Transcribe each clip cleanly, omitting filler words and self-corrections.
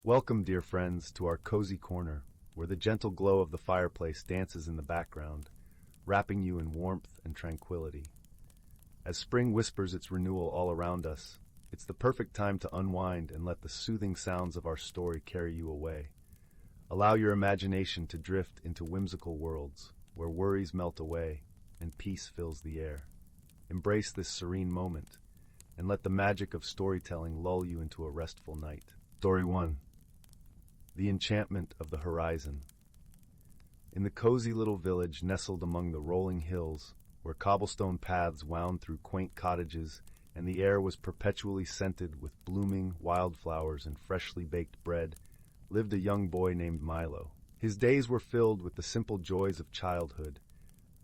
Welcome, dear friends, to our cozy corner, where the gentle glow of the fireplace dances in the background, wrapping you in warmth and tranquility. As spring whispers its renewal all around us, it's the perfect time to unwind and let the soothing sounds of our story carry you away. Allow your imagination to drift into whimsical worlds, where worries melt away and peace fills the air. Embrace this serene moment, and let the magic of storytelling lull you into a restful night. Story 1. The Enchantment of the Horizon. In the cozy little village nestled among the rolling hills, where cobblestone paths wound through quaint cottages and the air was perpetually scented with blooming wildflowers and freshly baked bread, lived a young boy named Milo. His days were filled with the simple joys of childhood,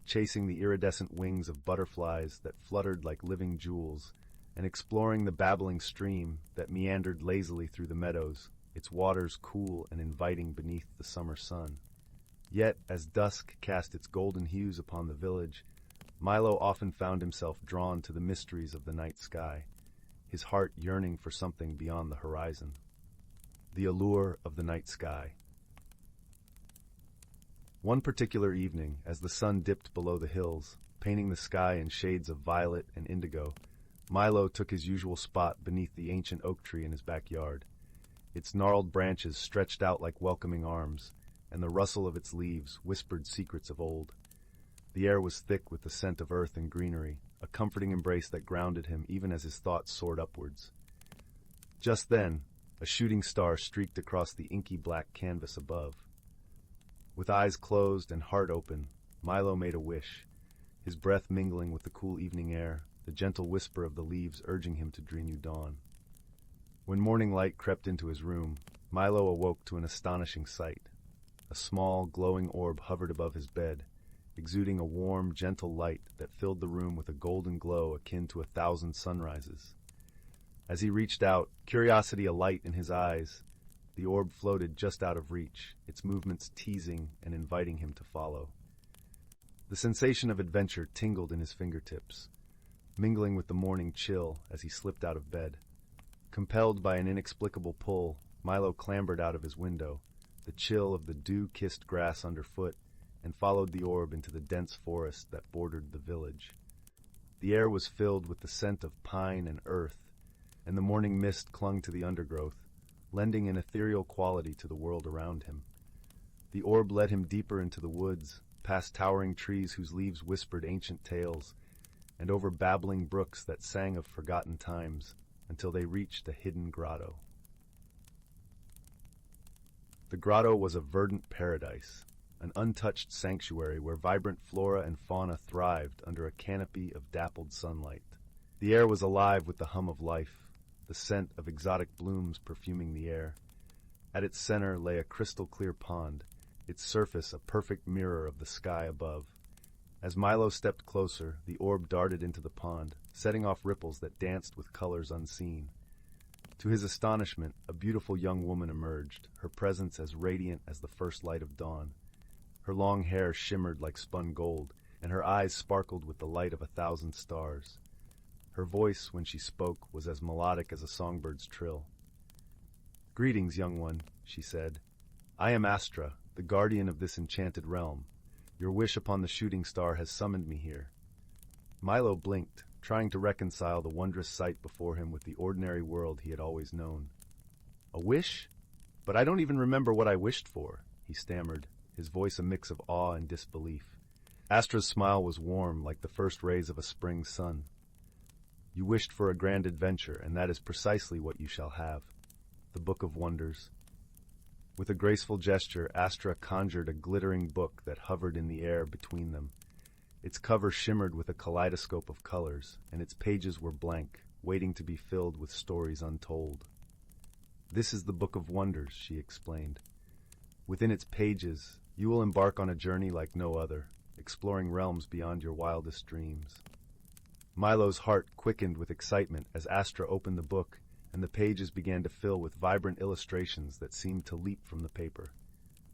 chasing the iridescent wings of butterflies that fluttered like living jewels, and exploring the babbling stream that meandered lazily through the meadows, its waters cool and inviting beneath the summer sun. Yet, as dusk cast its golden hues upon the village, Milo often found himself drawn to the mysteries of the night sky, his heart yearning for something beyond the horizon. The allure of the night sky. One particular evening, as the sun dipped below the hills, painting the sky in shades of violet and indigo, Milo took his usual spot beneath the ancient oak tree in his backyard. Its gnarled branches stretched out like welcoming arms, and the rustle of its leaves whispered secrets of old. The air was thick with the scent of earth and greenery, a comforting embrace that grounded him even as his thoughts soared upwards. Just then, a shooting star streaked across the inky black canvas above. With eyes closed and heart open, Milo made a wish, his breath mingling with the cool evening air, the gentle whisper of the leaves urging him to dream new dawn. When morning light crept into his room, Milo awoke to an astonishing sight. A small, glowing orb hovered above his bed, exuding a warm, gentle light that filled the room with a golden glow akin to 1,000 sunrises. As he reached out, curiosity alight in his eyes, the orb floated just out of reach, its movements teasing and inviting him to follow. The sensation of adventure tingled in his fingertips, mingling with the morning chill as he slipped out of bed. Compelled by an inexplicable pull, Milo clambered out of his window, the chill of the dew-kissed grass underfoot, and followed the orb into the dense forest that bordered the village. The air was filled with the scent of pine and earth, and the morning mist clung to the undergrowth, lending an ethereal quality to the world around him. The orb led him deeper into the woods, past towering trees whose leaves whispered ancient tales, and over babbling brooks that sang of forgotten times, until they reached a hidden grotto. The grotto was a verdant paradise, an untouched sanctuary where vibrant flora and fauna thrived under a canopy of dappled sunlight. The air was alive with the hum of life, the scent of exotic blooms perfuming the air. At its center lay a crystal-clear pond, its surface a perfect mirror of the sky above. As Milo stepped closer, the orb darted into the pond, setting off ripples that danced with colors unseen. To his astonishment, a beautiful young woman emerged, her presence as radiant as the first light of dawn. Her long hair shimmered like spun gold, and her eyes sparkled with the light of 1,000 stars. Her voice, when she spoke, was as melodic as a songbird's trill. "Greetings, young one," she said. "I am Astra, the guardian of this enchanted realm. Your wish upon the shooting star has summoned me here." Milo blinked, trying to reconcile the wondrous sight before him with the ordinary world he had always known. "A wish? But I don't even remember what I wished for," he stammered, his voice a mix of awe and disbelief. Astra's smile was warm like the first rays of a spring sun. "You wished for a grand adventure, and that is precisely what you shall have. The Book of Wonders." With a graceful gesture, Astra conjured a glittering book that hovered in the air between them. Its cover shimmered with a kaleidoscope of colors, and its pages were blank, waiting to be filled with stories untold. "This is the Book of Wonders," she explained. "Within its pages, you will embark on a journey like no other, exploring realms beyond your wildest dreams." Milo's heart quickened with excitement as Astra opened the book, and the pages began to fill with vibrant illustrations that seemed to leap from the paper.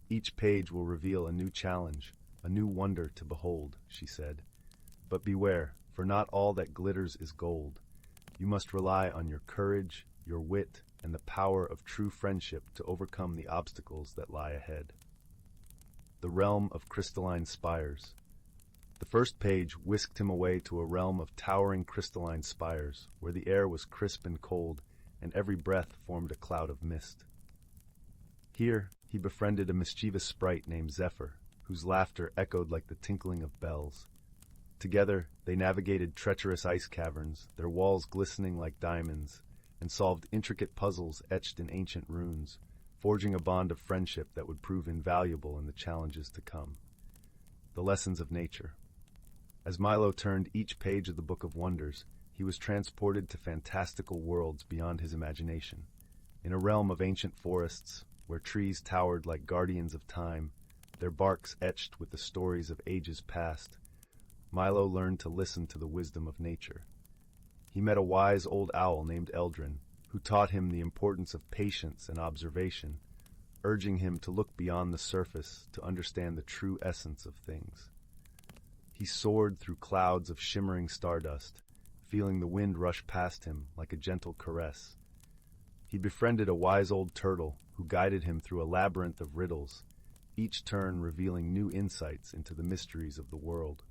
"Each page will reveal a new challenge, a new wonder to behold," she said. "But beware, for not all that glitters is gold. You must rely on your courage, your wit, and the power of true friendship to overcome the obstacles that lie ahead. The realm of crystalline spires. The first page whisked him away to a realm of towering crystalline spires, where the air was crisp and cold, and every breath formed a cloud of mist. Here, he befriended a mischievous sprite named Zephyr, whose laughter echoed like the tinkling of bells. Together, they navigated treacherous ice caverns, their walls glistening like diamonds, and solved intricate puzzles etched in ancient runes, forging a bond of friendship that would prove invaluable in the challenges to come. The lessons of nature. As Milo turned each page of the Book of Wonders, he was transported to fantastical worlds beyond his imagination. In a realm of ancient forests, where trees towered like guardians of time, their barks etched with the stories of ages past, Milo learned to listen to the wisdom of nature. He met a wise old owl named Eldrin, who taught him the importance of patience and observation, urging him to look beyond the surface to understand the true essence of things. He soared through clouds of shimmering stardust, feeling the wind rush past him like a gentle caress. He befriended a wise old turtle who guided him through a labyrinth of riddles, each turn revealing new insights into the mysteries of the world.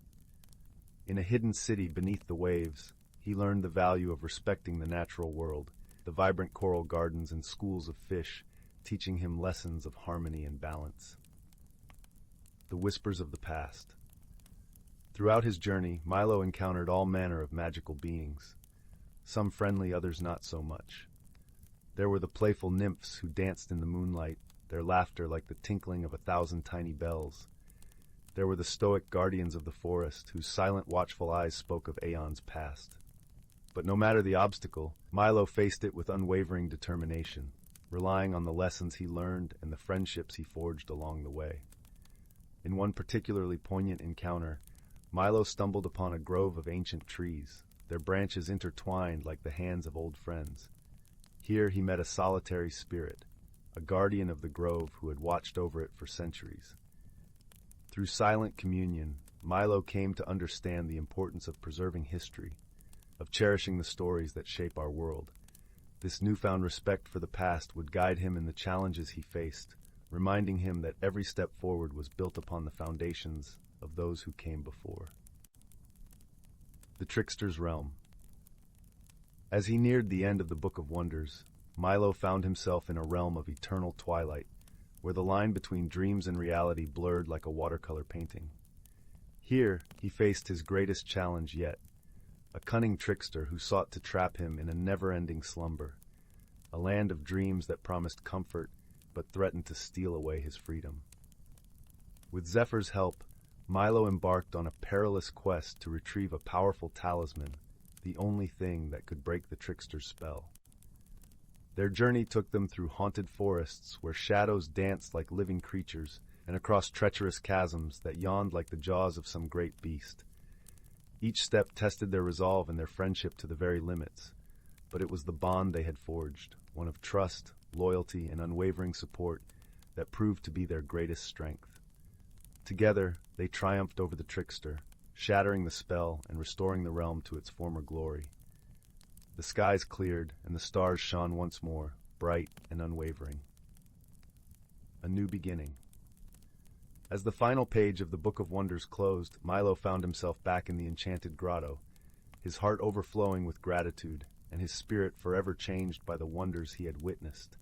In a hidden city beneath the waves, he learned the value of respecting the natural world, the vibrant coral gardens and schools of fish, teaching him lessons of harmony and balance. The whispers of the past. Throughout his journey, Milo encountered all manner of magical beings, some friendly, others not so much. There were the playful nymphs who danced in the moonlight, their laughter like the tinkling of 1,000 tiny bells. There were the stoic guardians of the forest, whose silent, watchful eyes spoke of aeons past. But no matter the obstacle, Milo faced it with unwavering determination, relying on the lessons he learned and the friendships he forged along the way. In one particularly poignant encounter, Milo stumbled upon a grove of ancient trees, their branches intertwined like the hands of old friends. Here he met a solitary spirit, a guardian of the grove who had watched over it for centuries. Through silent communion, Milo came to understand the importance of preserving history, of cherishing the stories that shape our world. This newfound respect for the past would guide him in the challenges he faced, reminding him that every step forward was built upon the foundations of those who came before. The Trickster's Realm. As he neared the end of the Book of Wonders, Milo found himself in a realm of eternal twilight, where the line between dreams and reality blurred like a watercolor painting. Here, he faced his greatest challenge yet, a cunning trickster who sought to trap him in a never-ending slumber, a land of dreams that promised comfort but threatened to steal away his freedom. With Zephyr's help, Milo embarked on a perilous quest to retrieve a powerful talisman, the only thing that could break the trickster's spell. Their journey took them through haunted forests where shadows danced like living creatures and across treacherous chasms that yawned like the jaws of some great beast. Each step tested their resolve and their friendship to the very limits, but it was the bond they had forged, one of trust, loyalty, and unwavering support, that proved to be their greatest strength. Together, they triumphed over the trickster, shattering the spell and restoring the realm to its former glory. The skies cleared, and the stars shone once more, bright and unwavering. A new beginning. As the final page of the Book of Wonders closed, Milo found himself back in the enchanted grotto, his heart overflowing with gratitude, and his spirit forever changed by the wonders he had witnessed.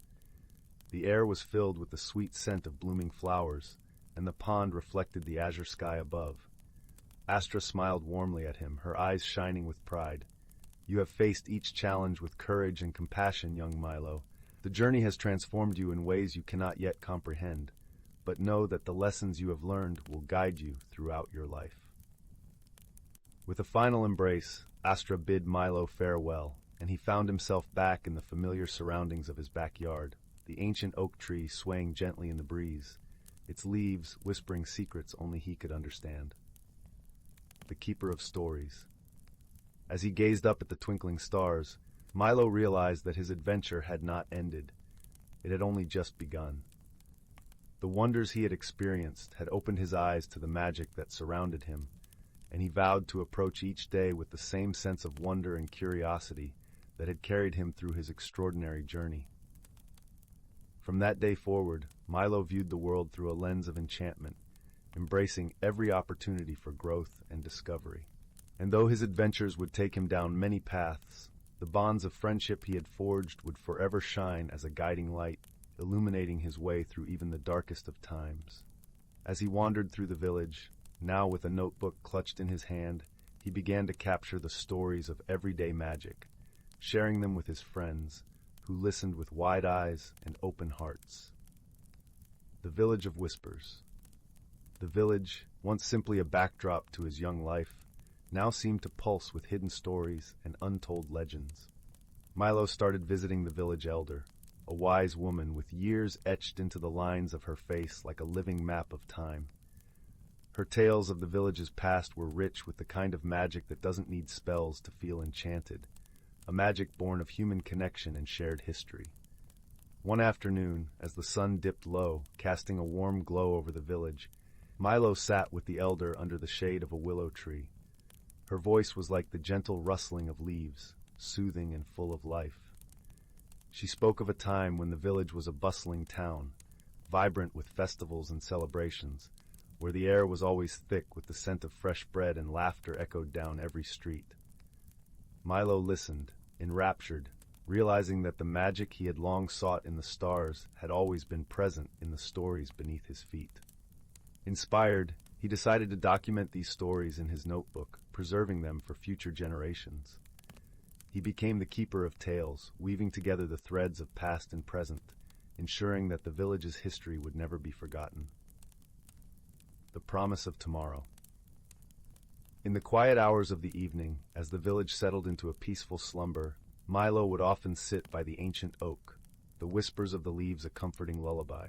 The air was filled with the sweet scent of blooming flowers, and the pond reflected the azure sky above. Astra smiled warmly at him, her eyes shining with pride. "You have faced each challenge with courage and compassion, young Milo. The journey has transformed you in ways you cannot yet comprehend, but know that the lessons you have learned will guide you throughout your life." With a final embrace, Astra bid Milo farewell, and he found himself back in the familiar surroundings of his backyard, the ancient oak tree swaying gently in the breeze, its leaves whispering secrets only he could understand. The Keeper of Stories. As he gazed up at the twinkling stars, Milo realized that his adventure had not ended. It had only just begun. The wonders he had experienced had opened his eyes to the magic that surrounded him, and he vowed to approach each day with the same sense of wonder and curiosity that had carried him through his extraordinary journey. From that day forward, Milo viewed the world through a lens of enchantment, embracing every opportunity for growth and discovery. And though his adventures would take him down many paths, the bonds of friendship he had forged would forever shine as a guiding light, illuminating his way through even the darkest of times. As he wandered through the village, now with a notebook clutched in his hand, he began to capture the stories of everyday magic, sharing them with his friends, who listened with wide eyes and open hearts. The Village of Whispers. The village, once simply a backdrop to his young life, now seemed to pulse with hidden stories and untold legends. Milo started visiting the village elder, a wise woman with years etched into the lines of her face like a living map of time. Her tales of the village's past were rich with the kind of magic that doesn't need spells to feel enchanted, a magic born of human connection and shared history. One afternoon, as the sun dipped low, casting a warm glow over the village, Milo sat with the elder under the shade of a willow tree. Her voice was like the gentle rustling of leaves, soothing and full of life. She spoke of a time when the village was a bustling town, vibrant with festivals and celebrations, where the air was always thick with the scent of fresh bread and laughter echoed down every street. Milo listened, enraptured, realizing that the magic he had long sought in the stars had always been present in the stories beneath his feet. Inspired, he decided to document these stories in his notebook, preserving them for future generations. He became the keeper of tales, weaving together the threads of past and present, ensuring that the village's history would never be forgotten. The Promise of Tomorrow. In the quiet hours of the evening, as the village settled into a peaceful slumber, Milo would often sit by the ancient oak, the whispers of the leaves a comforting lullaby.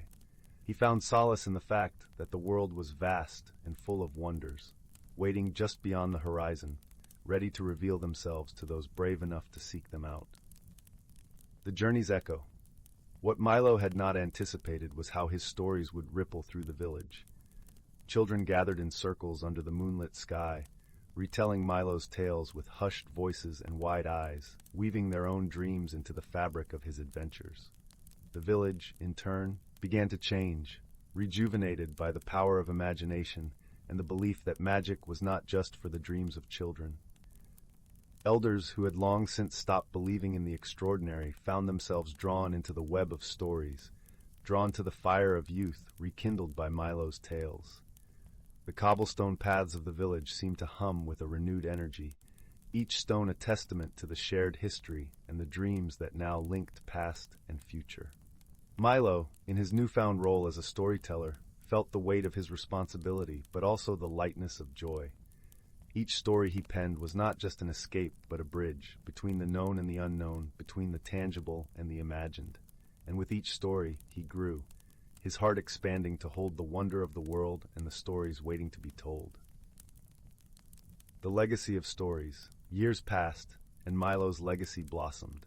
He found solace in the fact that the world was vast and full of wonders, waiting just beyond the horizon, ready to reveal themselves to those brave enough to seek them out. The journey's echo. What Milo had not anticipated was how his stories would ripple through the village. Children gathered in circles under the moonlit sky, retelling Milo's tales with hushed voices and wide eyes, weaving their own dreams into the fabric of his adventures. The village, in turn, began to change, rejuvenated by the power of imagination and the belief that magic was not just for the dreams of children. Elders who had long since stopped believing in the extraordinary found themselves drawn into the web of stories, drawn to the fire of youth rekindled by Milo's tales. The cobblestone paths of the village seemed to hum with a renewed energy, each stone a testament to the shared history and the dreams that now linked past and future. Milo, in his newfound role as a storyteller, felt the weight of his responsibility, but also the lightness of joy. Each story he penned was not just an escape, but a bridge between the known and the unknown, between the tangible and the imagined. And with each story, he grew, his heart expanding to hold the wonder of the world and the stories waiting to be told. The legacy of stories. Years passed, and Milo's legacy blossomed.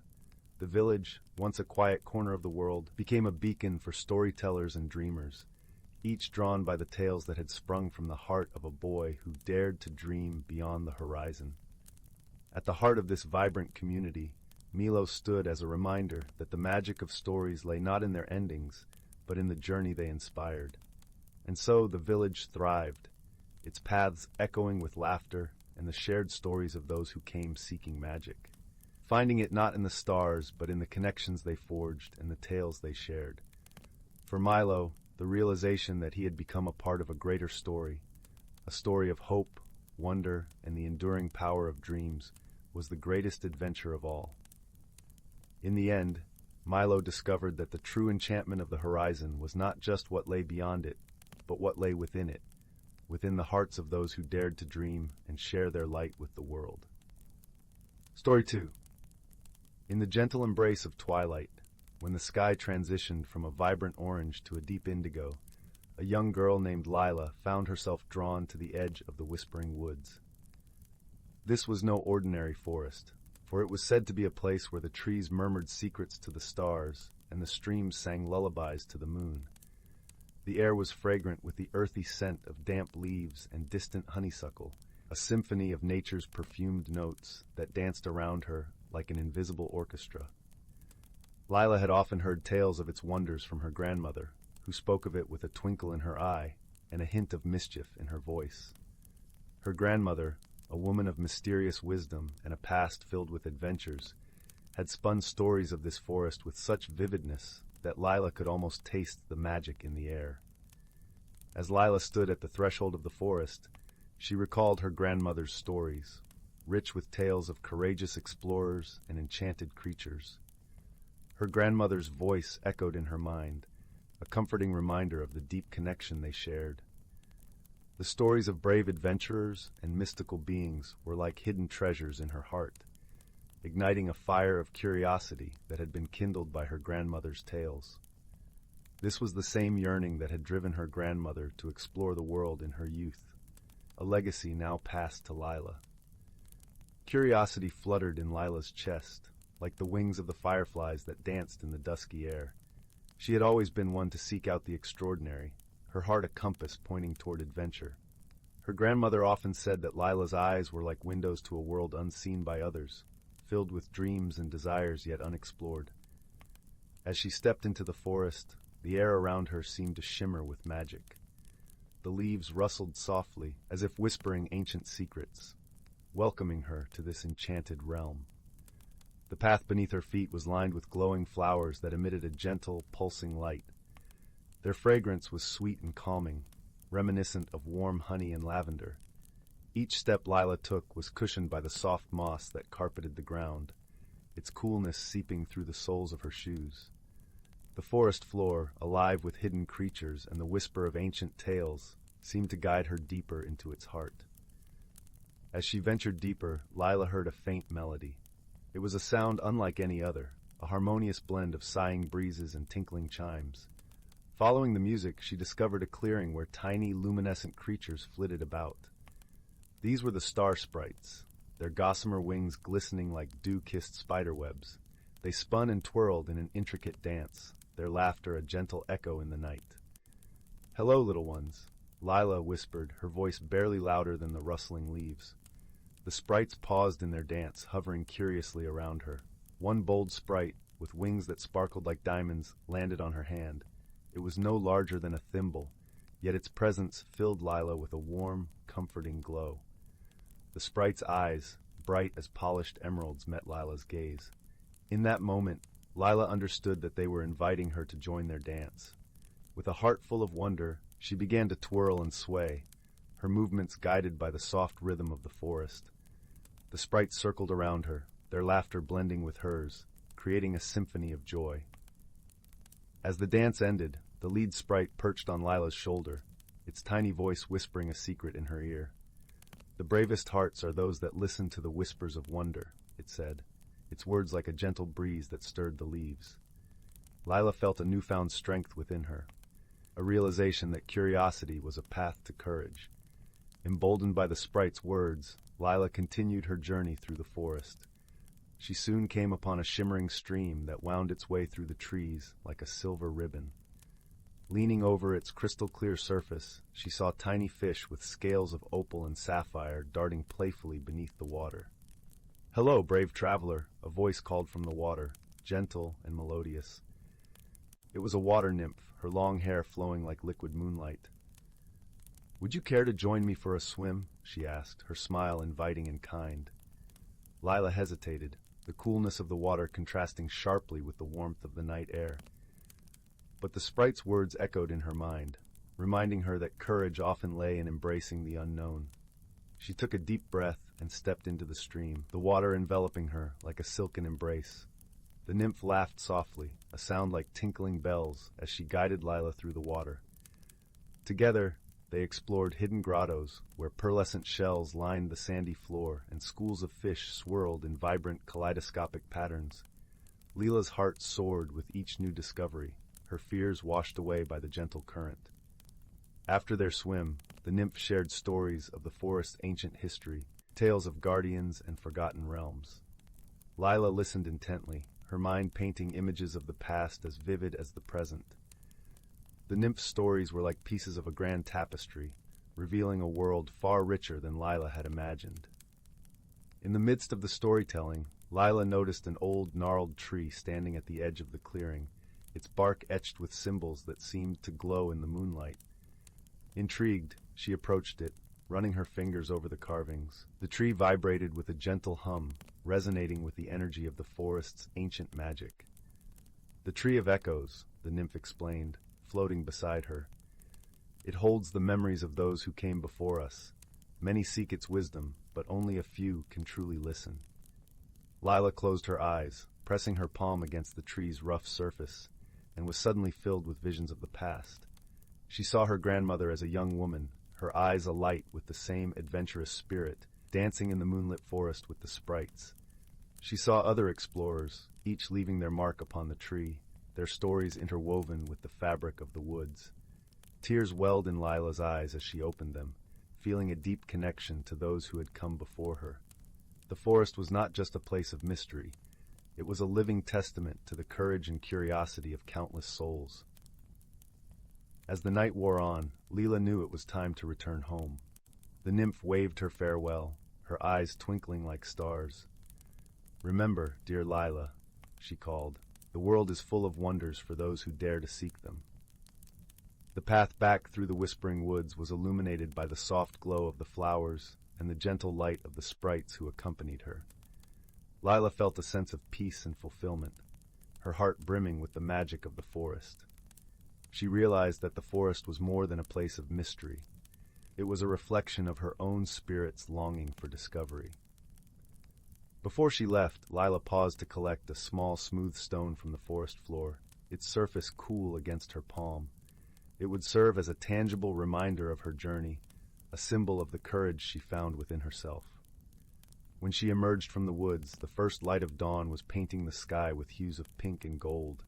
The village, once a quiet corner of the world, became a beacon for storytellers and dreamers, each drawn by the tales that had sprung from the heart of a boy who dared to dream beyond the horizon. At the heart of this vibrant community, Milo stood as a reminder that the magic of stories lay not in their endings, but in the journey they inspired. And so the village thrived, its paths echoing with laughter and the shared stories of those who came seeking magic, finding it not in the stars, but in the connections they forged and the tales they shared. For Milo, the realization that he had become a part of a greater story, a story of hope, wonder, and the enduring power of dreams, was the greatest adventure of all. In the end, Milo discovered that the true enchantment of the horizon was not just what lay beyond it, but what lay within it, within the hearts of those who dared to dream and share their light with the world. Story 2. In the gentle embrace of twilight, when the sky transitioned from a vibrant orange to a deep indigo, a young girl named Lila found herself drawn to the edge of the whispering woods. This was no ordinary forest, for it was said to be a place where the trees murmured secrets to the stars and the streams sang lullabies to the moon. The air was fragrant with the earthy scent of damp leaves and distant honeysuckle, a symphony of nature's perfumed notes that danced around her like an invisible orchestra. Lila had often heard tales of its wonders from her grandmother, who spoke of it with a twinkle in her eye and a hint of mischief in her voice. Her grandmother, a woman of mysterious wisdom and a past filled with adventures, had spun stories of this forest with such vividness that Lila could almost taste the magic in the air. As Lila stood at the threshold of the forest, she recalled her grandmother's stories, rich with tales of courageous explorers and enchanted creatures. Her grandmother's voice echoed in her mind, a comforting reminder of the deep connection they shared. The stories of brave adventurers and mystical beings were like hidden treasures in her heart, igniting a fire of curiosity that had been kindled by her grandmother's tales. This was the same yearning that had driven her grandmother to explore the world in her youth, a legacy now passed to Lila. Curiosity fluttered in Lila's chest, like the wings of the fireflies that danced in the dusky air. She had always been one to seek out the extraordinary, her heart a compass pointing toward adventure. Her grandmother often said that Lila's eyes were like windows to a world unseen by others, filled with dreams and desires yet unexplored. As she stepped into the forest, the air around her seemed to shimmer with magic. The leaves rustled softly, as if whispering ancient secrets, welcoming her to this enchanted realm. The path beneath her feet was lined with glowing flowers that emitted a gentle, pulsing light. Their fragrance was sweet and calming, reminiscent of warm honey and lavender. Each step Lila took was cushioned by the soft moss that carpeted the ground, its coolness seeping through the soles of her shoes. The forest floor, alive with hidden creatures and the whisper of ancient tales, seemed to guide her deeper into its heart. As she ventured deeper, Lila heard a faint melody. It was a sound unlike any other, a harmonious blend of sighing breezes and tinkling chimes. Following the music, she discovered a clearing where tiny, luminescent creatures flitted about. These were the star sprites, their gossamer wings glistening like dew-kissed spiderwebs. They spun and twirled in an intricate dance, their laughter a gentle echo in the night. "Hello, little ones," Lila whispered, her voice barely louder than the rustling leaves. The sprites paused in their dance, hovering curiously around her. One bold sprite, with wings that sparkled like diamonds, landed on her hand. It was no larger than a thimble, yet its presence filled Lila with a warm, comforting glow. The sprite's eyes, bright as polished emeralds, met Lila's gaze. In that moment, Lila understood that they were inviting her to join their dance. With a heart full of wonder, she began to twirl and sway, her movements guided by the soft rhythm of the forest. The sprites circled around her, their laughter blending with hers, creating a symphony of joy. As the dance ended, the lead sprite perched on Lila's shoulder, its tiny voice whispering a secret in her ear. "The bravest hearts are those that listen to the whispers of wonder," it said, its words like a gentle breeze that stirred the leaves. Lila felt a newfound strength within her, a realization that curiosity was a path to courage. Emboldened by the sprite's words, Lila continued her journey through the forest. She soon came upon a shimmering stream that wound its way through the trees like a silver ribbon. Leaning over its crystal-clear surface, she saw tiny fish with scales of opal and sapphire darting playfully beneath the water. "Hello, brave traveler," a voice called from the water, gentle and melodious. It was a water nymph, her long hair flowing like liquid moonlight. "Would you care to join me for a swim?" she asked, her smile inviting and kind. Lila hesitated, the coolness of the water contrasting sharply with the warmth of the night air. But the sprite's words echoed in her mind, reminding her that courage often lay in embracing the unknown. She took a deep breath and stepped into the stream, the water enveloping her like a silken embrace. The nymph laughed softly, a sound like tinkling bells, as she guided Lila through the water. Together, they explored hidden grottos, where pearlescent shells lined the sandy floor and schools of fish swirled in vibrant kaleidoscopic patterns. Lila's heart soared with each new discovery, her fears washed away by the gentle current. After their swim, the nymph shared stories of the forest's ancient history, tales of guardians and forgotten realms. Lila listened intently, her mind painting images of the past as vivid as the present. The nymph's stories were like pieces of a grand tapestry, revealing a world far richer than Lila had imagined. In the midst of the storytelling, Lila noticed an old, gnarled tree standing at the edge of the clearing, its bark etched with symbols that seemed to glow in the moonlight. Intrigued, she approached it, running her fingers over the carvings. The tree vibrated with a gentle hum, resonating with the energy of the forest's ancient magic. "The Tree of Echoes," the nymph explained, floating beside her. "It holds the memories of those who came before us. Many seek its wisdom, but only a few can truly listen." Lila closed her eyes, pressing her palm against the tree's rough surface, and was suddenly filled with visions of the past. She saw her grandmother as a young woman, her eyes alight with the same adventurous spirit, dancing in the moonlit forest with the sprites. She saw other explorers, each leaving their mark upon the tree, their stories interwoven with the fabric of the woods. Tears welled in Lila's eyes as she opened them, feeling a deep connection to those who had come before her. The forest was not just a place of mystery. It was a living testament to the courage and curiosity of countless souls. As the night wore on, Lila knew it was time to return home. The nymph waved her farewell, her eyes twinkling like stars. "Remember, dear Lila," she called, "the world is full of wonders for those who dare to seek them." The path back through the whispering woods was illuminated by the soft glow of the flowers and the gentle light of the sprites who accompanied her. Lila felt a sense of peace and fulfillment, her heart brimming with the magic of the forest. She realized that the forest was more than a place of mystery. It was a reflection of her own spirit's longing for discovery. Before she left, Lila paused to collect a small, smooth stone from the forest floor, its surface cool against her palm. It would serve as a tangible reminder of her journey, a symbol of the courage she found within herself. When she emerged from the woods, the first light of dawn was painting the sky with hues of pink and gold.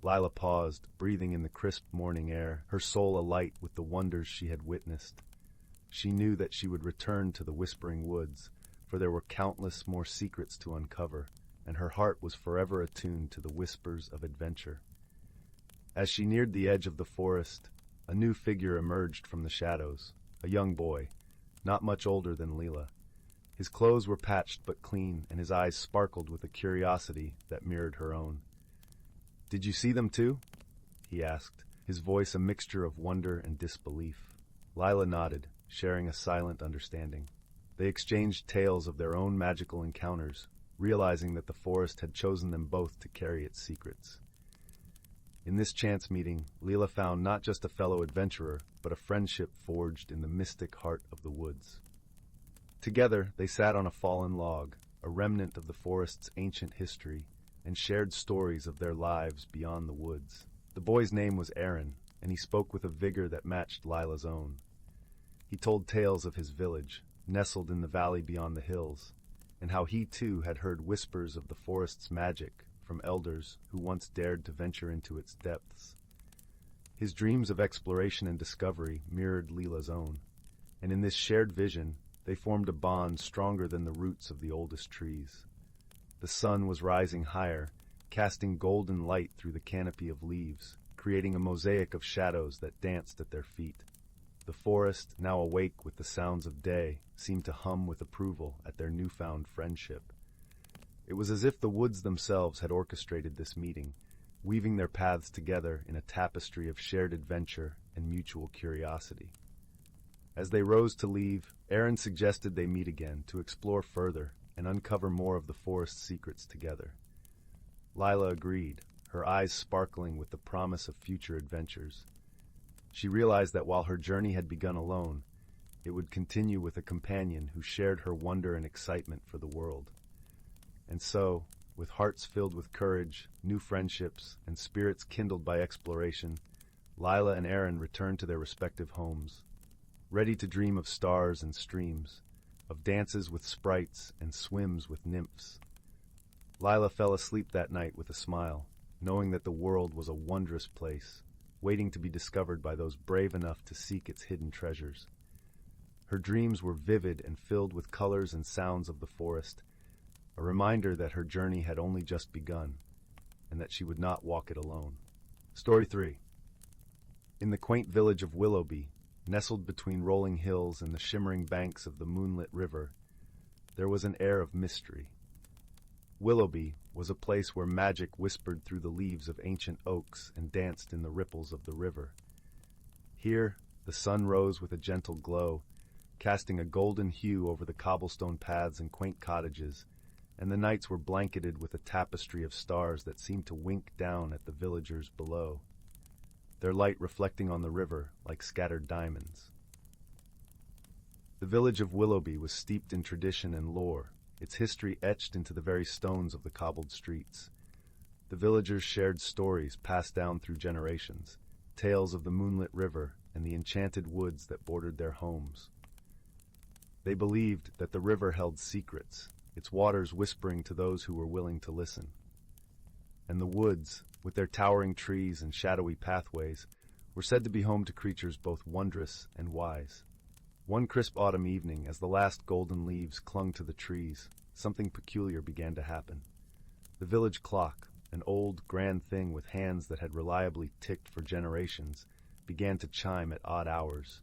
Lila paused, breathing in the crisp morning air, her soul alight with the wonders she had witnessed. She knew that she would return to the whispering woods, for there were countless more secrets to uncover, and her heart was forever attuned to the whispers of adventure. As she neared the edge of the forest, a new figure emerged from the shadows, a young boy, not much older than Lila. His clothes were patched but clean, and his eyes sparkled with a curiosity that mirrored her own. "Did you see them too?" he asked, his voice a mixture of wonder and disbelief. Lila nodded, sharing a silent understanding. They exchanged tales of their own magical encounters, realizing that the forest had chosen them both to carry its secrets. In this chance meeting, Lila found not just a fellow adventurer, but a friendship forged in the mystic heart of the woods. Together, they sat on a fallen log, a remnant of the forest's ancient history, and shared stories of their lives beyond the woods. The boy's name was Aaron, and he spoke with a vigor that matched Lila's own. He told tales of his village, nestled in the valley beyond the hills, and how he too had heard whispers of the forest's magic from elders who once dared to venture into its depths. His dreams of exploration and discovery mirrored Lila's own, and in this shared vision, they formed a bond stronger than the roots of the oldest trees. The sun was rising higher, casting golden light through the canopy of leaves, creating a mosaic of shadows that danced at their feet. The forest, now awake with the sounds of day, seemed to hum with approval at their newfound friendship. It was as if the woods themselves had orchestrated this meeting, weaving their paths together in a tapestry of shared adventure and mutual curiosity. As they rose to leave, Aaron suggested they meet again to explore further and uncover more of the forest's secrets together. Lila agreed, her eyes sparkling with the promise of future adventures. She realized that while her journey had begun alone, it would continue with a companion who shared her wonder and excitement for the world. And so, with hearts filled with courage, new friendships, and spirits kindled by exploration, Lila and Aaron returned to their respective homes, ready to dream of stars and streams, of dances with sprites and swims with nymphs. Lila fell asleep that night with a smile, knowing that the world was a wondrous place, waiting to be discovered by those brave enough to seek its hidden treasures. Her dreams were vivid and filled with colors and sounds of the forest, a reminder that her journey had only just begun, and that she would not walk it alone. Story 3. In the quaint village of Willoughby, nestled between rolling hills and the shimmering banks of the moonlit river, there was an air of mystery. Willoughby was a place where magic whispered through the leaves of ancient oaks and danced in the ripples of the river. Here, the sun rose with a gentle glow, casting a golden hue over the cobblestone paths and quaint cottages, and the nights were blanketed with a tapestry of stars that seemed to wink down at the villagers below, their light reflecting on the river like scattered diamonds. The village of Willoughby was steeped in tradition and lore, its history etched into the very stones of the cobbled streets. The villagers shared stories passed down through generations, tales of the moonlit river and the enchanted woods that bordered their homes. They believed that the river held secrets, its waters whispering to those who were willing to listen. And the woods, with their towering trees and shadowy pathways, were said to be home to creatures both wondrous and wise. One crisp autumn evening, as the last golden leaves clung to the trees, something peculiar began to happen. The village clock, an old, grand thing with hands that had reliably ticked for generations, began to chime at odd hours.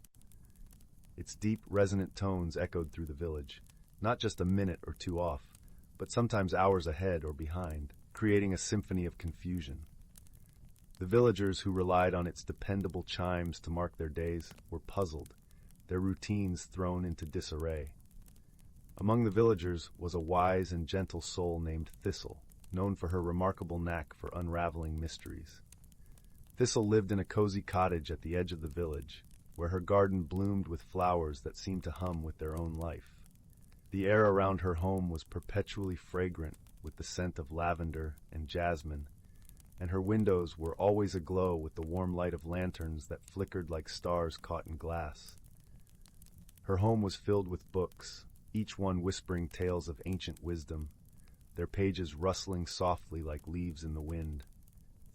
Its deep, resonant tones echoed through the village, not just a minute or two off, but sometimes hours ahead or behind, creating a symphony of confusion. The villagers who relied on its dependable chimes to mark their days were puzzled, their routines thrown into disarray. Among the villagers was a wise and gentle soul named Thistle, known for her remarkable knack for unraveling mysteries. Thistle lived in a cozy cottage at the edge of the village, where her garden bloomed with flowers that seemed to hum with their own life. The air around her home was perpetually fragrant with the scent of lavender and jasmine, and her windows were always aglow with the warm light of lanterns that flickered like stars caught in glass. Her home was filled with books, each one whispering tales of ancient wisdom, their pages rustling softly like leaves in the wind.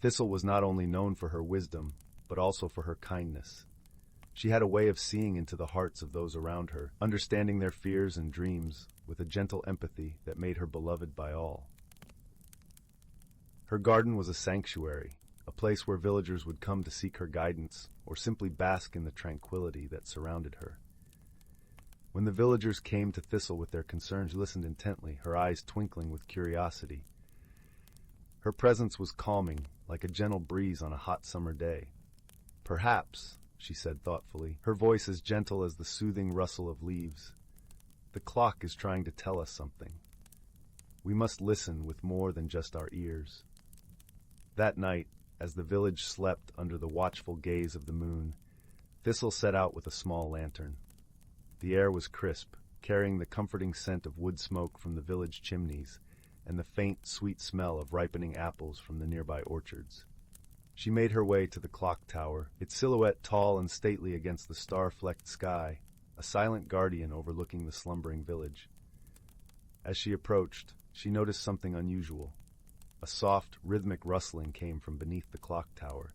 Thistle was not only known for her wisdom, but also for her kindness. She had a way of seeing into the hearts of those around her, understanding their fears and dreams with a gentle empathy that made her beloved by all. Her garden was a sanctuary, a place where villagers would come to seek her guidance or simply bask in the tranquility that surrounded her. When the villagers came to Thistle with their concerns, she listened intently, her eyes twinkling with curiosity. Her presence was calming, like a gentle breeze on a hot summer day. "Perhaps," she said thoughtfully, her voice as gentle as the soothing rustle of leaves, "the clock is trying to tell us something. We must listen with more than just our ears." That night, as the village slept under the watchful gaze of the moon, Thistle set out with a small lantern. The air was crisp, carrying the comforting scent of wood smoke from the village chimneys and the faint, sweet smell of ripening apples from the nearby orchards. She made her way to the clock tower, its silhouette tall and stately against the star-flecked sky, a silent guardian overlooking the slumbering village. As she approached, she noticed something unusual. A soft, rhythmic rustling came from beneath the clock tower.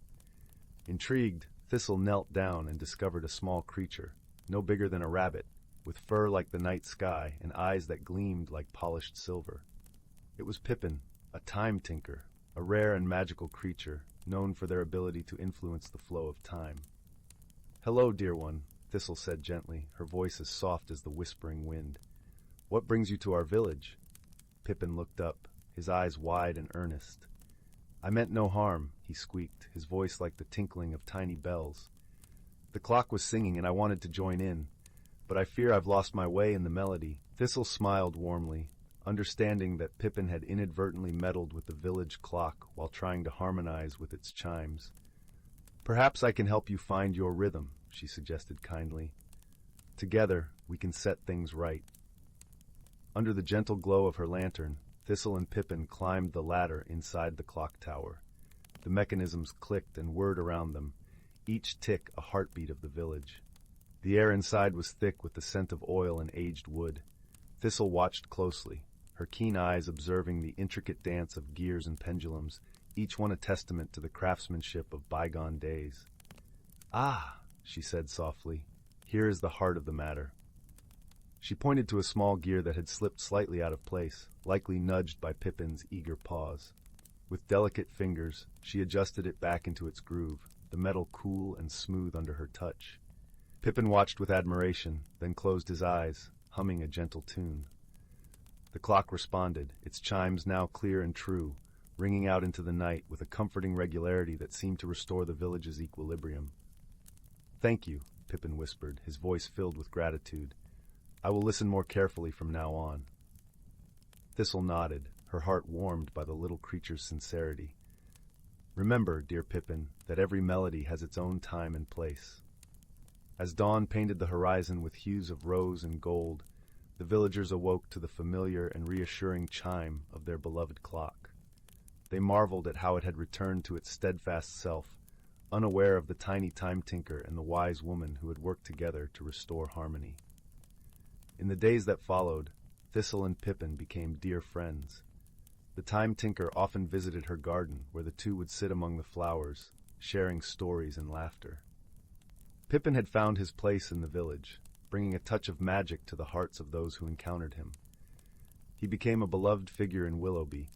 Intrigued, Thistle knelt down and discovered a small creature, no bigger than a rabbit, with fur like the night sky and eyes that gleamed like polished silver. It was Pippin, a time tinker, a rare and magical creature, known for their ability to influence the flow of time. "Hello, dear one," Thistle said gently, her voice as soft as the whispering wind. "What brings you to our village?" Pippin looked up, his eyes wide and earnest. "I meant no harm," he squeaked, his voice like the tinkling of tiny bells. "The clock was singing and I wanted to join in, but I fear I've lost my way in the melody." Thistle smiled warmly, understanding that Pippin had inadvertently meddled with the village clock while trying to harmonize with its chimes. "Perhaps I can help you find your rhythm," she suggested kindly. "Together, we can set things right." Under the gentle glow of her lantern, Thistle and Pippin climbed the ladder inside the clock tower. The mechanisms clicked and whirred around them, each tick a heartbeat of the village. The air inside was thick with the scent of oil and aged wood. Thistle watched closely, her keen eyes observing the intricate dance of gears and pendulums, each one a testament to the craftsmanship of bygone days. "Ah," she said softly, "here is the heart of the matter." She pointed to a small gear that had slipped slightly out of place, likely nudged by Pippin's eager paws. With delicate fingers, she adjusted it back into its groove, the metal cool and smooth under her touch. Pippin watched with admiration, then closed his eyes, humming a gentle tune. The clock responded, its chimes now clear and true, ringing out into the night with a comforting regularity that seemed to restore the village's equilibrium. "Thank you," Pippin whispered, his voice filled with gratitude. "I will listen more carefully from now on." Thistle nodded, her heart warmed by the little creature's sincerity. "Remember, dear Pippin, that every melody has its own time and place." As dawn painted the horizon with hues of rose and gold, the villagers awoke to the familiar and reassuring chime of their beloved clock. They marveled at how it had returned to its steadfast self, unaware of the tiny time tinker and the wise woman who had worked together to restore harmony. In the days that followed, Thistle and Pippin became dear friends. The time tinker often visited her garden, where the two would sit among the flowers, sharing stories and laughter. Pippin had found his place in the village, bringing a touch of magic to the hearts of those who encountered him. He became a beloved figure in Willoughby,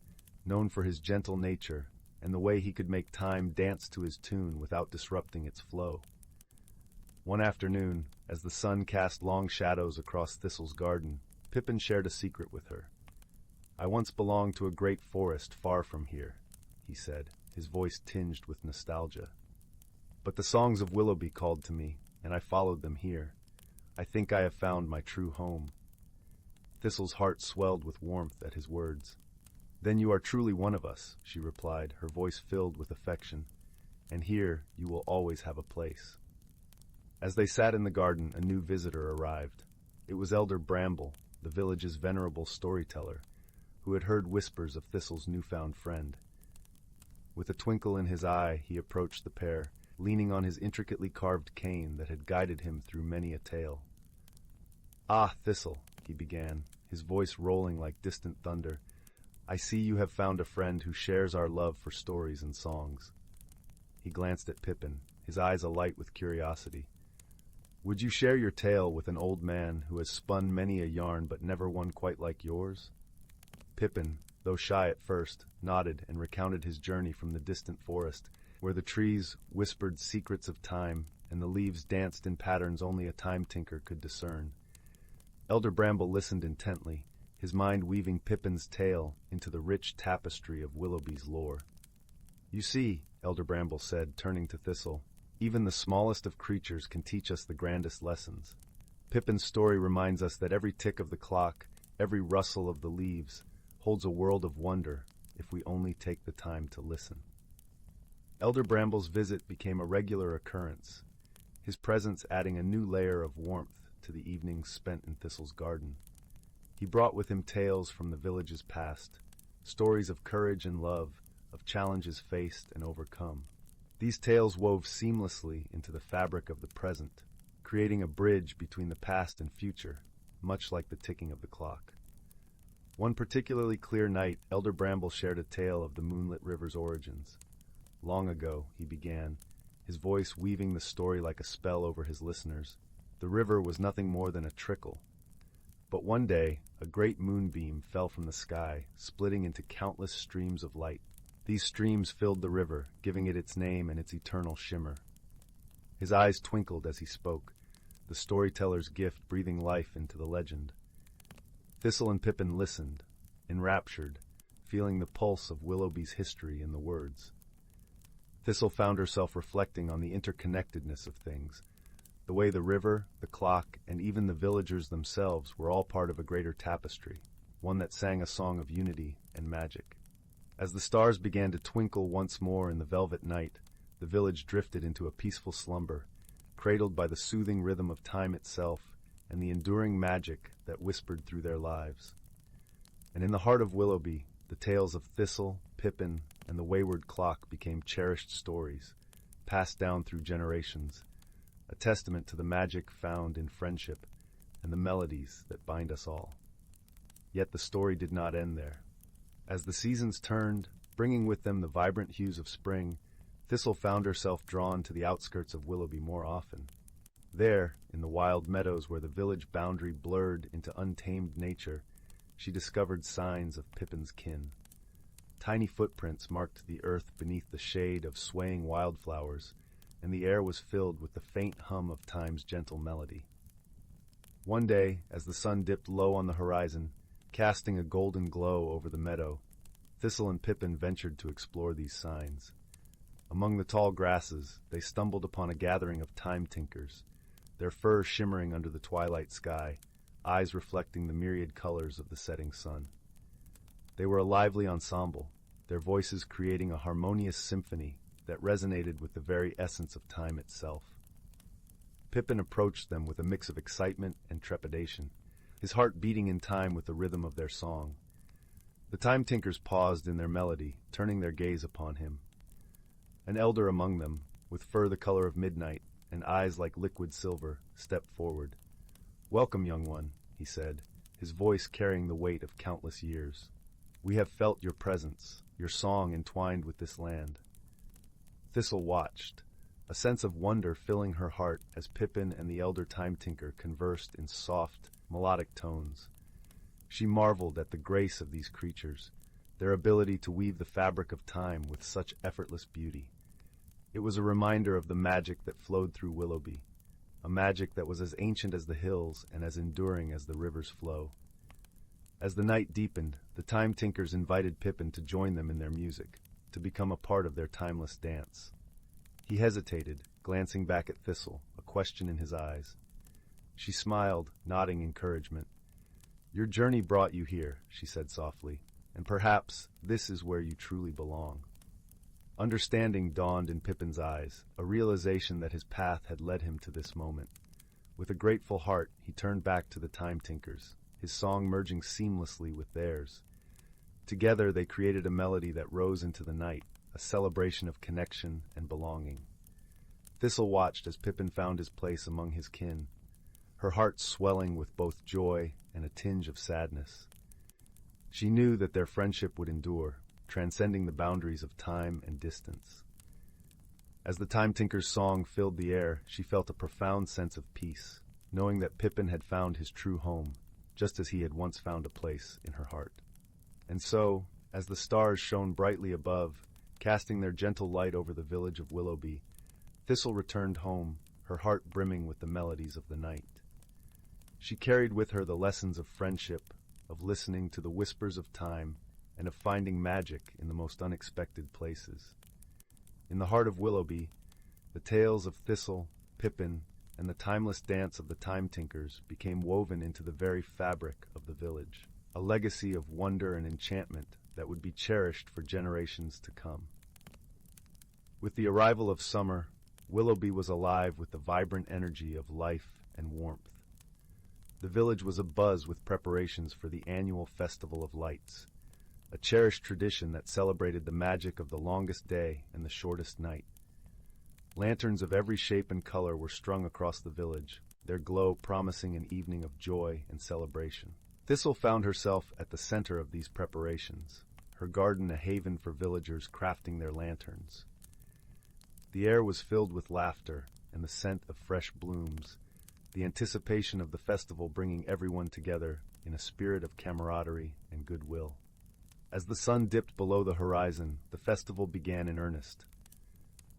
known for his gentle nature and the way he could make time dance to his tune without disrupting its flow. One afternoon, as the sun cast long shadows across Thistle's garden, Pippin shared a secret with her. "I once belonged to a great forest far from here," he said, his voice tinged with nostalgia. "But the songs of Willoughby called to me, and I followed them here. I think I have found my true home." Thistle's heart swelled with warmth at his words. "Then you are truly one of us," she replied, her voice filled with affection, "and here you will always have a place." As they sat in the garden, a new visitor arrived. It was Elder Bramble, the village's venerable storyteller, who had heard whispers of Thistle's newfound friend. With a twinkle in his eye, he approached the pair, leaning on his intricately carved cane that had guided him through many a tale. "Ah, Thistle," he began, his voice rolling like distant thunder, "I see you have found a friend who shares our love for stories and songs." He glanced at Pippin, his eyes alight with curiosity. "Would you share your tale with an old man who has spun many a yarn but never one quite like yours?" Pippin, though shy at first, nodded and recounted his journey from the distant forest, where the trees whispered secrets of time and the leaves danced in patterns only a time tinker could discern. Elder Bramble listened intently, his mind weaving Pippin's tale into the rich tapestry of Willoughby's lore. "You see," Elder Bramble said, turning to Thistle, "even the smallest of creatures can teach us the grandest lessons. Pippin's story reminds us that every tick of the clock, every rustle of the leaves, holds a world of wonder if we only take the time to listen." Elder Bramble's visit became a regular occurrence, his presence adding a new layer of warmth to the evenings spent in Thistle's garden. He brought with him tales from the village's past, stories of courage and love, of challenges faced and overcome. These tales wove seamlessly into the fabric of the present, creating a bridge between the past and future, much like the ticking of the clock. One particularly clear night, Elder Bramble shared a tale of the moonlit river's origins. "Long ago," he began, his voice weaving the story like a spell over his listeners, "the river was nothing more than a trickle. But one day, a great moonbeam fell from the sky, splitting into countless streams of light. These streams filled the river, giving it its name and its eternal shimmer." His eyes twinkled as he spoke, the storyteller's gift breathing life into the legend. Thistle and Pippin listened, enraptured, feeling the pulse of Willoughby's history in the words. Thistle found herself reflecting on the interconnectedness of things, the way the river, the clock, and even the villagers themselves were all part of a greater tapestry, one that sang a song of unity and magic. As the stars began to twinkle once more in the velvet night, the village drifted into a peaceful slumber, cradled by the soothing rhythm of time itself and the enduring magic that whispered through their lives. And in the heart of Willoughby, the tales of Thistle, Pippin, and the wayward clock became cherished stories, passed down through generations, a testament to the magic found in friendship and the melodies that bind us all. Yet the story did not end there. As the seasons turned, bringing with them the vibrant hues of spring, Thistle found herself drawn to the outskirts of Willoughby more often. There, in the wild meadows where the village boundary blurred into untamed nature, she discovered signs of Pippin's kin. Tiny footprints marked the earth beneath the shade of swaying wildflowers, and the air was filled with the faint hum of time's gentle melody. One day, as the sun dipped low on the horizon, casting a golden glow over the meadow. Thistle and Pippin ventured to explore these signs. Among the tall grasses, they stumbled upon a gathering of time tinkers, their fur shimmering under the twilight sky, eyes reflecting the myriad colors of the setting sun. They were a lively ensemble, their voices creating a harmonious symphony that resonated with the very essence of time itself. Pippin approached them with a mix of excitement and trepidation, his heart beating in time with the rhythm of their song. The time tinkers paused in their melody, turning their gaze upon him. An elder among them, with fur the color of midnight and eyes like liquid silver, stepped forward. "Welcome, young one," he said, his voice carrying the weight of countless years. "We have felt your presence, your song entwined with this land." Thistle watched, a sense of wonder filling her heart as Pippin and the elder time tinker conversed in soft, melodic tones. She marveled at the grace of these creatures, their ability to weave the fabric of time with such effortless beauty. It was a reminder of the magic that flowed through Willoughby, a magic that was as ancient as the hills and as enduring as the river's flow. As the night deepened, the time tinkers invited Pippin to join them in their music, to become a part of their timeless dance. He hesitated, glancing back at Thistle, a question in his eyes. She smiled, nodding encouragement. "Your journey brought you here," she said softly, "and perhaps this is where you truly belong." Understanding dawned in Pippin's eyes, a realization that his path had led him to this moment. With a grateful heart, he turned back to the time tinkers, his song merging seamlessly with theirs. Together they created a melody that rose into the night, a celebration of connection and belonging. Thistle watched as Pippin found his place among his kin, her heart swelling with both joy and a tinge of sadness. She knew that their friendship would endure, transcending the boundaries of time and distance. As the time tinker's song filled the air, she felt a profound sense of peace, knowing that Pippin had found his true home, just as he had once found a place in her heart. And so, as the stars shone brightly above, casting their gentle light over the village of Willoughby, Thistle returned home, her heart brimming with the melodies of the night. She carried with her the lessons of friendship, of listening to the whispers of time, and of finding magic in the most unexpected places. In the heart of Willoughby, the tales of Thistle, Pippin, and the timeless dance of the time tinkers became woven into the very fabric of the village, a legacy of wonder and enchantment that would be cherished for generations to come. With the arrival of summer, Willoughby was alive with the vibrant energy of life and warmth. The village was abuzz with preparations for the annual Festival of Lights, a cherished tradition that celebrated the magic of the longest day and the shortest night. Lanterns of every shape and color were strung across the village, their glow promising an evening of joy and celebration. Thistle found herself at the center of these preparations, her garden a haven for villagers crafting their lanterns. The air was filled with laughter and the scent of fresh blooms, the anticipation of the festival bringing everyone together in a spirit of camaraderie and goodwill. As the sun dipped below the horizon, the festival began in earnest.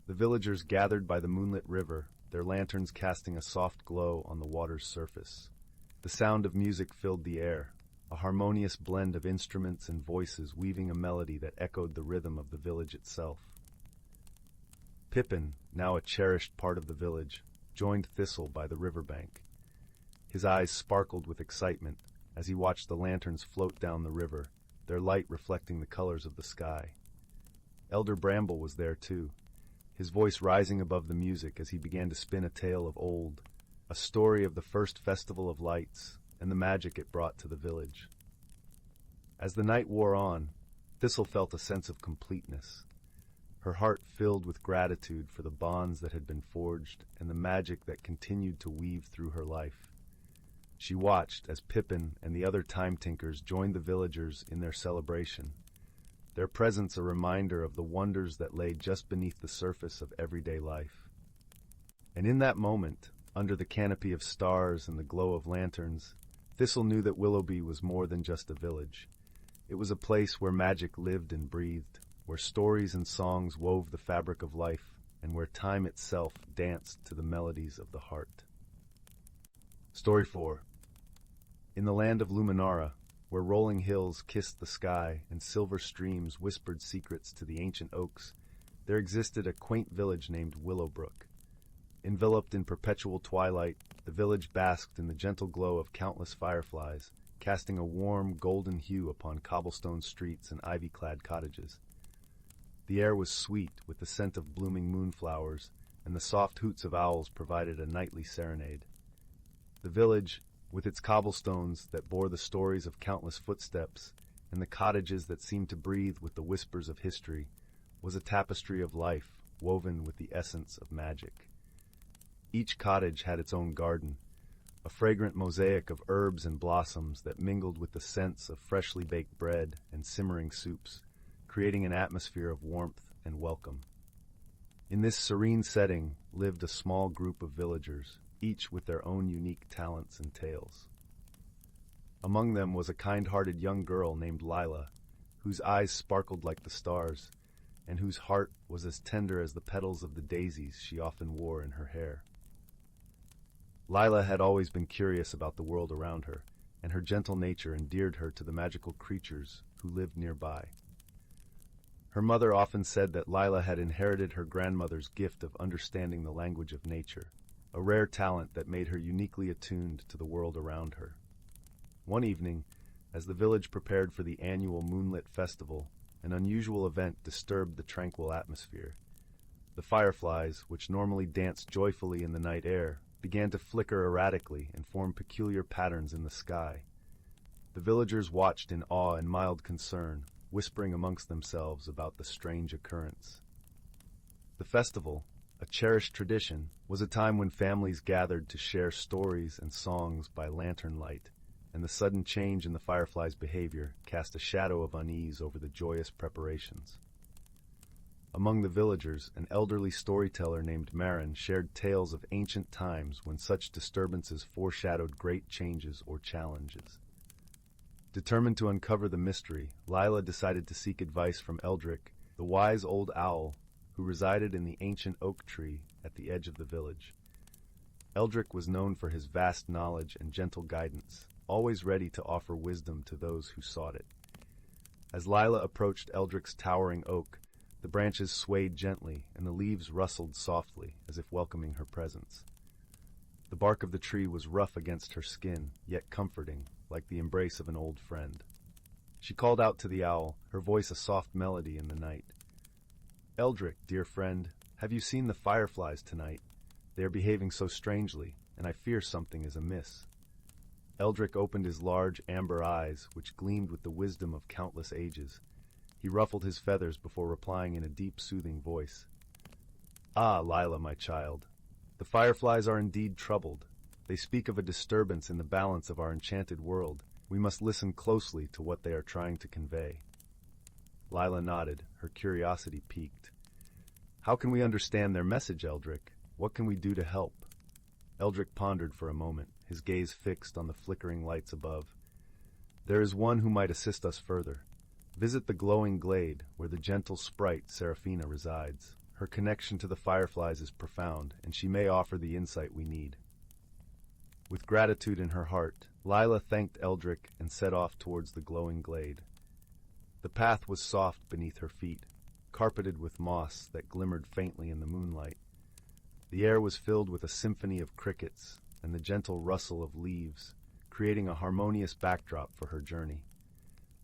The villagers gathered by the moonlit river, their lanterns casting a soft glow on the water's surface. The sound of music filled the air, a harmonious blend of instruments and voices weaving a melody that echoed the rhythm of the village itself. Pippin, now a cherished part of the village, joined Thistle by the riverbank. His eyes sparkled with excitement as he watched the lanterns float down the river, their light reflecting the colors of the sky. Elder Bramble was there too, his voice rising above the music as he began to spin a tale of old, a story of the first festival of lights and the magic it brought to the village. As the night wore on, Thistle felt a sense of completeness, her heart filled with gratitude for the bonds that had been forged and the magic that continued to weave through her life. She watched as Pippin and the other time tinkers joined the villagers in their celebration, their presence a reminder of the wonders that lay just beneath the surface of everyday life. And in that moment, under the canopy of stars and the glow of lanterns, Thistle knew that Willoughby was more than just a village. It was a place where magic lived and breathed, where stories and songs wove the fabric of life, and where time itself danced to the melodies of the heart. Story 4. In the land of Luminara, where rolling hills kissed the sky and silver streams whispered secrets to the ancient oaks, there existed a quaint village named Willowbrook. Enveloped in perpetual twilight, the village basked in the gentle glow of countless fireflies, casting a warm, golden hue upon cobblestone streets and ivy-clad cottages. The air was sweet with the scent of blooming moonflowers, and the soft hoots of owls provided a nightly serenade. The village, with its cobblestones that bore the stories of countless footsteps, and the cottages that seemed to breathe with the whispers of history, was a tapestry of life woven with the essence of magic. Each cottage had its own garden, a fragrant mosaic of herbs and blossoms that mingled with the scents of freshly baked bread and simmering soups, creating an atmosphere of warmth and welcome. In this serene setting lived a small group of villagers, each with their own unique talents and tales. Among them was a kind-hearted young girl named Lila, whose eyes sparkled like the stars, and whose heart was as tender as the petals of the daisies she often wore in her hair. Lila had always been curious about the world around her, and her gentle nature endeared her to the magical creatures who lived nearby. Her mother often said that Lila had inherited her grandmother's gift of understanding the language of nature, a rare talent that made her uniquely attuned to the world around her. One evening, as the village prepared for the annual Moonlit Festival, an unusual event disturbed the tranquil atmosphere. The fireflies, which normally danced joyfully in the night air, began to flicker erratically and form peculiar patterns in the sky. The villagers watched in awe and mild concern, whispering amongst themselves about the strange occurrence. The festival, a cherished tradition, was a time when families gathered to share stories and songs by lantern light, and the sudden change in the fireflies' behavior cast a shadow of unease over the joyous preparations. Among the villagers, an elderly storyteller named Marin shared tales of ancient times when such disturbances foreshadowed great changes or challenges. Determined to uncover the mystery, Lila decided to seek advice from Eldrick, the wise old owl who resided in the ancient oak tree at the edge of the village. Eldrick was known for his vast knowledge and gentle guidance, always ready to offer wisdom to those who sought it. As Lila approached Eldrick's towering oak, the branches swayed gently and the leaves rustled softly, as if welcoming her presence. The bark of the tree was rough against her skin, yet comforting, like the embrace of an old friend. She called out to the owl, her voice a soft melody in the night. "Eldrick, dear friend, have you seen the fireflies tonight? They are behaving so strangely, and I fear something is amiss." Eldrick opened his large amber eyes, which gleamed with the wisdom of countless ages. He ruffled his feathers before replying in a deep, soothing voice. "Ah, Lila, my child, the fireflies are indeed troubled. They speak of a disturbance in the balance of our enchanted world. We must listen closely to what they are trying to convey." Lila nodded, her curiosity piqued. "How can we understand their message, Eldrick? What can we do to help?" Eldrick pondered for a moment, his gaze fixed on the flickering lights above. "There is one who might assist us further. Visit the glowing glade where the gentle sprite Seraphina resides. Her connection to the fireflies is profound, and she may offer the insight we need." With gratitude in her heart, Lila thanked Eldrick and set off towards the glowing glade. The path was soft beneath her feet, carpeted with moss that glimmered faintly in the moonlight. The air was filled with a symphony of crickets and the gentle rustle of leaves, creating a harmonious backdrop for her journey.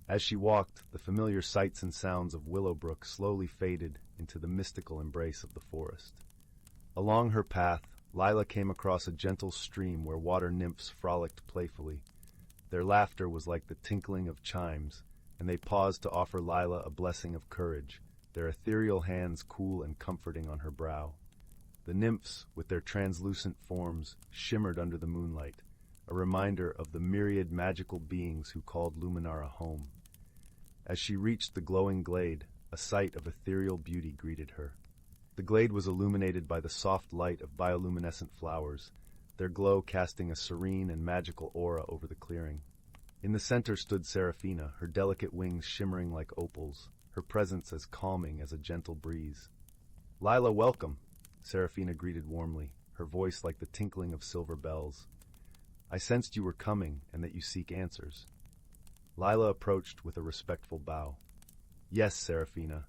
As she walked, the familiar sights and sounds of Willowbrook slowly faded into the mystical embrace of the forest. Along her path, Lila came across a gentle stream where water nymphs frolicked playfully. Their laughter was like the tinkling of chimes, and they paused to offer Lila a blessing of courage, their ethereal hands cool and comforting on her brow. The nymphs, with their translucent forms, shimmered under the moonlight, a reminder of the myriad magical beings who called Luminara home. As she reached the glowing glade, a sight of ethereal beauty greeted her. The glade was illuminated by the soft light of bioluminescent flowers, their glow casting a serene and magical aura over the clearing. In the center stood Seraphina, her delicate wings shimmering like opals, her presence as calming as a gentle breeze. "Lila, welcome," Seraphina greeted warmly, her voice like the tinkling of silver bells. "I sensed you were coming and that you seek answers." Lila approached with a respectful bow. Yes, Seraphina.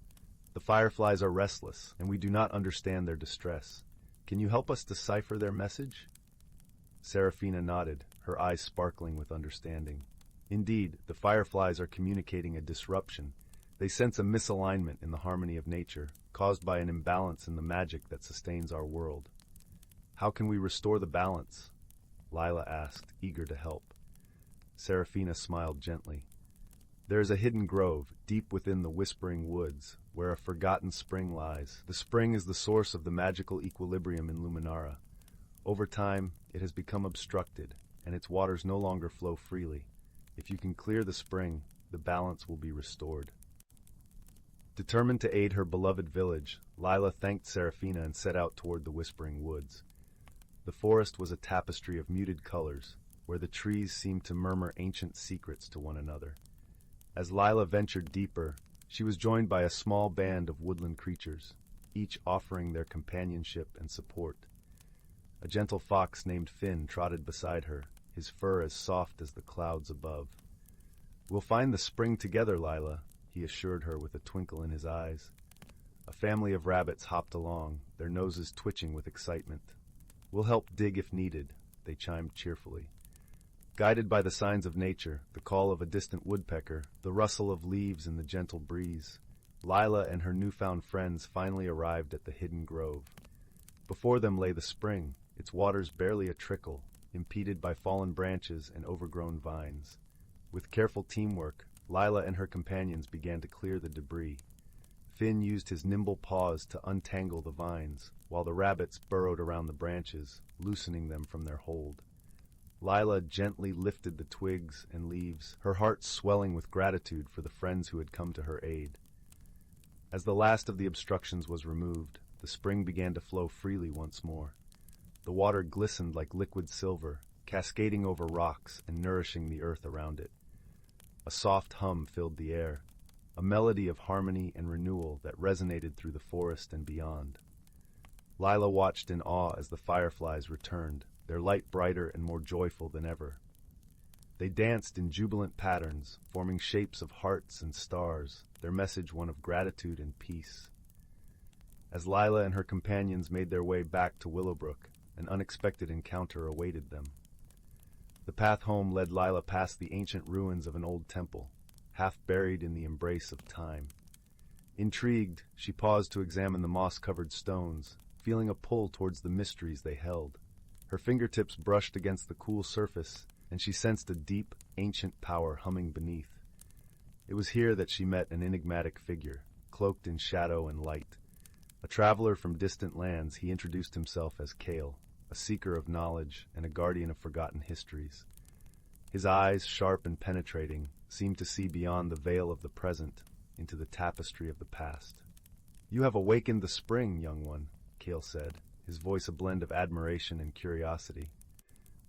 The fireflies are restless, and we do not understand their distress. Can you help us decipher their message? Seraphina nodded, her eyes sparkling with understanding. Indeed, the fireflies are communicating a disruption. They sense a misalignment in the harmony of nature, caused by an imbalance in the magic that sustains our world. How can we restore the balance? Lila asked, eager to help. Seraphina smiled gently. There is a hidden grove, deep within the whispering woods, where a forgotten spring lies. The spring is the source of the magical equilibrium in Luminara. Over time, it has become obstructed, and its waters no longer flow freely. If you can clear the spring, the balance will be restored. Determined to aid her beloved village, Lila thanked Seraphina and set out toward the whispering woods. The forest was a tapestry of muted colors, where the trees seemed to murmur ancient secrets to one another. As Lila ventured deeper, she was joined by a small band of woodland creatures, each offering their companionship and support. A gentle fox named Finn trotted beside her, his fur as soft as the clouds above. We'll find the spring together, Lila, he assured her with a twinkle in his eyes. A family of rabbits hopped along, their noses twitching with excitement. We'll help dig if needed, they chimed cheerfully. Guided by the signs of nature, the call of a distant woodpecker, the rustle of leaves in the gentle breeze, Lila and her newfound friends finally arrived at the hidden grove. Before them lay the spring, its waters barely a trickle, impeded by fallen branches and overgrown vines. With careful teamwork, Lila and her companions began to clear the debris. Finn used his nimble paws to untangle the vines, while the rabbits burrowed around the branches, loosening them from their hold. Lila gently lifted the twigs and leaves, her heart swelling with gratitude for the friends who had come to her aid. As the last of the obstructions was removed, the spring began to flow freely once more. The water glistened like liquid silver, cascading over rocks and nourishing the earth around it. A soft hum filled the air, a melody of harmony and renewal that resonated through the forest and beyond. Lila watched in awe as the fireflies returned, their light brighter and more joyful than ever. They danced in jubilant patterns, forming shapes of hearts and stars, their message one of gratitude and peace. As Lila and her companions made their way back to Willowbrook, an unexpected encounter awaited them. The path home led Lila past the ancient ruins of an old temple, half buried in the embrace of time. Intrigued, she paused to examine the moss-covered stones, feeling a pull towards the mysteries they held. Her fingertips brushed against the cool surface, and she sensed a deep, ancient power humming beneath. It was here that she met an enigmatic figure, cloaked in shadow and light. A traveler from distant lands, he introduced himself as Kale, a seeker of knowledge and a guardian of forgotten histories. His eyes, sharp and penetrating, seemed to see beyond the veil of the present into the tapestry of the past. "You have awakened the spring, young one," Kale said, his voice a blend of admiration and curiosity.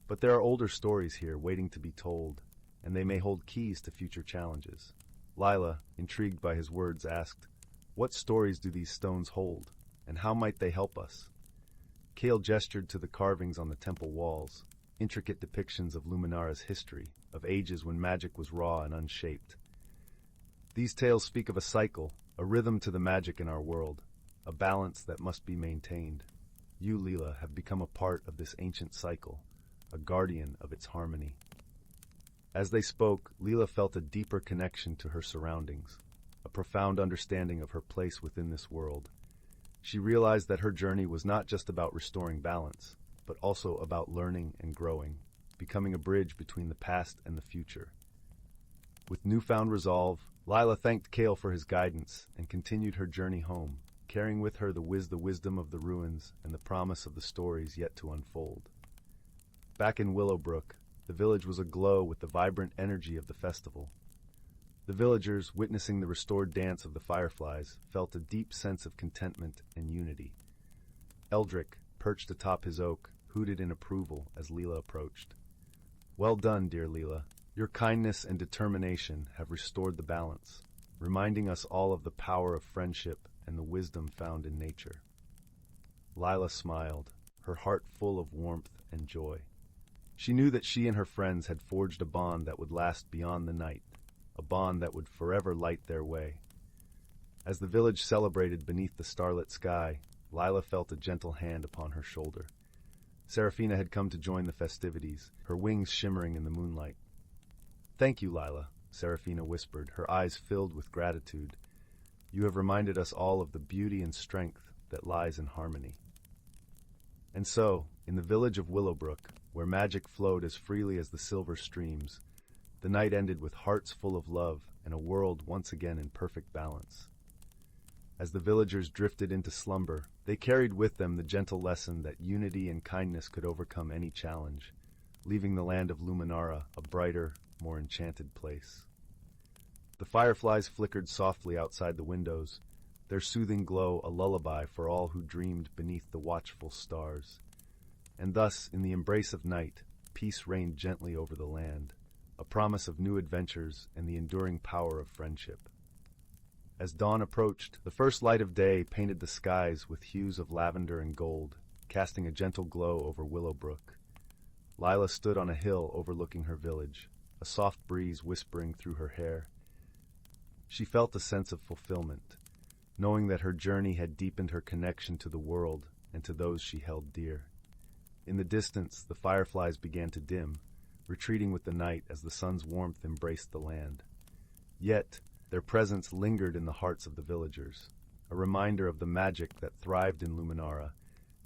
"But there are older stories here waiting to be told, and they may hold keys to future challenges." Lila, intrigued by his words, asked, "What stories do these stones hold, and how might they help us?" Kale gestured to the carvings on the temple walls, intricate depictions of Luminara's history, of ages when magic was raw and unshaped. "These tales speak of a cycle, a rhythm to the magic in our world, a balance that must be maintained. You, Lila, have become a part of this ancient cycle, a guardian of its harmony." As they spoke, Lila felt a deeper connection to her surroundings, a profound understanding of her place within this world. She realized that her journey was not just about restoring balance, but also about learning and growing, becoming a bridge between the past and the future. With newfound resolve, Lila thanked Kale for his guidance and continued her journey home, carrying with her the wisdom of the ruins and the promise of the stories yet to unfold. Back in Willowbrook, the village was aglow with the vibrant energy of the festival. The villagers, witnessing the restored dance of the fireflies, felt a deep sense of contentment and unity. Eldrick, perched atop his oak, hooted in approval as Lila approached. "Well done, dear Lila. Your kindness and determination have restored the balance, reminding us all of the power of friendship and the wisdom found in nature." Lila smiled, her heart full of warmth and joy. She knew that she and her friends had forged a bond that would last beyond the night, a bond that would forever light their way. As the village celebrated beneath the starlit sky, Lila felt a gentle hand upon her shoulder. Serafina had come to join the festivities, her wings shimmering in the moonlight. "Thank you, Lila," Serafina whispered, her eyes filled with gratitude. "You have reminded us all of the beauty and strength that lies in harmony." And so, in the village of Willowbrook, where magic flowed as freely as the silver streams, the night ended with hearts full of love and a world once again in perfect balance. As the villagers drifted into slumber, they carried with them the gentle lesson that unity and kindness could overcome any challenge, leaving the land of Luminara a brighter, more enchanted place. The fireflies flickered softly outside the windows, their soothing glow a lullaby for all who dreamed beneath the watchful stars. And thus, in the embrace of night, peace reigned gently over the land, a promise of new adventures and the enduring power of friendship. As dawn approached, the first light of day painted the skies with hues of lavender and gold, casting a gentle glow over Willowbrook. Lila stood on a hill overlooking her village, a soft breeze whispering through her hair. She felt a sense of fulfillment, knowing that her journey had deepened her connection to the world and to those she held dear. In the distance, the fireflies began to dim, retreating with the night as the sun's warmth embraced the land. Yet, their presence lingered in the hearts of the villagers, a reminder of the magic that thrived in Luminara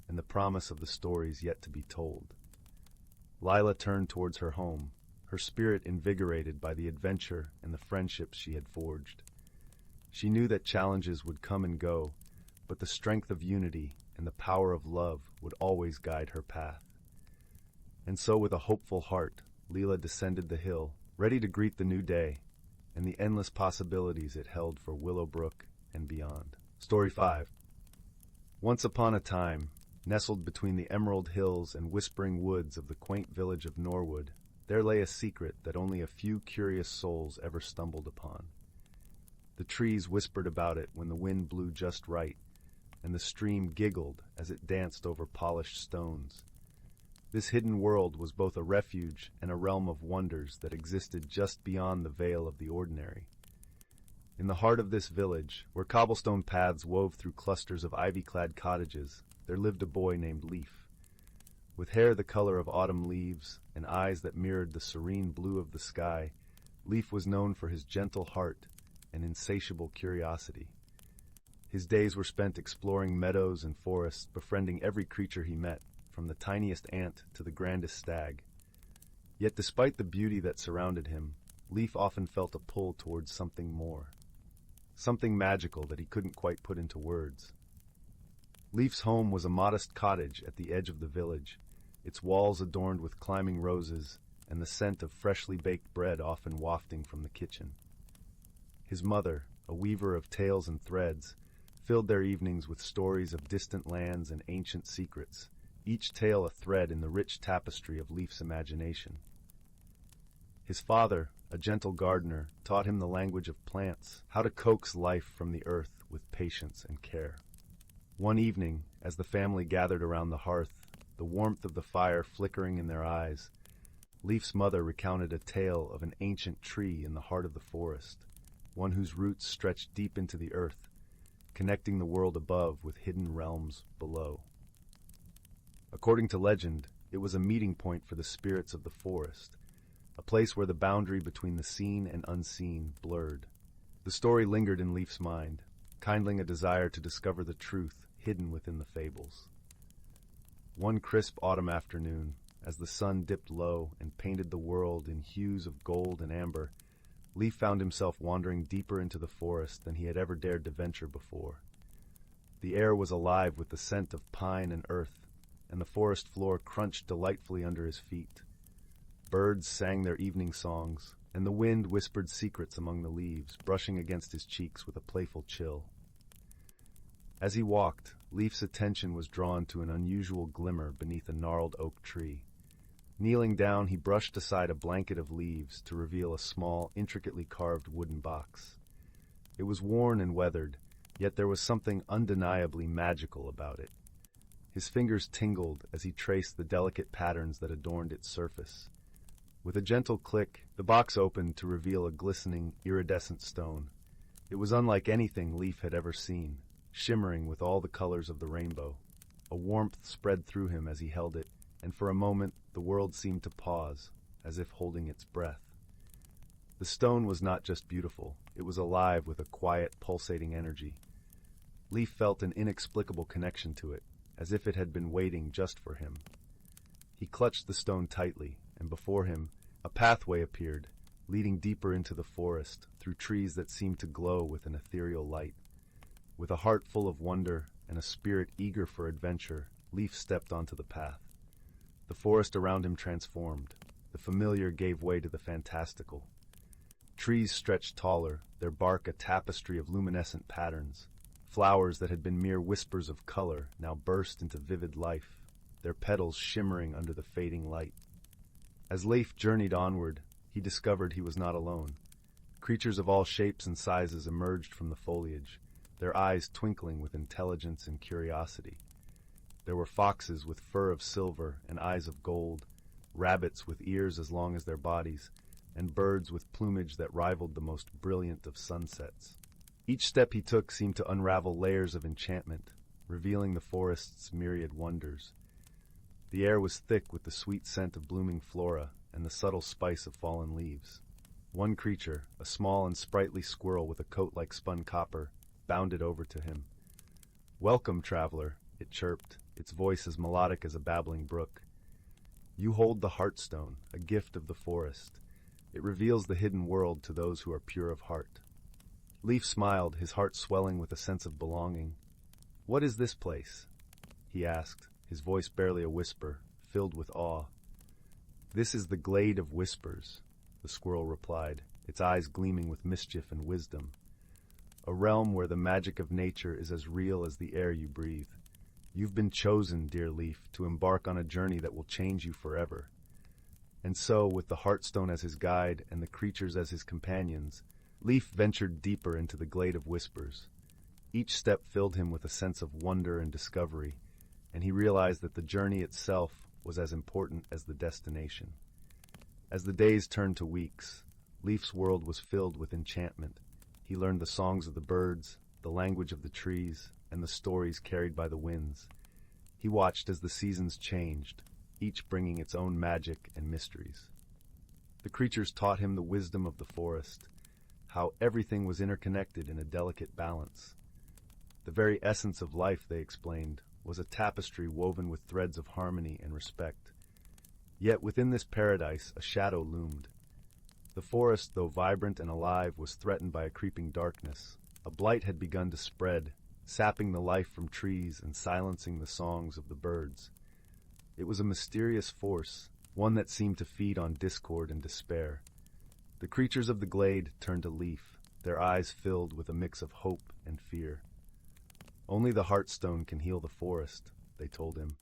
and the promise of the stories yet to be told. Lila turned towards her home, her spirit invigorated by the adventure and the friendships she had forged. She knew that challenges would come and go, but the strength of unity and the power of love would always guide her path. And so with a hopeful heart, Lila descended the hill, ready to greet the new day and the endless possibilities it held for Willowbrook and beyond. Story 5. Once upon a time, nestled between the emerald hills and whispering woods of the quaint village of Norwood, there lay a secret that only a few curious souls ever stumbled upon. The trees whispered about it when the wind blew just right, and the stream giggled as it danced over polished stones. This hidden world was both a refuge and a realm of wonders that existed just beyond the veil of the ordinary. In the heart of this village, where cobblestone paths wove through clusters of ivy-clad cottages, there lived a boy named Leaf. With hair the color of autumn leaves and eyes that mirrored the serene blue of the sky, Leaf was known for his gentle heart and insatiable curiosity. His days were spent exploring meadows and forests, befriending every creature he met, from the tiniest ant to the grandest stag. Yet despite the beauty that surrounded him, Leaf often felt a pull towards something more, something magical that he couldn't quite put into words. Leaf's home was a modest cottage at the edge of the village, its walls adorned with climbing roses and the scent of freshly baked bread often wafting from the kitchen. His mother, a weaver of tales and threads, filled their evenings with stories of distant lands and ancient secrets, each tale a thread in the rich tapestry of Leaf's imagination. His father, a gentle gardener, taught him the language of plants, how to coax life from the earth with patience and care. One evening, as the family gathered around the hearth, the warmth of the fire flickering in their eyes, Leaf's mother recounted a tale of an ancient tree in the heart of the forest, one whose roots stretched deep into the earth, connecting the world above with hidden realms below. According to legend, it was a meeting point for the spirits of the forest, a place where the boundary between the seen and unseen blurred. The story lingered in Leaf's mind, kindling a desire to discover the truth hidden within the fables. One crisp autumn afternoon, as the sun dipped low and painted the world in hues of gold and amber, Leaf found himself wandering deeper into the forest than he had ever dared to venture before. The air was alive with the scent of pine and earth, and the forest floor crunched delightfully under his feet. Birds sang their evening songs, and the wind whispered secrets among the leaves, brushing against his cheeks with a playful chill. As he walked, Leaf's attention was drawn to an unusual glimmer beneath a gnarled oak tree. Kneeling down, he brushed aside a blanket of leaves to reveal a small, intricately carved wooden box. It was worn and weathered, yet there was something undeniably magical about it. His fingers tingled as he traced the delicate patterns that adorned its surface. With a gentle click, the box opened to reveal a glistening, iridescent stone. It was unlike anything Leaf had ever seen, shimmering with all the colors of the rainbow. A warmth spread through him as he held it, and for a moment the world seemed to pause, as if holding its breath. The stone was not just beautiful, it was alive with a quiet, pulsating energy. Leaf felt an inexplicable connection to it, as if it had been waiting just for him. He clutched the stone tightly, and before him, a pathway appeared, leading deeper into the forest, through trees that seemed to glow with an ethereal light. With a heart full of wonder and a spirit eager for adventure, Leaf stepped onto the path. The forest around him transformed. The familiar gave way to the fantastical. Trees stretched taller, their bark a tapestry of luminescent patterns. Flowers that had been mere whispers of color now burst into vivid life, their petals shimmering under the fading light. As Leif journeyed onward, he discovered he was not alone. Creatures of all shapes and sizes emerged from the foliage, their eyes twinkling with intelligence and curiosity. There were foxes with fur of silver and eyes of gold, rabbits with ears as long as their bodies, and birds with plumage that rivaled the most brilliant of sunsets. Each step he took seemed to unravel layers of enchantment, revealing the forest's myriad wonders. The air was thick with the sweet scent of blooming flora and the subtle spice of fallen leaves. One creature, a small and sprightly squirrel with a coat like spun copper, bounded over to him. "Welcome, traveler," it chirped, its voice as melodic as a babbling brook. "You hold the Heartstone, a gift of the forest. It reveals the hidden world to those who are pure of heart." Leaf smiled, his heart swelling with a sense of belonging. "What is this place?" he asked, his voice barely a whisper, filled with awe. "This is the Glade of Whispers," the squirrel replied, its eyes gleaming with mischief and wisdom. "A realm where the magic of nature is as real as the air you breathe. You've been chosen, dear Leaf, to embark on a journey that will change you forever." And so, with the Heartstone as his guide and the creatures as his companions, Leaf ventured deeper into the Glade of Whispers. Each step filled him with a sense of wonder and discovery, and he realized that the journey itself was as important as the destination. As the days turned to weeks, Leaf's world was filled with enchantment. He learned the songs of the birds, the language of the trees, and the stories carried by the winds. He watched as the seasons changed, each bringing its own magic and mysteries. The creatures taught him the wisdom of the forest, how everything was interconnected in a delicate balance. The very essence of life, they explained, was a tapestry woven with threads of harmony and respect. Yet within this paradise a shadow loomed. The forest, though vibrant and alive, was threatened by a creeping darkness. A blight had begun to spread, sapping the life from trees and silencing the songs of the birds. It was a mysterious force, one that seemed to feed on discord and despair. The creatures of the glade turned to Leaf, their eyes filled with a mix of hope and fear. "Only the Heartstone can heal the forest," they told him.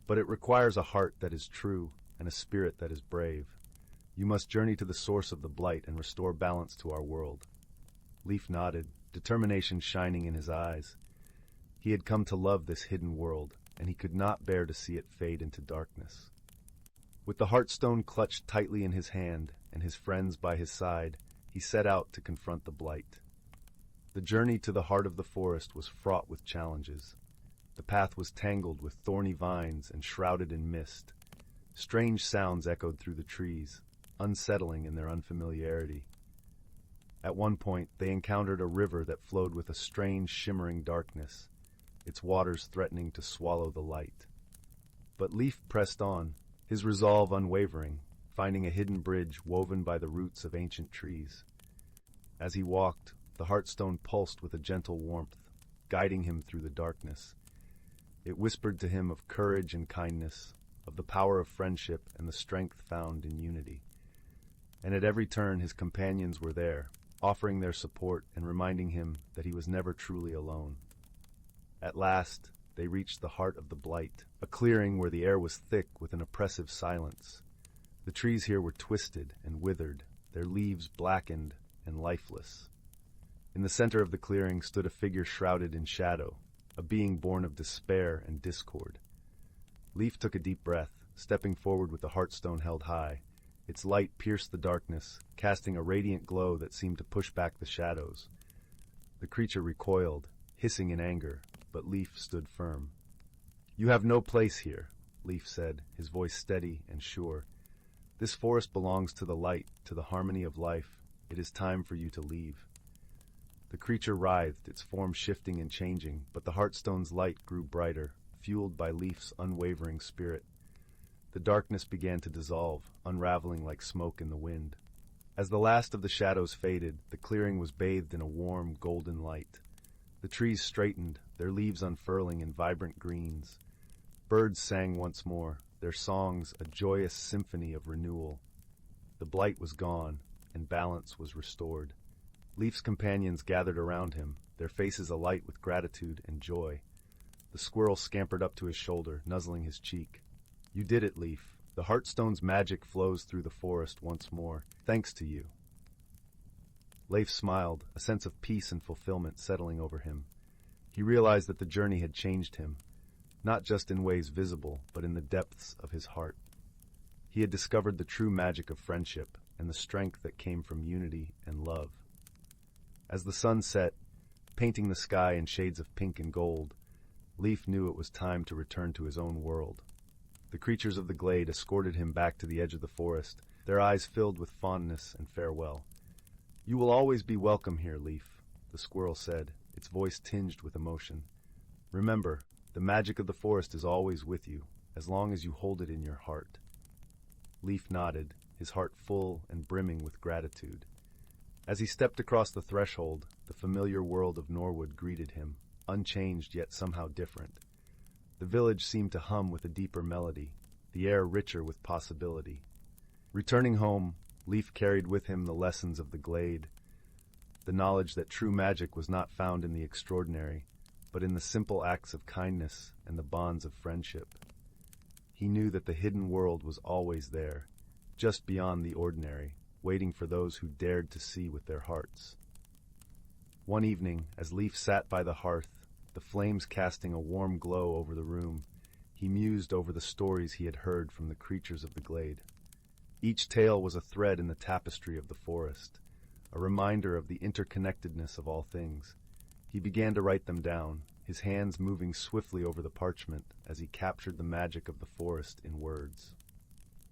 "But it requires a heart that is true and a spirit that is brave. You must journey to the source of the blight and restore balance to our world." Leaf nodded, determination shining in his eyes. He had come to love this hidden world, and he could not bear to see it fade into darkness. With the Heartstone clutched tightly in his hand and his friends by his side, he set out to confront the blight. The journey to the heart of the forest was fraught with challenges. The path was tangled with thorny vines and shrouded in mist. Strange sounds echoed through the trees, unsettling in their unfamiliarity. At one point, they encountered a river that flowed with a strange, shimmering darkness, its waters threatening to swallow the light. But Leaf pressed on, his resolve unwavering, finding a hidden bridge woven by the roots of ancient trees. As he walked, the Heartstone pulsed with a gentle warmth, guiding him through the darkness. It whispered to him of courage and kindness, of the power of friendship and the strength found in unity. And at every turn his companions were there, offering their support and reminding him that he was never truly alone. At last, they reached the heart of the blight, a clearing where the air was thick with an oppressive silence. The trees here were twisted and withered, their leaves blackened and lifeless. In the center of the clearing stood a figure shrouded in shadow, a being born of despair and discord. Leaf took a deep breath, stepping forward with the Heartstone held high. Its light pierced the darkness, casting a radiant glow that seemed to push back the shadows. The creature recoiled, hissing in anger, but Leaf stood firm. "You have no place here," Leaf said, his voice steady and sure. "This forest belongs to the light, to the harmony of life. It is time for you to leave." The creature writhed, its form shifting and changing, but the Heartstone's light grew brighter, fueled by Leaf's unwavering spirit. The darkness began to dissolve, unraveling like smoke in the wind. As the last of the shadows faded, the clearing was bathed in a warm, golden light. The trees straightened, their leaves unfurling in vibrant greens. Birds sang once more, their songs a joyous symphony of renewal. The blight was gone, and balance was restored. Leaf's companions gathered around him, their faces alight with gratitude and joy. The squirrel scampered up to his shoulder, nuzzling his cheek. "You did it, Leaf. The Heartstone's magic flows through the forest once more, thanks to you." Leif smiled, a sense of peace and fulfillment settling over him. He realized that the journey had changed him, not just in ways visible, but in the depths of his heart. He had discovered the true magic of friendship and the strength that came from unity and love. As the sun set, painting the sky in shades of pink and gold, Leaf knew it was time to return to his own world. The creatures of the glade escorted him back to the edge of the forest, their eyes filled with fondness and farewell. "You will always be welcome here, Leaf," the squirrel said, its voice tinged with emotion. "Remember, the magic of the forest is always with you, as long as you hold it in your heart." Leaf nodded, his heart full and brimming with gratitude. As he stepped across the threshold, the familiar world of Norwood greeted him, unchanged yet somehow different. The village seemed to hum with a deeper melody, the air richer with possibility. Returning home, Leaf carried with him the lessons of the glade, the knowledge that true magic was not found in the extraordinary, but in the simple acts of kindness and the bonds of friendship. He knew that the hidden world was always there, just beyond the ordinary, waiting for those who dared to see with their hearts. One evening, as Leaf sat by the hearth, the flames casting a warm glow over the room, he mused over the stories he had heard from the creatures of the glade. Each tale was a thread in the tapestry of the forest, a reminder of the interconnectedness of all things. He began to write them down, his hands moving swiftly over the parchment as he captured the magic of the forest in words.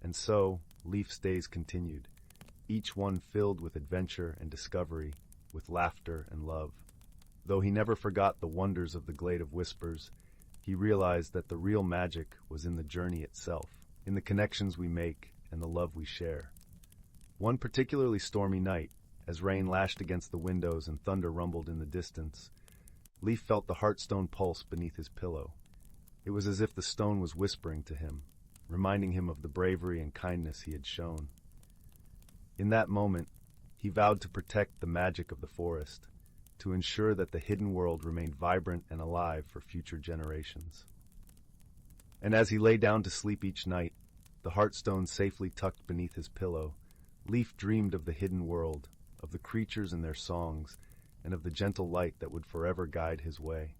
And so, Leaf's days continued, each one filled with adventure and discovery, with laughter and love. Though he never forgot the wonders of the Glade of Whispers, he realized that the real magic was in the journey itself, in the connections we make and the love we share. One particularly stormy night, as rain lashed against the windows and thunder rumbled in the distance, Leaf felt the Heartstone pulse beneath his pillow. It was as if the stone was whispering to him, reminding him of the bravery and kindness he had shown. In that moment, he vowed to protect the magic of the forest, to ensure that the hidden world remained vibrant and alive for future generations. And as he lay down to sleep each night, the Heartstone safely tucked beneath his pillow, Leaf dreamed of the hidden world, of the creatures and their songs, and of the gentle light that would forever guide his way.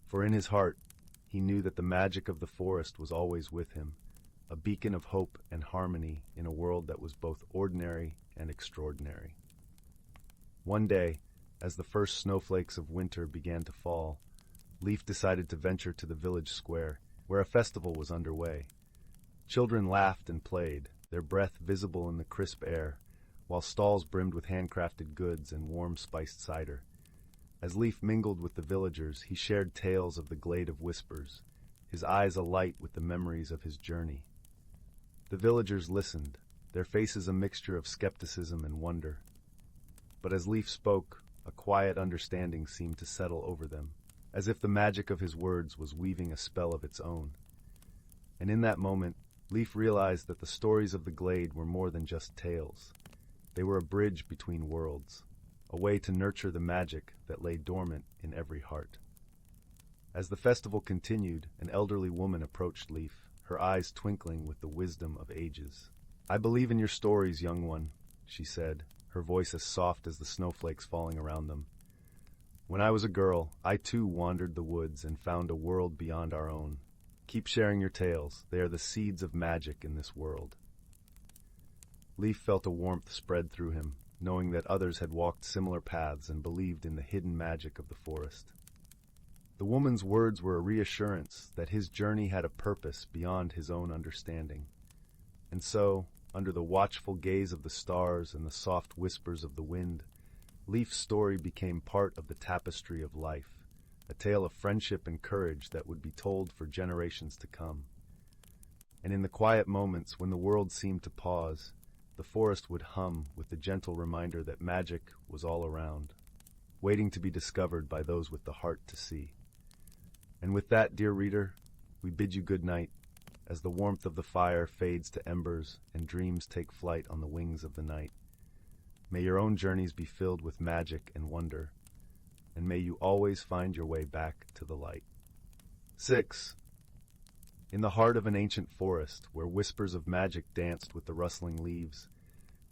For in his heart, he knew that the magic of the forest was always with him, a beacon of hope and harmony in a world that was both ordinary and extraordinary. One day, as the first snowflakes of winter began to fall, Leaf decided to venture to the village square, where a festival was underway. Children laughed and played, their breath visible in the crisp air, while stalls brimmed with handcrafted goods and warm spiced cider. As Leaf mingled with the villagers, he shared tales of the Glade of Whispers, his eyes alight with the memories of his journey. The villagers listened, their faces a mixture of skepticism and wonder. But as Leaf spoke, a quiet understanding seemed to settle over them, as if the magic of his words was weaving a spell of its own. And in that moment, Leaf realized that the stories of the glade were more than just tales. They were a bridge between worlds, a way to nurture the magic that lay dormant in every heart. As the festival continued, an elderly woman approached Leaf, her eyes twinkling with the wisdom of ages. "I believe in your stories, young one," she said, her voice as soft as the snowflakes falling around them. "When I was a girl, I too wandered the woods and found a world beyond our own. Keep sharing your tales. They are the seeds of magic in this world." Leaf felt a warmth spread through him, knowing that others had walked similar paths and believed in the hidden magic of the forest. The woman's words were a reassurance that his journey had a purpose beyond his own understanding. And so, under the watchful gaze of the stars and the soft whispers of the wind, Leaf's story became part of the tapestry of life, a tale of friendship and courage that would be told for generations to come. And in the quiet moments when the world seemed to pause, the forest would hum with the gentle reminder that magic was all around, waiting to be discovered by those with the heart to see. And with that, dear reader, we bid you good night, as the warmth of the fire fades to embers and dreams take flight on the wings of the night. May your own journeys be filled with magic and wonder, and may you always find your way back to the light. 6. In the heart of an ancient forest, where whispers of magic danced with the rustling leaves,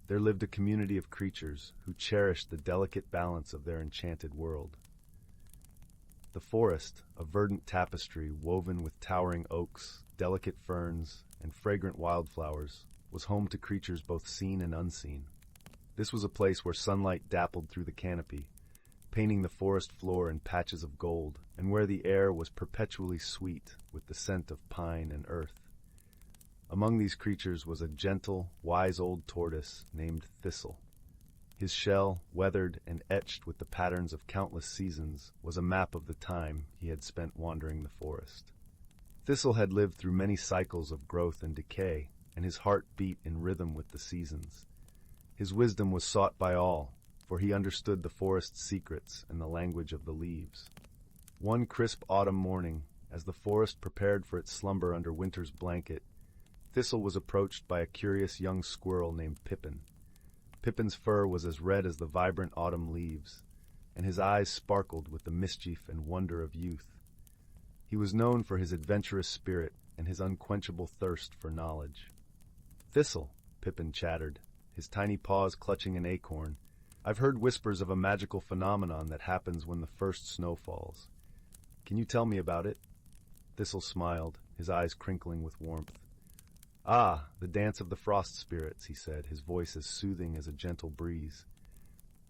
there lived a community of creatures who cherished the delicate balance of their enchanted world. The forest, a verdant tapestry woven with towering oaks, delicate ferns, and fragrant wildflowers, was home to creatures both seen and unseen. This was a place where sunlight dappled through the canopy, painting the forest floor in patches of gold, and where the air was perpetually sweet with the scent of pine and earth. Among these creatures was a gentle, wise old tortoise named Thistle. His shell, weathered and etched with the patterns of countless seasons, was a map of the time he had spent wandering the forest. Thistle had lived through many cycles of growth and decay, and his heart beat in rhythm with the seasons. His wisdom was sought by all, for he understood the forest's secrets and the language of the leaves. One crisp autumn morning, as the forest prepared for its slumber under winter's blanket, Thistle was approached by a curious young squirrel named Pippin. Pippin's fur was as red as the vibrant autumn leaves, and his eyes sparkled with the mischief and wonder of youth. He was known for his adventurous spirit and his unquenchable thirst for knowledge. "Thistle," Pippin chattered, his tiny paws clutching an acorn, "I've heard whispers of a magical phenomenon that happens when the first snow falls. Can you tell me about it?" Thistle smiled, his eyes crinkling with warmth. "Ah, the dance of the frost spirits," he said, his voice as soothing as a gentle breeze.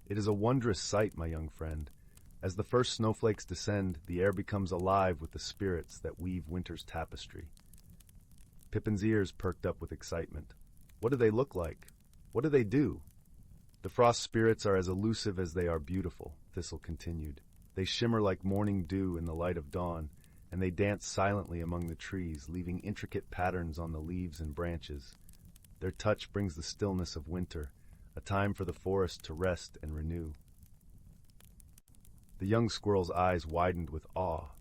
"It is a wondrous sight, my young friend. As the first snowflakes descend, the air becomes alive with the spirits that weave winter's tapestry." Pippin's ears perked up with excitement. "What do they look like? What do they do?" "The frost spirits are as elusive as they are beautiful," Thistle continued. "They shimmer like morning dew in the light of dawn, and they dance silently among the trees, leaving intricate patterns on the leaves and branches. Their touch brings the stillness of winter, a time for the forest to rest and renew." The young squirrel's eyes widened with awe.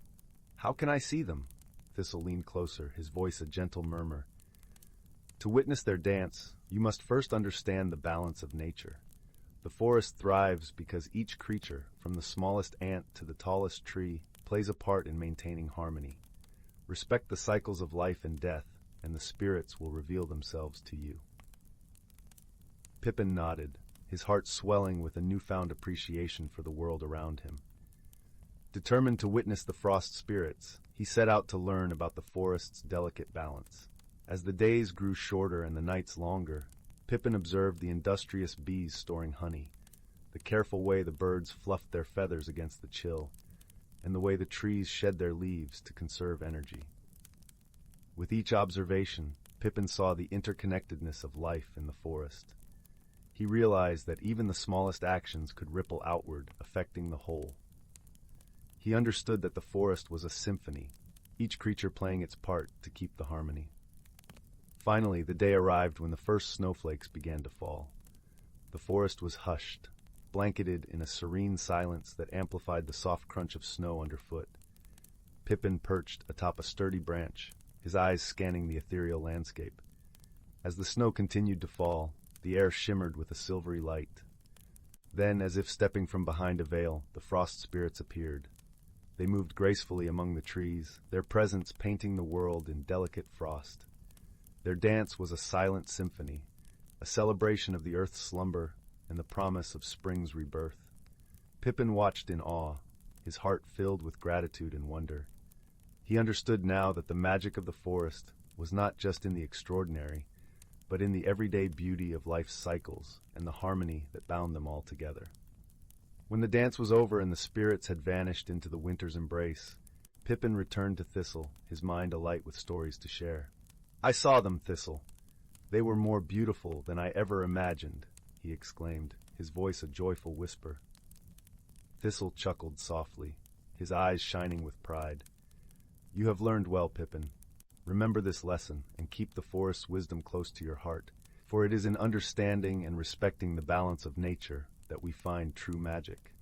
"How can I see them?" Thistle leaned closer, his voice a gentle murmur. "To witness their dance, you must first understand the balance of nature. The forest thrives because each creature, from the smallest ant to the tallest tree, plays a part in maintaining harmony. Respect the cycles of life and death, and the spirits will reveal themselves to you." Pippin nodded, his heart swelling with a newfound appreciation for the world around him. Determined to witness the frost spirits, he set out to learn about the forest's delicate balance. As the days grew shorter and the nights longer, Pippin observed the industrious bees storing honey, the careful way the birds fluffed their feathers against the chill, and the way the trees shed their leaves to conserve energy. With each observation, Pippin saw the interconnectedness of life in the forest. He realized that even the smallest actions could ripple outward, affecting the whole. He understood that the forest was a symphony, each creature playing its part to keep the harmony. Finally, the day arrived when the first snowflakes began to fall. The forest was hushed, blanketed in a serene silence that amplified the soft crunch of snow underfoot. Pippin perched atop a sturdy branch, his eyes scanning the ethereal landscape. As the snow continued to fall, the air shimmered with a silvery light. Then, as if stepping from behind a veil, the frost spirits appeared. They moved gracefully among the trees, their presence painting the world in delicate frost. Their dance was a silent symphony, a celebration of the earth's slumber and the promise of spring's rebirth. Pippin watched in awe, his heart filled with gratitude and wonder. He understood now that the magic of the forest was not just in the extraordinary, but in the everyday beauty of life's cycles and the harmony that bound them all together. When the dance was over and the spirits had vanished into the winter's embrace, Pippin returned to Thistle, his mind alight with stories to share. "I saw them, Thistle. They were more beautiful than I ever imagined," he exclaimed, his voice a joyful whisper. Thistle chuckled softly, his eyes shining with pride. "You have learned well, Pippin. Remember this lesson and keep the forest's wisdom close to your heart, for it is in understanding and respecting the balance of nature that we find true magic."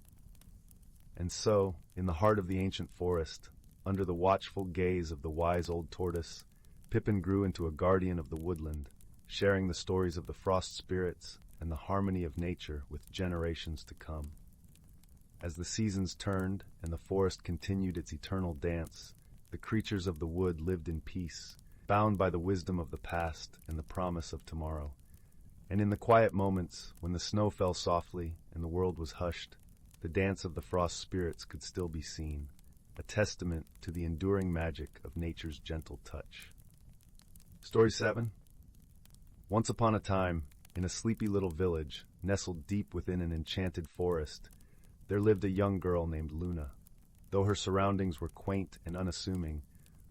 And so, in the heart of the ancient forest, under the watchful gaze of the wise old tortoise, Pippin grew into a guardian of the woodland, sharing the stories of the frost spirits and the harmony of nature with generations to come. As the seasons turned and the forest continued its eternal dance, the creatures of the wood lived in peace, bound by the wisdom of the past and the promise of tomorrow. And in the quiet moments, when the snow fell softly and the world was hushed, the dance of the frost spirits could still be seen, a testament to the enduring magic of nature's gentle touch. Story 7. Once upon a time, in a sleepy little village, nestled deep within an enchanted forest, there lived a young girl named Luna. Though her surroundings were quaint and unassuming,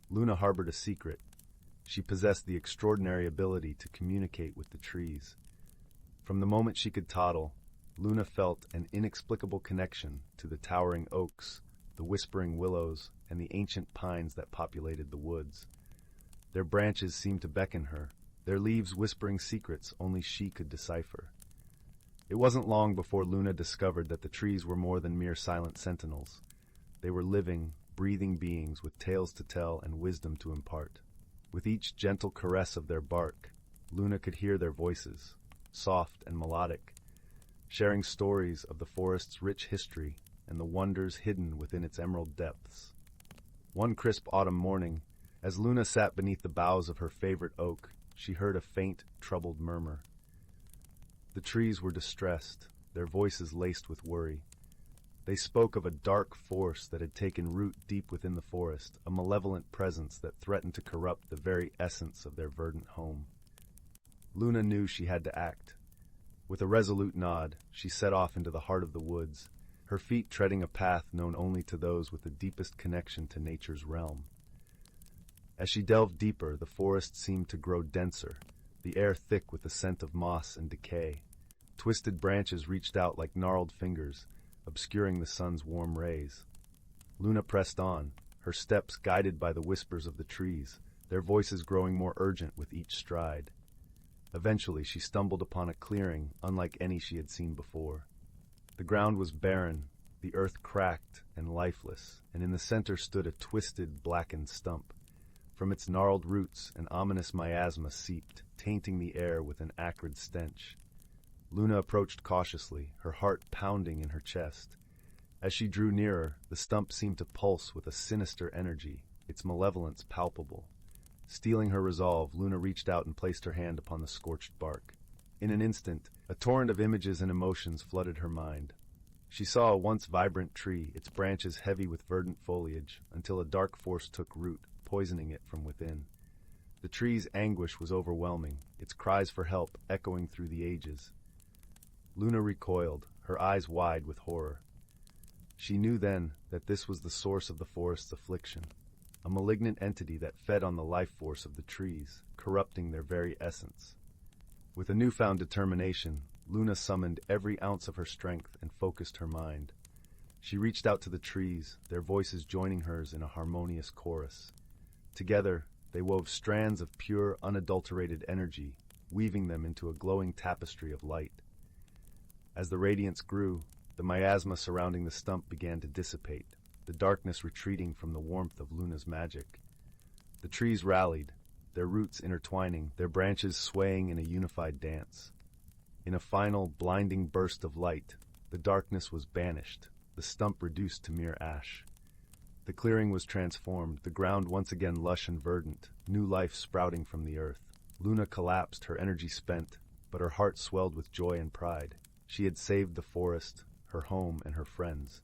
Luna harbored a secret. She possessed the extraordinary ability to communicate with the trees. From the moment she could toddle, Luna felt an inexplicable connection to the towering oaks, the whispering willows, and the ancient pines that populated the woods. Their branches seemed to beckon her, their leaves whispering secrets only she could decipher. It wasn't long before Luna discovered that the trees were more than mere silent sentinels. They were living, breathing beings with tales to tell and wisdom to impart. With each gentle caress of their bark, Luna could hear their voices, soft and melodic, sharing stories of the forest's rich history and the wonders hidden within its emerald depths. One crisp autumn morning, as Luna sat beneath the boughs of her favorite oak, she heard a faint, troubled murmur. The trees were distressed, their voices laced with worry. They spoke of a dark force that had taken root deep within the forest, a malevolent presence that threatened to corrupt the very essence of their verdant home. Luna knew she had to act. With a resolute nod, she set off into the heart of the woods, her feet treading a path known only to those with the deepest connection to nature's realm. As she delved deeper, the forest seemed to grow denser, the air thick with the scent of moss and decay. Twisted branches reached out like gnarled fingers, obscuring the sun's warm rays. Luna pressed on, her steps guided by the whispers of the trees, their voices growing more urgent with each stride. Eventually, she stumbled upon a clearing unlike any she had seen before. The ground was barren, the earth cracked and lifeless, and in the center stood a twisted, blackened stump. From its gnarled roots, an ominous miasma seeped, tainting the air with an acrid stench. Luna approached cautiously, her heart pounding in her chest. As she drew nearer, the stump seemed to pulse with a sinister energy, its malevolence palpable. Steeling her resolve, Luna reached out and placed her hand upon the scorched bark. In an instant, a torrent of images and emotions flooded her mind. She saw a once vibrant tree, its branches heavy with verdant foliage, until a dark force took root, poisoning it from within. The tree's anguish was overwhelming, its cries for help echoing through the ages. Luna recoiled, her eyes wide with horror. She knew then that this was the source of the forest's affliction, a malignant entity that fed on the life force of the trees, corrupting their very essence. With a newfound determination, Luna summoned every ounce of her strength and focused her mind. She reached out to the trees, their voices joining hers in a harmonious chorus. Together, they wove strands of pure, unadulterated energy, weaving them into a glowing tapestry of light. As the radiance grew, the miasma surrounding the stump began to dissipate, the darkness retreating from the warmth of Luna's magic. The trees rallied, their roots intertwining, their branches swaying in a unified dance. In a final, blinding burst of light, the darkness was banished, the stump reduced to mere ash. The clearing was transformed, the ground once again lush and verdant, new life sprouting from the earth. Luna collapsed, her energy spent, but her heart swelled with joy and pride. She had saved the forest, her home, and her friends.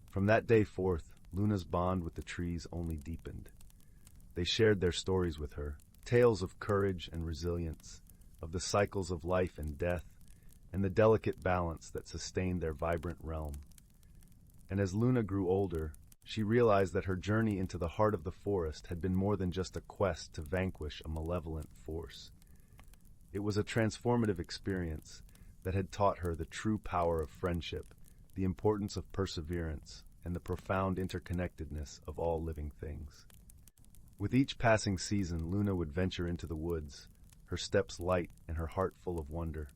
From that day forth, Luna's bond with the trees only deepened. They shared their stories with her, tales of courage and resilience, of the cycles of life and death, and the delicate balance that sustained their vibrant realm. And as Luna grew older, she realized that her journey into the heart of the forest had been more than just a quest to vanquish a malevolent force. It was a transformative experience that had taught her the true power of friendship, the importance of perseverance, and the profound interconnectedness of all living things. With each passing season, Luna would venture into the woods, her steps light and her heart full of wonder.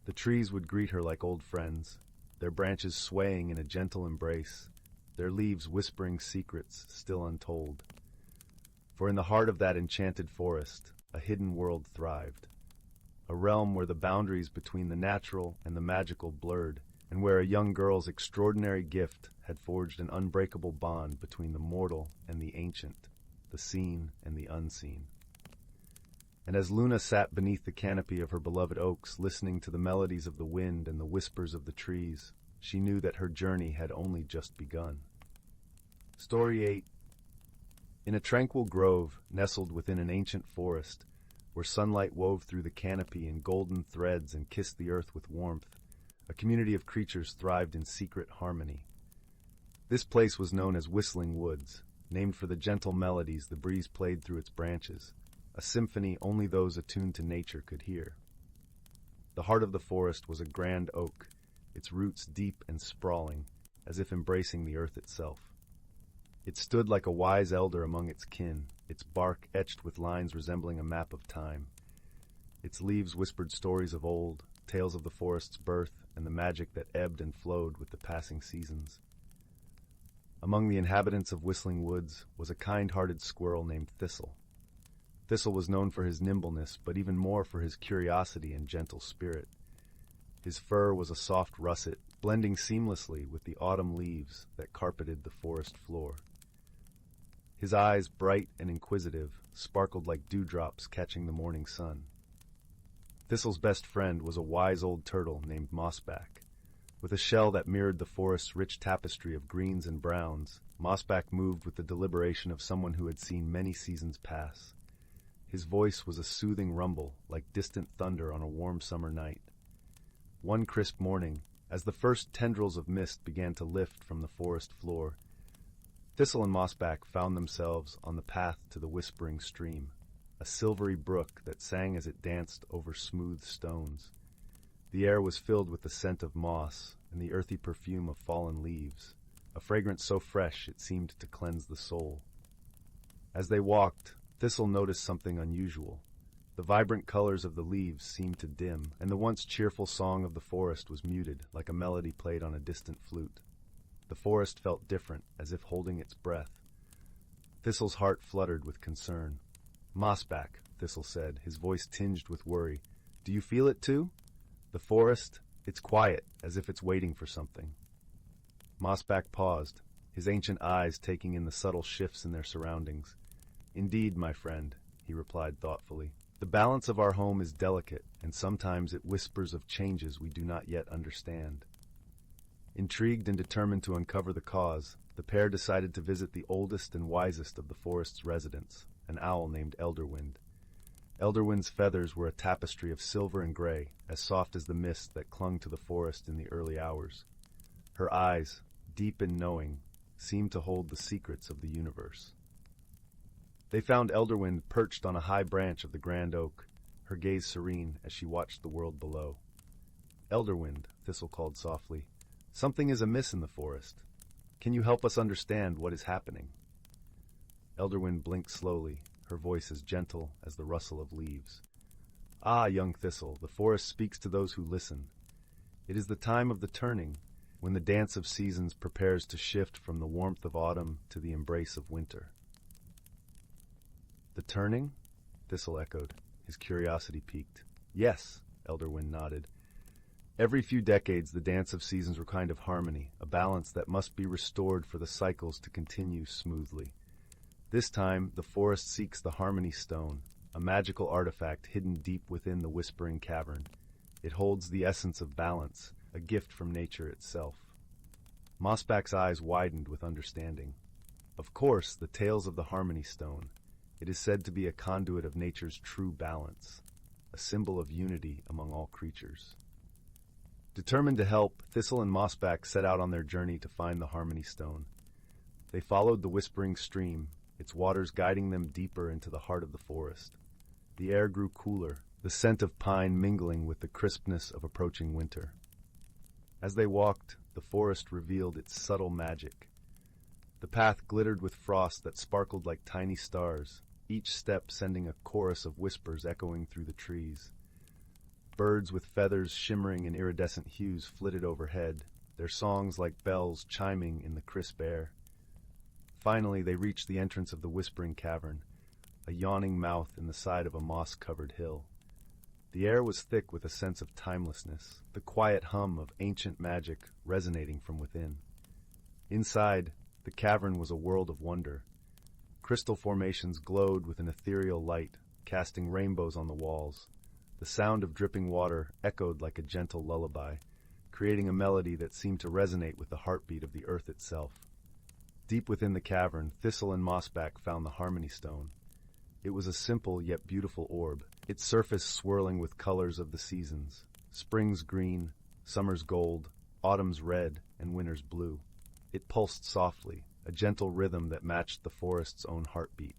The trees would greet her like old friends, their branches swaying in a gentle embrace, their leaves whispering secrets still untold. For in the heart of that enchanted forest, a hidden world thrived, a realm where the boundaries between the natural and the magical blurred, and where a young girl's extraordinary gift had forged an unbreakable bond between the mortal and the ancient, the seen and the unseen. And as Luna sat beneath the canopy of her beloved oaks, listening to the melodies of the wind and the whispers of the trees, she knew that her journey had only just begun. Story 8. In a tranquil grove nestled within an ancient forest, where sunlight wove through the canopy in golden threads and kissed the earth with warmth, a community of creatures thrived in secret harmony. This place was known as Whistling Woods, named for the gentle melodies the breeze played through its branches, a symphony only those attuned to nature could hear. The heart of the forest was a grand oak, its roots deep and sprawling, as if embracing the earth itself. It stood like a wise elder among its kin, its bark etched with lines resembling a map of time. Its leaves whispered stories of old, tales of the forest's birth, and the magic that ebbed and flowed with the passing seasons. Among the inhabitants of Whistling Woods was a kind-hearted squirrel named Thistle. Thistle was known for his nimbleness, but even more for his curiosity and gentle spirit. His fur was a soft russet, blending seamlessly with the autumn leaves that carpeted the forest floor. His eyes, bright and inquisitive, sparkled like dewdrops catching the morning sun. Thistle's best friend was a wise old turtle named Mossback. With a shell that mirrored the forest's rich tapestry of greens and browns, Mossback moved with the deliberation of someone who had seen many seasons pass. His voice was a soothing rumble, like distant thunder on a warm summer night. One crisp morning, as the first tendrils of mist began to lift from the forest floor, Thistle and Mossback found themselves on the path to the whispering stream, a silvery brook that sang as it danced over smooth stones. The air was filled with the scent of moss and the earthy perfume of fallen leaves, a fragrance so fresh it seemed to cleanse the soul. As they walked, Thistle noticed something unusual. The vibrant colors of the leaves seemed to dim, and the once cheerful song of the forest was muted, like a melody played on a distant flute. The forest felt different, as if holding its breath. Thistle's heart fluttered with concern. "Mossback," Thistle said, his voice tinged with worry. "Do you feel it too? The forest, it's quiet, as if it's waiting for something." Mossback paused, his ancient eyes taking in the subtle shifts in their surroundings. "Indeed, my friend," he replied thoughtfully. "The balance of our home is delicate, and sometimes it whispers of changes we do not yet understand." Intrigued and determined to uncover the cause, the pair decided to visit the oldest and wisest of the forest's residents, an owl named Elderwind. Elderwind's feathers were a tapestry of silver and gray, as soft as the mist that clung to the forest in the early hours. Her eyes, deep and knowing, seemed to hold the secrets of the universe. They found Elderwind perched on a high branch of the grand oak, her gaze serene as she watched the world below. "Elderwind," Thistle called softly, "something is amiss in the forest. Can you help us understand what is happening?" Elderwind blinked slowly, her voice as gentle as the rustle of leaves. "Ah, young Thistle, the forest speaks to those who listen. It is the time of the turning, when the dance of seasons prepares to shift from the warmth of autumn to the embrace of winter." "The turning?" Thistle echoed, his curiosity piqued. "Yes," Elderwind nodded. "Every few decades the dance of seasons were kind of harmony, a balance that must be restored for the cycles to continue smoothly. This time, the forest seeks the Harmony Stone, a magical artifact hidden deep within the Whispering Cavern. It holds the essence of balance, a gift from nature itself." Mossback's eyes widened with understanding. "Of course, the tales of the Harmony Stone. It is said to be a conduit of nature's true balance." a symbol of unity among all creatures. Determined to help, Thistle and Mossback set out on their journey to find the Harmony Stone. They followed the whispering stream, its waters guiding them deeper into the heart of the forest. The air grew cooler, the scent of pine mingling with the crispness of approaching winter. As they walked, the forest revealed its subtle magic. The path glittered with frost that sparkled like tiny stars, each step sending a chorus of whispers echoing through the trees. Birds with feathers shimmering in iridescent hues flitted overhead, their songs like bells chiming in the crisp air. Finally, they reached the entrance of the Whispering Cavern, a yawning mouth in the side of a moss-covered hill. The air was thick with a sense of timelessness, the quiet hum of ancient magic resonating from within. Inside, the cavern was a world of wonder. Crystal formations glowed with an ethereal light, casting rainbows on the walls. The sound of dripping water echoed like a gentle lullaby, creating a melody that seemed to resonate with the heartbeat of the earth itself. Deep within the cavern, Thistle and Mossback found the Harmony Stone. It was a simple yet beautiful orb, its surface swirling with colors of the seasons: spring's green, summer's gold, autumn's red, and winter's blue. It pulsed softly, a gentle rhythm that matched the forest's own heartbeat.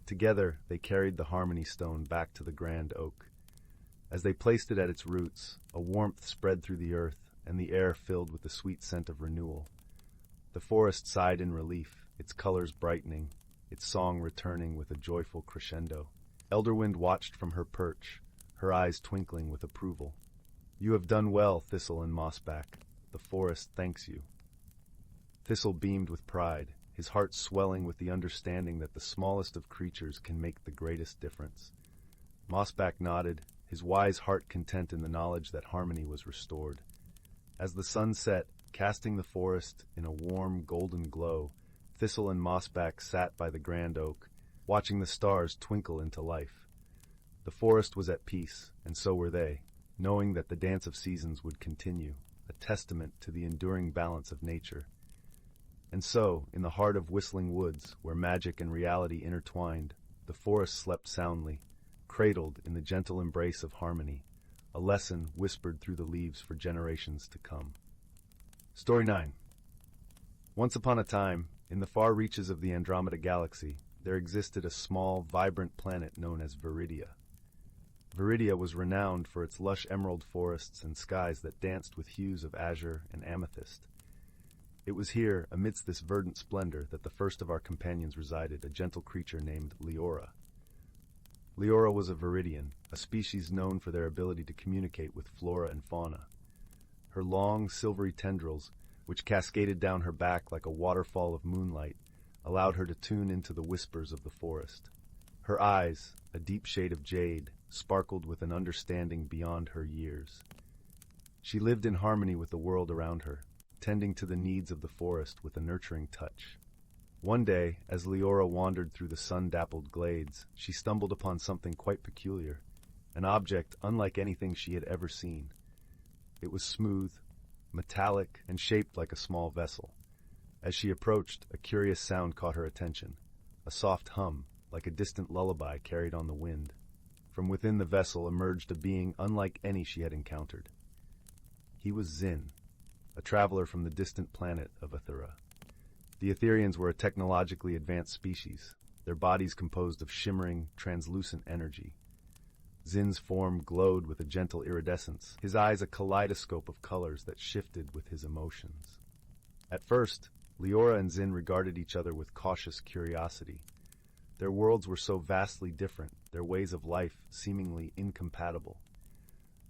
Together, they carried the Harmony Stone back to the grand oak. As they placed it at its roots, a warmth spread through the earth, and the air filled with the sweet scent of renewal. The forest sighed in relief, its colors brightening, its song returning with a joyful crescendo. Elderwind watched from her perch, her eyes twinkling with approval. "You have done well, Thistle and Mossback. The forest thanks you." Thistle beamed with pride, his heart swelling with the understanding that the smallest of creatures can make the greatest difference. Mossback nodded, his wise heart content in the knowledge that harmony was restored. As the sun set, casting the forest in a warm, golden glow, Thistle and Mossback sat by the grand oak, watching the stars twinkle into life. The forest was at peace, and so were they, knowing that the dance of seasons would continue, a testament to the enduring balance of nature. And so, in the heart of Whistling Woods, where magic and reality intertwined, the forest slept soundly, cradled in the gentle embrace of harmony, a lesson whispered through the leaves for generations to come. Story 9. Once upon a time, in the far reaches of the Andromeda Galaxy, there existed a small, vibrant planet known as Viridia. Viridia was renowned for its lush emerald forests and skies that danced with hues of azure and amethyst. It was here, amidst this verdant splendor, that the first of our companions resided, a gentle creature named Leora. Leora was a Viridian, a species known for their ability to communicate with flora and fauna. Her long, silvery tendrils, which cascaded down her back like a waterfall of moonlight, allowed her to tune into the whispers of the forest. Her eyes, a deep shade of jade, sparkled with an understanding beyond her years. She lived in harmony with the world around her, tending to the needs of the forest with a nurturing touch. One day, as Leora wandered through the sun-dappled glades, she stumbled upon something quite peculiar, an object unlike anything she had ever seen. It was smooth, metallic, and shaped like a small vessel. As she approached, a curious sound caught her attention, a soft hum, like a distant lullaby carried on the wind. From within the vessel emerged a being unlike any she had encountered. He was Zin, a traveler from the distant planet of Athura. The Etherians were a technologically advanced species, their bodies composed of shimmering, translucent energy. Zin's form glowed with a gentle iridescence, his eyes a kaleidoscope of colors that shifted with his emotions. At first, Leora and Zin regarded each other with cautious curiosity. Their worlds were so vastly different, their ways of life seemingly incompatible.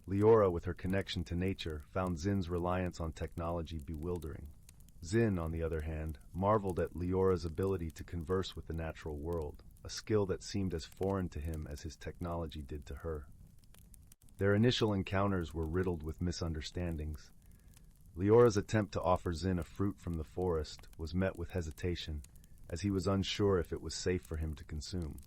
Leora, with her connection to nature, found Zin's reliance on technology bewildering. Zin, on the other hand, marveled at Leora's ability to converse with the natural world, a skill that seemed as foreign to him as his technology did to her. Their initial encounters were riddled with misunderstandings. Leora's attempt to offer Zin a fruit from the forest was met with hesitation, as he was unsure if it was safe for him to consume.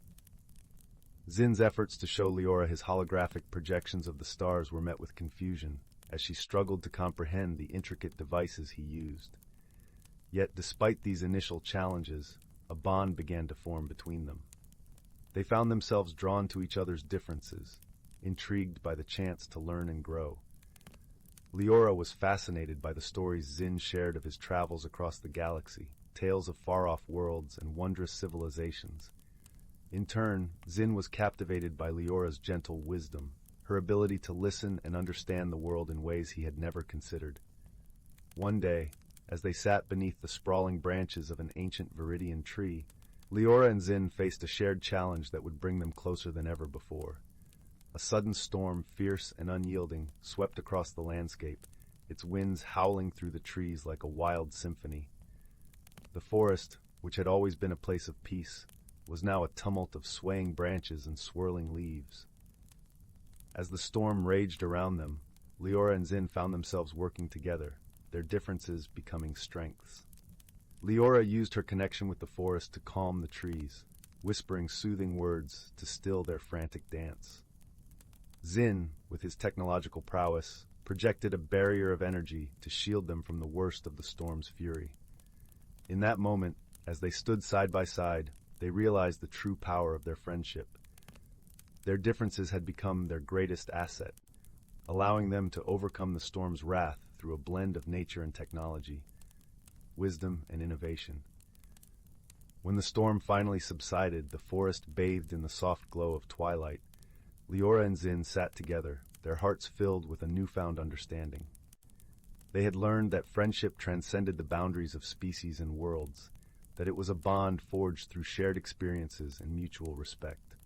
Zin's efforts to show Leora his holographic projections of the stars were met with confusion, as she struggled to comprehend the intricate devices he used. Yet, despite these initial challenges, a bond began to form between them. They found themselves drawn to each other's differences, intrigued by the chance to learn and grow. Leora was fascinated by the stories Zin shared of his travels across the galaxy, tales of far-off worlds and wondrous civilizations. In turn, Zin was captivated by Leora's gentle wisdom, her ability to listen and understand the world in ways he had never considered. One day, as they sat beneath the sprawling branches of an ancient Viridian tree, Leora and Zin faced a shared challenge that would bring them closer than ever before. A sudden storm, fierce and unyielding, swept across the landscape, its winds howling through the trees like a wild symphony. The forest, which had always been a place of peace, was now a tumult of swaying branches and swirling leaves. As the storm raged around them, Leora and Zin found themselves working together, their differences becoming strengths. Leora used her connection with the forest to calm the trees, whispering soothing words to still their frantic dance. Zin, with his technological prowess, projected a barrier of energy to shield them from the worst of the storm's fury. In that moment, as they stood side by side, they realized the true power of their friendship. Their differences had become their greatest asset, allowing them to overcome the storm's wrath through a blend of nature and technology, wisdom and innovation. When the storm finally subsided, the forest bathed in the soft glow of twilight. Leora and Zin sat together, their hearts filled with a newfound understanding. They had learned that friendship transcended the boundaries of species and worlds, that it was a bond forged through shared experiences and mutual respect.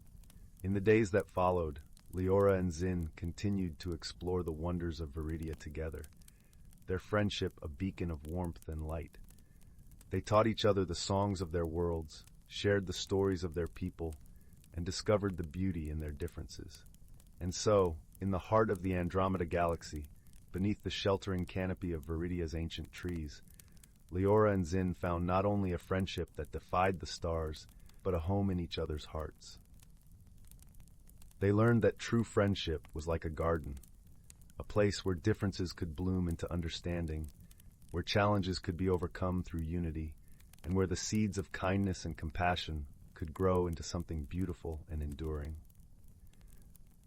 In the days that followed, Leora and Zin continued to explore the wonders of Viridia together, their friendship a beacon of warmth and light. They taught each other the songs of their worlds, shared the stories of their people, and discovered the beauty in their differences. And so, in the heart of the Andromeda Galaxy, beneath the sheltering canopy of Viridia's ancient trees, Leora and Zin found not only a friendship that defied the stars, but a home in each other's hearts. They learned that true friendship was like a garden, a place where differences could bloom into understanding, where challenges could be overcome through unity, and where the seeds of kindness and compassion could grow into something beautiful and enduring.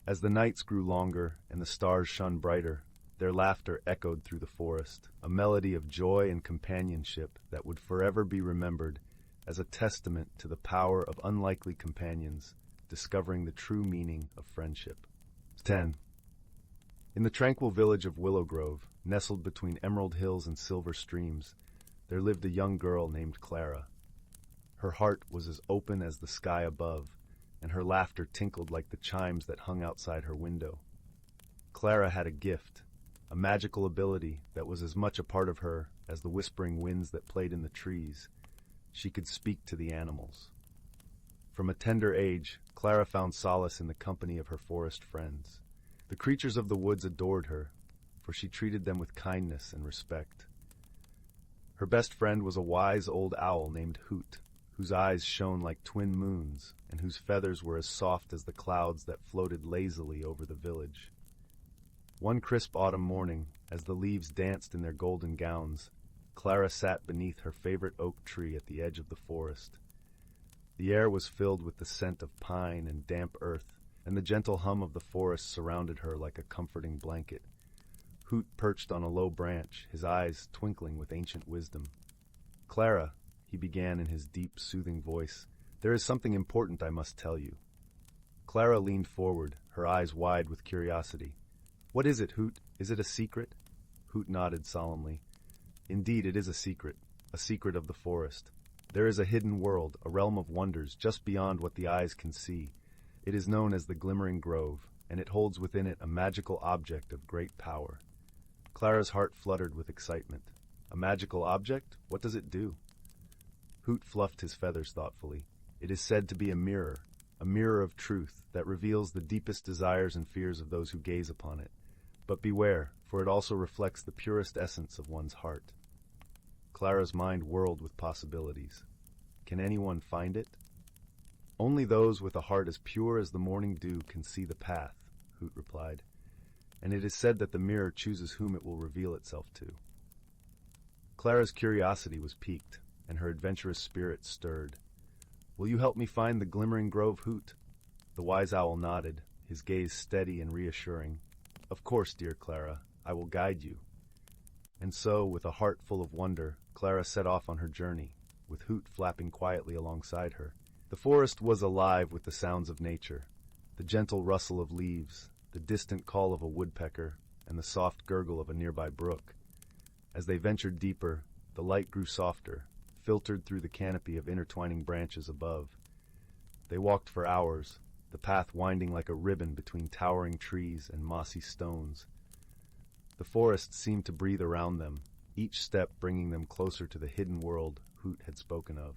As the nights grew longer and the stars shone brighter, their laughter echoed through the forest, a melody of joy and companionship that would forever be remembered as a testament to the power of unlikely companions discovering the true meaning of friendship. 10. In the tranquil village of Willow Grove, nestled between emerald hills and silver streams, there lived a young girl named Clara. Her heart was as open as the sky above, and her laughter tinkled like the chimes that hung outside her window. Clara had a gift, a magical ability that was as much a part of her as the whispering winds that played in the trees. She could speak to the animals. From a tender age, Clara found solace in the company of her forest friends. The creatures of the woods adored her, for she treated them with kindness and respect. Her best friend was a wise old owl named Hoot, whose eyes shone like twin moons and whose feathers were as soft as the clouds that floated lazily over the village. One crisp autumn morning, as the leaves danced in their golden gowns, Clara sat beneath her favorite oak tree at the edge of the forest. The air was filled with the scent of pine and damp earth, and the gentle hum of the forest surrounded her like a comforting blanket. Hoot perched on a low branch, his eyes twinkling with ancient wisdom. "Clara," he began in his deep, soothing voice, "there is something important I must tell you." Clara leaned forward, her eyes wide with curiosity. "What is it, Hoot? Is it a secret?" Hoot nodded solemnly. "Indeed, it is a secret of the forest. There is a hidden world, a realm of wonders, just beyond what the eyes can see. It is known as the Glimmering Grove, and it holds within it a magical object of great power." Clara's heart fluttered with excitement. "A magical object? What does it do?" Hoot fluffed his feathers thoughtfully. "It is said to be a mirror of truth that reveals the deepest desires and fears of those who gaze upon it. But beware, for it also reflects the purest essence of one's heart." Clara's mind whirled with possibilities. "Can anyone find it?" "Only those with a heart as pure as the morning dew can see the path," Hoot replied. "And it is said that the mirror chooses whom it will reveal itself to." Clara's curiosity was piqued, and her adventurous spirit stirred. "Will you help me find the Glimmering Grove, Hoot?" The wise owl nodded, his gaze steady and reassuring. "Of course, dear Clara, I will guide you." And so, with a heart full of wonder, Clara set off on her journey, with Hoot flapping quietly alongside her. The forest was alive with the sounds of nature, the gentle rustle of leaves, the distant call of a woodpecker, and the soft gurgle of a nearby brook. As they ventured deeper, the light grew softer, filtered through the canopy of intertwining branches above. They walked for hours, the path winding like a ribbon between towering trees and mossy stones. The forest seemed to breathe around them, each step bringing them closer to the hidden world Hoot had spoken of.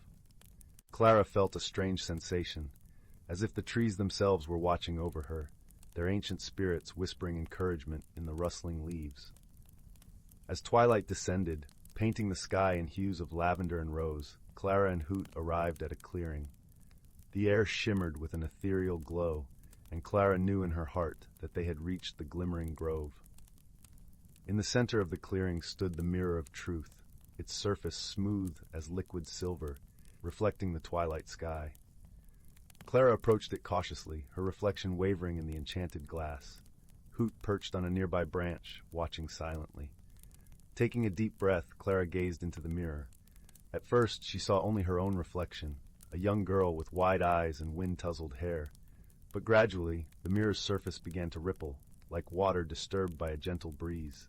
Clara felt a strange sensation, as if the trees themselves were watching over her, their ancient spirits whispering encouragement in the rustling leaves. As twilight descended, painting the sky in hues of lavender and rose, Clara and Hoot arrived at a clearing. The air shimmered with an ethereal glow, and Clara knew in her heart that they had reached the glimmering grove. In the center of the clearing stood the mirror of truth, its surface smooth as liquid silver, reflecting the twilight sky. Clara approached it cautiously, her reflection wavering in the enchanted glass. Hoot perched on a nearby branch, watching silently. Taking a deep breath, Clara gazed into the mirror. At first, she saw only her own reflection, a young girl with wide eyes and wind-tousled hair. But gradually, the mirror's surface began to ripple, like water disturbed by a gentle breeze.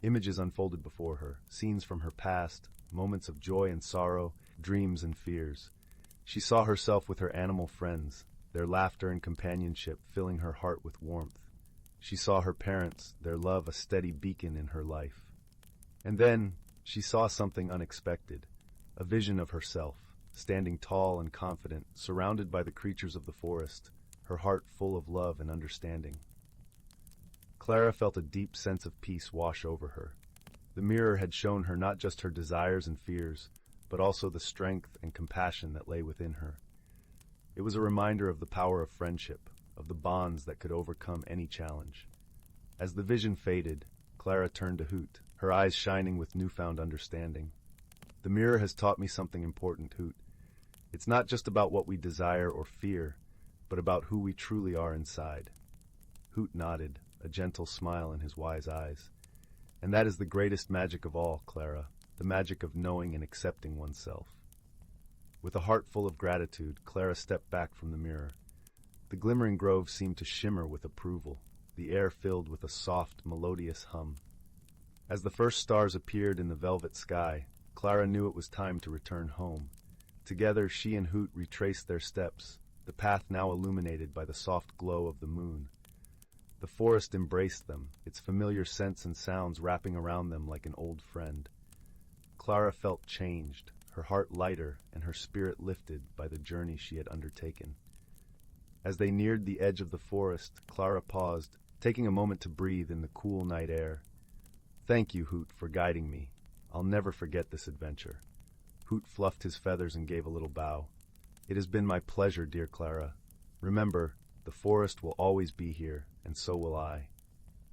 Images unfolded before her, scenes from her past, moments of joy and sorrow, dreams and fears. She saw herself with her animal friends, their laughter and companionship filling her heart with warmth. She saw her parents, their love a steady beacon in her life. And then, she saw something unexpected, a vision of herself, standing tall and confident, surrounded by the creatures of the forest, her heart full of love and understanding. Clara felt a deep sense of peace wash over her. The mirror had shown her not just her desires and fears, but also the strength and compassion that lay within her. It was a reminder of the power of friendship, of the bonds that could overcome any challenge. As the vision faded, Clara turned to Hoot, her eyes shining with newfound understanding. "The mirror has taught me something important, Hoot. It's not just about what we desire or fear, but about who we truly are inside." Hoot nodded, a gentle smile in his wise eyes. "And that is the greatest magic of all, Clara, the magic of knowing and accepting oneself." With a heart full of gratitude, Clara stepped back from the mirror. The glimmering grove seemed to shimmer with approval, the air filled with a soft, melodious hum. As the first stars appeared in the velvet sky, Clara knew it was time to return home. Together, she and Hoot retraced their steps, the path now illuminated by the soft glow of the moon. The forest embraced them, its familiar scents and sounds wrapping around them like an old friend. Clara felt changed, her heart lighter and her spirit lifted by the journey she had undertaken. As they neared the edge of the forest, Clara paused, taking a moment to breathe in the cool night air. "Thank you, Hoot, for guiding me. I'll never forget this adventure." Hoot fluffed his feathers and gave a little bow. "It has been my pleasure, dear Clara. Remember, the forest will always be here, and so will I."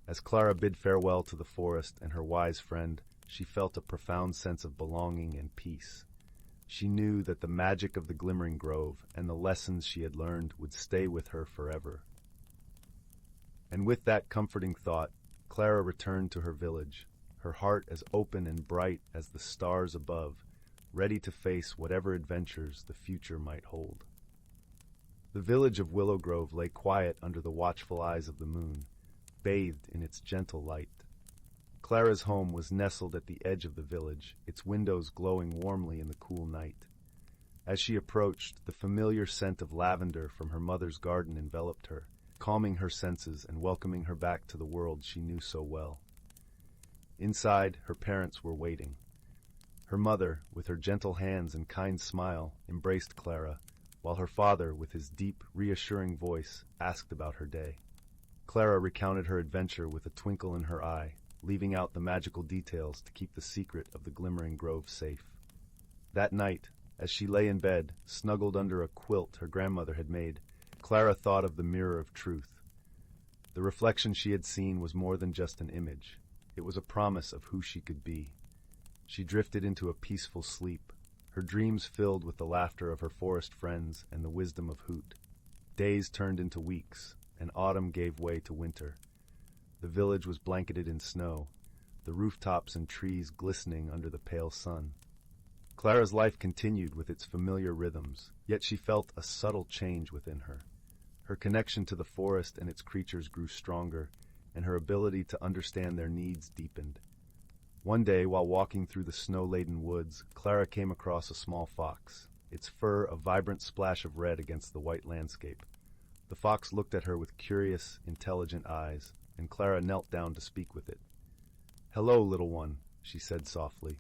As Clara bid farewell to the forest and her wise friend, she felt a profound sense of belonging and peace. She knew that the magic of the glimmering grove and the lessons she had learned would stay with her forever. And with that comforting thought, Clara returned to her village, her heart as open and bright as the stars above, ready to face whatever adventures the future might hold. The village of Willow Grove lay quiet under the watchful eyes of the moon, bathed in its gentle light. Clara's home was nestled at the edge of the village, its windows glowing warmly in the cool night. As she approached, the familiar scent of lavender from her mother's garden enveloped her, calming her senses and welcoming her back to the world she knew so well. Inside, her parents were waiting. Her mother, with her gentle hands and kind smile, embraced Clara, while her father, with his deep, reassuring voice, asked about her day. Clara recounted her adventure with a twinkle in her eye, leaving out the magical details to keep the secret of the glimmering grove safe. That night, as she lay in bed, snuggled under a quilt her grandmother had made, Clara thought of the mirror of truth. The reflection she had seen was more than just an image. It was a promise of who she could be. She drifted into a peaceful sleep, her dreams filled with the laughter of her forest friends and the wisdom of Hoot. Days turned into weeks, and autumn gave way to winter. The village was blanketed in snow, the rooftops and trees glistening under the pale sun. Clara's life continued with its familiar rhythms, yet she felt a subtle change within her. Her connection to the forest and its creatures grew stronger, and her ability to understand their needs deepened. One day, while walking through the snow-laden woods, Clara came across a small fox, its fur a vibrant splash of red against the white landscape. The fox looked at her with curious, intelligent eyes, and Clara knelt down to speak with it. "Hello, little one," she said softly.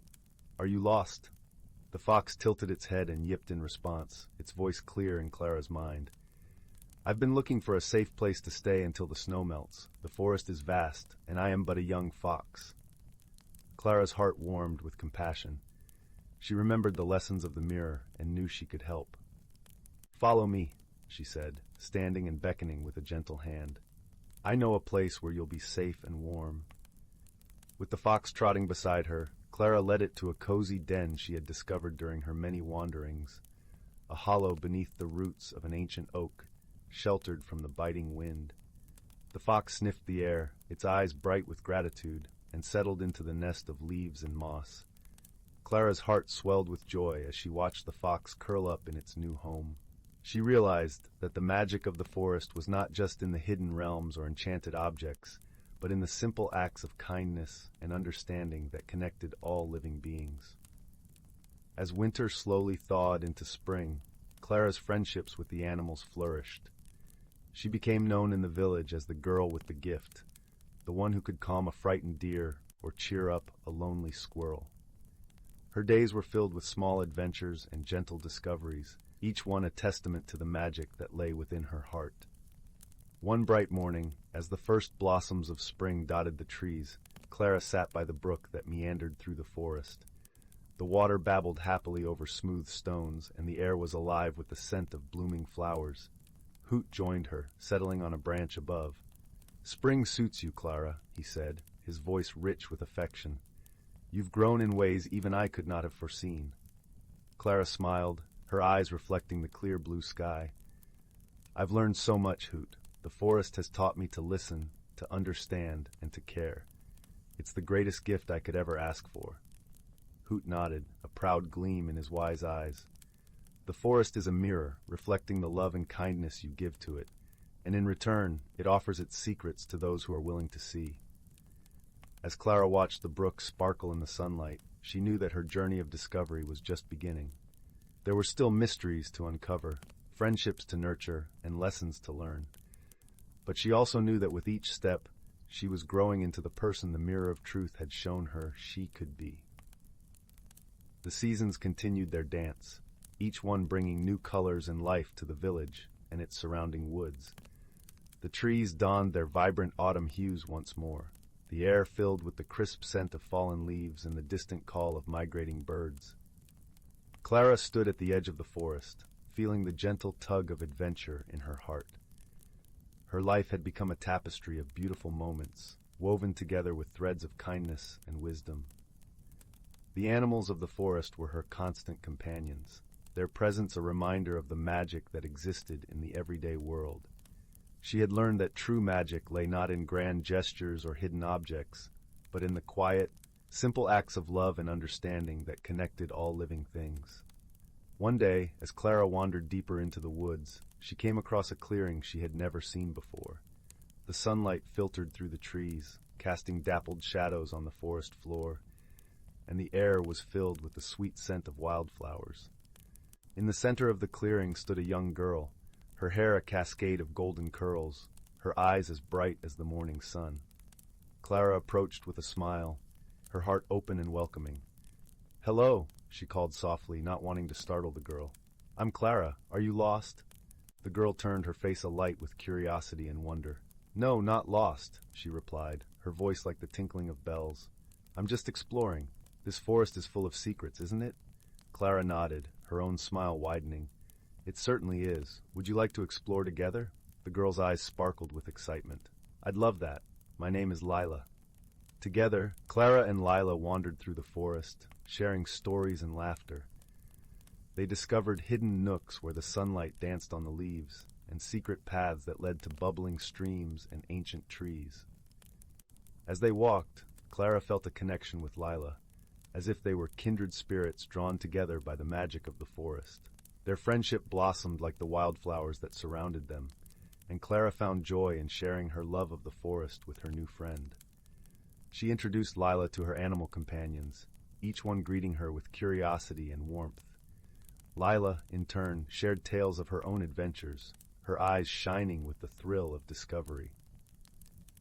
"Are you lost?" The fox tilted its head and yipped in response, its voice clear in Clara's mind. "I've been looking for a safe place to stay until the snow melts. The forest is vast, and I am but a young fox." Clara's heart warmed with compassion. She remembered the lessons of the mirror and knew she could help. "Follow me," she said, standing and beckoning with a gentle hand. "I know a place where you'll be safe and warm." With the fox trotting beside her, Clara led it to a cozy den she had discovered during her many wanderings, a hollow beneath the roots of an ancient oak, sheltered from the biting wind. The fox sniffed the air, its eyes bright with gratitude, and settled into the nest of leaves and moss. Clara's heart swelled with joy as she watched the fox curl up in its new home. She realized that the magic of the forest was not just in the hidden realms or enchanted objects, but in the simple acts of kindness and understanding that connected all living beings. As winter slowly thawed into spring, Clara's friendships with the animals flourished. She became known in the village as the girl with the gift, the one who could calm a frightened deer or cheer up a lonely squirrel. Her days were filled with small adventures and gentle discoveries, each one a testament to the magic that lay within her heart. One bright morning, as the first blossoms of spring dotted the trees, Clara sat by the brook that meandered through the forest. The water babbled happily over smooth stones, and the air was alive with the scent of blooming flowers. Hoot joined her, settling on a branch above. "Spring suits you, Clara," he said, his voice rich with affection. "You've grown in ways even I could not have foreseen." Clara smiled, her eyes reflecting the clear blue sky. "I've learned so much, Hoot. The forest has taught me to listen, to understand, and to care. It's the greatest gift I could ever ask for." Hoot nodded, a proud gleam in his wise eyes. "The forest is a mirror, reflecting the love and kindness you give to it, and in return, it offers its secrets to those who are willing to see." As Clara watched the brook sparkle in the sunlight, she knew that her journey of discovery was just beginning. There were still mysteries to uncover, friendships to nurture, and lessons to learn. But she also knew that with each step, she was growing into the person the mirror of truth had shown her she could be. The seasons continued their dance, each one bringing new colors and life to the village and its surrounding woods. The trees donned their vibrant autumn hues once more, the air filled with the crisp scent of fallen leaves and the distant call of migrating birds. Clara stood at the edge of the forest, feeling the gentle tug of adventure in her heart. Her life had become a tapestry of beautiful moments, woven together with threads of kindness and wisdom. The animals of the forest were her constant companions, their presence a reminder of the magic that existed in the everyday world. She had learned that true magic lay not in grand gestures or hidden objects, but in the quiet, simple acts of love and understanding that connected all living things. One day, as Clara wandered deeper into the woods, she came across a clearing she had never seen before. The sunlight filtered through the trees, casting dappled shadows on the forest floor, and the air was filled with the sweet scent of wildflowers. In the center of the clearing stood a young girl, her hair a cascade of golden curls, her eyes as bright as the morning sun. Clara approached with a smile, her heart open and welcoming. "Hello," she called softly, not wanting to startle the girl. "I'm Clara. Are you lost?" The girl turned, her face alight with curiosity and wonder. "No, not lost," she replied, her voice like the tinkling of bells. "I'm just exploring. This forest is full of secrets, isn't it?" Clara nodded, her own smile widening. "It certainly is. Would you like to explore together?" The girl's eyes sparkled with excitement. "I'd love that. My name is Lila." Together, Clara and Lila wandered through the forest, sharing stories and laughter. They discovered hidden nooks where the sunlight danced on the leaves, and secret paths that led to bubbling streams and ancient trees. As they walked, Clara felt a connection with Lila, as if they were kindred spirits drawn together by the magic of the forest. Their friendship blossomed like the wildflowers that surrounded them, and Clara found joy in sharing her love of the forest with her new friend. She introduced Lila to her animal companions, each one greeting her with curiosity and warmth. Lila, in turn, shared tales of her own adventures, her eyes shining with the thrill of discovery.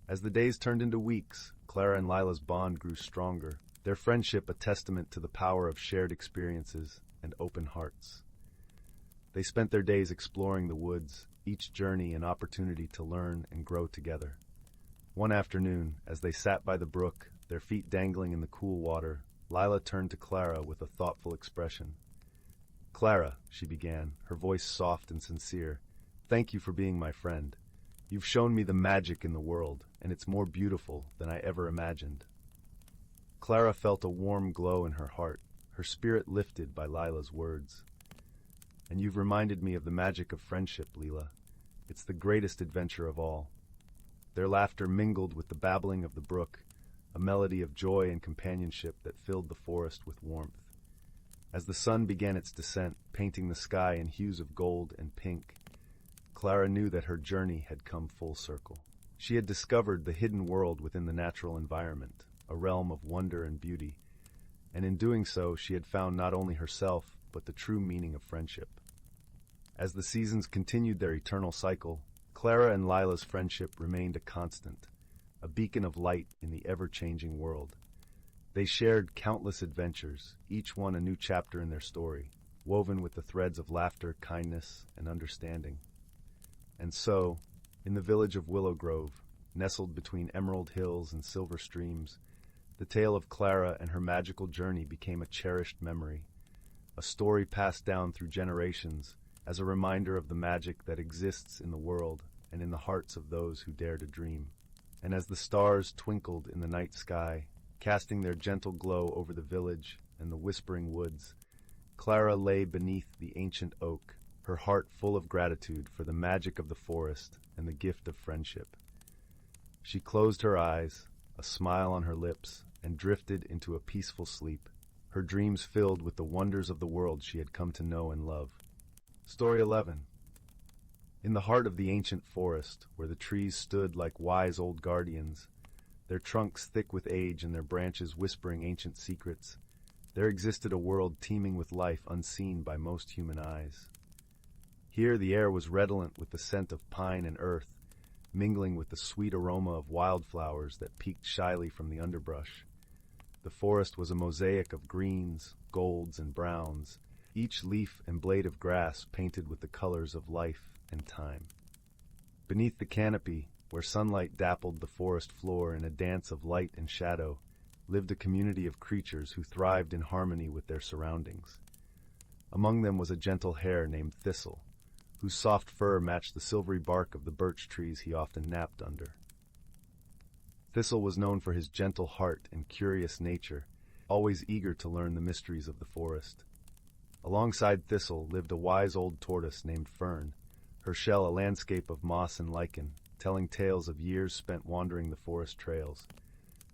As the days turned into weeks, Clara and Lila's bond grew stronger, their friendship a testament to the power of shared experiences and open hearts. They spent their days exploring the woods, each journey an opportunity to learn and grow together. One afternoon, as they sat by the brook, their feet dangling in the cool water, Lila turned to Clara with a thoughtful expression. "Clara," she began, her voice soft and sincere, "thank you for being my friend. You've shown me the magic in the world, and it's more beautiful than I ever imagined." Clara felt a warm glow in her heart, her spirit lifted by Lila's words. "And you've reminded me of the magic of friendship, Lila. It's the greatest adventure of all." Their laughter mingled with the babbling of the brook, a melody of joy and companionship that filled the forest with warmth. As the sun began its descent, painting the sky in hues of gold and pink, Clara knew that her journey had come full circle. She had discovered the hidden world within the natural environment, a realm of wonder and beauty, and in doing so she had found not only herself, but the true meaning of friendship. As the seasons continued their eternal cycle, Clara and Lila's friendship remained a constant, a beacon of light in the ever-changing world. They shared countless adventures, each one a new chapter in their story, woven with the threads of laughter, kindness, and understanding. And so, in the village of Willow Grove, nestled between emerald hills and silver streams, the tale of Clara and her magical journey became a cherished memory, a story passed down through generations as a reminder of the magic that exists in the world and in the hearts of those who dare to dream. And as the stars twinkled in the night sky, casting their gentle glow over the village and the whispering woods, Clara lay beneath the ancient oak, her heart full of gratitude for the magic of the forest and the gift of friendship. She closed her eyes, a smile on her lips, and drifted into a peaceful sleep, her dreams filled with the wonders of the world she had come to know and love. Story 11. In the heart of the ancient forest, where the trees stood like wise old guardians, their trunks thick with age and their branches whispering ancient secrets, there existed a world teeming with life unseen by most human eyes. Here the air was redolent with the scent of pine and earth, mingling with the sweet aroma of wildflowers that peeked shyly from the underbrush. The forest was a mosaic of greens, golds, and browns, each leaf and blade of grass painted with the colors of life and time. Beneath the canopy, where sunlight dappled the forest floor in a dance of light and shadow, lived a community of creatures who thrived in harmony with their surroundings. Among them was a gentle hare named Thistle, whose soft fur matched the silvery bark of the birch trees he often napped under. Thistle was known for his gentle heart and curious nature, always eager to learn the mysteries of the forest. Alongside Thistle lived a wise old tortoise named Fern, her shell a landscape of moss and lichen, telling tales of years spent wandering the forest trails.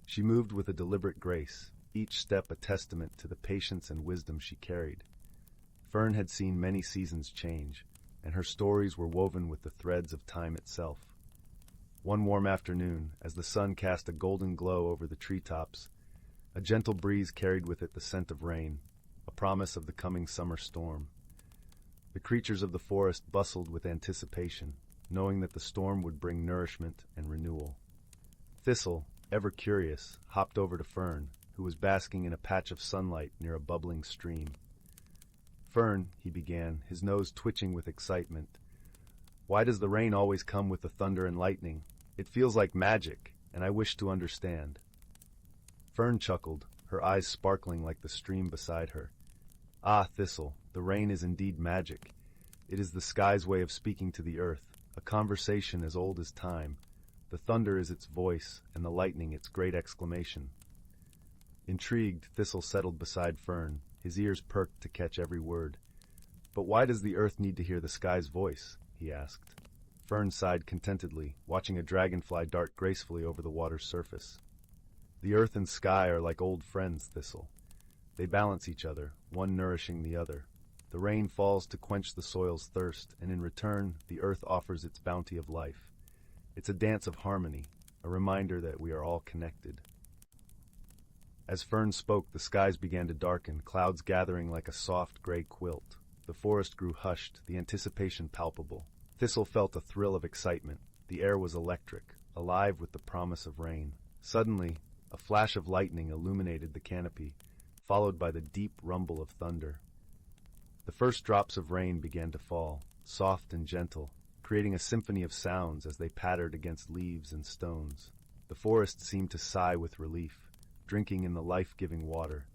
She moved with a deliberate grace, each step a testament to the patience and wisdom she carried. Fern had seen many seasons change, and her stories were woven with the threads of time itself. One warm afternoon, as the sun cast a golden glow over the treetops, a gentle breeze carried with it the scent of rain, a promise of the coming summer storm. The creatures of the forest bustled with anticipation, knowing that the storm would bring nourishment and renewal. Thistle, ever curious, hopped over to Fern, who was basking in a patch of sunlight near a bubbling stream. "Fern," he began, his nose twitching with excitement, "why does the rain always come with the thunder and lightning? It feels like magic, and I wish to understand." Fern chuckled, her eyes sparkling like the stream beside her. "Ah, Thistle, the rain is indeed magic. It is the sky's way of speaking to the earth, a conversation as old as time. The thunder is its voice, and the lightning its great exclamation." Intrigued, Thistle settled beside Fern, his ears perked to catch every word. "But why does the earth need to hear the sky's voice?" he asked. Fern sighed contentedly, watching a dragonfly dart gracefully over the water's surface. The earth and sky are like old friends, Thistle. They balance each other, one nourishing the other. The rain falls to quench the soil's thirst, and in return, the earth offers its bounty of life. It's a dance of harmony, a reminder that we are all connected. As Fern spoke, the skies began to darken, clouds gathering like a soft gray quilt. The forest grew hushed, the anticipation palpable. Thistle felt a thrill of excitement. The air was electric, alive with the promise of rain. Suddenly, a flash of lightning illuminated the canopy, followed by the deep rumble of thunder. The first drops of rain began to fall, soft and gentle, creating a symphony of sounds as they pattered against leaves and stones. The forest seemed to sigh with relief, drinking in the life-giving water.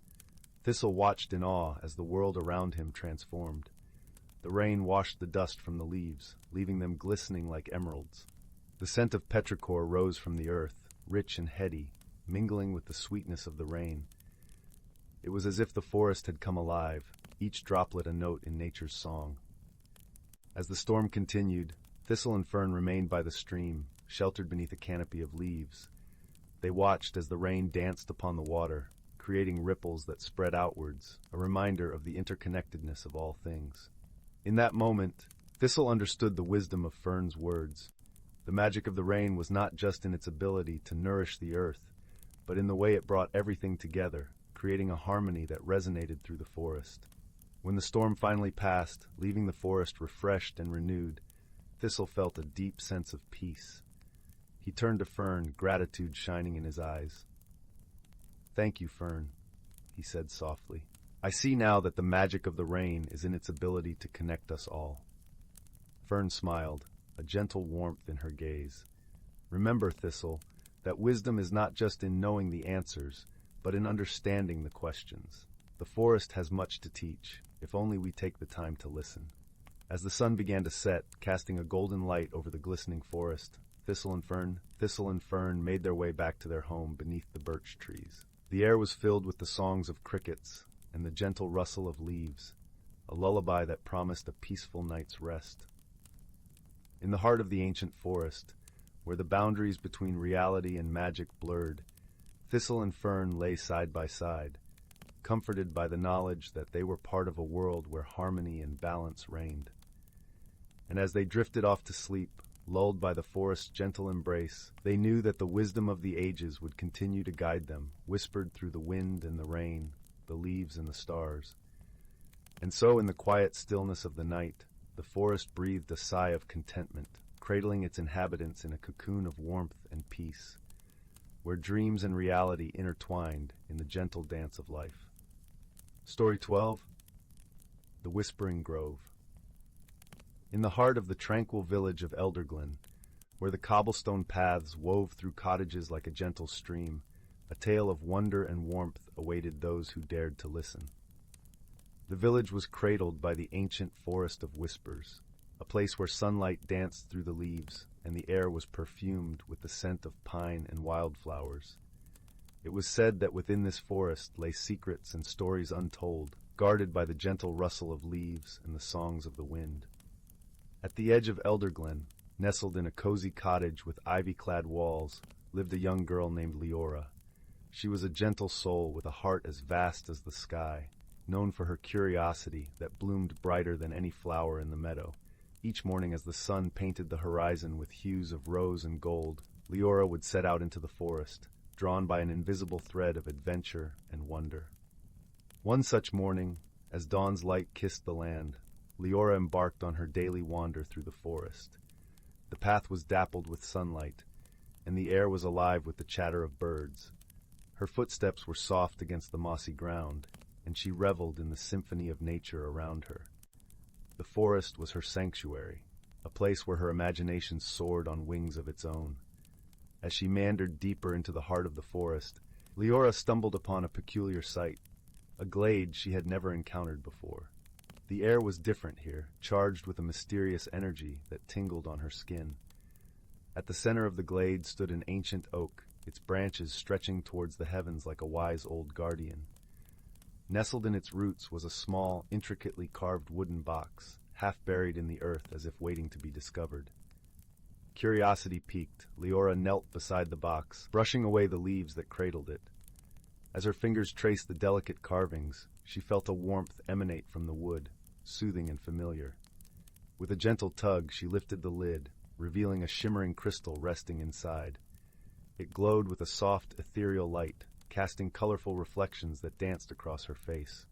Thistle watched in awe as the world around him transformed. The rain washed the dust from the leaves, leaving them glistening like emeralds. The scent of petrichor rose from the earth, rich and heady, mingling with the sweetness of the rain. It was as if the forest had come alive, each droplet a note in nature's song. As the storm continued, Thistle and Fern remained by the stream, sheltered beneath a canopy of leaves. They watched as the rain danced upon the water, creating ripples that spread outwards, a reminder of the interconnectedness of all things. In that moment, Thistle understood the wisdom of Fern's words. The magic of the rain was not just in its ability to nourish the earth, but in the way it brought everything together, creating a harmony that resonated through the forest. When the storm finally passed, leaving the forest refreshed and renewed, Thistle felt a deep sense of peace. He turned to Fern, gratitude shining in his eyes. "Thank you, Fern," he said softly. "I see now that the magic of the rain is in its ability to connect us all." Fern smiled, a gentle warmth in her gaze. "Remember, Thistle, that wisdom is not just in knowing the answers, but in understanding the questions. The forest has much to teach, if only we take the time to listen." As the sun began to set, casting a golden light over the glistening forest, Thistle and Fern made their way back to their home beneath the birch trees. The air was filled with the songs of crickets and the gentle rustle of leaves, a lullaby that promised a peaceful night's rest. In the heart of the ancient forest, where the boundaries between reality and magic blurred, Thistle and Fern lay side by side, comforted by the knowledge that they were part of a world where harmony and balance reigned. And as they drifted off to sleep, lulled by the forest's gentle embrace, they knew that the wisdom of the ages would continue to guide them, whispered through the wind and the rain, the leaves and the stars. And so, in the quiet stillness of the night, the forest breathed a sigh of contentment, cradling its inhabitants in a cocoon of warmth and peace, where dreams and reality intertwined in the gentle dance of life. Story 12. The Whispering Grove. In the heart of the tranquil village of Elderglen, where the cobblestone paths wove through cottages like a gentle stream, a tale of wonder and warmth awaited those who dared to listen. The village was cradled by the ancient forest of whispers, a place where sunlight danced through the leaves and the air was perfumed with the scent of pine and wildflowers. It was said that within this forest lay secrets and stories untold, guarded by the gentle rustle of leaves and the songs of the wind. At the edge of Elderglen, nestled in a cozy cottage with ivy-clad walls, lived a young girl named Leora. She was a gentle soul with a heart as vast as the sky, known for her curiosity that bloomed brighter than any flower in the meadow. Each morning as the sun painted the horizon with hues of rose and gold, Leora would set out into the forest, drawn by an invisible thread of adventure and wonder. One such morning, as dawn's light kissed the land, Leora embarked on her daily wander through the forest. The path was dappled with sunlight, and the air was alive with the chatter of birds. Her footsteps were soft against the mossy ground, and she reveled in the symphony of nature around her. The forest was her sanctuary, a place where her imagination soared on wings of its own. As she meandered deeper into the heart of the forest, Leora stumbled upon a peculiar sight, a glade she had never encountered before. The air was different here, charged with a mysterious energy that tingled on her skin. At the center of the glade stood an ancient oak, its branches stretching towards the heavens like a wise old guardian. Nestled in its roots was a small, intricately carved wooden box, half buried in the earth as if waiting to be discovered. Curiosity piqued, Leora knelt beside the box, brushing away the leaves that cradled it. As her fingers traced the delicate carvings, she felt a warmth emanate from the wood, soothing and familiar. With a gentle tug, she lifted the lid, revealing a shimmering crystal resting inside. It glowed with a soft, ethereal light, casting colorful reflections that danced across her face.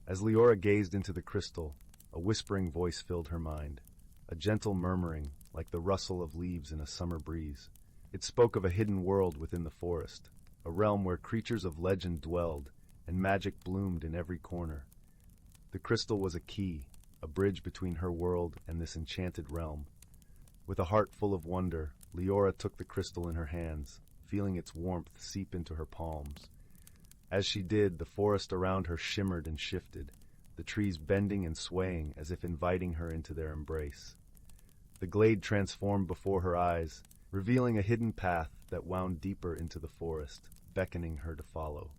As Leora gazed into the crystal, a whispering voice filled her mind, a gentle murmuring like the rustle of leaves in a summer breeze. It spoke of a hidden world within the forest, a realm where creatures of legend dwelled and magic bloomed in every corner. The crystal was a key, a bridge between her world and this enchanted realm. With a heart full of wonder, Leora took the crystal in her hands, feeling its warmth seep into her palms. As she did, the forest around her shimmered and shifted, the trees bending and swaying as if inviting her into their embrace. The glade transformed before her eyes, revealing a hidden path that wound deeper into the forest, beckoning her to follow.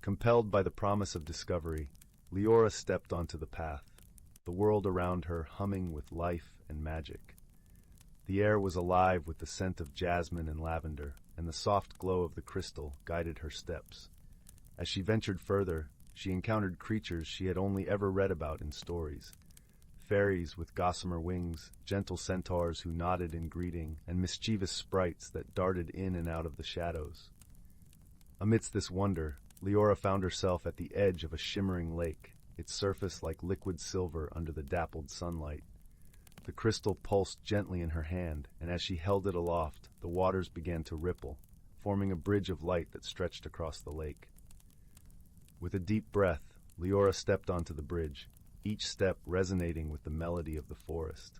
Compelled by the promise of discovery, Leora stepped onto the path, the world around her humming with life and magic. The air was alive with the scent of jasmine and lavender, and the soft glow of the crystal guided her steps. As she ventured further, she encountered creatures she had only ever read about in stories. Fairies with gossamer wings, gentle centaurs who nodded in greeting, and mischievous sprites that darted in and out of the shadows. Amidst this wonder, Leora found herself at the edge of a shimmering lake, its surface like liquid silver under the dappled sunlight. The crystal pulsed gently in her hand, and as she held it aloft, the waters began to ripple, forming a bridge of light that stretched across the lake. With a deep breath, Leora stepped onto the bridge, each step resonating with the melody of the forest.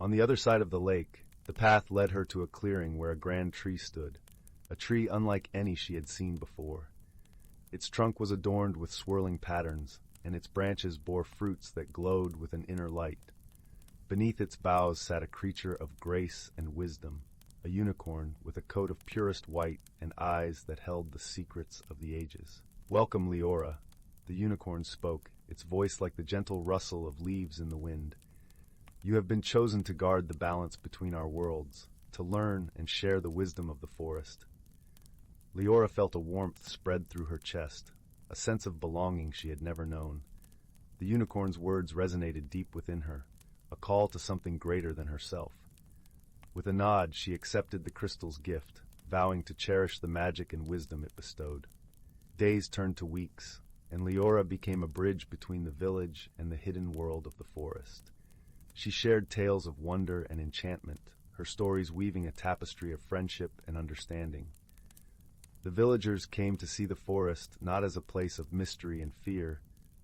On the other side of the lake, the path led her to a clearing where a grand tree stood, a tree unlike any she had seen before. Its trunk was adorned with swirling patterns, and its branches bore fruits that glowed with an inner light. Beneath its boughs sat a creature of grace and wisdom, a unicorn with a coat of purest white and eyes that held the secrets of the ages. "Welcome, Leora," the unicorn spoke, its voice like the gentle rustle of leaves in the wind. "You have been chosen to guard the balance between our worlds, to learn and share the wisdom of the forest." Leora felt a warmth spread through her chest, a sense of belonging she had never known. The unicorn's words resonated deep within her, a call to something greater than herself. With a nod, she accepted the crystal's gift, vowing to cherish the magic and wisdom it bestowed. Days turned to weeks, and Leora became a bridge between the village and the hidden world of the forest. She shared tales of wonder and enchantment, her stories weaving a tapestry of friendship and understanding. The villagers came to see the forest not as a place of mystery and fear,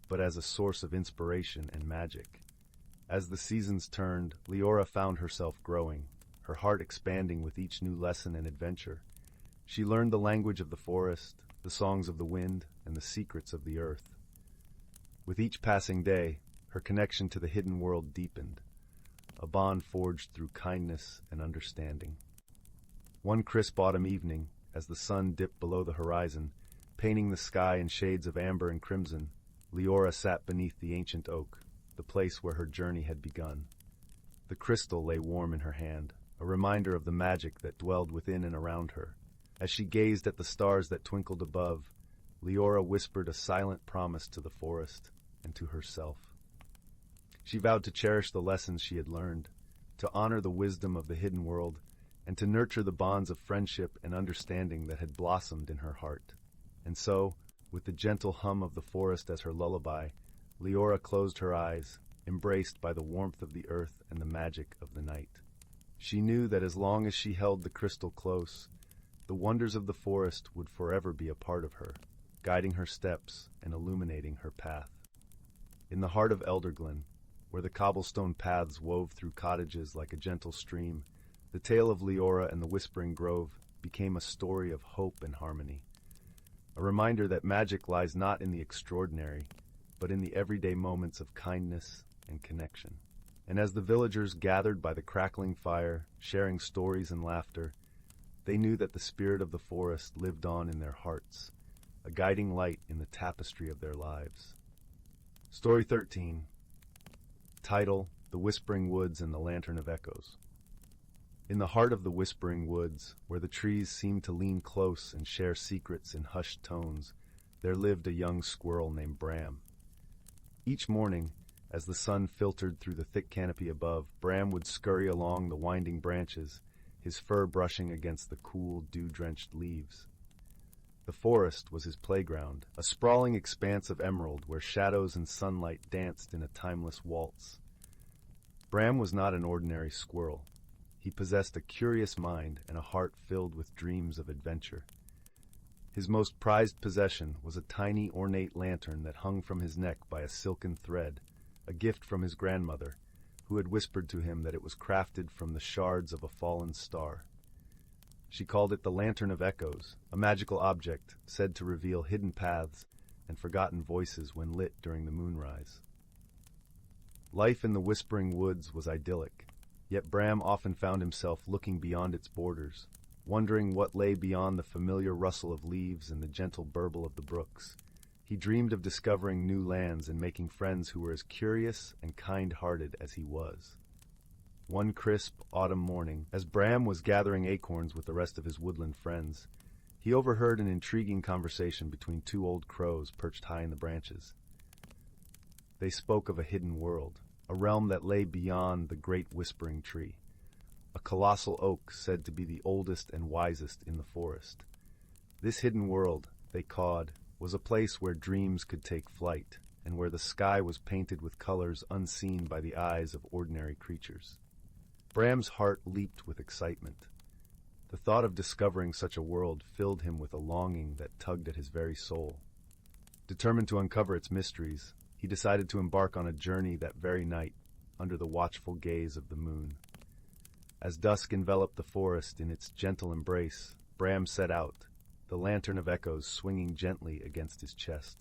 but as a source of inspiration and magic. As the seasons turned, Leora found herself growing, her heart expanding with each new lesson and adventure. She learned the language of the forest, the songs of the wind, and the secrets of the earth. With each passing day, her connection to the hidden world deepened, a bond forged through kindness and understanding. One crisp autumn evening, as the sun dipped below the horizon, painting the sky in shades of amber and crimson, Leora sat beneath the ancient oak, the place where her journey had begun. The crystal lay warm in her hand, a reminder of the magic that dwelled within and around her. As she gazed at the stars that twinkled above, Leora whispered a silent promise to the forest and to herself. She vowed to cherish the lessons she had learned, to honor the wisdom of the hidden world, and to nurture the bonds of friendship and understanding that had blossomed in her heart. And so, with the gentle hum of the forest as her lullaby, Leora closed her eyes, embraced by the warmth of the earth and the magic of the night. She knew that as long as she held the crystal close, the wonders of the forest would forever be a part of her, guiding her steps and illuminating her path. In the heart of Elderglen, where the cobblestone paths wove through cottages like a gentle stream, the tale of Leora and the Whispering Grove became a story of hope and harmony. A reminder that magic lies not in the extraordinary, but in the everyday moments of kindness and connection. And as the villagers gathered by the crackling fire, sharing stories and laughter, they knew that the spirit of the forest lived on in their hearts, a guiding light in the tapestry of their lives. Story 13. Title: The Whispering Woods and the Lantern of Echoes. In the heart of the whispering woods, where the trees seemed to lean close and share secrets in hushed tones, there lived a young squirrel named Bram. Each morning, as the sun filtered through the thick canopy above, Bram would scurry along the winding branches, his fur brushing against the cool, dew-drenched leaves. The forest was his playground, a sprawling expanse of emerald where shadows and sunlight danced in a timeless waltz. Bram was not an ordinary squirrel. He possessed a curious mind and a heart filled with dreams of adventure. His most prized possession was a tiny, ornate lantern that hung from his neck by a silken thread, a gift from his grandmother, who had whispered to him that it was crafted from the shards of a fallen star. She called it the Lantern of Echoes, a magical object said to reveal hidden paths and forgotten voices when lit during the moonrise. Life in the whispering woods was idyllic, yet Bram often found himself looking beyond its borders, wondering what lay beyond the familiar rustle of leaves and the gentle burble of the brooks. He dreamed of discovering new lands and making friends who were as curious and kind-hearted as he was. One crisp autumn morning, as Bram was gathering acorns with the rest of his woodland friends, he overheard an intriguing conversation between two old crows perched high in the branches. They spoke of a hidden world, a realm that lay beyond the great whispering tree, a colossal oak said to be the oldest and wisest in the forest. This hidden world, they cawed, was a place where dreams could take flight, and where the sky was painted with colors unseen by the eyes of ordinary creatures. Bram's heart leaped with excitement. The thought of discovering such a world filled him with a longing that tugged at his very soul. Determined to uncover its mysteries, he decided to embark on a journey that very night, under the watchful gaze of the moon. As dusk enveloped the forest in its gentle embrace, Bram set out, the Lantern of Echoes swinging gently against his chest.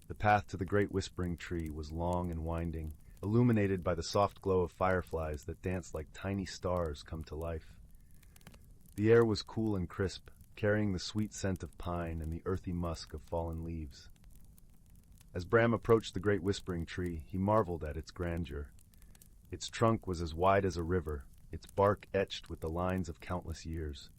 The path to the great whispering tree was long and winding, illuminated by the soft glow of fireflies that danced like tiny stars come to life. The air was cool and crisp, carrying the sweet scent of pine and the earthy musk of fallen leaves. As Bram approached the great whispering tree, he marveled at its grandeur. Its trunk was as wide as a river, its bark etched with the lines of countless years.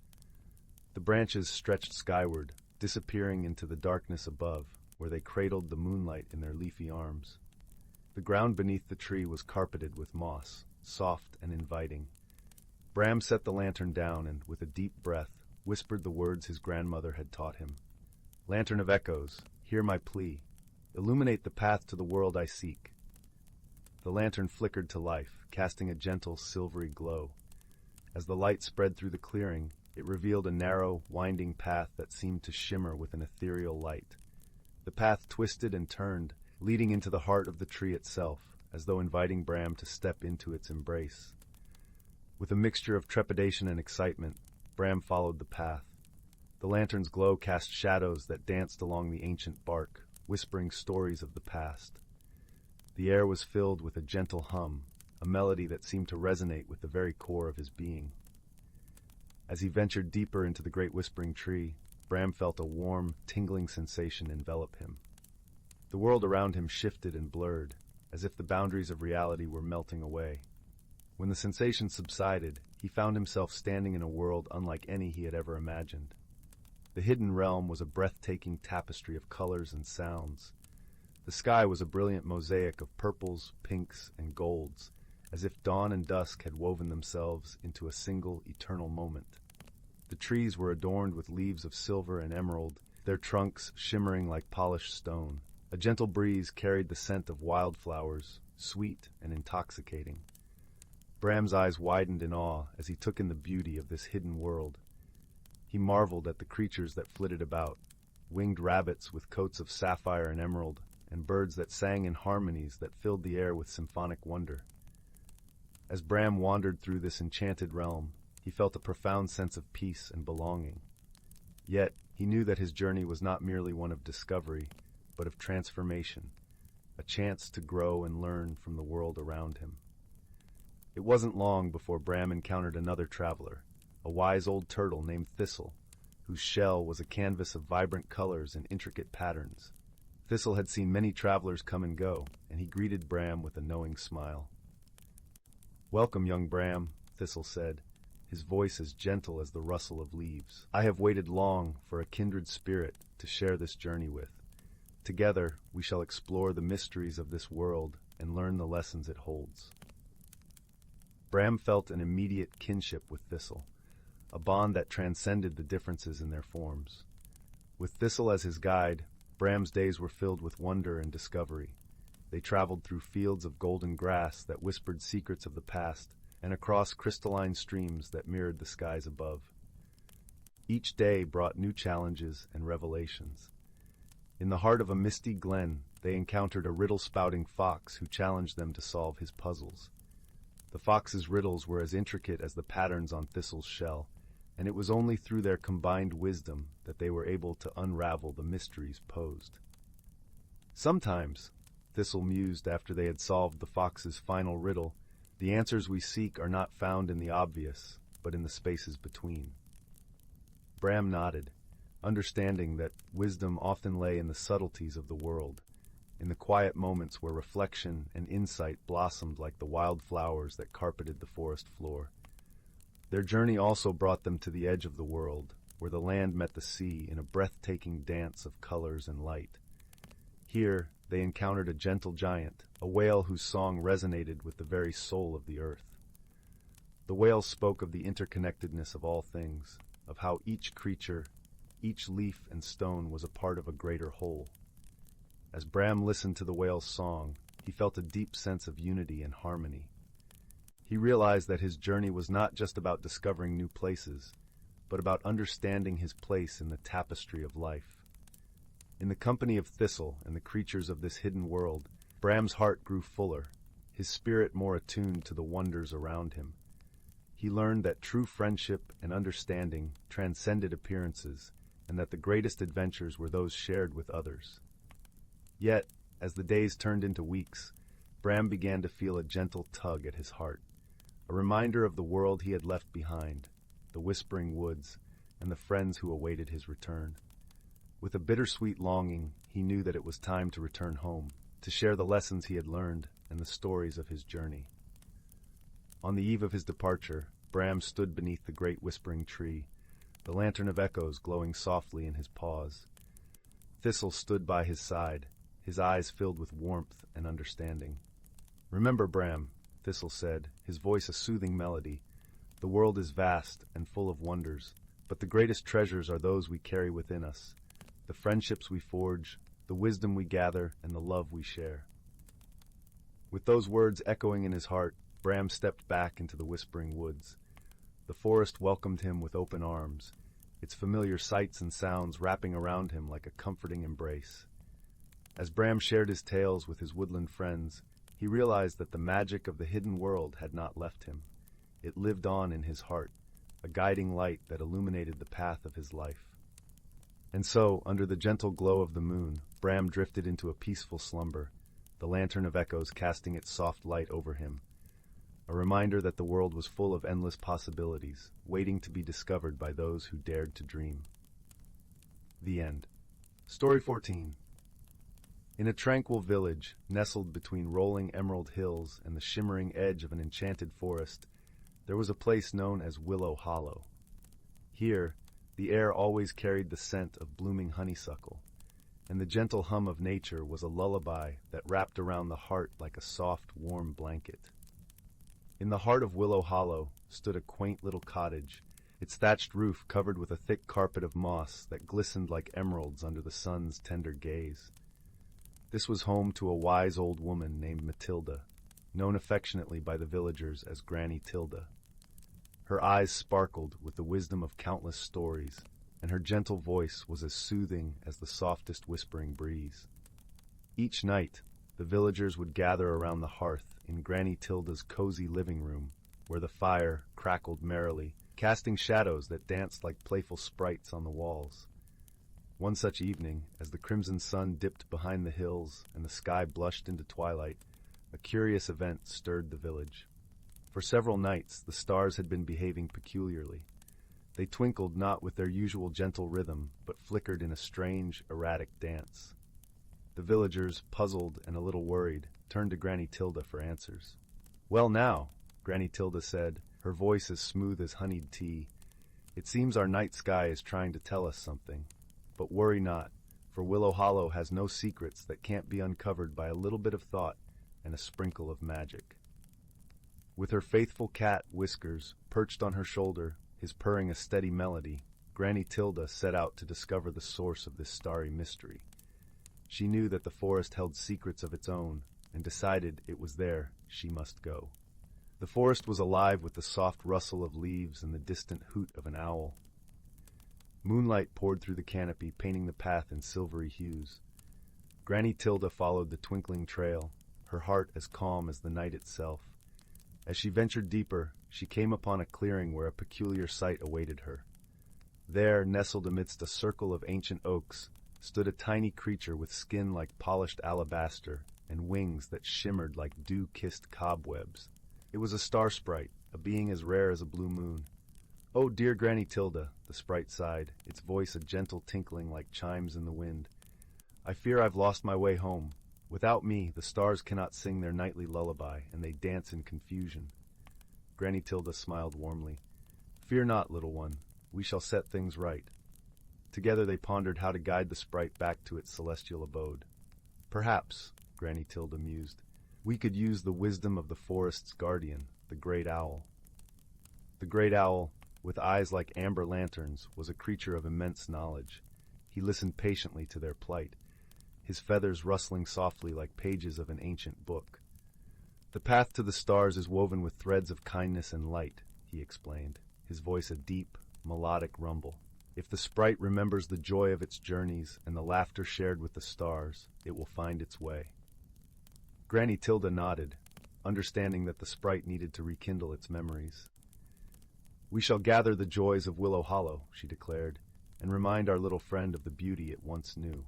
The branches stretched skyward, disappearing into the darkness above, where they cradled the moonlight in their leafy arms. The ground beneath the tree was carpeted with moss, soft and inviting. Bram set the lantern down and, with a deep breath, whispered the words his grandmother had taught him. "Lantern of Echoes, hear my plea. Illuminate the path to the world I seek." The lantern flickered to life, casting a gentle, silvery glow. As the light spread through the clearing, it revealed a narrow, winding path that seemed to shimmer with an ethereal light. The path twisted and turned, leading into the heart of the tree itself, as though inviting Bram to step into its embrace. With a mixture of trepidation and excitement, Bram followed the path. The lantern's glow cast shadows that danced along the ancient bark, whispering stories of the past. The air was filled with a gentle hum, a melody that seemed to resonate with the very core of his being. As he ventured deeper into the great whispering tree, Bram felt a warm, tingling sensation envelop him. The world around him shifted and blurred, as if the boundaries of reality were melting away. When the sensation subsided, he found himself standing in a world unlike any he had ever imagined. The hidden realm was a breathtaking tapestry of colors and sounds. The sky was a brilliant mosaic of purples, pinks, and golds, as if dawn and dusk had woven themselves into a single eternal moment. The trees were adorned with leaves of silver and emerald, their trunks shimmering like polished stone. A gentle breeze carried the scent of wildflowers, sweet and intoxicating. Bram's eyes widened in awe as he took in the beauty of this hidden world. He marveled at the creatures that flitted about, winged rabbits with coats of sapphire and emerald, and birds that sang in harmonies that filled the air with symphonic wonder. As Bram wandered through this enchanted realm, he felt a profound sense of peace and belonging. Yet, he knew that his journey was not merely one of discovery, but of transformation, a chance to grow and learn from the world around him. It wasn't long before Bram encountered another traveler, a wise old turtle named Thistle, whose shell was a canvas of vibrant colors and intricate patterns. Thistle had seen many travelers come and go, and he greeted Bram with a knowing smile. "Welcome, young Bram," Thistle said. his voice as gentle as the rustle of leaves. I have waited long for a kindred spirit to share this journey with. Together, we shall explore the mysteries of this world and learn the lessons it holds. Bram felt an immediate kinship with Thistle, a bond that transcended the differences in their forms. With Thistle as his guide, Bram's days were filled with wonder and discovery. They traveled through fields of golden grass that whispered secrets of the past and across crystalline streams that mirrored the skies above. Each day brought new challenges and revelations. In the heart of a misty glen, they encountered a riddle-spouting fox who challenged them to solve his puzzles. The fox's riddles were as intricate as the patterns on Thistle's shell, and it was only through their combined wisdom that they were able to unravel the mysteries posed. Sometimes, Thistle mused after they had solved the fox's final riddle, the answers we seek are not found in the obvious, but in the spaces between. Bram nodded, understanding that wisdom often lay in the subtleties of the world, in the quiet moments where reflection and insight blossomed like the wild flowers that carpeted the forest floor. Their journey also brought them to the edge of the world, where the land met the sea in a breathtaking dance of colors and light. Here, they encountered a gentle giant, a whale whose song resonated with the very soul of the earth. The whale spoke of the interconnectedness of all things, of how each creature, each leaf and stone was a part of a greater whole. As Bram listened to the whale's song, he felt a deep sense of unity and harmony. He realized that his journey was not just about discovering new places, but about understanding his place in the tapestry of life. In the company of Thistle and the creatures of this hidden world, Bram's heart grew fuller, his spirit more attuned to the wonders around him. He learned that true friendship and understanding transcended appearances, and that the greatest adventures were those shared with others. Yet, as the days turned into weeks, Bram began to feel a gentle tug at his heart, a reminder of the world he had left behind, the whispering woods, and the friends who awaited his return. With a bittersweet longing, he knew that it was time to return home, to share the lessons he had learned and the stories of his journey. On the eve of his departure, Bram stood beneath the great whispering tree, the lantern of echoes glowing softly in his paws. Thistle stood by his side, his eyes filled with warmth and understanding. "Remember, Bram," Thistle said, his voice a soothing melody, "the world is vast and full of wonders, but the greatest treasures are those we carry within us, the friendships we forge, the wisdom we gather, and the love we share." With those words echoing in his heart, Bram stepped back into the whispering woods. The forest welcomed him with open arms, its familiar sights and sounds wrapping around him like a comforting embrace. As Bram shared his tales with his woodland friends, he realized that the magic of the hidden world had not left him. It lived on in his heart, a guiding light that illuminated the path of his life. And so, under the gentle glow of the moon, Bram drifted into a peaceful slumber, the lantern of echoes casting its soft light over him, a reminder that the world was full of endless possibilities, waiting to be discovered by those who dared to dream. The end. Story 14. In a tranquil village, nestled between rolling emerald hills and the shimmering edge of an enchanted forest, there was a place known as Willow Hollow. Here, the air always carried the scent of blooming honeysuckle, and the gentle hum of nature was a lullaby that wrapped around the heart like a soft, warm blanket. In the heart of Willow Hollow stood a quaint little cottage, its thatched roof covered with a thick carpet of moss that glistened like emeralds under the sun's tender gaze. This was home to a wise old woman named Matilda, known affectionately by the villagers as Granny Tilda. Her eyes sparkled with the wisdom of countless stories, and her gentle voice was as soothing as the softest whispering breeze. Each night, the villagers would gather around the hearth in Granny Tilda's cozy living room, where the fire crackled merrily, casting shadows that danced like playful sprites on the walls. One such evening, as the crimson sun dipped behind the hills and the sky blushed into twilight, a curious event stirred the village. For several nights, the stars had been behaving peculiarly. They twinkled not with their usual gentle rhythm, but flickered in a strange, erratic dance. The villagers, puzzled and a little worried, turned to Granny Tilda for answers. "Well now," Granny Tilda said, her voice as smooth as honeyed tea. "It seems our night sky is trying to tell us something. But worry not, for Willow Hollow has no secrets that can't be uncovered by a little bit of thought and a sprinkle of magic." With her faithful cat, Whiskers, perched on her shoulder, his purring a steady melody, Granny Tilda set out to discover the source of this starry mystery. She knew that the forest held secrets of its own, and decided it was there she must go. The forest was alive with the soft rustle of leaves and the distant hoot of an owl. Moonlight poured through the canopy, painting the path in silvery hues. Granny Tilda followed the twinkling trail, her heart as calm as the night itself. As she ventured deeper, she came upon a clearing where a peculiar sight awaited her. There, nestled amidst a circle of ancient oaks, stood a tiny creature with skin like polished alabaster and wings that shimmered like dew-kissed cobwebs. It was a star sprite, a being as rare as a blue moon. "Oh, dear Granny Tilda," the sprite sighed, its voice a gentle tinkling like chimes in the wind. "I fear I've lost my way home. Without me, the stars cannot sing their nightly lullaby, and they dance in confusion." Granny Tilda smiled warmly. "Fear not, little one. We shall set things right." Together they pondered how to guide the sprite back to its celestial abode. "Perhaps," Granny Tilda mused, "we could use the wisdom of the forest's guardian, the great owl." The great owl, with eyes like amber lanterns, was a creature of immense knowledge. He listened patiently to their plight, his feathers rustling softly like pages of an ancient book. "The path to the stars is woven with threads of kindness and light," he explained, his voice a deep, melodic rumble. "If the sprite remembers the joy of its journeys and the laughter shared with the stars, it will find its way." Granny Tilda nodded, understanding that the sprite needed to rekindle its memories. "We shall gather the joys of Willow Hollow," she declared, "and remind our little friend of the beauty it once knew."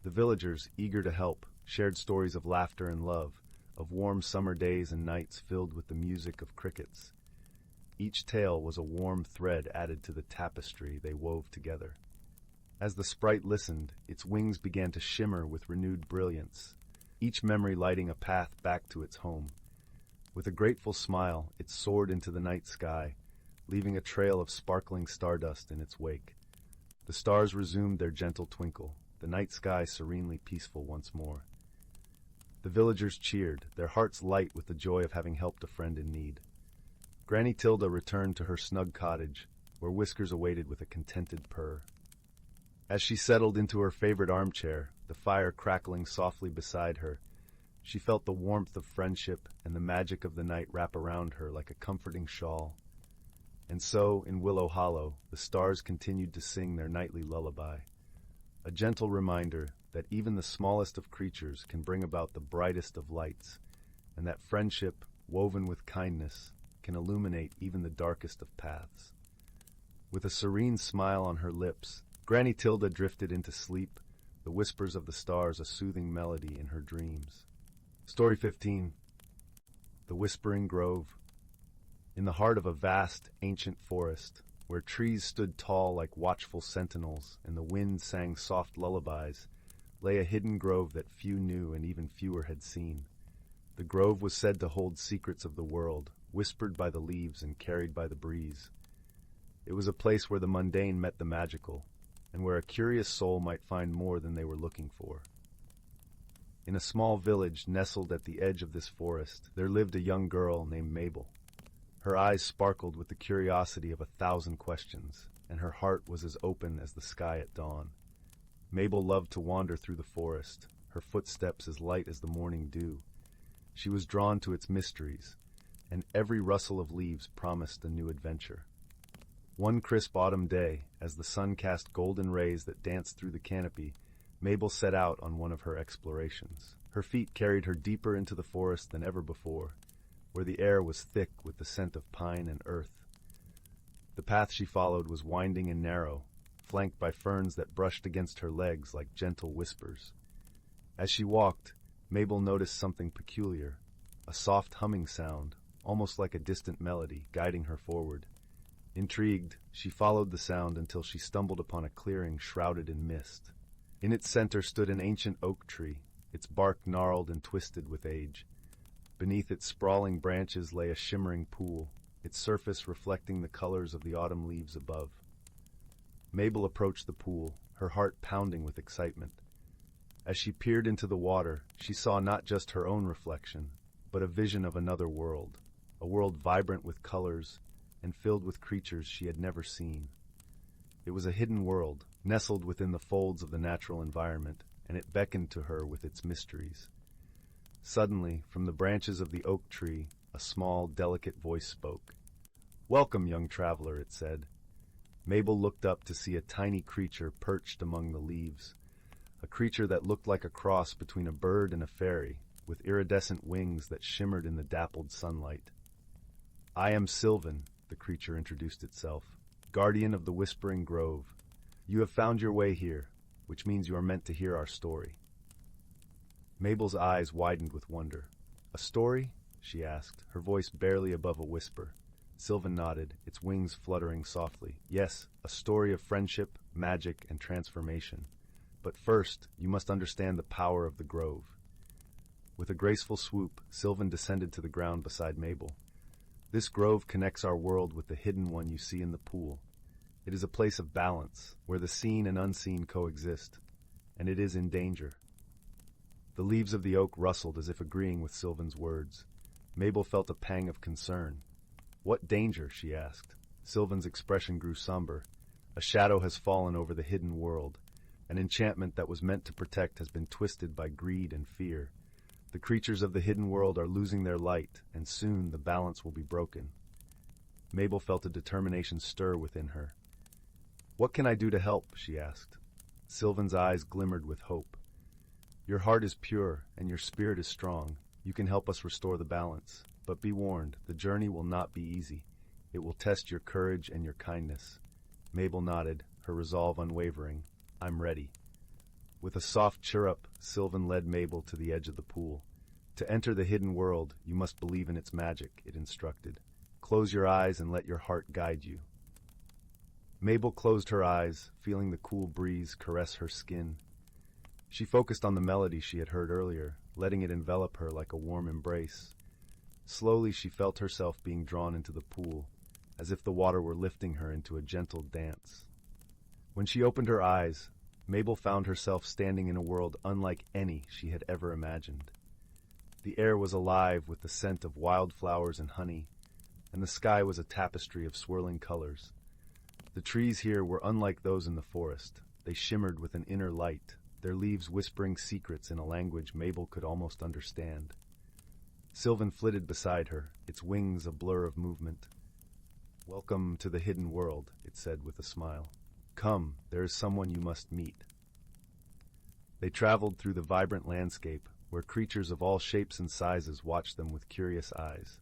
The villagers, eager to help, shared stories of laughter and love, of warm summer days and nights filled with the music of crickets. Each tale was a warm thread added to the tapestry they wove together. As the sprite listened, its wings began to shimmer with renewed brilliance, each memory lighting a path back to its home. With a grateful smile, it soared into the night sky, leaving a trail of sparkling stardust in its wake. The stars resumed their gentle twinkle, the night sky serenely peaceful once more. The villagers cheered, their hearts light with the joy of having helped a friend in need. Granny Tilda returned to her snug cottage, where Whiskers awaited with a contented purr. As she settled into her favorite armchair, the fire crackling softly beside her, she felt the warmth of friendship and the magic of the night wrap around her like a comforting shawl. And so, in Willow Hollow, the stars continued to sing their nightly lullaby, a gentle reminder that even the smallest of creatures can bring about the brightest of lights, and that friendship, woven with kindness, can illuminate even the darkest of paths. With a serene smile on her lips, Granny Tilda drifted into sleep, the whispers of the stars a soothing melody in her dreams. Story 15. The Whispering Grove. In the heart of a vast, ancient forest, where trees stood tall like watchful sentinels and the wind sang soft lullabies, lay a hidden grove that few knew and even fewer had seen. The grove was said to hold secrets of the world, whispered by the leaves and carried by the breeze. It was a place where the mundane met the magical, and where a curious soul might find more than they were looking for. In a small village nestled at the edge of this forest, there lived a young girl named Mabel. Her eyes sparkled with the curiosity of 1,000 questions, and her heart was as open as the sky at dawn. Mabel loved to wander through the forest, her footsteps as light as the morning dew. She was drawn to its mysteries, and every rustle of leaves promised a new adventure. One crisp autumn day, as the sun cast golden rays that danced through the canopy, Mabel set out on one of her explorations. Her feet carried her deeper into the forest than ever before, where the air was thick with the scent of pine and earth. The path she followed was winding and narrow, flanked by ferns that brushed against her legs like gentle whispers. As she walked, Mabel noticed something peculiar, a soft humming sound, almost like a distant melody, guiding her forward. Intrigued, she followed the sound until she stumbled upon a clearing shrouded in mist. In its center stood an ancient oak tree, its bark gnarled and twisted with age. Beneath its sprawling branches lay a shimmering pool, its surface reflecting the colors of the autumn leaves above. Mabel approached the pool, her heart pounding with excitement. As she peered into the water, she saw not just her own reflection, but a vision of another world, a world vibrant with colors and filled with creatures she had never seen. It was a hidden world, nestled within the folds of the natural environment, and it beckoned to her with its mysteries. Suddenly, from the branches of the oak tree, a small, delicate voice spoke. "Welcome, young traveler," it said. Mabel looked up to see a tiny creature perched among the leaves, a creature that looked like a cross between a bird and a fairy, with iridescent wings that shimmered in the dappled sunlight. "I am Sylvan," the creature introduced itself, "guardian of the Whispering Grove. You have found your way here, which means you are meant to hear our story." Mabel's eyes widened with wonder. "A story?" she asked, her voice barely above a whisper. Sylvan nodded, its wings fluttering softly. "Yes, a story of friendship, magic, and transformation. But first, you must understand the power of the grove." With a graceful swoop, Sylvan descended to the ground beside Mabel. "This grove connects our world with the hidden one you see in the pool. It is a place of balance, where the seen and unseen coexist, and it is in danger." The leaves of the oak rustled as if agreeing with Sylvan's words. Mabel felt a pang of concern. "What danger?" she asked. Sylvan's expression grew somber. "A shadow has fallen over the hidden world. An enchantment that was meant to protect has been twisted by greed and fear. The creatures of the hidden world are losing their light, and soon the balance will be broken." Mabel felt a determination stir within her. "What can I do to help?" she asked. Sylvan's eyes glimmered with hope. "Your heart is pure, and your spirit is strong. You can help us restore the balance. But be warned, the journey will not be easy. It will test your courage and your kindness." Mabel nodded, her resolve unwavering. "I'm ready." With a soft chirrup, Sylvan led Mabel to the edge of the pool. "To enter the hidden world, you must believe in its magic," it instructed. "Close your eyes and let your heart guide you." Mabel closed her eyes, feeling the cool breeze caress her skin. She focused on the melody she had heard earlier, letting it envelop her like a warm embrace. Slowly she felt herself being drawn into the pool, as if the water were lifting her into a gentle dance. When she opened her eyes, Mabel found herself standing in a world unlike any she had ever imagined. The air was alive with the scent of wildflowers and honey, and the sky was a tapestry of swirling colors. The trees here were unlike those in the forest. They shimmered with an inner light, their leaves whispering secrets in a language Mabel could almost understand. Sylvan flitted beside her, its wings a blur of movement. "Welcome to the hidden world," it said with a smile. "Come, there is someone you must meet." They traveled through the vibrant landscape, where creatures of all shapes and sizes watched them with curious eyes.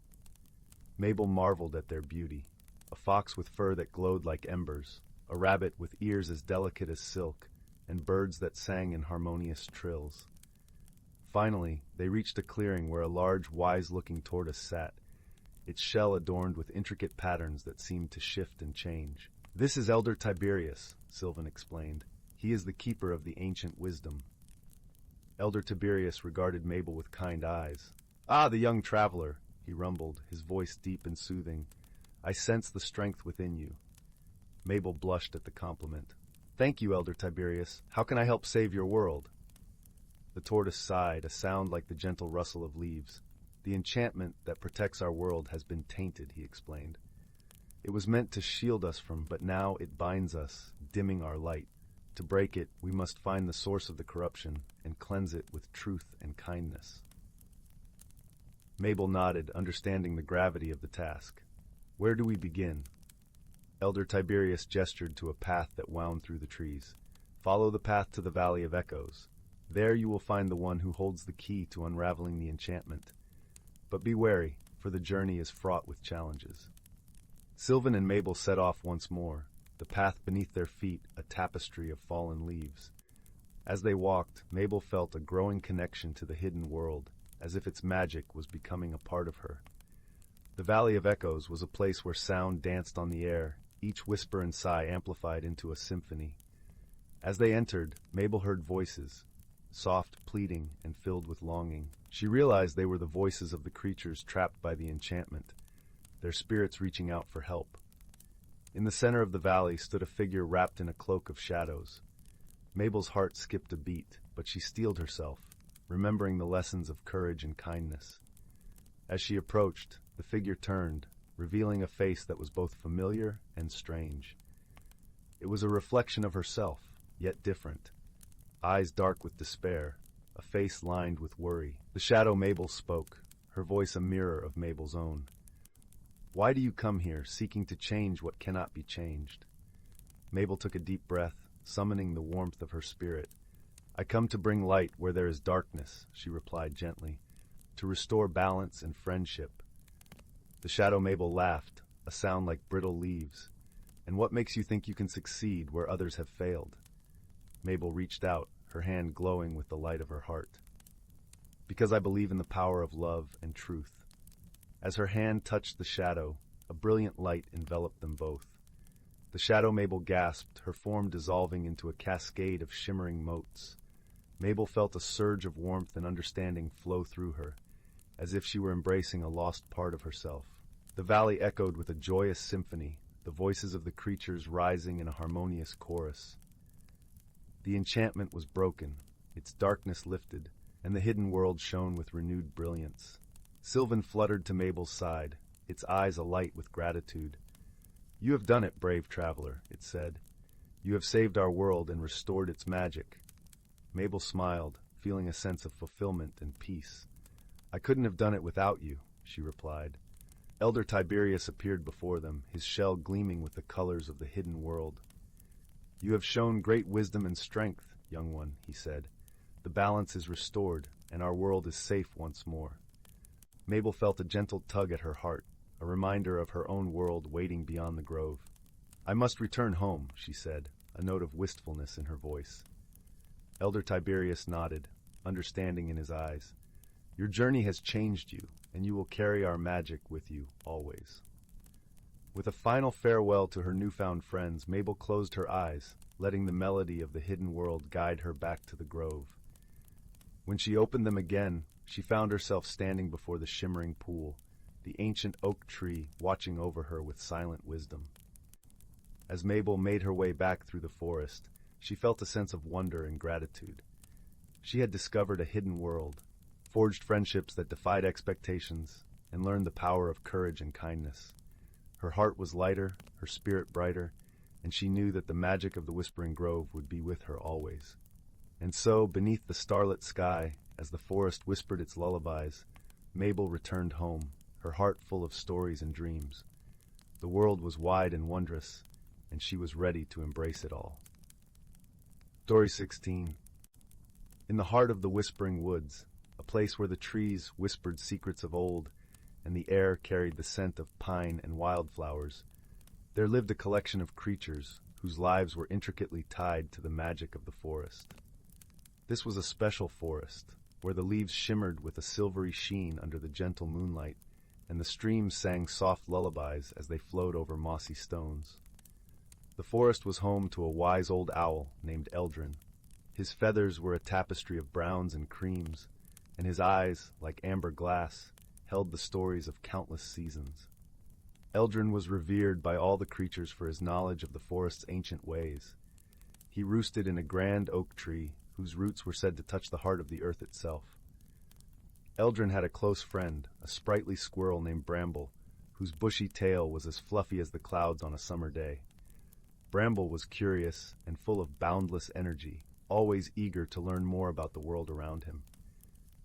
Mabel marveled at their beauty. A fox with fur that glowed like embers, a rabbit with ears as delicate as silk, and birds that sang in harmonious trills. Finally, they reached a clearing where a large, wise-looking tortoise sat, its shell adorned with intricate patterns that seemed to shift and change. "This is Elder Tiberius," Sylvan explained. "He is the keeper of the ancient wisdom." Elder Tiberius regarded Mabel with kind eyes. "Ah, the young traveler," he rumbled, his voice deep and soothing. "I sense the strength within you." Mabel blushed at the compliment. "Thank you, Elder Tiberius. How can I help save your world?" The tortoise sighed, a sound like the gentle rustle of leaves. "The enchantment that protects our world has been tainted," he explained. "It was meant to shield us from, but now it binds us, dimming our light. To break it, we must find the source of the corruption and cleanse it with truth and kindness." Mabel nodded, understanding the gravity of the task. "Where do we begin?" Elder Tiberius gestured to a path that wound through the trees. "Follow the path to the Valley of Echoes. There you will find the one who holds the key to unraveling the enchantment. But be wary, for the journey is fraught with challenges." Sylvan and Mabel set off once more, the path beneath their feet a tapestry of fallen leaves. As they walked, Mabel felt a growing connection to the hidden world, as if its magic was becoming a part of her. The Valley of Echoes was a place where sound danced on the air, each whisper and sigh amplified into a symphony. As they entered, Mabel heard voices, soft, pleading, and filled with longing, She realized they were the voices of the creatures trapped by the enchantment, their spirits reaching out for help. In the center of the valley stood a figure wrapped in a cloak of shadows. Mabel's heart skipped a beat, but she steeled herself, remembering the lessons of courage and kindness. As she approached, the figure turned, revealing a face that was both familiar and strange. It was a reflection of herself, yet different. Eyes dark with despair, a face lined with worry. The shadow Mabel spoke, her voice a mirror of Mabel's own. "Why do you come here, seeking to change what cannot be changed?" Mabel took a deep breath, summoning the warmth of her spirit. "I come to bring light where there is darkness," she replied gently, "to restore balance and friendship." The shadow Mabel laughed, a sound like brittle leaves. "And what makes you think you can succeed where others have failed?" Mabel reached out, her hand glowing with the light of her heart. "Because I believe in the power of love and truth." As her hand touched the shadow, a brilliant light enveloped them both. The shadow Mabel gasped, her form dissolving into a cascade of shimmering motes. Mabel felt a surge of warmth and understanding flow through her, as if she were embracing a lost part of herself. The valley echoed with a joyous symphony, the voices of the creatures rising in a harmonious chorus. The enchantment was broken, its darkness lifted, and the hidden world shone with renewed brilliance. Sylvan fluttered to Mabel's side, its eyes alight with gratitude. "You have done it, brave traveler," it said. "You have saved our world and restored its magic." Mabel smiled, feeling a sense of fulfillment and peace. "I couldn't have done it without you," she replied. Elder Tiberius appeared before them, his shell gleaming with the colors of the hidden world. "You have shown great wisdom and strength, young one," he said. "The balance is restored, and our world is safe once more." Mabel felt a gentle tug at her heart, a reminder of her own world waiting beyond the grove. "I must return home," she said, a note of wistfulness in her voice. Elder Tiberius nodded, understanding in his eyes. "Your journey has changed you, and you will carry our magic with you always." With a final farewell to her newfound friends, Mabel closed her eyes, letting the melody of the hidden world guide her back to the grove. When she opened them again, she found herself standing before the shimmering pool, the ancient oak tree watching over her with silent wisdom. As Mabel made her way back through the forest, she felt a sense of wonder and gratitude. She had discovered a hidden world, forged friendships that defied expectations, and learned the power of courage and kindness. Her heart was lighter, her spirit brighter, and she knew that the magic of the Whispering Grove would be with her always. And so, beneath the starlit sky, as the forest whispered its lullabies, Mabel returned home, her heart full of stories and dreams. The world was wide and wondrous, and she was ready to embrace it all. Story 16. In the heart of the Whispering Woods, a place where the trees whispered secrets of old, and the air carried the scent of pine and wildflowers, there lived a collection of creatures whose lives were intricately tied to the magic of the forest. This was a special forest, where the leaves shimmered with a silvery sheen under the gentle moonlight, and the streams sang soft lullabies as they flowed over mossy stones. The forest was home to a wise old owl named Eldrin. His feathers were a tapestry of browns and creams, and his eyes, like amber glass, held the stories of countless seasons. Eldrin was revered by all the creatures for his knowledge of the forest's ancient ways. He roosted in a grand oak tree whose roots were said to touch the heart of the earth itself. Eldrin had a close friend, a sprightly squirrel named Bramble, whose bushy tail was as fluffy as the clouds on a summer day. Bramble was curious and full of boundless energy, always eager to learn more about the world around him.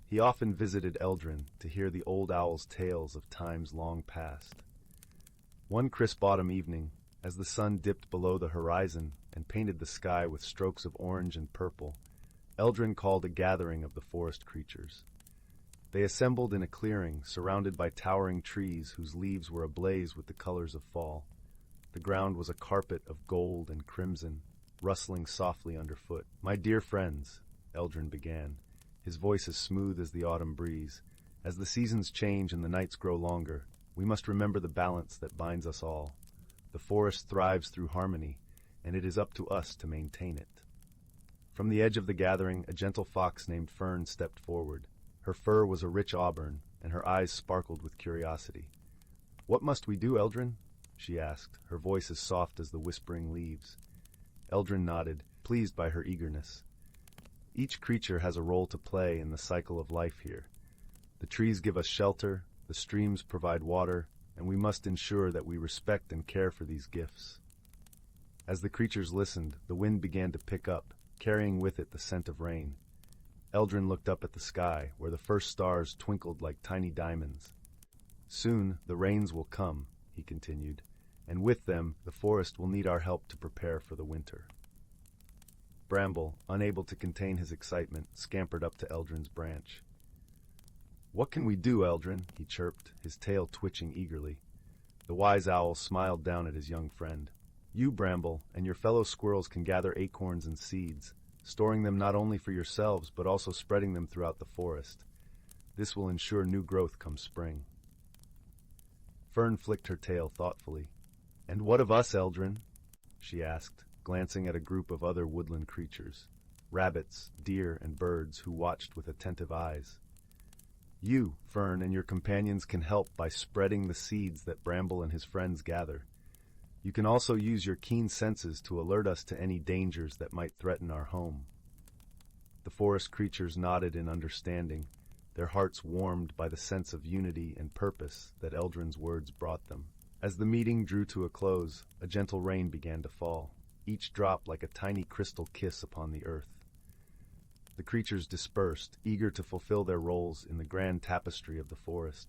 He often visited Eldrin to hear the old owl's tales of times long past. One crisp autumn evening, as the sun dipped below the horizon and painted the sky with strokes of orange and purple, Eldrin called a gathering of the forest creatures. They assembled in a clearing surrounded by towering trees whose leaves were ablaze with the colors of fall. The ground was a carpet of gold and crimson, rustling softly underfoot. "My dear friends," Eldrin began, his voice as smooth as the autumn breeze, "as the seasons change and the nights grow longer, we must remember the balance that binds us all. The forest thrives through harmony, and it is up to us to maintain it." From the edge of the gathering, a gentle fox named Fern stepped forward. Her fur was a rich auburn, and her eyes sparkled with curiosity. "What must we do, Eldrin?" she asked, her voice as soft as the whispering leaves. Eldrin nodded, pleased by her eagerness. "Each creature has a role to play in the cycle of life here. The trees give us shelter, the streams provide water, and we must ensure that we respect and care for these gifts." As the creatures listened, the wind began to pick up, carrying with it the scent of rain. Eldrin looked up at the sky, where the first stars twinkled like tiny diamonds. "Soon the rains will come," he continued, "and with them the forest will need our help to prepare for the winter." Bramble, unable to contain his excitement, scampered up to Eldrin's branch. "What can we do, Eldrin?" he chirped, his tail twitching eagerly. The wise owl smiled down at his young friend. "You, Bramble, and your fellow squirrels can gather acorns and seeds, storing them not only for yourselves but also spreading them throughout the forest. This will ensure new growth come spring." Fern flicked her tail thoughtfully. "And what of us, Eldrin?" she asked, glancing at a group of other woodland creatures, rabbits, deer, and birds who watched with attentive eyes. "You, Fern, and your companions can help by spreading the seeds that Bramble and his friends gather. You can also use your keen senses to alert us to any dangers that might threaten our home." The forest creatures nodded in understanding, their hearts warmed by the sense of unity and purpose that Eldrin's words brought them. As the meeting drew to a close, a gentle rain began to fall, each drop like a tiny crystal kiss upon the earth. The creatures dispersed, eager to fulfill their roles in the grand tapestry of the forest.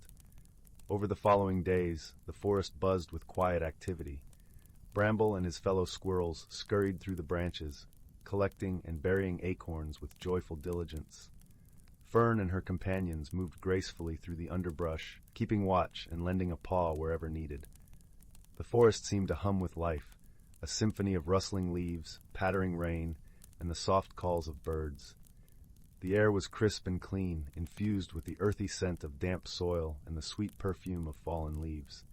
Over the following days, the forest buzzed with quiet activity. Bramble and his fellow squirrels scurried through the branches, collecting and burying acorns with joyful diligence. Fern and her companions moved gracefully through the underbrush, keeping watch and lending a paw wherever needed. The forest seemed to hum with life, a symphony of rustling leaves, pattering rain, and the soft calls of birds. The air was crisp and clean, infused with the earthy scent of damp soil and the sweet perfume of fallen leaves.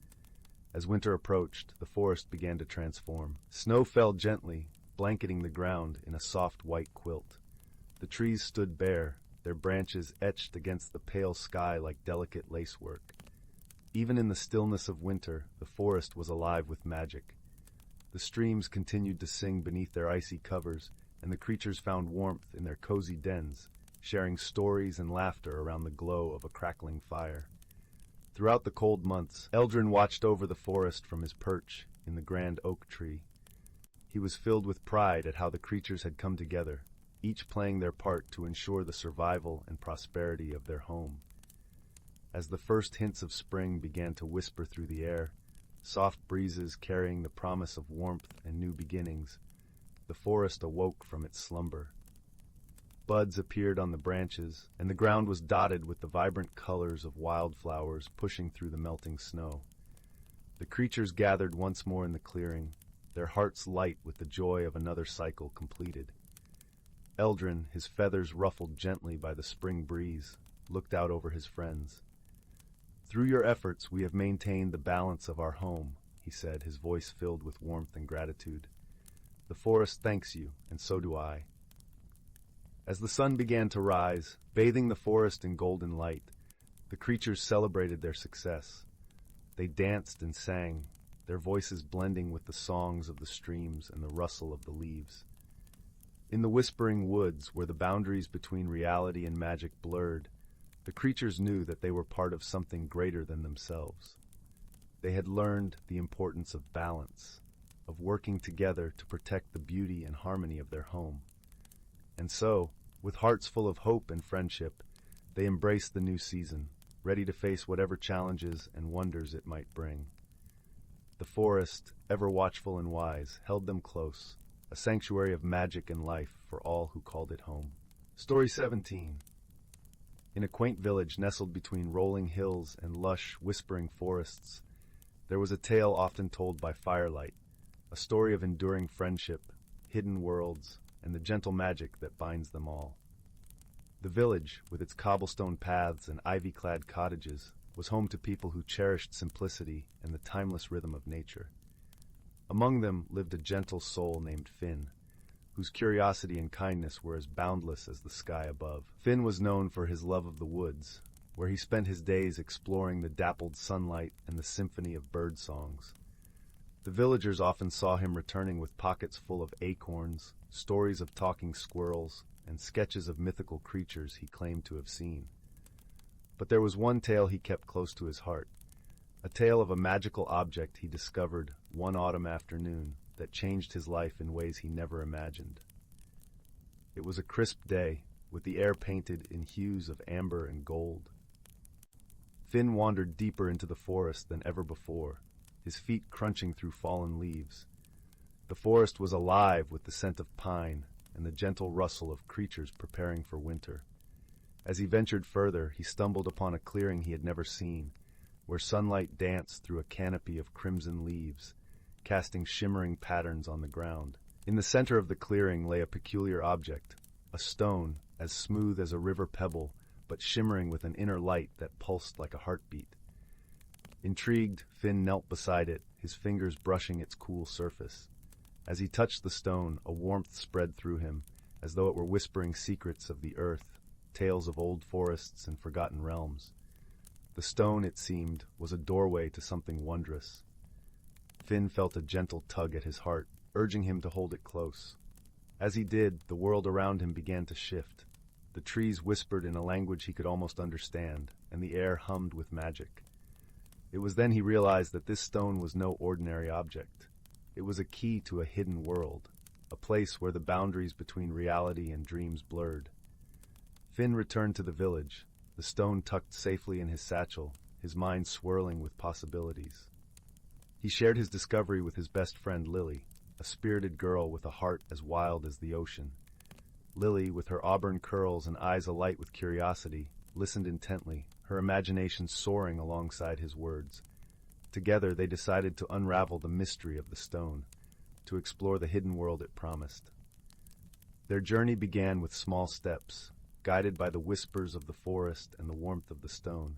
As winter approached, the forest began to transform. Snow fell gently, blanketing the ground in a soft white quilt. The trees stood bare, their branches etched against the pale sky like delicate lacework. Even in the stillness of winter, the forest was alive with magic. The streams continued to sing beneath their icy covers, and the creatures found warmth in their cozy dens, sharing stories and laughter around the glow of a crackling fire. Throughout the cold months, Eldrin watched over the forest from his perch in the grand oak tree. He was filled with pride at how the creatures had come together, each playing their part to ensure the survival and prosperity of their home. As the first hints of spring began to whisper through the air, soft breezes carrying the promise of warmth and new beginnings, the forest awoke from its slumber. Buds appeared on the branches, and the ground was dotted with the vibrant colors of wildflowers pushing through the melting snow. The creatures gathered once more in the clearing, their hearts light with the joy of another cycle completed. Eldrin, his feathers ruffled gently by the spring breeze, looked out over his friends. "Through your efforts, we have maintained the balance of our home," he said, his voice filled with warmth and gratitude. "The forest thanks you, and so do I." As the sun began to rise, bathing the forest in golden light, the creatures celebrated their success. They danced and sang, their voices blending with the songs of the streams and the rustle of the leaves. In the whispering woods, where the boundaries between reality and magic blurred, the creatures knew that they were part of something greater than themselves. They had learned the importance of balance, of working together to protect the beauty and harmony of their home. And so, with hearts full of hope and friendship, they embraced the new season, ready to face whatever challenges and wonders it might bring. The forest, ever watchful and wise, held them close, a sanctuary of magic and life for all who called it home. Story 17. In a quaint village nestled between rolling hills and lush, whispering forests, there was a tale often told by firelight, a story of enduring friendship, hidden worlds, and the gentle magic that binds them all. The village, with its cobblestone paths and ivy-clad cottages, was home to people who cherished simplicity and the timeless rhythm of nature. Among them lived a gentle soul named Finn, whose curiosity and kindness were as boundless as the sky above. Finn was known for his love of the woods, where he spent his days exploring the dappled sunlight and the symphony of bird songs. The villagers often saw him returning with pockets full of acorns, stories of talking squirrels, and sketches of mythical creatures he claimed to have seen. But there was one tale he kept close to his heart, a tale of a magical object he discovered one autumn afternoon that changed his life in ways he never imagined. It was a crisp day, with the air painted in hues of amber and gold. Finn wandered deeper into the forest than ever before, his feet crunching through fallen leaves. The forest was alive with the scent of pine and the gentle rustle of creatures preparing for winter. As he ventured further, he stumbled upon a clearing he had never seen, where sunlight danced through a canopy of crimson leaves, casting shimmering patterns on the ground. In the center of the clearing lay a peculiar object, a stone as smooth as a river pebble, but shimmering with an inner light that pulsed like a heartbeat. Intrigued, Finn knelt beside it, his fingers brushing its cool surface. As he touched the stone, a warmth spread through him, as though it were whispering secrets of the earth, tales of old forests and forgotten realms. The stone, it seemed, was a doorway to something wondrous. Finn felt a gentle tug at his heart, urging him to hold it close. As he did, the world around him began to shift. The trees whispered in a language he could almost understand, and the air hummed with magic. It was then he realized that this stone was no ordinary object. It was a key to a hidden world, a place where the boundaries between reality and dreams blurred. Finn returned to the village, the stone tucked safely in his satchel, his mind swirling with possibilities. He shared his discovery with his best friend Lily, a spirited girl with a heart as wild as the ocean. Lily, with her auburn curls and eyes alight with curiosity, listened intently, her imagination soaring alongside his words. Together they decided to unravel the mystery of the stone, to explore the hidden world it promised. Their journey began with small steps, guided by the whispers of the forest and the warmth of the stone.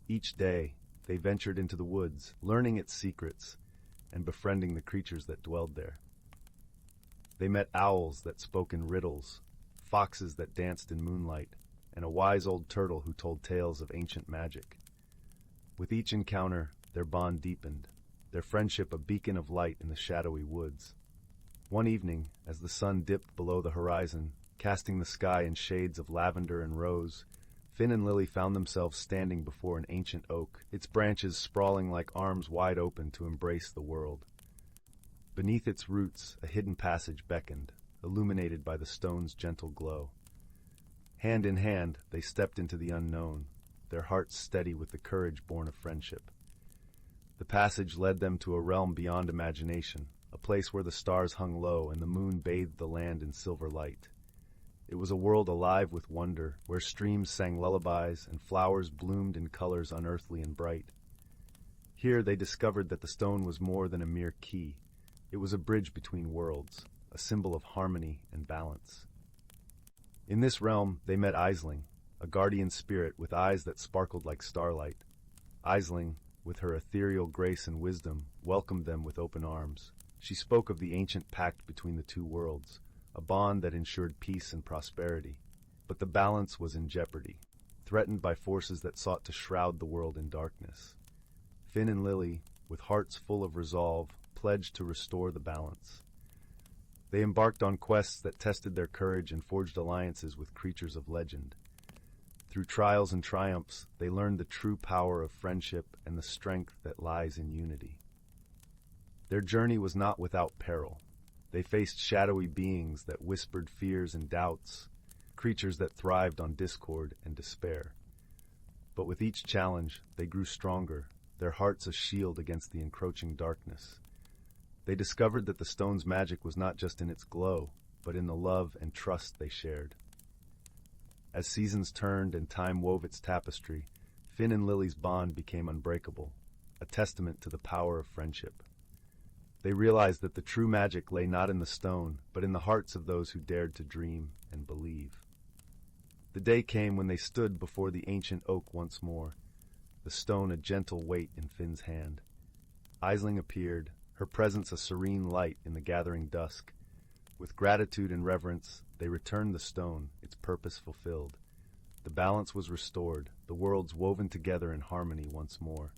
Each day, they ventured into the woods, learning its secrets and befriending the creatures that dwelled there. They met owls that spoke in riddles, foxes that danced in moonlight, and a wise old turtle who told tales of ancient magic. With each encounter, their bond deepened, their friendship a beacon of light in the shadowy woods. One evening, as the sun dipped below the horizon, casting the sky in shades of lavender and rose, Finn and Lily found themselves standing before an ancient oak, its branches sprawling like arms wide open to embrace the world. Beneath its roots, a hidden passage beckoned, illuminated by the stone's gentle glow. Hand in hand, they stepped into the unknown, their hearts steady with the courage born of friendship. The passage led them to a realm beyond imagination, a place where the stars hung low and the moon bathed the land in silver light. It was a world alive with wonder, where streams sang lullabies and flowers bloomed in colors unearthly and bright. Here they discovered that the stone was more than a mere key. It was a bridge between worlds, a symbol of harmony and balance. In this realm, they met Aisling, a guardian spirit with eyes that sparkled like starlight. Aisling, with her ethereal grace and wisdom, welcomed them with open arms. She spoke of the ancient pact between the two worlds, a bond that ensured peace and prosperity. But the balance was in jeopardy, threatened by forces that sought to shroud the world in darkness. Finn and Lily, with hearts full of resolve, pledged to restore the balance. They embarked on quests that tested their courage and forged alliances with creatures of legend. Through trials and triumphs, they learned the true power of friendship and the strength that lies in unity. Their journey was not without peril. They faced shadowy beings that whispered fears and doubts, creatures that thrived on discord and despair. But with each challenge, they grew stronger, their hearts a shield against the encroaching darkness. They discovered that the stone's magic was not just in its glow, but in the love and trust they shared. As seasons turned and time wove its tapestry, Finn and Lily's bond became unbreakable, a testament to the power of friendship. They realized that the true magic lay not in the stone, but in the hearts of those who dared to dream and believe. The day came when they stood before the ancient oak once more, the stone a gentle weight in Finn's hand. Aisling appeared, her presence a serene light in the gathering dusk. With gratitude and reverence, they returned the stone, its purpose fulfilled. The balance was restored, the worlds woven together in harmony once more.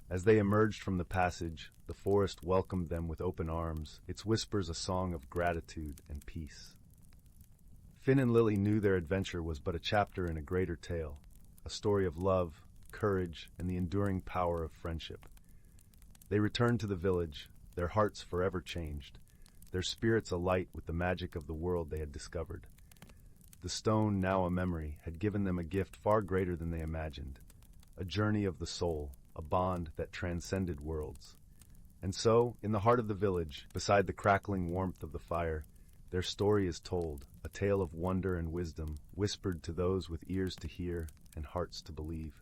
As they emerged from the passage, the forest welcomed them with open arms, its whispers a song of gratitude and peace. Finn and Lily knew their adventure was but a chapter in a greater tale, a story of love, courage, and the enduring power of friendship. They returned to the village, their hearts forever changed, their spirits alight with the magic of the world they had discovered. The stone, now a memory, had given them a gift far greater than they imagined, a journey of the soul, a bond that transcended worlds. And so, in the heart of the village, beside the crackling warmth of the fire, their story is told, a tale of wonder and wisdom, whispered to those with ears to hear and hearts to believe.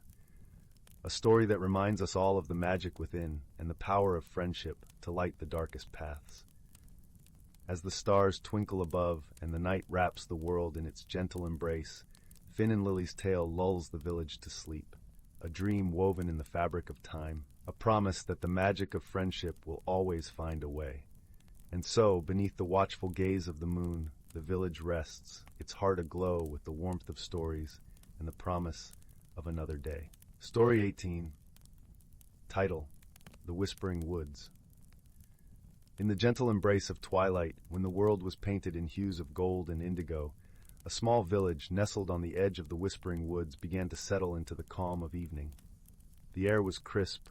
A story that reminds us all of the magic within and the power of friendship to light the darkest paths. As the stars twinkle above and the night wraps the world in its gentle embrace, Finn and Lily's tale lulls the village to sleep, a dream woven in the fabric of time, a promise that the magic of friendship will always find a way. And so, beneath the watchful gaze of the moon, the village rests, its heart aglow with the warmth of stories and the promise of another day. Story 18. Title: The Whispering Woods. In the gentle embrace of twilight, when the world was painted in hues of gold and indigo, a small village nestled on the edge of the Whispering Woods began to settle into the calm of evening. The air was crisp,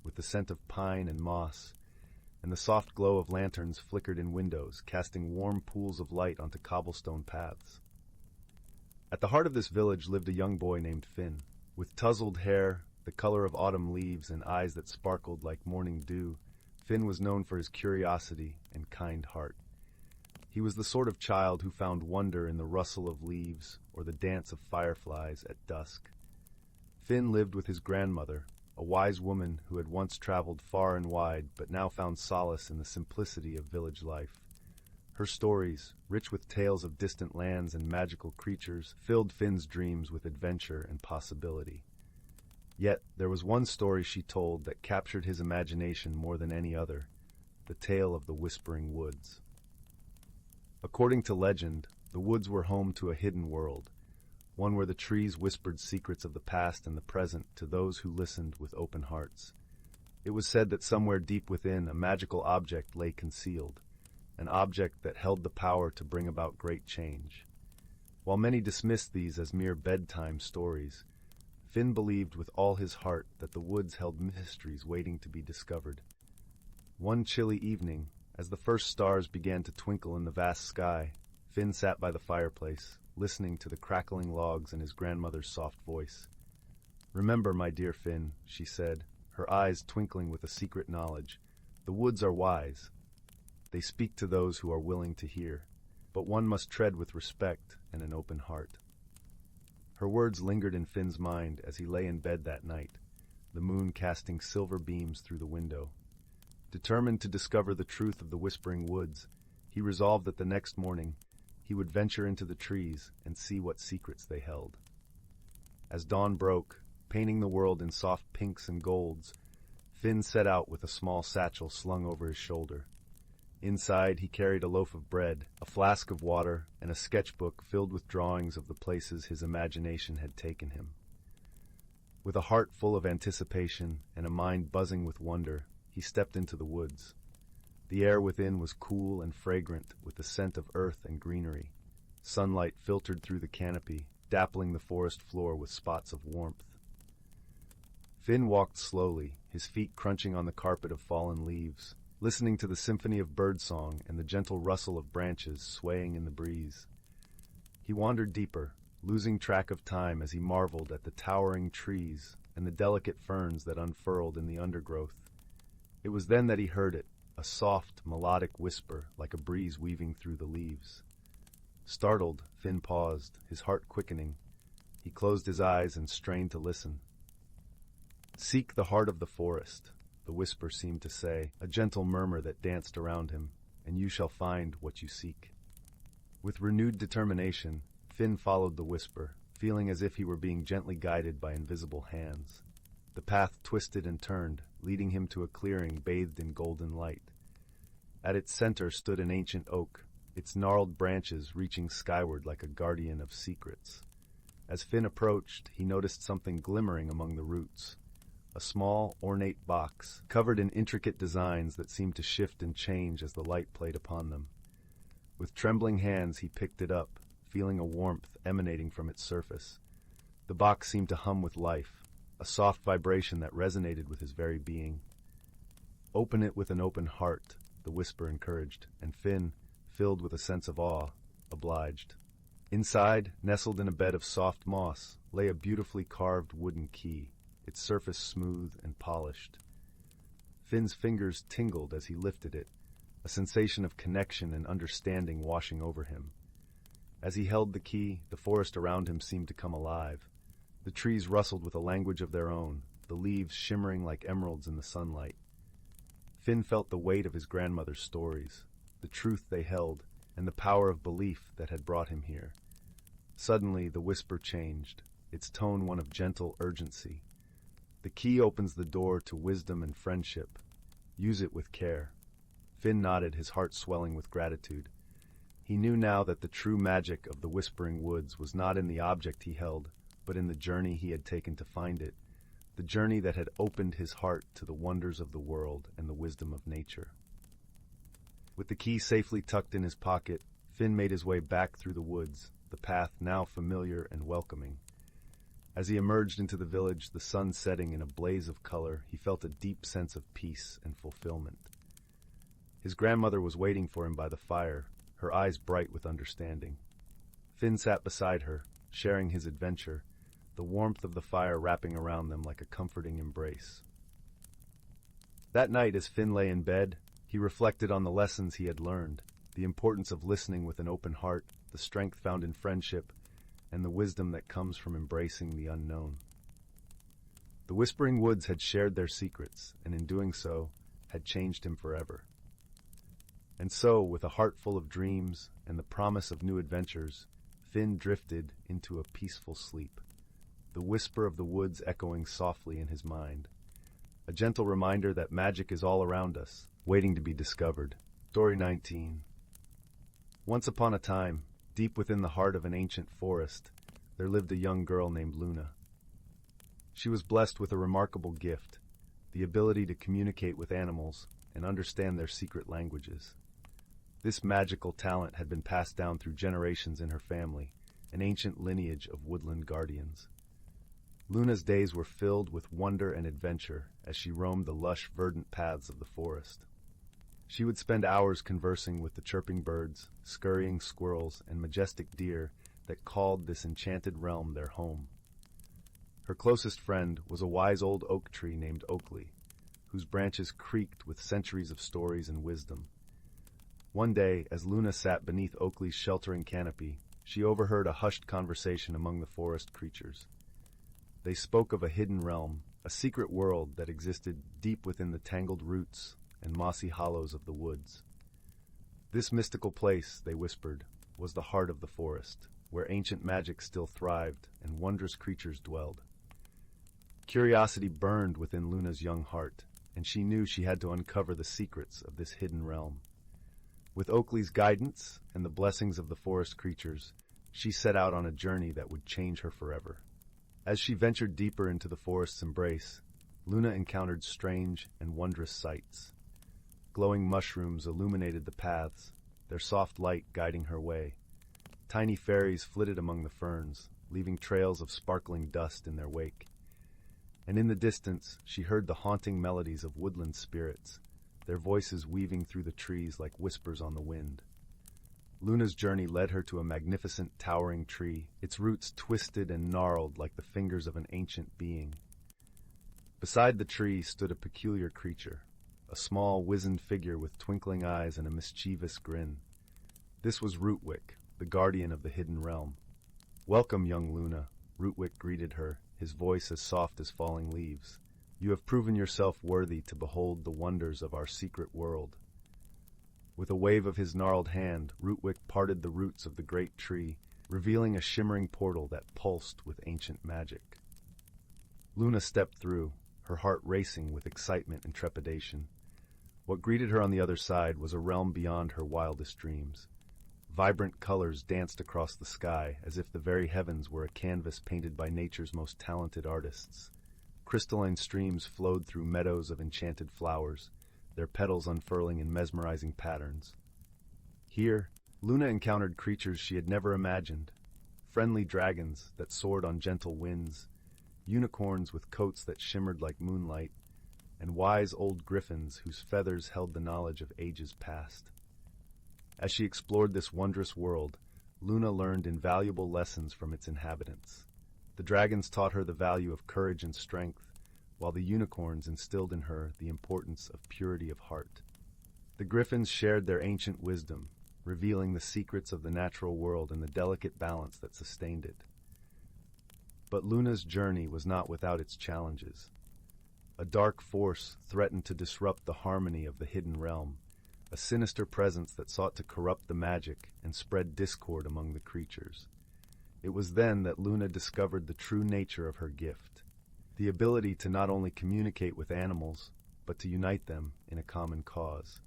with the scent of pine and moss, and the soft glow of lanterns flickered in windows, casting warm pools of light onto cobblestone paths. At the heart of this village lived a young boy named Finn. With tousled hair, the color of autumn leaves, and eyes that sparkled like morning dew, Finn was known for his curiosity and kind heart. He was the sort of child who found wonder in the rustle of leaves or the dance of fireflies at dusk. Finn lived with his grandmother, a wise woman who had once traveled far and wide but now found solace in the simplicity of village life. Her stories, rich with tales of distant lands and magical creatures, filled Finn's dreams with adventure and possibility. Yet there was one story she told that captured his imagination more than any other, the tale of the Whispering Woods. According to legend, the woods were home to a hidden world, one where the trees whispered secrets of the past and the present to those who listened with open hearts. It was said that somewhere deep within a magical object lay concealed, an object that held the power to bring about great change. While many dismissed these as mere bedtime stories, Finn believed with all his heart that the woods held mysteries waiting to be discovered. One chilly evening, as the first stars began to twinkle in the vast sky, Finn sat by the fireplace, listening to the crackling logs and his grandmother's soft voice. "Remember, my dear Finn," she said, her eyes twinkling with a secret knowledge, "the woods are wise. They speak to those who are willing to hear, but one must tread with respect and an open heart." Her words lingered in Finn's mind as he lay in bed that night, the moon casting silver beams through the window. Determined to discover the truth of the Whispering Woods, he resolved that the next morning he would venture into the trees and see what secrets they held. As dawn broke, painting the world in soft pinks and golds, Finn set out with a small satchel slung over his shoulder. Inside, he carried a loaf of bread, a flask of water, and a sketchbook filled with drawings of the places his imagination had taken him. With a heart full of anticipation and a mind buzzing with wonder, he stepped into the woods. The air within was cool and fragrant with the scent of earth and greenery. Sunlight filtered through the canopy, dappling the forest floor with spots of warmth. Finn walked slowly, his feet crunching on the carpet of fallen leaves, listening to the symphony of birdsong and the gentle rustle of branches swaying in the breeze. He wandered deeper, losing track of time as he marveled at the towering trees and the delicate ferns that unfurled in the undergrowth. It was then that he heard it, a soft, melodic whisper like a breeze weaving through the leaves. Startled, Finn paused, his heart quickening. He closed his eyes and strained to listen. "Seek the heart of the forest," the whisper seemed to say, a gentle murmur that danced around him, "and you shall find what you seek." With renewed determination, Finn followed the whisper, feeling as if he were being gently guided by invisible hands. The path twisted and turned, leading him to a clearing bathed in golden light. At its center stood an ancient oak, its gnarled branches reaching skyward like a guardian of secrets. As Finn approached, he noticed something glimmering among the roots. A small, ornate box, covered in intricate designs that seemed to shift and change as the light played upon them. With trembling hands, he picked it up, feeling a warmth emanating from its surface. The box seemed to hum with life, a soft vibration that resonated with his very being. "Open it with an open heart," the whisper encouraged, and Finn, filled with a sense of awe, obliged. Inside, nestled in a bed of soft moss, lay a beautifully carved wooden key, its surface smooth and polished. Finn's fingers tingled as he lifted it, a sensation of connection and understanding washing over him. As he held the key, the forest around him seemed to come alive. The trees rustled with a language of their own, the leaves shimmering like emeralds in the sunlight. Finn felt the weight of his grandmother's stories, the truth they held, and the power of belief that had brought him here. Suddenly, the whisper changed, its tone one of gentle urgency. "The key opens the door to wisdom and friendship. Use it with care." Finn nodded, his heart swelling with gratitude. He knew now that the true magic of the Whispering Woods was not in the object he held, but in the journey he had taken to find it, the journey that had opened his heart to the wonders of the world and the wisdom of nature. With the key safely tucked in his pocket, Finn made his way back through the woods, the path now familiar and welcoming. As he emerged into the village, the sun setting in a blaze of color, he felt a deep sense of peace and fulfillment. His grandmother was waiting for him by the fire, her eyes bright with understanding. Finn sat beside her, sharing his adventure, the warmth of the fire wrapping around them like a comforting embrace. That night, as Finn lay in bed, he reflected on the lessons he had learned, the importance of listening with an open heart, the strength found in friendship, and the wisdom that comes from embracing the unknown. The Whispering Woods had shared their secrets, and in doing so, had changed him forever. And so, with a heart full of dreams and the promise of new adventures, Finn drifted into a peaceful sleep, the whisper of the woods echoing softly in his mind. A gentle reminder that magic is all around us, waiting to be discovered. Story 19. Once upon a time, deep within the heart of an ancient forest, there lived a young girl named Luna. She was blessed with a remarkable gift, the ability to communicate with animals and understand their secret languages. This magical talent had been passed down through generations in her family, an ancient lineage of woodland guardians. Luna's days were filled with wonder and adventure as she roamed the lush, verdant paths of the forest. She would spend hours conversing with the chirping birds, scurrying squirrels, and majestic deer that called this enchanted realm their home. Her closest friend was a wise old oak tree named Oakley, whose branches creaked with centuries of stories and wisdom. One day, as Luna sat beneath Oakley's sheltering canopy, she overheard a hushed conversation among the forest creatures. They spoke of a hidden realm, a secret world that existed deep within the tangled roots and mossy hollows of the woods. This mystical place, they whispered, was the heart of the forest, where ancient magic still thrived and wondrous creatures dwelled. Curiosity burned within Luna's young heart, and she knew she had to uncover the secrets of this hidden realm. With Oakley's guidance and the blessings of the forest creatures, she set out on a journey that would change her forever. As she ventured deeper into the forest's embrace, Luna encountered strange and wondrous sights. Glowing mushrooms illuminated the paths, their soft light guiding her way. Tiny fairies flitted among the ferns, leaving trails of sparkling dust in their wake. And in the distance, she heard the haunting melodies of woodland spirits, their voices weaving through the trees like whispers on the wind. Luna's journey led her to a magnificent towering tree, its roots twisted and gnarled like the fingers of an ancient being. Beside the tree stood a peculiar creature, a small, wizened figure with twinkling eyes and a mischievous grin. This was Rootwick, the guardian of the hidden realm. "Welcome, young Luna," Rootwick greeted her, his voice as soft as falling leaves. "You have proven yourself worthy to behold the wonders of our secret world." With a wave of his gnarled hand, Rootwick parted the roots of the great tree, revealing a shimmering portal that pulsed with ancient magic. Luna stepped through, her heart racing with excitement and trepidation. What greeted her on the other side was a realm beyond her wildest dreams. Vibrant colors danced across the sky as if the very heavens were a canvas painted by nature's most talented artists. Crystalline streams flowed through meadows of enchanted flowers, their petals unfurling in mesmerizing patterns. Here, Luna encountered creatures she had never imagined. Friendly dragons that soared on gentle winds, unicorns with coats that shimmered like moonlight, and wise old griffins whose feathers held the knowledge of ages past. As she explored this wondrous world, Luna learned invaluable lessons from its inhabitants. The dragons taught her the value of courage and strength, while the unicorns instilled in her the importance of purity of heart. The griffins shared their ancient wisdom, revealing the secrets of the natural world and the delicate balance that sustained it. But Luna's journey was not without its challenges. A dark force threatened to disrupt the harmony of the hidden realm, a sinister presence that sought to corrupt the magic and spread discord among the creatures. It was then that Luna discovered the true nature of her gift, the ability to not only communicate with animals, but to unite them in a common cause.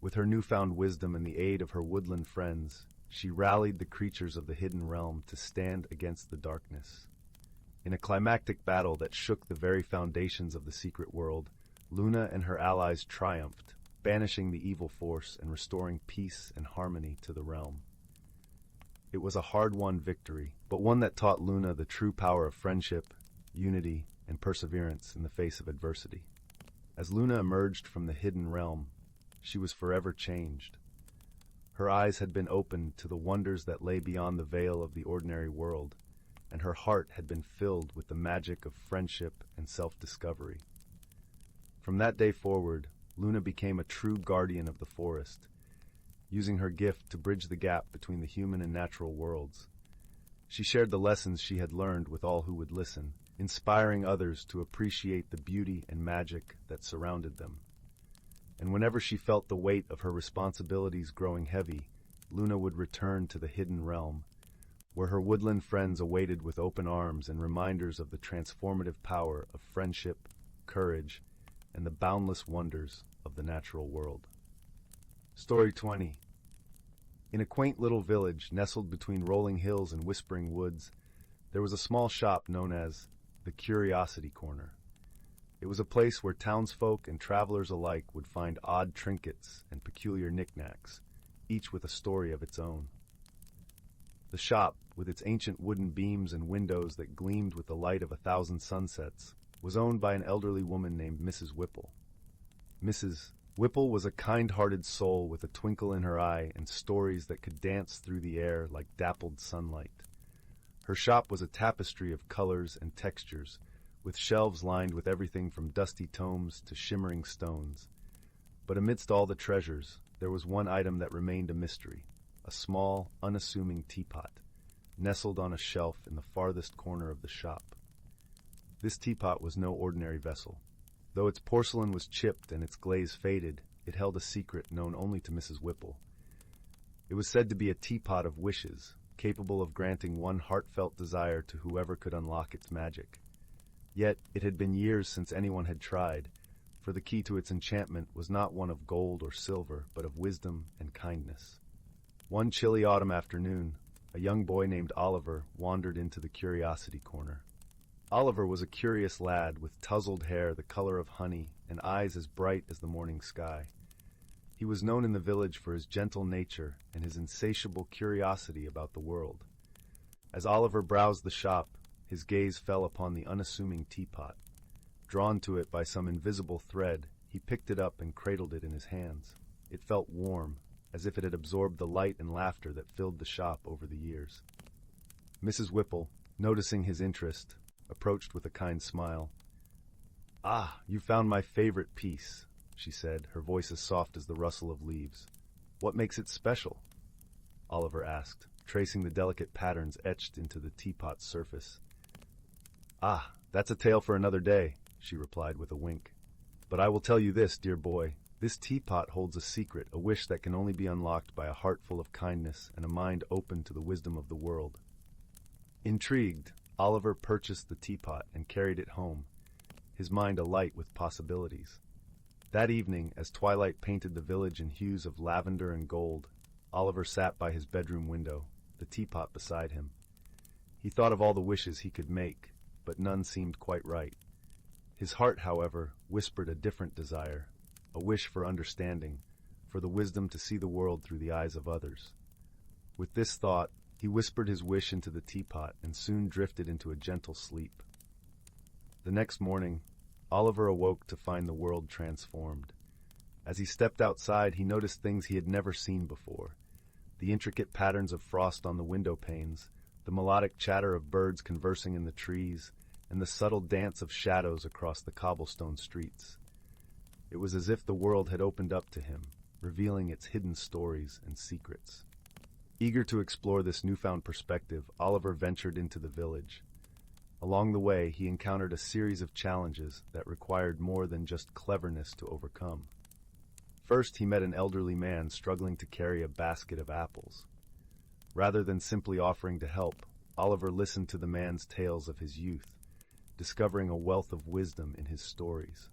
With her newfound wisdom and the aid of her woodland friends, she rallied the creatures of the hidden realm to stand against the darkness. In a climactic battle that shook the very foundations of the secret world, Luna and her allies triumphed, banishing the evil force and restoring peace and harmony to the realm. It was a hard-won victory, but one that taught Luna the true power of friendship, unity, and perseverance in the face of adversity. As Luna emerged from the hidden realm, she was forever changed. Her eyes had been opened to the wonders that lay beyond the veil of the ordinary world, and her heart had been filled with the magic of friendship and self-discovery. From that day forward, Luna became a true guardian of the forest, using her gift to bridge the gap between the human and natural worlds. She shared the lessons she had learned with all who would listen, inspiring others to appreciate the beauty and magic that surrounded them. And whenever she felt the weight of her responsibilities growing heavy, Luna would return to the hidden realm, where her woodland friends awaited with open arms and reminders of the transformative power of friendship, courage, and the boundless wonders of the natural world. Story 20. In a quaint little village nestled between rolling hills and whispering woods, there was a small shop known as the Curiosity Corner. It was a place where townsfolk and travelers alike would find odd trinkets and peculiar knickknacks, each with a story of its own. The shop, with its ancient wooden beams and windows that gleamed with the light of 1,000 sunsets, was owned by an elderly woman named Mrs. Whipple. Mrs. Whipple was a kind-hearted soul with a twinkle in her eye and stories that could dance through the air like dappled sunlight. Her shop was a tapestry of colors and textures, with shelves lined with everything from dusty tomes to shimmering stones. But amidst all the treasures, there was one item that remained a mystery, a small, unassuming teapot, nestled on a shelf in the farthest corner of the shop. This teapot was no ordinary vessel. Though its porcelain was chipped and its glaze faded, it held a secret known only to Mrs. Whipple. It was said to be a teapot of wishes, capable of granting one heartfelt desire to whoever could unlock its magic. Yet it had been years since anyone had tried, for the key to its enchantment was not one of gold or silver, but of wisdom and kindness. One chilly autumn afternoon, a young boy named Oliver wandered into the Curiosity Corner. Oliver was a curious lad with tousled hair the color of honey and eyes as bright as the morning sky. He was known in the village for his gentle nature and his insatiable curiosity about the world. As Oliver browsed the shop, his gaze fell upon the unassuming teapot. Drawn to it by some invisible thread, he picked it up and cradled it in his hands. It felt warm, as if it had absorbed the light and laughter that filled the shop over the years. Mrs. Whipple, noticing his interest, approached with a kind smile. "Ah, you found my favorite piece," she said, her voice as soft as the rustle of leaves. "What makes it special?" Oliver asked, tracing the delicate patterns etched into the teapot's surface. "Ah, that's a tale for another day," she replied with a wink. "But I will tell you this, dear boy. This teapot holds a secret, a wish that can only be unlocked by a heart full of kindness and a mind open to the wisdom of the world." Intrigued, Oliver purchased the teapot and carried it home, his mind alight with possibilities. That evening, as twilight painted the village in hues of lavender and gold, Oliver sat by his bedroom window, the teapot beside him. He thought of all the wishes he could make, but none seemed quite right. His heart, however, whispered a different desire, a wish for understanding, for the wisdom to see the world through the eyes of others. With this thought, he whispered his wish into the teapot and soon drifted into a gentle sleep. The next morning, Oliver awoke to find the world transformed. As he stepped outside, he noticed things he had never seen before. The intricate patterns of frost on the window panes, the melodic chatter of birds conversing in the trees, and the subtle dance of shadows across the cobblestone streets. It was as if the world had opened up to him, revealing its hidden stories and secrets. Eager to explore this newfound perspective, Oliver ventured into the village. Along the way, he encountered a series of challenges that required more than just cleverness to overcome. First, he met an elderly man struggling to carry a basket of apples. Rather than simply offering to help, Oliver listened to the man's tales of his youth, discovering a wealth of wisdom in his stories.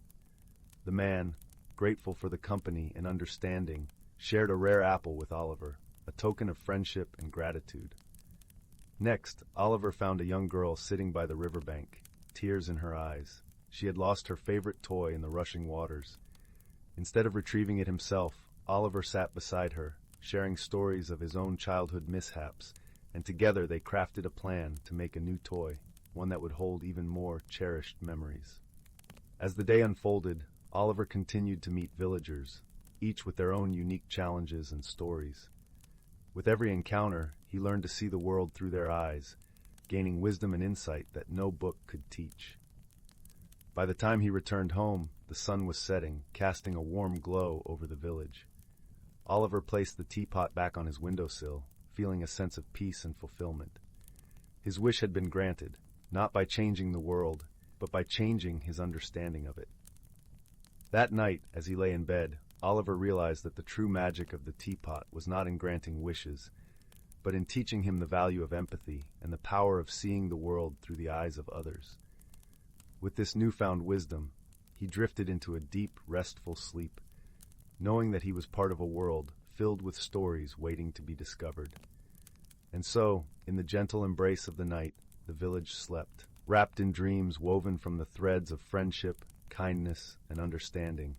The man, grateful for the company and understanding, shared a rare apple with Oliver, a token of friendship and gratitude. Next, Oliver found a young girl sitting by the riverbank, tears in her eyes. She had lost her favorite toy in the rushing waters. Instead of retrieving it himself, Oliver sat beside her, sharing stories of his own childhood mishaps, and together they crafted a plan to make a new toy, one that would hold even more cherished memories. As the day unfolded, Oliver continued to meet villagers, each with their own unique challenges and stories. With every encounter, he learned to see the world through their eyes, gaining wisdom and insight that no book could teach. By the time he returned home, the sun was setting, casting a warm glow over the village. Oliver placed the teapot back on his windowsill, feeling a sense of peace and fulfillment. His wish had been granted, not by changing the world, but by changing his understanding of it. That night, as he lay in bed, Oliver realized that the true magic of the teapot was not in granting wishes, but in teaching him the value of empathy and the power of seeing the world through the eyes of others. With this newfound wisdom, he drifted into a deep, restful sleep, knowing that he was part of a world filled with stories waiting to be discovered. And so, in the gentle embrace of the night, the village slept, wrapped in dreams woven from the threads of friendship, kindness, and understanding,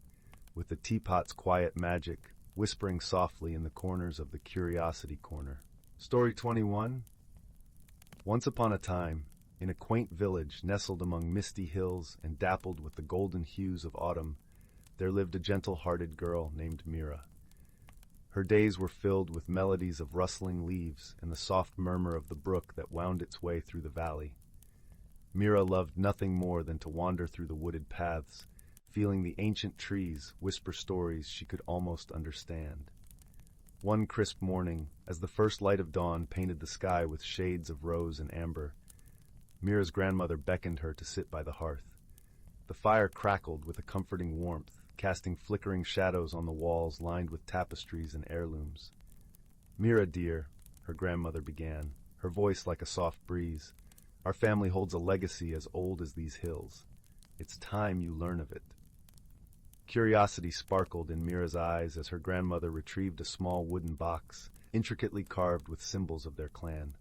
with the teapot's quiet magic whispering softly in the corners of the Curiosity Corner. Story 21. Once upon a time, in a quaint village nestled among misty hills and dappled with the golden hues of autumn, there lived a gentle-hearted girl named Mira. Her days were filled with melodies of rustling leaves and the soft murmur of the brook that wound its way through the valley. Mira loved nothing more than to wander through the wooded paths, feeling the ancient trees whisper stories she could almost understand. One crisp morning, as the first light of dawn painted the sky with shades of rose and amber, Mira's grandmother beckoned her to sit by the hearth. The fire crackled with a comforting warmth, casting flickering shadows on the walls lined with tapestries and heirlooms. "Mira, dear," her grandmother began, her voice like a soft breeze, "our family holds a legacy as old as these hills. It's time you learn of it." Curiosity sparkled in Mira's eyes as her grandmother retrieved a small wooden box, intricately carved with symbols of their clan.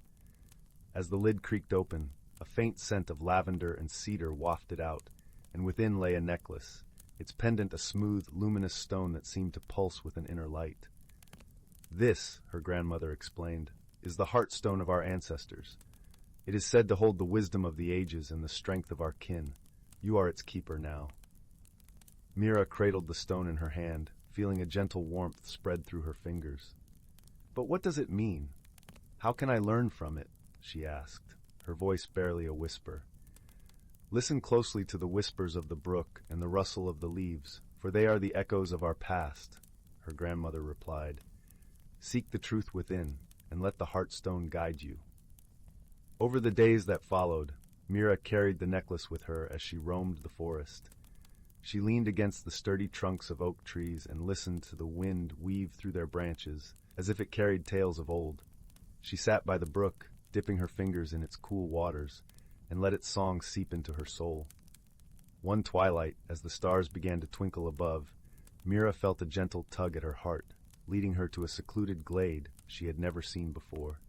As the lid creaked open, a faint scent of lavender and cedar wafted out, and within lay a necklace, its pendant a smooth, luminous stone that seemed to pulse with an inner light. "This," her grandmother explained, "is the heartstone of our ancestors. It is said to hold the wisdom of the ages and the strength of our kin. You are its keeper now." Mira cradled the stone in her hand, feeling a gentle warmth spread through her fingers. "But what does it mean? How can I learn from it?" she asked, her voice barely a whisper. "Listen closely to the whispers of the brook and the rustle of the leaves, for they are the echoes of our past," her grandmother replied. "Seek the truth within, and let the heartstone guide you." Over the days that followed, Mira carried the necklace with her as she roamed the forest. She leaned against the sturdy trunks of oak trees and listened to the wind weave through their branches, as if it carried tales of old. She sat by the brook, dipping her fingers in its cool waters, and let its song seep into her soul. One twilight, as the stars began to twinkle above, Mira felt a gentle tug at her heart, leading her to a secluded glade she had never seen before.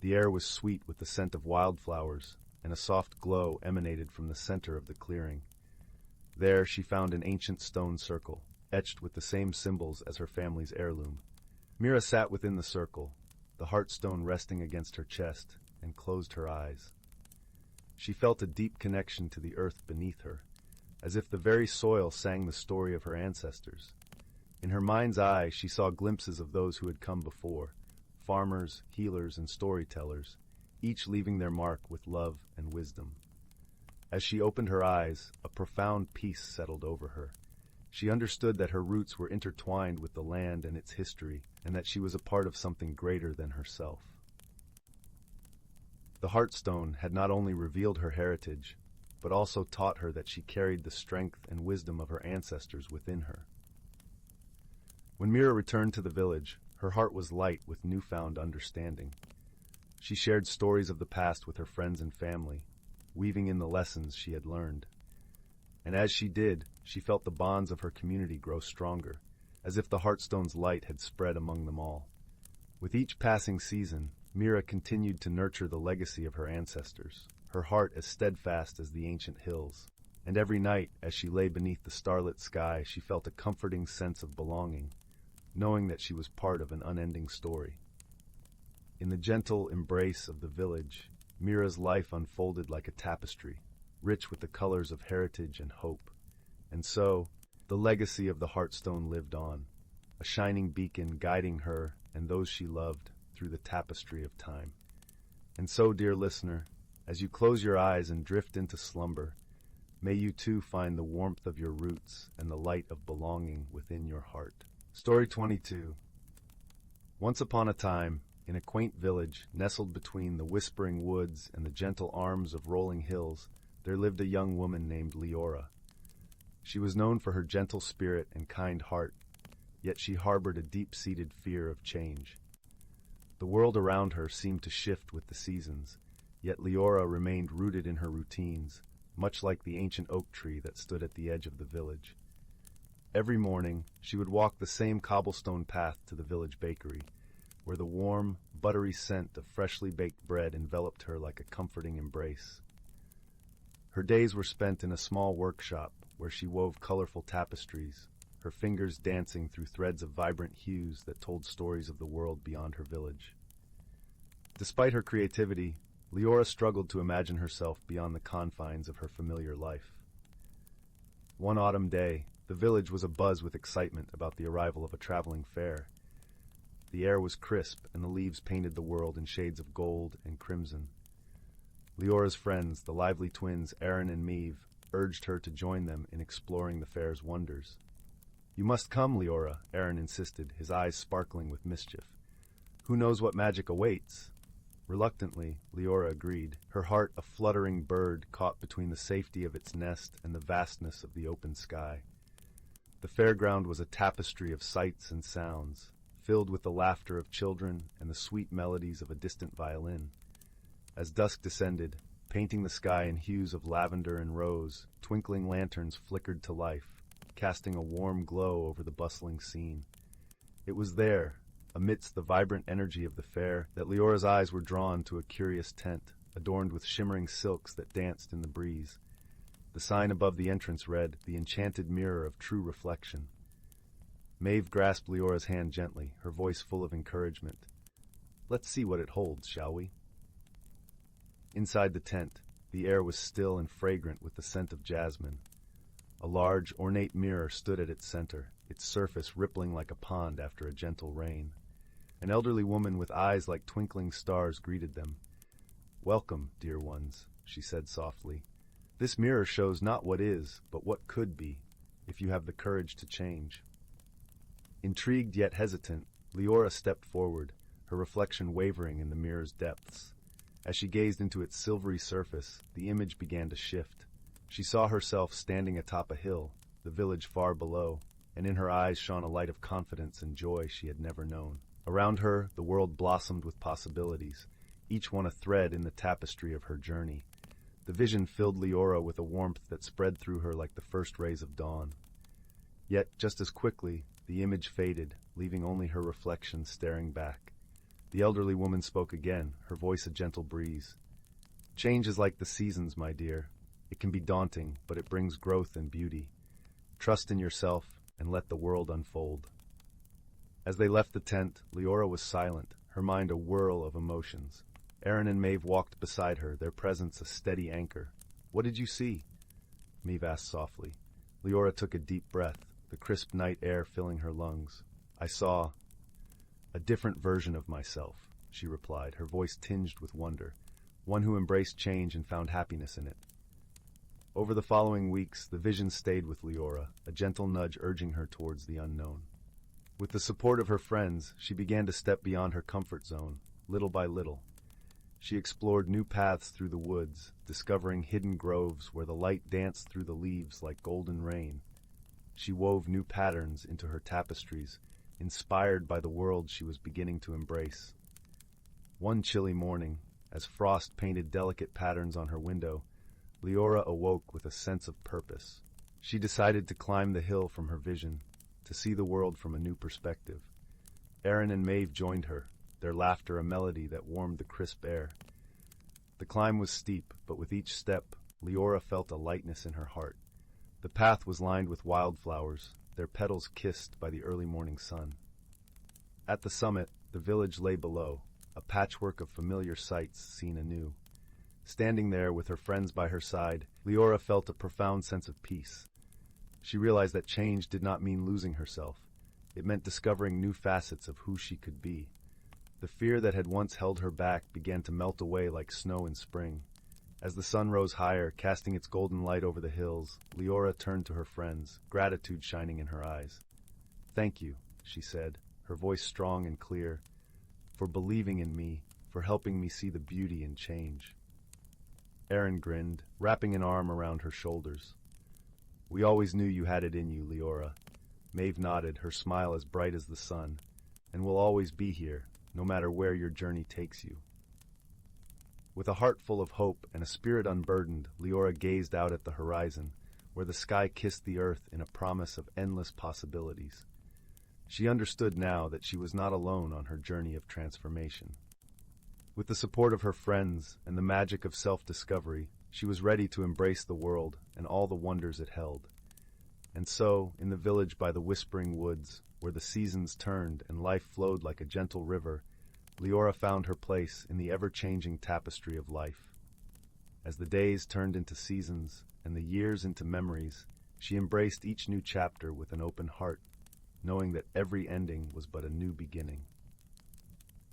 The air was sweet with the scent of wildflowers, and a soft glow emanated from the center of the clearing. There she found an ancient stone circle, etched with the same symbols as her family's heirloom. Mira sat within the circle, the heartstone resting against her chest, and closed her eyes. She felt a deep connection to the earth beneath her, as if the very soil sang the story of her ancestors. In her mind's eye, she saw glimpses of those who had come before, farmers, healers, and storytellers, each leaving their mark with love and wisdom. As she opened her eyes, a profound peace settled over her. She understood that her roots were intertwined with the land and its history, and that she was a part of something greater than herself. The Heartstone had not only revealed her heritage, but also taught her that she carried the strength and wisdom of her ancestors within her. When Mira returned to the village, her heart was light with newfound understanding. She shared stories of the past with her friends and family, weaving in the lessons she had learned. And as she did, she felt the bonds of her community grow stronger, as if the Heartstone's light had spread among them all. With each passing season, Mira continued to nurture the legacy of her ancestors, her heart as steadfast as the ancient hills. And every night, as she lay beneath the starlit sky, she felt a comforting sense of belonging, knowing that she was part of an unending story. In the gentle embrace of the village, Mira's life unfolded like a tapestry, rich with the colors of heritage and hope. And so, the legacy of the Heartstone lived on, a shining beacon guiding her and those she loved through the tapestry of time. And so, dear listener, as you close your eyes and drift into slumber, may you too find the warmth of your roots and the light of belonging within your heart. Story 22. Once upon a time, in a quaint village nestled between the whispering woods and the gentle arms of rolling hills, there lived a young woman named Leora. She was known for her gentle spirit and kind heart, yet she harbored a deep-seated fear of change. The world around her seemed to shift with the seasons, yet Leora remained rooted in her routines, much like the ancient oak tree that stood at the edge of the village. Every morning, she would walk the same cobblestone path to the village bakery, where the warm, buttery scent of freshly baked bread enveloped her like a comforting embrace. Her days were spent in a small workshop where she wove colorful tapestries, her fingers dancing through threads of vibrant hues that told stories of the world beyond her village. Despite her creativity, Leora struggled to imagine herself beyond the confines of her familiar life. One autumn day, the village was abuzz with excitement about the arrival of a traveling fair. The air was crisp, and the leaves painted the world in shades of gold and crimson. Leora's friends, the lively twins Aaron and Meave, urged her to join them in exploring the fair's wonders. "You must come, Leora," Aaron insisted, his eyes sparkling with mischief. "Who knows what magic awaits?" Reluctantly, Leora agreed, her heart a fluttering bird caught between the safety of its nest and the vastness of the open sky. The fairground was a tapestry of sights and sounds, filled with the laughter of children and the sweet melodies of a distant violin. As dusk descended, painting the sky in hues of lavender and rose, twinkling lanterns flickered to life, casting a warm glow over the bustling scene. It was there, amidst the vibrant energy of the fair, that Leora's eyes were drawn to a curious tent, adorned with shimmering silks that danced in the breeze. The sign above the entrance read, "The Enchanted Mirror of True Reflection." Maeve grasped Leora's hand gently, her voice full of encouragement. "Let's see what it holds, shall we?" Inside the tent, the air was still and fragrant with the scent of jasmine. A large, ornate mirror stood at its center, its surface rippling like a pond after a gentle rain. An elderly woman with eyes like twinkling stars greeted them. "Welcome, dear ones," she said softly. "This mirror shows not what is, but what could be, if you have the courage to change." Intrigued yet hesitant, Leora stepped forward, her reflection wavering in the mirror's depths. As she gazed into its silvery surface, the image began to shift. She saw herself standing atop a hill, the village far below, and in her eyes shone a light of confidence and joy she had never known. Around her, the world blossomed with possibilities, each one a thread in the tapestry of her journey. The vision filled Leora with a warmth that spread through her like the first rays of dawn. Yet, just as quickly, the image faded, leaving only her reflection staring back. The elderly woman spoke again, her voice a gentle breeze. Change is like the seasons, my dear. It can be daunting, but it brings growth and beauty. Trust in yourself and let the world unfold. As they left the tent, Leora was silent, her mind a whirl of emotions. Aaron and Maeve walked beside her, their presence a steady anchor. What did you see? Maeve asked softly. Leora took a deep breath, the crisp night air filling her lungs. I saw a different version of myself, she replied, her voice tinged with wonder, one who embraced change and found happiness in it. Over the following weeks, the vision stayed with Leora, a gentle nudge urging her towards the unknown. With the support of her friends, she began to step beyond her comfort zone, little by little. She explored new paths through the woods, discovering hidden groves where the light danced through the leaves like golden rain. She wove new patterns into her tapestries, inspired by the world she was beginning to embrace. One chilly morning, as frost painted delicate patterns on her window, Leora awoke with a sense of purpose. She decided to climb the hill from her vision, to see the world from a new perspective. Aaron and Maeve joined her, their laughter a melody that warmed the crisp air. The climb was steep, but with each step, Leora felt a lightness in her heart. The path was lined with wildflowers, their petals kissed by the early morning sun. At the summit, the village lay below, a patchwork of familiar sights seen anew. Standing there with her friends by her side, Leora felt a profound sense of peace. She realized that change did not mean losing herself. It meant discovering new facets of who she could be. The fear that had once held her back began to melt away like snow in spring. As the sun rose higher, casting its golden light over the hills, Leora turned to her friends, gratitude shining in her eyes. "Thank you," she said, her voice strong and clear, "for believing in me, for helping me see the beauty in change." Aaron grinned, wrapping an arm around her shoulders. "We always knew you had it in you, Leora." Maeve nodded, her smile as bright as the sun. "And we'll always be here, no matter where your journey takes you." With a heart full of hope and a spirit unburdened, Leora gazed out at the horizon, where the sky kissed the earth in a promise of endless possibilities. She understood now that she was not alone on her journey of transformation. With the support of her friends and the magic of self-discovery, she was ready to embrace the world and all the wonders it held. And so, in the village by the whispering woods, where the seasons turned and life flowed like a gentle river, Leora found her place in the ever-changing tapestry of life. As the days turned into seasons and the years into memories, she embraced each new chapter with an open heart, knowing that every ending was but a new beginning.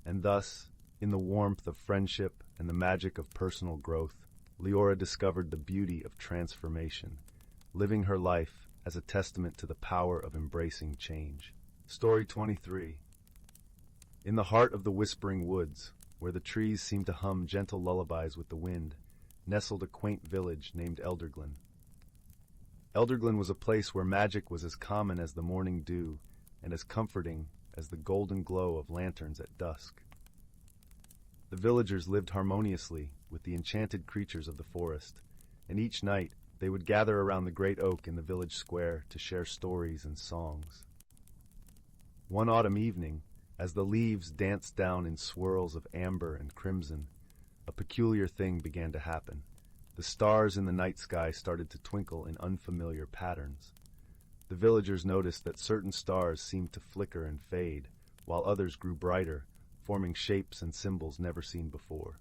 And thus, in the warmth of friendship and the magic of personal growth, Leora discovered the beauty of transformation, living her life as a testament to the power of embracing change. Story 23. In the heart of the whispering woods, where the trees seemed to hum gentle lullabies with the wind, nestled a quaint village named Elderglen. Elderglen was a place where magic was as common as the morning dew and as comforting as the golden glow of lanterns at dusk. The villagers lived harmoniously with the enchanted creatures of the forest, and each night they would gather around the great oak in the village square to share stories and songs. One autumn evening, as the leaves danced down in swirls of amber and crimson, a peculiar thing began to happen. The stars in the night sky started to twinkle in unfamiliar patterns. The villagers noticed that certain stars seemed to flicker and fade, while others grew brighter, forming shapes and symbols never seen before.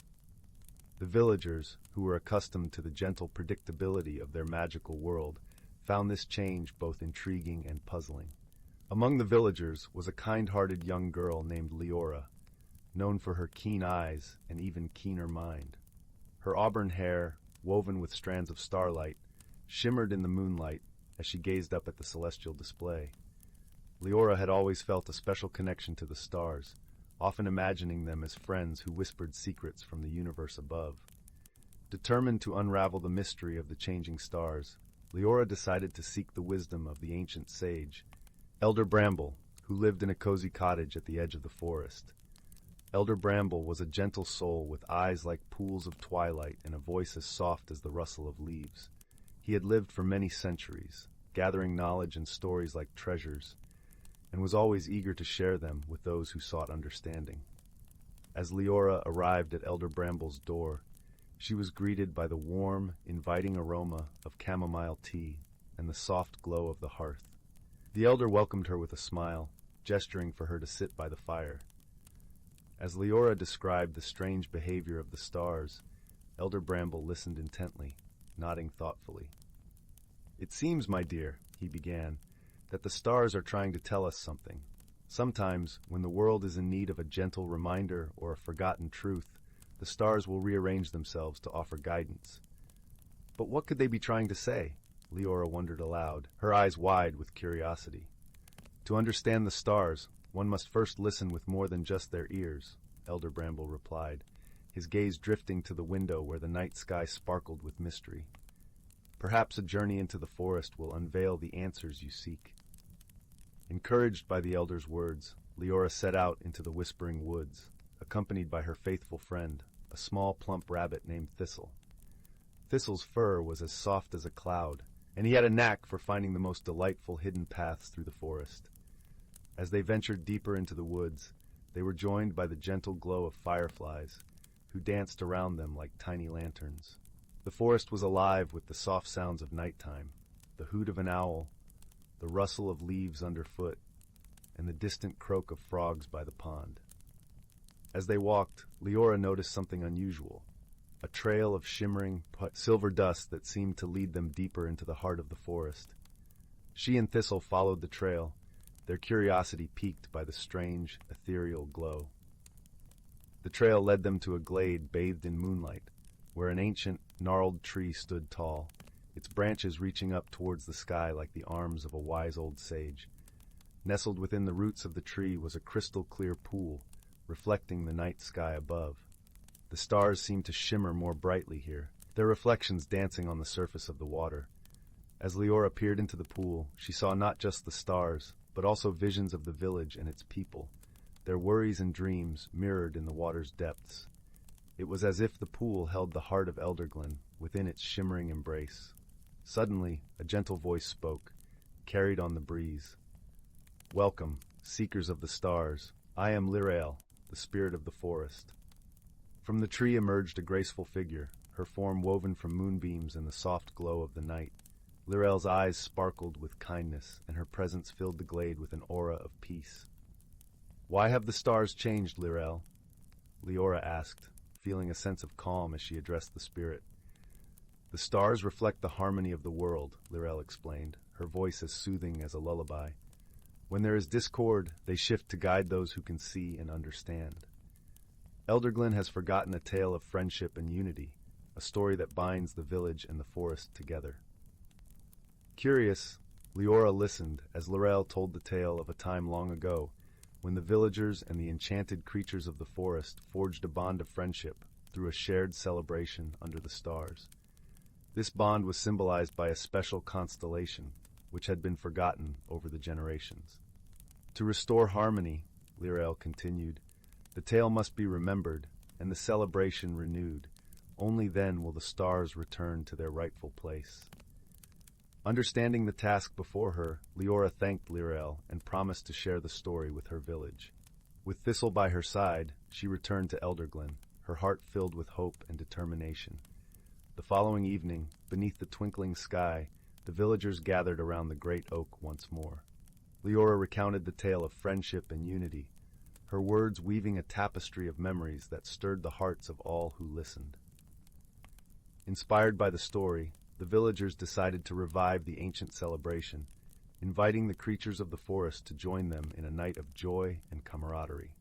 The villagers, who were accustomed to the gentle predictability of their magical world, found this change both intriguing and puzzling. Among the villagers was a kind-hearted young girl named Leora, known for her keen eyes and even keener mind. Her auburn hair, woven with strands of starlight, shimmered in the moonlight as she gazed up at the celestial display. Leora had always felt a special connection to the stars, often imagining them as friends who whispered secrets from the universe above. Determined to unravel the mystery of the changing stars, Leora decided to seek the wisdom of the ancient sage, Elder Bramble, who lived in a cozy cottage at the edge of the forest. Elder Bramble was a gentle soul with eyes like pools of twilight and a voice as soft as the rustle of leaves. He had lived for many centuries, gathering knowledge and stories like treasures. and was always eager to share them with those who sought understanding. As Leora arrived at Elder Bramble's door, she was greeted by the warm, inviting aroma of chamomile tea and the soft glow of the hearth. The elder welcomed her with a smile, gesturing for her to sit by the fire. As Leora described the strange behavior of the stars, Elder Bramble listened intently, nodding thoughtfully. "It seems, my dear," he began, "that the stars are trying to tell us something. Sometimes, when the world is in need of a gentle reminder or a forgotten truth, the stars will rearrange themselves to offer guidance." But what could they be trying to say? Leora wondered aloud, her eyes wide with curiosity. To understand the stars, one must first listen with more than just their ears, Elder Bramble replied, his gaze drifting to the window where the night sky sparkled with mystery. "Perhaps a journey into the forest will unveil the answers you seek." Encouraged by the elder's words, Leora set out into the whispering woods, accompanied by her faithful friend, a small plump rabbit named Thistle. Thistle's fur was as soft as a cloud, and he had a knack for finding the most delightful hidden paths through the forest. As they ventured deeper into the woods, they were joined by the gentle glow of fireflies, who danced around them like tiny lanterns. The forest was alive with the soft sounds of nighttime, the hoot of an owl, the rustle of leaves underfoot, and the distant croak of frogs by the pond. As they walked, Leora noticed something unusual, a trail of shimmering silver dust that seemed to lead them deeper into the heart of the forest. She and Thistle followed the trail, their curiosity piqued by the strange, ethereal glow. The trail led them to a glade bathed in moonlight, where an ancient, gnarled tree stood tall, its branches reaching up towards the sky like the arms of a wise old sage. Nestled within the roots of the tree was a crystal-clear pool, reflecting the night sky above. The stars seemed to shimmer more brightly here, their reflections dancing on the surface of the water. As Leora peered into the pool, she saw not just the stars, but also visions of the village and its people, their worries and dreams mirrored in the water's depths. It was as if the pool held the heart of Elderglen within its shimmering embrace. Suddenly, a gentle voice spoke, carried on the breeze. "Welcome, seekers of the stars. I am Lirael, the spirit of the forest." From the tree emerged a graceful figure, her form woven from moonbeams and the soft glow of the night. Lirael's eyes sparkled with kindness, and her presence filled the glade with an aura of peace. "Why have the stars changed, Lirael?" Leora asked, feeling a sense of calm as she addressed the spirit. "The stars reflect the harmony of the world," Lirael explained, her voice as soothing as a lullaby. "When there is discord, they shift to guide those who can see and understand. Elderglen has forgotten a tale of friendship and unity, a story that binds the village and the forest together." Curious, Leora listened as Lirael told the tale of a time long ago, when the villagers and the enchanted creatures of the forest forged a bond of friendship through a shared celebration under the stars. This bond was symbolized by a special constellation, which had been forgotten over the generations. "To restore harmony," Lirael continued, "the tale must be remembered and the celebration renewed. Only then will the stars return to their rightful place." Understanding the task before her, Leora thanked Lirael and promised to share the story with her village. With Thistle by her side, she returned to Elderglen, her heart filled with hope and determination. The following evening, beneath the twinkling sky, the villagers gathered around the great oak once more. Leora recounted the tale of friendship and unity, her words weaving a tapestry of memories that stirred the hearts of all who listened. Inspired by the story, the villagers decided to revive the ancient celebration, inviting the creatures of the forest to join them in a night of joy and camaraderie.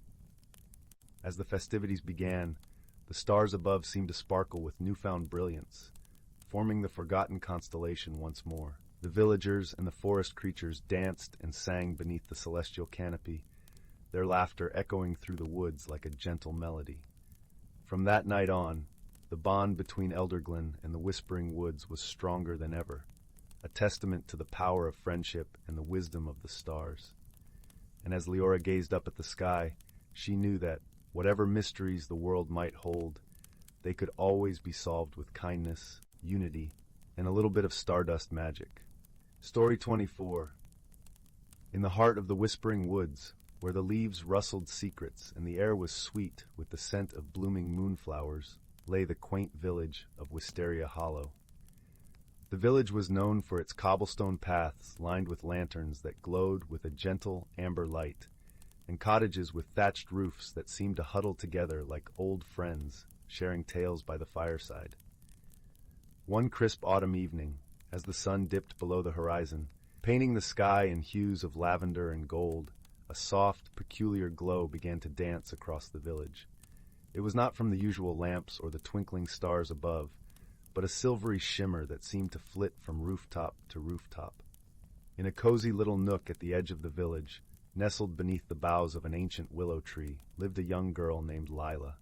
As the festivities began, the stars above seemed to sparkle with newfound brilliance, forming the forgotten constellation once more. The villagers and the forest creatures danced and sang beneath the celestial canopy, their laughter echoing through the woods like a gentle melody. From that night on, the bond between Elderglen and the Whispering Woods was stronger than ever, a testament to the power of friendship and the wisdom of the stars. And as Leora gazed up at the sky, she knew that, whatever mysteries the world might hold, they could always be solved with kindness, unity, and a little bit of stardust magic. Story 24. In the heart of the whispering woods, where the leaves rustled secrets and the air was sweet with the scent of blooming moonflowers, lay the quaint village of Wisteria Hollow. The village was known for its cobblestone paths lined with lanterns that glowed with a gentle amber light, and cottages with thatched roofs that seemed to huddle together like old friends, sharing tales by the fireside. One crisp autumn evening, as the sun dipped below the horizon, painting the sky in hues of lavender and gold, a soft, peculiar glow began to dance across the village. It was not from the usual lamps or the twinkling stars above, but a silvery shimmer that seemed to flit from rooftop to rooftop. In a cozy little nook at the edge of the village, nestled beneath the boughs of an ancient willow tree, lived a young girl named Lila.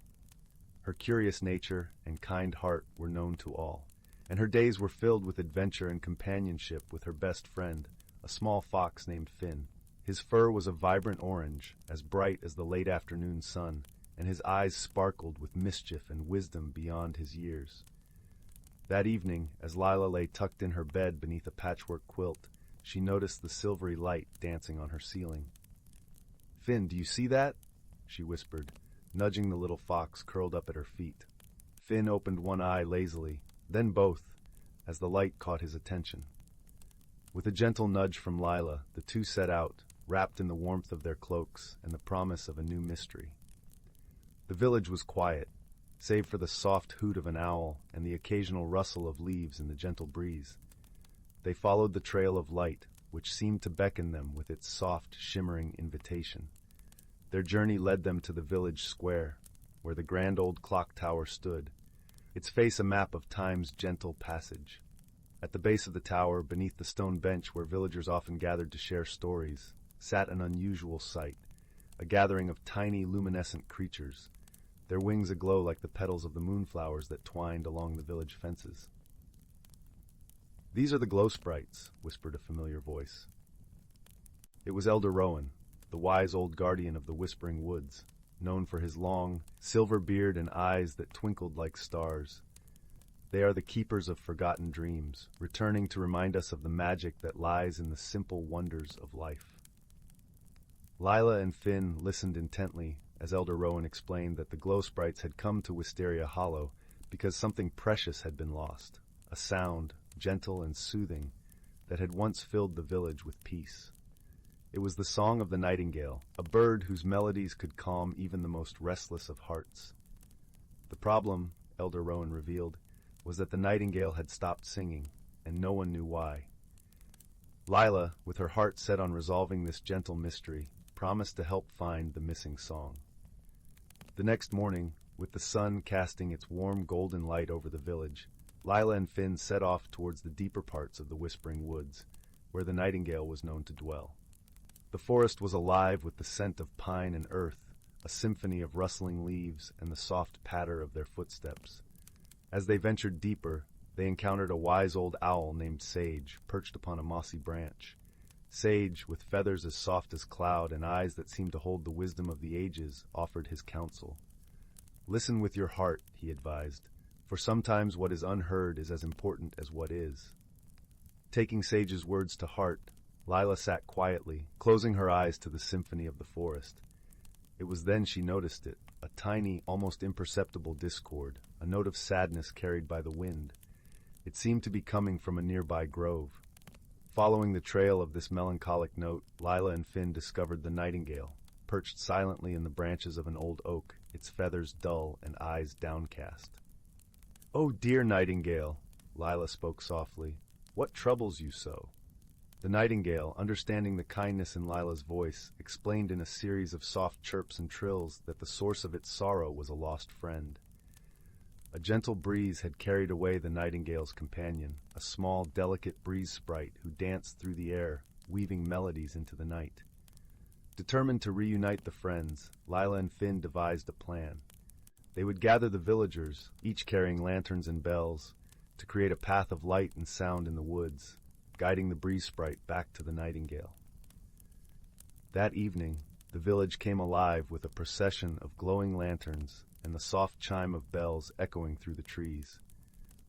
Her curious nature and kind heart were known to all, and her days were filled with adventure and companionship with her best friend, a small fox named Finn. His fur was a vibrant orange, as bright as the late afternoon sun, and his eyes sparkled with mischief and wisdom beyond his years. That evening, as Lila lay tucked in her bed beneath a patchwork quilt, she noticed the silvery light dancing on her ceiling. "Finn, do you see that?" she whispered, nudging the little fox curled up at her feet. Finn opened one eye lazily, then both, as the light caught his attention. With a gentle nudge from Lila, the two set out, wrapped in the warmth of their cloaks and the promise of a new mystery. The village was quiet, save for the soft hoot of an owl and the occasional rustle of leaves in the gentle breeze. They followed the trail of light, which seemed to beckon them with its soft, shimmering invitation. Their journey led them to the village square, where the grand old clock tower stood, its face a map of time's gentle passage. At the base of the tower, beneath the stone bench where villagers often gathered to share stories, sat an unusual sight, a gathering of tiny, luminescent creatures, their wings aglow like the petals of the moonflowers that twined along the village fences. "These are the glow sprites," whispered a familiar voice. It was Elder Rowan, the wise old guardian of the Whispering Woods, known for his long, silver beard and eyes that twinkled like stars. They are the keepers of forgotten dreams, returning to remind us of the magic that lies in the simple wonders of life. Lila and Finn listened intently as Elder Rowan explained that the glow sprites had come to Wisteria Hollow because something precious had been lost, a sound, gentle and soothing, that had once filled the village with peace. It was the song of the nightingale, a bird whose melodies could calm even the most restless of hearts. The problem, Elder Rowan revealed, was that the nightingale had stopped singing, and no one knew why. Lila, with her heart set on resolving this gentle mystery, promised to help find the missing song. The next morning, with the sun casting its warm golden light over the village, Lila and Finn set off towards the deeper parts of the Whispering Woods, where the nightingale was known to dwell. The forest was alive with the scent of pine and earth, a symphony of rustling leaves and the soft patter of their footsteps. As they ventured deeper, they encountered a wise old owl named Sage, perched upon a mossy branch. Sage, with feathers as soft as cloud and eyes that seemed to hold the wisdom of the ages, offered his counsel. "Listen with your heart," he advised, "for sometimes what is unheard is as important as what is." Taking Sage's words to heart, Lila sat quietly, closing her eyes to the symphony of the forest. It was then she noticed it, a tiny, almost imperceptible discord, a note of sadness carried by the wind. It seemed to be coming from a nearby grove. Following the trail of this melancholic note, Lila and Finn discovered the nightingale, perched silently in the branches of an old oak, its feathers dull and eyes downcast. "Oh, dear nightingale," Lila spoke softly, "what troubles you so?" The nightingale, understanding the kindness in Lila's voice, explained in a series of soft chirps and trills that the source of its sorrow was a lost friend. A gentle breeze had carried away the nightingale's companion, a small, delicate breeze sprite who danced through the air, weaving melodies into the night. Determined to reunite the friends, Lila and Finn devised a plan. They would gather the villagers, each carrying lanterns and bells, to create a path of light and sound in the woods, guiding the breeze sprite back to the nightingale. That evening, the village came alive with a procession of glowing lanterns and the soft chime of bells echoing through the trees.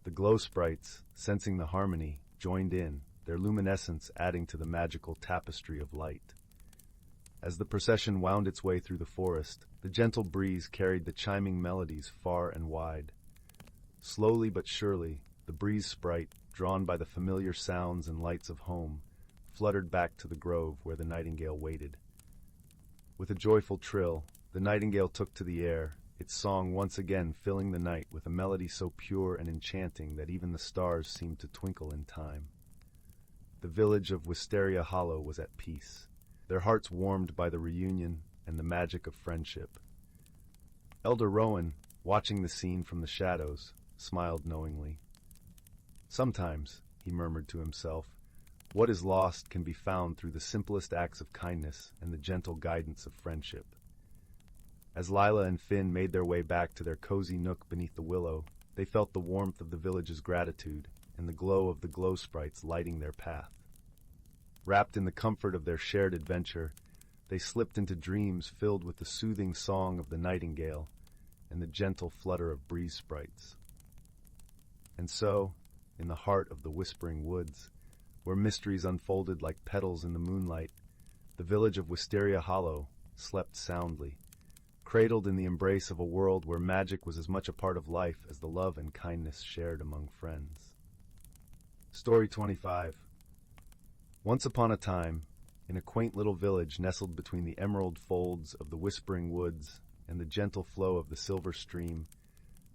The glow sprites, sensing the harmony, joined in, their luminescence adding to the magical tapestry of light. As the procession wound its way through the forest, the gentle breeze carried the chiming melodies far and wide. Slowly but surely, the breeze sprite, drawn by the familiar sounds and lights of home, fluttered back to the grove where the nightingale waited. With a joyful trill, the nightingale took to the air, its song once again filling the night with a melody so pure and enchanting that even the stars seemed to twinkle in time. The village of Wisteria Hollow was at peace, their hearts warmed by the reunion and the magic of friendship. Elder Rowan, watching the scene from the shadows, smiled knowingly. Sometimes, he murmured to himself, what is lost can be found through the simplest acts of kindness and the gentle guidance of friendship. As Lila and Finn made their way back to their cozy nook beneath the willow, they felt the warmth of the village's gratitude and the glow of the glow sprites lighting their path. Wrapped in the comfort of their shared adventure, they slipped into dreams filled with the soothing song of the nightingale and the gentle flutter of breeze sprites. And so, in the heart of the whispering woods, where mysteries unfolded like petals in the moonlight, the village of Wisteria Hollow slept soundly, cradled in the embrace of a world where magic was as much a part of life as the love and kindness shared among friends. Story 25. Once upon a time, in a quaint little village nestled between the emerald folds of the whispering woods and the gentle flow of the silver stream,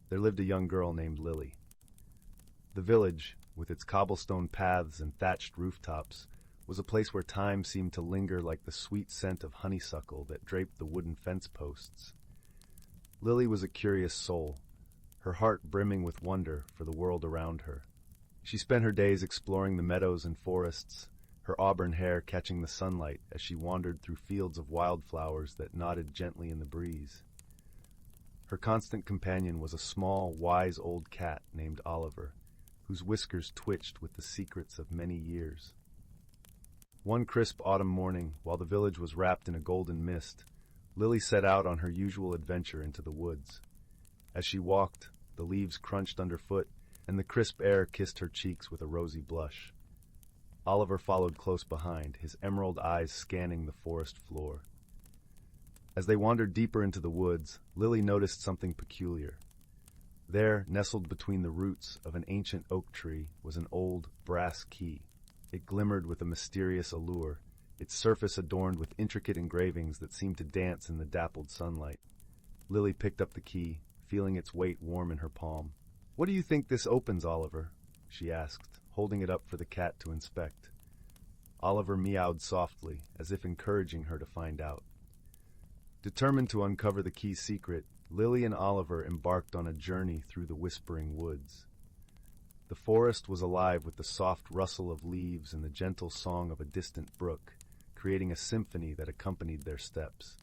there lived a young girl named Lily. The village, with its cobblestone paths and thatched rooftops, was a place where time seemed to linger like the sweet scent of honeysuckle that draped the wooden fence posts. Lily was a curious soul, her heart brimming with wonder for the world around her. She spent her days exploring the meadows and forests, her auburn hair catching the sunlight as she wandered through fields of wildflowers that nodded gently in the breeze. Her constant companion was a small, wise old cat named Oliver, whose whiskers twitched with the secrets of many years. One crisp autumn morning, while the village was wrapped in a golden mist, Lily set out on her usual adventure into the woods. As she walked, the leaves crunched underfoot, and the crisp air kissed her cheeks with a rosy blush. Oliver followed close behind, his emerald eyes scanning the forest floor. As they wandered deeper into the woods, Lily noticed something peculiar. There, nestled between the roots of an ancient oak tree, was an old brass key. It glimmered with a mysterious allure, its surface adorned with intricate engravings that seemed to dance in the dappled sunlight. Lily picked up the key, feeling its weight warm in her palm. "What do you think this opens, Oliver?" she asked, holding it up for the cat to inspect. Oliver meowed softly, as if encouraging her to find out. Determined to uncover the key's secret, Lily and Oliver embarked on a journey through the whispering woods. The forest was alive with the soft rustle of leaves and the gentle song of a distant brook, creating a symphony that accompanied their steps.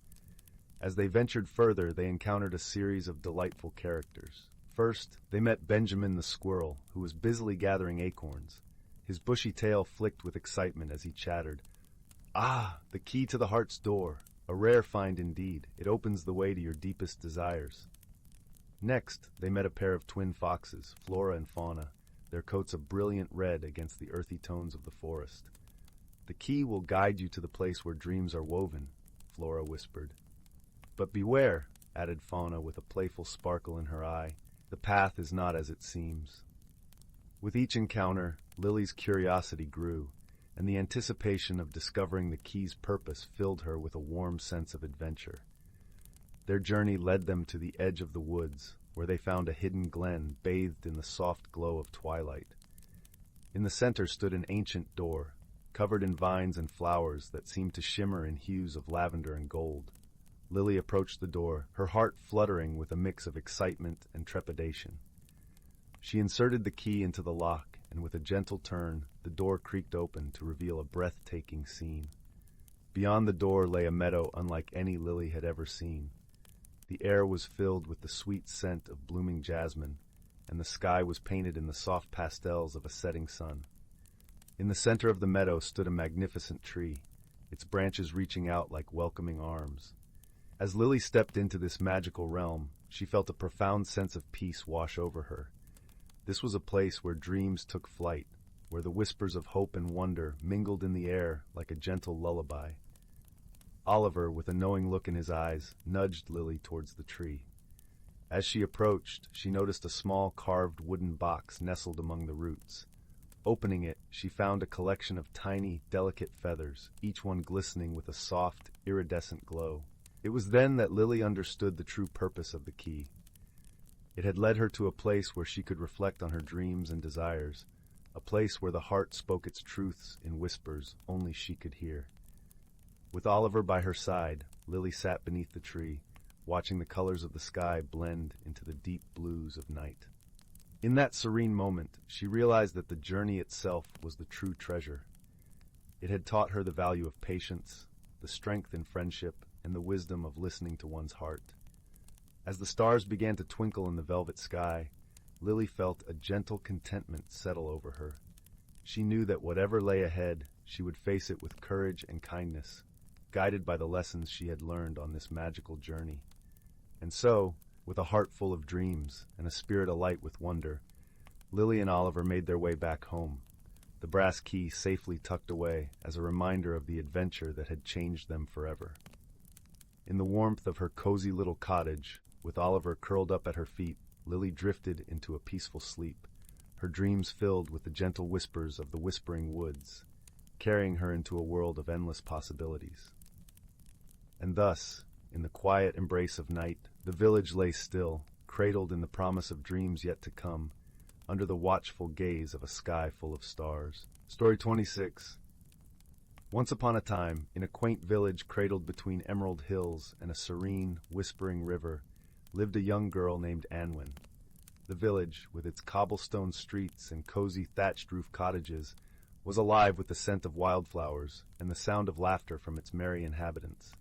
As they ventured further, they encountered a series of delightful characters. First, they met Benjamin the squirrel, who was busily gathering acorns. His bushy tail flicked with excitement as he chattered. "Ah, the key to the heart's door. A rare find indeed. It opens the way to your deepest desires." Next, they met a pair of twin foxes, Flora and Fauna, their coats a brilliant red against the earthy tones of the forest. "The key will guide you to the place where dreams are woven," Flora whispered. "But beware," added Fauna with a playful sparkle in her eye. "The path is not as it seems." With each encounter, Lily's curiosity grew, and the anticipation of discovering the key's purpose filled her with a warm sense of adventure. Their journey led them to the edge of the woods, where they found a hidden glen bathed in the soft glow of twilight. In the center stood an ancient door, covered in vines and flowers that seemed to shimmer in hues of lavender and gold. Lily approached the door, her heart fluttering with a mix of excitement and trepidation. She inserted the key into the lock, and with a gentle turn, the door creaked open to reveal a breathtaking scene. Beyond the door lay a meadow unlike any Lily had ever seen. The air was filled with the sweet scent of blooming jasmine, and the sky was painted in the soft pastels of a setting sun. In the center of the meadow stood a magnificent tree, its branches reaching out like welcoming arms. As Lily stepped into this magical realm, she felt a profound sense of peace wash over her. This was a place where dreams took flight, where the whispers of hope and wonder mingled in the air like a gentle lullaby. Oliver, with a knowing look in his eyes, nudged Lily towards the tree. As she approached, she noticed a small carved wooden box nestled among the roots. Opening it, she found a collection of tiny, delicate feathers, each one glistening with a soft, iridescent glow. It was then that Lily understood the true purpose of the key. It had led her to a place where she could reflect on her dreams and desires, a place where the heart spoke its truths in whispers only she could hear. With Oliver by her side, Lily sat beneath the tree, watching the colors of the sky blend into the deep blues of night. In that serene moment, she realized that the journey itself was the true treasure. It had taught her the value of patience, the strength in friendship, and the wisdom of listening to one's heart. As the stars began to twinkle in the velvet sky, Lily felt a gentle contentment settle over her. She knew that whatever lay ahead, she would face it with courage and kindness, guided by the lessons she had learned on this magical journey. And so, with a heart full of dreams and a spirit alight with wonder, Lily and Oliver made their way back home, the brass key safely tucked away as a reminder of the adventure that had changed them forever. In the warmth of her cozy little cottage, with Oliver curled up at her feet, Lily drifted into a peaceful sleep, her dreams filled with the gentle whispers of the whispering woods, carrying her into a world of endless possibilities. And thus, in the quiet embrace of night, the village lay still, cradled in the promise of dreams yet to come, under the watchful gaze of a sky full of stars. Story 26. Once upon a time, in a quaint village cradled between emerald hills and a serene, whispering river, lived a young girl named Anwen. The village, with its cobblestone streets and cozy thatched-roof cottages, was alive with the scent of wildflowers and the sound of laughter from its merry inhabitants.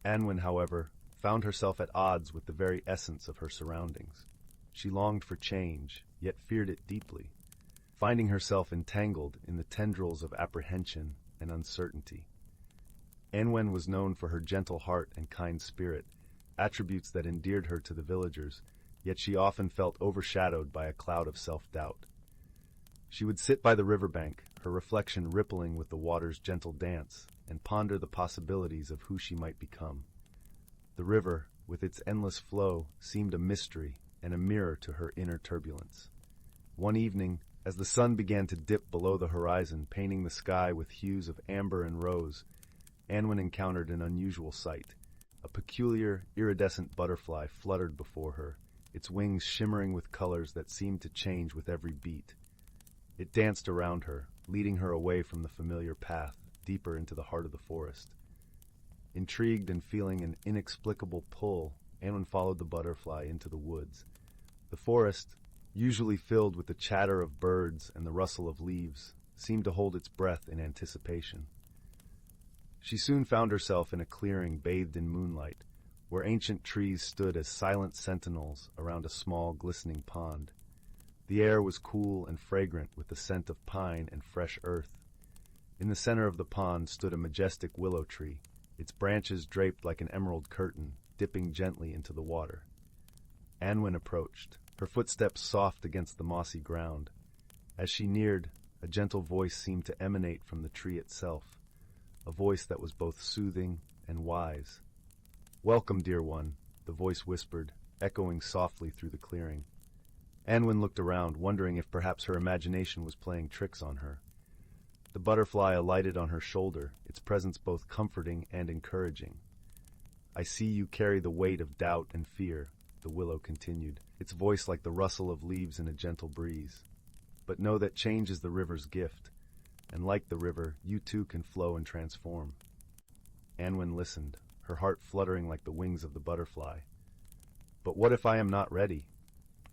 Anwen, however, found herself at odds with the very essence of her surroundings. She longed for change, yet feared it deeply, finding herself entangled in the tendrils of apprehension and uncertainty. Anwen was known for her gentle heart and kind spirit, attributes that endeared her to the villagers, yet she often felt overshadowed by a cloud of self-doubt. She would sit by the riverbank, her reflection rippling with the water's gentle dance, and ponder the possibilities of who she might become. The river, with its endless flow, seemed a mystery and a mirror to her inner turbulence. One evening, as the sun began to dip below the horizon, painting the sky with hues of amber and rose, Anwen encountered an unusual sight. A peculiar, iridescent butterfly fluttered before her, its wings shimmering with colors that seemed to change with every beat. It danced around her, leading her away from the familiar path, deeper into the heart of the forest. Intrigued and feeling an inexplicable pull, Anwen followed the butterfly into the woods. The forest, usually filled with the chatter of birds and the rustle of leaves, seemed to hold its breath in anticipation. She soon found herself in a clearing bathed in moonlight, where ancient trees stood as silent sentinels around a small, glistening pond. The air was cool and fragrant with the scent of pine and fresh earth. In the center of the pond stood a majestic willow tree, its branches draped like an emerald curtain, dipping gently into the water. Anwen approached, her footsteps soft against the mossy ground. As she neared, a gentle voice seemed to emanate from the tree itself, a voice that was both soothing and wise. "Welcome, dear one," the voice whispered, echoing softly through the clearing. Anwen looked around, wondering if perhaps her imagination was playing tricks on her. The butterfly alighted on her shoulder, its presence both comforting and encouraging. "I see you carry the weight of doubt and fear," the willow continued, its voice like the rustle of leaves in a gentle breeze. "But know that change is the river's gift, and like the river, you too can flow and transform." Anwen listened, her heart fluttering like the wings of the butterfly. "But what if I am not ready?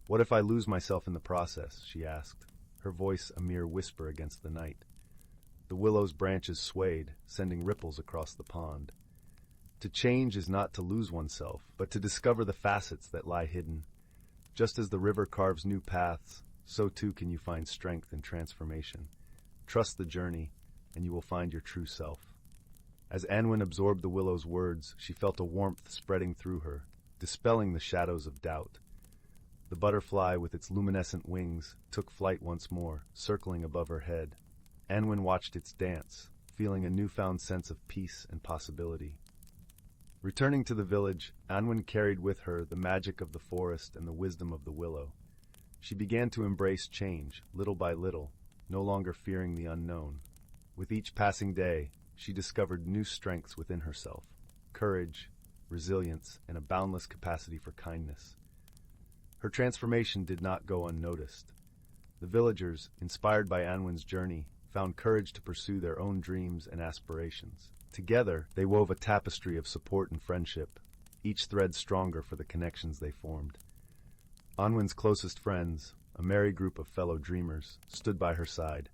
What if I lose myself in the process?" she asked, her voice a mere whisper against the night. The willow's branches swayed, sending ripples across the pond. To change is not to lose oneself, but to discover the facets that lie hidden. Just as the river carves new paths, so too can you find strength in transformation. Trust the journey, and you will find your true self. As Anwen absorbed the willow's words, she felt a warmth spreading through her, dispelling the shadows of doubt. The butterfly, with its luminescent wings, took flight once more, circling above her head. Anwen watched its dance, feeling a newfound sense of peace and possibility. Returning to the village, Anwen carried with her the magic of the forest and the wisdom of the willow. She began to embrace change, little by little, no longer fearing the unknown. With each passing day, she discovered new strengths within herself: courage, resilience, and a boundless capacity for kindness. Her transformation did not go unnoticed. The villagers, inspired by Anwen's journey, found courage to pursue their own dreams and aspirations. Together, they wove a tapestry of support and friendship, each thread stronger for the connections they formed. Anwen's closest friends, a merry group of fellow dreamers, stood by her side,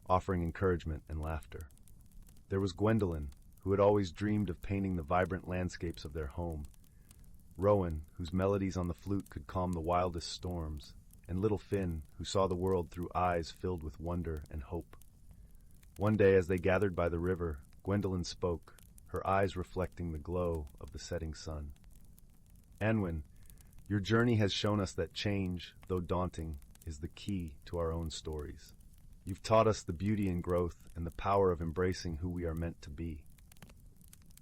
offering encouragement and laughter. There was Gwendolyn, who had always dreamed of painting the vibrant landscapes of their home; Rowan, whose melodies on the flute could calm the wildest storms; and little Finn, who saw the world through eyes filled with wonder and hope. One day, as they gathered by the river, Gwendolyn spoke, her eyes reflecting the glow of the setting sun. "Anwen, your journey has shown us that change, though daunting, is the key to our own stories. You've taught us the beauty in growth and the power of embracing who we are meant to be."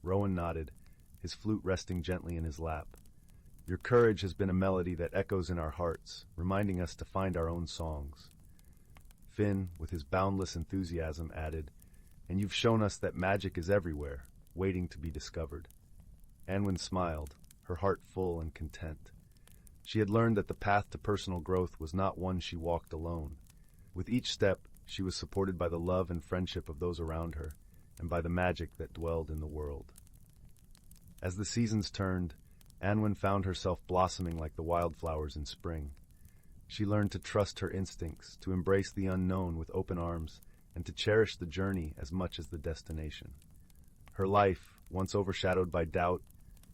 Rowan nodded, his flute resting gently in his lap. "Your courage has been a melody that echoes in our hearts, reminding us to find our own songs." Finn, with his boundless enthusiasm, added, "And you've shown us that magic is everywhere, waiting to be discovered." Anwen smiled, her heart full and content. She had learned that the path to personal growth was not one she walked alone. With each step, she was supported by the love and friendship of those around her, and by the magic that dwelled in the world. As the seasons turned, Anwen found herself blossoming like the wildflowers in spring. She learned to trust her instincts, to embrace the unknown with open arms, and to cherish the journey as much as the destination. Her life, once overshadowed by doubt,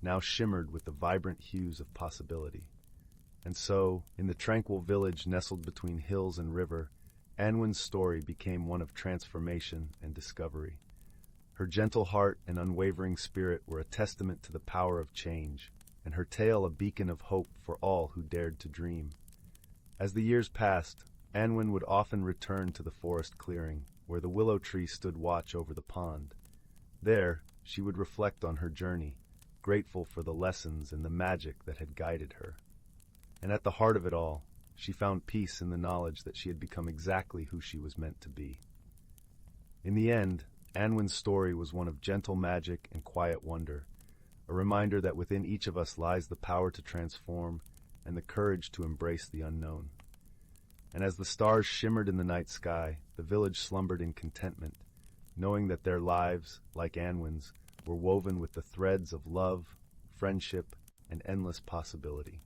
now shimmered with the vibrant hues of possibility. And so, in the tranquil village nestled between hills and river, Anwen's story became one of transformation and discovery. Her gentle heart and unwavering spirit were a testament to the power of change, and her tale a beacon of hope for all who dared to dream. As the years passed, Anwen would often return to the forest clearing, where the willow tree stood watch over the pond. There, she would reflect on her journey, grateful for the lessons and the magic that had guided her. And at the heart of it all, she found peace in the knowledge that she had become exactly who she was meant to be. In the end, Anwen's story was one of gentle magic and quiet wonder, a reminder that within each of us lies the power to transform and the courage to embrace the unknown. And as the stars shimmered in the night sky, the village slumbered in contentment, knowing that their lives, like Anwen's, were woven with the threads of love, friendship, and endless possibility.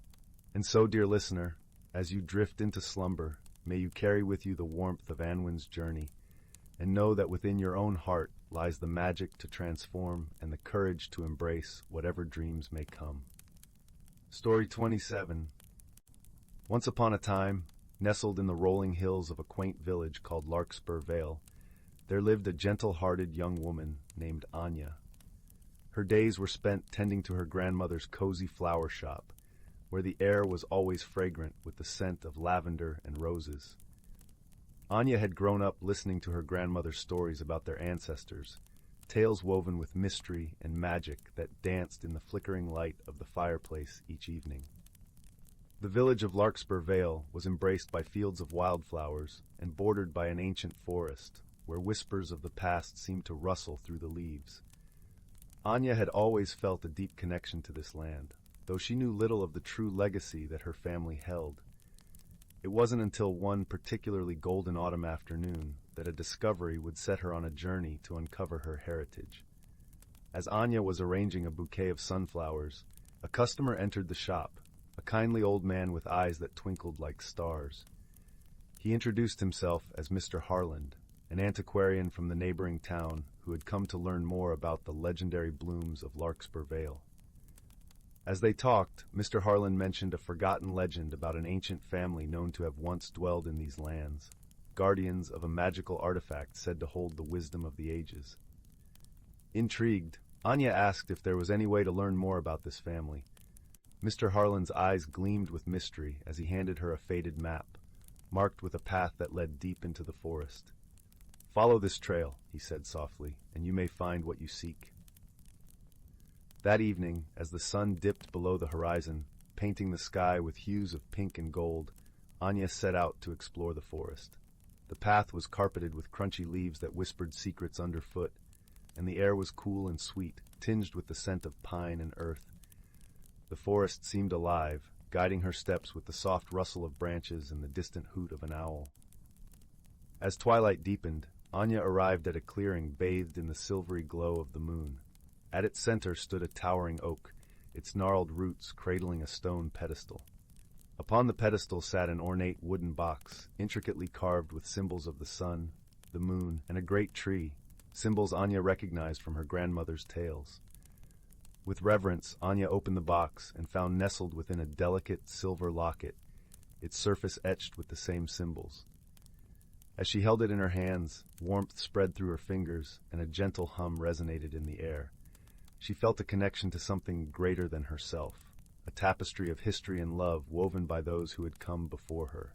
And so, dear listener, as you drift into slumber, may you carry with you the warmth of Anwen's journey, and know that within your own heart lies the magic to transform and the courage to embrace whatever dreams may come. Story 27. Once upon a time, nestled in the rolling hills of a quaint village called Larkspur Vale, there lived a gentle-hearted young woman named Anya. Her days were spent tending to her grandmother's cozy flower shop, where the air was always fragrant with the scent of lavender and roses. Anya had grown up listening to her grandmother's stories about their ancestors, tales woven with mystery and magic that danced in the flickering light of the fireplace each evening. The village of Larkspur Vale was embraced by fields of wildflowers and bordered by an ancient forest, where whispers of the past seemed to rustle through the leaves. Anya had always felt a deep connection to this land, though she knew little of the true legacy that her family held. It wasn't until one particularly golden autumn afternoon that a discovery would set her on a journey to uncover her heritage. As Anya was arranging a bouquet of sunflowers, a customer entered the shop, a kindly old man with eyes that twinkled like stars. He introduced himself as Mr. Harland, an antiquarian from the neighboring town who had come to learn more about the legendary blooms of Larkspur Vale. As they talked, Mr. Harland mentioned a forgotten legend about an ancient family known to have once dwelled in these lands, guardians of a magical artifact said to hold the wisdom of the ages. Intrigued, Anya asked if there was any way to learn more about this family. Mr. Harlan's eyes gleamed with mystery as he handed her a faded map, marked with a path that led deep into the forest. "Follow this trail," he said softly, "and you may find what you seek." That evening, as the sun dipped below the horizon, painting the sky with hues of pink and gold, Anya set out to explore the forest. The path was carpeted with crunchy leaves that whispered secrets underfoot, and the air was cool and sweet, tinged with the scent of pine and earth. The forest seemed alive, guiding her steps with the soft rustle of branches and the distant hoot of an owl. As twilight deepened, Anya arrived at a clearing bathed in the silvery glow of the moon. At its center stood a towering oak, its gnarled roots cradling a stone pedestal. Upon the pedestal sat an ornate wooden box, intricately carved with symbols of the sun, the moon, and a great tree, symbols Anya recognized from her grandmother's tales. With reverence, Anya opened the box and found nestled within a delicate silver locket, its surface etched with the same symbols. As she held it in her hands, warmth spread through her fingers, and a gentle hum resonated in the air. She felt a connection to something greater than herself, a tapestry of history and love woven by those who had come before her.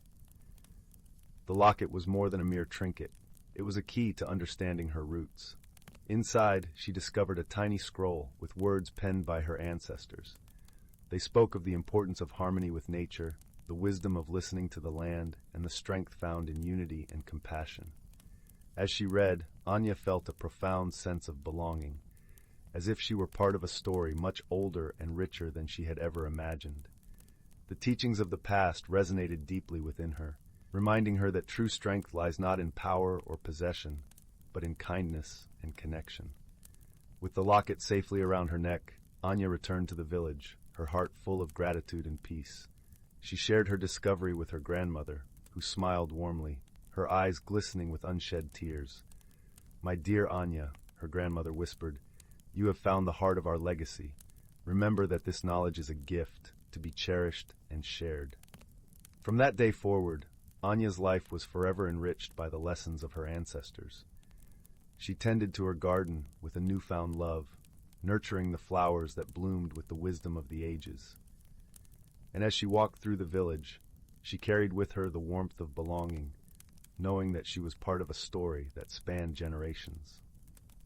The locket was more than a mere trinket. It was a key to understanding her roots. Inside, she discovered a tiny scroll with words penned by her ancestors. They spoke of the importance of harmony with nature, the wisdom of listening to the land, and the strength found in unity and compassion. As she read, Anya felt a profound sense of belonging, as if she were part of a story much older and richer than she had ever imagined. The teachings of the past resonated deeply within her, reminding her that true strength lies not in power or possession, but in kindness and connection. With the locket safely around her neck, Anya returned to the village, her heart full of gratitude and peace. She shared her discovery with her grandmother, who smiled warmly, her eyes glistening with unshed tears. "My dear Anya," her grandmother whispered, "you have found the heart of our legacy. Remember that this knowledge is a gift, to be cherished and shared." From that day forward, Anya's life was forever enriched by the lessons of her ancestors. She tended to her garden with a newfound love, nurturing the flowers that bloomed with the wisdom of the ages. And as she walked through the village, she carried with her the warmth of belonging, knowing that she was part of a story that spanned generations.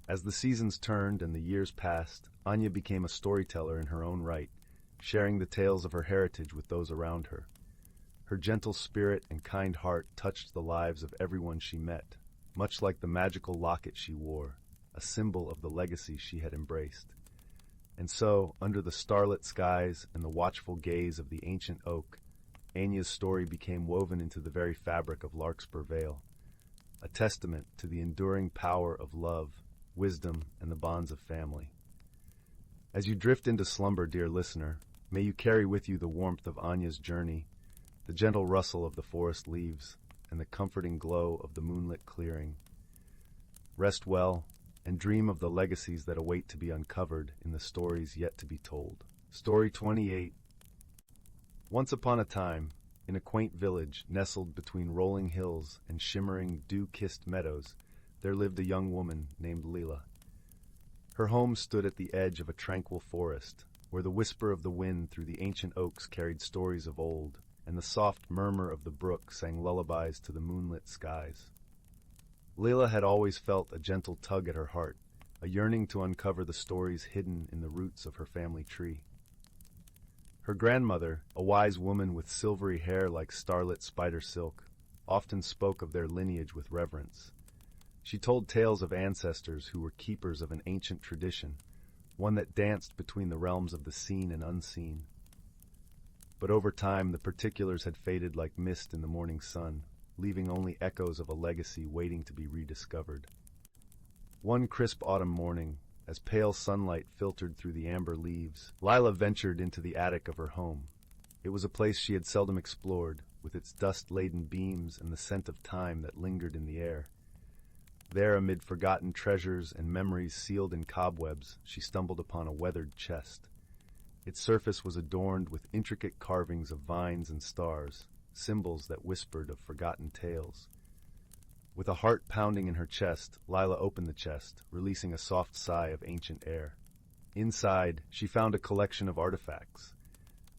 As the seasons turned and the years passed, Anya became a storyteller in her own right, sharing the tales of her heritage with those around her. Her gentle spirit and kind heart touched the lives of everyone she met, much like the magical locket she wore, a symbol of the legacy she had embraced. And so, under the starlit skies and the watchful gaze of the ancient oak, Anya's story became woven into the very fabric of Larkspur Vale, a testament to the enduring power of love, wisdom, and the bonds of family. As you drift into slumber, dear listener, may you carry with you the warmth of Anya's journey, the gentle rustle of the forest leaves, and the comforting glow of the moonlit clearing. Rest well, and dream of the legacies that await to be uncovered in the stories yet to be told. Story 28. Once upon a time, in a quaint village nestled between rolling hills and shimmering, dew-kissed meadows, there lived a young woman named Leela. Her home stood at the edge of a tranquil forest, where the whisper of the wind through the ancient oaks carried stories of old, and the soft murmur of the brook sang lullabies to the moonlit skies. Leela had always felt a gentle tug at her heart, a yearning to uncover the stories hidden in the roots of her family tree. Her grandmother, a wise woman with silvery hair like starlit spider silk, often spoke of their lineage with reverence. She told tales of ancestors who were keepers of an ancient tradition, one that danced between the realms of the seen and unseen. But over time, the particulars had faded like mist in the morning sun, leaving only echoes of a legacy waiting to be rediscovered. One crisp autumn morning, as pale sunlight filtered through the amber leaves, Leela ventured into the attic of her home. It was a place she had seldom explored, with its dust-laden beams and the scent of time that lingered in the air. There, amid forgotten treasures and memories sealed in cobwebs, she stumbled upon a weathered chest. Its surface was adorned with intricate carvings of vines and stars, symbols that whispered of forgotten tales. With a heart pounding in her chest, Leela opened the chest, releasing a soft sigh of ancient air. Inside, she found a collection of artifacts.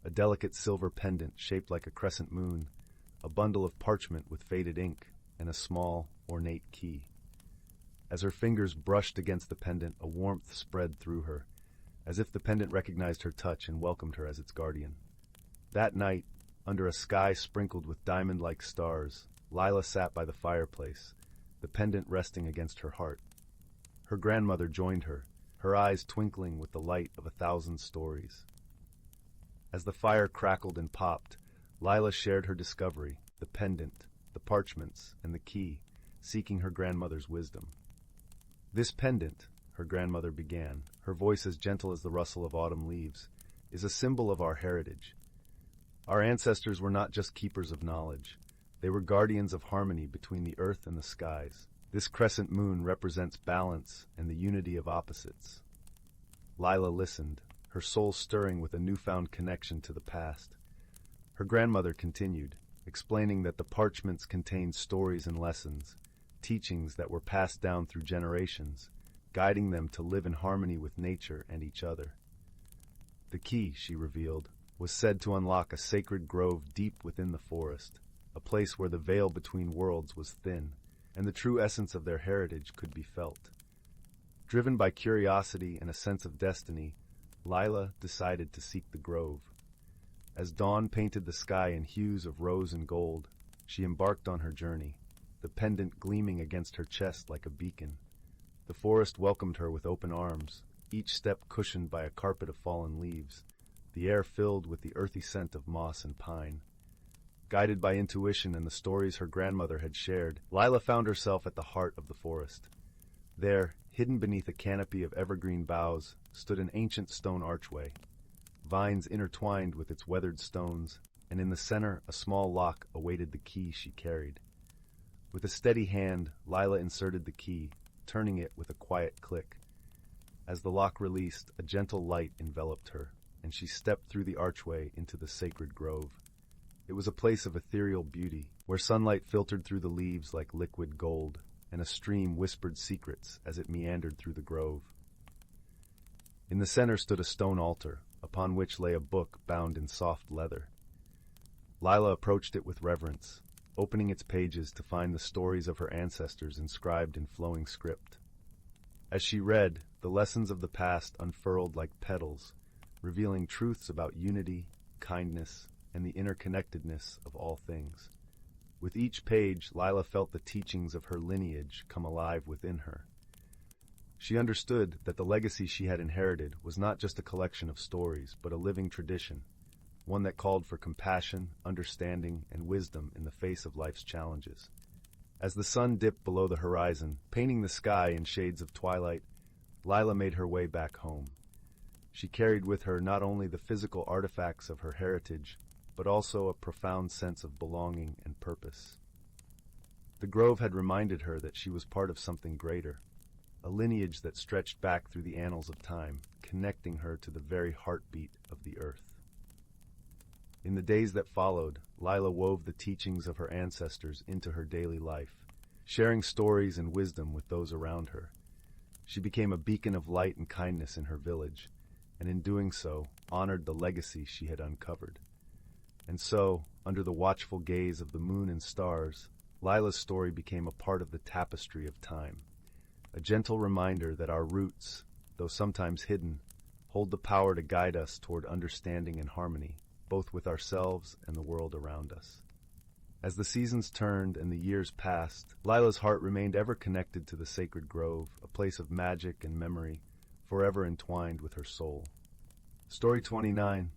a delicate silver pendant shaped like a crescent moon, a bundle of parchment with faded ink, and a small, ornate key. As her fingers brushed against the pendant, a warmth spread through her, as if the pendant recognized her touch and welcomed her as its guardian. That night, under a sky sprinkled with diamond-like stars, Lila sat by the fireplace, the pendant resting against her heart. Her grandmother joined her, her eyes twinkling with the light of 1,000 stories. As the fire crackled and popped, Lila shared her discovery, the pendant, the parchments, and the key, seeking her grandmother's wisdom. "This pendant," her grandmother began, her voice as gentle as the rustle of autumn leaves, "is a symbol of our heritage. Our ancestors were not just keepers of knowledge. They were guardians of harmony between the earth and the skies. This crescent moon represents balance and the unity of opposites." Lila listened, her soul stirring with a newfound connection to the past. Her grandmother continued, explaining that the parchments contained stories and lessons, teachings that were passed down through generations, guiding them to live in harmony with nature and each other. The key, she revealed, was said to unlock a sacred grove deep within the forest, a place where the veil between worlds was thin, and the true essence of their heritage could be felt. Driven by curiosity and a sense of destiny, Lila decided to seek the grove. As dawn painted the sky in hues of rose and gold, she embarked on her journey, the pendant gleaming against her chest like a beacon. The forest welcomed her with open arms, each step cushioned by a carpet of fallen leaves, the air filled with the earthy scent of moss and pine. Guided by intuition and the stories her grandmother had shared, Lila found herself at the heart of the forest. There, hidden beneath a canopy of evergreen boughs, stood an ancient stone archway. Vines intertwined with its weathered stones, and in the center a small lock awaited the key she carried. With a steady hand, Lila inserted the key, turning it with a quiet click. As the lock released, a gentle light enveloped her, and she stepped through the archway into the sacred grove. It was a place of ethereal beauty, where sunlight filtered through the leaves like liquid gold, and a stream whispered secrets as it meandered through the grove. In the center stood a stone altar, upon which lay a book bound in soft leather. Lila approached it with reverence, opening its pages to find the stories of her ancestors inscribed in flowing script. As she read, the lessons of the past unfurled like petals, revealing truths about unity, kindness, and the interconnectedness of all things. With each page, Lila felt the teachings of her lineage come alive within her. She understood that the legacy she had inherited was not just a collection of stories, but a living tradition, one that called for compassion, understanding, and wisdom in the face of life's challenges. As the sun dipped below the horizon, painting the sky in shades of twilight, Lila made her way back home. She carried with her not only the physical artifacts of her heritage, but also a profound sense of belonging and purpose. The grove had reminded her that she was part of something greater, a lineage that stretched back through the annals of time, connecting her to the very heartbeat of the earth. In the days that followed, Lila wove the teachings of her ancestors into her daily life, sharing stories and wisdom with those around her. She became a beacon of light and kindness in her village, and in doing so, honored the legacy she had uncovered. And so, under the watchful gaze of the moon and stars, Lila's story became a part of the tapestry of time, a gentle reminder that our roots, though sometimes hidden, hold the power to guide us toward understanding and harmony, both with ourselves and the world around us. As the seasons turned and the years passed, Lila's heart remained ever connected to the sacred grove, a place of magic and memory, forever entwined with her soul. Story 29.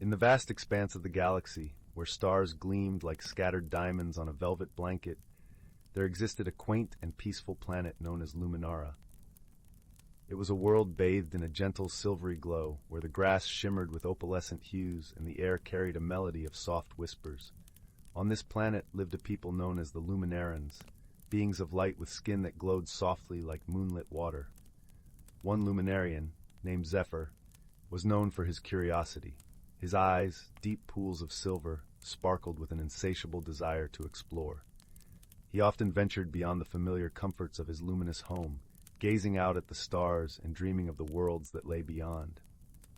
In the vast expanse of the galaxy, where stars gleamed like scattered diamonds on a velvet blanket, there existed a quaint and peaceful planet known as Luminara. It was a world bathed in a gentle silvery glow, where the grass shimmered with opalescent hues and the air carried a melody of soft whispers. On this planet lived a people known as the Luminarans, beings of light with skin that glowed softly like moonlit water. One Luminarian, named Zephyr, was known for his curiosity. His eyes, deep pools of silver, sparkled with an insatiable desire to explore. He often ventured beyond the familiar comforts of his luminous home, gazing out at the stars and dreaming of the worlds that lay beyond.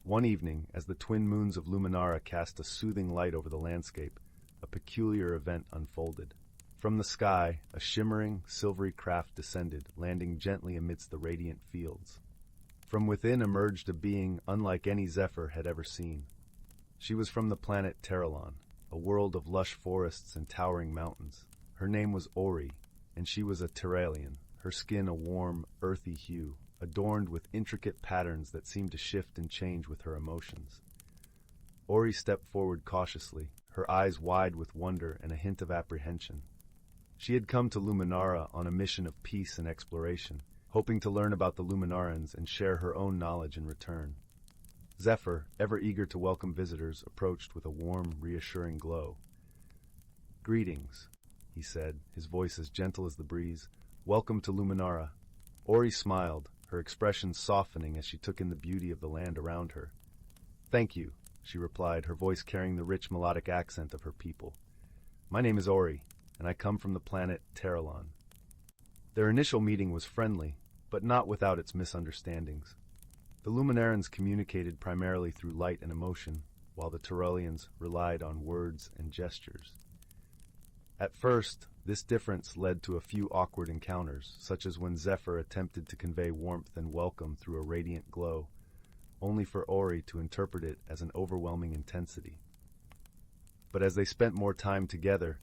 One evening, as the twin moons of Luminara cast a soothing light over the landscape, a peculiar event unfolded. From the sky, a shimmering, silvery craft descended, landing gently amidst the radiant fields. From within emerged a being unlike any Zephyr had ever seen. She was from the planet Terralon, a world of lush forests and towering mountains. Her name was Ori, and she was a Terralian, her skin a warm, earthy hue, adorned with intricate patterns that seemed to shift and change with her emotions. Ori stepped forward cautiously, her eyes wide with wonder and a hint of apprehension. She had come to Luminara on a mission of peace and exploration, hoping to learn about the Luminarans and share her own knowledge in return. Zephyr, ever eager to welcome visitors, approached with a warm, reassuring glow. "Greetings," he said, his voice as gentle as the breeze. "Welcome to Luminara." Ori smiled, her expression softening as she took in the beauty of the land around her. "Thank you," she replied, her voice carrying the rich melodic accent of her people. "My name is Ori, and I come from the planet Terralon." Their initial meeting was friendly, but not without its misunderstandings. The Luminarans communicated primarily through light and emotion, while the Terralians relied on words and gestures. At first, this difference led to a few awkward encounters, such as when Zephyr attempted to convey warmth and welcome through a radiant glow, only for Ori to interpret it as an overwhelming intensity. But as they spent more time together,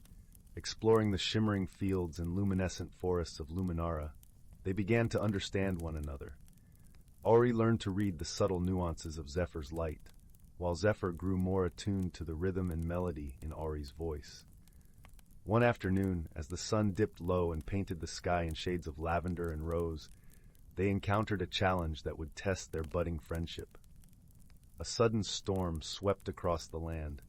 exploring the shimmering fields and luminescent forests of Luminara, they began to understand one another. Ori learned to read the subtle nuances of Zephyr's light, while Zephyr grew more attuned to the rhythm and melody in Ori's voice. One afternoon, as the sun dipped low and painted the sky in shades of lavender and rose, they encountered a challenge that would test their budding friendship. A sudden storm swept across the land,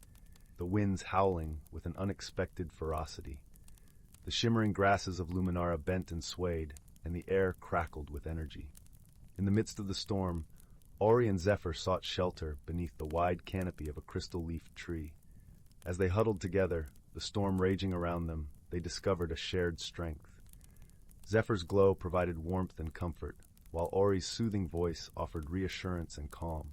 the winds howling with an unexpected ferocity. The shimmering grasses of Luminara bent and swayed, and the air crackled with energy. In the midst of the storm, Ori and Zephyr sought shelter beneath the wide canopy of a crystal-leafed tree. As they huddled together, the storm raging around them, they discovered a shared strength. Zephyr's glow provided warmth and comfort, while Ori's soothing voice offered reassurance and calm.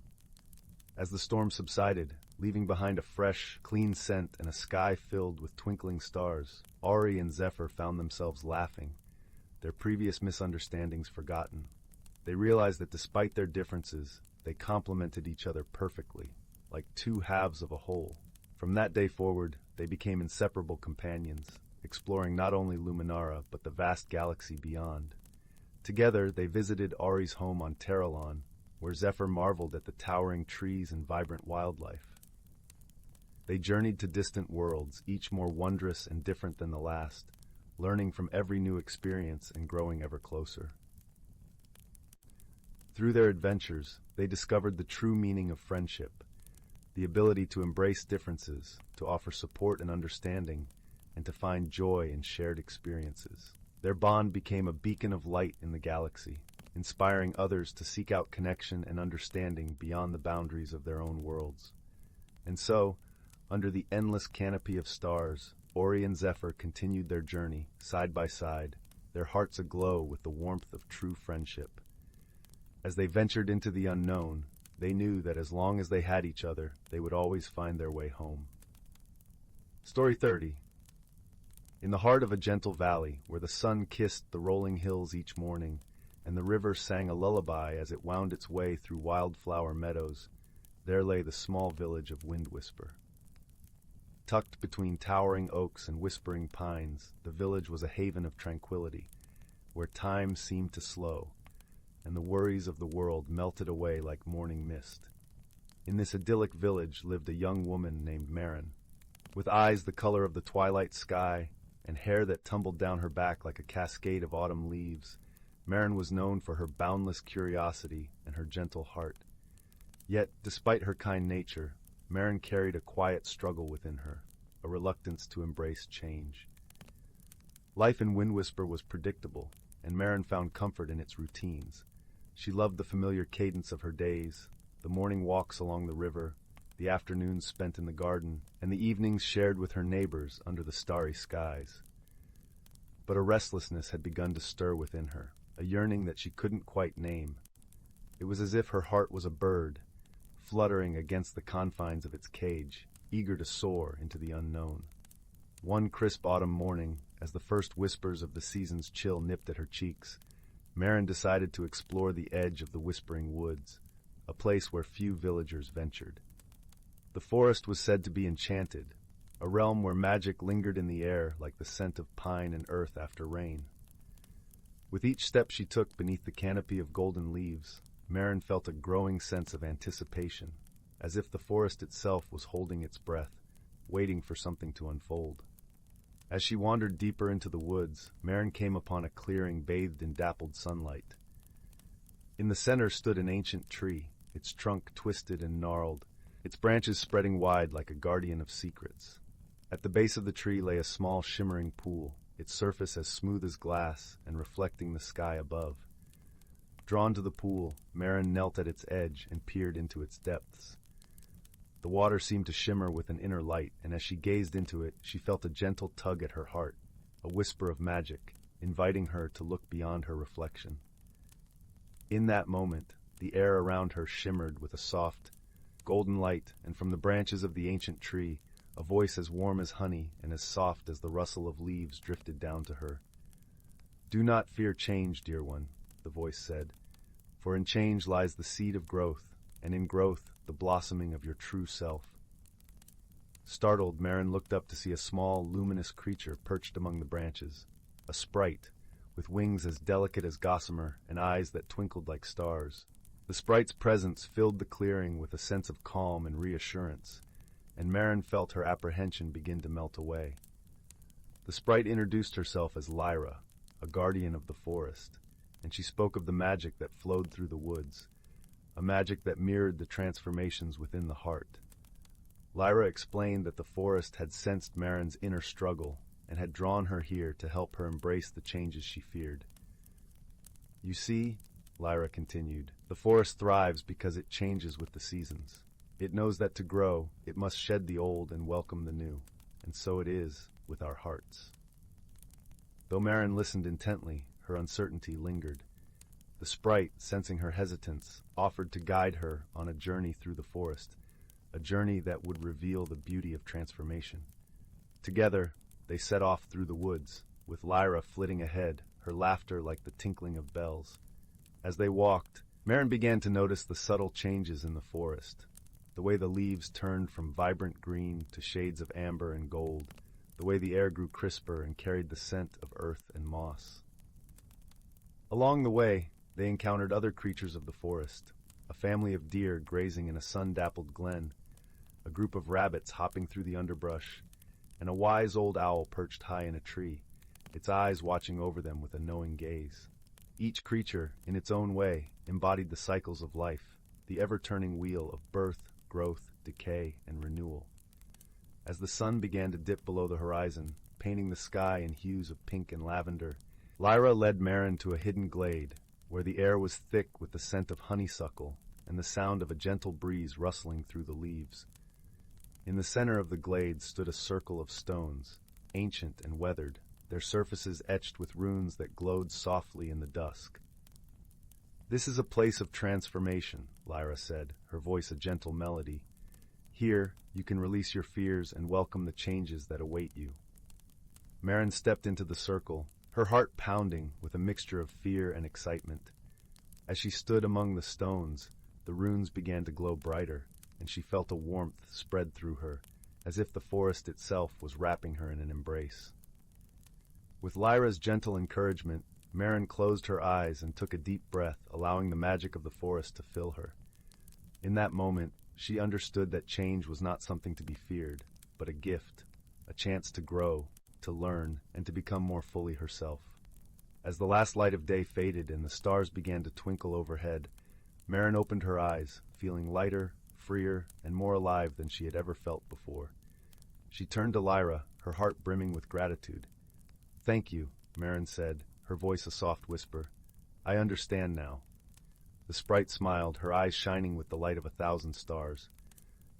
As the storm subsided, leaving behind a fresh, clean scent and a sky filled with twinkling stars, Ori and Zephyr found themselves laughing, their previous misunderstandings forgotten. They realized that despite their differences, they complemented each other perfectly, like two halves of a whole. From that day forward, they became inseparable companions, exploring not only Luminara but the vast galaxy beyond. Together, they visited Ori's home on Terralon, where Zephyr marveled at the towering trees and vibrant wildlife. They journeyed to distant worlds, each more wondrous and different than the last, learning from every new experience and growing ever closer. Through their adventures, they discovered the true meaning of friendship, the ability to embrace differences, to offer support and understanding, and to find joy in shared experiences. Their bond became a beacon of light in the galaxy, inspiring others to seek out connection and understanding beyond the boundaries of their own worlds. And so, under the endless canopy of stars, Ori and Zephyr continued their journey, side by side, their hearts aglow with the warmth of true friendship. As they ventured into the unknown, they knew that as long as they had each other, they would always find their way home. Story 30. In the heart of a gentle valley, where the sun kissed the rolling hills each morning, and the river sang a lullaby as it wound its way through wildflower meadows, there lay the small village of Windwhisper. Tucked between towering oaks and whispering pines, the village was a haven of tranquility, where time seemed to slow, and the worries of the world melted away like morning mist. In this idyllic village lived a young woman named Marin. With eyes the color of the twilight sky and hair that tumbled down her back like a cascade of autumn leaves, Marin was known for her boundless curiosity and her gentle heart. Yet, despite her kind nature, Marin carried a quiet struggle within her, a reluctance to embrace change. Life in Windwhisper was predictable, and Marin found comfort in its routines. She loved the familiar cadence of her days, the morning walks along the river, the afternoons spent in the garden, and the evenings shared with her neighbors under the starry skies. But a restlessness had begun to stir within her, a yearning that she couldn't quite name. It was as if her heart was a bird, fluttering against the confines of its cage, eager to soar into the unknown. One crisp autumn morning, as the first whispers of the season's chill nipped at her cheeks, Marin decided to explore the edge of the Whispering Woods, a place where few villagers ventured. The forest was said to be enchanted, a realm where magic lingered in the air like the scent of pine and earth after rain. With each step she took beneath the canopy of golden leaves, Marin felt a growing sense of anticipation, as if the forest itself was holding its breath, waiting for something to unfold. As she wandered deeper into the woods, Marin came upon a clearing bathed in dappled sunlight. In the center stood an ancient tree, its trunk twisted and gnarled, its branches spreading wide like a guardian of secrets. At the base of the tree lay a small shimmering pool, its surface as smooth as glass and reflecting the sky above. Drawn to the pool, Marin knelt at its edge and peered into its depths. The water seemed to shimmer with an inner light, and as she gazed into it, she felt a gentle tug at her heart, a whisper of magic, inviting her to look beyond her reflection. In that moment, the air around her shimmered with a soft, golden light, and from the branches of the ancient tree, a voice as warm as honey and as soft as the rustle of leaves drifted down to her. "Do not fear change, dear one," the voice said, "for in change lies the seed of growth, and in growth the blossoming of your true self." Startled, Marin looked up to see a small, luminous creature perched among the branches, a sprite, with wings as delicate as gossamer and eyes that twinkled like stars. The sprite's presence filled the clearing with a sense of calm and reassurance, and Marin felt her apprehension begin to melt away. The sprite introduced herself as Lyra, a guardian of the forest, and she spoke of the magic that flowed through the woods, a magic that mirrored the transformations within the heart. Lyra explained that the forest had sensed Marin's inner struggle and had drawn her here to help her embrace the changes she feared. "You see," Lyra continued, "the forest thrives because it changes with the seasons. It knows that to grow, it must shed the old and welcome the new, and so it is with our hearts." Though Marin listened intently, her uncertainty lingered. The sprite, sensing her hesitance, offered to guide her on a journey through the forest, a journey that would reveal the beauty of transformation. Together, they set off through the woods, with Lyra flitting ahead, her laughter like the tinkling of bells. As they walked, Marin began to notice the subtle changes in the forest, the way the leaves turned from vibrant green to shades of amber and gold, the way the air grew crisper and carried the scent of earth and moss. Along the way, they encountered other creatures of the forest, a family of deer grazing in a sun-dappled glen, a group of rabbits hopping through the underbrush, and a wise old owl perched high in a tree, its eyes watching over them with a knowing gaze. Each creature, in its own way, embodied the cycles of life, the ever-turning wheel of birth, growth, decay, and renewal. As the sun began to dip below the horizon, painting the sky in hues of pink and lavender, Lyra led Marin to a hidden glade, where the air was thick with the scent of honeysuckle and the sound of a gentle breeze rustling through the leaves. In the center of the glade stood a circle of stones, ancient and weathered, their surfaces etched with runes that glowed softly in the dusk. "This is a place of transformation," Lyra said, her voice a gentle melody. "Here, you can release your fears and welcome the changes that await you." Marin stepped into the circle, her heart pounding with a mixture of fear and excitement. As she stood among the stones, the runes began to glow brighter, and she felt a warmth spread through her, as if the forest itself was wrapping her in an embrace. With Lyra's gentle encouragement, Marin closed her eyes and took a deep breath, allowing the magic of the forest to fill her. In that moment, she understood that change was not something to be feared, but a gift, a chance to grow, to learn, and to become more fully herself. As the last light of day faded and the stars began to twinkle overhead, Marin opened her eyes, feeling lighter, freer, and more alive than she had ever felt before. She turned to Lyra, her heart brimming with gratitude. "Thank you," Marin said, her voice a soft whisper. "I understand now." The sprite smiled, her eyes shining with the light of 1,000 stars.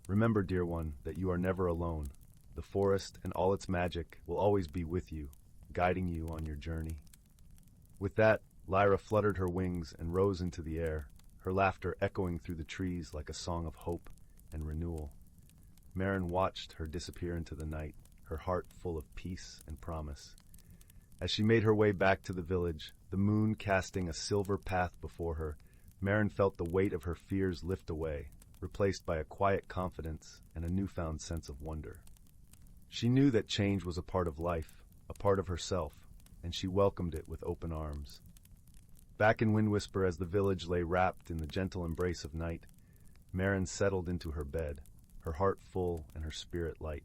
"Remember, dear one, that you are never alone. The forest and all its magic will always be with you, guiding you on your journey." With that, Lyra fluttered her wings and rose into the air, her laughter echoing through the trees like a song of hope and renewal. Marin watched her disappear into the night, her heart full of peace and promise. As she made her way back to the village, the moon casting a silver path before her, Marin felt the weight of her fears lift away, replaced by a quiet confidence and a newfound sense of wonder. She knew that change was a part of life, a part of herself, and she welcomed it with open arms. Back in Windwhisper, as the village lay wrapped in the gentle embrace of night, Marin settled into her bed, her heart full and her spirit light.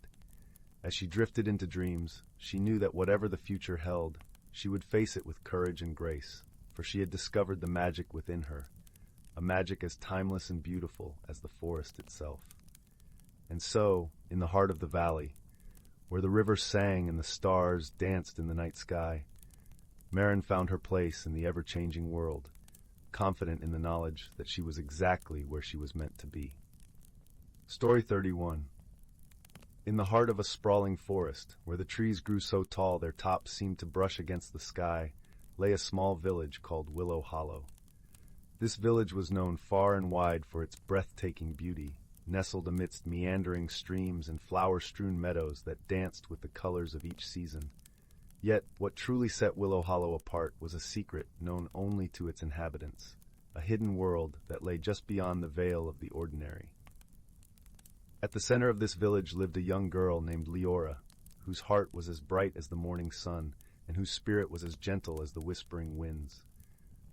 As she drifted into dreams, she knew that whatever the future held, she would face it with courage and grace, for she had discovered the magic within her, a magic as timeless and beautiful as the forest itself. And so, in the heart of the valley, where the river sang and the stars danced in the night sky, Marin found her place in the ever-changing world, confident in the knowledge that she was exactly where she was meant to be. Story 31. In the heart of a sprawling forest, where the trees grew so tall their tops seemed to brush against the sky, lay a small village called Willow Hollow. This village was known far and wide for its breathtaking beauty, nestled amidst meandering streams and flower-strewn meadows that danced with the colors of each season. Yet, what truly set Willow Hollow apart was a secret known only to its inhabitants, a hidden world that lay just beyond the veil of the ordinary. At the center of this village lived a young girl named Leora, whose heart was as bright as the morning sun and whose spirit was as gentle as the whispering winds.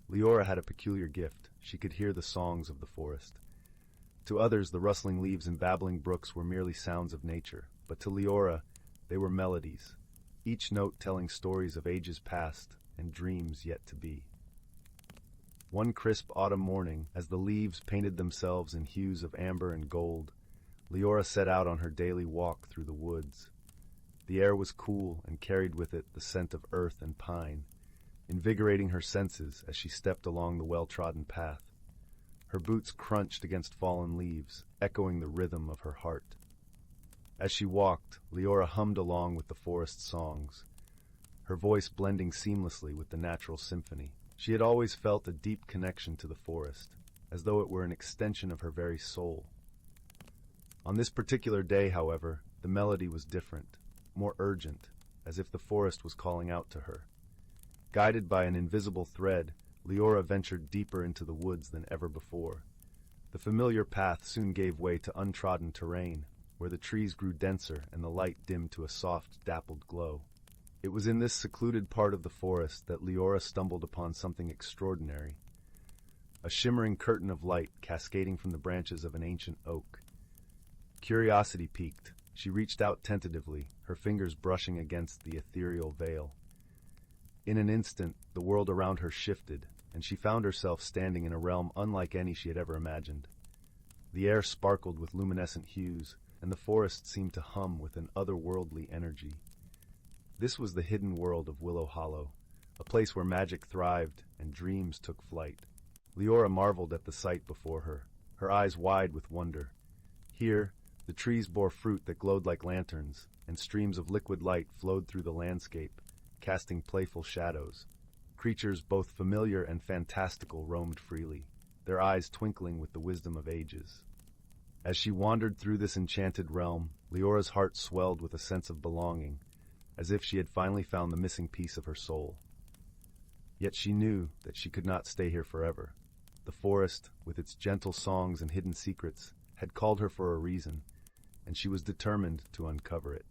Leora had a peculiar gift. She could hear the songs of the forest. To others, the rustling leaves and babbling brooks were merely sounds of nature, but to Leora, they were melodies, each note telling stories of ages past and dreams yet to be. One crisp autumn morning, as the leaves painted themselves in hues of amber and gold, Leora set out on her daily walk through the woods. The air was cool and carried with it the scent of earth and pine, invigorating her senses as she stepped along the well-trodden path. Her boots crunched against fallen leaves, echoing the rhythm of her heart. As she walked, Leora hummed along with the forest songs, her voice blending seamlessly with the natural symphony. She had always felt a deep connection to the forest, as though it were an extension of her very soul. On this particular day, however, the melody was different, more urgent, as if the forest was calling out to her. Guided by an invisible thread, Leora ventured deeper into the woods than ever before. The familiar path soon gave way to untrodden terrain, where the trees grew denser and the light dimmed to a soft, dappled glow. It was in this secluded part of the forest that Leora stumbled upon something extraordinary. A shimmering curtain of light cascading from the branches of an ancient oak. Curiosity piqued, she reached out tentatively, her fingers brushing against the ethereal veil. In an instant, the world around her shifted, and she found herself standing in a realm unlike any she had ever imagined. The air sparkled with luminescent hues, and the forest seemed to hum with an otherworldly energy. This was the hidden world of Willow Hollow, a place where magic thrived and dreams took flight. Leora marveled at the sight before her, her eyes wide with wonder. Here, the trees bore fruit that glowed like lanterns, and streams of liquid light flowed through the landscape, casting playful shadows. Creatures both familiar and fantastical roamed freely, their eyes twinkling with the wisdom of ages. As she wandered through this enchanted realm, Leora's heart swelled with a sense of belonging, as if she had finally found the missing piece of her soul. Yet she knew that she could not stay here forever. The forest, with its gentle songs and hidden secrets, had called her for a reason, and she was determined to uncover it.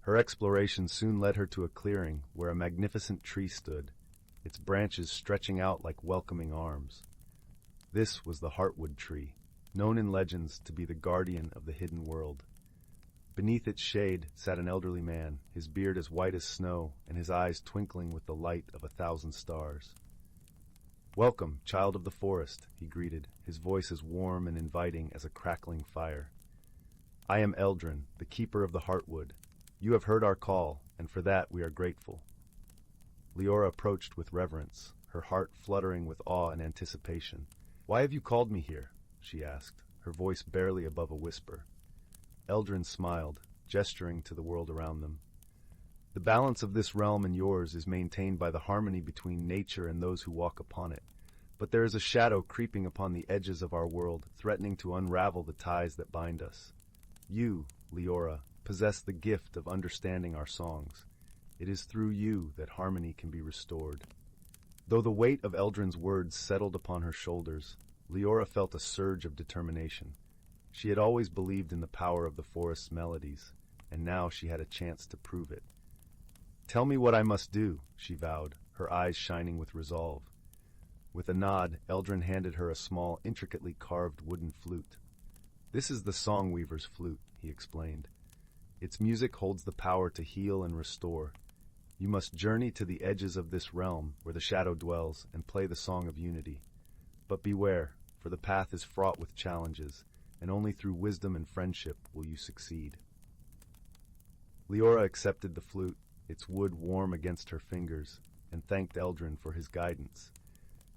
Her exploration soon led her to a clearing where a magnificent tree stood, its branches stretching out like welcoming arms. This was the heartwood tree, known in legends to be the guardian of the hidden world. Beneath its shade sat an elderly man, his beard as white as snow and his eyes twinkling with the light of 1,000 stars. "Welcome, child of the forest," he greeted, his voice as warm and inviting as a crackling fire. "I am Eldrin, the keeper of the heartwood. You have heard our call, and for that we are grateful." Leora approached with reverence, her heart fluttering with awe and anticipation. "Why have you called me here?" she asked, her voice barely above a whisper. Eldrin smiled, gesturing to the world around them. "The balance of this realm and yours is maintained by the harmony between nature and those who walk upon it. But there is a shadow creeping upon the edges of our world, threatening to unravel the ties that bind us. You, Leora, possess the gift of understanding our songs. It is through you that harmony can be restored." Though the weight of Eldrin's words settled upon her shoulders, Leora felt a surge of determination. She had always believed in the power of the forest's melodies, and now she had a chance to prove it. "Tell me what I must do," she vowed, her eyes shining with resolve. With a nod, Eldrin handed her a small, intricately carved wooden flute. "This is the Songweaver's flute," he explained. "Its music holds the power to heal and restore. You must journey to the edges of this realm where the shadow dwells and play the song of unity. But beware, for the path is fraught with challenges, and only through wisdom and friendship will you succeed." Leora accepted the flute, its wood warm against her fingers, and thanked Eldrin for his guidance.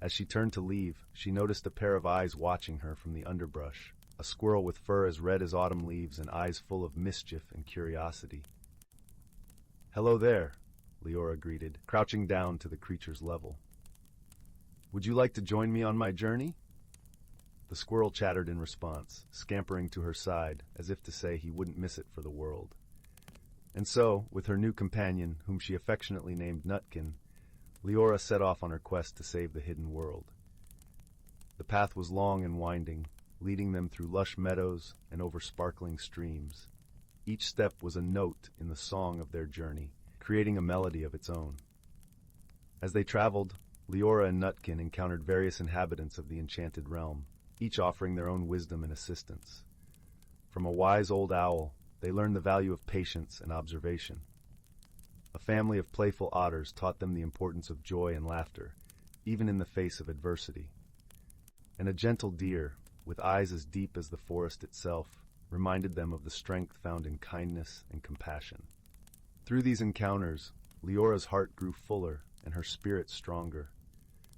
As she turned to leave, she noticed a pair of eyes watching her from the underbrush, a squirrel with fur as red as autumn leaves and eyes full of mischief and curiosity. "Hello there," Leora greeted, crouching down to the creature's level. "Would you like to join me on my journey?" The squirrel chattered in response, scampering to her side, as if to say he wouldn't miss it for the world. And so, with her new companion, whom she affectionately named Nutkin, Leora set off on her quest to save the hidden world. The path was long and winding, leading them through lush meadows and over sparkling streams. Each step was a note in the song of their journey, creating a melody of its own. As they traveled, Leora and Nutkin encountered various inhabitants of the enchanted realm, each offering their own wisdom and assistance. From a wise old owl, they learned the value of patience and observation. A family of playful otters taught them the importance of joy and laughter, even in the face of adversity. And a gentle deer, with eyes as deep as the forest itself, reminded them of the strength found in kindness and compassion. Through these encounters, Leora's heart grew fuller and her spirit stronger.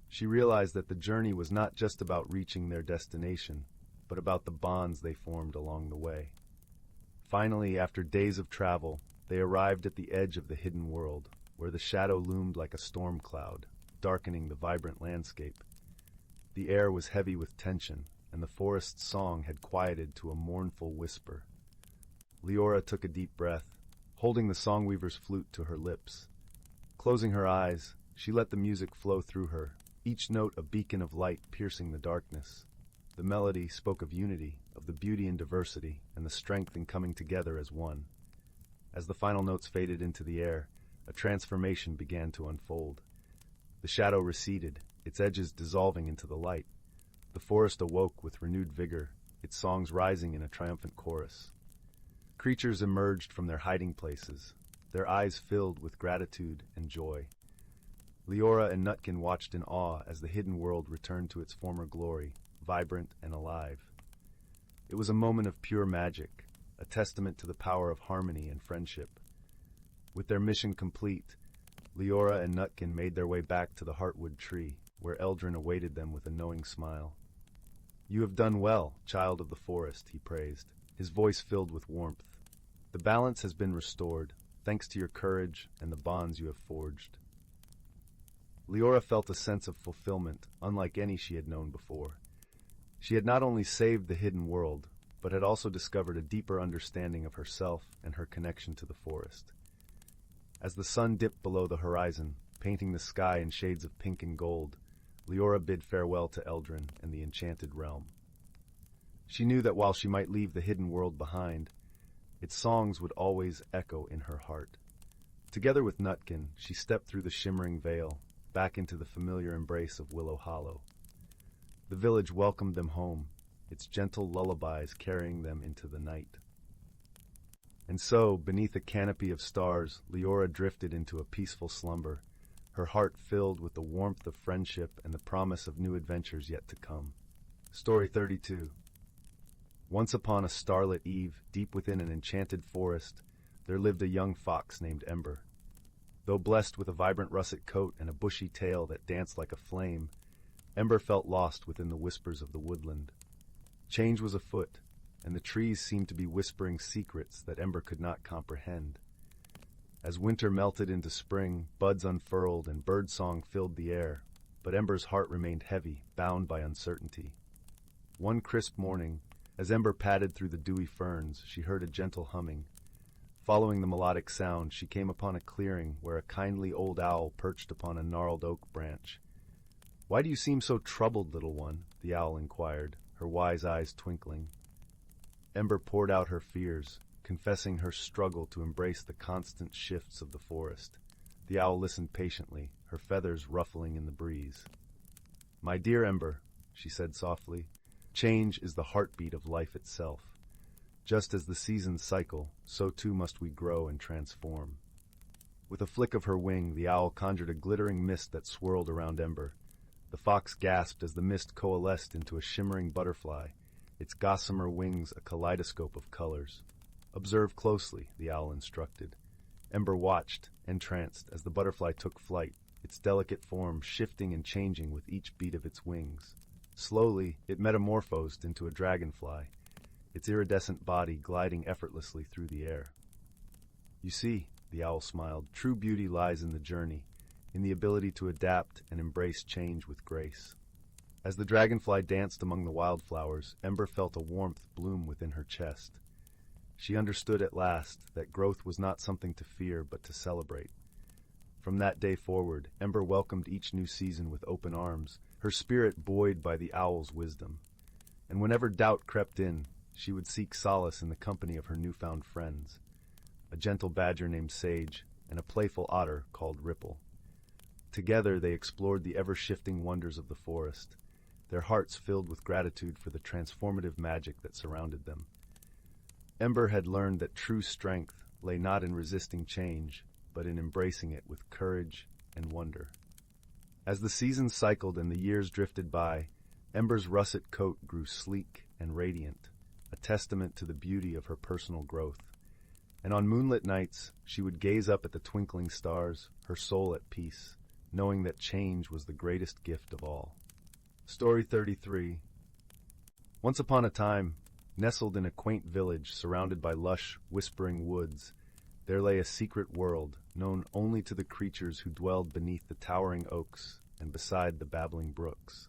She realized that the journey was not just about reaching their destination, but about the bonds they formed along the way. Finally, after days of travel, they arrived at the edge of the hidden world, where the shadow loomed like a storm cloud, darkening the vibrant landscape. The air was heavy with tension, and the forest's song had quieted to a mournful whisper. Leora took a deep breath, holding the Songweaver's flute to her lips. Closing her eyes, she let the music flow through her, each note a beacon of light piercing the darkness. The melody spoke of unity, of the beauty in diversity, and the strength in coming together as one. As the final notes faded into the air, a transformation began to unfold. The shadow receded, its edges dissolving into the light. The forest awoke with renewed vigor, its songs rising in a triumphant chorus. Creatures emerged from their hiding places, their eyes filled with gratitude and joy. Leora and Nutkin watched in awe as the hidden world returned to its former glory, vibrant and alive. It was a moment of pure magic, a testament to the power of harmony and friendship. With their mission complete, Leora and Nutkin made their way back to the Heartwood tree, where Eldrin awaited them with a knowing smile. "You have done well, child of the forest," he praised, his voice filled with warmth. "The balance has been restored, thanks to your courage and the bonds you have forged." Leora felt a sense of fulfillment, unlike any she had known before. She had not only saved the hidden world, but had also discovered a deeper understanding of herself and her connection to the forest. As the sun dipped below the horizon, painting the sky in shades of pink and gold, Leora bid farewell to Eldrin and the enchanted realm. She knew that while she might leave the hidden world behind, its songs would always echo in her heart. Together with Nutkin, she stepped through the shimmering veil, back into the familiar embrace of Willow Hollow. The village welcomed them home, its gentle lullabies carrying them into the night. And so, beneath a canopy of stars, Leora drifted into a peaceful slumber, her heart filled with the warmth of friendship and the promise of new adventures yet to come. Story 32. Once upon a starlit eve, deep within an enchanted forest, there lived a young fox named Ember. Though blessed with a vibrant russet coat and a bushy tail that danced like a flame, Ember felt lost within the whispers of the woodland. Change was afoot, and the trees seemed to be whispering secrets that Ember could not comprehend. As winter melted into spring, buds unfurled and birdsong filled the air, but Ember's heart remained heavy, bound by uncertainty. One crisp morning, as Ember padded through the dewy ferns, she heard a gentle humming. Following the melodic sound, she came upon a clearing where a kindly old owl perched upon a gnarled oak branch. "Why do you seem so troubled, little one?" the owl inquired, her wise eyes twinkling. Ember poured out her fears, confessing her struggle to embrace the constant shifts of the forest. The owl listened patiently, her feathers ruffling in the breeze. "My dear Ember," she said softly, "change is the heartbeat of life itself. Just as the seasons cycle, so too must we grow and transform." With a flick of her wing, the owl conjured a glittering mist that swirled around Ember. The fox gasped as the mist coalesced into a shimmering butterfly, its gossamer wings a kaleidoscope of colors. "Observe closely," the owl instructed. Ember watched, entranced, as the butterfly took flight, its delicate form shifting and changing with each beat of its wings. Slowly, it metamorphosed into a dragonfly, its iridescent body gliding effortlessly through the air. "You see," the owl smiled, "true beauty lies in the journey, in the ability to adapt and embrace change with grace." As the dragonfly danced among the wildflowers, Ember felt a warmth bloom within her chest. She understood at last that growth was not something to fear but to celebrate. From that day forward, Ember welcomed each new season with open arms, her spirit buoyed by the owl's wisdom. And whenever doubt crept in, she would seek solace in the company of her newfound friends, a gentle badger named Sage and a playful otter called Ripple. Together they explored the ever-shifting wonders of the forest, their hearts filled with gratitude for the transformative magic that surrounded them. Ember had learned that true strength lay not in resisting change, but in embracing it with courage and wonder. As the seasons cycled and the years drifted by, Ember's russet coat grew sleek and radiant, a testament to the beauty of her personal growth. And on moonlit nights, she would gaze up at the twinkling stars, her soul at peace, knowing that change was the greatest gift of all. Story 33. Once upon a time, nestled in a quaint village surrounded by lush, whispering woods, there lay a secret world known only to the creatures who dwelled beneath the towering oaks and beside the babbling brooks.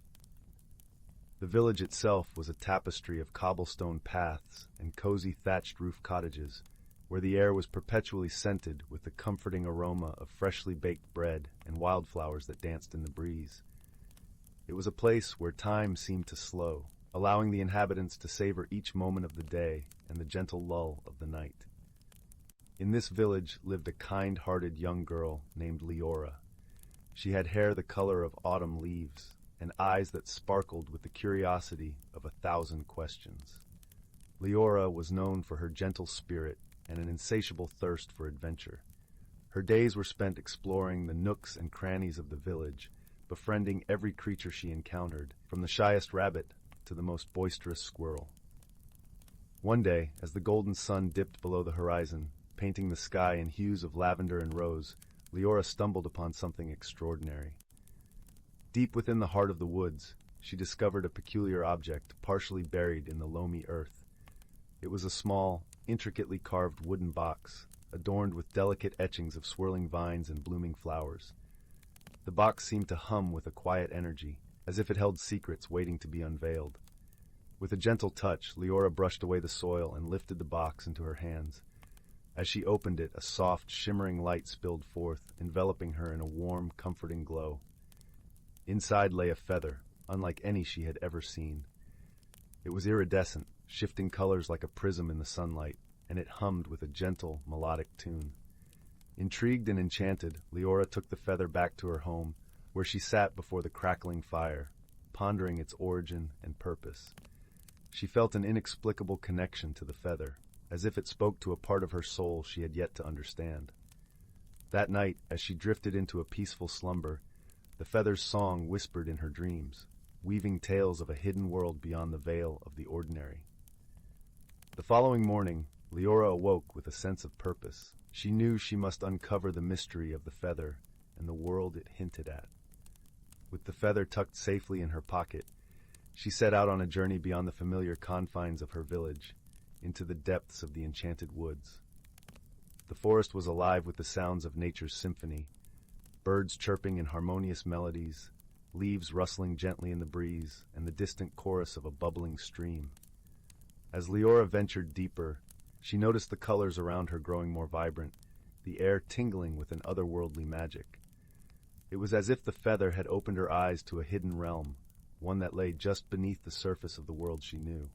The village itself was a tapestry of cobblestone paths and cozy thatched roof cottages, where the air was perpetually scented with the comforting aroma of freshly baked bread and wildflowers that danced in the breeze. It was a place where time seemed to slow, allowing the inhabitants to savor each moment of the day and the gentle lull of the night. In this village lived a kind-hearted young girl named Leora. She had hair the color of autumn leaves and eyes that sparkled with the curiosity of 1,000 questions. Leora was known for her gentle spirit and an insatiable thirst for adventure. Her days were spent exploring the nooks and crannies of the village, befriending every creature she encountered, from the shyest rabbit to the most boisterous squirrel. One day, as the golden sun dipped below the horizon, painting the sky in hues of lavender and rose, Leora stumbled upon something extraordinary. Deep within the heart of the woods, she discovered a peculiar object partially buried in the loamy earth. It was a small, intricately carved wooden box, adorned with delicate etchings of swirling vines and blooming flowers. The box seemed to hum with a quiet energy, as if it held secrets waiting to be unveiled. With a gentle touch, Leora brushed away the soil and lifted the box into her hands. As she opened it, a soft, shimmering light spilled forth, enveloping her in a warm, comforting glow. Inside lay a feather, unlike any she had ever seen. It was iridescent, shifting colors like a prism in the sunlight, and it hummed with a gentle, melodic tune. Intrigued and enchanted, Leora took the feather back to her home, where she sat before the crackling fire, pondering its origin and purpose. She felt an inexplicable connection to the feather, as if it spoke to a part of her soul she had yet to understand. That night, as she drifted into a peaceful slumber, the feather's song whispered in her dreams, weaving tales of a hidden world beyond the veil of the ordinary. The following morning, Leora awoke with a sense of purpose. She knew she must uncover the mystery of the feather and the world it hinted at. With the feather tucked safely in her pocket, she set out on a journey beyond the familiar confines of her village, into the depths of the enchanted woods. The forest was alive with the sounds of nature's symphony, birds chirping in harmonious melodies, leaves rustling gently in the breeze, and the distant chorus of a bubbling stream. As Leora ventured deeper, she noticed the colors around her growing more vibrant, the air tingling with an otherworldly magic. It was as if the feather had opened her eyes to a hidden realm, one that lay just beneath the surface of the world she knew.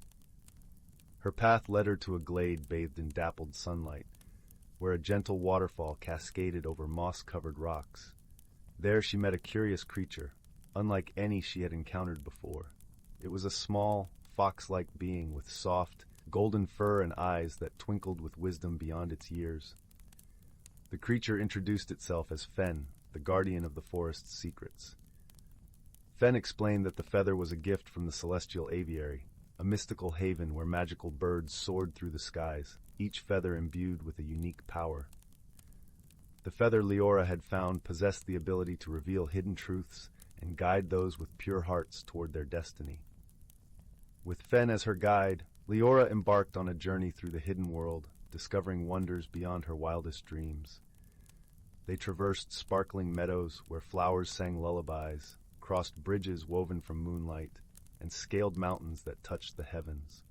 Her path led her to a glade bathed in dappled sunlight, where a gentle waterfall cascaded over moss-covered rocks. There she met a curious creature, unlike any she had encountered before. It was a small, fox-like being with soft, golden fur and eyes that twinkled with wisdom beyond its years. The creature introduced itself as Fen, the guardian of the forest's secrets. Fen explained that the feather was a gift from the celestial aviary, a mystical haven where magical birds soared through the skies, each feather imbued with a unique power. The feather Leora had found possessed the ability to reveal hidden truths and guide those with pure hearts toward their destiny. With Fen as her guide, Leora embarked on a journey through the hidden world, discovering wonders beyond her wildest dreams. They traversed sparkling meadows where flowers sang lullabies, crossed bridges woven from moonlight, and scaled mountains that touched the heavens.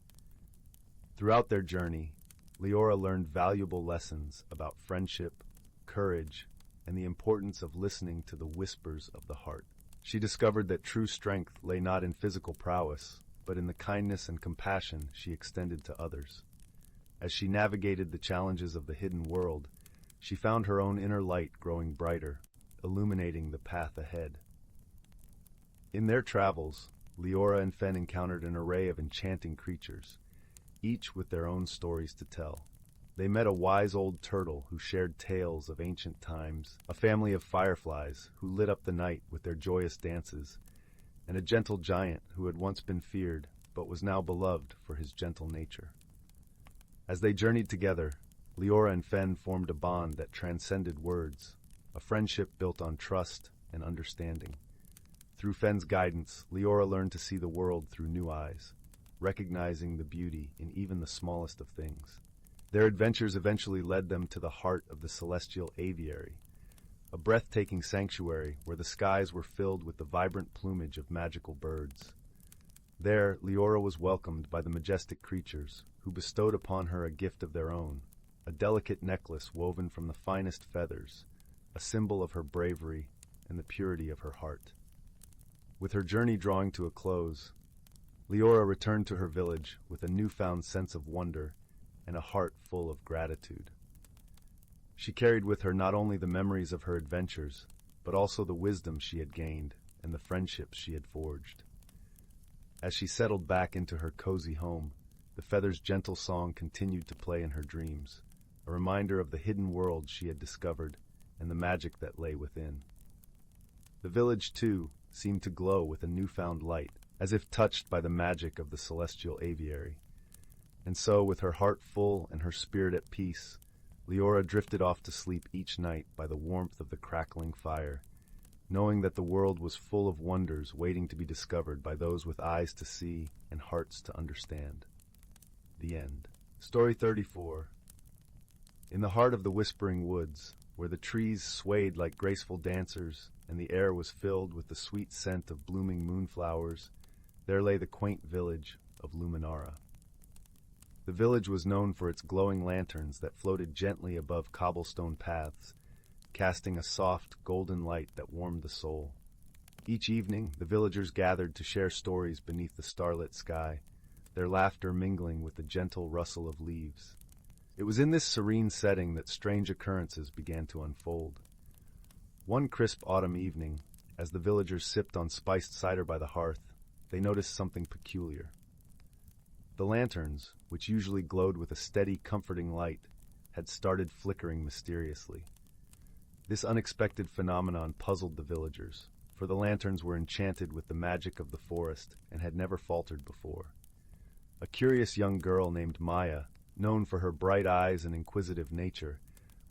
Throughout their journey, Leora learned valuable lessons about friendship, courage, and the importance of listening to the whispers of the heart. She discovered that true strength lay not in physical prowess, but in the kindness and compassion she extended to others. As she navigated the challenges of the hidden world, she found her own inner light growing brighter, illuminating the path ahead. In their travels, Leora and Fen encountered an array of enchanting creatures, each with their own stories to tell. They met a wise old turtle who shared tales of ancient times, a family of fireflies who lit up the night with their joyous dances, and a gentle giant who had once been feared but was now beloved for his gentle nature. As they journeyed together, Leora and Fen formed a bond that transcended words, a friendship built on trust and understanding. Through Fen's guidance, Leora learned to see the world through new eyes, recognizing the beauty in even the smallest of things. Their adventures eventually led them to the heart of the celestial aviary, a breathtaking sanctuary where the skies were filled with the vibrant plumage of magical birds. There, Leora was welcomed by the majestic creatures, who bestowed upon her a gift of their own, a delicate necklace woven from the finest feathers, a symbol of her bravery and the purity of her heart. With her journey drawing to a close, Leora returned to her village with a newfound sense of wonder and a heart full of gratitude. She carried with her not only the memories of her adventures, but also the wisdom she had gained and the friendships she had forged. As she settled back into her cozy home, the feather's gentle song continued to play in her dreams, a reminder of the hidden world she had discovered and the magic that lay within. The village, too, seemed to glow with a newfound light, as if touched by the magic of the celestial aviary. And so, with her heart full and her spirit at peace, Leora drifted off to sleep each night by the warmth of the crackling fire, knowing that the world was full of wonders waiting to be discovered by those with eyes to see and hearts to understand. The end. Story 34. In the heart of the whispering woods, where the trees swayed like graceful dancers and the air was filled with the sweet scent of blooming moonflowers, there lay the quaint village of Luminara. The village was known for its glowing lanterns that floated gently above cobblestone paths, casting a soft, golden light that warmed the soul. Each evening, the villagers gathered to share stories beneath the starlit sky, their laughter mingling with the gentle rustle of leaves. It was in this serene setting that strange occurrences began to unfold. One crisp autumn evening, as the villagers sipped on spiced cider by the hearth, they noticed something peculiar. The lanterns, which usually glowed with a steady, comforting light, had started flickering mysteriously. This unexpected phenomenon puzzled the villagers, for the lanterns were enchanted with the magic of the forest and had never faltered before. A curious young girl named Maya, known for her bright eyes and inquisitive nature,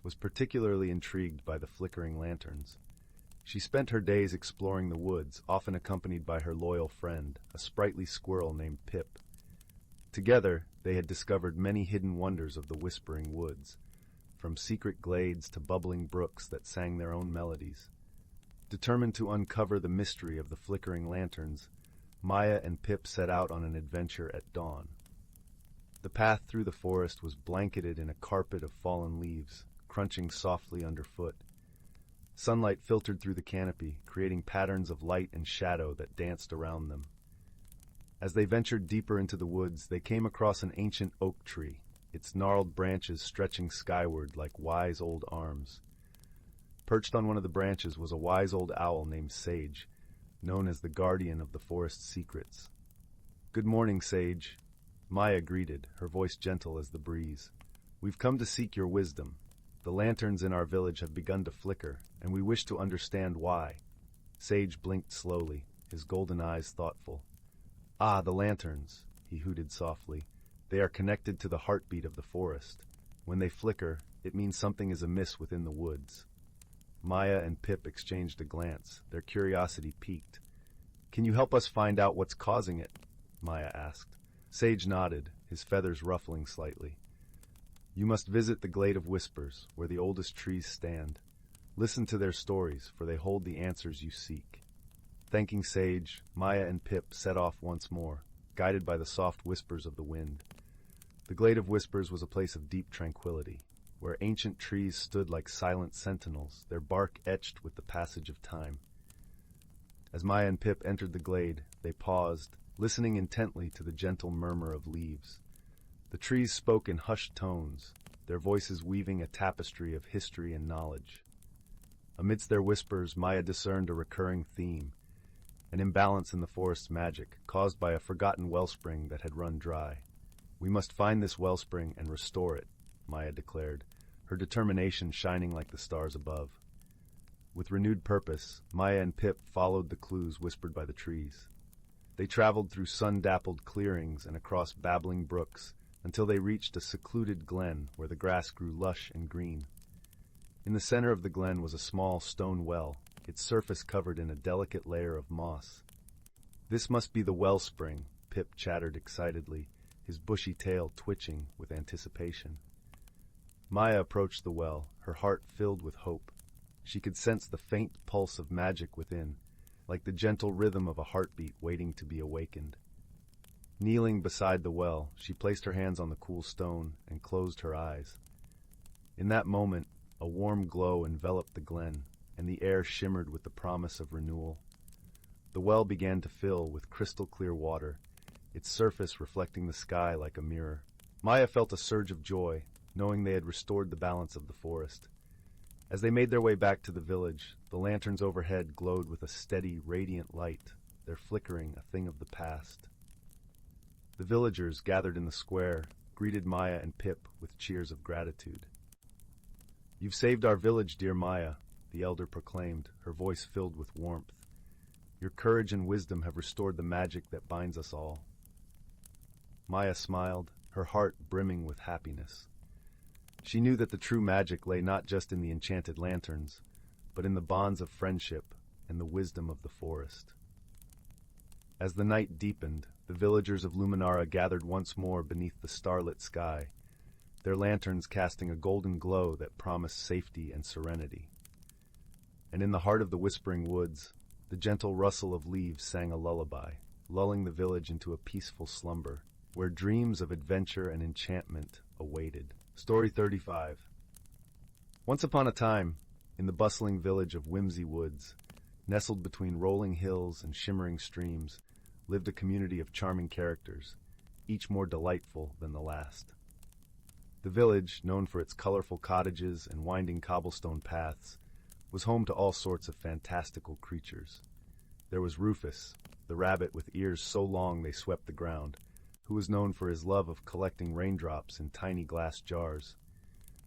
was particularly intrigued by the flickering lanterns. She spent her days exploring the woods, often accompanied by her loyal friend, a sprightly squirrel named Pip. Together, they had discovered many hidden wonders of the whispering woods, from secret glades to bubbling brooks that sang their own melodies. Determined to uncover the mystery of the flickering lanterns, Maya and Pip set out on an adventure at dawn. The path through the forest was blanketed in a carpet of fallen leaves, crunching softly underfoot. Sunlight filtered through the canopy, creating patterns of light and shadow that danced around them. As they ventured deeper into the woods, they came across an ancient oak tree, its gnarled branches stretching skyward like wise old arms. Perched on one of the branches was a wise old owl named Sage, known as the guardian of the forest's secrets. "Good morning, Sage," Maya greeted, her voice gentle as the breeze. "We've come to seek your wisdom. The lanterns in our village have begun to flicker, and we wish to understand why." Sage blinked slowly, his golden eyes thoughtful. "Ah, the lanterns," he hooted softly. "They are connected to the heartbeat of the forest. When they flicker, it means something is amiss within the woods." Maya and Pip exchanged a glance, their curiosity piqued. "Can you help us find out what's causing it?" Maya asked. Sage nodded, his feathers ruffling slightly. "You must visit the Glade of Whispers, where the oldest trees stand. Listen to their stories, for they hold the answers you seek." Thanking Sage, Maya and Pip set off once more, guided by the soft whispers of the wind. The Glade of Whispers was a place of deep tranquility, where ancient trees stood like silent sentinels, their bark etched with the passage of time. As Maya and Pip entered the glade, they paused, listening intently to the gentle murmur of leaves. The trees spoke in hushed tones, their voices weaving a tapestry of history and knowledge. Amidst their whispers, Maya discerned a recurring theme, an imbalance in the forest's magic, caused by a forgotten wellspring that had run dry. "We must find this wellspring and restore it," Maya declared, her determination shining like the stars above. With renewed purpose, Maya and Pip followed the clues whispered by the trees. They traveled through sun-dappled clearings and across babbling brooks until they reached a secluded glen where the grass grew lush and green. In the center of the glen was a small stone well, its surface covered in a delicate layer of moss. "This must be the wellspring," Pip chattered excitedly, his bushy tail twitching with anticipation. Maya approached the well, her heart filled with hope. She could sense the faint pulse of magic within, like the gentle rhythm of a heartbeat waiting to be awakened. Kneeling beside the well, she placed her hands on the cool stone and closed her eyes. In that moment, a warm glow enveloped the glen, and the air shimmered with the promise of renewal. The well began to fill with crystal-clear water, its surface reflecting the sky like a mirror. Maya felt a surge of joy, knowing they had restored the balance of the forest. As they made their way back to the village, the lanterns overhead glowed with a steady, radiant light, their flickering a thing of the past. The villagers gathered in the square greeted Maya and Pip with cheers of gratitude. "You've saved our village, dear Maya," the elder proclaimed, her voice filled with warmth. "Your courage and wisdom have restored the magic that binds us all." Maya smiled, her heart brimming with happiness. She knew that the true magic lay not just in the enchanted lanterns, but in the bonds of friendship and the wisdom of the forest. As the night deepened, the villagers of Luminara gathered once more beneath the starlit sky, their lanterns casting a golden glow that promised safety and serenity. And in the heart of the whispering woods, the gentle rustle of leaves sang a lullaby, lulling the village into a peaceful slumber, where dreams of adventure and enchantment awaited. Story 35. Once upon a time, in the bustling village of Whimsy Woods, nestled between rolling hills and shimmering streams, lived a community of charming characters, each more delightful than the last. The village, known for its colorful cottages and winding cobblestone paths, was home to all sorts of fantastical creatures. There was Rufus, the rabbit with ears so long they swept the ground, who was known for his love of collecting raindrops in tiny glass jars.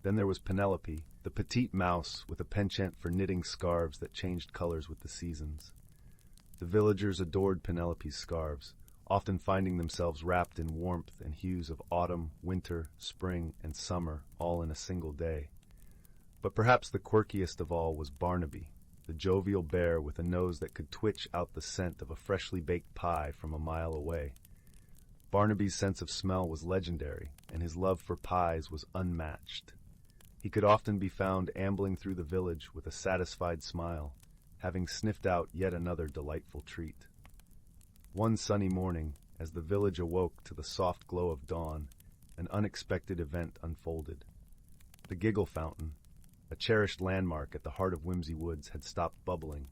Then there was Penelope, the petite mouse with a penchant for knitting scarves that changed colors with the seasons. The villagers adored Penelope's scarves, often finding themselves wrapped in warmth and hues of autumn, winter, spring, and summer, all in a single day. But perhaps the quirkiest of all was Barnaby, the jovial bear with a nose that could twitch out the scent of a freshly baked pie from a mile away. Barnaby's sense of smell was legendary, and his love for pies was unmatched. He could often be found ambling through the village with a satisfied smile, having sniffed out yet another delightful treat. One sunny morning, as the village awoke to the soft glow of dawn, an unexpected event unfolded. The giggle fountain, a cherished landmark at the heart of Whimsy Woods, had stopped bubbling.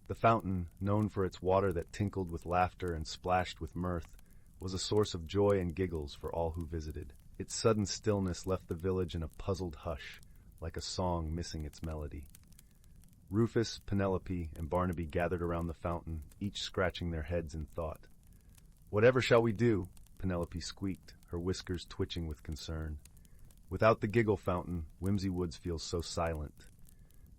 The fountain, known for its water that tinkled with laughter and splashed with mirth, was a source of joy and giggles for all who visited. Its sudden stillness left the village in a puzzled hush, like a song missing its melody. Rufus, Penelope, and Barnaby gathered around the fountain, each scratching their heads in thought. "Whatever shall we do?" Penelope squeaked, her whiskers twitching with concern. "Without the giggle fountain, Whimsy Woods feels so silent."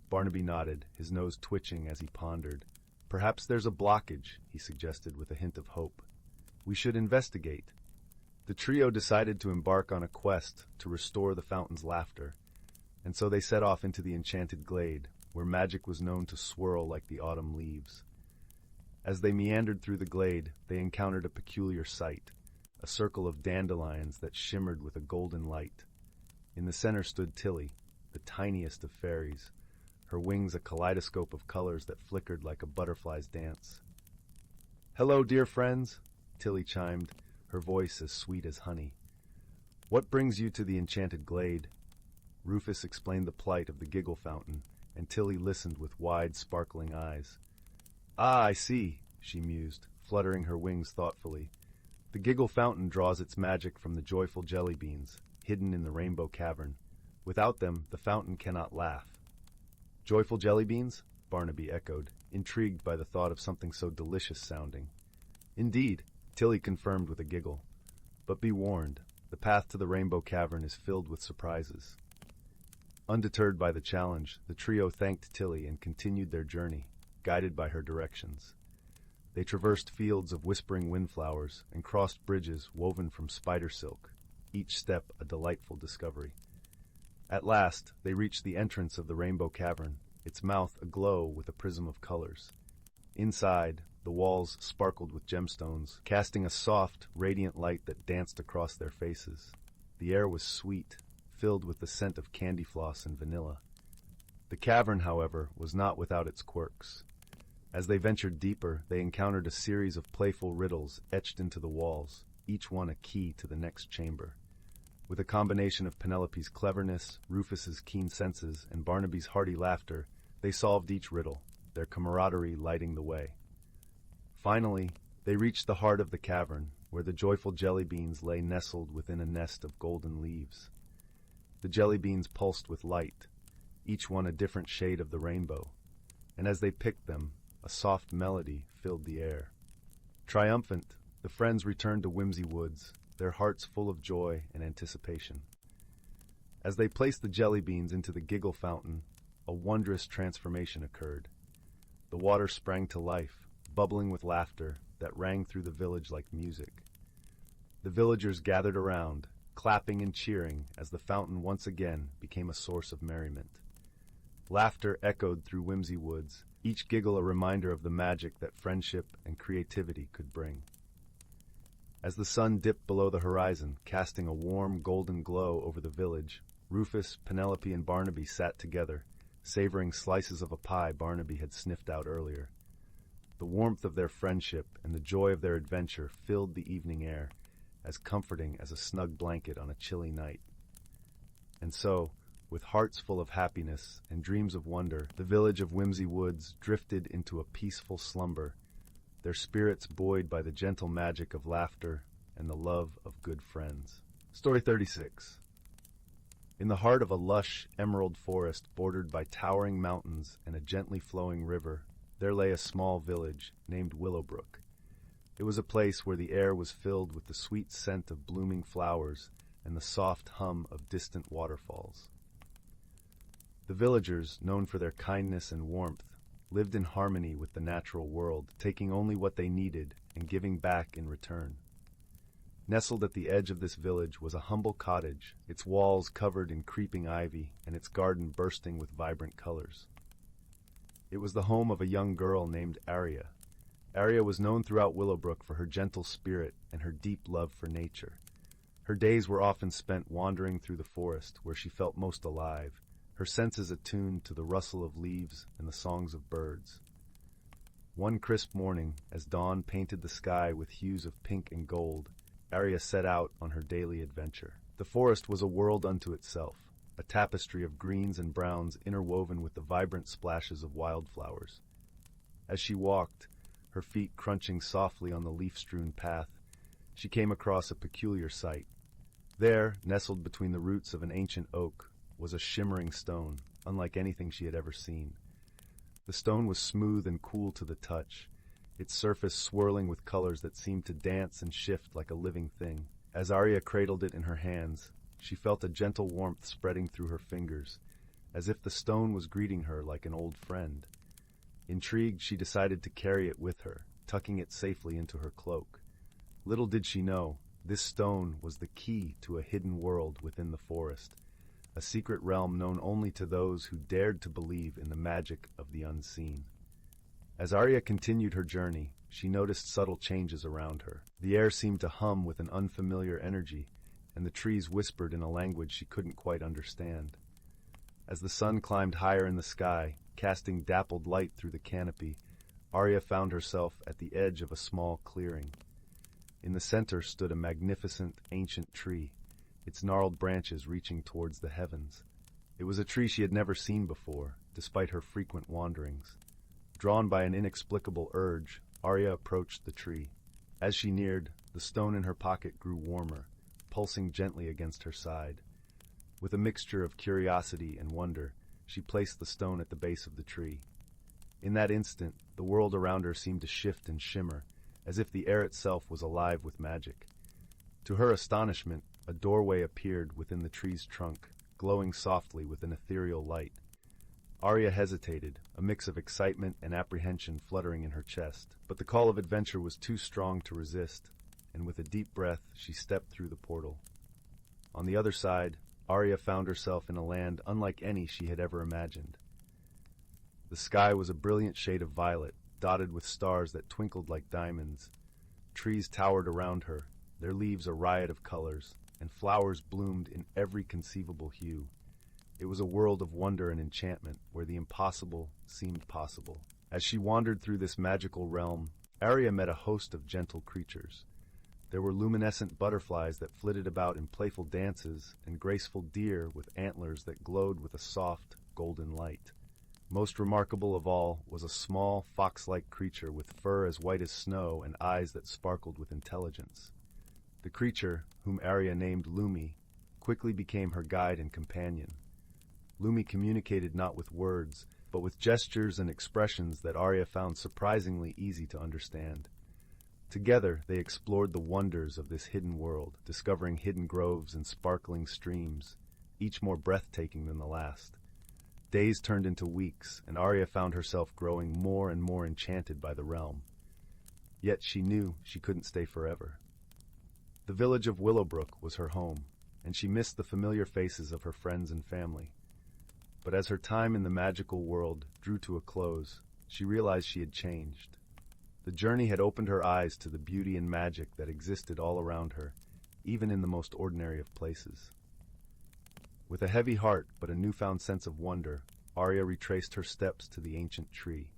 Barnaby nodded, his nose twitching as he pondered. "Perhaps there's a blockage," he suggested with a hint of hope. "We should investigate." The trio decided to embark on a quest to restore the fountain's laughter, and so they set off into the enchanted glade, where magic was known to swirl like the autumn leaves. As they meandered through the glade, they encountered a peculiar sight, a circle of dandelions that shimmered with a golden light. In the center stood Tilly, the tiniest of fairies, her wings a kaleidoscope of colors that flickered like a butterfly's dance. "Hello, dear friends," Tilly chimed, her voice as sweet as honey. "What brings you to the enchanted glade?" Rufus explained the plight of the giggle fountain, and Tilly listened with wide, sparkling eyes. "Ah, I see," she mused, fluttering her wings thoughtfully. "The giggle fountain draws its magic from the joyful jelly beans, hidden in the rainbow cavern. Without them, the fountain cannot laugh." "Joyful jelly beans?" Barnaby echoed, intrigued by the thought of something so delicious sounding. "Indeed," Tilly confirmed with a giggle. "But be warned, the path to the rainbow cavern is filled with surprises." Undeterred by the challenge, the trio thanked Tilly and continued their journey, guided by her directions. They traversed fields of whispering windflowers and crossed bridges woven from spider silk, each step a delightful discovery. At last, they reached the entrance of the rainbow cavern, its mouth aglow with a prism of colors. Inside, the walls sparkled with gemstones, casting a soft, radiant light that danced across their faces. The air was sweet, filled with the scent of candy floss and vanilla. The cavern, however, was not without its quirks. As they ventured deeper, they encountered a series of playful riddles etched into the walls, each one a key to the next chamber. With a combination of Penelope's cleverness, Rufus's keen senses, and Barnaby's hearty laughter, they solved each riddle, their camaraderie lighting the way. Finally, they reached the heart of the cavern, where the joyful jelly beans lay nestled within a nest of golden leaves. The jelly beans pulsed with light, each one a different shade of the rainbow, and as they picked them, a soft melody filled the air. Triumphant, the friends returned to Whimsy Woods, their hearts full of joy and anticipation. As they placed the jelly beans into the giggle fountain, a wondrous transformation occurred. The water sprang to life, bubbling with laughter that rang through the village like music. The villagers gathered around, clapping and cheering as the fountain once again became a source of merriment. Laughter echoed through Whimsy Woods, each giggle a reminder of the magic that friendship and creativity could bring. As the sun dipped below the horizon, casting a warm golden glow over the village, Rufus, Penelope, and Barnaby sat together, savoring slices of a pie Barnaby had sniffed out earlier. The warmth of their friendship and the joy of their adventure filled the evening air, as comforting as a snug blanket on a chilly night. And so, with hearts full of happiness and dreams of wonder, the village of Whimsy Woods drifted into a peaceful slumber, their spirits buoyed by the gentle magic of laughter and the love of good friends. Story 36. In the heart of a lush, emerald forest bordered by towering mountains and a gently flowing river, there lay a small village named Willowbrook. It was a place where the air was filled with the sweet scent of blooming flowers and the soft hum of distant waterfalls. The villagers, known for their kindness and warmth, lived in harmony with the natural world, taking only what they needed and giving back in return. Nestled at the edge of this village was a humble cottage, its walls covered in creeping ivy and its garden bursting with vibrant colors. It was the home of a young girl named Aria. Aria was known throughout Willowbrook for her gentle spirit and her deep love for nature. Her days were often spent wandering through the forest, where she felt most alive, her senses attuned to the rustle of leaves and the songs of birds. One crisp morning, as dawn painted the sky with hues of pink and gold, Arya set out on her daily adventure. The forest was a world unto itself, a tapestry of greens and browns interwoven with the vibrant splashes of wildflowers. As she walked, her feet crunching softly on the leaf-strewn path, she came across a peculiar sight. There, nestled between the roots of an ancient oak, was a shimmering stone, unlike anything she had ever seen. The stone was smooth and cool to the touch, its surface swirling with colors that seemed to dance and shift like a living thing. As Arya cradled it in her hands, she felt a gentle warmth spreading through her fingers, as if the stone was greeting her like an old friend. Intrigued, she decided to carry it with her, tucking it safely into her cloak. Little did she know, this stone was the key to a hidden world within the forest, a secret realm known only to those who dared to believe in the magic of the unseen. As Arya continued her journey, she noticed subtle changes around her. The air seemed to hum with an unfamiliar energy, and the trees whispered in a language she couldn't quite understand. As the sun climbed higher in the sky, casting dappled light through the canopy, Arya found herself at the edge of a small clearing. In the center stood a magnificent ancient tree, its gnarled branches reaching towards the heavens. It was a tree she had never seen before, despite her frequent wanderings. Drawn by an inexplicable urge, Arya approached the tree. As she neared, the stone in her pocket grew warmer, pulsing gently against her side. With a mixture of curiosity and wonder, she placed the stone at the base of the tree. In that instant, the world around her seemed to shift and shimmer, as if the air itself was alive with magic. To her astonishment, a doorway appeared within the tree's trunk, glowing softly with an ethereal light. Arya hesitated, a mix of excitement and apprehension fluttering in her chest, but the call of adventure was too strong to resist, and with a deep breath, she stepped through the portal. On the other side, Arya found herself in a land unlike any she had ever imagined. The sky was a brilliant shade of violet, dotted with stars that twinkled like diamonds. Trees towered around her, their leaves a riot of colors, and flowers bloomed in every conceivable hue. It was a world of wonder and enchantment, where the impossible seemed possible. As she wandered through this magical realm, Arya met a host of gentle creatures. There were luminescent butterflies that flitted about in playful dances, and graceful deer with antlers that glowed with a soft, golden light. Most remarkable of all was a small, fox-like creature with fur as white as snow and eyes that sparkled with intelligence. The creature, whom Arya named Lumi, quickly became her guide and companion. Lumi communicated not with words, but with gestures and expressions that Arya found surprisingly easy to understand. Together, they explored the wonders of this hidden world, discovering hidden groves and sparkling streams, each more breathtaking than the last. Days turned into weeks, and Arya found herself growing more and more enchanted by the realm. Yet she knew she couldn't stay forever. The village of Willowbrook was her home, and she missed the familiar faces of her friends and family. But as her time in the magical world drew to a close, she realized she had changed. The journey had opened her eyes to the beauty and magic that existed all around her, even in the most ordinary of places. With a heavy heart but a newfound sense of wonder, Arya retraced her steps to the ancient tree.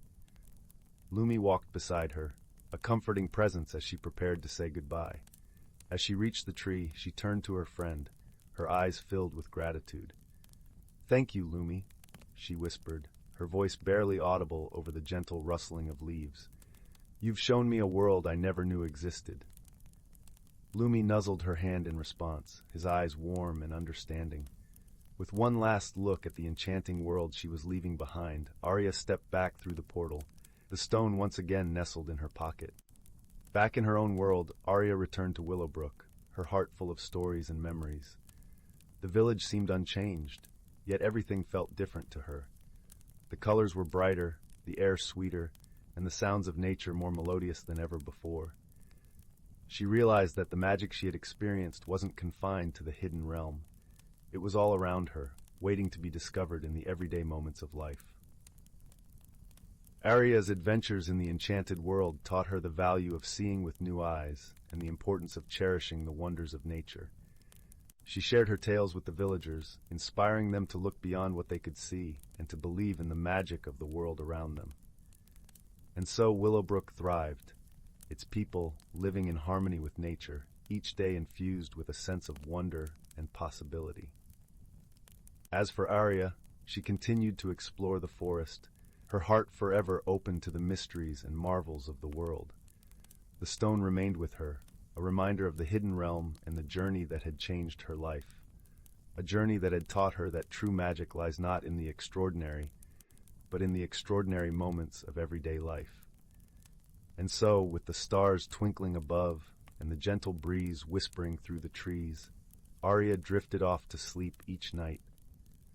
Lumi walked beside her, a comforting presence as she prepared to say goodbye. As she reached the tree, she turned to her friend, her eyes filled with gratitude. "Thank you, Lumi," she whispered, her voice barely audible over the gentle rustling of leaves. "You've shown me a world I never knew existed." Lumi nuzzled her hand in response, his eyes warm and understanding. With one last look at the enchanting world she was leaving behind, Arya stepped back through the portal, the stone once again nestled in her pocket. Back in her own world, Arya returned to Willowbrook, her heart full of stories and memories. The village seemed unchanged, yet everything felt different to her. The colors were brighter, the air sweeter, and the sounds of nature more melodious than ever before. She realized that the magic she had experienced wasn't confined to the hidden realm. It was all around her, waiting to be discovered in the everyday moments of life. Arya's adventures in the enchanted world taught her the value of seeing with new eyes and the importance of cherishing the wonders of nature. She shared her tales with the villagers, inspiring them to look beyond what they could see and to believe in the magic of the world around them. And so Willowbrook thrived, its people living in harmony with nature, each day infused with a sense of wonder and possibility. As for Arya, she continued to explore the forest, her heart forever open to the mysteries and marvels of the world. The stone remained with her, a reminder of the hidden realm and the journey that had changed her life. A journey that had taught her that true magic lies not in the extraordinary, but in the extraordinary moments of everyday life. And so, with the stars twinkling above and the gentle breeze whispering through the trees, Arya drifted off to sleep each night,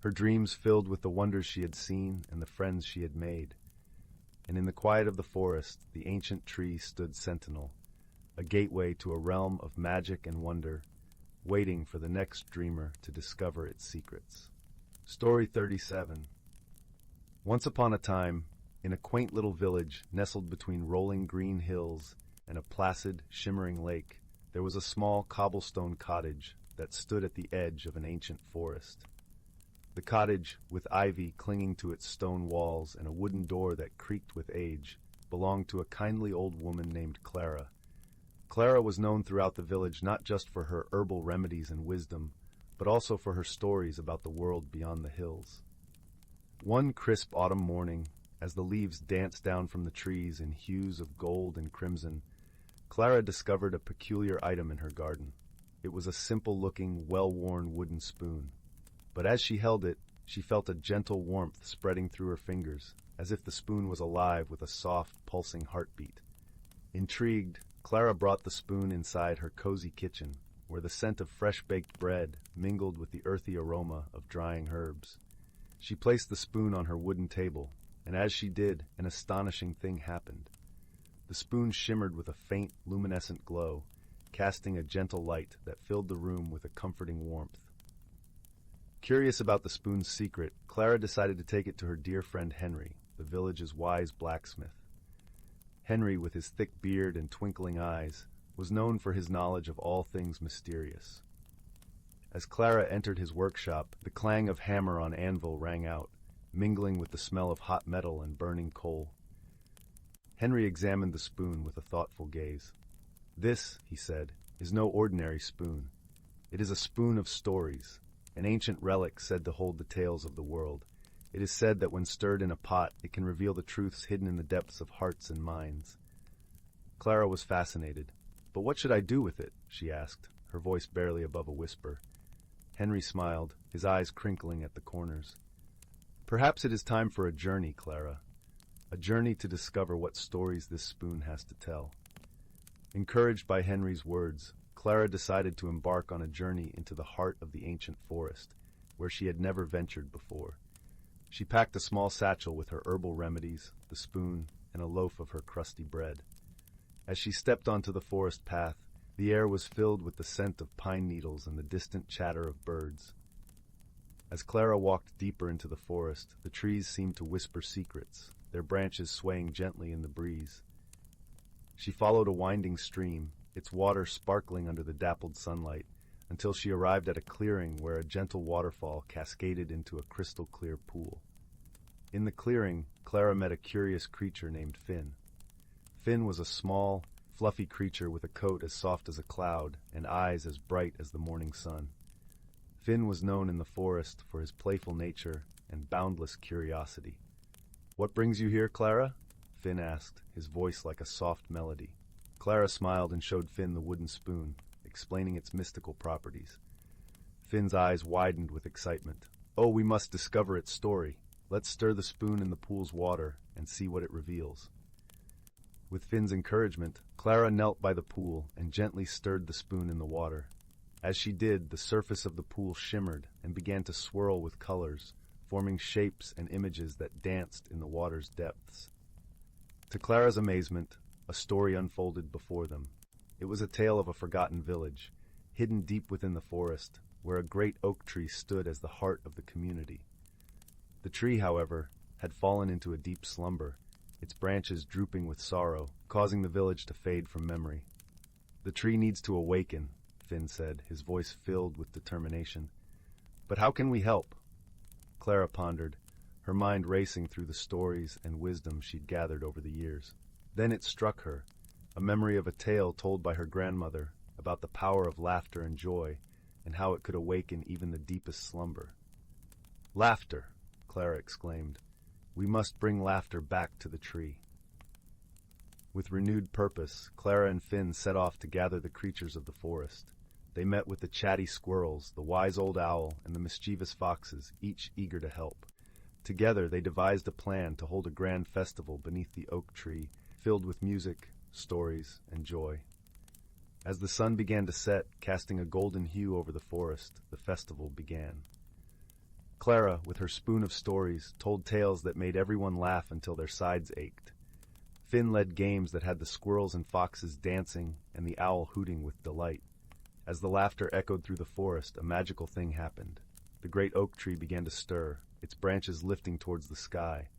her dreams filled with the wonders she had seen and the friends she had made. And in the quiet of the forest, the ancient tree stood sentinel, a gateway to a realm of magic and wonder, waiting for the next dreamer to discover its secrets. Story 37. Once upon a time, in a quaint little village nestled between rolling green hills and a placid, shimmering lake, there was a small cobblestone cottage that stood at the edge of an ancient forest. The cottage, with ivy clinging to its stone walls and a wooden door that creaked with age, belonged to a kindly old woman named Clara. Clara was known throughout the village not just for her herbal remedies and wisdom, but also for her stories about the world beyond the hills. One crisp autumn morning, as the leaves danced down from the trees in hues of gold and crimson, Clara discovered a peculiar item in her garden. It was a simple-looking, well-worn wooden spoon. But as she held it, she felt a gentle warmth spreading through her fingers, as if the spoon was alive with a soft, pulsing heartbeat. Intrigued, Clara brought the spoon inside her cozy kitchen, where the scent of fresh-baked bread mingled with the earthy aroma of drying herbs. She placed the spoon on her wooden table, and as she did, an astonishing thing happened. The spoon shimmered with a faint, luminescent glow, casting a gentle light that filled the room with a comforting warmth. Curious about the spoon's secret, Clara decided to take it to her dear friend Henry, the village's wise blacksmith. Henry, with his thick beard and twinkling eyes, was known for his knowledge of all things mysterious. As Clara entered his workshop, the clang of hammer on anvil rang out, mingling with the smell of hot metal and burning coal. Henry examined the spoon with a thoughtful gaze. "This," he said, "is no ordinary spoon. It is a spoon of stories, an ancient relic said to hold the tales of the world. It is said that when stirred in a pot, it can reveal the truths hidden in the depths of hearts and minds." Clara was fascinated. "But what should I do with it?" she asked, her voice barely above a whisper. Henry smiled, his eyes crinkling at the corners. "Perhaps it is time for a journey, Clara. A journey to discover what stories this spoon has to tell." Encouraged by Henry's words, Clara decided to embark on a journey into the heart of the ancient forest, where she had never ventured before. She packed a small satchel with her herbal remedies, the spoon, and a loaf of her crusty bread. As she stepped onto the forest path, the air was filled with the scent of pine needles and the distant chatter of birds. As Clara walked deeper into the forest, the trees seemed to whisper secrets, their branches swaying gently in the breeze. She followed a winding stream, its water sparkling under the dappled sunlight, until she arrived at a clearing where a gentle waterfall cascaded into a crystal-clear pool. In the clearing, Clara met a curious creature named Finn. Finn was a small, fluffy creature with a coat as soft as a cloud and eyes as bright as the morning sun. Finn was known in the forest for his playful nature and boundless curiosity. "What brings you here, Clara?" Finn asked, his voice like a soft melody. Clara smiled and showed Finn the wooden spoon, explaining its mystical properties. Finn's eyes widened with excitement. "Oh, we must discover its story. Let's stir the spoon in the pool's water and see what it reveals." With Finn's encouragement, Clara knelt by the pool and gently stirred the spoon in the water. As she did, the surface of the pool shimmered and began to swirl with colors, forming shapes and images that danced in the water's depths. To Clara's amazement, a story unfolded before them. It was a tale of a forgotten village, hidden deep within the forest, where a great oak tree stood as the heart of the community. The tree, however, had fallen into a deep slumber, its branches drooping with sorrow, causing the village to fade from memory. "The tree needs to awaken," Finn said, his voice filled with determination. "But how can we help?" Clara pondered, her mind racing through the stories and wisdom she'd gathered over the years. Then it struck her, a memory of a tale told by her grandmother about the power of laughter and joy and how it could awaken even the deepest slumber. "Laughter!" Clara exclaimed. "We must bring laughter back to the tree." With renewed purpose, Clara and Finn set off to gather the creatures of the forest. They met with the chatty squirrels, the wise old owl, and the mischievous foxes, each eager to help. Together they devised a plan to hold a grand festival beneath the oak tree, filled with music, stories, and joy. As the sun began to set, casting a golden hue over the forest, the festival began. Clara, with her spoon of stories, told tales that made everyone laugh until their sides ached. Finn led games that had the squirrels and foxes dancing and the owl hooting with delight. As the laughter echoed through the forest, a magical thing happened. The great oak tree began to stir, its branches lifting towards the sky,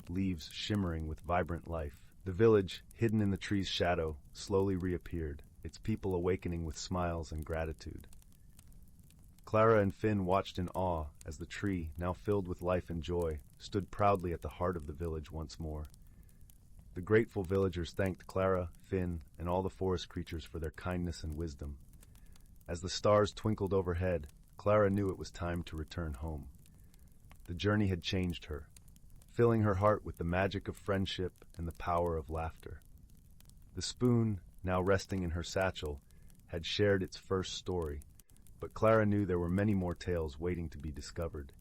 leaves shimmering with vibrant life. The village, hidden in the tree's shadow, slowly reappeared, its people awakening with smiles and gratitude. Clara and Finn watched in awe as the tree, now filled with life and joy, stood proudly at the heart of the village once more. The grateful villagers thanked Clara, Finn, and all the forest creatures for their kindness and wisdom. As the stars twinkled overhead, Clara knew it was time to return home. The journey had changed her, filling her heart with the magic of friendship and the power of laughter. The spoon, now resting in her satchel, had shared its first story, but Clara knew there were many more tales waiting to be discovered.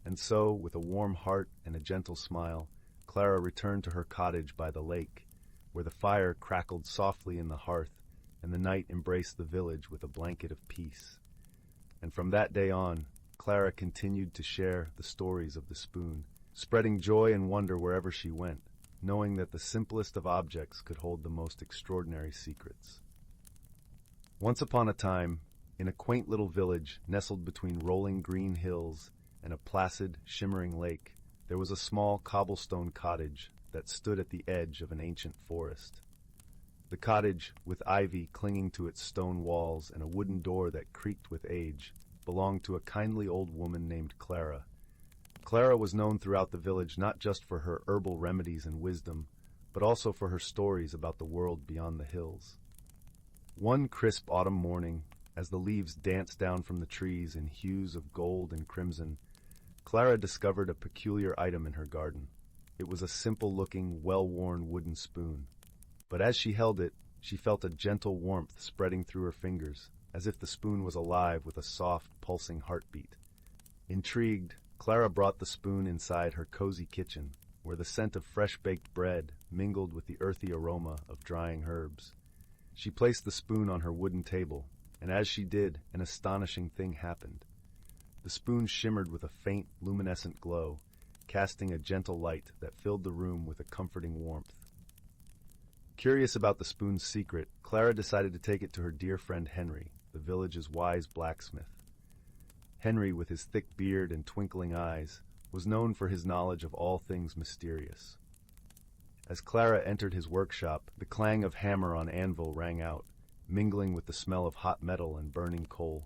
And so, with a warm heart and a gentle smile, Clara returned to her cottage by the lake, where the fire crackled softly in the hearth and the night embraced the village with a blanket of peace. And from that day on, Clara continued to share the stories of the spoon, spreading joy and wonder wherever she went, knowing that the simplest of objects could hold the most extraordinary secrets. Once upon a time, in a quaint little village nestled between rolling green hills and a placid, shimmering lake, there was a small cobblestone cottage that stood at the edge of an ancient forest. The cottage, with ivy clinging to its stone walls and a wooden door that creaked with age, belonged to a kindly old woman named Clara. Clara was known throughout the village not just for her herbal remedies and wisdom, but also for her stories about the world beyond the hills. One crisp autumn morning, as the leaves danced down from the trees in hues of gold and crimson, Clara discovered a peculiar item in her garden. It was a simple-looking, well-worn wooden spoon. But as she held it, she felt a gentle warmth spreading through her fingers, as if the spoon was alive with a soft, pulsing heartbeat. Intrigued, Clara brought the spoon inside her cozy kitchen, where the scent of fresh-baked bread mingled with the earthy aroma of drying herbs. She placed the spoon on her wooden table, and as she did, an astonishing thing happened. The spoon shimmered with a faint, luminescent glow, casting a gentle light that filled the room with a comforting warmth. Curious about the spoon's secret, Clara decided to take it to her dear friend Henry, the village's wise blacksmith. Henry, with his thick beard and twinkling eyes, was known for his knowledge of all things mysterious. As Clara entered his workshop, the clang of hammer on anvil rang out, mingling with the smell of hot metal and burning coal.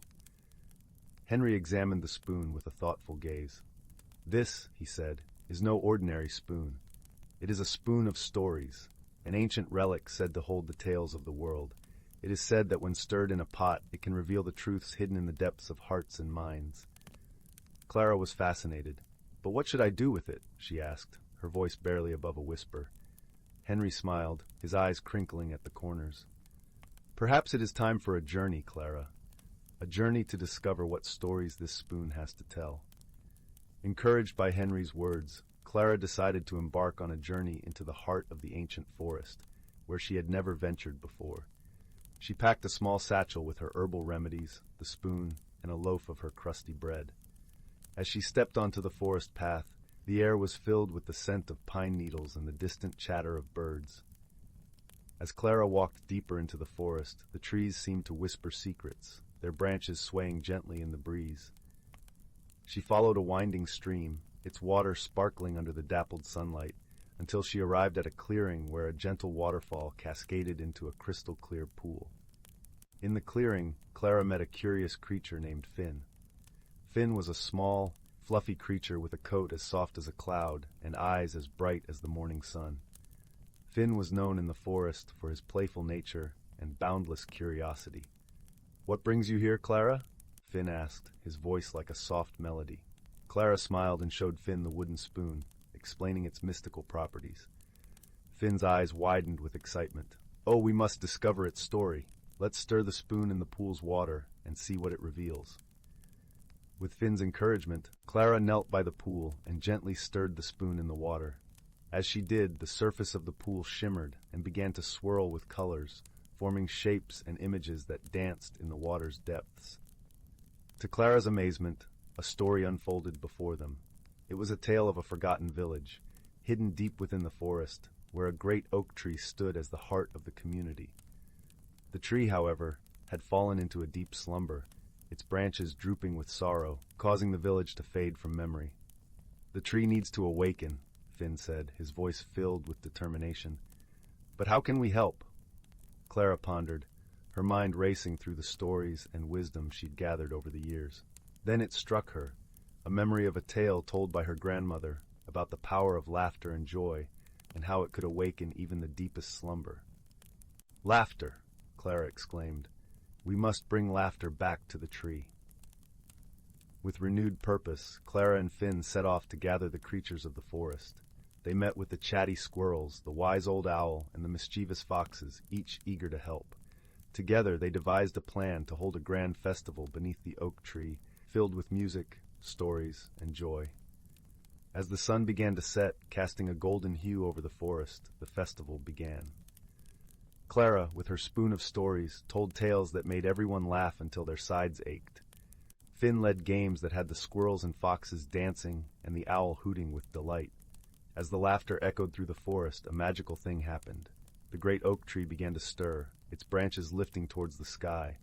Henry examined the spoon with a thoughtful gaze. "This," he said, "is no ordinary spoon. It is a spoon of stories, an ancient relic said to hold the tales of the world. It is said that when stirred in a pot, it can reveal the truths hidden in the depths of hearts and minds." Clara was fascinated. "But what should I do with it?" she asked, her voice barely above a whisper. Henry smiled, his eyes crinkling at the corners. "Perhaps it is time for a journey, Clara. A journey to discover what stories this spoon has to tell." Encouraged by Henry's words, Clara decided to embark on a journey into the heart of the ancient forest, where she had never ventured before. She packed a small satchel with her herbal remedies, the spoon, and a loaf of her crusty bread. As she stepped onto the forest path, the air was filled with the scent of pine needles and the distant chatter of birds. As Clara walked deeper into the forest, the trees seemed to whisper secrets, their branches swaying gently in the breeze. She followed a winding stream, its water sparkling under the dappled sunlight, until she arrived at a clearing where a gentle waterfall cascaded into a crystal-clear pool. In the clearing, Clara met a curious creature named Finn. Finn was a small, fluffy creature with a coat as soft as a cloud and eyes as bright as the morning sun. Finn was known in the forest for his playful nature and boundless curiosity. "What brings you here, Clara?" Finn asked, his voice like a soft melody. Clara smiled and showed Finn the wooden spoon, explaining its mystical properties. Finn's eyes widened with excitement. "Oh, we must discover its story. Let's stir the spoon in the pool's water and see what it reveals." With Finn's encouragement, Clara knelt by the pool and gently stirred the spoon in the water. As she did, the surface of the pool shimmered and began to swirl with colors, forming shapes and images that danced in the water's depths. To Clara's amazement, a story unfolded before them. It was a tale of a forgotten village, hidden deep within the forest, where a great oak tree stood as the heart of the community. The tree, however, had fallen into a deep slumber, its branches drooping with sorrow, causing the village to fade from memory. "The tree needs to awaken," Finn said, his voice filled with determination. "But how can we help?" Clara pondered, her mind racing through the stories and wisdom she'd gathered over the years. Then it struck her, a memory of a tale told by her grandmother about the power of laughter and joy, and how it could awaken even the deepest slumber. "Laughter!" Clara exclaimed. "We must bring laughter back to the tree." With renewed purpose, Clara and Finn set off to gather the creatures of the forest. They met with the chatty squirrels, the wise old owl, and the mischievous foxes, each eager to help. Together they devised a plan to hold a grand festival beneath the oak tree, filled with music, stories, and joy. As the sun began to set, casting a golden hue over the forest, the festival began. Clara, with her spoon of stories, told tales that made everyone laugh until their sides ached. Finn led games that had the squirrels and foxes dancing and the owl hooting with delight. As the laughter echoed through the forest, a magical thing happened. The great oak tree began to stir, its branches lifting towards the sky,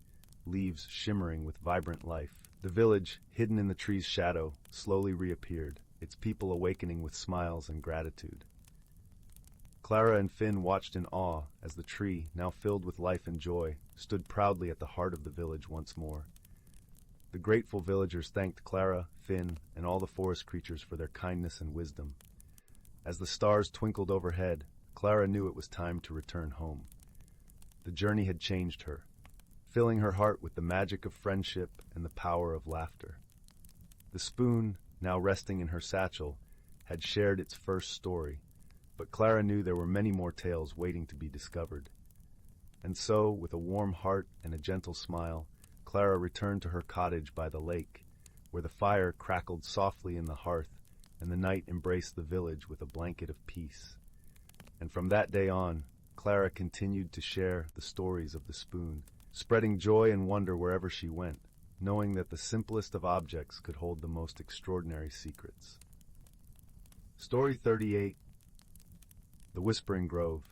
leaves shimmering with vibrant life. The village, hidden in the tree's shadow, slowly reappeared, its people awakening with smiles and gratitude. Clara and Finn watched in awe as the tree, now filled with life and joy, stood proudly at the heart of the village once more. The grateful villagers thanked Clara, Finn, and all the forest creatures for their kindness and wisdom. As the stars twinkled overhead, Clara knew it was time to return home. The journey had changed her, filling her heart with the magic of friendship and the power of laughter. The spoon, now resting in her satchel, had shared its first story, but Clara knew there were many more tales waiting to be discovered. And so, with a warm heart and a gentle smile, Clara returned to her cottage by the lake, where the fire crackled softly in the hearth and the night embraced the village with a blanket of peace. And from that day on, Clara continued to share the stories of the spoon, spreading joy and wonder wherever she went, knowing that the simplest of objects could hold the most extraordinary secrets. Story 38. The Whispering Grove.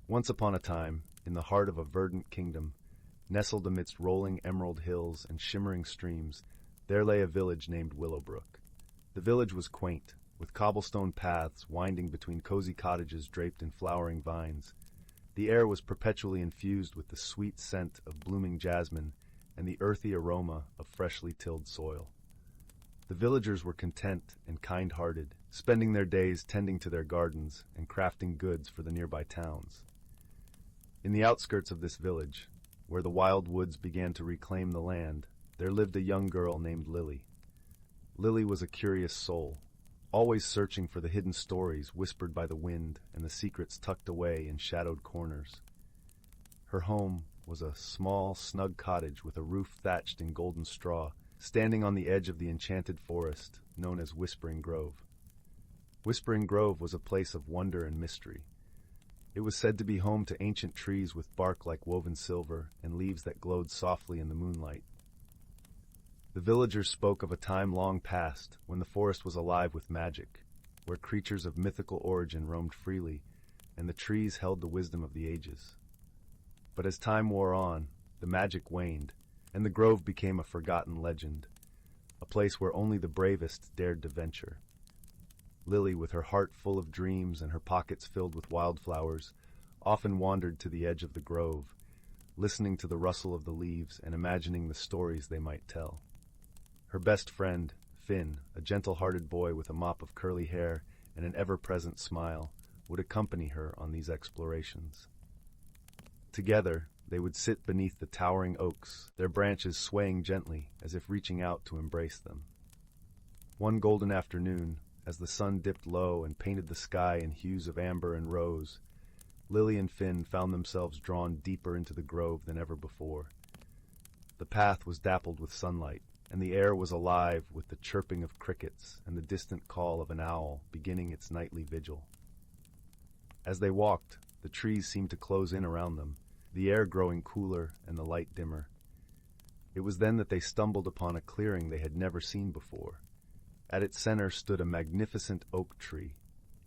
Once upon a time, in the heart of a verdant kingdom, nestled amidst rolling emerald hills and shimmering streams, there lay a village named Willowbrook. The village was quaint, with cobblestone paths winding between cozy cottages draped in flowering vines. The air was perpetually infused with the sweet scent of blooming jasmine and the earthy aroma of freshly tilled soil. The villagers were content and kind-hearted, spending their days tending to their gardens and crafting goods for the nearby towns. In the outskirts of this village, where the wild woods began to reclaim the land, there lived a young girl named Lily. Lily was a curious soul, always searching for the hidden stories whispered by the wind and the secrets tucked away in shadowed corners. Her home was a small, snug cottage with a roof thatched in golden straw, standing on the edge of the enchanted forest known as Whispering Grove. Whispering Grove was a place of wonder and mystery. It was said to be home to ancient trees with bark like woven silver and leaves that glowed softly in the moonlight. The villagers spoke of a time long past when the forest was alive with magic, where creatures of mythical origin roamed freely, and the trees held the wisdom of the ages. But as time wore on, the magic waned, and the grove became a forgotten legend, a place where only the bravest dared to venture. Lily, with her heart full of dreams and her pockets filled with wildflowers, often wandered to the edge of the grove, listening to the rustle of the leaves and imagining the stories they might tell. Her best friend, Finn, a gentle-hearted boy with a mop of curly hair and an ever-present smile, would accompany her on these explorations. Together, they would sit beneath the towering oaks, their branches swaying gently as if reaching out to embrace them. One golden afternoon, as the sun dipped low and painted the sky in hues of amber and rose, Lily and Finn found themselves drawn deeper into the grove than ever before. The path was dappled with sunlight, and the air was alive with the chirping of crickets and the distant call of an owl beginning its nightly vigil. As they walked, the trees seemed to close in around them, the air growing cooler and the light dimmer. It was then that they stumbled upon a clearing they had never seen before. At its center stood a magnificent oak tree,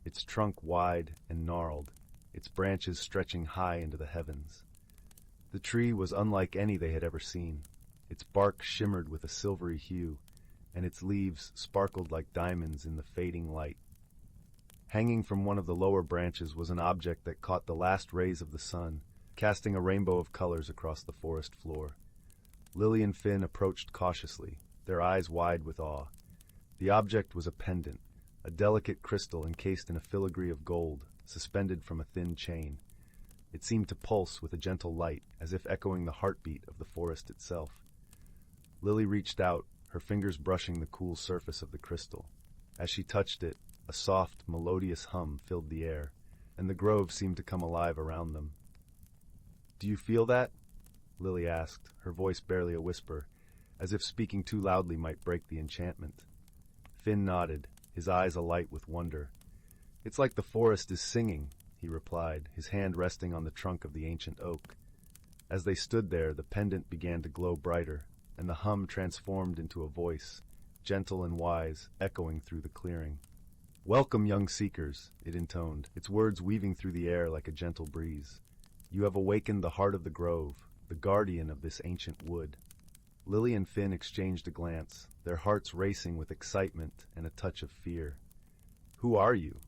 its trunk wide and gnarled, its branches stretching high into the heavens. The tree was unlike any they had ever seen. Its bark shimmered with a silvery hue, and its leaves sparkled like diamonds in the fading light. Hanging from one of the lower branches was an object that caught the last rays of the sun, casting a rainbow of colors across the forest floor. Lily and Finn approached cautiously, their eyes wide with awe. The object was a pendant, a delicate crystal encased in a filigree of gold, suspended from a thin chain. It seemed to pulse with a gentle light, as if echoing the heartbeat of the forest itself. Lily reached out, her fingers brushing the cool surface of the crystal. As she touched it, a soft, melodious hum filled the air, and the grove seemed to come alive around them. "Do you feel that?" Lily asked, her voice barely a whisper, as if speaking too loudly might break the enchantment. Finn nodded, his eyes alight with wonder. "It's like the forest is singing," he replied, his hand resting on the trunk of the ancient oak. As they stood there, the pendant began to glow brighter, and the hum transformed into a voice, gentle and wise, echoing through the clearing. "Welcome, young seekers," it intoned, its words weaving through the air like a gentle breeze. "You have awakened the heart of the grove, the guardian of this ancient wood." Lily and Finn exchanged a glance, their hearts racing with excitement and a touch of fear. "Who are you?"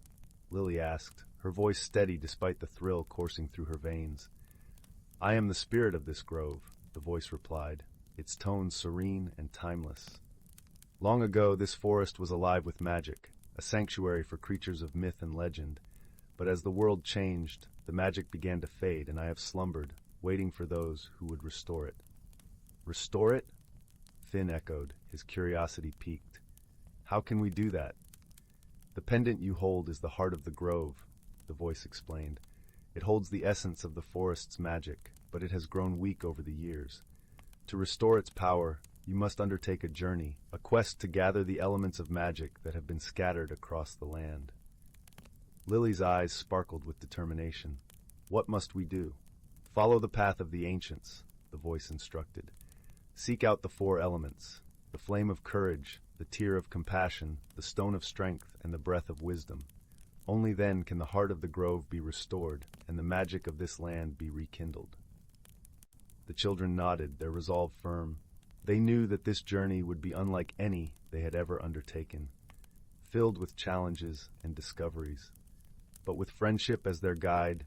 Lily asked, her voice steady despite the thrill coursing through her veins. "I am the spirit of this grove," the voice replied, its tones serene and timeless. "Long ago, this forest was alive with magic, a sanctuary for creatures of myth and legend. But as the world changed, the magic began to fade, and I have slumbered, waiting for those who would restore it." "Restore it?" Finn echoed, his curiosity piqued. "How can we do that?" "The pendant you hold is the heart of the grove," the voice explained. "It holds the essence of the forest's magic, but it has grown weak over the years. To restore its power, you must undertake a journey, a quest to gather the elements of magic that have been scattered across the land." Lily's eyes sparkled with determination. "What must we do?" "Follow the path of the ancients," the voice instructed. "Seek out the 4 elements, the flame of courage, the tear of compassion, the stone of strength, and the breath of wisdom. Only then can the heart of the grove be restored, and the magic of this land be rekindled." The children nodded, their resolve firm. They knew that this journey would be unlike any they had ever undertaken, filled with challenges and discoveries. But with friendship as their guide,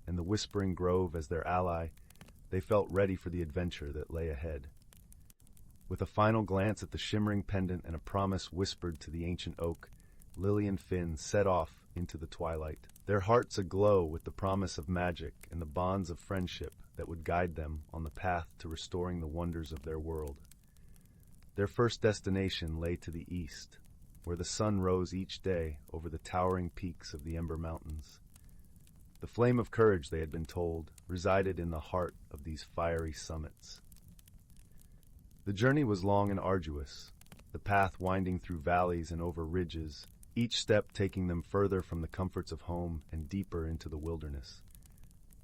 and the whispering grove as their ally, they felt ready for the adventure that lay ahead. With a final glance at the shimmering pendant and a promise whispered to the ancient oak, Lily and Finn set off into the twilight, their hearts aglow with the promise of magic and the bonds of friendship that would guide them on the path to restoring the wonders of their world. Their first destination lay to the east, where the sun rose each day over the towering peaks of the Ember Mountains. The flame of courage, they had been told, resided in the heart of these fiery summits. The journey was long and arduous, the path winding through valleys and over ridges, each step taking them further from the comforts of home and deeper into the wilderness.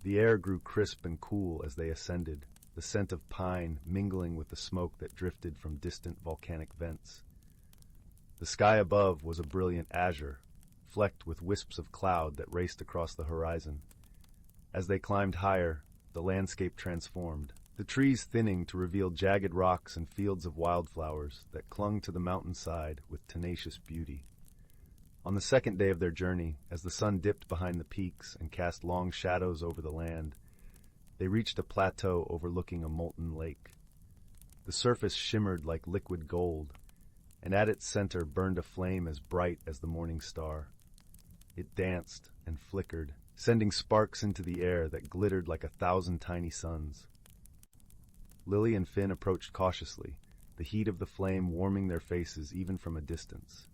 The air grew crisp and cool as they ascended, the scent of pine mingling with the smoke that drifted from distant volcanic vents. The sky above was a brilliant azure, flecked with wisps of cloud that raced across the horizon. As they climbed higher, the landscape transformed, the trees thinning to reveal jagged rocks and fields of wildflowers that clung to the mountainside with tenacious beauty. On the second day of their journey, as the sun dipped behind the peaks and cast long shadows over the land, They reached a plateau overlooking a molten lake. The surface shimmered like liquid gold, and at its center burned a flame as bright as the morning star. It danced and flickered, sending sparks into the air that glittered like 1,000 tiny suns. Lily and Finn approached cautiously, the heat of the flame warming their faces even from a distance.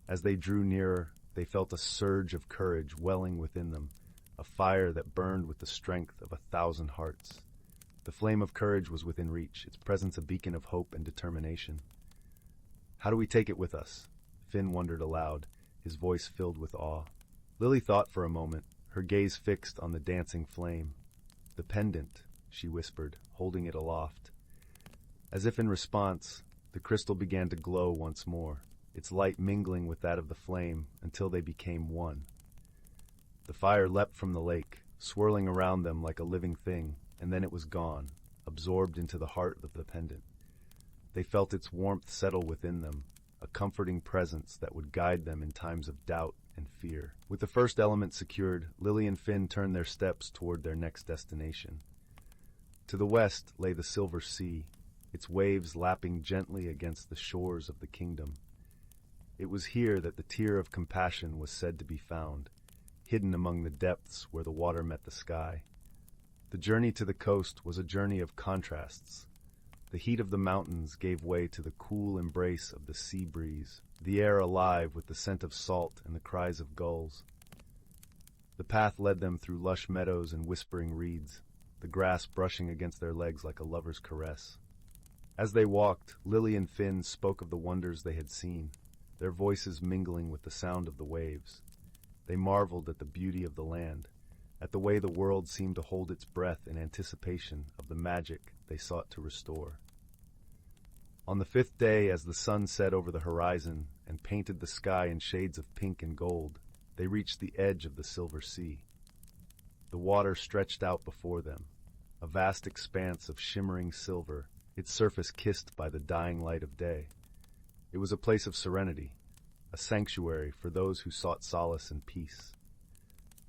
As they drew nearer, they felt a surge of courage welling within them, a fire that burned with the strength of 1,000 hearts. The flame of courage was within reach, its presence a beacon of hope and determination. "How do we take it with us?" Finn wondered aloud, his voice filled with awe. Lily thought for a moment, her gaze fixed on the dancing flame. "The pendant," she whispered, holding it aloft. As if in response, the crystal began to glow once more, its light mingling with that of the flame until they became one. The fire leapt from the lake, swirling around them like a living thing, and then it was gone, absorbed into the heart of the pendant. They felt its warmth settle within them, a comforting presence that would guide them in times of doubt and fear. With the first element secured, Lily and Finn turned their steps toward their next destination. To the west lay the Silver Sea, its waves lapping gently against the shores of the kingdom. It was here that the Tear of Compassion was said to be found, hidden among the depths where the water met the sky. The journey to the coast was a journey of contrasts. The heat of the mountains gave way to the cool embrace of the sea breeze, the air alive with the scent of salt and the cries of gulls. The path led them through lush meadows and whispering reeds, the grass brushing against their legs like a lover's caress. As they walked, Lily and Finn spoke of the wonders they had seen, their voices mingling with the sound of the waves. They marveled at the beauty of the land, at the way the world seemed to hold its breath in anticipation of the magic they sought to restore. On the 5th day, as the sun set over the horizon and painted the sky in shades of pink and gold, they reached the edge of the Silver Sea. The water stretched out before them, a vast expanse of shimmering silver, its surface kissed by the dying light of day. It was a place of serenity, a sanctuary for those who sought solace and peace.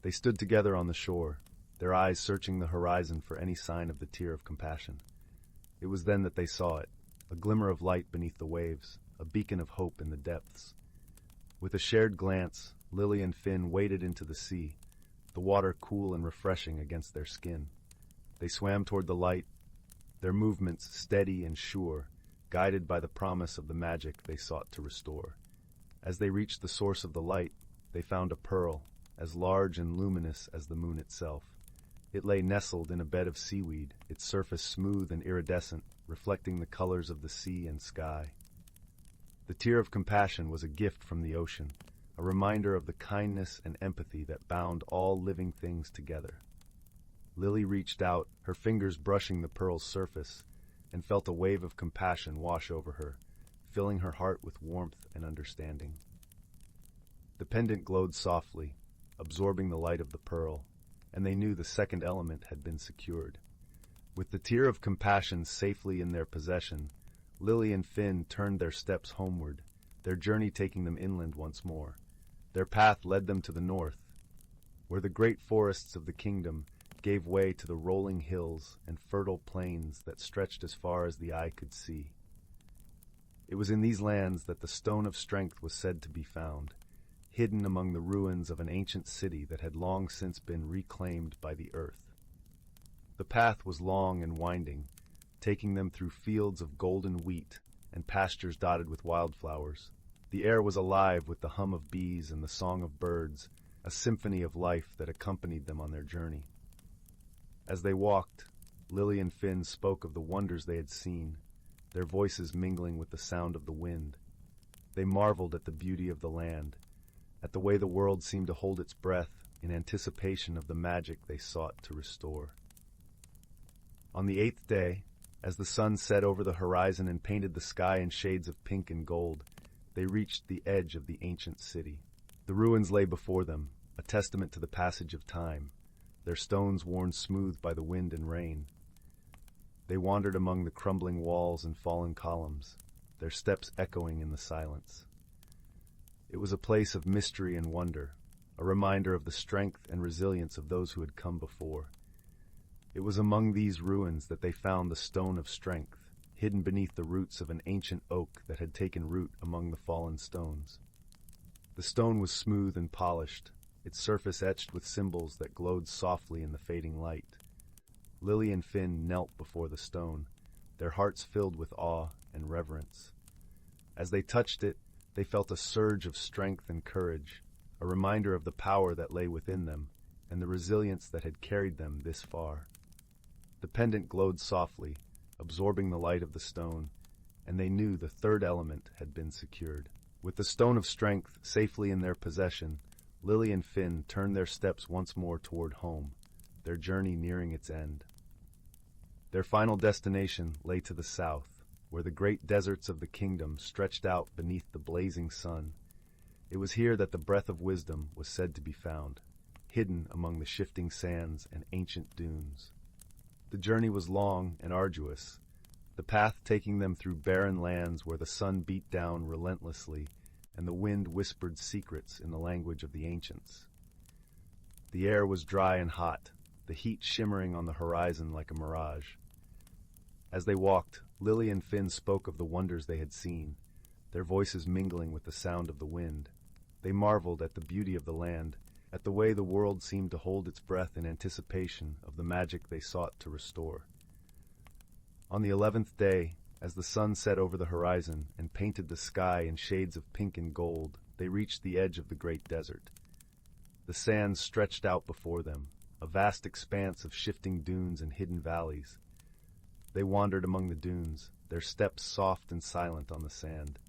They stood together on the shore, their eyes searching the horizon for any sign of the Tear of Compassion. It was then that they saw it, a glimmer of light beneath the waves, a beacon of hope in the depths. With a shared glance, Lily and Finn waded into the sea, the water cool and refreshing against their skin. They swam toward the light, their movements steady and sure, guided by the promise of the magic they sought to restore. As they reached the source of the light, they found a pearl, as large and luminous as the moon itself. It lay nestled in a bed of seaweed, its surface smooth and iridescent, reflecting the colors of the sea and sky. The Tear of Compassion was a gift from the ocean, a reminder of the kindness and empathy that bound all living things together. Lily reached out, her fingers brushing the pearl's surface, and felt a wave of compassion wash over her, filling her heart with warmth and understanding. The pendant glowed softly, absorbing the light of the pearl, and they knew the second element had been secured. With the Tear of Compassion safely in their possession, Lily and Finn turned their steps homeward, their journey taking them inland once more. Their path led them to the north, where the great forests of the kingdom gave way to the rolling hills and fertile plains that stretched as far as the eye could see. It was in these lands that the Stone of Strength was said to be found, hidden among the ruins of an ancient city that had long since been reclaimed by the earth. The path was long and winding, taking them through fields of golden wheat and pastures dotted with wildflowers. The air was alive with the hum of bees and the song of birds, a symphony of life that accompanied them on their journey. As they walked, Lily and Finn spoke of the wonders they had seen, their voices mingling with the sound of the wind. They marveled at the beauty of the land, at the way the world seemed to hold its breath in anticipation of the magic they sought to restore. On the 8th day, as the sun set over the horizon and painted the sky in shades of pink and gold, they reached the edge of the ancient city. The ruins lay before them, a testament to the passage of time, their stones worn smooth by the wind and rain. They wandered among the crumbling walls and fallen columns, their steps echoing in the silence. It was a place of mystery and wonder, a reminder of the strength and resilience of those who had come before. It was among these ruins that they found the Stone of Strength, hidden beneath the roots of an ancient oak that had taken root among the fallen stones. The stone was smooth and polished, its surface etched with symbols that glowed softly in the fading light. Lily and Finn knelt before the stone, their hearts filled with awe and reverence. As they touched it, they felt a surge of strength and courage, a reminder of the power that lay within them and the resilience that had carried them this far. The pendant glowed softly, absorbing the light of the stone, and they knew the third element had been secured. With the Stone of Strength safely in their possession, Lily and Finn turned their steps once more toward home, their journey nearing its end. Their final destination lay to the south, where the great deserts of the kingdom stretched out beneath the blazing sun. It was here that the breath of wisdom was said to be found, hidden among the shifting sands and ancient dunes. The journey was long and arduous, the path taking them through barren lands where the sun beat down relentlessly and the wind whispered secrets in the language of the ancients. The air was dry and hot, the heat shimmering on the horizon like a mirage. As they walked, Lily and Finn spoke of the wonders they had seen, their voices mingling with the sound of the wind. They marveled at the beauty of the land, at the way the world seemed to hold its breath in anticipation of the magic they sought to restore. On the 11th day, as the sun set over the horizon and painted the sky in shades of pink and gold, they reached the edge of the great desert. The sands stretched out before them, a vast expanse of shifting dunes and hidden valleys. They wandered among the dunes, their steps soft and silent on the sand.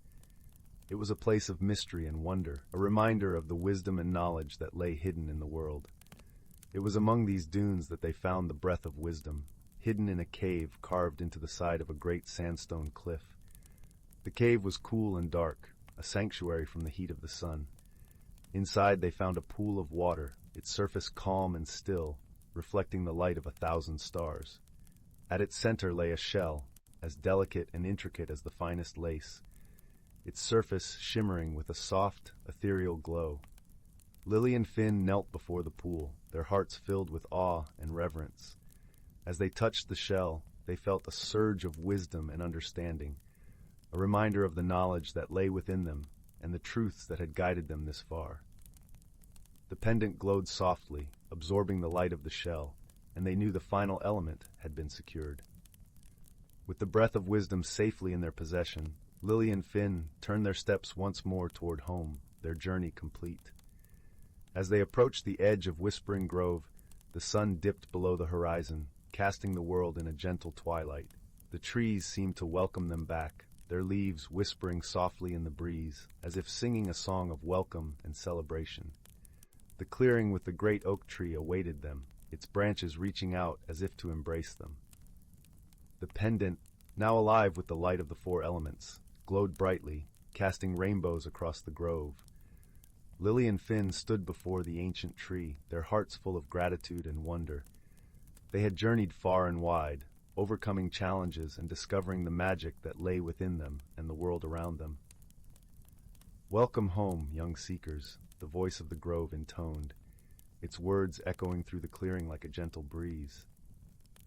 It was a place of mystery and wonder, a reminder of the wisdom and knowledge that lay hidden in the world. It was among these dunes that they found the breath of wisdom, hidden in a cave carved into the side of a great sandstone cliff. The cave was cool and dark, a sanctuary from the heat of the sun. Inside they found a pool of water, its surface calm and still, reflecting the light of 1,000 stars. At its center lay a shell, as delicate and intricate as the finest lace, its surface shimmering with a soft, ethereal glow. Lily and Finn knelt before the pool, their hearts filled with awe and reverence. As they touched the shell, they felt a surge of wisdom and understanding, a reminder of the knowledge that lay within them and the truths that had guided them this far. The pendant glowed softly, absorbing the light of the shell, and they knew the final element had been secured. With the breath of wisdom safely in their possession, Lily and Finn turned their steps once more toward home, their journey complete. As they approached the edge of Whispering Grove, the sun dipped below the horizon, casting the world in a gentle twilight. The trees seemed to welcome them back, their leaves whispering softly in the breeze, as if singing a song of welcome and celebration. The clearing with the great oak tree awaited them, its branches reaching out as if to embrace them. The pendant, now alive with the light of the 4 elements, glowed brightly, casting rainbows across the grove. Lily and Finn stood before the ancient tree, their hearts full of gratitude and wonder. They had journeyed far and wide, overcoming challenges and discovering the magic that lay within them and the world around them. "Welcome home, young seekers," the voice of the grove intoned, its words echoing through the clearing like a gentle breeze.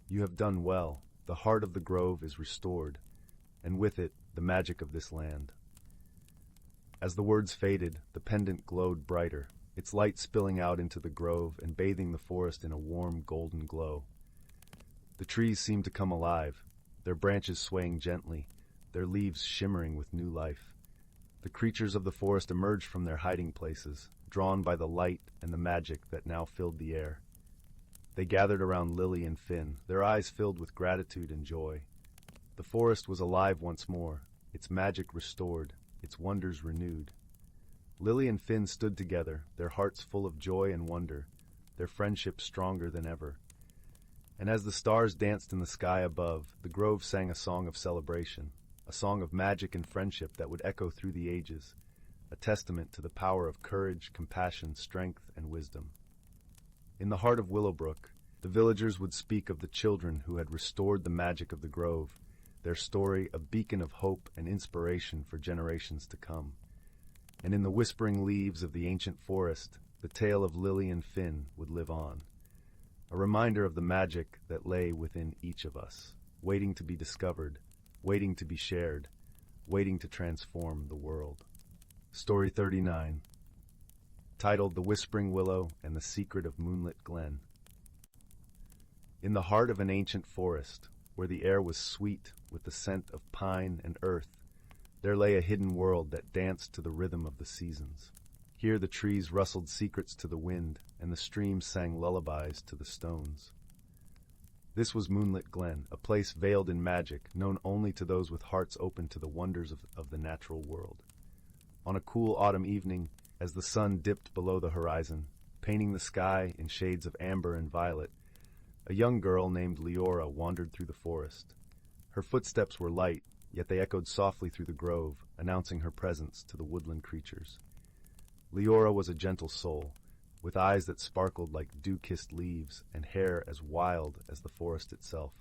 "You have done well. The heart of the grove is restored, and with it, the magic of this land." As the words faded, the pendant glowed brighter, its light spilling out into the grove and bathing the forest in a warm, golden glow. The trees seemed to come alive, their branches swaying gently, their leaves shimmering with new life. The creatures of the forest emerged from their hiding places, drawn by the light and the magic that now filled the air. They gathered around Lily and Finn, their eyes filled with gratitude and joy. The forest was alive once more, its magic restored, its wonders renewed. Lily and Finn stood together, their hearts full of joy and wonder, their friendship stronger than ever. And as the stars danced in the sky above, the grove sang a song of celebration, a song of magic and friendship that would echo through the ages, a testament to the power of courage, compassion, strength, and wisdom. In the heart of Willowbrook, the villagers would speak of the children who had restored the magic of the grove, their story a beacon of hope and inspiration for generations to come. And in the whispering leaves of the ancient forest, the tale of Lily and Finn would live on. a reminder of the magic that lay within each of us, waiting to be discovered, waiting to be shared, waiting to transform the world. Story 39, titled The Whispering Willow and the Secret of Moonlit Glen. In the heart of an ancient forest, where the air was sweet with the scent of pine and earth, there lay a hidden world that danced to the rhythm of the seasons. Here the trees rustled secrets to the wind, and the streams sang lullabies to the stones. This was Moonlit Glen, a place veiled in magic, known only to those with hearts open to the wonders of the natural world. On a cool autumn evening, as the sun dipped below the horizon, painting the sky in shades of amber and violet, a young girl named Leora wandered through the forest. Her footsteps were light, yet they echoed softly through the grove, announcing her presence to the woodland creatures. Leora was a gentle soul, with eyes that sparkled like dew-kissed leaves and hair as wild as the forest itself.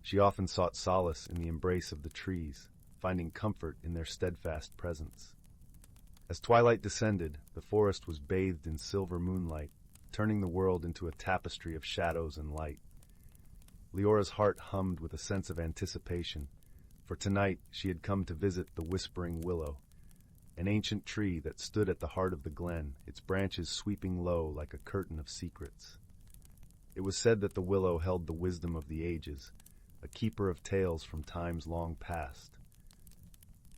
She often sought solace in the embrace of the trees, finding comfort in their steadfast presence. As twilight descended, the forest was bathed in silver moonlight, turning the world into a tapestry of shadows and light. Leora's heart hummed with a sense of anticipation, for tonight she had come to visit the Whispering Willow, an ancient tree that stood at the heart of the glen, its branches sweeping low like a curtain of secrets. It was said that the willow held the wisdom of the ages, a keeper of tales from times long past.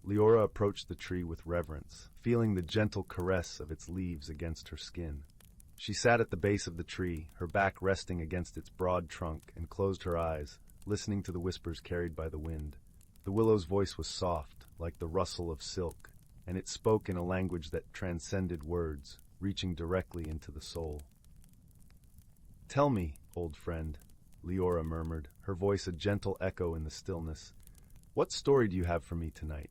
Leora approached the tree with reverence, feeling the gentle caress of its leaves against her skin. She sat at the base of the tree, her back resting against its broad trunk, and closed her eyes, listening to the whispers carried by the wind. The willow's voice was soft, like the rustle of silk, and it spoke in a language that transcended words, reaching directly into the soul. "Tell me, old friend," Leora murmured, her voice a gentle echo in the stillness. "What story do you have for me tonight?"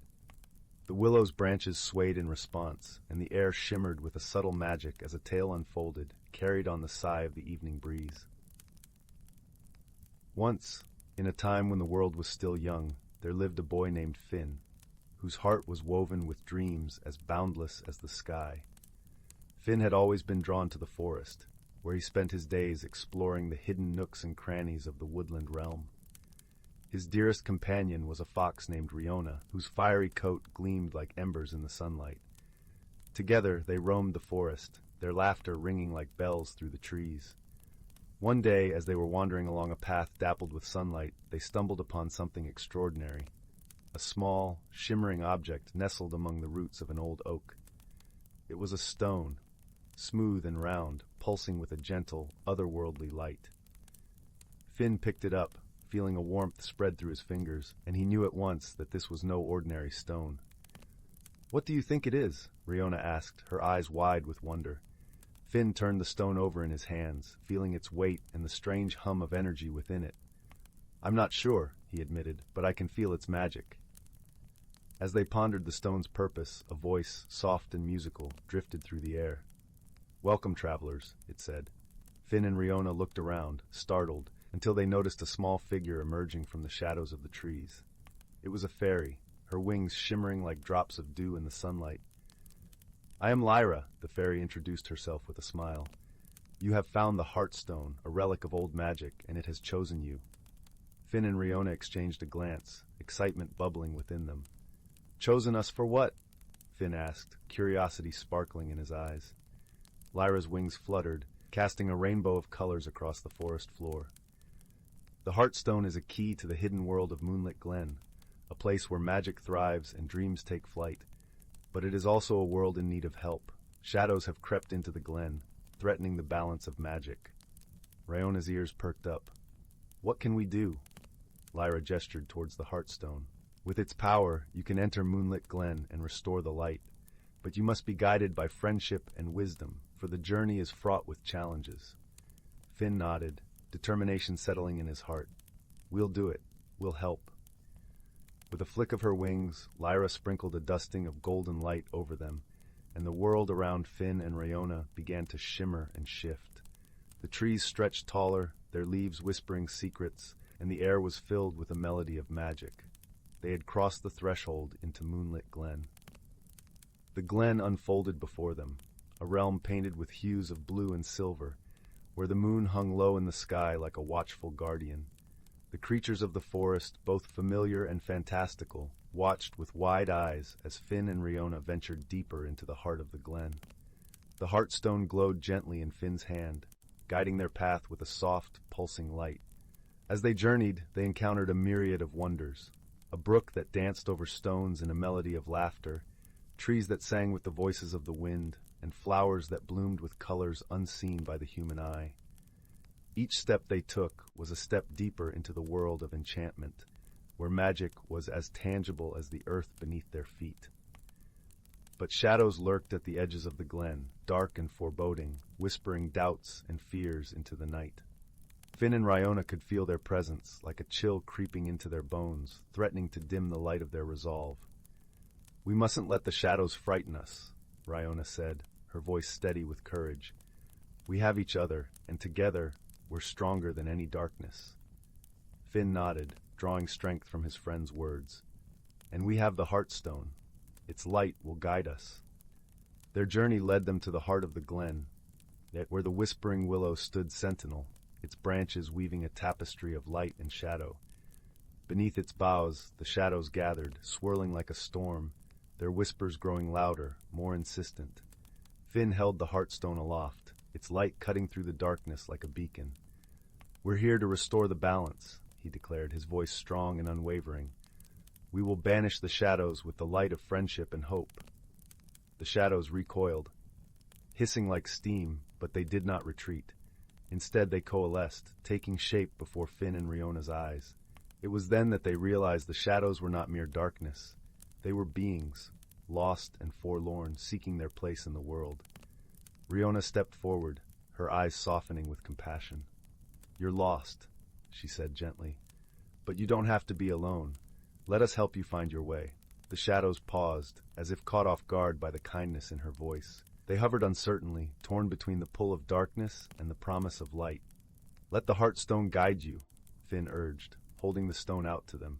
The willow's branches swayed in response, and the air shimmered with a subtle magic as a tale unfolded, carried on the sigh of the evening breeze. Once, in a time when the world was still young, there lived a boy named Finn, whose heart was woven with dreams as boundless as the sky. Finn had always been drawn to the forest, where he spent his days exploring the hidden nooks and crannies of the woodland realm. His dearest companion was a fox named Riona, whose fiery coat gleamed like embers in the sunlight. Together they roamed the forest, their laughter ringing like bells through the trees. One day, as they were wandering along a path dappled with sunlight, they stumbled upon something extraordinary. A small, shimmering object nestled among the roots of an old oak. It was a stone, smooth and round, pulsing with a gentle, otherworldly light. Finn picked it up, feeling a warmth spread through his fingers, and he knew at once that this was no ordinary stone. "What do you think it is?" Riona asked, her eyes wide with wonder. Finn turned the stone over in his hands, feeling its weight and the strange hum of energy within it. "I'm not sure," he admitted, "but I can feel its magic." As they pondered the stone's purpose, a voice, soft and musical, drifted through the air. "Welcome, travelers," it said. Finn and Riona looked around, startled, until they noticed a small figure emerging from the shadows of the trees. It was a fairy, her wings shimmering like drops of dew in the sunlight. "I am Lyra," the fairy introduced herself with a smile. "You have found the Heartstone, a relic of old magic, and it has chosen you." Finn and Riona exchanged a glance, excitement bubbling within them. "Chosen us for what?" Finn asked, curiosity sparkling in his eyes. Lyra's wings fluttered, casting a rainbow of colors across the forest floor. "The Heartstone is a key to the hidden world of Moonlit Glen, a place where magic thrives and dreams take flight. But it is also a world in need of help. Shadows have crept into the glen, threatening the balance of magic." Riona's ears perked up. "What can we do?" Lyra gestured towards the Heartstone. "With its power, you can enter Moonlit Glen and restore the light. But you must be guided by friendship and wisdom, for the journey is fraught with challenges." Finn nodded, determination settling in his heart. "We'll do it. We'll help." With a flick of her wings, Lyra sprinkled a dusting of golden light over them, and the world around Finn and Riona began to shimmer and shift. The trees stretched taller, their leaves whispering secrets, and the air was filled with a melody of magic. They had crossed the threshold into Moonlit Glen. The glen unfolded before them, a realm painted with hues of blue and silver, where the moon hung low in the sky like a watchful guardian. The creatures of the forest, both familiar and fantastical, watched with wide eyes as Finn and Riona ventured deeper into the heart of the glen. The heartstone glowed gently in Finn's hand, guiding their path with a soft, pulsing light. As they journeyed, they encountered a myriad of wonders. A brook that danced over stones in a melody of laughter, trees that sang with the voices of the wind, and flowers that bloomed with colors unseen by the human eye. Each step they took was a step deeper into the world of enchantment, where magic was as tangible as the earth beneath their feet. But shadows lurked at the edges of the glen, dark and foreboding, whispering doubts and fears into the night. Finn and Riona could feel their presence, like a chill creeping into their bones, threatening to dim the light of their resolve. "We mustn't let the shadows frighten us," Riona said, her voice steady with courage. "We have each other, and together we're stronger than any darkness." Finn nodded, drawing strength from his friend's words. "And we have the Heartstone. Its light will guide us." Their journey led them to the heart of the glen, where the whispering willow stood sentinel, its branches weaving a tapestry of light and shadow. Beneath its boughs, the shadows gathered, swirling like a storm, their whispers growing louder, more insistent. Finn held the Heartstone aloft, its light cutting through the darkness like a beacon. "We're here to restore the balance," he declared, his voice strong and unwavering. "We will banish the shadows with the light of friendship and hope." The shadows recoiled, hissing like steam, but they did not retreat. Instead, they coalesced, taking shape before Finn and Riona's eyes. It was then that they realized the shadows were not mere darkness. They were beings, lost and forlorn, seeking their place in the world. Riona stepped forward, her eyes softening with compassion. "You're lost," she said gently. "But you don't have to be alone. Let us help you find your way." The shadows paused, as if caught off guard by the kindness in her voice. They hovered uncertainly, torn between the pull of darkness and the promise of light. "Let the Heartstone guide you," Finn urged, holding the stone out to them.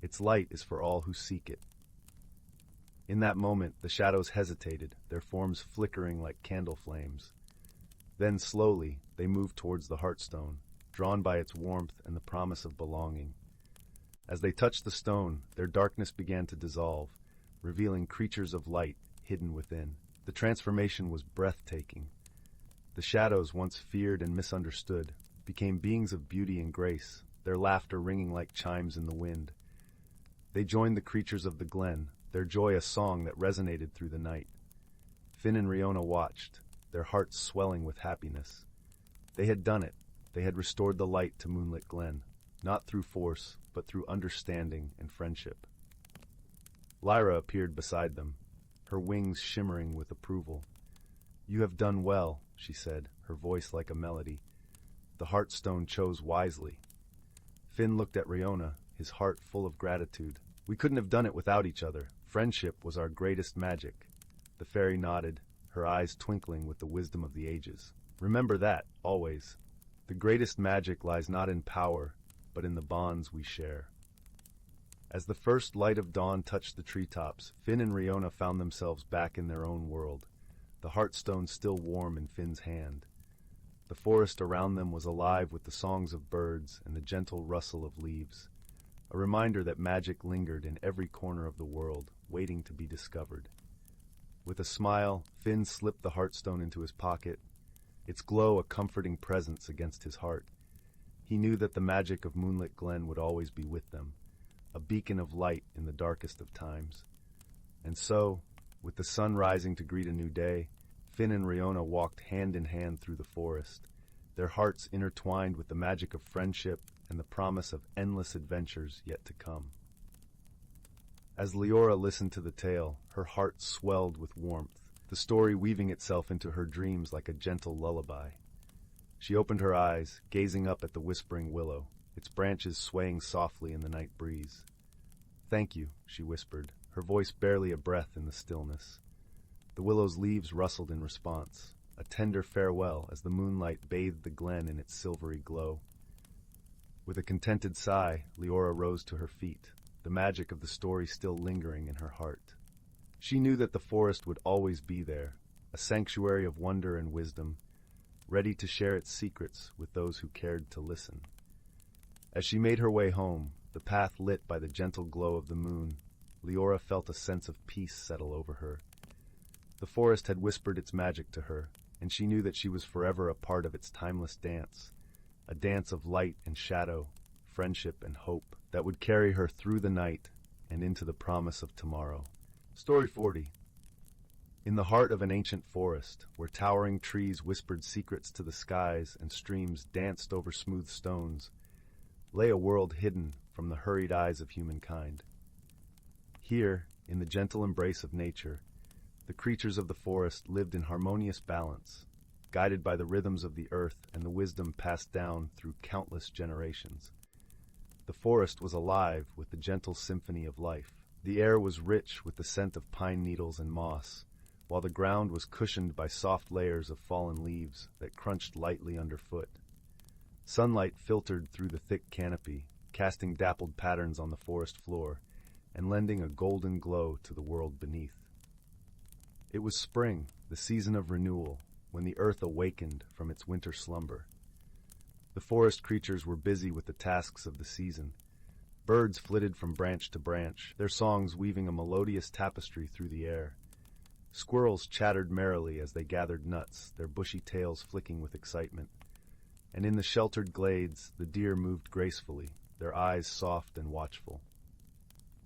"Its light is for all who seek it." In that moment, the shadows hesitated, their forms flickering like candle flames. Then, slowly, they moved towards the Heartstone, drawn by its warmth and the promise of belonging. As they touched the stone, their darkness began to dissolve, revealing creatures of light hidden within. The transformation was breathtaking. The shadows, once feared and misunderstood, became beings of beauty and grace, their laughter ringing like chimes in the wind. They joined the creatures of the glen, their joy a song that resonated through the night. Finn and Riona watched, their hearts swelling with happiness. They had done it. They had restored the light to Moonlit Glen, not through force, but through understanding and friendship. Lyra appeared beside them, her wings shimmering with approval. "You have done well," she said, her voice like a melody. "The Heartstone chose wisely." Finn looked at Riona, his heart full of gratitude. "We couldn't have done it without each other. Friendship was our greatest magic." The fairy nodded, her eyes twinkling with the wisdom of the ages. "Remember that, always. The greatest magic lies not in power, but in the bonds we share." As the first light of dawn touched the treetops, Finn and Riona found themselves back in their own world, the Heartstone still warm in Finn's hand. The forest around them was alive with the songs of birds and the gentle rustle of leaves, a reminder that magic lingered in every corner of the world, waiting to be discovered. With a smile, Finn slipped the Heartstone into his pocket, its glow a comforting presence against his heart. He knew that the magic of Moonlit Glen would always be with them, a beacon of light in the darkest of times. And so, with the sun rising to greet a new day, Finn and Riona walked hand in hand through the forest, their hearts intertwined with the magic of friendship and the promise of endless adventures yet to come. As Leora listened to the tale, her heart swelled with warmth, the story weaving itself into her dreams like a gentle lullaby. She opened her eyes, gazing up at the whispering willow, its branches swaying softly in the night breeze. "Thank you," she whispered, her voice barely a breath in the stillness. The willow's leaves rustled in response, a tender farewell as the moonlight bathed the glen in its silvery glow. With a contented sigh, Leora rose to her feet, the magic of the story still lingering in her heart. She knew that the forest would always be there, a sanctuary of wonder and wisdom, ready to share its secrets with those who cared to listen. As she made her way home, the path lit by the gentle glow of the moon, Leora felt a sense of peace settle over her. The forest had whispered its magic to her, and she knew that she was forever a part of its timeless dance, a dance of light and shadow, friendship and hope, that would carry her through the night and into the promise of tomorrow. Story 40. In the heart of an ancient forest, where towering trees whispered secrets to the skies and streams danced over smooth stones, lay a world hidden from the hurried eyes of humankind. Here, in the gentle embrace of nature, the creatures of the forest lived in harmonious balance, guided by the rhythms of the earth and the wisdom passed down through countless generations. The forest was alive with the gentle symphony of life. The air was rich with the scent of pine needles and moss, while the ground was cushioned by soft layers of fallen leaves that crunched lightly underfoot. Sunlight filtered through the thick canopy, casting dappled patterns on the forest floor and lending a golden glow to the world beneath. It was spring, the season of renewal, when the earth awakened from its winter slumber. The forest creatures were busy with the tasks of the season. Birds flitted from branch to branch, their songs weaving a melodious tapestry through the air. Squirrels chattered merrily as they gathered nuts, their bushy tails flicking with excitement. And in the sheltered glades, the deer moved gracefully, their eyes soft and watchful.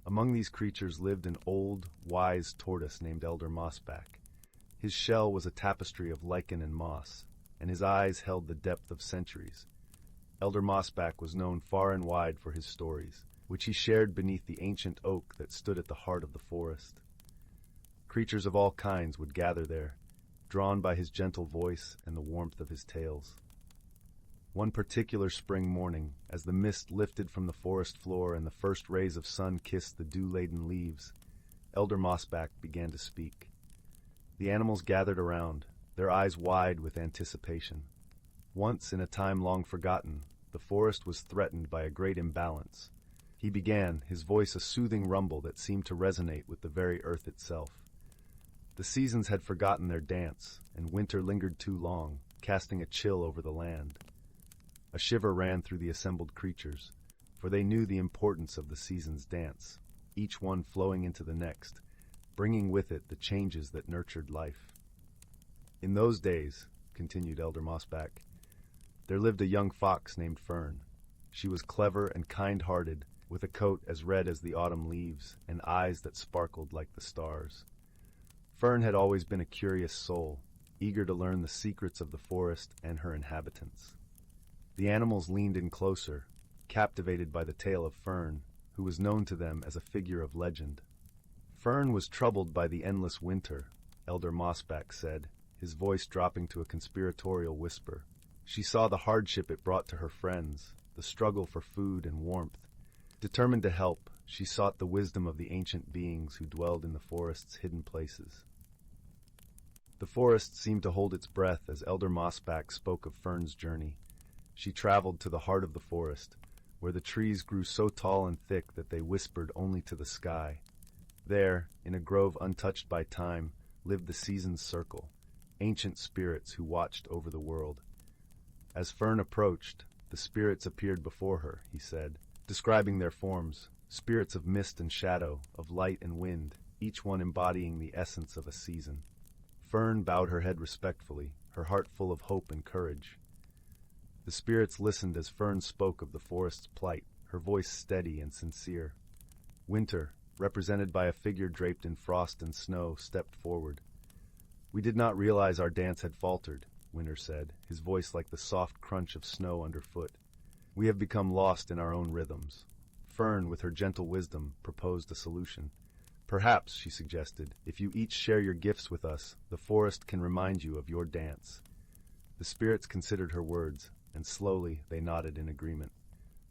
Among these creatures lived an old, wise tortoise named Elder Mossback. His shell was a tapestry of lichen and moss, and his eyes held the depth of centuries. Elder Mossback was known far and wide for his stories, which he shared beneath the ancient oak that stood at the heart of the forest. Creatures of all kinds would gather there, drawn by his gentle voice and the warmth of his tales. One particular spring morning, as the mist lifted from the forest floor and the first rays of sun kissed the dew-laden leaves, Elder Mossback began to speak. The animals gathered around, their eyes wide with anticipation. Once, in a time long forgotten, the forest was threatened by a great imbalance. He began, his voice a soothing rumble that seemed to resonate with the very earth itself. The seasons had forgotten their dance, and winter lingered too long, casting a chill over the land. A shiver ran through the assembled creatures, for they knew the importance of the season's dance, each one flowing into the next, bringing with it the changes that nurtured life. In those days, continued Elder Mossback, there lived a young fox named Fern. She was clever and kind-hearted, with a coat as red as the autumn leaves and eyes that sparkled like the stars. Fern had always been a curious soul, eager to learn the secrets of the forest and her inhabitants. The animals leaned in closer, captivated by the tale of Fern, who was known to them as a figure of legend. Fern was troubled by the endless winter, Elder Mossback said, his voice dropping to a conspiratorial whisper. She saw the hardship it brought to her friends, the struggle for food and warmth. Determined to help, she sought the wisdom of the ancient beings who dwelled in the forest's hidden places. The forest seemed to hold its breath as Elder Mossback spoke of Fern's journey. She traveled to the heart of the forest, where the trees grew so tall and thick that they whispered only to the sky. There, in a grove untouched by time, lived the season's circle, ancient spirits who watched over the world. As Fern approached, the spirits appeared before her, he said, describing their forms, spirits of mist and shadow, of light and wind, each one embodying the essence of a season. Fern bowed her head respectfully, her heart full of hope and courage. The spirits listened as Fern spoke of the forest's plight, her voice steady and sincere. Winter, represented by a figure draped in frost and snow, stepped forward. We did not realize our dance had faltered, Winter said, his voice like the soft crunch of snow underfoot. We have become lost in our own rhythms. Fern, with her gentle wisdom, proposed a solution. Perhaps, she suggested, if you each share your gifts with us, the forest can remind you of your dance. The spirits considered her words, and slowly they nodded in agreement.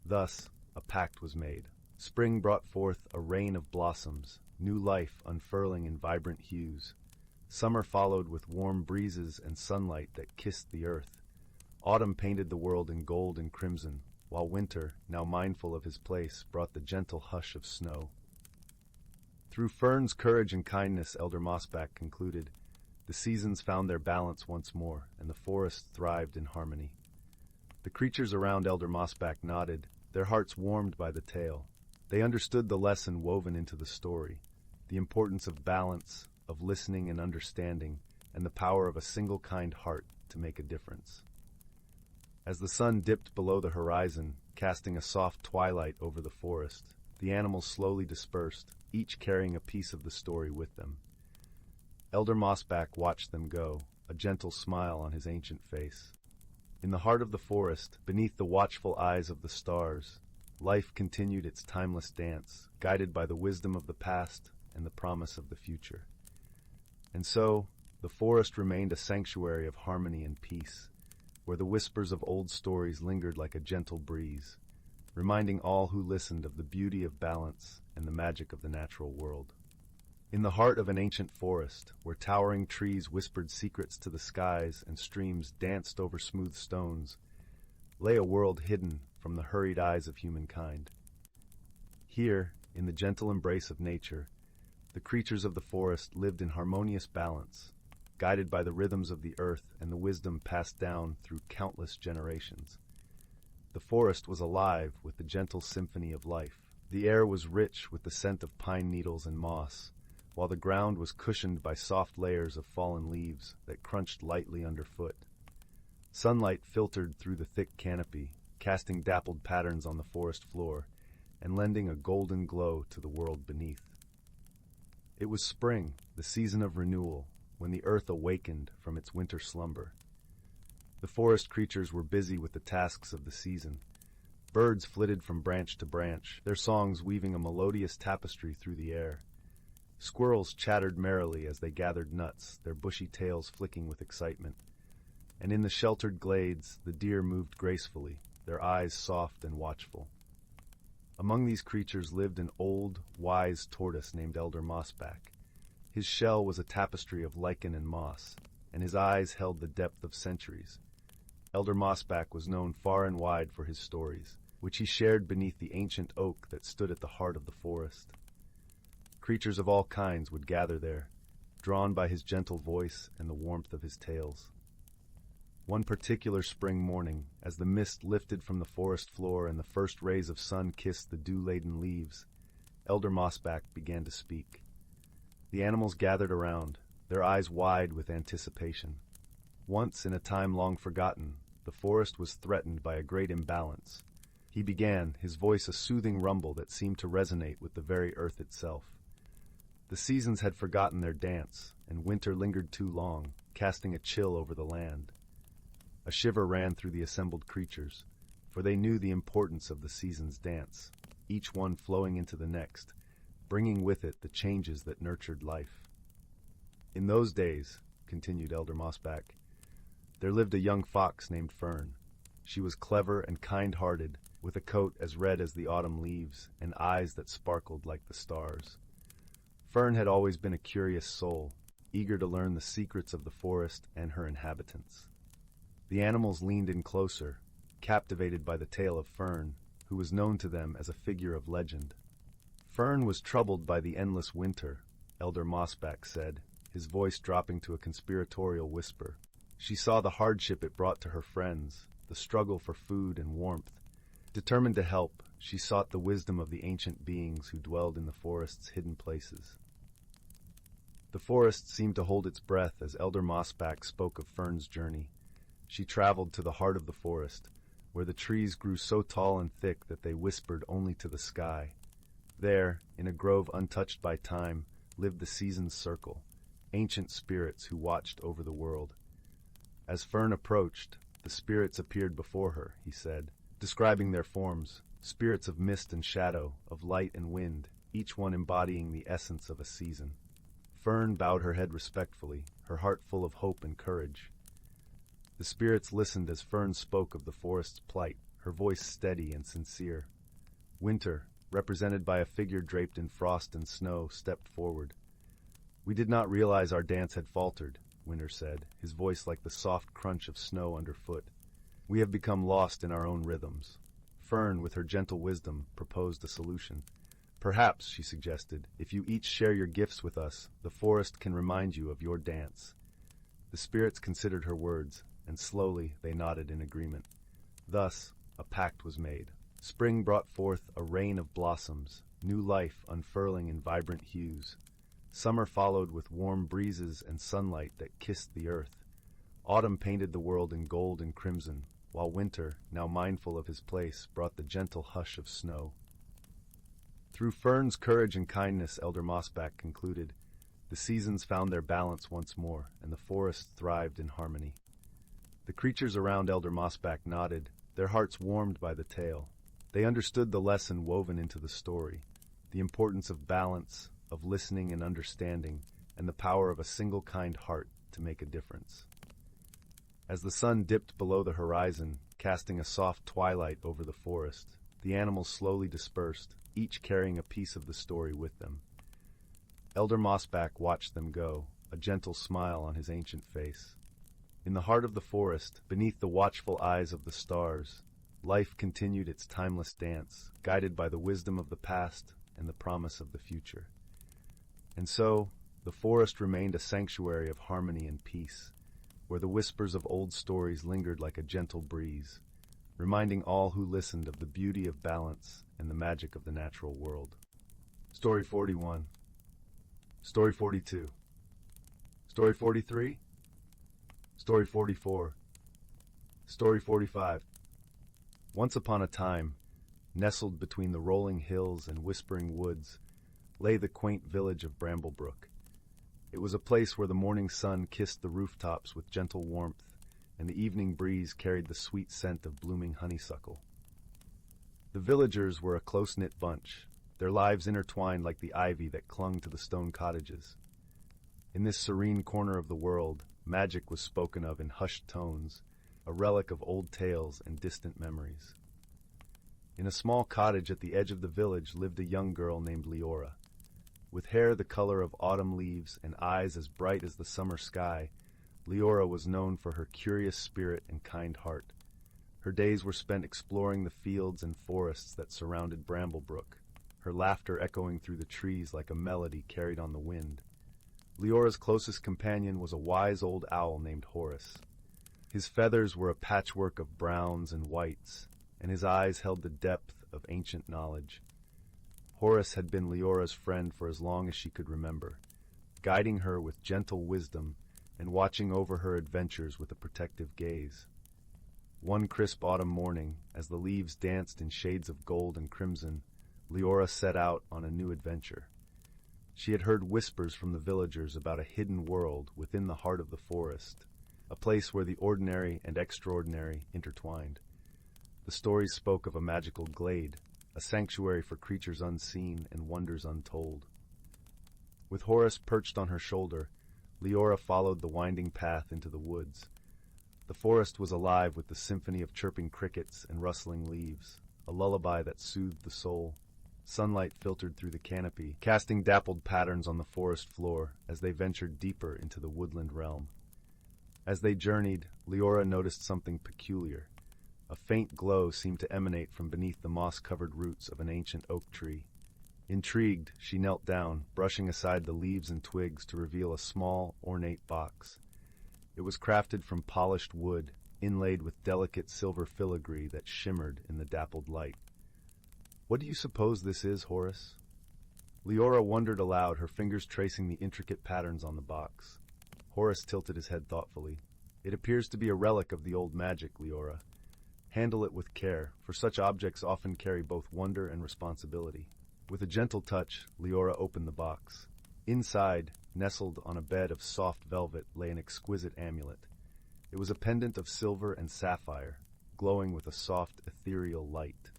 Thus, a pact was made. Spring brought forth a rain of blossoms, new life unfurling in vibrant hues. Summer followed with warm breezes and sunlight that kissed the earth. Autumn painted the world in gold and crimson, while winter, now mindful of his place, brought the gentle hush of snow. Through Fern's courage and kindness, Elder Mossback concluded, The seasons found their balance once more, and the forest thrived in harmony. The creatures around Elder Mossback nodded, their hearts warmed by the tale. They understood the lesson woven into the story, the importance of balance, of listening and understanding, and the power of a single kind heart to make a difference. As the sun dipped below the horizon, casting a soft twilight over the forest, the animals slowly dispersed, each carrying a piece of the story with them. Elder Mossback watched them go, a gentle smile on his ancient face. In the heart of the forest, beneath the watchful eyes of the stars, life continued its timeless dance, guided by the wisdom of the past and the promise of the future. And so, the forest remained a sanctuary of harmony and peace, where the whispers of old stories lingered like a gentle breeze, reminding all who listened of the beauty of balance and the magic of the natural world. In the heart of an ancient forest, where towering trees whispered secrets to the skies and streams danced over smooth stones, lay a world hidden from the hurried eyes of humankind. Here, in the gentle embrace of nature, the creatures of the forest lived in harmonious balance, guided by the rhythms of the earth and the wisdom passed down through countless generations. The forest was alive with the gentle symphony of life. The air was rich with the scent of pine needles and moss, while the ground was cushioned by soft layers of fallen leaves that crunched lightly underfoot. Sunlight filtered through the thick canopy, casting dappled patterns on the forest floor and lending a golden glow to the world beneath. It was spring, the season of renewal, when the earth awakened from its winter slumber. The forest creatures were busy with the tasks of the season. Birds flitted from branch to branch, their songs weaving a melodious tapestry through the air. Squirrels chattered merrily as they gathered nuts, their bushy tails flicking with excitement. And in the sheltered glades, the deer moved gracefully, their eyes soft and watchful. Among these creatures lived an old, wise tortoise named Elder Mossback. His shell was a tapestry of lichen and moss, and his eyes held the depth of centuries. Elder Mossback was known far and wide for his stories, which he shared beneath the ancient oak that stood at the heart of the forest. Creatures of all kinds would gather there, drawn by his gentle voice and the warmth of his tales. One particular spring morning, as the mist lifted from the forest floor and the first rays of sun kissed the dew-laden leaves, Elder Mossback began to speak. The animals gathered around, their eyes wide with anticipation. Once, in a time long forgotten, the forest was threatened by a great imbalance. He began, his voice a soothing rumble that seemed to resonate with the very earth itself. The seasons had forgotten their dance, and winter lingered too long, casting a chill over the land. A shiver ran through the assembled creatures, for they knew the importance of the season's dance, each one flowing into the next, bringing with it the changes that nurtured life. In those days, continued Elder Mossback, there lived a young fox named Fern. She was clever and kind-hearted, with a coat as red as the autumn leaves and eyes that sparkled like the stars. Fern had always been a curious soul, eager to learn the secrets of the forest and her inhabitants. The animals leaned in closer, captivated by the tale of Fern, who was known to them as a figure of legend. Fern was troubled by the endless winter, Elder Mossback said, his voice dropping to a conspiratorial whisper. She saw the hardship it brought to her friends, the struggle for food and warmth. Determined to help, she sought the wisdom of the ancient beings who dwelled in the forest's hidden places. The forest seemed to hold its breath as Elder Mossback spoke of Fern's journey. She traveled to the heart of the forest, where the trees grew so tall and thick that they whispered only to the sky. There, in a grove untouched by time, lived the season's circle, ancient spirits who watched over the world. As Fern approached, the spirits appeared before her, he said, describing their forms, spirits of mist and shadow, of light and wind, each one embodying the essence of a season. Fern bowed her head respectfully, her heart full of hope and courage. The spirits listened as Fern spoke of the forest's plight, her voice steady and sincere. Winter, represented by a figure draped in frost and snow, stepped forward. "We did not realize our dance had faltered," Winter said, his voice like the soft crunch of snow underfoot. "We have become lost in our own rhythms." Fern, with her gentle wisdom, proposed a solution. "Perhaps," she suggested, "if you each share your gifts with us, the forest can remind you of your dance. The spirits considered her words, and slowly they nodded in agreement. Thus, a pact was made. Spring brought forth a rain of blossoms, new life unfurling in vibrant hues. Summer followed with warm breezes and sunlight that kissed the earth. Autumn painted the world in gold and crimson, while winter, now mindful of his place, brought the gentle hush of snow. Through Fern's courage and kindness, Elder Mossback concluded, the seasons found their balance once more, and the forest thrived in harmony. The creatures around Elder Mossback nodded, their hearts warmed by the tale. They understood the lesson woven into the story, the importance of balance, of listening and understanding, and the power of a single kind heart to make a difference. As the sun dipped below the horizon, casting a soft twilight over the forest, the animals slowly dispersed, each carrying a piece of the story with them. Elder Mossback watched them go, a gentle smile on his ancient face. In the heart of the forest, beneath the watchful eyes of the stars, life continued its timeless dance, guided by the wisdom of the past and the promise of the future. And so, the forest remained a sanctuary of harmony and peace, where the whispers of old stories lingered like a gentle breeze, reminding all who listened of the beauty of balance and the magic of the natural world. Story 41. Story 42. Story 43. Story 44. Story 45. Once upon a time, nestled between the rolling hills and whispering woods, lay the quaint village of Bramblebrook. It was a place where the morning sun kissed the rooftops with gentle warmth, and the evening breeze carried the sweet scent of blooming honeysuckle. The villagers were a close-knit bunch, their lives intertwined like the ivy that clung to the stone cottages. In this serene corner of the world, magic was spoken of in hushed tones, a relic of old tales and distant memories. In a small cottage at the edge of the village lived a young girl named Leora. With hair the color of autumn leaves and eyes as bright as the summer sky, Leora was known for her curious spirit and kind heart. Her days were spent exploring the fields and forests that surrounded Bramblebrook, her laughter echoing through the trees like a melody carried on the wind. Leora's closest companion was a wise old owl named Horace. His feathers were a patchwork of browns and whites, and his eyes held the depth of ancient knowledge. Horace had been Leora's friend for as long as she could remember, guiding her with gentle wisdom and watching over her adventures with a protective gaze. One crisp autumn morning, as the leaves danced in shades of gold and crimson, Leora set out on a new adventure. She had heard whispers from the villagers about a hidden world within the heart of the forest, a place where the ordinary and extraordinary intertwined. The stories spoke of a magical glade, a sanctuary for creatures unseen and wonders untold. With Horace perched on her shoulder, Leora followed the winding path into the woods. The forest was alive with the symphony of chirping crickets and rustling leaves, a lullaby that soothed the soul. Sunlight filtered through the canopy, casting dappled patterns on the forest floor as they ventured deeper into the woodland realm. As they journeyed, Leora noticed something peculiar. A faint glow seemed to emanate from beneath the moss-covered roots of an ancient oak tree. Intrigued, she knelt down, brushing aside the leaves and twigs to reveal a small, ornate box. It was crafted from polished wood, inlaid with delicate silver filigree that shimmered in the dappled light. "What do you suppose this is, Horace?" Leora wondered aloud, her fingers tracing the intricate patterns on the box. Horace tilted his head thoughtfully. "It appears to be a relic of the old magic, Leora. Handle it with care, for such objects often carry both wonder and responsibility." With a gentle touch, Leora opened the box. Inside, nestled on a bed of soft velvet, lay an exquisite amulet. It was a pendant of silver and sapphire, glowing with a soft, ethereal light.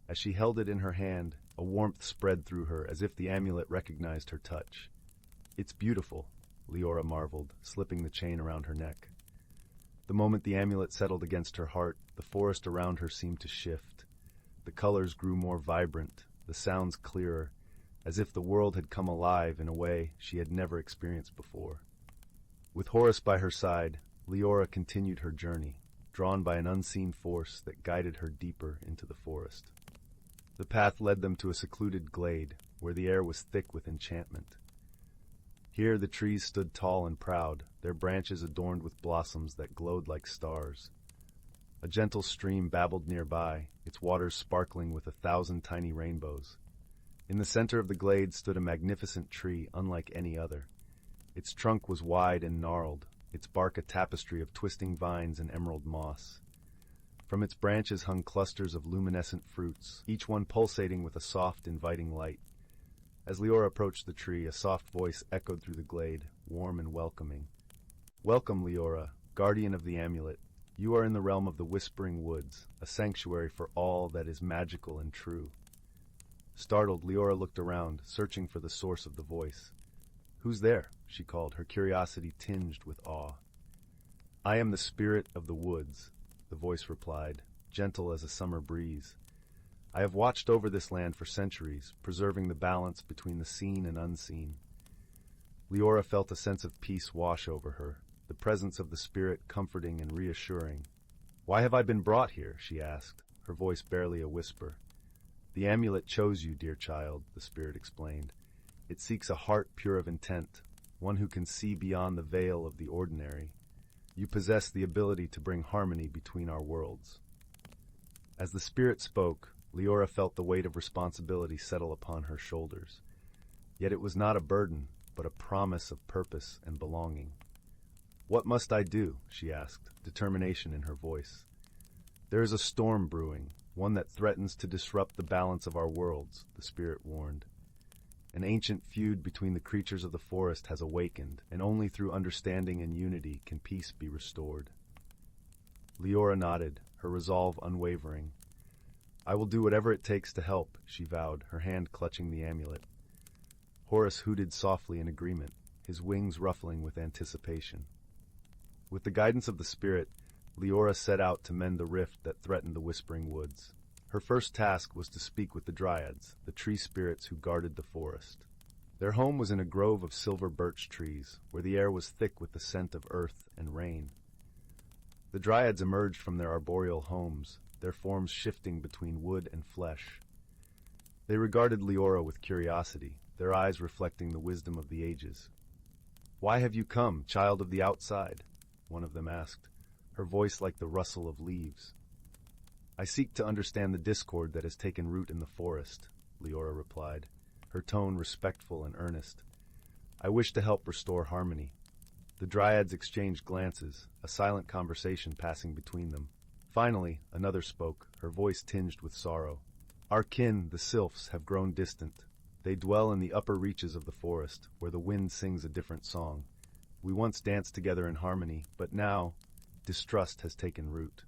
As she held it in her hand, a warmth spread through her as if the amulet recognized her touch. "It's beautiful," Leora marveled, slipping the chain around her neck. The moment the amulet settled against her heart, the forest around her seemed to shift. The colors grew more vibrant, the sounds clearer, as if the world had come alive in a way she had never experienced before. With Horace by her side, Leora continued her journey, drawn by an unseen force that guided her deeper into the forest. The path led them to a secluded glade, where the air was thick with enchantment. Here the trees stood tall and proud, their branches adorned with blossoms that glowed like stars. A gentle stream babbled nearby, its waters sparkling with 1,000 tiny rainbows. In the center of the glade stood a magnificent tree unlike any other. Its trunk was wide and gnarled, its bark a tapestry of twisting vines and emerald moss. From its branches hung clusters of luminescent fruits, each one pulsating with a soft, inviting light. As Leora approached the tree, a soft voice echoed through the glade, warm and welcoming. "Welcome, Leora, guardian of the amulet. You are in the realm of the Whispering Woods, a sanctuary for all that is magical and true." Startled, Leora looked around, searching for the source of the voice. "Who's there?" she called, her curiosity tinged with awe. "I am the spirit of the woods," the voice replied, gentle as a summer breeze. "I have watched over this land for centuries, preserving the balance between the seen and unseen." Leora felt a sense of peace wash over her, the presence of the spirit comforting and reassuring. "Why have I been brought here?" she asked, her voice barely a whisper. "The amulet chose you, dear child," the spirit explained. "It seeks a heart pure of intent, one who can see beyond the veil of the ordinary. You possess the ability to bring harmony between our worlds." As the spirit spoke, Leora felt the weight of responsibility settle upon her shoulders. Yet it was not a burden, but a promise of purpose and belonging. "What must I do?" she asked, determination in her voice. "There is a storm brewing, one that threatens to disrupt the balance of our worlds," the spirit warned. "An ancient feud between the creatures of the forest has awakened, and only through understanding and unity can peace be restored." Leora nodded, her resolve unwavering. "I will do whatever it takes to help," she vowed, her hand clutching the amulet. Horace hooted softly in agreement, his wings ruffling with anticipation. With the guidance of the spirit, Leora set out to mend the rift that threatened the Whispering Woods. Her first task was to speak with the dryads, the tree spirits who guarded the forest. Their home was in a grove of silver birch trees, where the air was thick with the scent of earth and rain. The dryads emerged from their arboreal homes, their forms shifting between wood and flesh. They regarded Leora with curiosity, their eyes reflecting the wisdom of the ages. "Why have you come, child of the outside?" one of them asked, her voice like the rustle of leaves. "I seek to understand the discord that has taken root in the forest," Leora replied, her tone respectful and earnest. "I wish to help restore harmony." The dryads exchanged glances, a silent conversation passing between them. Finally, another spoke, her voice tinged with sorrow. "Our kin, the sylphs, have grown distant. They dwell in the upper reaches of the forest, where the wind sings a different song. We once danced together in harmony, but now distrust has taken root."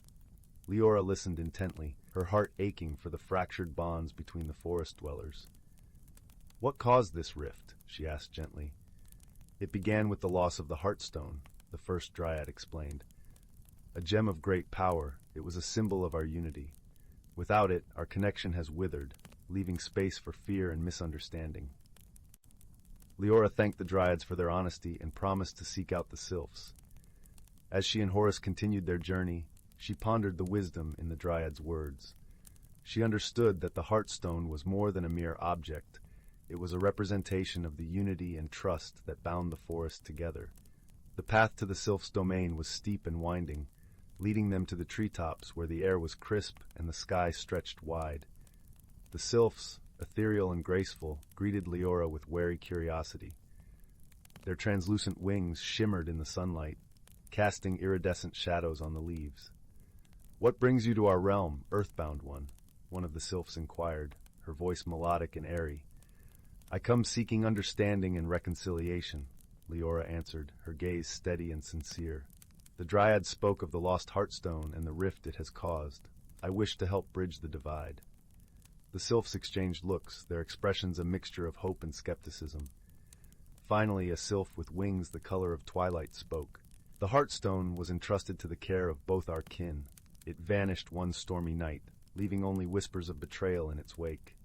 Leora listened intently, her heart aching for the fractured bonds between the forest dwellers. "What caused this rift?" she asked gently. "It began with the loss of the Heartstone," the first dryad explained. "A gem of great power, it was a symbol of our unity. Without it, our connection has withered, leaving space for fear and misunderstanding." Leora thanked the dryads for their honesty and promised to seek out the sylphs. As she and Horace continued their journey, she pondered the wisdom in the dryad's words. She understood that the Heartstone was more than a mere object. It was a representation of the unity and trust that bound the forest together. The path to the sylphs' domain was steep and winding, leading them to the treetops where the air was crisp and the sky stretched wide. The sylphs, ethereal and graceful, greeted Leora with wary curiosity. Their translucent wings shimmered in the sunlight, casting iridescent shadows on the leaves. "What brings you to our realm, earthbound one of the sylphs inquired, her voice melodic and airy. "I come seeking understanding and reconciliation," Leora answered, her gaze steady and sincere. "The dryad spoke of the lost Heartstone and the rift it has caused. I wish to help bridge the divide." The sylphs exchanged looks, their expressions a mixture of hope and skepticism. Finally, a sylph with wings the color of twilight spoke. "The Heartstone was entrusted to the care of both our kin. It vanished one stormy night, leaving only whispers of betrayal in its wake."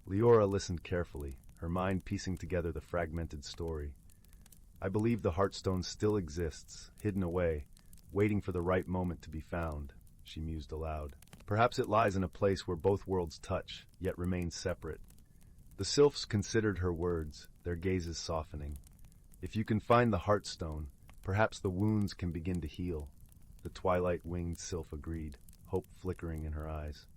Leora listened carefully, her mind piecing together the fragmented story. "I believe the Heartstone still exists, hidden away, waiting for the right moment to be found," she mused aloud. "Perhaps it lies in a place where both worlds touch, yet remain separate." The sylphs considered her words, their gazes softening. "If you can find the Heartstone, perhaps the wounds can begin to heal," the twilight-winged sylph agreed, hope flickering in her eyes.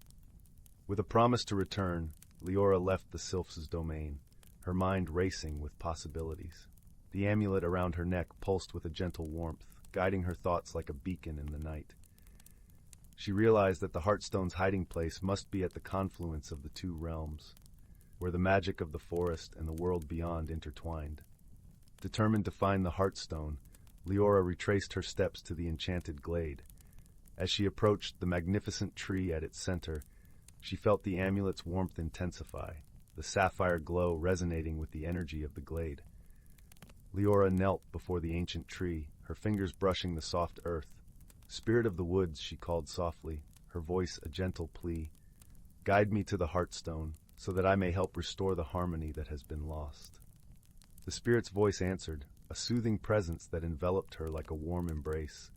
With a promise to return, Leora left the sylph's domain, her mind racing with possibilities. The amulet around her neck pulsed with a gentle warmth, guiding her thoughts like a beacon in the night. She realized that the Heartstone's hiding place must be at the confluence of the two realms, where the magic of the forest and the world beyond intertwined. Determined to find the Heartstone, Leora retraced her steps to the enchanted glade. As she approached the magnificent tree at its center, she felt the amulet's warmth intensify, the sapphire glow resonating with the energy of the glade. Leora knelt before the ancient tree, her fingers brushing the soft earth. "Spirit of the woods," she called softly, her voice a gentle plea. "Guide me to the Heartstone, so that I may help restore the harmony that has been lost." The spirit's voice answered, a soothing presence that enveloped her like a warm embrace.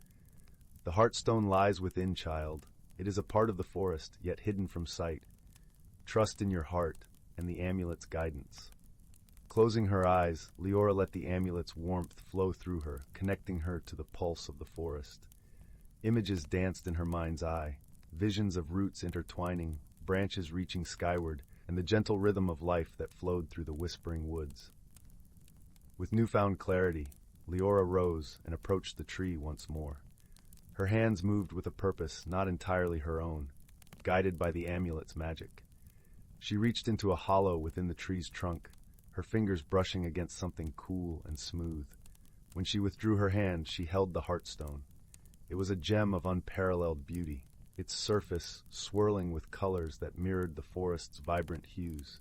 "The Heartstone lies within, child. It is a part of the forest, yet hidden from sight. Trust in your heart and the amulet's guidance." Closing her eyes, Leora let the amulet's warmth flow through her, connecting her to the pulse of the forest. Images danced in her mind's eye, visions of roots intertwining, branches reaching skyward, and the gentle rhythm of life that flowed through the whispering woods. With newfound clarity, Leora rose and approached the tree once more. Her hands moved with a purpose not entirely her own, guided by the amulet's magic. She reached into a hollow within the tree's trunk, her fingers brushing against something cool and smooth. When she withdrew her hand, she held the Heartstone. It was a gem of unparalleled beauty, its surface swirling with colors that mirrored the forest's vibrant hues.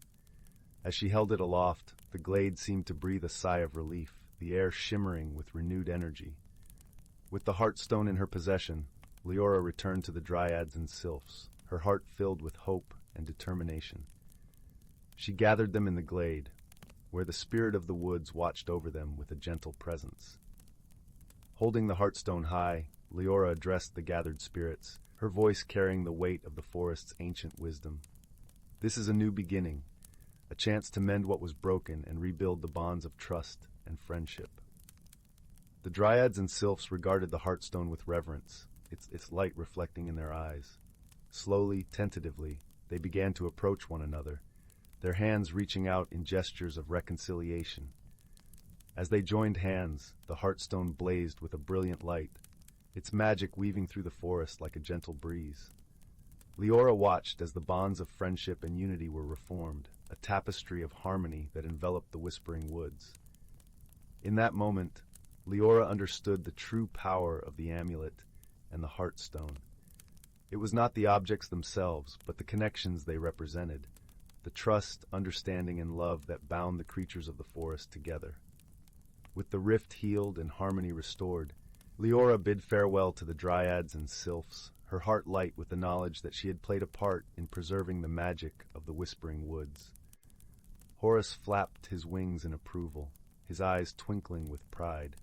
As she held it aloft, the glade seemed to breathe a sigh of relief, the air shimmering with renewed energy. With the Heartstone in her possession, Leora returned to the dryads and sylphs, her heart filled with hope and determination. She gathered them in the glade, where the spirit of the woods watched over them with a gentle presence. Holding the Heartstone high, Leora addressed the gathered spirits, her voice carrying the weight of the forest's ancient wisdom. "This is a new beginning, a chance to mend what was broken and rebuild the bonds of trust and friendship." The dryads and sylphs regarded the Heartstone with reverence, its light reflecting in their eyes. Slowly, tentatively, they began to approach one another, their hands reaching out in gestures of reconciliation. As they joined hands, the Heartstone blazed with a brilliant light, its magic weaving through the forest like a gentle breeze. Leora watched as the bonds of friendship and unity were reformed, a tapestry of harmony that enveloped the whispering woods. In that moment, Leora understood the true power of the amulet and the Heartstone. It was not the objects themselves, but the connections they represented, the trust, understanding, and love that bound the creatures of the forest together. With the rift healed and harmony restored, Leora bid farewell to the dryads and sylphs, her heart light with the knowledge that she had played a part in preserving the magic of the whispering woods. Horus flapped his wings in approval, his eyes twinkling with pride.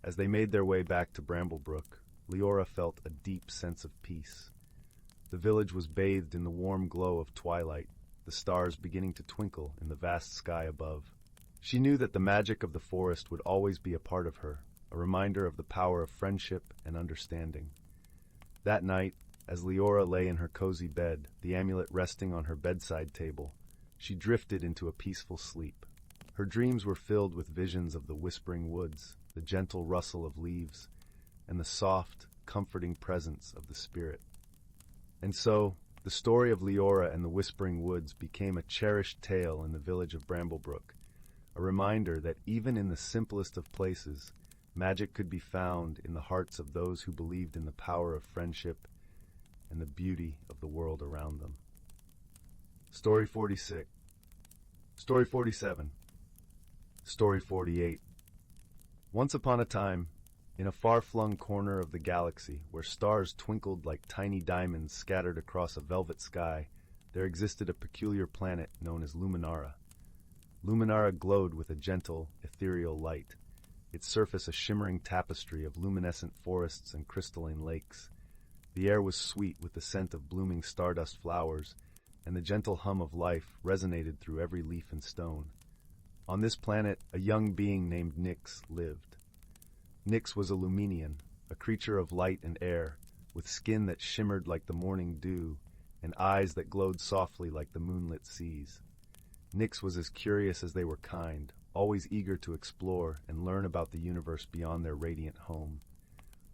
As they made their way back to Bramblebrook, Leora felt a deep sense of peace. The village was bathed in the warm glow of twilight, the stars beginning to twinkle in the vast sky above. She knew that the magic of the forest would always be a part of her, a reminder of the power of friendship and understanding. That night, as Leora lay in her cozy bed, the amulet resting on her bedside table, she drifted into a peaceful sleep. Her dreams were filled with visions of the whispering woods, the gentle rustle of leaves, and the soft, comforting presence of the spirit. And so, the story of Leora and the whispering woods became a cherished tale in the village of Bramblebrook, a reminder that even in the simplest of places, magic could be found in the hearts of those who believed in the power of friendship and the beauty of the world around them. Story 46. Story 47. Story 48. Once upon a time, in a far-flung corner of the galaxy where stars twinkled like tiny diamonds scattered across a velvet sky, there existed a peculiar planet known as Luminara. Luminara glowed with a gentle, ethereal light, its surface a shimmering tapestry of luminescent forests and crystalline lakes. The air was sweet with the scent of blooming stardust flowers, and the gentle hum of life resonated through every leaf and stone. On this planet, a young being named Nyx lived. Nyx was a Luminian, a creature of light and air, with skin that shimmered like the morning dew and eyes that glowed softly like the moonlit seas. Nyx was as curious as they were kind, always eager to explore and learn about the universe beyond their radiant home.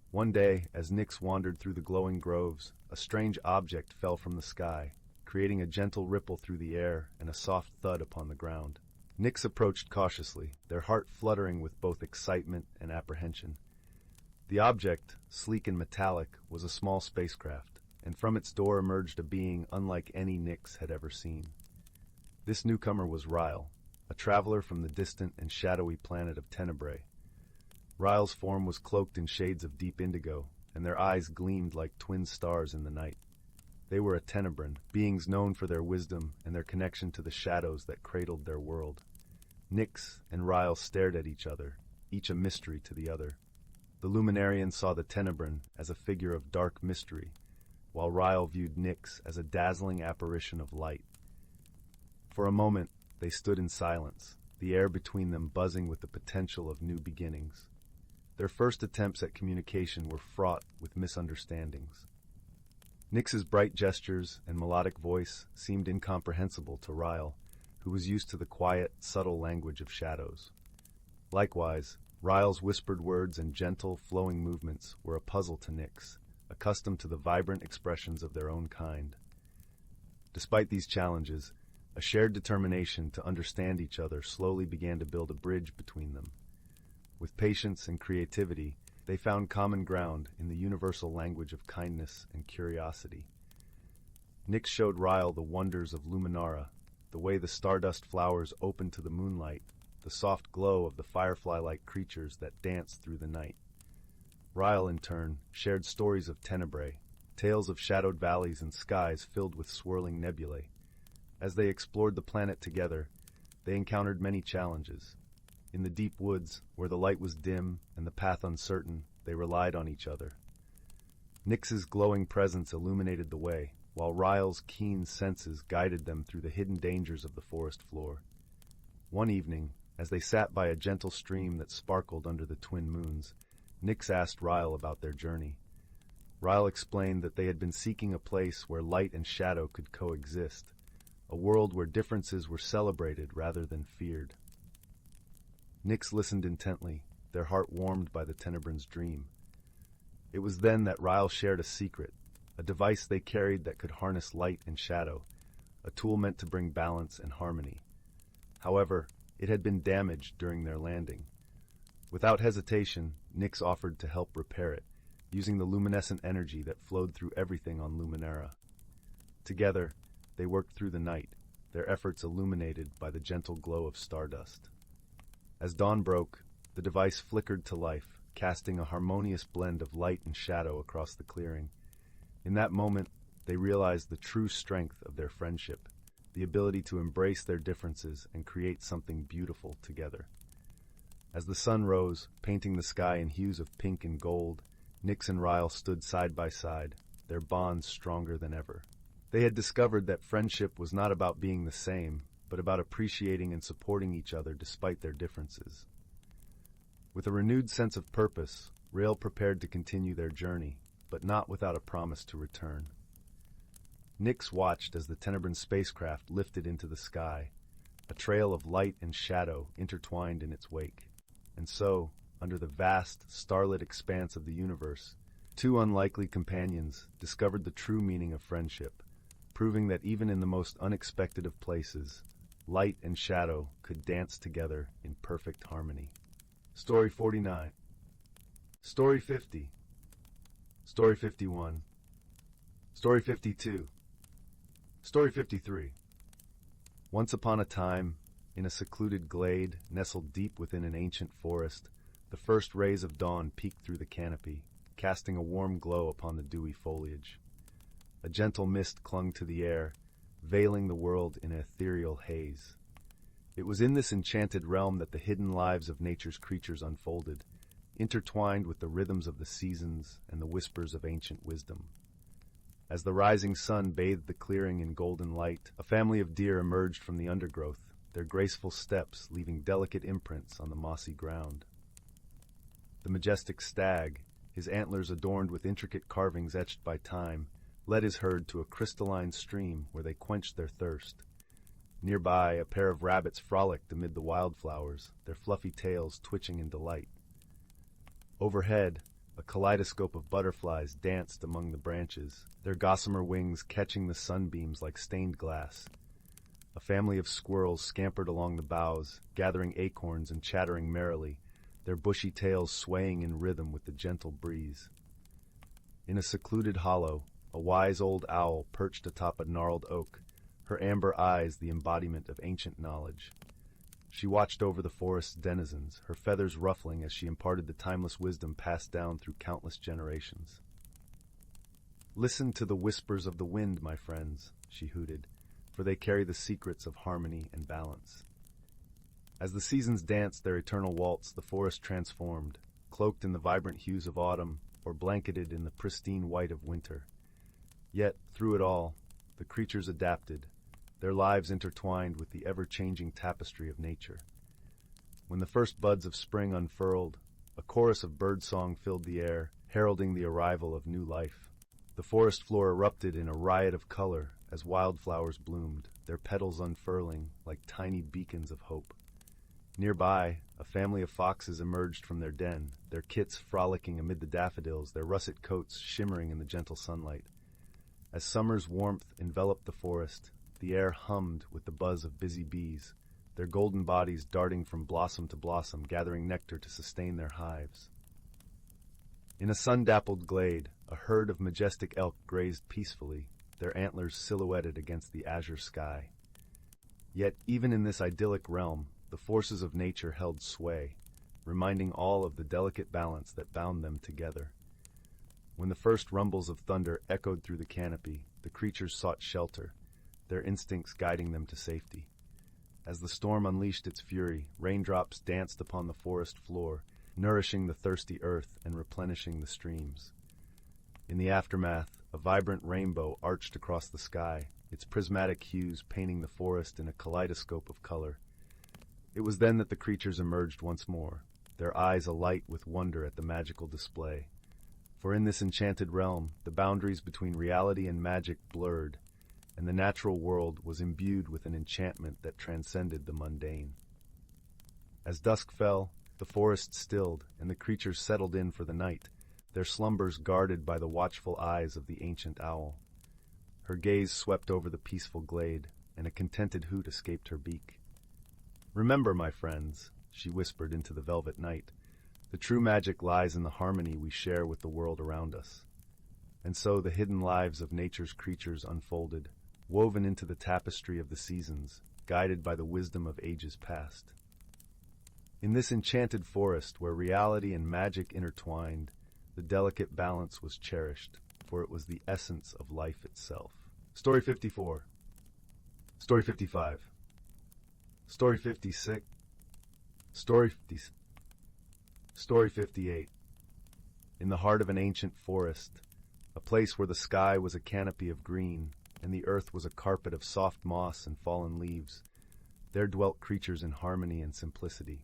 One day, as Nyx wandered through the glowing groves, a strange object fell from the sky, creating a gentle ripple through the air and a soft thud upon the ground. Nyx approached cautiously, their heart fluttering with both excitement and apprehension. The object, sleek and metallic, was a small spacecraft, and from its door emerged a being unlike any Nyx had ever seen. This newcomer was Ryle, a traveler from the distant and shadowy planet of Tenebrae. Ryle's form was cloaked in shades of deep indigo, and their eyes gleamed like twin stars in the night. They were a Tenebran, beings known for their wisdom and their connection to the shadows that cradled their world. Nyx and Ryle stared at each other, each a mystery to the other. The Luminarian saw the Tenebran as a figure of dark mystery, while Ryle viewed Nyx as a dazzling apparition of light. For a moment, they stood in silence, the air between them buzzing with the potential of new beginnings. Their first attempts at communication were fraught with misunderstandings. Nyx's bright gestures and melodic voice seemed incomprehensible to Ryle, who was used to the quiet, subtle language of shadows. Likewise, Ryle's whispered words and gentle, flowing movements were a puzzle to Nyx, accustomed to the vibrant expressions of their own kind. Despite these challenges, a shared determination to understand each other slowly began to build a bridge between them. With patience and creativity, they found common ground in the universal language of kindness and curiosity. Nyx showed Ryle the wonders of Luminara, the way the stardust flowers opened to the moonlight, the soft glow of the firefly-like creatures that danced through the night. Ryle, in turn, shared stories of Tenebrae, tales of shadowed valleys and skies filled with swirling nebulae. As they explored the planet together, they encountered many challenges. In the deep woods, where the light was dim and the path uncertain, they relied on each other. Nyx's glowing presence illuminated the way, while Ryle's keen senses guided them through the hidden dangers of the forest floor. One evening, as they sat by a gentle stream that sparkled under the twin moons, Nyx asked Ryle about their journey. Ryle explained that they had been seeking a place where light and shadow could coexist, a world where differences were celebrated rather than feared. Nyx listened intently, their heart warmed by the Tenebran's dream. It was then that Ryle shared a secret, a device they carried that could harness light and shadow, a tool meant to bring balance and harmony. However, it had been damaged during their landing. Without hesitation, Nyx offered to help repair it, using the luminescent energy that flowed through everything on Luminara. Together, they worked through the night, their efforts illuminated by the gentle glow of stardust. As dawn broke, the device flickered to life, casting a harmonious blend of light and shadow across the clearing. In that moment, they realized the true strength of their friendship, the ability to embrace their differences and create something beautiful together. As the sun rose, painting the sky in hues of pink and gold, Nyx and Ryle stood side by side, their bonds stronger than ever. They had discovered that friendship was not about being the same, but about appreciating and supporting each other despite their differences. With a renewed sense of purpose, Ryle prepared to continue their journey, but not without a promise to return. Nyx watched as the Tenebran spacecraft lifted into the sky, a trail of light and shadow intertwined in its wake. And so, under the vast, starlit expanse of the universe, two unlikely companions discovered the true meaning of friendship, proving that even in the most unexpected of places, light and shadow could dance together in perfect harmony. Story 49. Story 50. Story 51. Story 52. Story 53. Once upon a time, in a secluded glade nestled deep within an ancient forest, the first rays of dawn peeked through the canopy, casting a warm glow upon the dewy foliage. A gentle mist clung to the air, veiling the world in an ethereal haze. It was in this enchanted realm that the hidden lives of nature's creatures unfolded, intertwined with the rhythms of the seasons and the whispers of ancient wisdom. As the rising sun bathed the clearing in golden light, a family of deer emerged from the undergrowth, their graceful steps leaving delicate imprints on the mossy ground. The majestic stag, his antlers adorned with intricate carvings etched by time, led his herd to a crystalline stream where they quenched their thirst. Nearby, a pair of rabbits frolicked amid the wildflowers, their fluffy tails twitching in delight. Overhead, a kaleidoscope of butterflies danced among the branches, their gossamer wings catching the sunbeams like stained glass. A family of squirrels scampered along the boughs, gathering acorns and chattering merrily, their bushy tails swaying in rhythm with the gentle breeze. In a secluded hollow, a wise old owl perched atop a gnarled oak, her amber eyes the embodiment of ancient knowledge. She watched over the forest's denizens, her feathers ruffling as she imparted the timeless wisdom passed down through countless generations. "Listen to the whispers of the wind, my friends," she hooted, "for they carry the secrets of harmony and balance." As the seasons danced their eternal waltz, the forest transformed, cloaked in the vibrant hues of autumn or blanketed in the pristine white of winter. Yet, through it all, the creatures adapted, their lives intertwined with the ever-changing tapestry of nature. When the first buds of spring unfurled, a chorus of birdsong filled the air, heralding the arrival of new life. The forest floor erupted in a riot of color as wildflowers bloomed, their petals unfurling like tiny beacons of hope. Nearby, a family of foxes emerged from their den, their kits frolicking amid the daffodils, their russet coats shimmering in the gentle sunlight. As summer's warmth enveloped the forest, the air hummed with the buzz of busy bees, their golden bodies darting from blossom to blossom, gathering nectar to sustain their hives. In a sun-dappled glade, a herd of majestic elk grazed peacefully, their antlers silhouetted against the azure sky. Yet, even in this idyllic realm, the forces of nature held sway, reminding all of the delicate balance that bound them together. When the first rumbles of thunder echoed through the canopy, the creatures sought shelter, their instincts guiding them to safety. As the storm unleashed its fury, raindrops danced upon the forest floor, nourishing the thirsty earth and replenishing the streams. In the aftermath, a vibrant rainbow arched across the sky, its prismatic hues painting the forest in a kaleidoscope of color. It was then that the creatures emerged once more, their eyes alight with wonder at the magical display. For in this enchanted realm, the boundaries between reality and magic blurred, and the natural world was imbued with an enchantment that transcended the mundane. As dusk fell, the forest stilled, and the creatures settled in for the night, their slumbers guarded by the watchful eyes of the ancient owl. Her gaze swept over the peaceful glade, and a contented hoot escaped her beak. "Remember, my friends," she whispered into the velvet night, "the true magic lies in the harmony we share with the world around us." And so the hidden lives of nature's creatures unfolded, woven into the tapestry of the seasons, guided by the wisdom of ages past. In this enchanted forest where reality and magic intertwined, the delicate balance was cherished, for it was the essence of life itself. Story 54. Story 55. Story 56. Story 50. Story 58. In the heart of an ancient forest, a place where the sky was a canopy of green, and the earth was a carpet of soft moss and fallen leaves, there dwelt creatures in harmony and simplicity.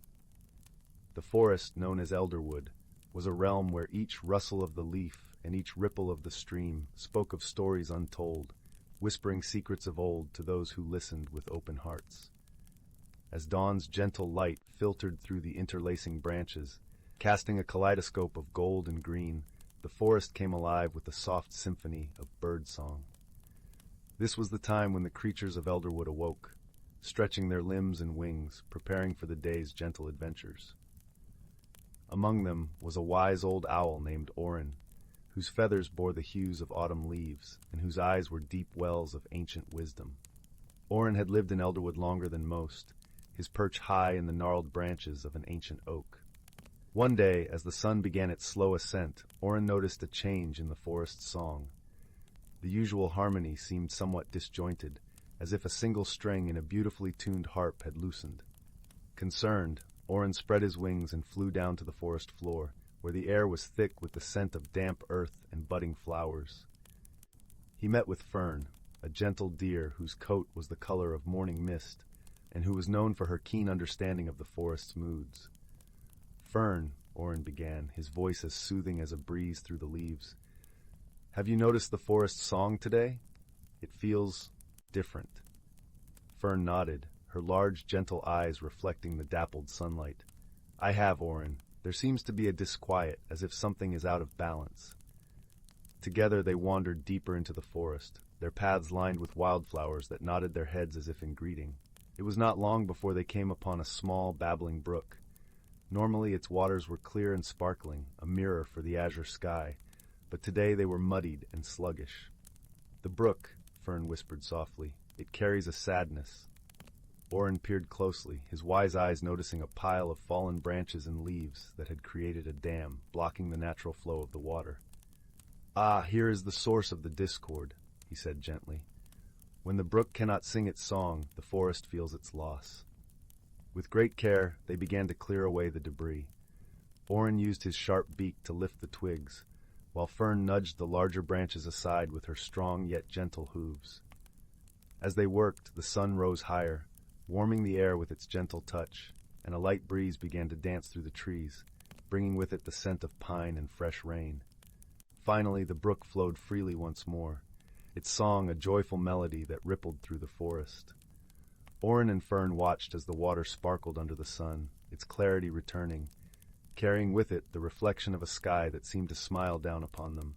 The forest, known as Elderwood, was a realm where each rustle of the leaf and each ripple of the stream spoke of stories untold, whispering secrets of old to those who listened with open hearts. As dawn's gentle light filtered through the interlacing branches, casting a kaleidoscope of gold and green, the forest came alive with the soft symphony of birdsong. This was the time when the creatures of Elderwood awoke, stretching their limbs and wings, preparing for the day's gentle adventures. Among them was a wise old owl named Orin, whose feathers bore the hues of autumn leaves, and whose eyes were deep wells of ancient wisdom. Orin had lived in Elderwood longer than most, his perch high in the gnarled branches of an ancient oak. One day, as the sun began its slow ascent, Orin noticed a change in the forest's song. The usual harmony seemed somewhat disjointed, as if a single string in a beautifully tuned harp had loosened. Concerned, Orin spread his wings and flew down to the forest floor, where the air was thick with the scent of damp earth and budding flowers. He met with Fern, a gentle deer whose coat was the color of morning mist, and who was known for her keen understanding of the forest's moods. "Fern," Orin began, his voice as soothing as a breeze through the leaves. "Have you noticed the forest's song today? It feels different." Fern nodded, her large, gentle eyes reflecting the dappled sunlight. "I have, Orin. There seems to be a disquiet, as if something is out of balance." Together they wandered deeper into the forest, their paths lined with wildflowers that nodded their heads as if in greeting. It was not long before they came upon a small, babbling brook. Normally its waters were clear and sparkling, a mirror for the azure sky, but today they were muddied and sluggish. "The brook," Fern whispered softly, "it carries a sadness." Orin peered closely, his wise eyes noticing a pile of fallen branches and leaves that had created a dam, blocking the natural flow of the water. "Ah, here is the source of the discord," he said gently. "When the brook cannot sing its song, the forest feels its loss." With great care, they began to clear away the debris. Orin used his sharp beak to lift the twigs, while Fern nudged the larger branches aside with her strong yet gentle hooves. As they worked, the sun rose higher, warming the air with its gentle touch, and a light breeze began to dance through the trees, bringing with it the scent of pine and fresh rain. Finally, the brook flowed freely once more, its song a joyful melody that rippled through the forest. Orin and Fern watched as the water sparkled under the sun, its clarity returning, carrying with it the reflection of a sky that seemed to smile down upon them.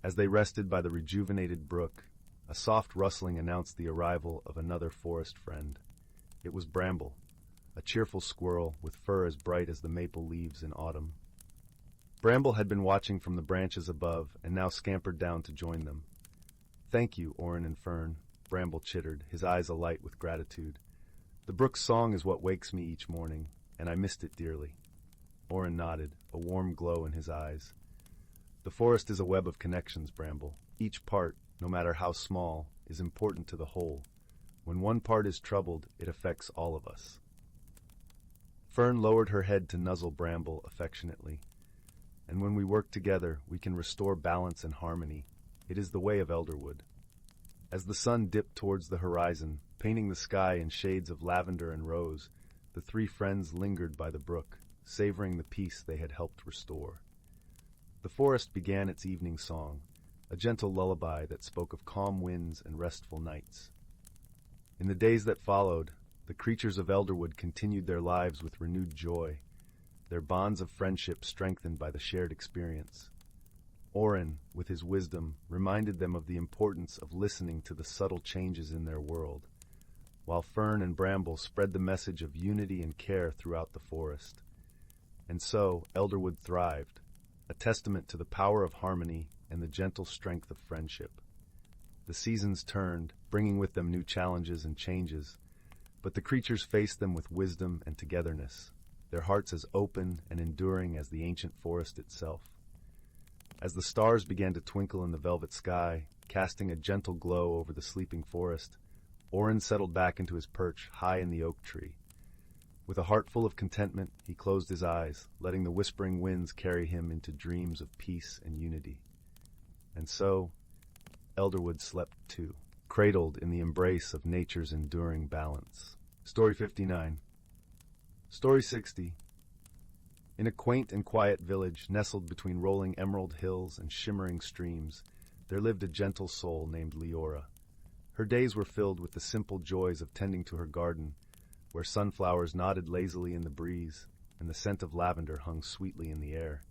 As they rested by the rejuvenated brook, a soft rustling announced the arrival of another forest friend. It was Bramble, a cheerful squirrel with fur as bright as the maple leaves in autumn. Bramble had been watching from the branches above and now scampered down to join them. "Thank you, Orin and Fern," Bramble chittered, his eyes alight with gratitude. "The brook's song is what wakes me each morning, and I missed it dearly." Orin nodded, a warm glow in his eyes. "The forest is a web of connections, Bramble. Each part, no matter how small, is important to the whole. When one part is troubled, it affects all of us." Fern lowered her head to nuzzle Bramble affectionately. "And when we work together, we can restore balance and harmony. It is the way of Elderwood." As the sun dipped towards the horizon, painting the sky in shades of lavender and rose, the three friends lingered by the brook, savoring the peace they had helped restore. The forest began its evening song, a gentle lullaby that spoke of calm winds and restful nights. In the days that followed, the creatures of Elderwood continued their lives with renewed joy, their bonds of friendship strengthened by the shared experience. Orin, with his wisdom, reminded them of the importance of listening to the subtle changes in their world, while Fern and Bramble spread the message of unity and care throughout the forest. And so, Elderwood thrived, a testament to the power of harmony and the gentle strength of friendship. The seasons turned, bringing with them new challenges and changes, but the creatures faced them with wisdom and togetherness, their hearts as open and enduring as the ancient forest itself. As the stars began to twinkle in the velvet sky, casting a gentle glow over the sleeping forest, Orin settled back into his perch high in the oak tree. With a heart full of contentment, he closed his eyes, letting the whispering winds carry him into dreams of peace and unity. And so, Elderwood slept too, cradled in the embrace of nature's enduring balance. Story 59. Story 60. In a quaint and quiet village nestled between rolling emerald hills and shimmering streams, there lived a gentle soul named Leora. Her days were filled with the simple joys of tending to her garden, where sunflowers nodded lazily in the breeze and the scent of lavender hung sweetly in the air.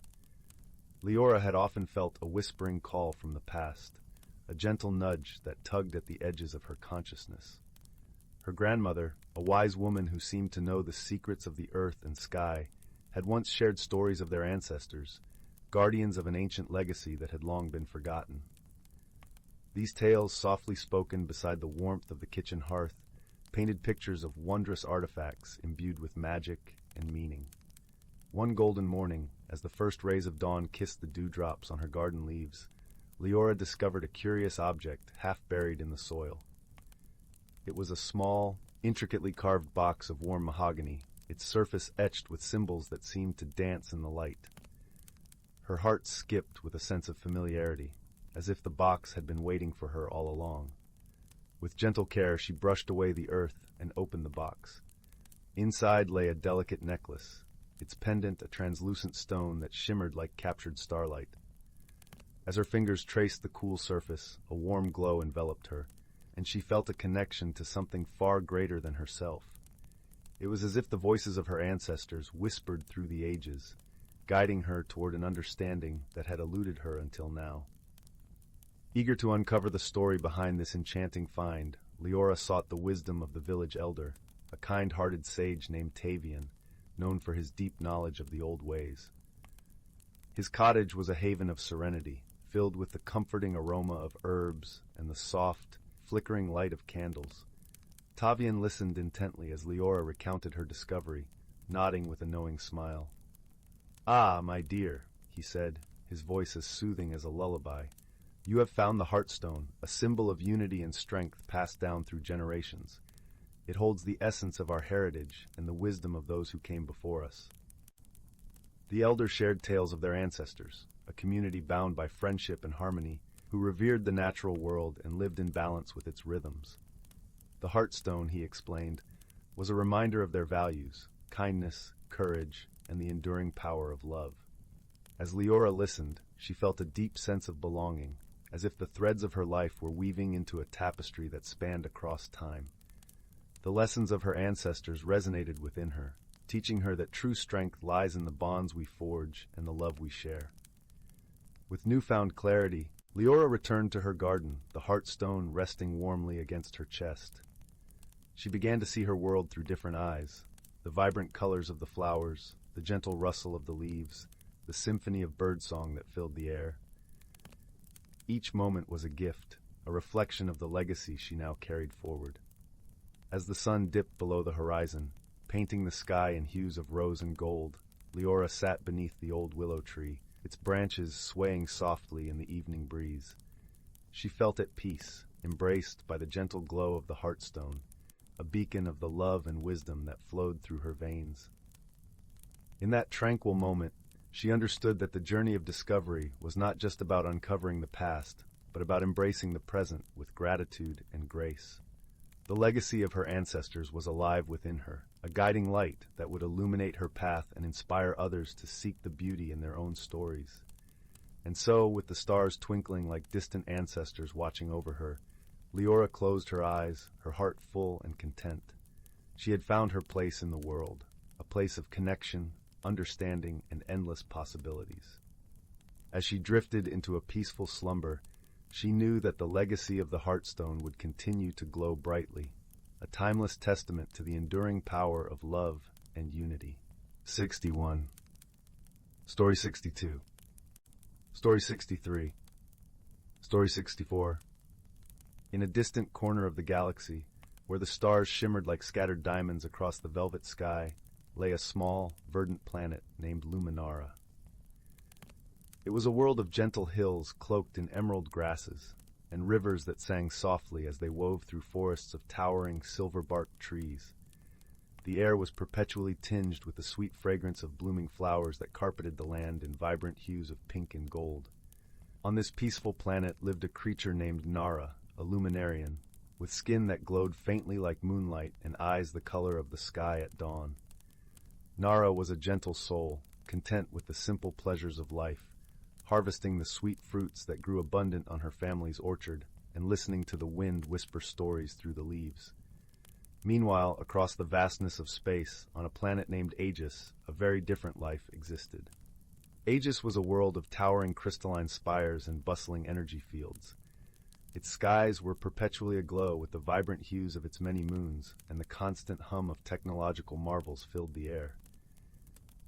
Leora had often felt a whispering call from the past, a gentle nudge that tugged at the edges of her consciousness. Her grandmother, a wise woman who seemed to know the secrets of the earth and sky, had once shared stories of their ancestors, guardians of an ancient legacy that had long been forgotten. These tales, softly spoken beside the warmth of the kitchen hearth, painted pictures of wondrous artifacts imbued with magic and meaning. One golden morning, as the first rays of dawn kissed the dewdrops on her garden leaves, Leora discovered a curious object half buried in the soil. It was a small, intricately carved box of warm mahogany, its surface etched with symbols that seemed to dance in the light. Her heart skipped with a sense of familiarity, as if the box had been waiting for her all along. With gentle care, she brushed away the earth and opened the box. Inside lay a delicate necklace, its pendant a translucent stone that shimmered like captured starlight. As her fingers traced the cool surface, a warm glow enveloped her, and she felt a connection to something far greater than herself. It was as if the voices of her ancestors whispered through the ages, guiding her toward an understanding that had eluded her until now. Eager to uncover the story behind this enchanting find, Leora sought the wisdom of the village elder, a kind-hearted sage named Tavian, known for his deep knowledge of the old ways. His cottage was a haven of serenity, filled with the comforting aroma of herbs and the soft, flickering light of candles. Tavian listened intently as Leora recounted her discovery, nodding with a knowing smile. "Ah, my dear," he said, his voice as soothing as a lullaby. "You have found the Heartstone, a symbol of unity and strength passed down through generations. It holds the essence of our heritage and the wisdom of those who came before us." The elders shared tales of their ancestors, a community bound by friendship and harmony, who revered the natural world and lived in balance with its rhythms. The Heartstone, he explained, was a reminder of their values, kindness, courage, and the enduring power of love. As Leora listened, she felt a deep sense of belonging, as if the threads of her life were weaving into a tapestry that spanned across time. The lessons of her ancestors resonated within her, teaching her that true strength lies in the bonds we forge and the love we share. With newfound clarity, Leora returned to her garden, the Heartstone resting warmly against her chest. She began to see her world through different eyes, the vibrant colors of the flowers, the gentle rustle of the leaves, the symphony of birdsong that filled the air. Each moment was a gift, a reflection of the legacy she now carried forward. As the sun dipped below the horizon, painting the sky in hues of rose and gold, Leora sat beneath the old willow tree, its branches swaying softly in the evening breeze. She felt at peace, embraced by the gentle glow of the Heartstone, a beacon of the love and wisdom that flowed through her veins. In that tranquil moment, she understood that the journey of discovery was not just about uncovering the past, but about embracing the present with gratitude and grace. The legacy of her ancestors was alive within her, a guiding light that would illuminate her path and inspire others to seek the beauty in their own stories. And so, with the stars twinkling like distant ancestors watching over her, Leora closed her eyes, her heart full and content. She had found her place in the world, a place of connection, understanding, and endless possibilities. As she drifted into a peaceful slumber, she knew that the legacy of the Heartstone would continue to glow brightly, a timeless testament to the enduring power of love and unity. 61. Story 62. Story 63. Story 64. In a distant corner of the galaxy, where the stars shimmered like scattered diamonds across the velvet sky, lay a small, verdant planet named Luminara. It was a world of gentle hills cloaked in emerald grasses, and rivers that sang softly as they wove through forests of towering, silver-barked trees. The air was perpetually tinged with the sweet fragrance of blooming flowers that carpeted the land in vibrant hues of pink and gold. On this peaceful planet lived a creature named Nara, a luminarian, with skin that glowed faintly like moonlight and eyes the color of the sky at dawn. Nara was a gentle soul, content with the simple pleasures of life, harvesting the sweet fruits that grew abundant on her family's orchard and listening to the wind whisper stories through the leaves. Meanwhile, across the vastness of space, on a planet named Aegis, a very different life existed. Aegis was a world of towering crystalline spires and bustling energy fields. Its skies were perpetually aglow with the vibrant hues of its many moons, and the constant hum of technological marvels filled the air.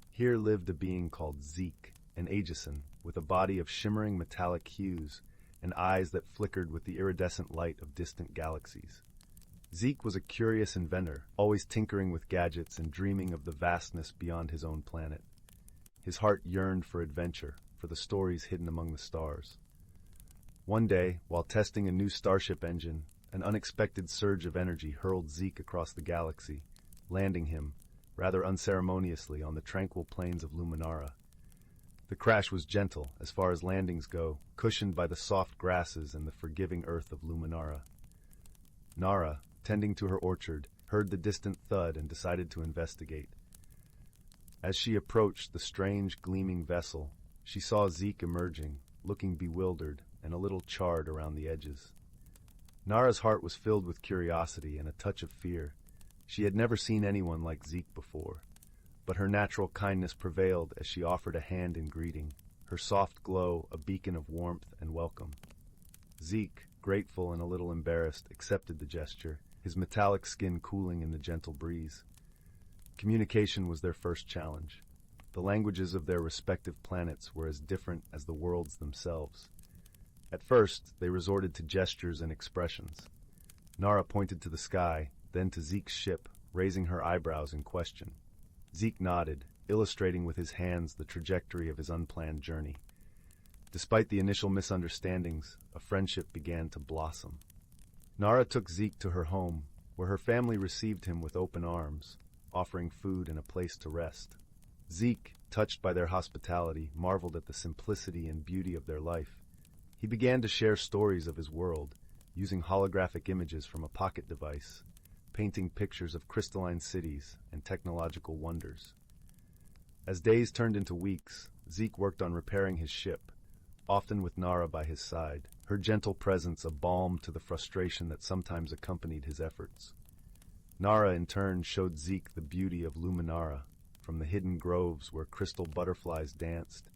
Here lived a being called Zeke, an Aegisan, with a body of shimmering metallic hues and eyes that flickered with the iridescent light of distant galaxies. Zeke was a curious inventor, always tinkering with gadgets and dreaming of the vastness beyond his own planet. His heart yearned for adventure, for the stories hidden among the stars. One day, while testing a new starship engine, an unexpected surge of energy hurled Zeke across the galaxy, landing him, rather unceremoniously, on the tranquil plains of Luminara. The crash was gentle, as far as landings go, cushioned by the soft grasses and the forgiving earth of Luminara. Nara, tending to her orchard, heard the distant thud and decided to investigate. As she approached the strange, gleaming vessel, she saw Zeke emerging, looking bewildered and a little charred around the edges. Nara's heart was filled with curiosity and a touch of fear. She had never seen anyone like Zeke before, but her natural kindness prevailed as she offered a hand in greeting, her soft glow a beacon of warmth and welcome. Zeke, grateful and a little embarrassed, accepted the gesture, his metallic skin cooling in the gentle breeze. Communication was their first challenge. The languages of their respective planets were as different as the worlds themselves. At first, they resorted to gestures and expressions. Nara pointed to the sky, then to Zeke's ship, raising her eyebrows in question. Zeke nodded, illustrating with his hands the trajectory of his unplanned journey. Despite the initial misunderstandings, a friendship began to blossom. Nara took Zeke to her home, where her family received him with open arms, offering food and a place to rest. Zeke, touched by their hospitality, marveled at the simplicity and beauty of their life. He began to share stories of his world, using holographic images from a pocket device, painting pictures of crystalline cities and technological wonders. As days turned into weeks, Zeke worked on repairing his ship, often with Nara by his side, her gentle presence a balm to the frustration that sometimes accompanied his efforts. Nara, in turn, showed Zeke the beauty of Luminara, from the hidden groves where crystal butterflies danced,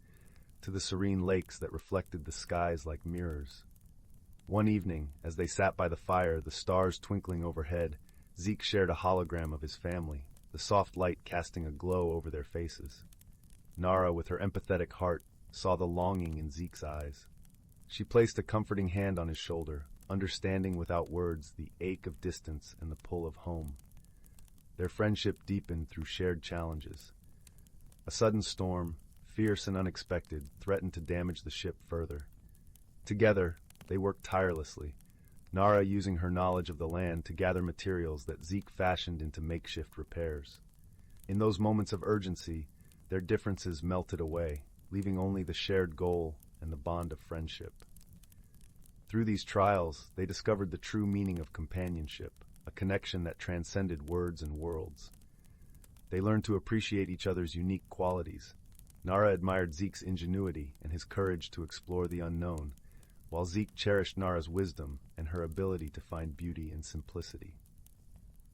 to the serene lakes that reflected the skies like mirrors. One evening, as they sat by the fire, the stars twinkling overhead, Zeke shared a hologram of his family, the soft light casting a glow over their faces. Nara, with her empathetic heart, saw the longing in Zeke's eyes. She placed a comforting hand on his shoulder, understanding without words the ache of distance and the pull of home. Their friendship deepened through shared challenges. A sudden storm, fierce and unexpected, threatened to damage the ship further. Together, they worked tirelessly, Nara using her knowledge of the land to gather materials that Zeke fashioned into makeshift repairs. In those moments of urgency, their differences melted away, leaving only the shared goal and the bond of friendship. Through these trials, they discovered the true meaning of companionship, a connection that transcended words and worlds. They learned to appreciate each other's unique qualities. Nara admired Zeke's ingenuity and his courage to explore the unknown, while Zeke cherished Nara's wisdom and her ability to find beauty in simplicity.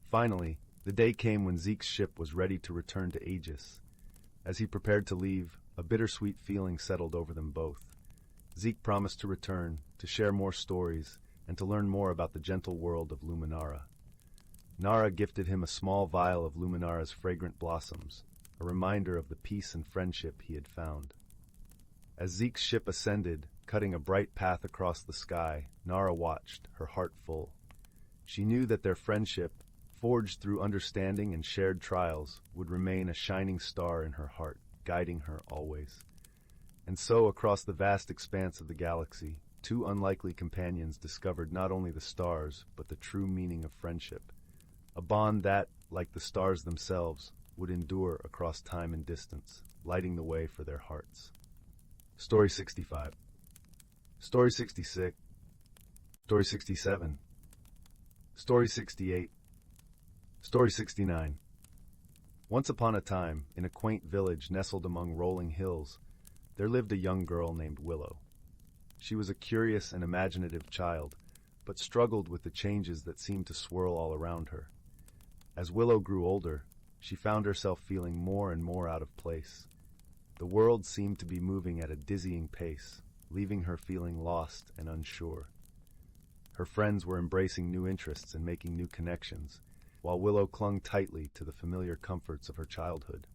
Finally, the day came when Zeke's ship was ready to return to Aegis. As he prepared to leave, a bittersweet feeling settled over them both. Zeke promised to return, to share more stories, and to learn more about the gentle world of Luminara. Nara gifted him a small vial of Luminara's fragrant blossoms, a reminder of the peace and friendship he had found. As Zeke's ship ascended, cutting a bright path across the sky, Nara watched, her heart full. She knew that their friendship, forged through understanding and shared trials, would remain a shining star in her heart, guiding her always. And so, across the vast expanse of the galaxy, two unlikely companions discovered not only the stars, but the true meaning of friendship, a bond that, like the stars themselves, would endure across time and distance, lighting the way for their hearts. Story 65. Story 66. Story 67. Story 68. Story 69. Once upon a time, in a quaint village nestled among rolling hills, there lived a young girl named Willow. She was a curious and imaginative child, but struggled with the changes that seemed to swirl all around her. As Willow grew older, she found herself feeling more and more out of place. The world seemed to be moving at a dizzying pace, leaving her feeling lost and unsure. Her friends were embracing new interests and making new connections, while Willow clung tightly to the familiar comforts of her childhood.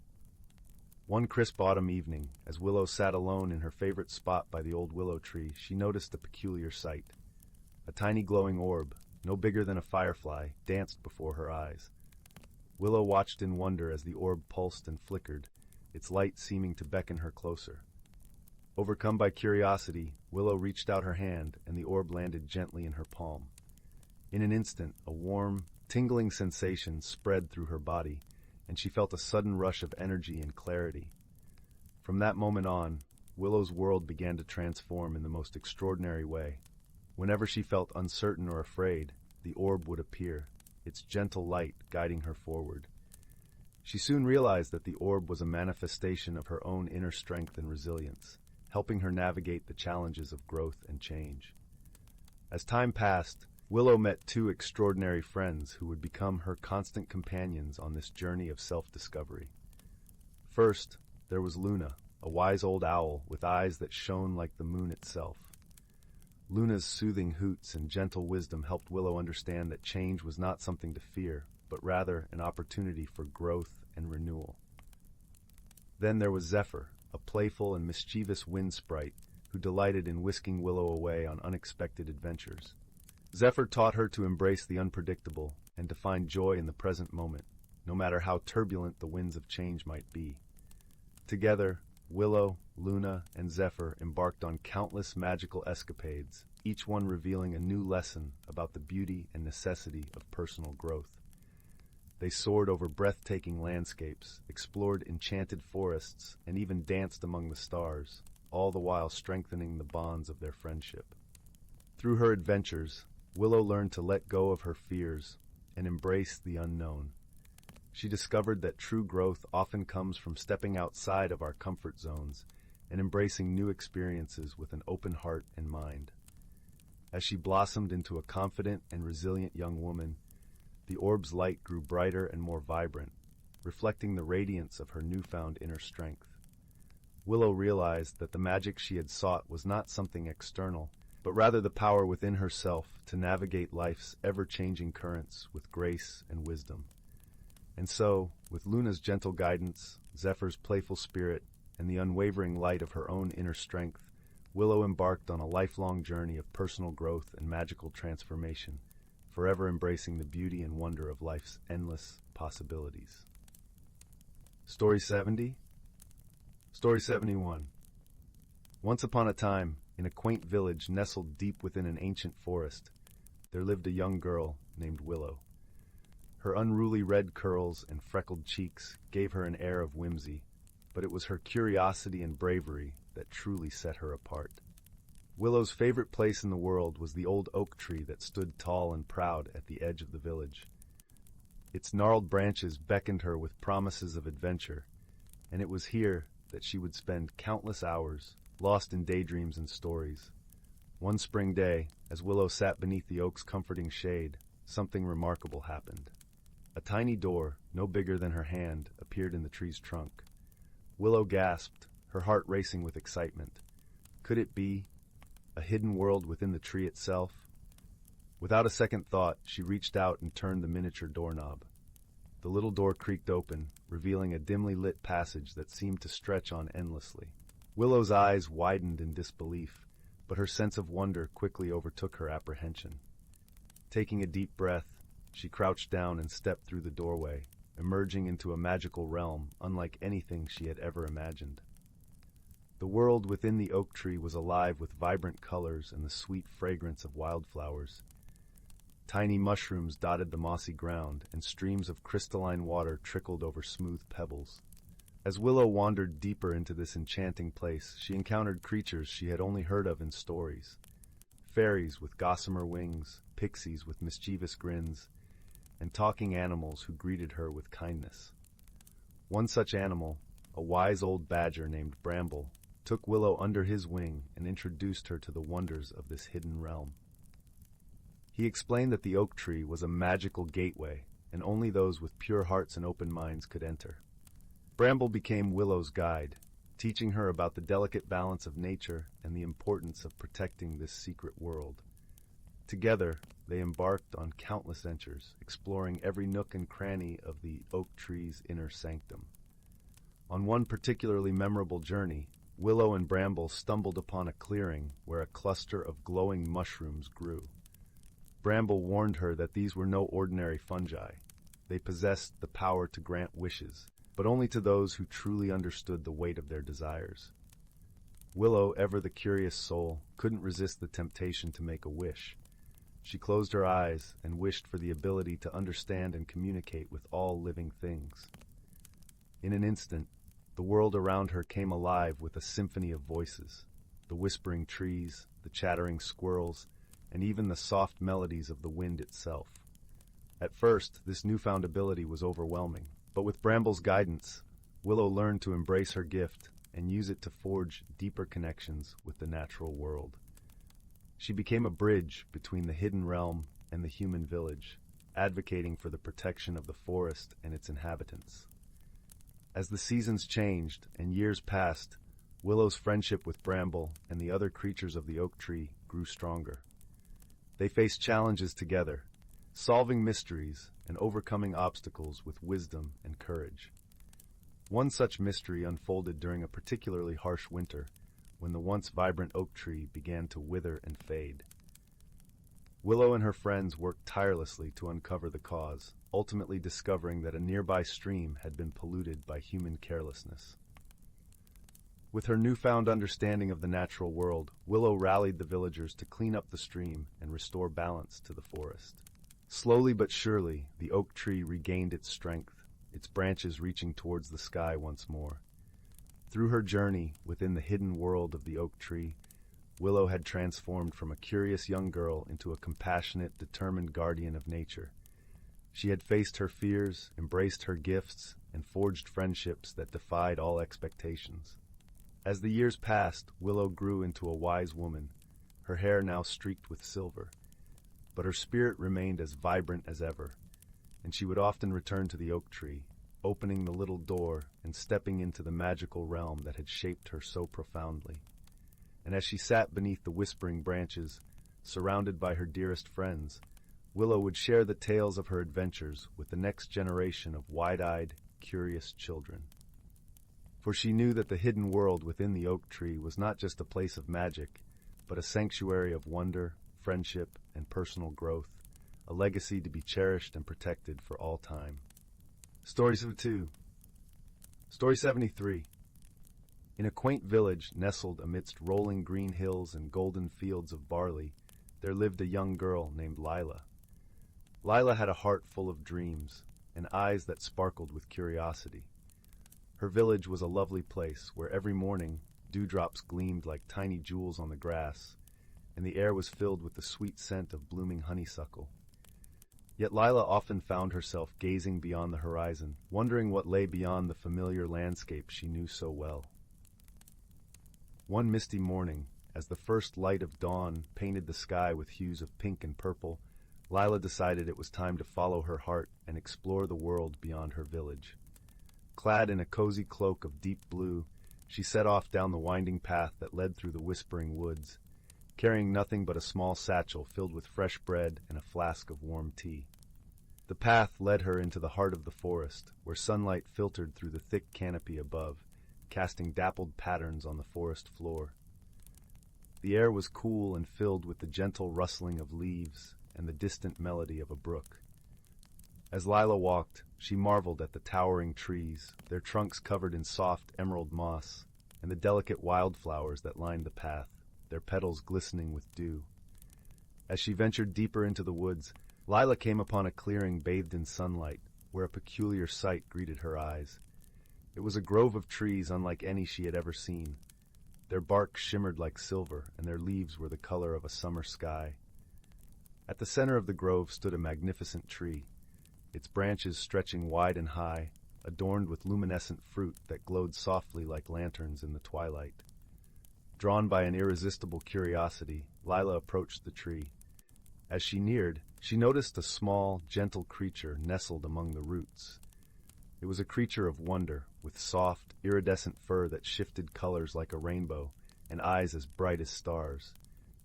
One crisp autumn evening, as Willow sat alone in her favorite spot by the old willow tree, she noticed a peculiar sight. A tiny glowing orb, no bigger than a firefly, danced before her eyes. Willow watched in wonder as the orb pulsed and flickered, its light seeming to beckon her closer. Overcome by curiosity, Willow reached out her hand, and the orb landed gently in her palm. In an instant, a warm, tingling sensation spread through her body, and she felt a sudden rush of energy and clarity. From that moment on, Willow's world began to transform in the most extraordinary way. Whenever she felt uncertain or afraid, the orb would appear, its gentle light guiding her forward. She soon realized that the orb was a manifestation of her own inner strength and resilience, helping her navigate the challenges of growth and change. As time passed, Willow met two extraordinary friends who would become her constant companions on this journey of self-discovery. First, there was Luna, a wise old owl with eyes that shone like the moon itself. Luna's soothing hoots and gentle wisdom helped Willow understand that change was not something to fear, but rather an opportunity for growth and renewal. Then there was Zephyr, a playful and mischievous wind sprite who delighted in whisking Willow away on unexpected adventures. Zephyr taught her to embrace the unpredictable and to find joy in the present moment, no matter how turbulent the winds of change might be. Together, Willow, Luna, and Zephyr embarked on countless magical escapades, each one revealing a new lesson about the beauty and necessity of personal growth. They soared over breathtaking landscapes, explored enchanted forests, and even danced among the stars, all the while strengthening the bonds of their friendship. Through her adventures, Willow learned to let go of her fears and embrace the unknown. She discovered that true growth often comes from stepping outside of our comfort zones and embracing new experiences with an open heart and mind. As she blossomed into a confident and resilient young woman, the orb's light grew brighter and more vibrant, reflecting the radiance of her newfound inner strength. Willow realized that the magic she had sought was not something external, but rather the power within herself to navigate life's ever-changing currents with grace and wisdom. And so, with Luna's gentle guidance, Zephyr's playful spirit, and the unwavering light of her own inner strength, Willow embarked on a lifelong journey of personal growth and magical transformation, forever embracing the beauty and wonder of life's endless possibilities. Story 70? Story 71. Once upon a time, in a quaint village nestled deep within an ancient forest, there lived a young girl named Willow. Her unruly red curls and freckled cheeks gave her an air of whimsy, but it was her curiosity and bravery that truly set her apart. Willow's favorite place in the world was the old oak tree that stood tall and proud at the edge of the village. Its gnarled branches beckoned her with promises of adventure, and it was here that she would spend countless hours, lost in daydreams and stories. One spring day, as Willow sat beneath the oak's comforting shade, something remarkable happened. A tiny door, no bigger than her hand, appeared in the tree's trunk. Willow gasped, her heart racing with excitement. Could it be a hidden world within the tree itself? Without a second thought, she reached out and turned the miniature doorknob. The little door creaked open, revealing a dimly lit passage that seemed to stretch on endlessly. Willow's eyes widened in disbelief, but her sense of wonder quickly overtook her apprehension. Taking a deep breath, she crouched down and stepped through the doorway, emerging into a magical realm unlike anything she had ever imagined. The world within the oak tree was alive with vibrant colors and the sweet fragrance of wildflowers. Tiny mushrooms dotted the mossy ground, and streams of crystalline water trickled over smooth pebbles. As Willow wandered deeper into this enchanting place, she encountered creatures she had only heard of in stories. Fairies with gossamer wings, pixies with mischievous grins, and talking animals who greeted her with kindness. One such animal, a wise old badger named Bramble, took Willow under his wing and introduced her to the wonders of this hidden realm. He explained that the oak tree was a magical gateway, and only those with pure hearts and open minds could enter. Bramble became Willow's guide, teaching her about the delicate balance of nature and the importance of protecting this secret world. Together, they embarked on countless ventures, exploring every nook and cranny of the oak tree's inner sanctum. On one particularly memorable journey, Willow and Bramble stumbled upon a clearing where a cluster of glowing mushrooms grew. Bramble warned her that these were no ordinary fungi. They possessed the power to grant wishes, but only to those who truly understood the weight of their desires. Willow, ever the curious soul, couldn't resist the temptation to make a wish. She closed her eyes and wished for the ability to understand and communicate with all living things. In an instant, the world around her came alive with a symphony of voices. The whispering trees, the chattering squirrels, and even the soft melodies of the wind itself. At first, this newfound ability was overwhelming, but with Bramble's guidance, Willow learned to embrace her gift and use it to forge deeper connections with the natural world. She became a bridge between the hidden realm and the human village, advocating for the protection of the forest and its inhabitants. As the seasons changed and years passed, Willow's friendship with Bramble and the other creatures of the oak tree grew stronger. They faced challenges together, solving mysteries and overcoming obstacles with wisdom and courage. One such mystery unfolded during a particularly harsh winter, when the once vibrant oak tree began to wither and fade. Willow and her friends worked tirelessly to uncover the cause, ultimately discovering that a nearby stream had been polluted by human carelessness. With her newfound understanding of the natural world, Willow rallied the villagers to clean up the stream and restore balance to the forest. Slowly but surely, the oak tree regained its strength, its branches reaching towards the sky once more. Through her journey within the hidden world of the oak tree, Willow had transformed from a curious young girl into a compassionate, determined guardian of nature. She had faced her fears, embraced her gifts, and forged friendships that defied all expectations. As the years passed, Willow grew into a wise woman, her hair now streaked with silver. But her spirit remained as vibrant as ever, and she would often return to the oak tree, opening the little door and stepping into the magical realm that had shaped her so profoundly. And as she sat beneath the whispering branches, surrounded by her dearest friends, Willow would share the tales of her adventures with the next generation of wide-eyed, curious children. For she knew that the hidden world within the oak tree was not just a place of magic, but a sanctuary of wonder, friendship, and personal growth, a legacy to be cherished and protected for all time. Stories of Two. Story 73. In a quaint village nestled amidst rolling green hills and golden fields of barley, there lived a young girl named Lila. Lila had a heart full of dreams and eyes that sparkled with curiosity. Her village was a lovely place where every morning dewdrops gleamed like tiny jewels on the grass, and the air was filled with the sweet scent of blooming honeysuckle. Yet Lila often found herself gazing beyond the horizon, wondering what lay beyond the familiar landscape she knew so well. One misty morning, as the first light of dawn painted the sky with hues of pink and purple, Lila decided it was time to follow her heart and explore the world beyond her village. Clad in a cozy cloak of deep blue, she set off down the winding path that led through the whispering woods, carrying nothing but a small satchel filled with fresh bread and a flask of warm tea. The path led her into the heart of the forest, where sunlight filtered through the thick canopy above, casting dappled patterns on the forest floor. The air was cool and filled with the gentle rustling of leaves and the distant melody of a brook. As Lila walked, she marveled at the towering trees, their trunks covered in soft emerald moss, and the delicate wildflowers that lined the path, their petals glistening with dew. As she ventured deeper into the woods, Lila came upon a clearing bathed in sunlight, where a peculiar sight greeted her eyes. It was a grove of trees unlike any she had ever seen. Their bark shimmered like silver, and their leaves were the color of a summer sky. At the center of the grove stood a magnificent tree, its branches stretching wide and high, adorned with luminescent fruit that glowed softly like lanterns in the twilight. Drawn by an irresistible curiosity, Lila approached the tree. As she neared, she noticed a small, gentle creature nestled among the roots. It was a creature of wonder, with soft, iridescent fur that shifted colors like a rainbow, and eyes as bright as stars.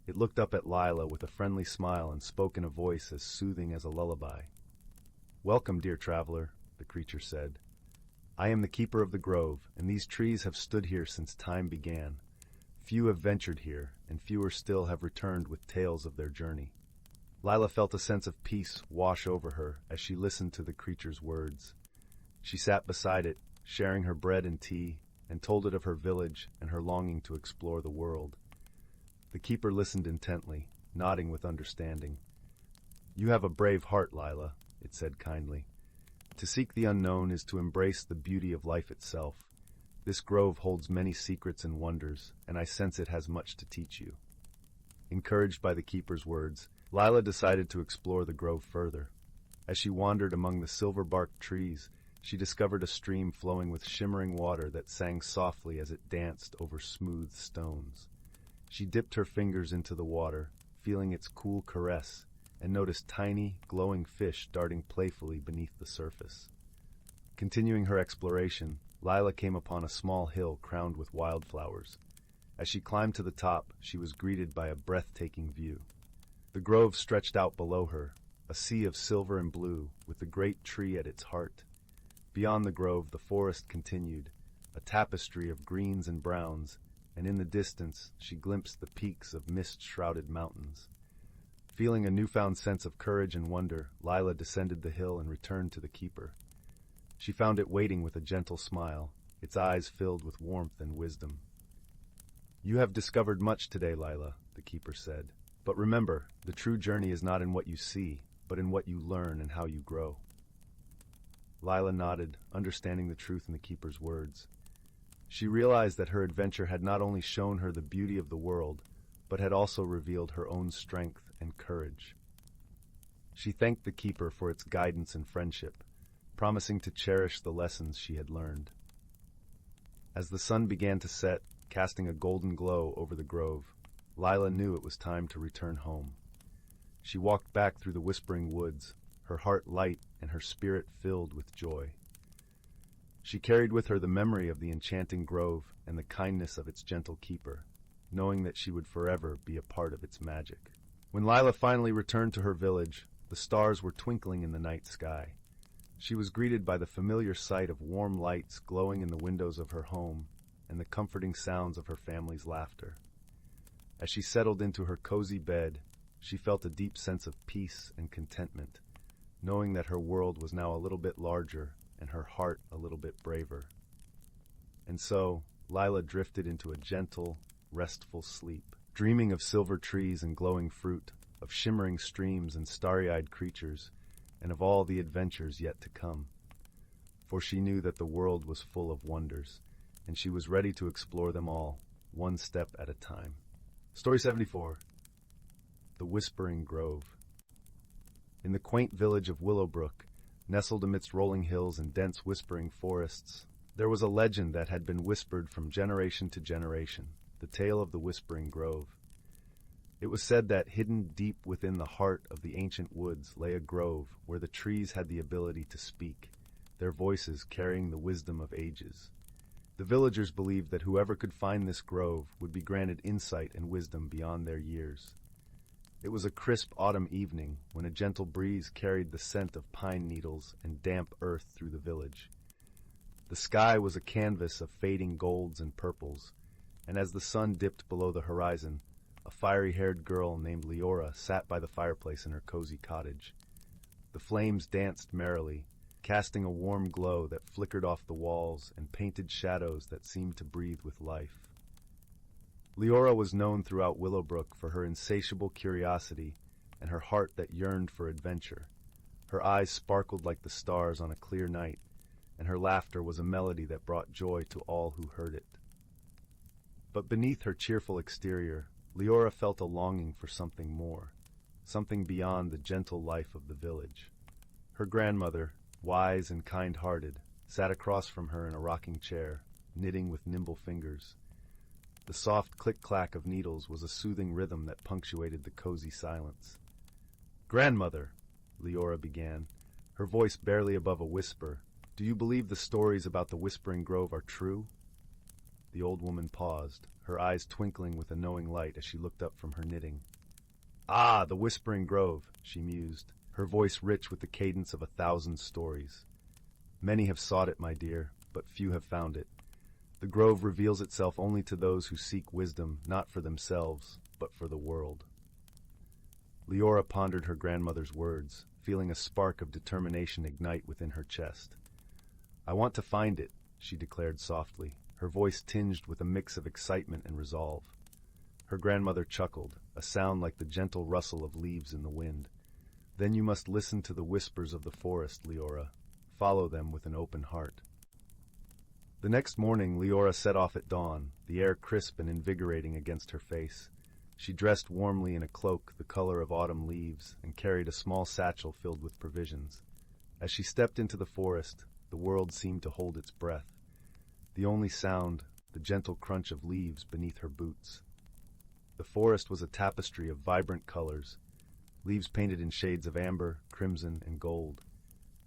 It looked up at Lila with a friendly smile and spoke in a voice as soothing as a lullaby. "Welcome, dear traveler," the creature said. "I am the keeper of the grove, and these trees have stood here since time began. Few have ventured here, and fewer still have returned with tales of their journey." Lila felt a sense of peace wash over her as she listened to the creature's words. She sat beside it, sharing her bread and tea, and told it of her village and her longing to explore the world. The keeper listened intently, nodding with understanding. "You have a brave heart, Lila," it said kindly. "To seek the unknown is to embrace the beauty of life itself. This grove holds many secrets and wonders, and I sense it has much to teach you." Encouraged by the keeper's words, Lila decided to explore the grove further. As she wandered among the silver-barked trees, she discovered a stream flowing with shimmering water that sang softly as it danced over smooth stones. She dipped her fingers into the water, feeling its cool caress, and noticed tiny, glowing fish darting playfully beneath the surface. Continuing her exploration, Lila came upon a small hill crowned with wildflowers. As she climbed to the top, she was greeted by a breathtaking view. The grove stretched out below her, a sea of silver and blue, with the great tree at its heart. Beyond the grove, the forest continued, a tapestry of greens and browns, and in the distance she glimpsed the peaks of mist-shrouded mountains. Feeling a newfound sense of courage and wonder, Lila descended the hill and returned to the keeper. She found it waiting with a gentle smile, its eyes filled with warmth and wisdom. "You have discovered much today, Lila," the keeper said. "But remember, the true journey is not in what you see, but in what you learn and how you grow." Lila nodded, understanding the truth in the keeper's words. She realized that her adventure had not only shown her the beauty of the world, but had also revealed her own strength and courage. She thanked the keeper for its guidance and friendship, promising to cherish the lessons she had learned. As the sun began to set, casting a golden glow over the grove, Lila knew it was time to return home. She walked back through the whispering woods, her heart light and her spirit filled with joy. She carried with her the memory of the enchanting grove and the kindness of its gentle keeper, knowing that she would forever be a part of its magic. When Lila finally returned to her village, the stars were twinkling in the night sky. She was greeted by the familiar sight of warm lights glowing in the windows of her home and the comforting sounds of her family's laughter. As she settled into her cozy bed, she felt a deep sense of peace and contentment, knowing that her world was now a little bit larger and her heart a little bit braver. And so, Lila drifted into a gentle, restful sleep, dreaming of silver trees and glowing fruit, of shimmering streams and starry-eyed creatures, and of all the adventures yet to come. For she knew that the world was full of wonders, and she was ready to explore them all, one step at a time. Story 74. The Whispering Grove. In the quaint village of Willowbrook, nestled amidst rolling hills and dense whispering forests, there was a legend that had been whispered from generation to generation, the tale of the Whispering Grove. It was said that hidden deep within the heart of the ancient woods lay a grove where the trees had the ability to speak, their voices carrying the wisdom of ages. The villagers believed that whoever could find this grove would be granted insight and wisdom beyond their years. It was a crisp autumn evening when a gentle breeze carried the scent of pine needles and damp earth through the village. The sky was a canvas of fading golds and purples, and as the sun dipped below the horizon, a fiery-haired girl named Leora sat by the fireplace in her cozy cottage. The flames danced merrily, casting a warm glow that flickered off the walls and painted shadows that seemed to breathe with life. Leora was known throughout Willowbrook for her insatiable curiosity and her heart that yearned for adventure. Her eyes sparkled like the stars on a clear night, and her laughter was a melody that brought joy to all who heard it. But beneath her cheerful exterior, Leora felt a longing for something more, something beyond the gentle life of the village. Her grandmother, wise and kind-hearted, sat across from her in a rocking chair, knitting with nimble fingers. The soft click-clack of needles was a soothing rhythm that punctuated the cozy silence. "Grandmother," Leora began, her voice barely above a whisper, "do you believe the stories about the Whispering Grove are true?" The old woman paused, her eyes twinkling with a knowing light as she looked up from her knitting. "Ah, the Whispering Grove," she mused, her voice rich with the cadence of 1,000 stories. "Many have sought it, my dear, but few have found it. The grove reveals itself only to those who seek wisdom, not for themselves, but for the world." Leora pondered her grandmother's words, feeling a spark of determination ignite within her chest. "I want to find it," she declared softly, her voice tinged with a mix of excitement and resolve. Her grandmother chuckled, a sound like the gentle rustle of leaves in the wind. "Then you must listen to the whispers of the forest, Leora. Follow them with an open heart." The next morning, Leora set off at dawn, the air crisp and invigorating against her face. She dressed warmly in a cloak the color of autumn leaves and carried a small satchel filled with provisions. As she stepped into the forest, the world seemed to hold its breath. The only sound, the gentle crunch of leaves beneath her boots. The forest was a tapestry of vibrant colors, leaves painted in shades of amber, crimson, and gold.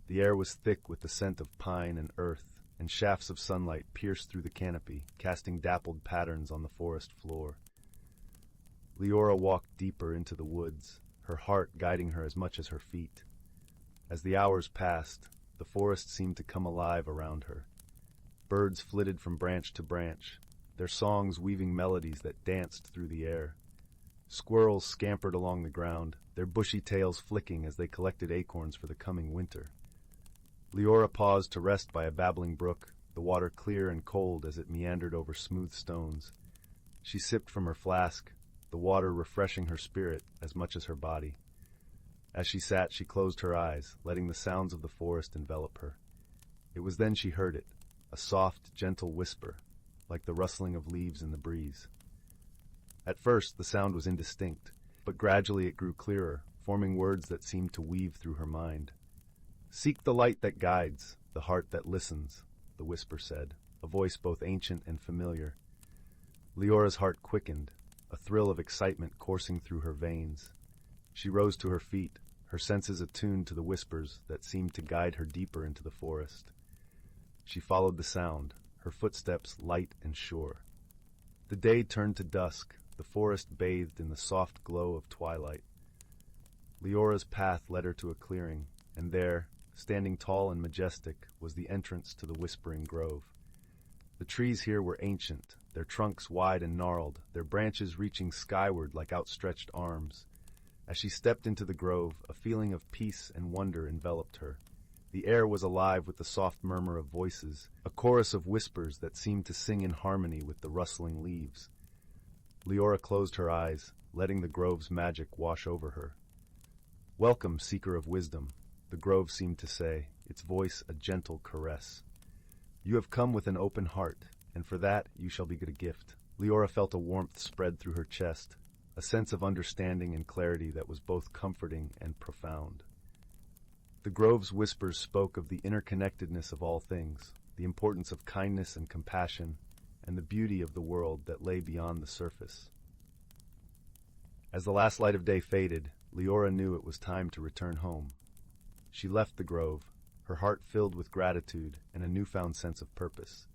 The air was thick with the scent of pine and earth, and shafts of sunlight pierced through the canopy, casting dappled patterns on the forest floor. Leora walked deeper into the woods, her heart guiding her as much as her feet. As the hours passed, the forest seemed to come alive around her. Birds flitted from branch to branch, their songs weaving melodies that danced through the air. Squirrels scampered along the ground, their bushy tails flicking as they collected acorns for the coming winter. Leora paused to rest by a babbling brook, the water clear and cold as it meandered over smooth stones. She sipped from her flask, the water refreshing her spirit as much as her body. As she sat, she closed her eyes, letting the sounds of the forest envelop her. It was then she heard it, a soft, gentle whisper, like the rustling of leaves in the breeze. At first, the sound was indistinct, but gradually it grew clearer, forming words that seemed to weave through her mind. "Seek the light that guides, the heart that listens," the whisper said, a voice both ancient and familiar. Leora's heart quickened, a thrill of excitement coursing through her veins. She rose to her feet, her senses attuned to the whispers that seemed to guide her deeper into the forest. She followed the sound, her footsteps light and sure. The day turned to dusk, the forest bathed in the soft glow of twilight. Leora's path led her to a clearing, and there, standing tall and majestic, was the entrance to the Whispering Grove. The trees here were ancient, their trunks wide and gnarled, their branches reaching skyward like outstretched arms. As she stepped into the grove, a feeling of peace and wonder enveloped her. The air was alive with the soft murmur of voices, a chorus of whispers that seemed to sing in harmony with the rustling leaves. Leora closed her eyes, letting the grove's magic wash over her. "Welcome, seeker of wisdom," the grove seemed to say, its voice a gentle caress. "You have come with an open heart, and for that you shall be given a gift." Leora felt a warmth spread through her chest, a sense of understanding and clarity that was both comforting and profound. The grove's whispers spoke of the interconnectedness of all things, the importance of kindness and compassion, and the beauty of the world that lay beyond the surface. As the last light of day faded, Leora knew it was time to return home. She left the grove, her heart filled with gratitude and a newfound sense of purpose.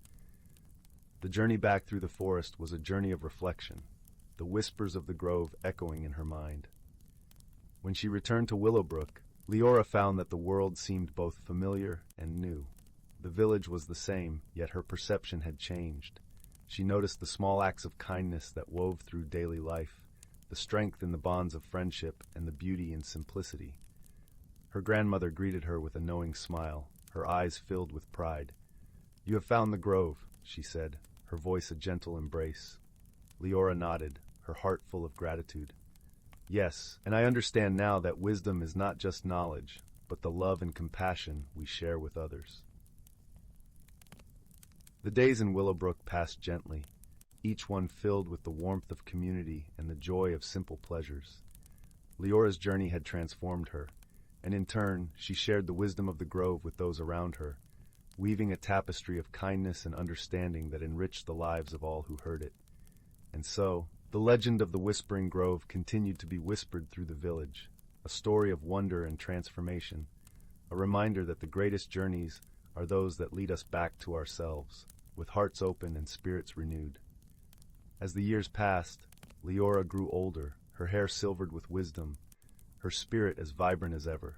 The journey back through the forest was a journey of reflection, the whispers of the grove echoing in her mind. When she returned to Willowbrook, Leora found that the world seemed both familiar and new. The village was the same, yet her perception had changed. She noticed the small acts of kindness that wove through daily life, the strength in the bonds of friendship and the beauty in simplicity. Her grandmother greeted her with a knowing smile, her eyes filled with pride. "You have found the grove," she said, her voice a gentle embrace. Leora nodded, her heart full of gratitude. "Yes, and I understand now that wisdom is not just knowledge, but the love and compassion we share with others." The days in Willowbrook passed gently, each one filled with the warmth of community and the joy of simple pleasures. Leora's journey had transformed her, and in turn, she shared the wisdom of the grove with those around her, weaving a tapestry of kindness and understanding that enriched the lives of all who heard it. And so, the legend of the Whispering Grove continued to be whispered through the village, a story of wonder and transformation, a reminder that the greatest journeys are those that lead us back to ourselves, with hearts open and spirits renewed. As the years passed, Leora grew older, her hair silvered with wisdom, her spirit as vibrant as ever.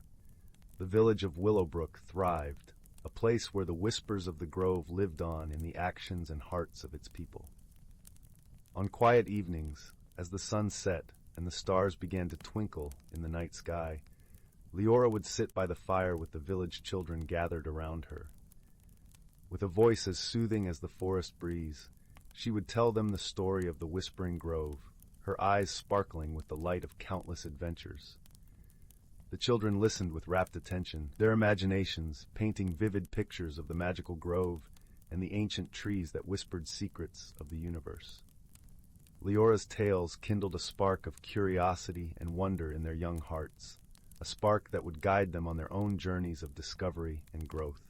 The village of Willowbrook thrived, a place where the whispers of the grove lived on in the actions and hearts of its people. On quiet evenings, as the sun set and the stars began to twinkle in the night sky, Leora would sit by the fire with the village children gathered around her. With a voice as soothing as the forest breeze, she would tell them the story of the Whispering Grove, her eyes sparkling with the light of countless adventures. The children listened with rapt attention, their imaginations painting vivid pictures of the magical grove and the ancient trees that whispered secrets of the universe. Leora's tales kindled a spark of curiosity and wonder in their young hearts, a spark that would guide them on their own journeys of discovery and growth.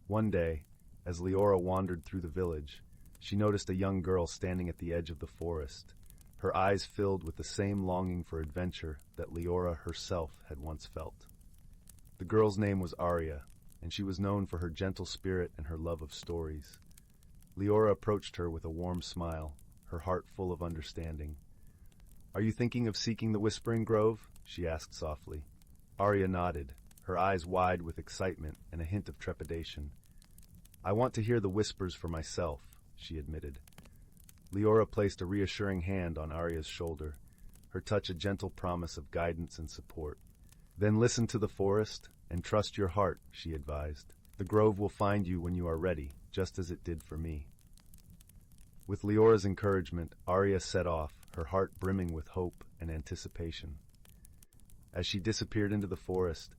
One day, as Leora wandered through the village, she noticed a young girl standing at the edge of the forest, her eyes filled with the same longing for adventure that Leora herself had once felt. The girl's name was Arya, and she was known for her gentle spirit and her love of stories. Leora approached her with a warm smile, her heart full of understanding. "Are you thinking of seeking the Whispering Grove?" she asked softly. Arya nodded, her eyes wide with excitement and a hint of trepidation. "I want to hear the whispers for myself," she admitted. Leora placed a reassuring hand on Arya's shoulder, her touch a gentle promise of guidance and support. "Then listen to the forest and trust your heart," she advised. "The grove will find you when you are ready, just as it did for me." With Leora's encouragement, Arya set off, her heart brimming with hope and anticipation. As she disappeared into the forest,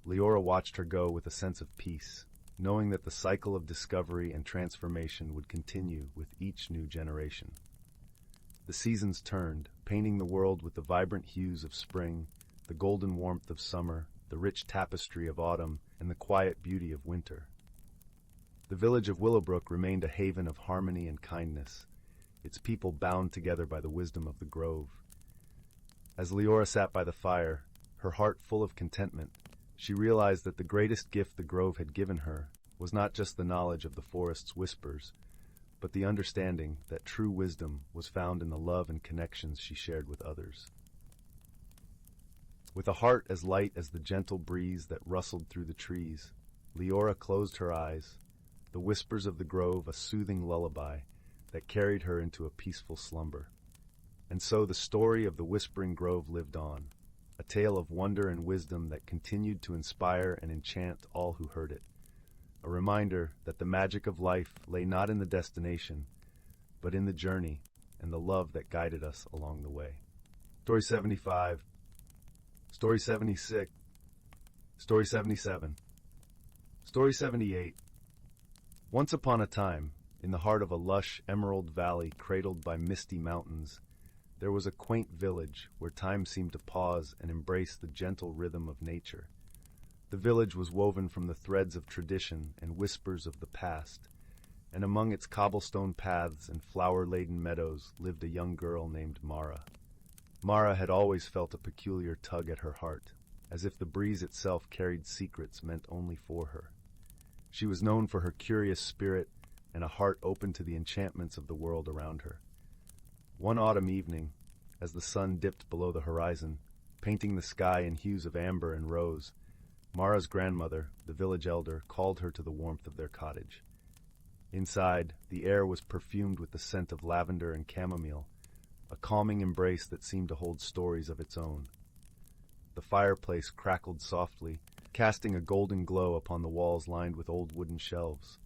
Leora watched her go with a sense of peace, knowing that the cycle of discovery and transformation would continue with each new generation. The seasons turned, painting the world with the vibrant hues of spring, the golden warmth of summer, the rich tapestry of autumn, and the quiet beauty of winter. The village of Willowbrook remained a haven of harmony and kindness, its people bound together by the wisdom of the grove. As Leora sat by the fire, her heart full of contentment, she realized that the greatest gift the grove had given her was not just the knowledge of the forest's whispers, but the understanding that true wisdom was found in the love and connections she shared with others. With a heart as light as the gentle breeze that rustled through the trees, Leora closed her eyes, the whispers of the grove a soothing lullaby that carried her into a peaceful slumber. And so the story of the Whispering Grove lived on, a tale of wonder and wisdom that continued to inspire and enchant all who heard it, a reminder that the magic of life lay not in the destination, but in the journey and the love that guided us along the way. Story 75, Story 76, Story 77, Story 78. Once upon a time, in the heart of a lush emerald valley cradled by misty mountains, there was a quaint village where time seemed to pause and embrace the gentle rhythm of nature. The village was woven from the threads of tradition and whispers of the past, and among its cobblestone paths and flower-laden meadows lived a young girl named Mara. Mara had always felt a peculiar tug at her heart, as if the breeze itself carried secrets meant only for her. She was known for her curious spirit and a heart open to the enchantments of the world around her. One autumn evening, as the sun dipped below the horizon, painting the sky in hues of amber and rose, Mara's grandmother, the village elder, called her to the warmth of their cottage. Inside, the air was perfumed with the scent of lavender and chamomile, a calming embrace that seemed to hold stories of its own. The fireplace crackled softly, casting a golden glow upon the walls lined with old wooden shelves.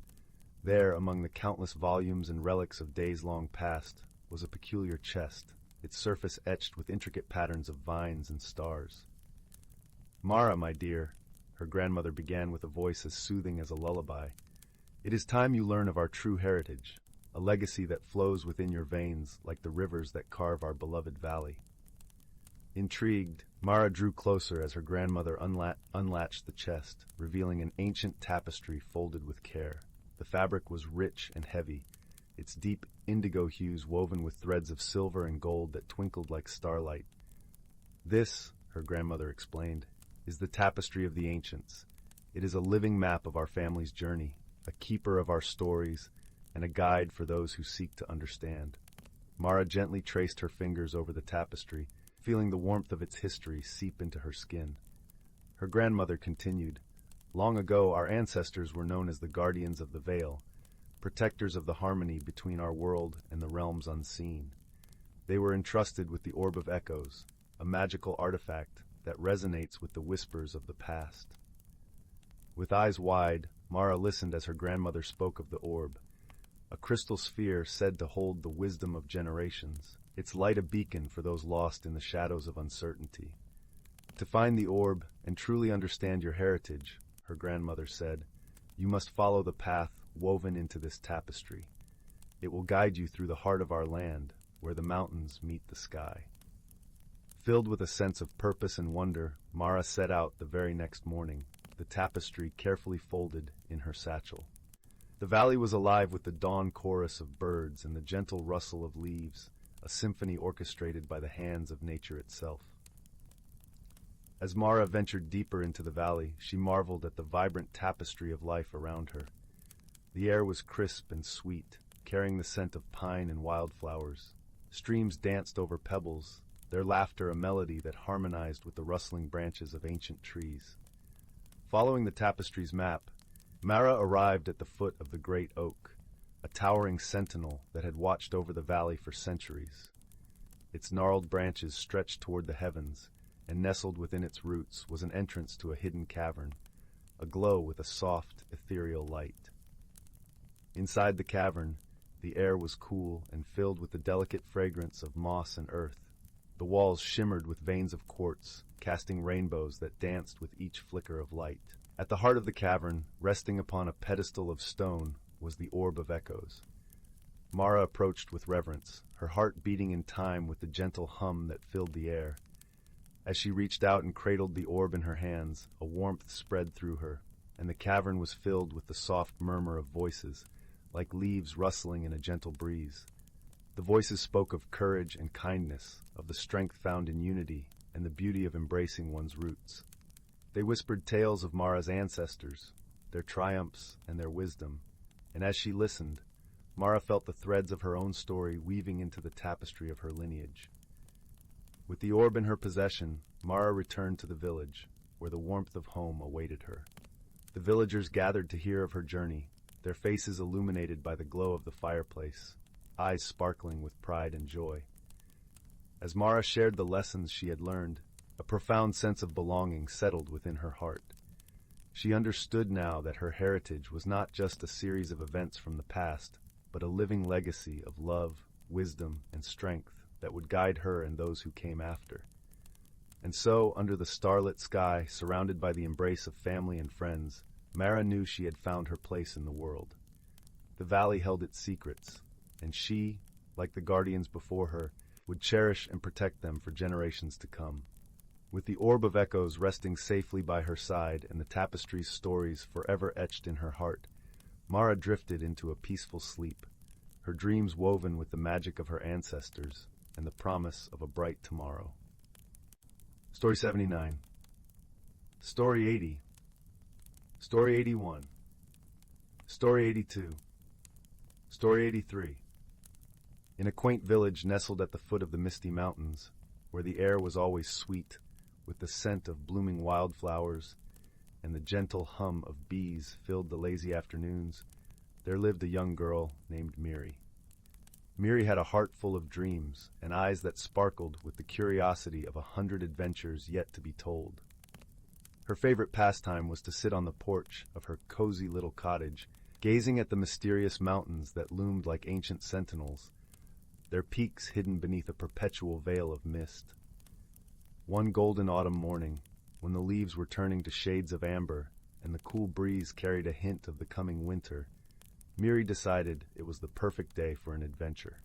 There, among the countless volumes and relics of days long past, was a peculiar chest, its surface etched with intricate patterns of vines and stars. "Mara, my dear," her grandmother began with a voice as soothing as a lullaby, "it is time you learn of our true heritage, a legacy that flows within your veins like the rivers that carve our beloved valley." Intrigued, Mara drew closer as her grandmother unlatched the chest, revealing an ancient tapestry folded with care. The fabric was rich and heavy, its deep indigo hues woven with threads of silver and gold that twinkled like starlight. "This," her grandmother explained, "is the tapestry of the ancients. It is a living map of our family's journey, a keeper of our stories, and a guide for those who seek to understand." Mara gently traced her fingers over the tapestry, feeling the warmth of its history seep into her skin. Her grandmother continued, "Long ago, our ancestors were known as the guardians of the veil, protectors of the harmony between our world and the realms unseen. They were entrusted with the Orb of Echoes, a magical artifact that resonates with the whispers of the past." With eyes wide, Mara listened as her grandmother spoke of the orb, a crystal sphere said to hold the wisdom of generations, its light a beacon for those lost in the shadows of uncertainty. "To find the orb and truly understand your heritage," her grandmother said, "you must follow the path woven into this tapestry. It will guide you through the heart of our land, where the mountains meet the sky. Filled with a sense of purpose and wonder, Mara set out the very next morning, the tapestry carefully folded in her satchel. The valley was alive with the dawn chorus of birds and the gentle rustle of leaves, a symphony orchestrated by the hands of nature itself. As Mara ventured deeper into the valley, she marveled at the vibrant tapestry of life around her. The air was crisp and sweet, carrying the scent of pine and wildflowers. Streams danced over pebbles, their laughter a melody that harmonized with the rustling branches of ancient trees. Following the tapestry's map, Mara arrived at the foot of the great oak, a towering sentinel that had watched over the valley for centuries. Its gnarled branches stretched toward the heavens, and nestled within its roots was an entrance to a hidden cavern, aglow with a soft, ethereal light. Inside the cavern, the air was cool and filled with the delicate fragrance of moss and earth. The walls shimmered with veins of quartz, casting rainbows that danced with each flicker of light. At the heart of the cavern, resting upon a pedestal of stone, was the Orb of Echoes. Mara approached with reverence, her heart beating in time with the gentle hum that filled the air. As she reached out and cradled the orb in her hands, a warmth spread through her, and the cavern was filled with the soft murmur of voices, like leaves rustling in a gentle breeze. The voices spoke of courage and kindness, of the strength found in unity, and the beauty of embracing one's roots. They whispered tales of Mara's ancestors, their triumphs and their wisdom, and as she listened, Mara felt the threads of her own story weaving into the tapestry of her lineage. With the orb in her possession, Mara returned to the village, where the warmth of home awaited her. The villagers gathered to hear of her journey, their faces illuminated by the glow of the fireplace, eyes sparkling with pride and joy. As Mara shared the lessons she had learned, a profound sense of belonging settled within her heart. She understood now that her heritage was not just a series of events from the past, but a living legacy of love, wisdom, and strength that would guide her and those who came after. And so, under the starlit sky, surrounded by the embrace of family and friends, Mara knew she had found her place in the world. The valley held its secrets, and she, like the guardians before her, would cherish and protect them for generations to come. With the Orb of Echoes resting safely by her side and the tapestry's stories forever etched in her heart, Mara drifted into a peaceful sleep, her dreams woven with the magic of her ancestors and the promise of a bright tomorrow. Story 79. Story 80. Story 81. Story 82. Story 83. In a quaint village nestled at the foot of the misty mountains, where the air was always sweet, with the scent of blooming wildflowers and the gentle hum of bees filled the lazy afternoons, there lived a young girl named Miri. Miri had a heart full of dreams and eyes that sparkled with the curiosity of 100 adventures yet to be told. Her favorite pastime was to sit on the porch of her cozy little cottage, gazing at the mysterious mountains that loomed like ancient sentinels, their peaks hidden beneath a perpetual veil of mist. One golden autumn morning, when the leaves were turning to shades of amber and the cool breeze carried a hint of the coming winter, Miri decided it was the perfect day for an adventure.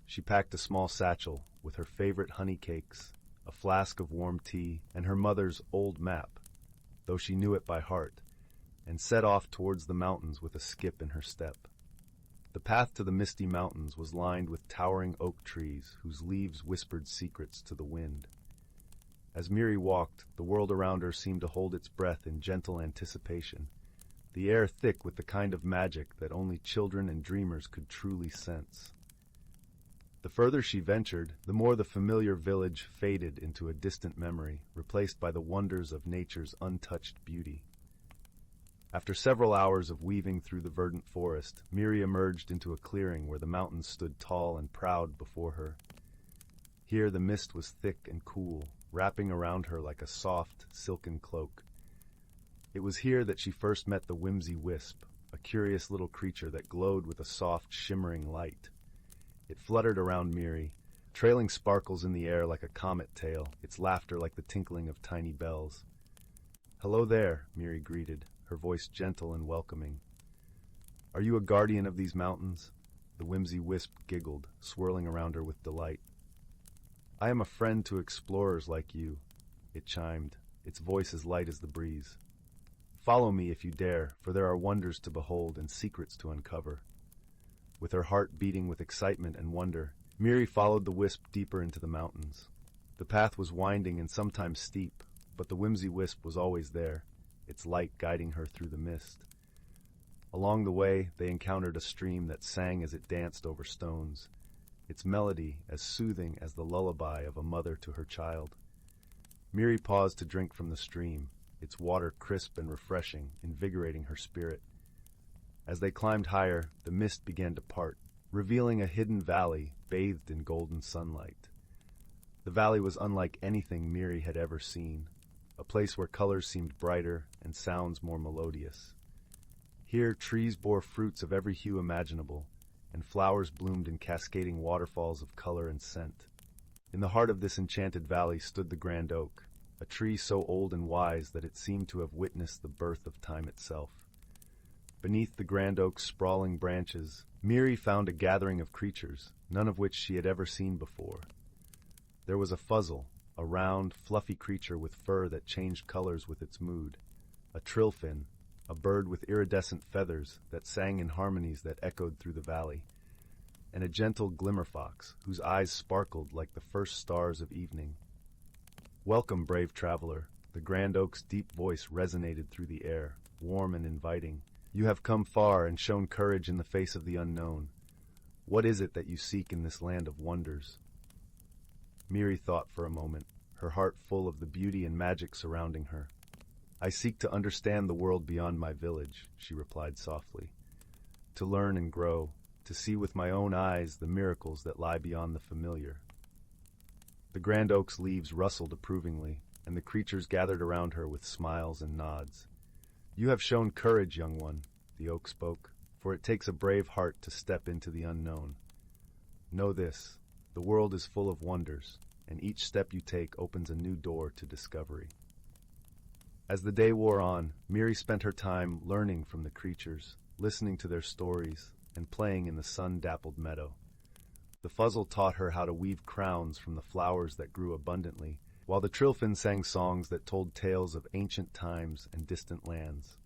She packed a small satchel with her favorite honey cakes, a flask of warm tea, and her mother's old map, though she knew it by heart, and set off towards the mountains with a skip in her step. The path to the misty mountains was lined with towering oak trees whose leaves whispered secrets to the wind. As Miri walked, the world around her seemed to hold its breath in gentle anticipation, the air thick with the kind of magic that only children and dreamers could truly sense. The further she ventured, the more the familiar village faded into a distant memory, replaced by the wonders of nature's untouched beauty. After several hours of weaving through the verdant forest, Miri emerged into a clearing where the mountains stood tall and proud before her. Here the mist was thick and cool, wrapping around her like a soft, silken cloak. It was here that she first met the whimsy wisp, a curious little creature that glowed with a soft, shimmering light. It fluttered around Miri, trailing sparkles in the air like a comet tail, its laughter like the tinkling of tiny bells. "Hello there," Miri greeted, her voice gentle and welcoming. "Are you a guardian of these mountains?" The whimsy wisp giggled, swirling around her with delight. "I am a friend to explorers like you," it chimed, its voice as light as the breeze. "Follow me if you dare, for there are wonders to behold and secrets to uncover." With her heart beating with excitement and wonder, Miri followed the wisp deeper into the mountains. The path was winding and sometimes steep, but the whimsy wisp was always there, its light guiding her through the mist. Along the way, they encountered a stream that sang as it danced over stones, its melody as soothing as the lullaby of a mother to her child. Miri paused to drink from the stream, its water crisp and refreshing, invigorating her spirit. As they climbed higher, the mist began to part, revealing a hidden valley bathed in golden sunlight. The valley was unlike anything Miri had ever seen, a place where colors seemed brighter and sounds more melodious. Here, trees bore fruits of every hue imaginable, and flowers bloomed in cascading waterfalls of color and scent. In the heart of this enchanted valley stood the grand oak, a tree so old and wise that it seemed to have witnessed the birth of time itself. Beneath the grand oak's sprawling branches, Miri found a gathering of creatures, none of which she had ever seen before. There was a fuzzle, a round, fluffy creature with fur that changed colors with its mood, a trillfin, a bird with iridescent feathers that sang in harmonies that echoed through the valley, and a gentle glimmerfox whose eyes sparkled like the first stars of evening. "Welcome, brave traveler," the grand oak's deep voice resonated through the air, warm and inviting. "You have come far and shown courage in the face of the unknown. What is it that you seek in this land of wonders?" Miri thought for a moment, her heart full of the beauty and magic surrounding her. "I seek to understand the world beyond my village," she replied softly. "To learn and grow, to see with my own eyes the miracles that lie beyond the familiar." The grand oak's leaves rustled approvingly, and the creatures gathered around her with smiles and nods. "You have shown courage, young one," the oak spoke, "for it takes a brave heart to step into the unknown. Know this, the world is full of wonders, and each step you take opens a new door to discovery." As the day wore on, Miri spent her time learning from the creatures, listening to their stories, and playing in the sun-dappled meadow. The fuzzle taught her how to weave crowns from the flowers that grew abundantly, while the trillfin sang songs that told tales of ancient times and distant lands.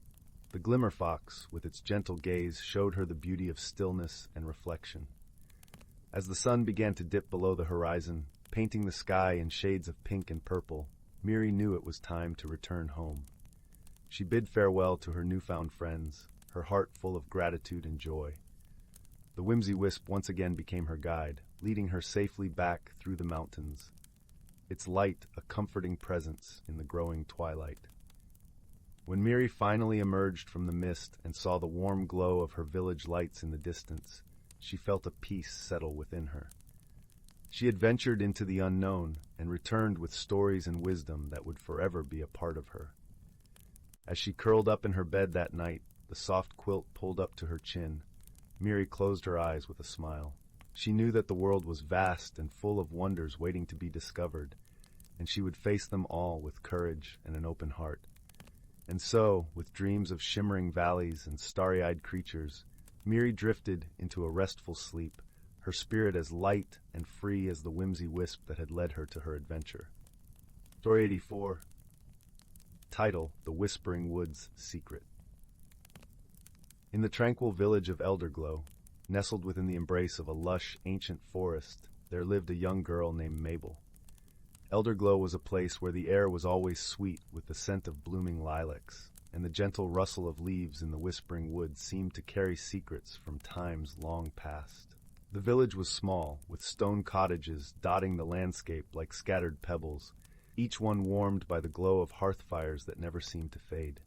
The glimmerfox, with its gentle gaze, showed her the beauty of stillness and reflection. As the sun began to dip below the horizon, painting the sky in shades of pink and purple, Miri knew it was time to return home. She bid farewell to her newfound friends, her heart full of gratitude and joy. The whimsy wisp once again became her guide, leading her safely back through the mountains, its light a comforting presence in the growing twilight. When Miri finally emerged from the mist and saw the warm glow of her village lights in the distance, she felt a peace settle within her. She had ventured into the unknown and returned with stories and wisdom that would forever be a part of her. As she curled up in her bed that night, the soft quilt pulled up to her chin, Miri closed her eyes with a smile. She knew that the world was vast and full of wonders waiting to be discovered, and she would face them all with courage and an open heart. And so, with dreams of shimmering valleys and starry-eyed creatures, Miri drifted into a restful sleep, her spirit as light and free as the whimsy wisp that had led her to her adventure. Story 84. Title: The Whispering Wood's Secret. In the tranquil village of Elderglow, nestled within the embrace of a lush, ancient forest, there lived a young girl named Mabel. Elderglow was a place where the air was always sweet with the scent of blooming lilacs, and the gentle rustle of leaves in the whispering woods seemed to carry secrets from times long past. The village was small, with stone cottages dotting the landscape like scattered pebbles, each one warmed by the glow of hearth fires that never seemed to fade.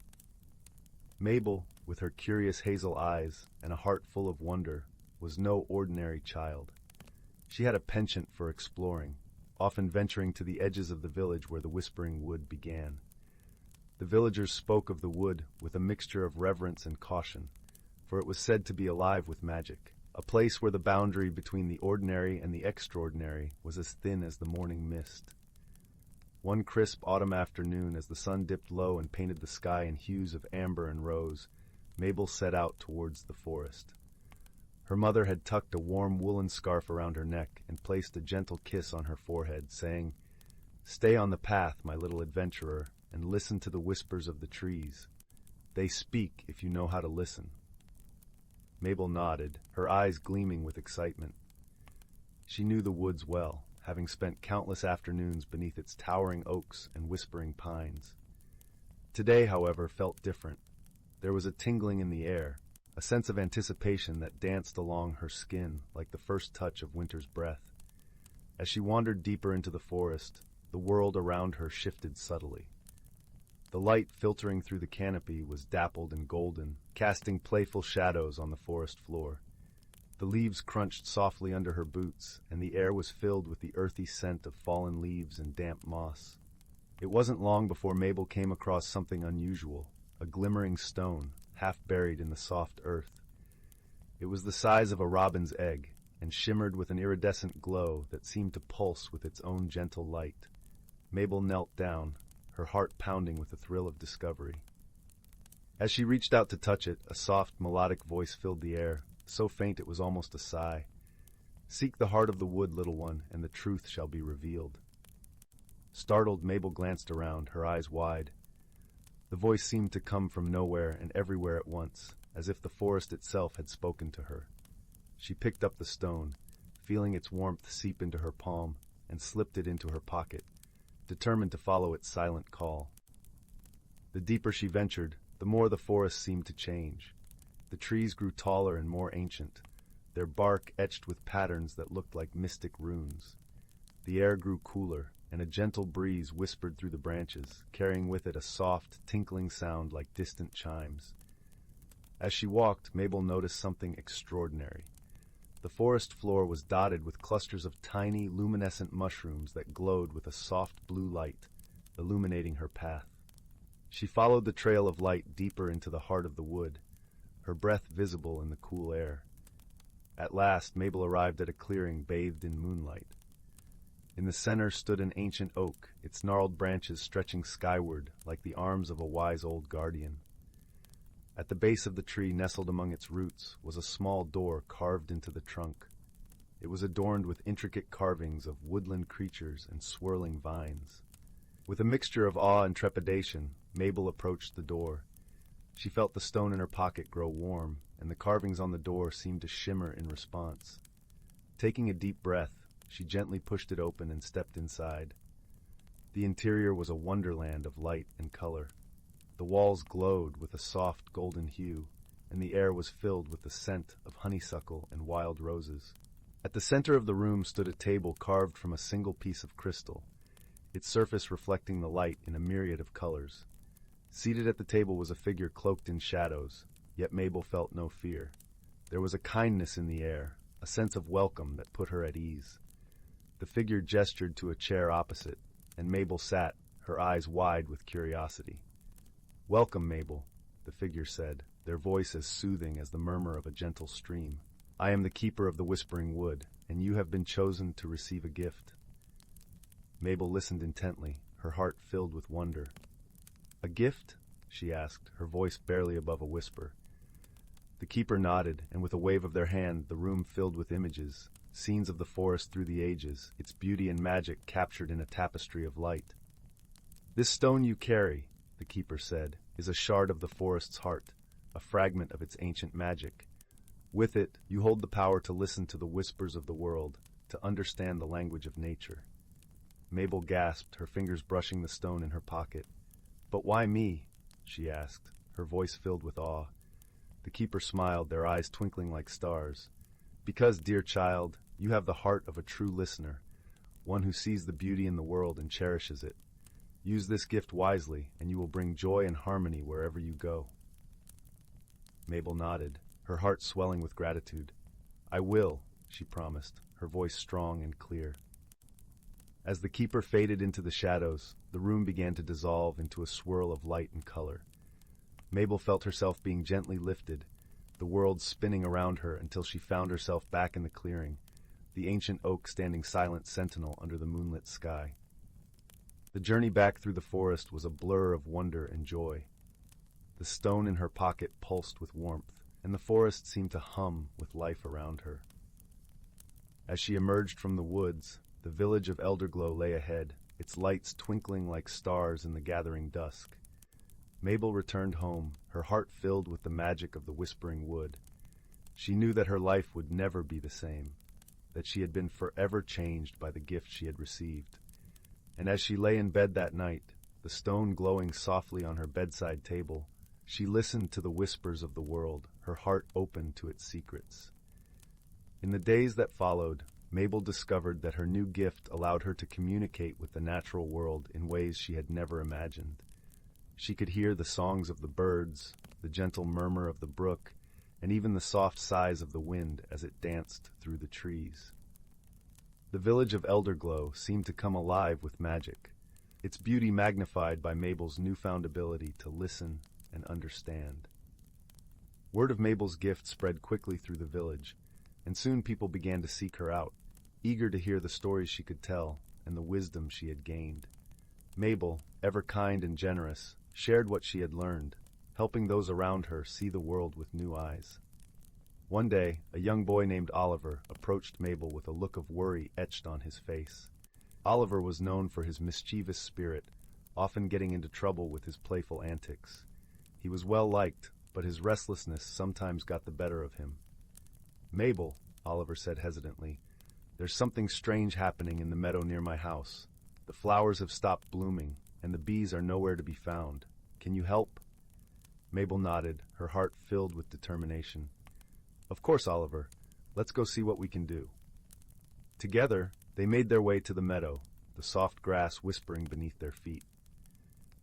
Mabel, with her curious hazel eyes and a heart full of wonder, was no ordinary child. She had a penchant for exploring, often venturing to the edges of the village where the whispering wood began. The villagers spoke of the wood with a mixture of reverence and caution, for it was said to be alive with magic, a place where the boundary between the ordinary and the extraordinary was as thin as the morning mist. One crisp autumn afternoon, as the sun dipped low and painted the sky in hues of amber and rose, Mabel set out towards the forest. Her mother had tucked a warm woolen scarf around her neck and placed a gentle kiss on her forehead, saying, "Stay on the path, my little adventurer, and listen to the whispers of the trees. They speak if you know how to listen." Mabel nodded, her eyes gleaming with excitement. She knew the woods well, having spent countless afternoons beneath its towering oaks and whispering pines. Today, however, felt different. There was a tingling in the air, a sense of anticipation that danced along her skin like the first touch of winter's breath. As she wandered deeper into the forest, the world around her shifted subtly. The light filtering through the canopy was dappled and golden, casting playful shadows on the forest floor. The leaves crunched softly under her boots, and the air was filled with the earthy scent of fallen leaves and damp moss. It wasn't long before Mabel came across something unusual, a glimmering stone, half buried in the soft earth. It was the size of a robin's egg, and shimmered with an iridescent glow that seemed to pulse with its own gentle light. Mabel knelt down, her heart pounding with the thrill of discovery. As she reached out to touch it, a soft, melodic voice filled the air, so faint it was almost a sigh. "Seek the heart of the wood, little one, and the truth shall be revealed." Startled, Mabel glanced around, her eyes wide. The voice seemed to come from nowhere and everywhere at once, as if the forest itself had spoken to her. She picked up the stone, feeling its warmth seep into her palm, and slipped it into her pocket, determined to follow its silent call. The deeper she ventured, the more the forest seemed to change. The trees grew taller and more ancient, their bark etched with patterns that looked like mystic runes. The air grew cooler, and a gentle breeze whispered through the branches, carrying with it a soft, tinkling sound like distant chimes. As she walked, Mabel noticed something extraordinary. The forest floor was dotted with clusters of tiny, luminescent mushrooms that glowed with a soft blue light, illuminating her path. She followed the trail of light deeper into the heart of the wood, her breath visible in the cool air. At last, Mabel arrived at a clearing bathed in moonlight. In the center stood an ancient oak, its gnarled branches stretching skyward like the arms of a wise old guardian. At the base of the tree, nestled among its roots, was a small door carved into the trunk. It was adorned with intricate carvings of woodland creatures and swirling vines. With a mixture of awe and trepidation, Mabel approached the door. She felt the stone in her pocket grow warm, and the carvings on the door seemed to shimmer in response. Taking a deep breath, she gently pushed it open and stepped inside. The interior was a wonderland of light and color. The walls glowed with a soft golden hue, and the air was filled with the scent of honeysuckle and wild roses. At the center of the room stood a table carved from a single piece of crystal, its surface reflecting the light in a myriad of colors. Seated at the table was a figure cloaked in shadows, yet Mabel felt no fear. There was a kindness in the air, a sense of welcome that put her at ease. The figure gestured to a chair opposite, and Mabel sat, her eyes wide with curiosity. "Welcome, Mabel," the figure said, their voice as soothing as the murmur of a gentle stream. "I am the keeper of the Whispering Wood, and you have been chosen to receive a gift." Mabel listened intently, her heart filled with wonder. "A gift?" she asked, her voice barely above a whisper. The keeper nodded, and with a wave of their hand, the room filled with images, scenes of the forest through the ages, its beauty and magic captured in a tapestry of light. "This stone you carry," the keeper said, "is a shard of the forest's heart, a fragment of its ancient magic. With it, you hold the power to listen to the whispers of the world, to understand the language of nature." Mabel gasped, her fingers brushing the stone in her pocket. "But why me?" she asked, her voice filled with awe. The keeper smiled, their eyes twinkling like stars. "Because, dear child, you have the heart of a true listener, one who sees the beauty in the world and cherishes it. Use this gift wisely, and you will bring joy and harmony wherever you go." Mabel nodded, her heart swelling with gratitude. "I will," she promised, her voice strong and clear. As the keeper faded into the shadows, the room began to dissolve into a swirl of light and color. Mabel felt herself being gently lifted, the world spinning around her until she found herself back in the clearing, the ancient oak standing silent sentinel under the moonlit sky. The journey back through the forest was a blur of wonder and joy. The stone in her pocket pulsed with warmth, and the forest seemed to hum with life around her. As she emerged from the woods, the village of Elderglow lay ahead, its lights twinkling like stars in the gathering dusk. Mabel returned home, her heart filled with the magic of the Whispering Wood. She knew that her life would never be the same, that she had been forever changed by the gift she had received. And as she lay in bed that night, the stone glowing softly on her bedside table, she listened to the whispers of the world, her heart open to its secrets. In the days that followed, Mabel discovered that her new gift allowed her to communicate with the natural world in ways she had never imagined. She could hear the songs of the birds, the gentle murmur of the brook, and even the soft sighs of the wind as it danced through the trees. The village of Elderglow seemed to come alive with magic, its beauty magnified by Mabel's newfound ability to listen and understand. Word of Mabel's gift spread quickly through the village, and soon people began to seek her out, eager to hear the stories she could tell and the wisdom she had gained. Mabel, ever kind and generous, shared what she had learned, helping those around her see the world with new eyes. One day, a young boy named Oliver approached Mabel with a look of worry etched on his face. Oliver was known for his mischievous spirit, often getting into trouble with his playful antics. He was well liked, but his restlessness sometimes got the better of him. "Mabel," Oliver said hesitantly, "there's something strange happening in the meadow near my house. The flowers have stopped blooming, and the bees are nowhere to be found. Can you help?" Mabel nodded, her heart filled with determination. "Of course, Oliver. Let's go see what we can do." Together, they made their way to the meadow, the soft grass whispering beneath their feet.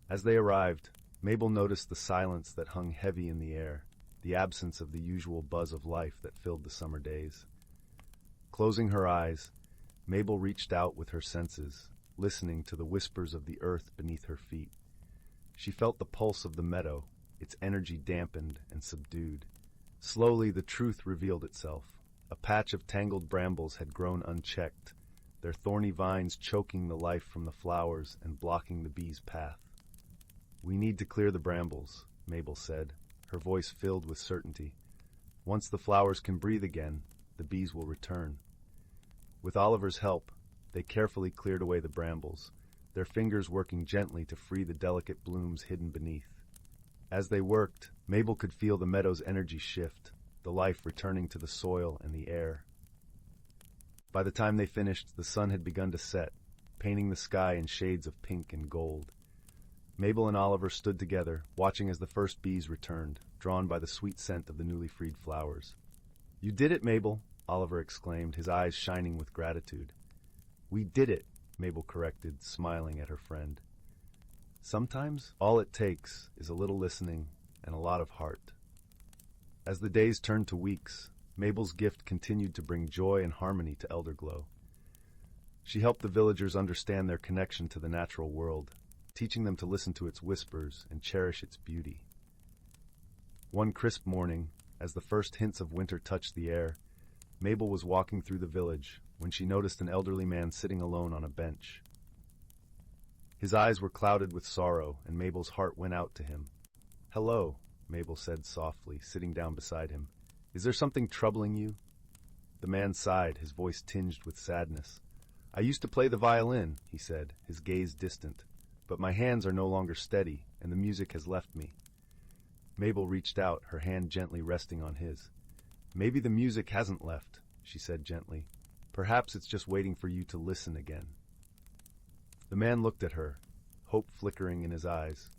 As they arrived, Mabel noticed the silence that hung heavy in the air, the absence of the usual buzz of life that filled the summer days. Closing her eyes, Mabel reached out with her senses, listening to the whispers of the earth beneath her feet. She felt the pulse of the meadow, its energy dampened and subdued. Slowly the truth revealed itself. A patch of tangled brambles had grown unchecked, their thorny vines choking the life from the flowers and blocking the bees' path. "We need to clear the brambles," Mabel said, her voice filled with certainty. "Once the flowers can breathe again, the bees will return." With Oliver's help, they carefully cleared away the brambles, their fingers working gently to free the delicate blooms hidden beneath. As they worked, Mabel could feel the meadow's energy shift, the life returning to the soil and the air. By the time they finished, the sun had begun to set, painting the sky in shades of pink and gold. Mabel and Oliver stood together, watching as the first bees returned, drawn by the sweet scent of the newly freed flowers. "You did it, Mabel," Oliver exclaimed, his eyes shining with gratitude. "We did it," Mabel corrected, smiling at her friend. Sometimes all it takes is a little listening and a lot of heart. As the days turned to weeks, Mabel's gift continued to bring joy and harmony to Elderglow. She helped the villagers understand their connection to the natural world, teaching them to listen to its whispers and cherish its beauty. One crisp morning, as the first hints of winter touched the air, Mabel was walking through the village when she noticed an elderly man sitting alone on a bench. His eyes were clouded with sorrow, and Mabel's heart went out to him. "Hello," Mabel said softly, sitting down beside him. "Is there something troubling you?" The man sighed, his voice tinged with sadness. "I used to play the violin," he said, his gaze distant, "but my hands are no longer steady, and the music has left me." Mabel reached out, her hand gently resting on his. "Maybe the music hasn't left," she said gently. "Perhaps it's just waiting for you to listen again." The man looked at her, hope flickering in his eyes.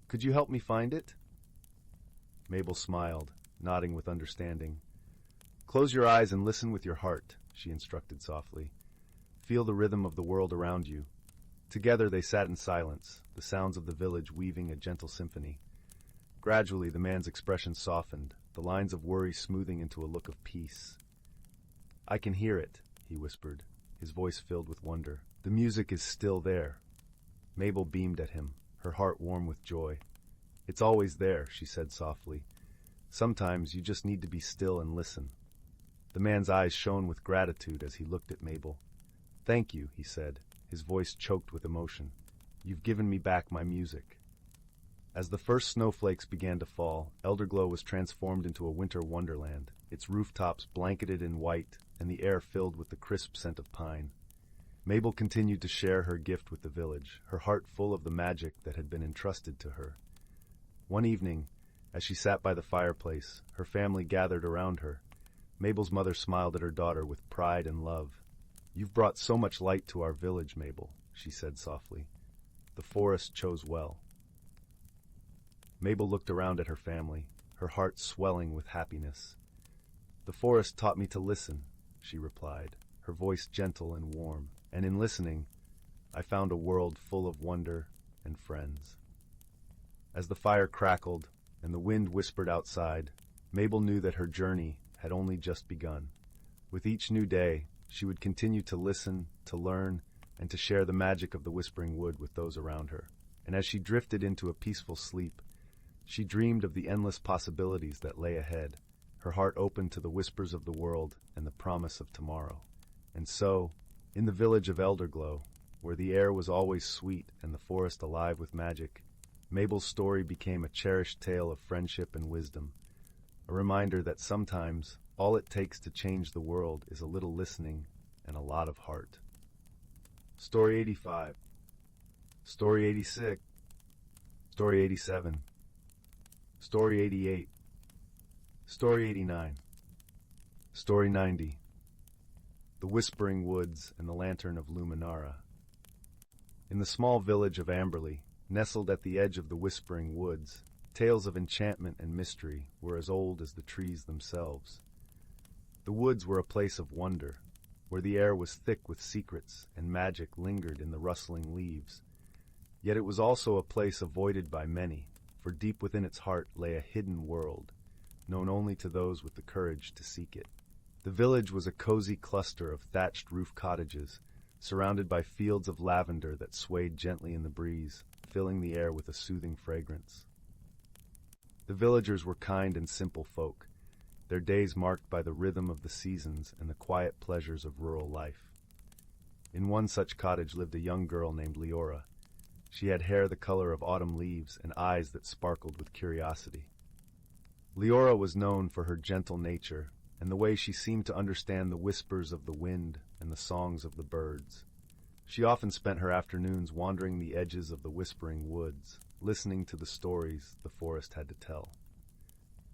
"Could you help me find it?" Mabel smiled, nodding with understanding. "Close your eyes and listen with your heart," she instructed softly. "Feel the rhythm of the world around you." Together they sat in silence, the sounds of the village weaving a gentle symphony. Gradually the man's expression softened, the lines of worry smoothing into a look of peace. "I can hear it," he whispered, his voice filled with wonder. "The music is still there." Mabel beamed at him, her heart warm with joy. "It's always there," she said softly. "Sometimes you just need to be still and listen." The man's eyes shone with gratitude as he looked at Mabel. "Thank you," he said, his voice choked with emotion. "You've given me back my music." As the first snowflakes began to fall, Elderglow was transformed into a winter wonderland, its rooftops blanketed in white and the air filled with the crisp scent of pine. Mabel continued to share her gift with the village, her heart full of the magic that had been entrusted to her. One evening, as she sat by the fireplace, her family gathered around her. Mabel's mother smiled at her daughter with pride and love. "You've brought so much light to our village, Mabel," she said softly. "The forest chose well." Mabel looked around at her family, her heart swelling with happiness. "The forest taught me to listen," she replied, her voice gentle and warm, "and in listening, I found a world full of wonder and friends." As the fire crackled and the wind whispered outside, Mabel knew that her journey had only just begun. With each new day, she would continue to listen, to learn, and to share the magic of the Whispering Wood with those around her. And as she drifted into a peaceful sleep, she dreamed of the endless possibilities that lay ahead, her heart open to the whispers of the world and the promise of tomorrow. And so, in the village of Elderglow, where the air was always sweet and the forest alive with magic, Mabel's story became a cherished tale of friendship and wisdom, a reminder that sometimes all it takes to change the world is a little listening and a lot of heart. Story 85. Story 86. Story 87. Story 88. Story 89. Story 90. The Whispering Woods and the Lantern of Luminara. In the small village of Amberley, nestled at the edge of the Whispering Woods, tales of enchantment and mystery were as old as the trees themselves. The woods were a place of wonder, where the air was thick with secrets and magic lingered in the rustling leaves. Yet it was also a place avoided by many, for deep within its heart lay a hidden world, known only to those with the courage to seek it. The village was a cozy cluster of thatched roof cottages, surrounded by fields of lavender that swayed gently in the breeze, filling the air with a soothing fragrance. The villagers were kind and simple folk, their days marked by the rhythm of the seasons and the quiet pleasures of rural life. In one such cottage lived a young girl named Leora. She had hair the color of autumn leaves and eyes that sparkled with curiosity. Leora was known for her gentle nature and the way she seemed to understand the whispers of the wind and the songs of the birds. She often spent her afternoons wandering the edges of the Whispering Woods, listening to the stories the forest had to tell.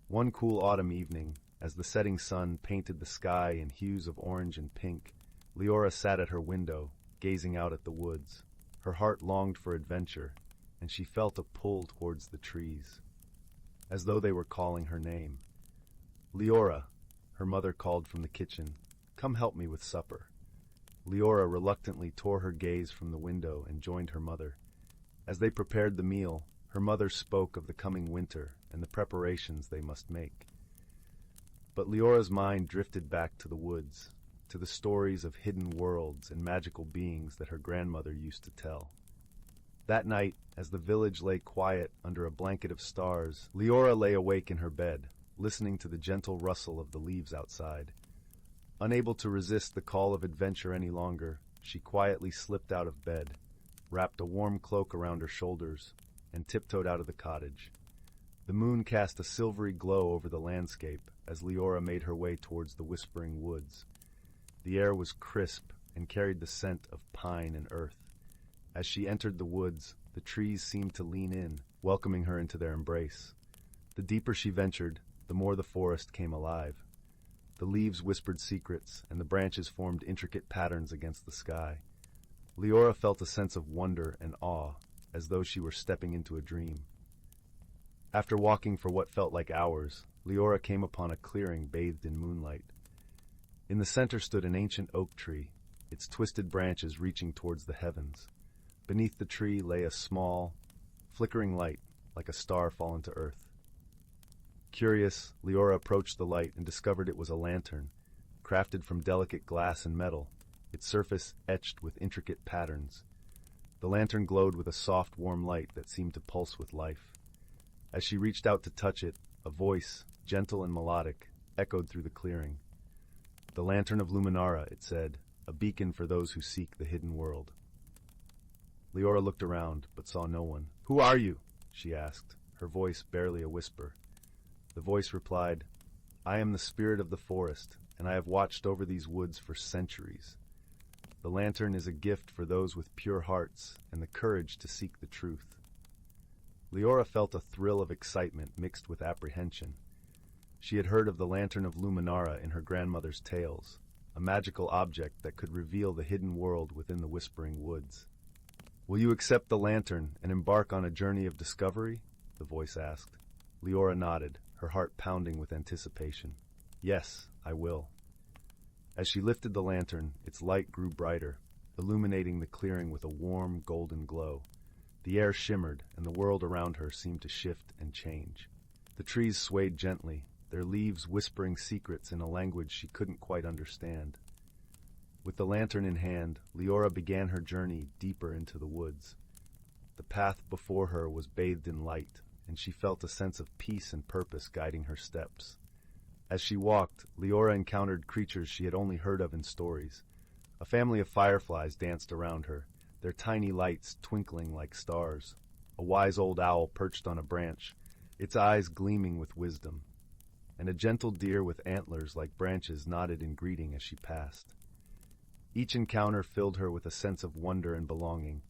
One cool autumn evening, as the setting sun painted the sky in hues of orange and pink, Leora sat at her window, gazing out at the woods. Her heart longed for adventure, and she felt a pull towards the trees, as though they were calling her name. "Leora," her mother called from the kitchen, "come help me with supper." Leora reluctantly tore her gaze from the window and joined her mother. As they prepared the meal, her mother spoke of the coming winter and the preparations they must make. But Leora's mind drifted back to the woods, to the stories of hidden worlds and magical beings that her grandmother used to tell. That night, as the village lay quiet under a blanket of stars, Leora lay awake in her bed, listening to the gentle rustle of the leaves outside. Unable to resist the call of adventure any longer, she quietly slipped out of bed, wrapped a warm cloak around her shoulders, and tiptoed out of the cottage. The moon cast a silvery glow over the landscape as Leora made her way towards the Whispering Woods. The air was crisp and carried the scent of pine and earth. As she entered the woods, the trees seemed to lean in, welcoming her into their embrace. The deeper she ventured, the more the forest came alive. The leaves whispered secrets, and the branches formed intricate patterns against the sky. Leora felt a sense of wonder and awe, as though she were stepping into a dream. After walking for what felt like hours, Leora came upon a clearing bathed in moonlight. In the center stood an ancient oak tree, its twisted branches reaching towards the heavens. Beneath the tree lay a small, flickering light, like a star fallen to earth. Curious, Leora approached the light and discovered it was a lantern, crafted from delicate glass and metal, its surface etched with intricate patterns. The lantern glowed with a soft, warm light that seemed to pulse with life. As she reached out to touch it, a voice, gentle and melodic, echoed through the clearing. "The Lantern of Luminara," it said, "a beacon for those who seek the hidden world." Leora looked around, but saw no one. "Who are you?" she asked, her voice barely a whisper. The voice replied, "I am the spirit of the forest, and I have watched over these woods for centuries. The lantern is a gift for those with pure hearts and the courage to seek the truth." Leora felt a thrill of excitement mixed with apprehension. She had heard of the Lantern of Luminara in her grandmother's tales, a magical object that could reveal the hidden world within the Whispering Woods. "Will you accept the lantern and embark on a journey of discovery?" the voice asked. Leora nodded, her heart pounding with anticipation. "Yes, I will." As she lifted the lantern, its light grew brighter, illuminating the clearing with a warm, golden glow. The air shimmered, and the world around her seemed to shift and change. The trees swayed gently, their leaves whispering secrets in a language she couldn't quite understand. With the lantern in hand, Leora began her journey deeper into the woods. The path before her was bathed in light, and she felt a sense of peace and purpose guiding her steps. As she walked, Leora encountered creatures she had only heard of in stories. A family of fireflies danced around her, their tiny lights twinkling like stars. A wise old owl perched on a branch, its eyes gleaming with wisdom. And a gentle deer with antlers like branches nodded in greeting as she passed. Each encounter filled her with a sense of wonder and belonging,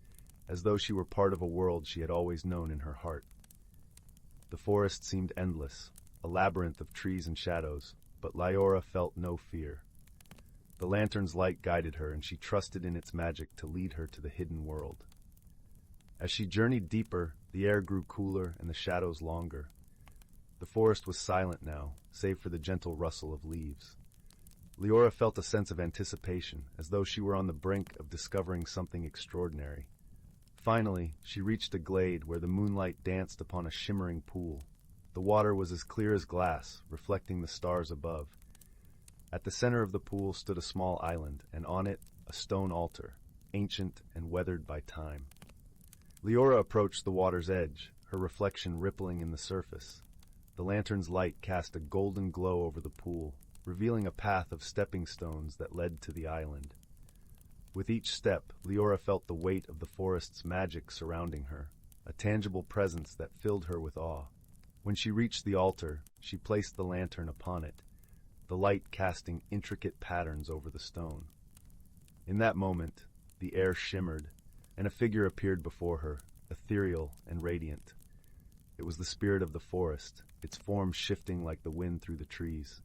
as though she were part of a world she had always known in her heart. The forest seemed endless, a labyrinth of trees and shadows, but Leora felt no fear. The lantern's light guided her, and she trusted in its magic to lead her to the hidden world. As she journeyed deeper, the air grew cooler and the shadows longer. The forest was silent now, save for the gentle rustle of leaves. Leora felt a sense of anticipation, as though she were on the brink of discovering something extraordinary. Finally, she reached a glade where the moonlight danced upon a shimmering pool. The water was as clear as glass, reflecting the stars above. At the center of the pool stood a small island, and on it, a stone altar, ancient and weathered by time. Leora approached the water's edge, her reflection rippling in the surface. The lantern's light cast a golden glow over the pool, revealing a path of stepping stones that led to the island. With each step, Leora felt the weight of the forest's magic surrounding her, a tangible presence that filled her with awe. When she reached the altar, she placed the lantern upon it, the light casting intricate patterns over the stone. In that moment, the air shimmered, and a figure appeared before her, ethereal and radiant. It was the spirit of the forest, its form shifting like the wind through the trees.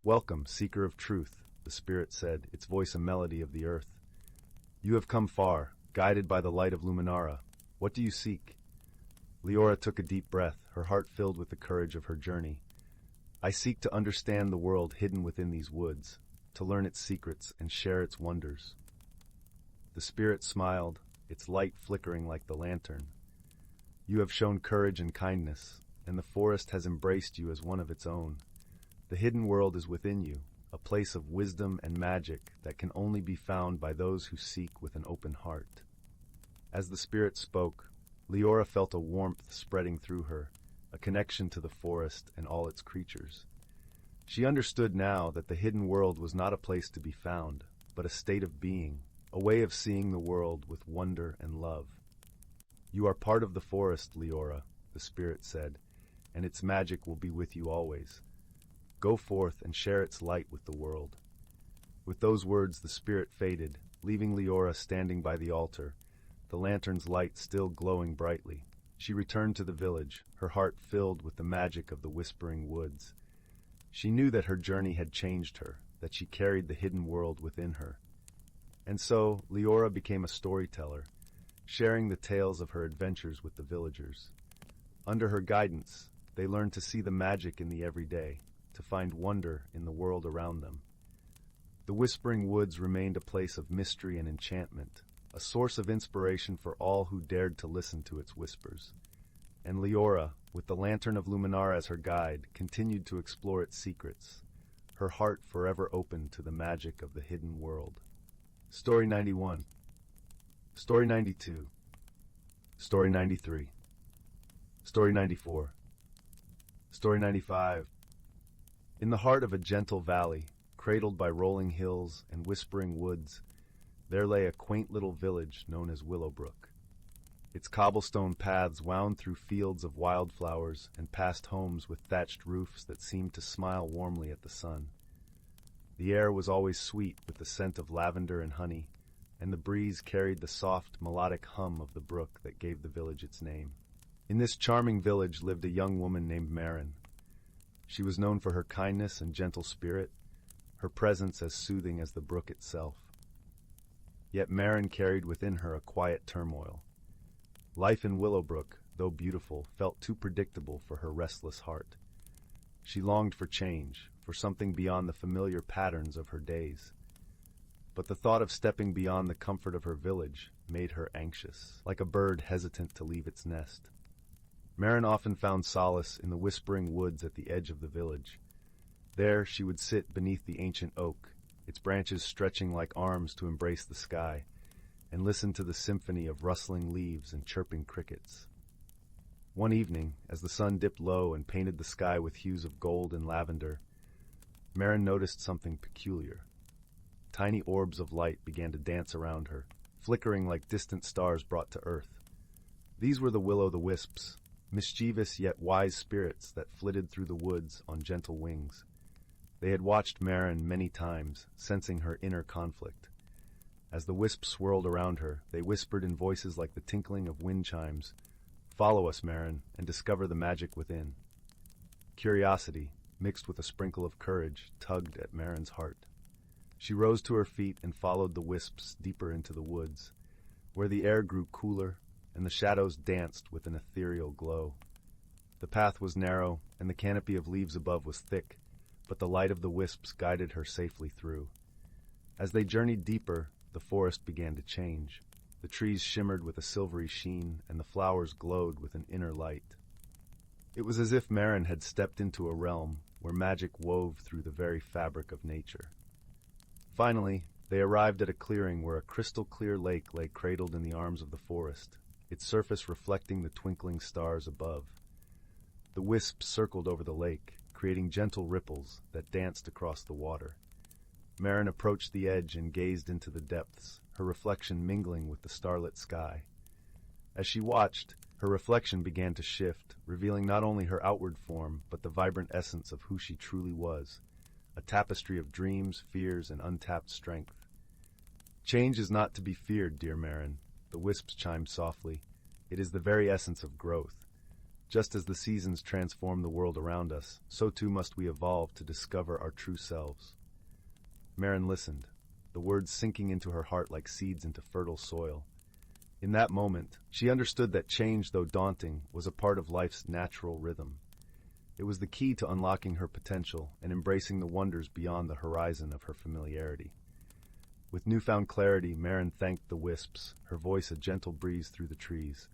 "Welcome, seeker of truth," the spirit said, its voice a melody of the earth. "You have come far, guided by the light of Luminara. What do you seek?" Leora took a deep breath, her heart filled with the courage of her journey. "I seek to understand the world hidden within these woods, to learn its secrets and share its wonders." The spirit smiled, its light flickering like the lantern. "You have shown courage and kindness, and the forest has embraced you as one of its own. The hidden world is within you, a place of wisdom and magic that can only be found by those who seek with an open heart." As the spirit spoke, Leora felt a warmth spreading through her, a connection to the forest and all its creatures. She understood now that the hidden world was not a place to be found, but a state of being, a way of seeing the world with wonder and love. "You are part of the forest, Leora," the spirit said, "and its magic will be with you always. Go forth and share its light with the world." With those words, the spirit faded, leaving Leora standing by the altar, the lantern's light still glowing brightly. She returned to the village, her heart filled with the magic of the Whispering Woods. She knew that her journey had changed her, that she carried the hidden world within her. And so, Leora became a storyteller, sharing the tales of her adventures with the villagers. Under her guidance, they learned to see the magic in the everyday, to find wonder in the world around them. The Whispering Woods remained a place of mystery and enchantment, a source of inspiration for all who dared to listen to its whispers. And Leora, with the Lantern of Luminara as her guide, continued to explore its secrets, her heart forever open to the magic of the hidden world. Story 91. Story 92. Story 93. Story 94. Story 95. In the heart of a gentle valley, cradled by rolling hills and whispering woods, there lay a quaint little village known as Willowbrook. Its cobblestone paths wound through fields of wildflowers and past homes with thatched roofs that seemed to smile warmly at the sun. The air was always sweet with the scent of lavender and honey, and the breeze carried the soft, melodic hum of the brook that gave the village its name. In this charming village lived a young woman named Marin. She was known for her kindness and gentle spirit, her presence as soothing as the brook itself. Yet Marin carried within her a quiet turmoil. Life in Willowbrook, though beautiful, felt too predictable for her restless heart. She longed for change, for something beyond the familiar patterns of her days. But the thought of stepping beyond the comfort of her village made her anxious, like a bird hesitant to leave its nest. Marin often found solace in the whispering woods at the edge of the village. There she would sit beneath the ancient oak, its branches stretching like arms to embrace the sky, and listen to the symphony of rustling leaves and chirping crickets. One evening, as the sun dipped low and painted the sky with hues of gold and lavender, Marin noticed something peculiar. Tiny orbs of light began to dance around her, flickering like distant stars brought to earth. These were the will-o'-the-wisps, mischievous yet wise spirits that flitted through the woods on gentle wings. They had watched Marin many times, sensing her inner conflict. As the wisps swirled around her, they whispered in voices like the tinkling of wind chimes, "Follow us, Marin, and discover the magic within." Curiosity, mixed with a sprinkle of courage, tugged at Marin's heart. She rose to her feet and followed the wisps deeper into the woods, where the air grew cooler and the shadows danced with an ethereal glow. The path was narrow, and the canopy of leaves above was thick, but the light of the wisps guided her safely through. As they journeyed deeper, the forest began to change. The trees shimmered with a silvery sheen, and the flowers glowed with an inner light. It was as if Marin had stepped into a realm where magic wove through the very fabric of nature. Finally, they arrived at a clearing where a crystal-clear lake lay cradled in the arms of the forest, its surface reflecting the twinkling stars above. The wisps circled over the lake, creating gentle ripples that danced across the water. Marin approached the edge and gazed into the depths, her reflection mingling with the starlit sky. As she watched, her reflection began to shift, revealing not only her outward form, but the vibrant essence of who she truly was, a tapestry of dreams, fears, and untapped strength. "Change is not to be feared, dear Marin," the wisps chimed softly. "It is the very essence of growth. Just as the seasons transform the world around us, so too must we evolve to discover our true selves." Marin listened, the words sinking into her heart like seeds into fertile soil. In that moment, she understood that change, though daunting, was a part of life's natural rhythm. It was the key to unlocking her potential and embracing the wonders beyond the horizon of her familiarity. With newfound clarity, Marin thanked the wisps, her voice a gentle breeze through the trees.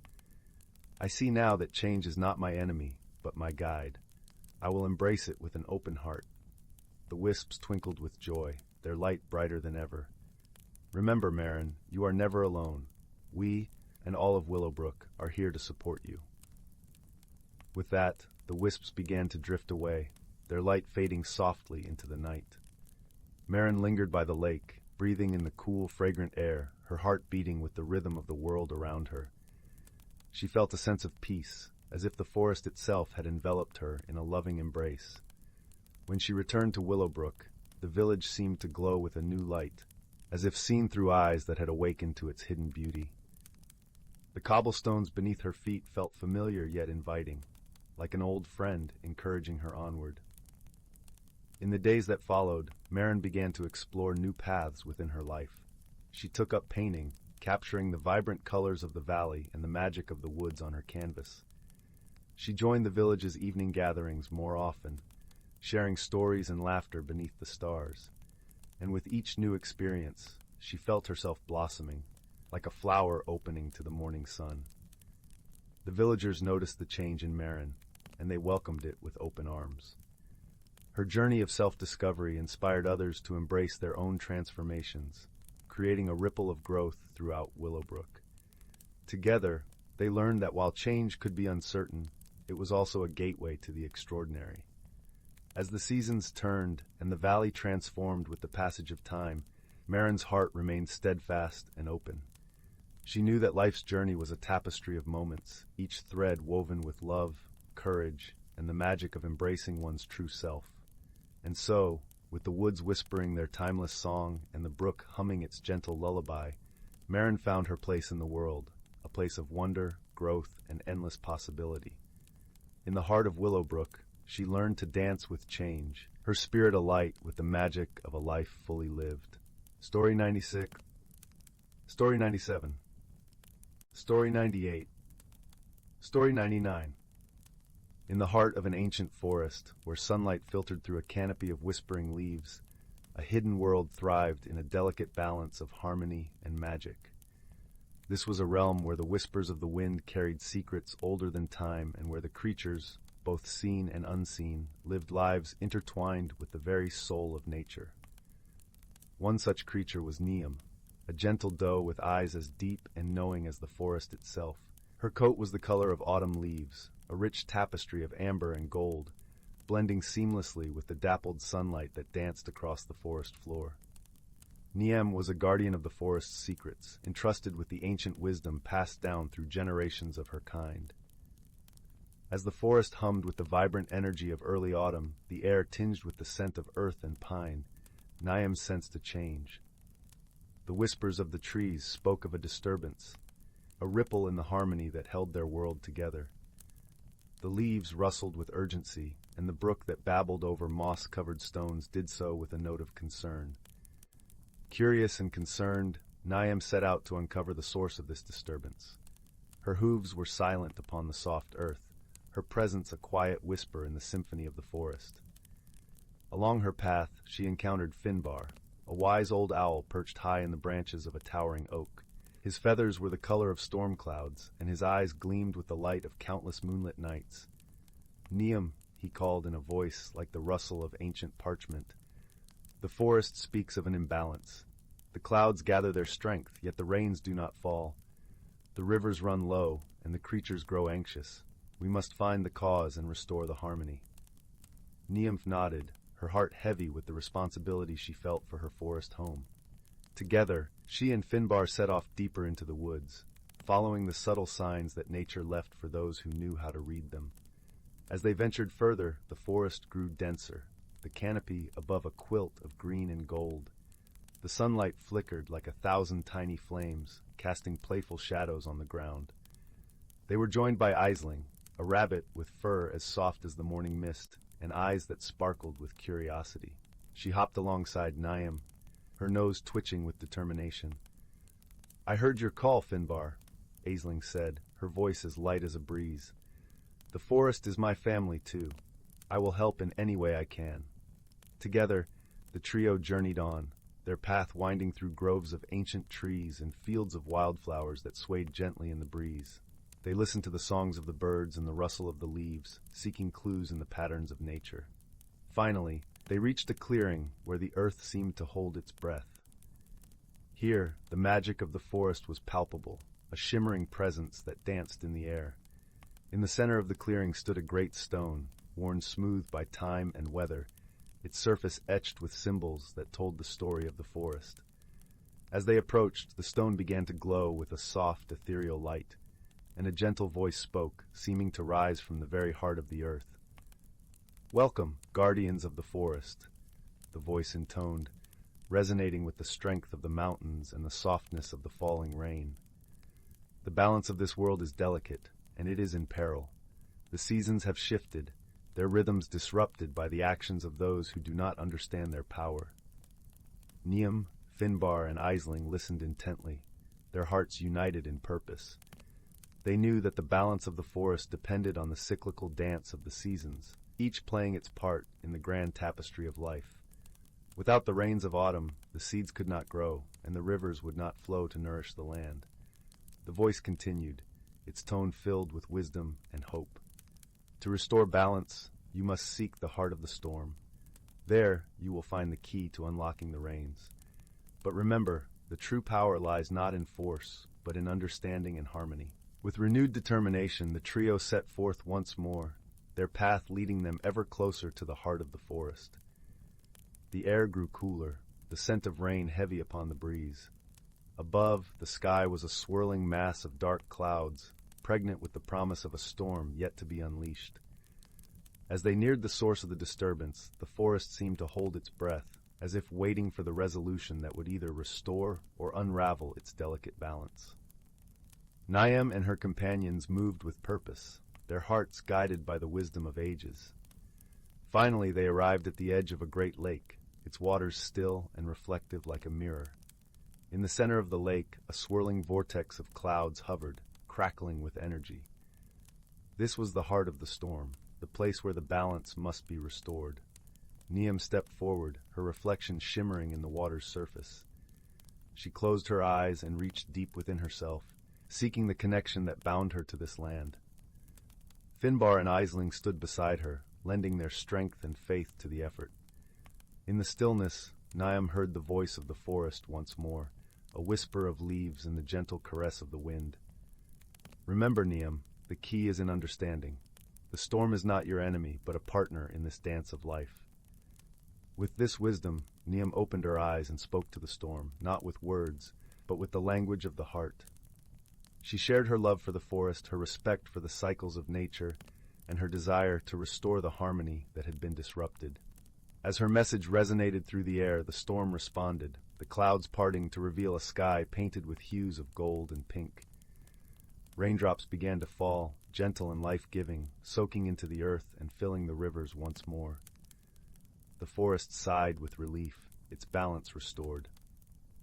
"I see now that change is not my enemy, but my guide. I will embrace it with an open heart." The wisps twinkled with joy, their light brighter than ever. "Remember, Marin, you are never alone. We, and all of Willowbrook, are here to support you." With that, the wisps began to drift away, their light fading softly into the night. Marin lingered by the lake, breathing in the cool, fragrant air, her heart beating with the rhythm of the world around her. She felt a sense of peace, as if the forest itself had enveloped her in a loving embrace. When she returned to Willowbrook, the village seemed to glow with a new light, as if seen through eyes that had awakened to its hidden beauty. The cobblestones beneath her feet felt familiar yet inviting, like an old friend encouraging her onward. In the days that followed, Marin began to explore new paths within her life. She took up painting, capturing the vibrant colors of the valley and the magic of the woods on her canvas. She joined the village's evening gatherings more often, sharing stories and laughter beneath the stars. And with each new experience, she felt herself blossoming, like a flower opening to the morning sun. The villagers noticed the change in Marin, and they welcomed it with open arms. Her journey of self-discovery inspired others to embrace their own transformations, creating a ripple of growth throughout Willowbrook. Together, they learned that while change could be uncertain, it was also a gateway to the extraordinary. As the seasons turned and the valley transformed with the passage of time, Marin's heart remained steadfast and open. She knew that life's journey was a tapestry of moments, each thread woven with love, courage, and the magic of embracing one's true self. And so, with the woods whispering their timeless song and the brook humming its gentle lullaby, Marin found her place in the world, a place of wonder, growth, and endless possibility. In the heart of Willowbrook, she learned to dance with change, her spirit alight with the magic of a life fully lived. Story 96. Story 97. Story 98. Story 99. In the heart of an ancient forest, where sunlight filtered through a canopy of whispering leaves, a hidden world thrived in a delicate balance of harmony and magic. This was a realm where the whispers of the wind carried secrets older than time, and where the creatures, both seen and unseen, lived lives intertwined with the very soul of nature. One such creature was Neem, a gentle doe with eyes as deep and knowing as the forest itself. Her coat was the color of autumn leaves, a rich tapestry of amber and gold, blending seamlessly with the dappled sunlight that danced across the forest floor. Neem was a guardian of the forest's secrets, entrusted with the ancient wisdom passed down through generations of her kind. As the forest hummed with the vibrant energy of early autumn, the air tinged with the scent of earth and pine, Neem sensed a change. The whispers of the trees spoke of a disturbance, a ripple in the harmony that held their world together. The leaves rustled with urgency, and the brook that babbled over moss-covered stones did so with a note of concern. Curious and concerned, Neem set out to uncover the source of this disturbance. Her hooves were silent upon the soft earth, her presence a quiet whisper in the symphony of the forest. Along her path, she encountered Finbar, a wise old owl perched high in the branches of a towering oak. His feathers were the color of storm clouds, and his eyes gleamed with the light of countless moonlit nights. Neem, he called in a voice like the rustle of ancient parchment. The forest speaks of an imbalance. The clouds gather their strength, yet the rains do not fall. The rivers run low, and the creatures grow anxious. We must find the cause and restore the harmony. Neem nodded, her heart heavy with the responsibility she felt for her forest home. Together, she and Finbar set off deeper into the woods, following the subtle signs that nature left for those who knew how to read them. As they ventured further, the forest grew denser, the canopy above a quilt of green and gold. The sunlight flickered like 1,000 tiny flames, casting playful shadows on the ground. They were joined by Aisling, a rabbit with fur as soft as the morning mist, and eyes that sparkled with curiosity. She hopped alongside Neem, her nose twitching with determination. "I heard your call, Finbar," Aisling said, her voice as light as a breeze. "The forest is my family, too. I will help in any way I can." Together, the trio journeyed on, their path winding through groves of ancient trees and fields of wildflowers that swayed gently in the breeze. They listened to the songs of the birds and the rustle of the leaves, seeking clues in the patterns of nature. Finally, they reached a clearing where the earth seemed to hold its breath. Here, the magic of the forest was palpable, a shimmering presence that danced in the air. In the center of the clearing stood a great stone, worn smooth by time and weather, its surface etched with symbols that told the story of the forest. As they approached, the stone began to glow with a soft, ethereal light, and a gentle voice spoke, seeming to rise from the very heart of the earth. "Welcome, guardians of the forest," the voice intoned, resonating with the strength of the mountains and the softness of the falling rain. "The balance of this world is delicate, and it is in peril. The seasons have shifted, their rhythms disrupted by the actions of those who do not understand their power." Neem, Finbar, and Aisling listened intently, their hearts united in purpose. They knew that the balance of the forest depended on the cyclical dance of the seasons, each playing its part in the grand tapestry of life. Without the rains of autumn, the seeds could not grow, and the rivers would not flow to nourish the land. The voice continued, its tone filled with wisdom and hope. "To restore balance, you must seek the heart of the storm. There, you will find the key to unlocking the rains. But remember, the true power lies not in force, but in understanding and harmony." With renewed determination, the trio set forth once more, their path leading them ever closer to the heart of the forest. The air grew cooler, the scent of rain heavy upon the breeze. Above, the sky was a swirling mass of dark clouds, pregnant with the promise of a storm yet to be unleashed. As they neared the source of the disturbance, the forest seemed to hold its breath, as if waiting for the resolution that would either restore or unravel its delicate balance. Niam and her companions moved with purpose, their hearts guided by the wisdom of ages. Finally, they arrived at the edge of a great lake, its waters still and reflective like a mirror. In the center of the lake, a swirling vortex of clouds hovered, crackling with energy. This was the heart of the storm, the place where the balance must be restored. Niam stepped forward, her reflection shimmering in the water's surface. She closed her eyes and reached deep within herself, seeking the connection that bound her to this land. Finbar and Aisling stood beside her, lending their strength and faith to the effort. In the stillness, Niam heard the voice of the forest once more, a whisper of leaves and the gentle caress of the wind. Remember, Niam, the key is in understanding. The storm is not your enemy, but a partner in this dance of life. With this wisdom, Niam opened her eyes and spoke to the storm, not with words, but with the language of the heart. She shared her love for the forest, her respect for the cycles of nature, and her desire to restore the harmony that had been disrupted. As her message resonated through the air, the storm responded, the clouds parting to reveal a sky painted with hues of gold and pink. Raindrops began to fall, gentle and life-giving, soaking into the earth and filling the rivers once more. The forest sighed with relief, its balance restored.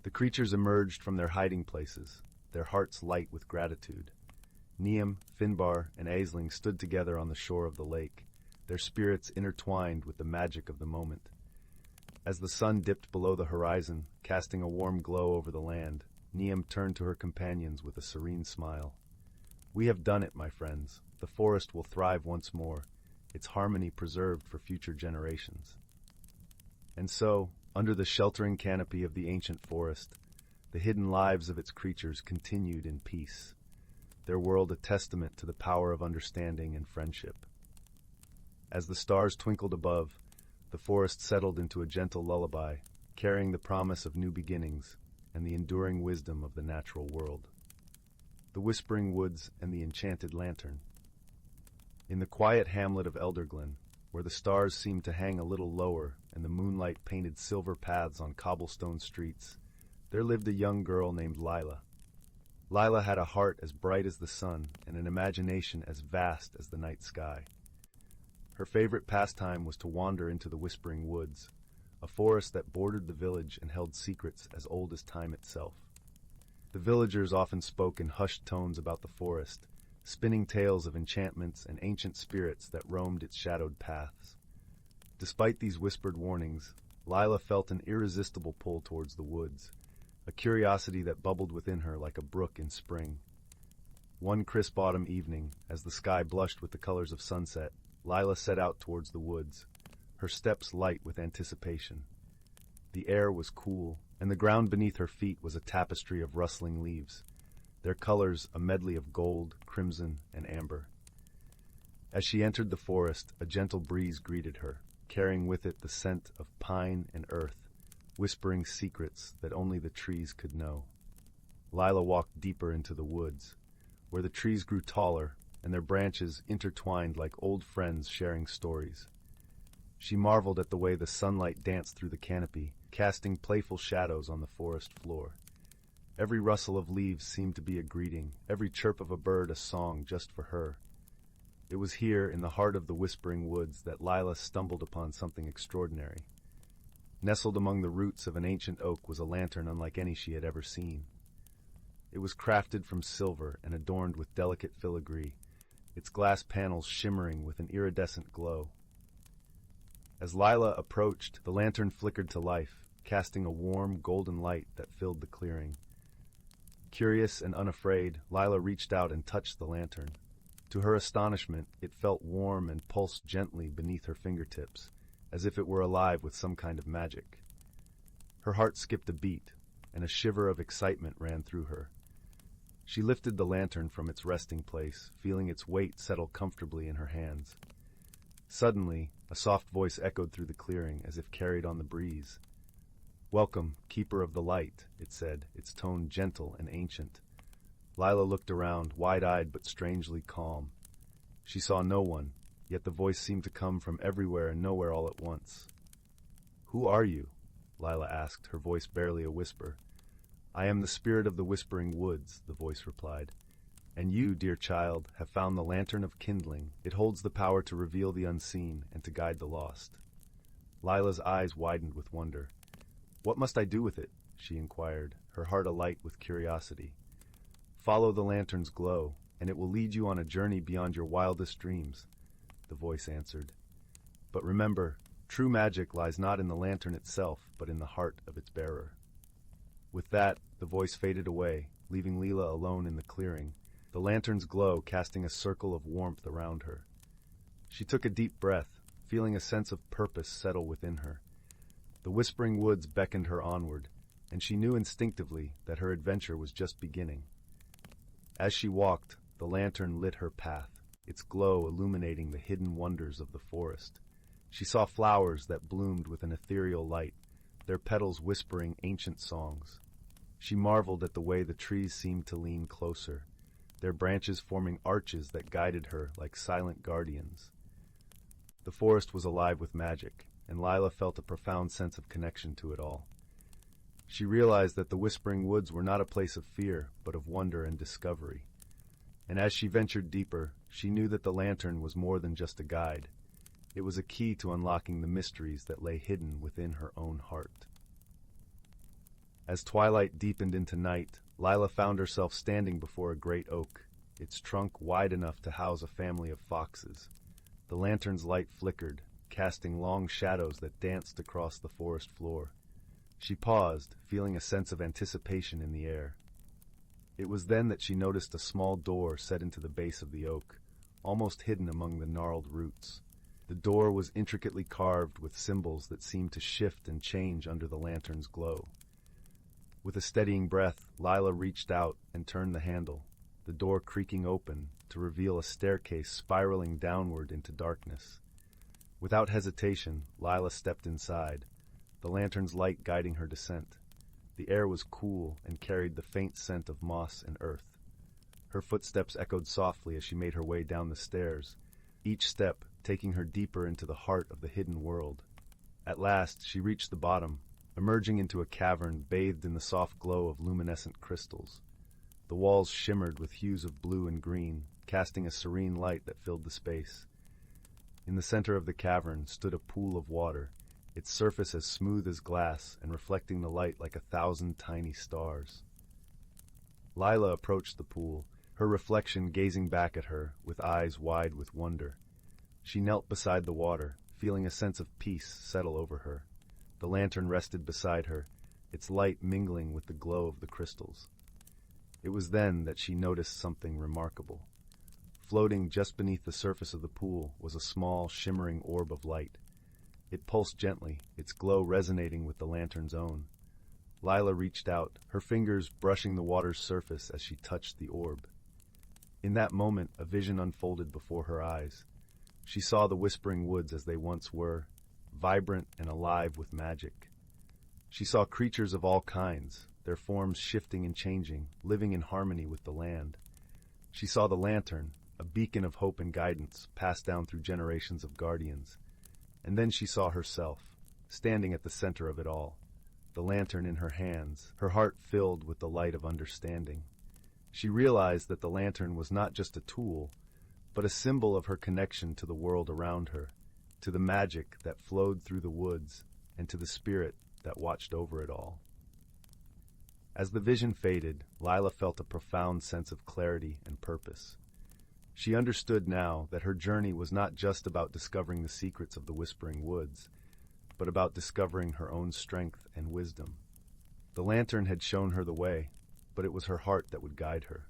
The creatures emerged from their hiding places, their hearts light with gratitude. Niam, Finbar, and Aisling stood together on the shore of the lake, their spirits intertwined with the magic of the moment. As the sun dipped below the horizon, casting a warm glow over the land, Niam turned to her companions with a serene smile. "We have done it, my friends. The forest will thrive once more, its harmony preserved for future generations." And so, under the sheltering canopy of the ancient forest, the hidden lives of its creatures continued in peace, their world a testament to the power of understanding and friendship. As the stars twinkled above, the forest settled into a gentle lullaby, carrying the promise of new beginnings and the enduring wisdom of the natural world. The Whispering Woods and the Enchanted Lantern. In the quiet hamlet of Elderglen, where the stars seemed to hang a little lower and the moonlight painted silver paths on cobblestone streets, there lived a young girl named Lila. Lila had a heart as bright as the sun and an imagination as vast as the night sky. Her favorite pastime was to wander into the Whispering Woods, a forest that bordered the village and held secrets as old as time itself. The villagers often spoke in hushed tones about the forest, spinning tales of enchantments and ancient spirits that roamed its shadowed paths. Despite these whispered warnings, Lila felt an irresistible pull towards the woods, a curiosity that bubbled within her like a brook in spring. One crisp autumn evening, as the sky blushed with the colors of sunset, Lila set out towards the woods, her steps light with anticipation. The air was cool, and the ground beneath her feet was a tapestry of rustling leaves, their colors a medley of gold, crimson, and amber. As she entered the forest, a gentle breeze greeted her, carrying with it the scent of pine and earth, whispering secrets that only the trees could know. Lila walked deeper into the woods, where the trees grew taller and their branches intertwined like old friends sharing stories. She marveled at the way the sunlight danced through the canopy, casting playful shadows on the forest floor. Every rustle of leaves seemed to be a greeting, every chirp of a bird a song just for her. It was here, in the heart of the Whispering Woods, that Lila stumbled upon something extraordinary. Nestled among the roots of an ancient oak was a lantern unlike any she had ever seen. It was crafted from silver and adorned with delicate filigree, its glass panels shimmering with an iridescent glow. As Lila approached, the lantern flickered to life, casting a warm, golden light that filled the clearing. Curious and unafraid, Lila reached out and touched the lantern. To her astonishment, it felt warm and pulsed gently beneath her fingertips, as if it were alive with some kind of magic. Her heart skipped a beat, and a shiver of excitement ran through her. She lifted the lantern from its resting place, feeling its weight settle comfortably in her hands. Suddenly, a soft voice echoed through the clearing as if carried on the breeze. "Welcome, keeper of the light," it said, its tone gentle and ancient. Lila looked around, wide-eyed but strangely calm. She saw no one, yet the voice seemed to come from everywhere and nowhere all at once. "Who are you?" Lila asked, her voice barely a whisper. "I am the spirit of the whispering woods," the voice replied. "And you, dear child, have found the lantern of kindling. It holds the power to reveal the unseen and to guide the lost." Lila's eyes widened with wonder. "What must I do with it?" she inquired, her heart alight with curiosity. "Follow the lantern's glow, and it will lead you on a journey beyond your wildest dreams," the voice answered. "But remember, true magic lies not in the lantern itself, but in the heart of its bearer." With that, the voice faded away, leaving Lila alone in the clearing, the lantern's glow casting a circle of warmth around her. She took a deep breath, feeling a sense of purpose settle within her. The whispering woods beckoned her onward, and she knew instinctively that her adventure was just beginning. As she walked, the lantern lit her path, its glow illuminating the hidden wonders of the forest. She saw flowers that bloomed with an ethereal light, their petals whispering ancient songs. She marveled at the way the trees seemed to lean closer, their branches forming arches that guided her like silent guardians. The forest was alive with magic, and Lila felt a profound sense of connection to it all. She realized that the whispering woods were not a place of fear, but of wonder and discovery. And as she ventured deeper, she knew that the lantern was more than just a guide. It was a key to unlocking the mysteries that lay hidden within her own heart. As twilight deepened into night, Lila found herself standing before a great oak, its trunk wide enough to house a family of foxes. The lantern's light flickered, casting long shadows that danced across the forest floor. She paused, feeling a sense of anticipation in the air. It was then that she noticed a small door set into the base of the oak, almost hidden among the gnarled roots. The door was intricately carved with symbols that seemed to shift and change under the lantern's glow. With a steadying breath, Lila reached out and turned the handle, the door creaking open to reveal a staircase spiraling downward into darkness. Without hesitation, Lila stepped inside, the lantern's light guiding her descent. The air was cool and carried the faint scent of moss and earth. Her footsteps echoed softly as she made her way down the stairs, each step taking her deeper into the heart of the hidden world. At last, she reached the bottom, emerging into a cavern bathed in the soft glow of luminescent crystals. The walls shimmered with hues of blue and green, casting a serene light that filled the space. In the center of the cavern stood a pool of water, its surface as smooth as glass and reflecting the light like 1,000 tiny stars. Lila approached the pool, her reflection gazing back at her with eyes wide with wonder. She knelt beside the water, feeling a sense of peace settle over her. The lantern rested beside her, its light mingling with the glow of the crystals. It was then that she noticed something remarkable. Floating just beneath the surface of the pool was a small, shimmering orb of light. It pulsed gently, its glow resonating with the lantern's own. Lila reached out, her fingers brushing the water's surface as she touched the orb. In that moment, a vision unfolded before her eyes. She saw the whispering woods as they once were, vibrant and alive with magic. She saw creatures of all kinds, their forms shifting and changing, living in harmony with the land. She saw the lantern, a beacon of hope and guidance, passed down through generations of guardians. And then she saw herself, standing at the center of it all, the lantern in her hands, her heart filled with the light of understanding. She realized that the lantern was not just a tool, but a symbol of her connection to the world around her, to the magic that flowed through the woods, and to the spirit that watched over it all. As the vision faded, Lila felt a profound sense of clarity and purpose. She understood now that her journey was not just about discovering the secrets of the whispering woods, but about discovering her own strength and wisdom. The lantern had shown her the way, but it was her heart that would guide her.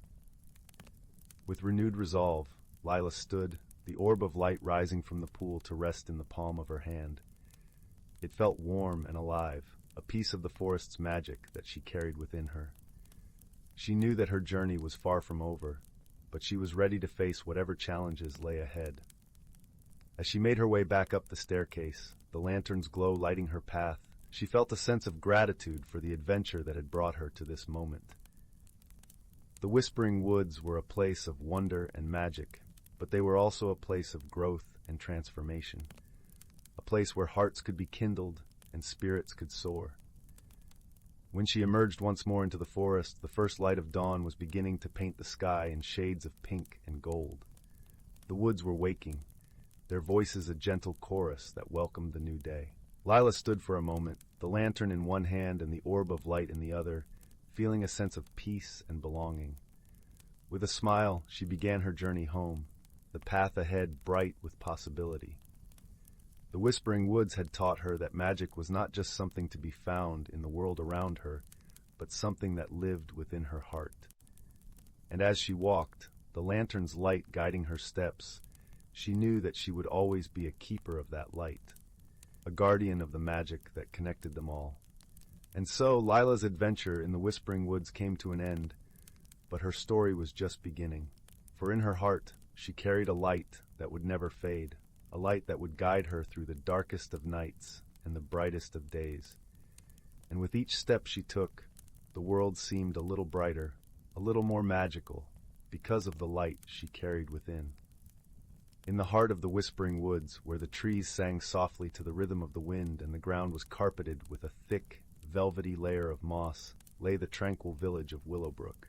With renewed resolve, Lila stood, the orb of light rising from the pool to rest in the palm of her hand. It felt warm and alive, a piece of the forest's magic that she carried within her. She knew that her journey was far from over, but she was ready to face whatever challenges lay ahead. As she made her way back up the staircase, the lantern's glow lighting her path, She felt a sense of gratitude for the adventure that had brought her to this moment. The Whispering Woods were a place of wonder and magic, but they were also a place of growth and transformation, a place where hearts could be kindled and spirits could soar. When she emerged once more into the forest, the first light of dawn was beginning to paint the sky in shades of pink and gold. The woods were waking, their voices a gentle chorus that welcomed the new day. Lila stood for a moment, the lantern in one hand and the orb of light in the other, feeling a sense of peace and belonging. With a smile, she began her journey home, the path ahead bright with possibility. The Whispering Woods had taught her that magic was not just something to be found in the world around her, but something that lived within her heart. And as she walked, the lantern's light guiding her steps, she knew that she would always be a keeper of that light, a guardian of the magic that connected them all. And so Lila's adventure in the Whispering Woods came to an end, but her story was just beginning. For in her heart, she carried a light that would never fade, a light that would guide her through the darkest of nights and the brightest of days. And with each step she took, the world seemed a little brighter, a little more magical, because of the light she carried within. In the heart of the Whispering Woods, where the trees sang softly to the rhythm of the wind and the ground was carpeted with a thick, velvety layer of moss, lay the tranquil village of Willowbrook.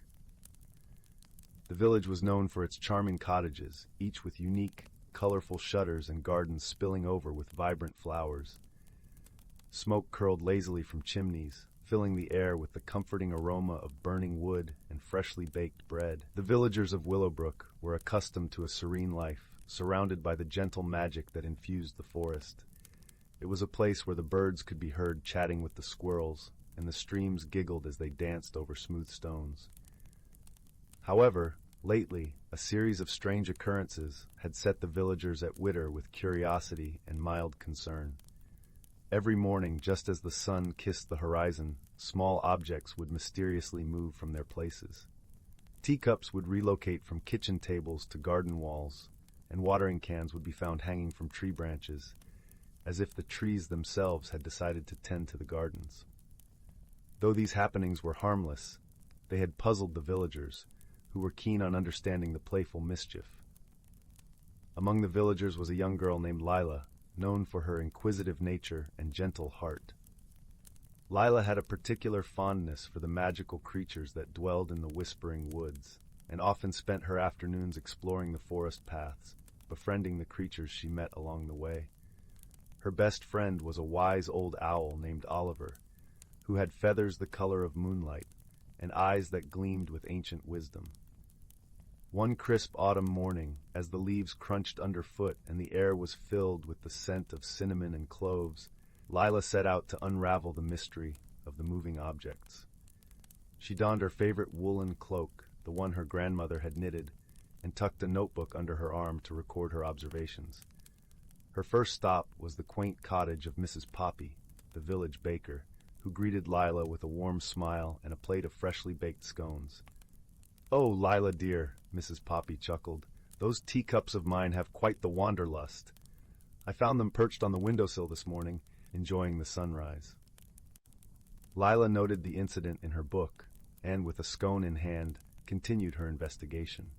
The village was known for its charming cottages, each with unique, colorful shutters and gardens spilling over with vibrant flowers. Smoke curled lazily from chimneys, filling the air with the comforting aroma of burning wood and freshly baked bread. The villagers of Willowbrook were accustomed to a serene life, surrounded by the gentle magic that infused the forest. It was a place where the birds could be heard chatting with the squirrels, and the streams giggled as they danced over smooth stones. However, lately, a series of strange occurrences had set the villagers at widder with curiosity and mild concern. Every morning, just as the sun kissed the horizon, small objects would mysteriously move from their places. Teacups would relocate from kitchen tables to garden walls, and watering cans would be found hanging from tree branches, as if the trees themselves had decided to tend to the gardens. Though these happenings were harmless, they had puzzled the villagers, who were keen on understanding the playful mischief. Among the villagers was a young girl named Lila, known for her inquisitive nature and gentle heart. Lila had a particular fondness for the magical creatures that dwelled in the Whispering Woods, and often spent her afternoons exploring the forest paths, befriending the creatures she met along the way. Her best friend was a wise old owl named Oliver, who had feathers the color of moonlight and eyes that gleamed with ancient wisdom. One crisp autumn morning, as the leaves crunched underfoot and the air was filled with the scent of cinnamon and cloves, Lila set out to unravel the mystery of the moving objects. She donned her favorite woolen cloak, the one her grandmother had knitted, and tucked a notebook under her arm to record her observations. Her first stop was the quaint cottage of Mrs. Poppy, the village baker, who greeted Lila with a warm smile and a plate of freshly baked scones. "Oh, Lila dear," Mrs. Poppy chuckled, "those teacups of mine have quite the wanderlust. I found them perched on the windowsill this morning, enjoying the sunrise." Lila noted the incident in her book, and with a scone in hand, continued her investigation.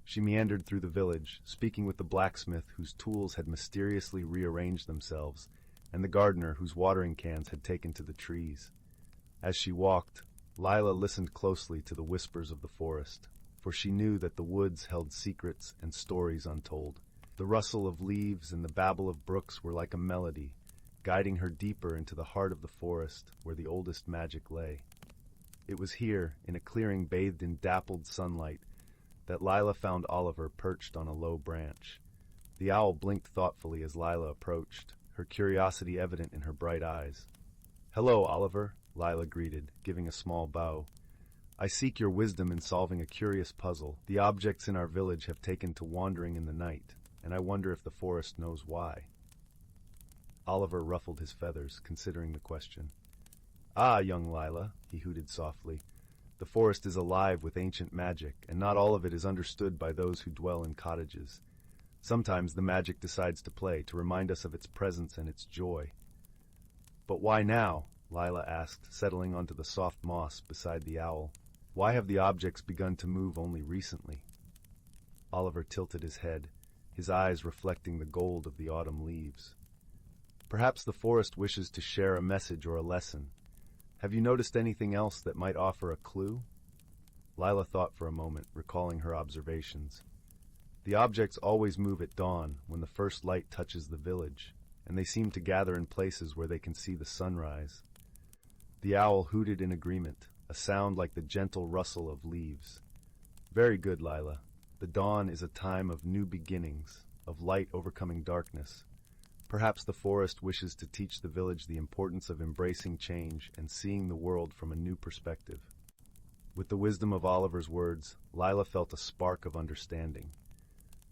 She meandered through the village, speaking with the blacksmith whose tools had mysteriously rearranged themselves, and the gardener whose watering cans had taken to the trees. As she walked, Lila listened closely to the whispers of the forest, for she knew that the woods held secrets and stories untold. The rustle of leaves and the babble of brooks were like a melody, guiding her deeper into the heart of the forest where the oldest magic lay. It was here, in a clearing bathed in dappled sunlight, that Lila found Oliver perched on a low branch. The owl blinked thoughtfully as Lila approached, her curiosity evident in her bright eyes. "Hello, Oliver," Lila greeted, giving a small bow. "I seek your wisdom in solving a curious puzzle. The objects in our village have taken to wandering in the night, and I wonder if the forest knows why." Oliver ruffled his feathers, considering the question. "Ah, young Lila," he hooted softly, "the forest is alive with ancient magic, and not all of it is understood by those who dwell in cottages. Sometimes the magic decides to play, to remind us of its presence and its joy." But why now? Lila asked, settling onto the soft moss beside the owl. Why have the objects begun to move only recently? Oliver tilted his head, his eyes reflecting the gold of the autumn leaves. Perhaps the forest wishes to share a message or a lesson. Have you noticed anything else that might offer a clue? Lila thought for a moment, recalling her observations. The objects always move at dawn, when the first light touches the village, and they seem to gather in places where they can see the sunrise. The owl hooted in agreement, a sound like the gentle rustle of leaves. Very good, Lila. The dawn is a time of new beginnings, of light overcoming darkness. Perhaps the forest wishes to teach the village the importance of embracing change and seeing the world from a new perspective. With the wisdom of Oliver's words, Lila felt a spark of understanding.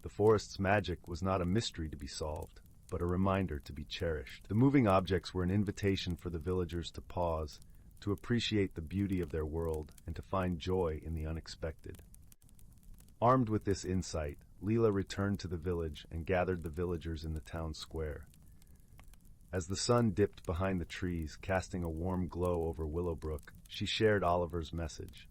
The forest's magic was not a mystery to be solved, but a reminder to be cherished. The moving objects were an invitation for the villagers to pause, to appreciate the beauty of their world, and to find joy in the unexpected. Armed with this insight, Leela returned to the village and gathered the villagers in the town square. As the sun dipped behind the trees, casting a warm glow over Willowbrook, she shared Oliver's message.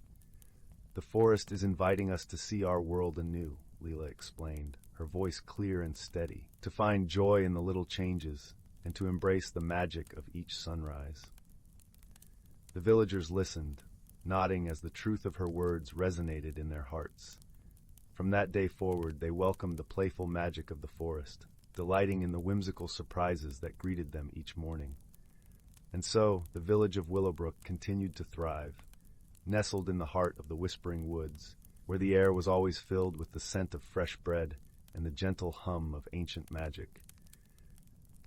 "The forest is inviting us to see our world anew," Leela explained, her voice clear and steady, "to find joy in the little changes and to embrace the magic of each sunrise." The villagers listened, nodding as the truth of her words resonated in their hearts. From that day forward, they welcomed the playful magic of the forest, delighting in the whimsical surprises that greeted them each morning. And so, the village of Willowbrook continued to thrive, nestled in the heart of the Whispering Woods, where the air was always filled with the scent of fresh bread and the gentle hum of ancient magic.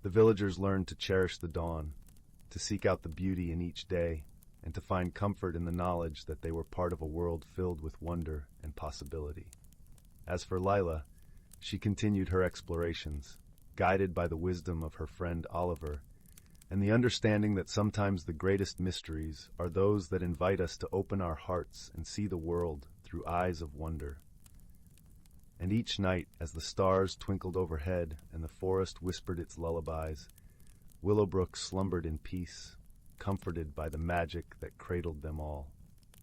The villagers learned to cherish the dawn, to seek out the beauty in each day, and to find comfort in the knowledge that they were part of a world filled with wonder and possibility. As for Lila, she continued her explorations, guided by the wisdom of her friend Oliver, and the understanding that sometimes the greatest mysteries are those that invite us to open our hearts and see the world through eyes of wonder. And each night, as the stars twinkled overhead and the forest whispered its lullabies, Willowbrook slumbered in peace, comforted by the magic that cradled them all.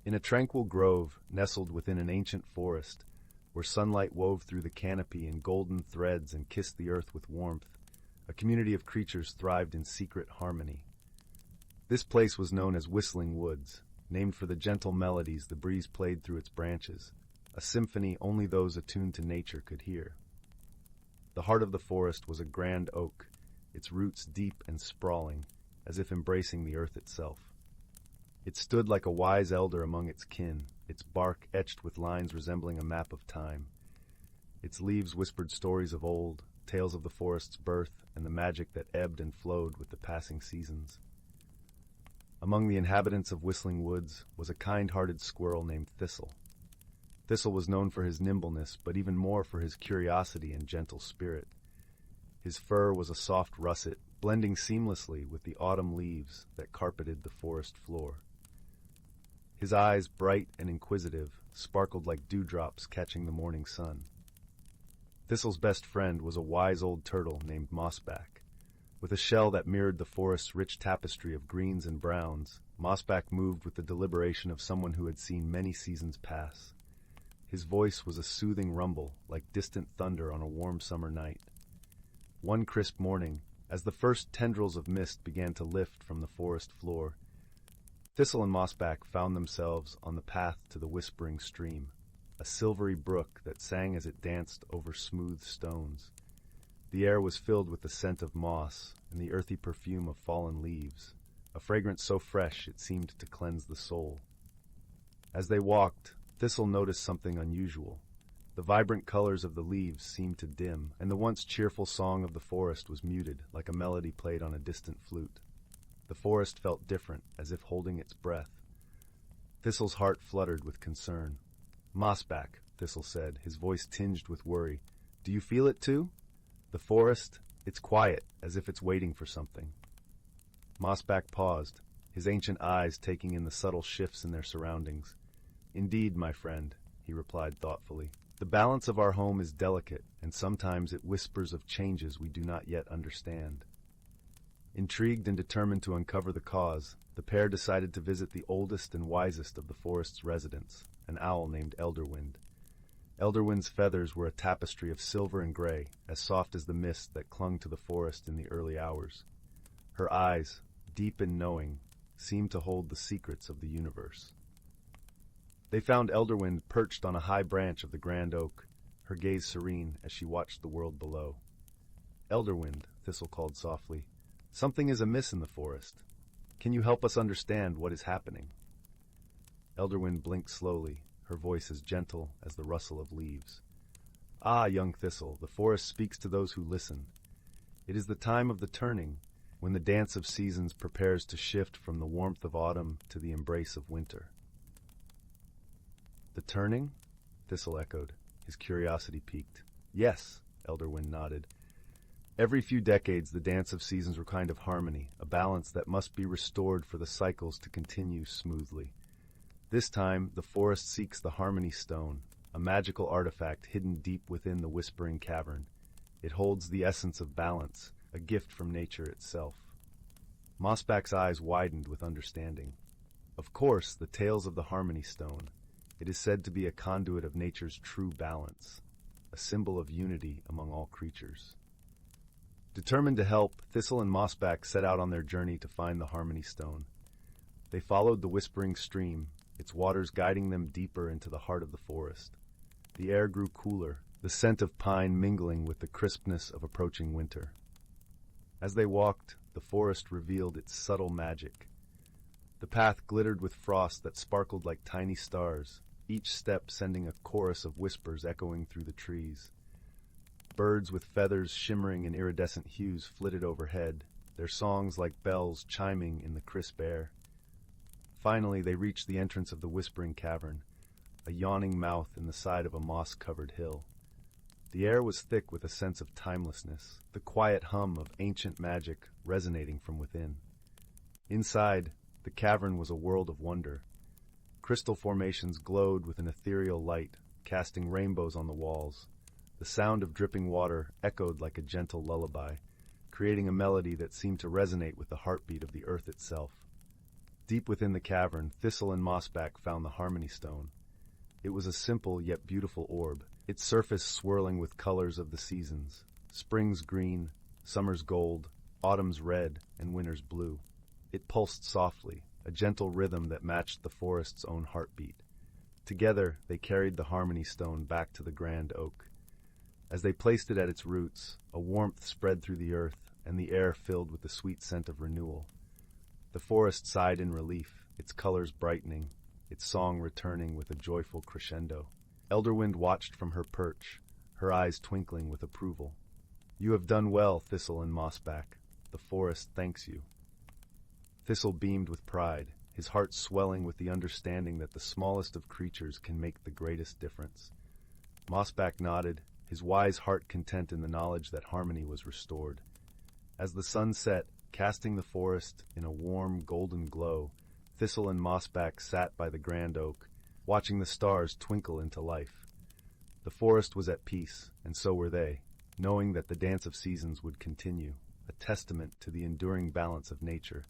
In a tranquil grove nestled within an ancient forest, where sunlight wove through the canopy in golden threads and kissed the earth with warmth, a community of creatures thrived in secret harmony. This place was known as Whistling Woods, named for the gentle melodies the breeze played through its branches, a symphony only those attuned to nature could hear. The heart of the forest was a grand oak, its roots deep and sprawling, as if embracing the earth itself. It stood like a wise elder among its kin, its bark etched with lines resembling a map of time. Its leaves whispered stories of old, tales of the forest's birth and the magic that ebbed and flowed with the passing seasons. Among the inhabitants of Whistling Woods was a kind-hearted squirrel named Thistle. Thistle was known for his nimbleness, but even more for his curiosity and gentle spirit. His fur was a soft russet, blending seamlessly with the autumn leaves that carpeted the forest floor. His eyes, bright and inquisitive, sparkled like dewdrops catching the morning sun. Thistle's best friend was a wise old turtle named Mossback. With a shell that mirrored the forest's rich tapestry of greens and browns, Mossback moved with the deliberation of someone who had seen many seasons pass. His voice was a soothing rumble, like distant thunder on a warm summer night. One crisp morning, as the first tendrils of mist began to lift from the forest floor, Thistle and Mossback found themselves on the path to the Whispering Stream, a silvery brook that sang as it danced over smooth stones. The air was filled with the scent of moss and the earthy perfume of fallen leaves, a fragrance so fresh it seemed to cleanse the soul. As they walked, Thistle noticed something unusual. The vibrant colors of the leaves seemed to dim, and the once cheerful song of the forest was muted, like a melody played on a distant flute. The forest felt different, as if holding its breath. Thistle's heart fluttered with concern. "Mossback," Thistle said, his voice tinged with worry. "Do you feel it too? The forest, it's quiet, as if it's waiting for something." Mossback paused, his ancient eyes taking in the subtle shifts in their surroundings. "Indeed, my friend," he replied thoughtfully. "The balance of our home is delicate, and sometimes it whispers of changes we do not yet understand." Intrigued and determined to uncover the cause, the pair decided to visit the oldest and wisest of the forest's residents, an owl named Elderwind. Elderwind's feathers were a tapestry of silver and gray, as soft as the mist that clung to the forest in the early hours. Her eyes, deep and knowing, seemed to hold the secrets of the universe. They found Elderwind perched on a high branch of the grand oak, her gaze serene as she watched the world below. "Elderwind," Thistle called softly, "something is amiss in the forest. Can you help us understand what is happening?" Elderwind blinked slowly, her voice as gentle as the rustle of leaves. "Ah, young Thistle, the forest speaks to those who listen. It is the time of the turning, when the dance of seasons prepares to shift from the warmth of autumn to the embrace of winter." "The turning?" Thistle echoed, his curiosity piqued. "Yes," Elderwind nodded. "Every few decades the dance of seasons are a kind of harmony, a balance that must be restored for the cycles to continue smoothly. This time, the forest seeks the Harmony Stone, a magical artifact hidden deep within the Whispering Cavern. It holds the essence of balance, a gift from nature itself." Mossback's eyes widened with understanding. "Of course, the tales of the Harmony Stone. It is said to be a conduit of nature's true balance, a symbol of unity among all creatures." Determined to help, Thistle and Mossback set out on their journey to find the Harmony Stone. They followed the whispering stream, its waters guiding them deeper into the heart of the forest. The air grew cooler, the scent of pine mingling with the crispness of approaching winter. As they walked, the forest revealed its subtle magic. The path glittered with frost that sparkled like tiny stars, each step sending a chorus of whispers echoing through the trees. Birds with feathers shimmering in iridescent hues flitted overhead, their songs like bells chiming in the crisp air. Finally, they reached the entrance of the Whispering Cavern, a yawning mouth in the side of a moss-covered hill. The air was thick with a sense of timelessness, the quiet hum of ancient magic resonating from within. Inside, the cavern was a world of wonder. Crystal formations glowed with an ethereal light, casting rainbows on the walls. The sound of dripping water echoed like a gentle lullaby, creating a melody that seemed to resonate with the heartbeat of the earth itself. Deep within the cavern, Thistle and Mossback found the Harmony Stone. It was a simple yet beautiful orb, its surface swirling with colors of the seasons: spring's green, summer's gold, autumn's red, and winter's blue. It pulsed softly, a gentle rhythm that matched the forest's own heartbeat. Together, they carried the Harmony Stone back to the grand oak. As they placed it at its roots, a warmth spread through the earth, and the air filled with the sweet scent of renewal. The forest sighed in relief, its colors brightening, its song returning with a joyful crescendo. Elderwind watched from her perch, her eyes twinkling with approval. "You have done well, Thistle and Mossback. The forest thanks you." Thistle beamed with pride, his heart swelling with the understanding that the smallest of creatures can make the greatest difference. Mossback nodded, his wise heart content in the knowledge that harmony was restored. As the sun set, casting the forest in a warm, golden glow, Thistle and Mossback sat by the grand oak, watching the stars twinkle into life. The forest was at peace, and so were they, knowing that the dance of seasons would continue, a testament to the enduring balance of nature.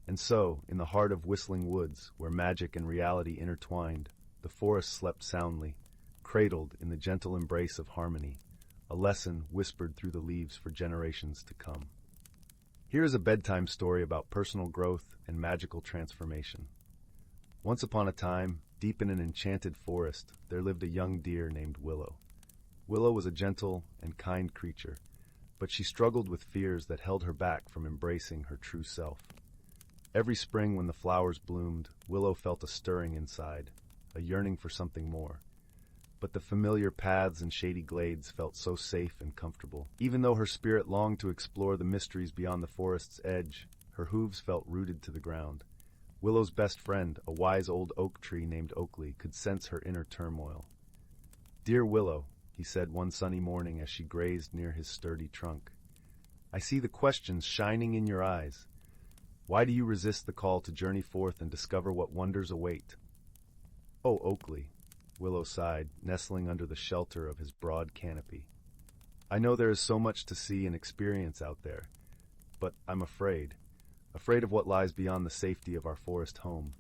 And so, in the heart of Whistling Woods, where magic and reality intertwined, the forest slept soundly, cradled in the gentle embrace of harmony, a lesson whispered through the leaves for generations to come. Here is a bedtime story about personal growth and magical transformation. Once upon a time, deep in an enchanted forest, there lived a young deer named Willow. Willow was a gentle and kind creature, but she struggled with fears that held her back from embracing her true self. Every spring when the flowers bloomed, Willow felt a stirring inside, a yearning for something more. But the familiar paths and shady glades felt so safe and comfortable. Even though her spirit longed to explore the mysteries beyond the forest's edge, her hooves felt rooted to the ground. Willow's best friend, a wise old oak tree named Oakley, could sense her inner turmoil. "Dear Willow," he said one sunny morning as she grazed near his sturdy trunk, "I see the questions shining in your eyes. Why do you resist the call to journey forth and discover what wonders await?" "Oh, Oakley," Willow sighed, nestling under the shelter of his broad canopy. "I know there is so much to see and experience out there. but I'm afraid. Afraid of what lies beyond the safety of our forest home.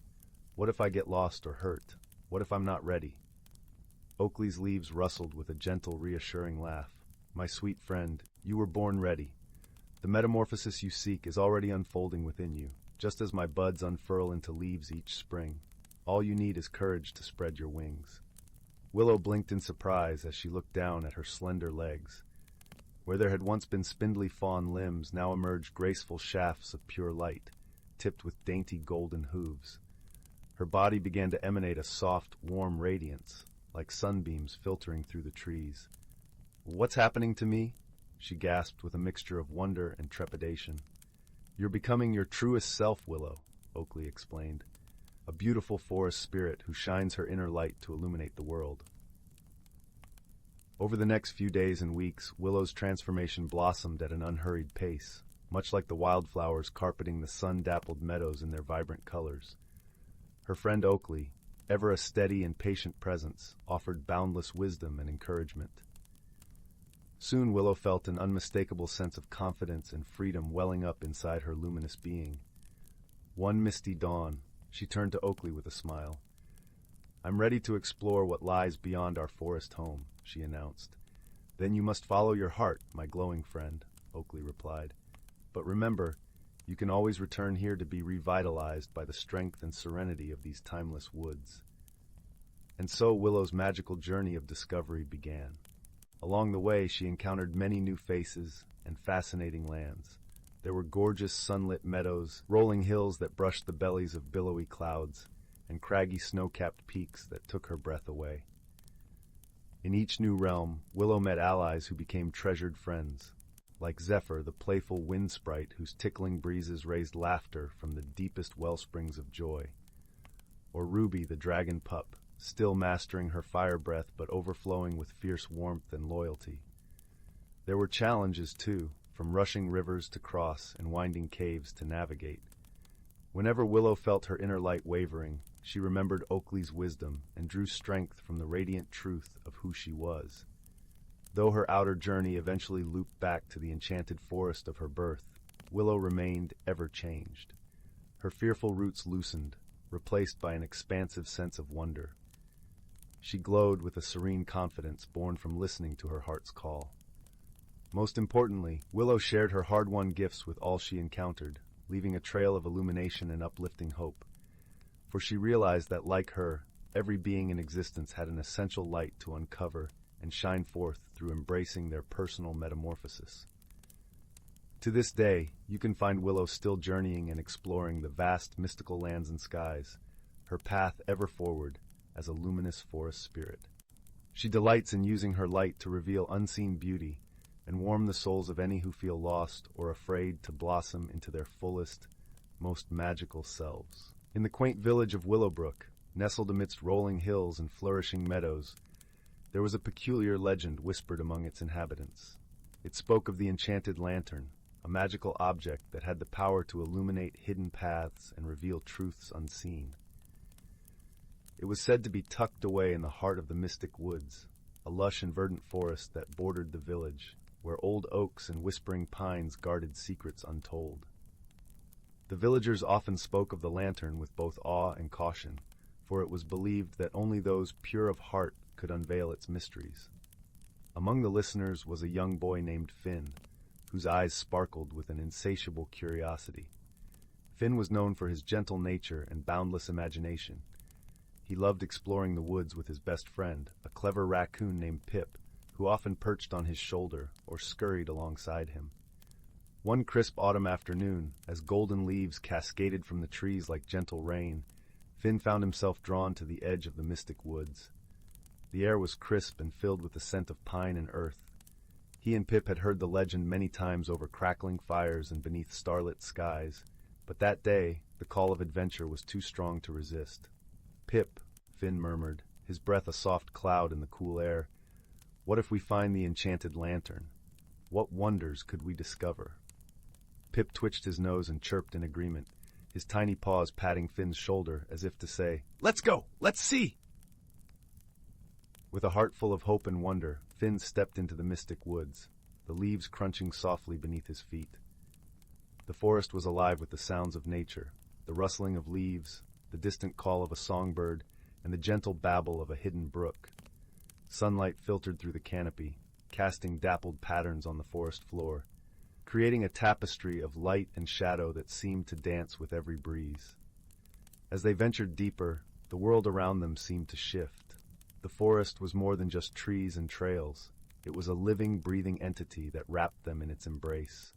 What if I get lost or hurt? What if I'm not ready? Oakley's leaves rustled with a gentle, reassuring laugh. My sweet friend, you were born ready. The metamorphosis you seek is already unfolding within you, just as my buds unfurl into leaves each spring. All you need is courage to spread your wings. Willow blinked in surprise as she looked down at her slender legs. Where there had once been spindly fawn limbs, now emerged graceful shafts of pure light, tipped with dainty golden hooves. Her body began to emanate a soft, warm radiance, like sunbeams filtering through the trees. "What's happening to me?" she gasped with a mixture of wonder and trepidation. "You're becoming your truest self, Willow," Oakley explained. "A beautiful forest spirit who shines her inner light to illuminate the world." Over the next few days and weeks, Willow's transformation blossomed at an unhurried pace, much like the wildflowers carpeting the sun-dappled meadows in their vibrant colors. Her friend Oakley, ever a steady and patient presence, offered boundless wisdom and encouragement. Soon Willow felt an unmistakable sense of confidence and freedom welling up inside her luminous being. One misty dawn, she turned to Oakley with a smile. "I'm ready to explore what lies beyond our forest home," she announced. "Then you must follow your heart, my glowing friend," Oakley replied. "But remember, you can always return here to be revitalized by the strength and serenity of these timeless woods." And so Willow's magical journey of discovery began. Along the way, she encountered many new faces and fascinating lands. There were gorgeous sunlit meadows, rolling hills that brushed the bellies of billowy clouds, and craggy snow-capped peaks that took her breath away. In each new realm, Willow met allies who became treasured friends, like Zephyr, the playful wind sprite whose tickling breezes raised laughter from the deepest wellsprings of joy, or Ruby, the dragon pup, still mastering her fire breath but overflowing with fierce warmth and loyalty. There were challenges, too, from rushing rivers to cross and winding caves to navigate. Whenever Willow felt her inner light wavering, she remembered Oakley's wisdom and drew strength from the radiant truth of who she was. Though her outer journey eventually looped back to the enchanted forest of her birth, Willow remained ever changed. Her fearful roots loosened, replaced by an expansive sense of wonder. She glowed with a serene confidence born from listening to her heart's call. Most importantly, Willow shared her hard-won gifts with all she encountered, leaving a trail of illumination and uplifting hope. For she realized that, like her, every being in existence had an essential light to uncover and shine forth through embracing their personal metamorphosis. To this day, you can find Willow still journeying and exploring the vast mystical lands and skies, her path ever forward as a luminous forest spirit. She delights in using her light to reveal unseen beauty and warm the souls of any who feel lost or afraid to blossom into their fullest, most magical selves. In the quaint village of Willowbrook, nestled amidst rolling hills and flourishing meadows, there was a peculiar legend whispered among its inhabitants. It spoke of the enchanted lantern, a magical object that had the power to illuminate hidden paths and reveal truths unseen. It was said to be tucked away in the heart of the mystic woods, a lush and verdant forest that bordered the village, where old oaks and whispering pines guarded secrets untold. The villagers often spoke of the lantern with both awe and caution, for it was believed that only those pure of heart could unveil its mysteries. Among the listeners was a young boy named Finn, whose eyes sparkled with an insatiable curiosity. Finn was known for his gentle nature and boundless imagination. He loved exploring the woods with his best friend, a clever raccoon named Pip, who often perched on his shoulder or scurried alongside him. One crisp autumn afternoon, as golden leaves cascaded from the trees like gentle rain, Finn found himself drawn to the edge of the mystic woods. The air was crisp and filled with the scent of pine and earth. He and Pip had heard the legend many times over crackling fires and beneath starlit skies, but that day the call of adventure was too strong to resist. "Pip," Finn murmured, his breath a soft cloud in the cool air, "what if we find the enchanted lantern? What wonders could we discover?" Pip twitched his nose and chirped in agreement, his tiny paws patting Finn's shoulder as if to say, "Let's go! Let's see!" With a heart full of hope and wonder, Finn stepped into the mystic woods, the leaves crunching softly beneath his feet. The forest was alive with the sounds of nature, the rustling of leaves, the distant call of a songbird, and the gentle babble of a hidden brook. Sunlight filtered through the canopy, casting dappled patterns on the forest floor, creating a tapestry of light and shadow that seemed to dance with every breeze. As they ventured deeper, the world around them seemed to shift. The forest was more than just trees and trails. It was a living, breathing entity that wrapped them in its embrace.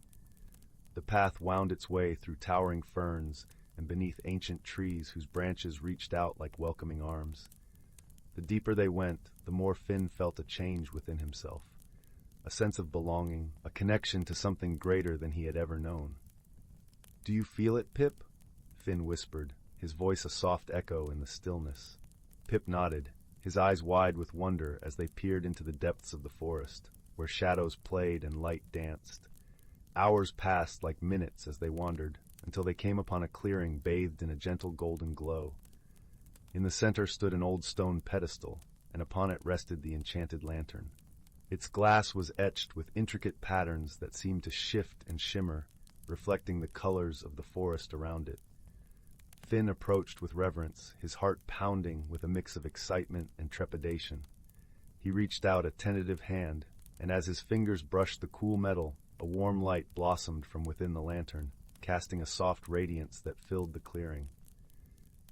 The path wound its way through towering ferns and beneath ancient trees whose branches reached out like welcoming arms. The deeper they went, the more Finn felt a change within himself, a sense of belonging, a connection to something greater than he had ever known. "Do you feel it, Pip?" Finn whispered, his voice a soft echo in the stillness. Pip nodded, his eyes wide with wonder as they peered into the depths of the forest, where shadows played and light danced. Hours passed like minutes as they wandered, until they came upon a clearing bathed in a gentle golden glow. In the center stood an old stone pedestal, and upon it rested the enchanted lantern. Its glass was etched with intricate patterns that seemed to shift and shimmer, reflecting the colors of the forest around it. Finn approached with reverence, his heart pounding with a mix of excitement and trepidation. He reached out a tentative hand, and as his fingers brushed the cool metal, a warm light blossomed from within the lantern, casting a soft radiance that filled the clearing.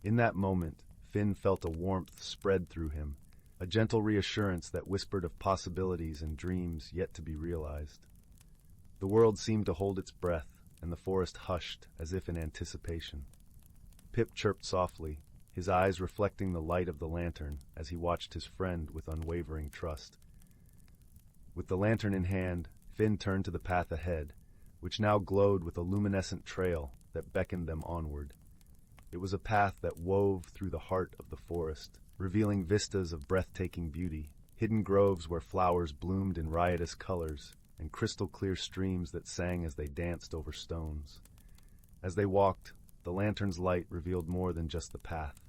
In that moment, Finn felt a warmth spread through him, a gentle reassurance that whispered of possibilities and dreams yet to be realized. The world seemed to hold its breath, and the forest hushed as if in anticipation. Pip chirped softly, his eyes reflecting the light of the lantern as he watched his friend with unwavering trust. With the lantern in hand, Finn turned to the path ahead, which now glowed with a luminescent trail that beckoned them onward. It was a path that wove through the heart of the forest, revealing vistas of breathtaking beauty, hidden groves where flowers bloomed in riotous colors, and crystal-clear streams that sang as they danced over stones. As they walked, the lantern's light revealed more than just the path.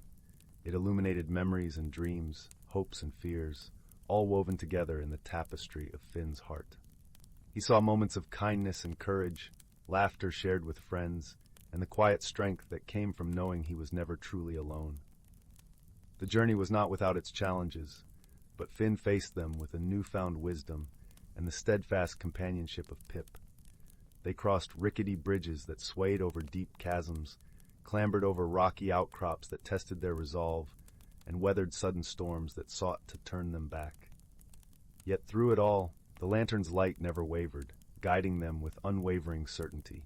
It illuminated memories and dreams, hopes and fears, all woven together in the tapestry of Finn's heart. He saw moments of kindness and courage, laughter shared with friends, and the quiet strength that came from knowing he was never truly alone. The journey was not without its challenges, but Finn faced them with a newfound wisdom and the steadfast companionship of Pip. They crossed rickety bridges that swayed over deep chasms, clambered over rocky outcrops that tested their resolve, and weathered sudden storms that sought to turn them back. Yet through it all, the lantern's light never wavered, guiding them with unwavering certainty.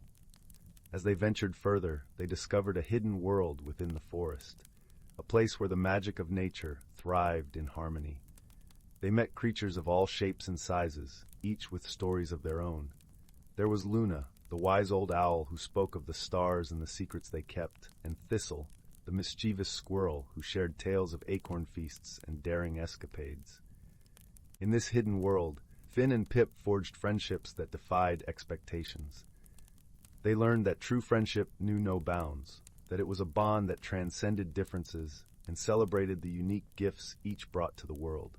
As they ventured further, they discovered a hidden world within the forest, a place where the magic of nature thrived in harmony. They met creatures of all shapes and sizes, each with stories of their own. There was Luna, the wise old owl who spoke of the stars and the secrets they kept, and Thistle, the mischievous squirrel who shared tales of acorn feasts and daring escapades. In this hidden world, Finn and Pip forged friendships that defied expectations. They learned that true friendship knew no bounds, that it was a bond that transcended differences and celebrated the unique gifts each brought to the world.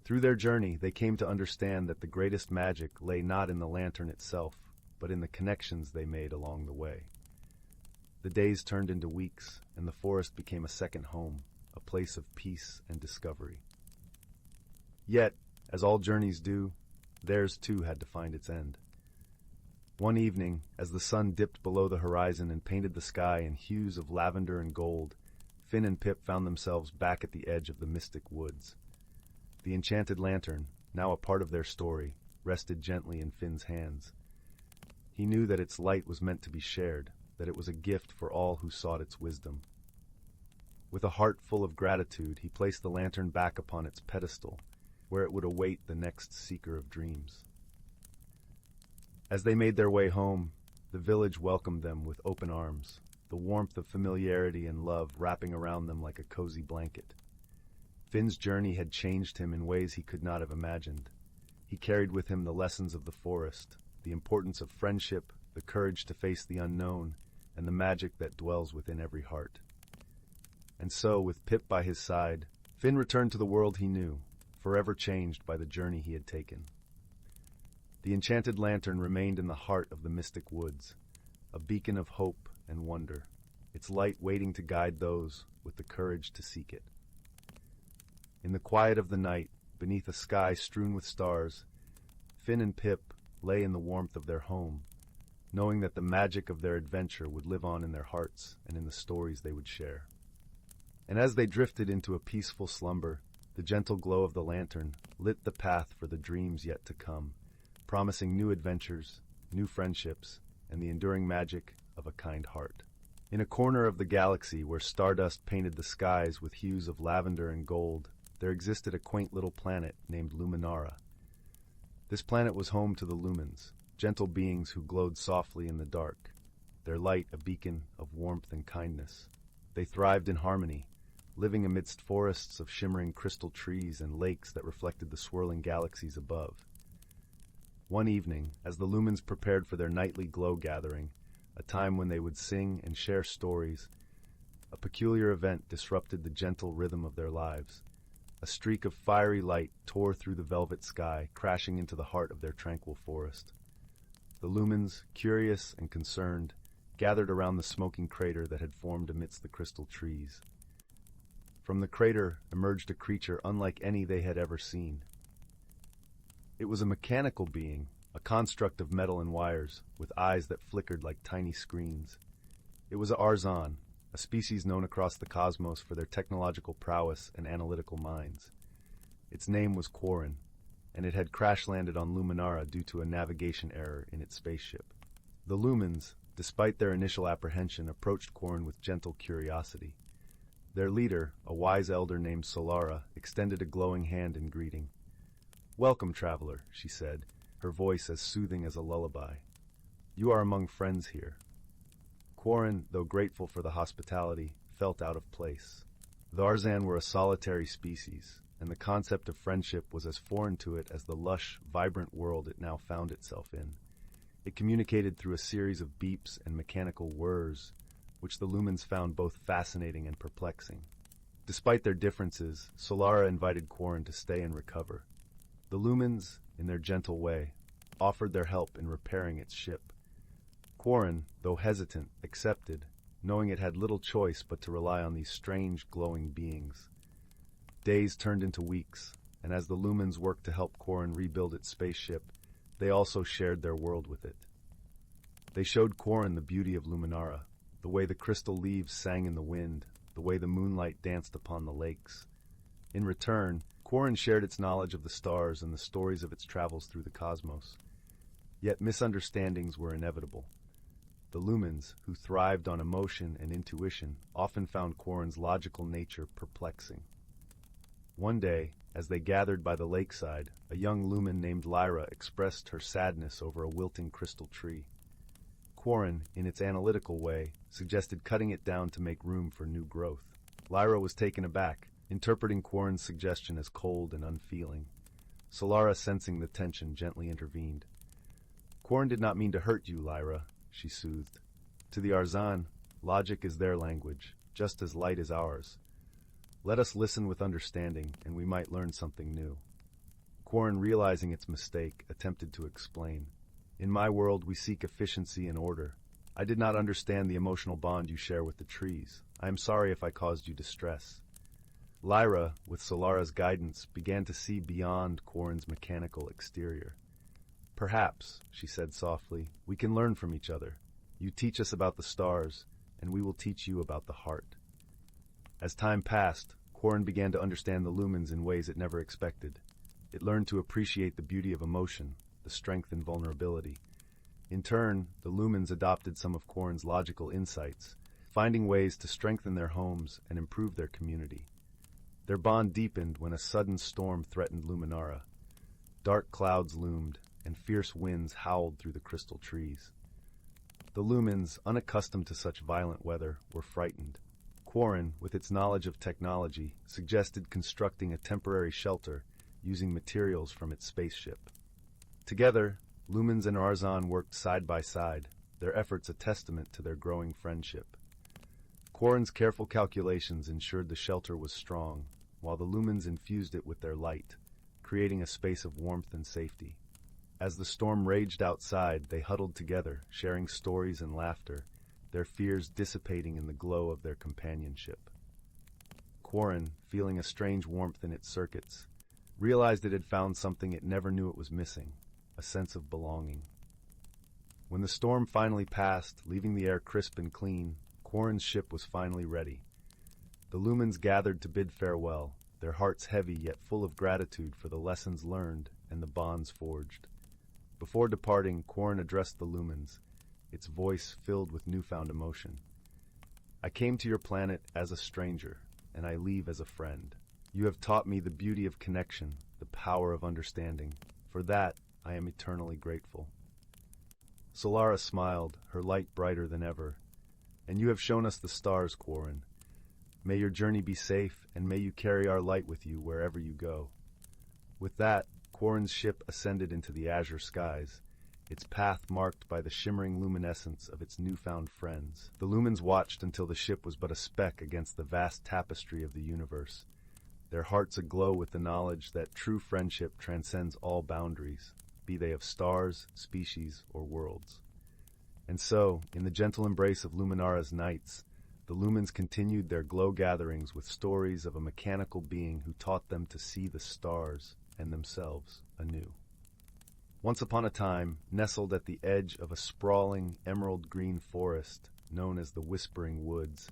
Through their journey, they came to understand that the greatest magic lay not in the lantern itself, but in the connections they made along the way. The days turned into weeks, and the forest became a second home, a place of peace and discovery. Yet, as all journeys do, theirs too had to find its end. One evening, as the sun dipped below the horizon and painted the sky in hues of lavender and gold, Finn and Pip found themselves back at the edge of the mystic woods. The enchanted lantern, now a part of their story, rested gently in Finn's hands. He knew that its light was meant to be shared, that it was a gift for all who sought its wisdom. With a heart full of gratitude, he placed the lantern back upon its pedestal, where it would await the next seeker of dreams. As they made their way home, the village welcomed them with open arms, the warmth of familiarity and love wrapping around them like a cozy blanket. Finn's journey had changed him in ways he could not have imagined. He carried with him the lessons of the forest, the importance of friendship, the courage to face the unknown, and the magic that dwells within every heart. And so, with Pip by his side, Finn returned to the world he knew, forever changed by the journey he had taken. The enchanted lantern remained in the heart of the mystic woods, a beacon of hope and wonder, its light waiting to guide those with the courage to seek it. In the quiet of the night, beneath a sky strewn with stars, Finn and Pip lay in the warmth of their home, knowing that the magic of their adventure would live on in their hearts and in the stories they would share. And as they drifted into a peaceful slumber, the gentle glow of the lantern lit the path for the dreams yet to come, promising new adventures, new friendships, and the enduring magic of a kind heart. In a corner of the galaxy where stardust painted the skies with hues of lavender and gold, there existed a quaint little planet named Luminara. This planet was home to the lumens, gentle beings who glowed softly in the dark, their light a beacon of warmth and kindness. They thrived in harmony, living amidst forests of shimmering crystal trees and lakes that reflected the swirling galaxies above. One evening, as the lumens prepared for their nightly glow gathering, a time when they would sing and share stories, a peculiar event disrupted the gentle rhythm of their lives. A streak of fiery light tore through the velvet sky, crashing into the heart of their tranquil forest. The lumens, curious and concerned, gathered around the smoking crater that had formed amidst the crystal trees. From the crater emerged a creature unlike any they had ever seen. It was a mechanical being, a construct of metal and wires, with eyes that flickered like tiny screens. It was Arzan, a species known across the cosmos for their technological prowess and analytical minds. Its name was Quarren, and it had crash-landed on Luminara due to a navigation error in its spaceship. The lumens, despite their initial apprehension, approached Quarren with gentle curiosity. Their leader, a wise elder named Solara, extended a glowing hand in greeting. "Welcome, traveler," she said, her voice as soothing as a lullaby. "You are among friends here." Quarren, though grateful for the hospitality, felt out of place. The Arzan were a solitary species, and the concept of friendship was as foreign to it as the lush, vibrant world it now found itself in. It communicated through a series of beeps and mechanical whirs, which the lumens found both fascinating and perplexing. Despite their differences, Solara invited Quarren to stay and recover. The lumens, in their gentle way, offered their help in repairing its ship. Quarren, though hesitant, accepted, knowing it had little choice but to rely on these strange, glowing beings. Days turned into weeks, and as the lumens worked to help Quarren rebuild its spaceship, they also shared their world with it. They showed Quarren the beauty of Luminara, the way the crystal leaves sang in the wind, the way the moonlight danced upon the lakes. In return, Quarren shared its knowledge of the stars and the stories of its travels through the cosmos. Yet misunderstandings were inevitable. The lumens, who thrived on emotion and intuition, often found Quarren's logical nature perplexing. One day, as they gathered by the lakeside, a young lumen named Lyra expressed her sadness over a wilting crystal tree. Quarren, in its analytical way, suggested cutting it down to make room for new growth. Lyra was taken aback, interpreting Quarren's suggestion as cold and unfeeling. Solara, sensing the tension, gently intervened. "Quarren did not mean to hurt you, Lyra," she soothed. "To the Arzan, logic is their language, just as light is ours. Let us listen with understanding, and we might learn something new." Quarren, realizing its mistake, attempted to explain. "In my world, we seek efficiency and order. I did not understand the emotional bond you share with the trees. I am sorry if I caused you distress." Lyra, with Solara's guidance, began to see beyond Quarren's mechanical exterior. "Perhaps," she said softly, "we can learn from each other. You teach us about the stars, and we will teach you about the heart." As time passed, Quarren began to understand the lumens in ways it never expected. It learned to appreciate the beauty of emotion, the strength and vulnerability. In turn, the lumens adopted some of Quarren's logical insights, finding ways to strengthen their homes and improve their community. Their bond deepened when a sudden storm threatened Luminara. Dark clouds loomed, and fierce winds howled through the crystal trees. The lumens, unaccustomed to such violent weather, were frightened. Quarren, with its knowledge of technology, suggested constructing a temporary shelter using materials from its spaceship. Together, lumens and Arzan worked side by side, their efforts a testament to their growing friendship. Quarren's careful calculations ensured the shelter was strong, while the lumens infused it with their light, creating a space of warmth and safety. As the storm raged outside, they huddled together, sharing stories and laughter, their fears dissipating in the glow of their companionship. Quarren, feeling a strange warmth in its circuits, realized it had found something it never knew it was missing, a sense of belonging. When the storm finally passed, leaving the air crisp and clean, Quarren's ship was finally ready. The lumens gathered to bid farewell, their hearts heavy yet full of gratitude for the lessons learned and the bonds forged. Before departing, Quarren addressed the lumens, its voice filled with newfound emotion. "I came to your planet as a stranger, and I leave as a friend. You have taught me the beauty of connection, the power of understanding. For that, I am eternally grateful." Solara smiled, her light brighter than ever. "And you have shown us the stars, Quarren. May your journey be safe, and may you carry our light with you wherever you go." With that, Quarren's ship ascended into the azure skies, its path marked by the shimmering luminescence of its newfound friends. The lumens watched until the ship was but a speck against the vast tapestry of the universe, their hearts aglow with the knowledge that true friendship transcends all boundaries, be they of stars, species, or worlds. And so, in the gentle embrace of Luminara's nights, the lumens continued their glow gatherings with stories of a mechanical being who taught them to see the stars and themselves anew. Once upon a time, nestled at the edge of a sprawling emerald-green forest known as the Whispering Woods,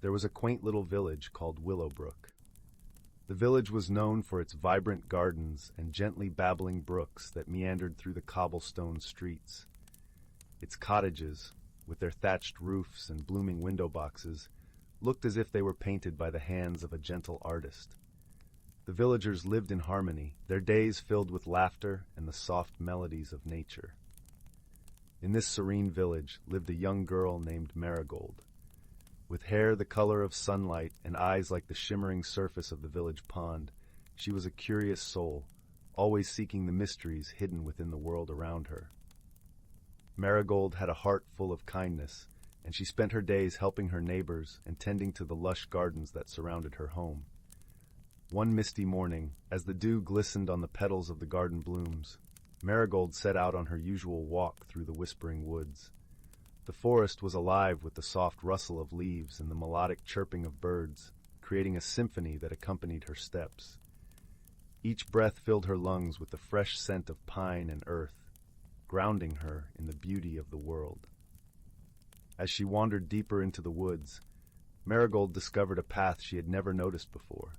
there was a quaint little village called Willowbrook. The village was known for its vibrant gardens and gently babbling brooks that meandered through the cobblestone streets. Its cottages, with their thatched roofs and blooming window boxes, looked as if they were painted by the hands of a gentle artist. The villagers lived in harmony, their days filled with laughter and the soft melodies of nature. In this serene village lived a young girl named Marigold. With hair the color of sunlight and eyes like the shimmering surface of the village pond, she was a curious soul, always seeking the mysteries hidden within the world around her. Marigold had a heart full of kindness, and she spent her days helping her neighbors and tending to the lush gardens that surrounded her home. One misty morning, as the dew glistened on the petals of the garden blooms, Marigold set out on her usual walk through the Whispering Woods. The forest was alive with the soft rustle of leaves and the melodic chirping of birds, creating a symphony that accompanied her steps. Each breath filled her lungs with the fresh scent of pine and earth, grounding her in the beauty of the world. As she wandered deeper into the woods, Marigold discovered a path she had never noticed before.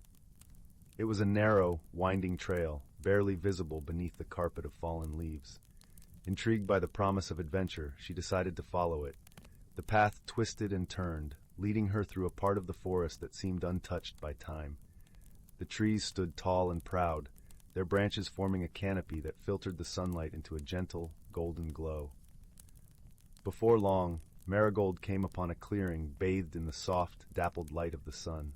It was a narrow, winding trail, barely visible beneath the carpet of fallen leaves. Intrigued by the promise of adventure, she decided to follow it. The path twisted and turned, leading her through a part of the forest that seemed untouched by time. The trees stood tall and proud, their branches forming a canopy that filtered the sunlight into a gentle, golden glow. Before long, Marigold came upon a clearing bathed in the soft, dappled light of the sun.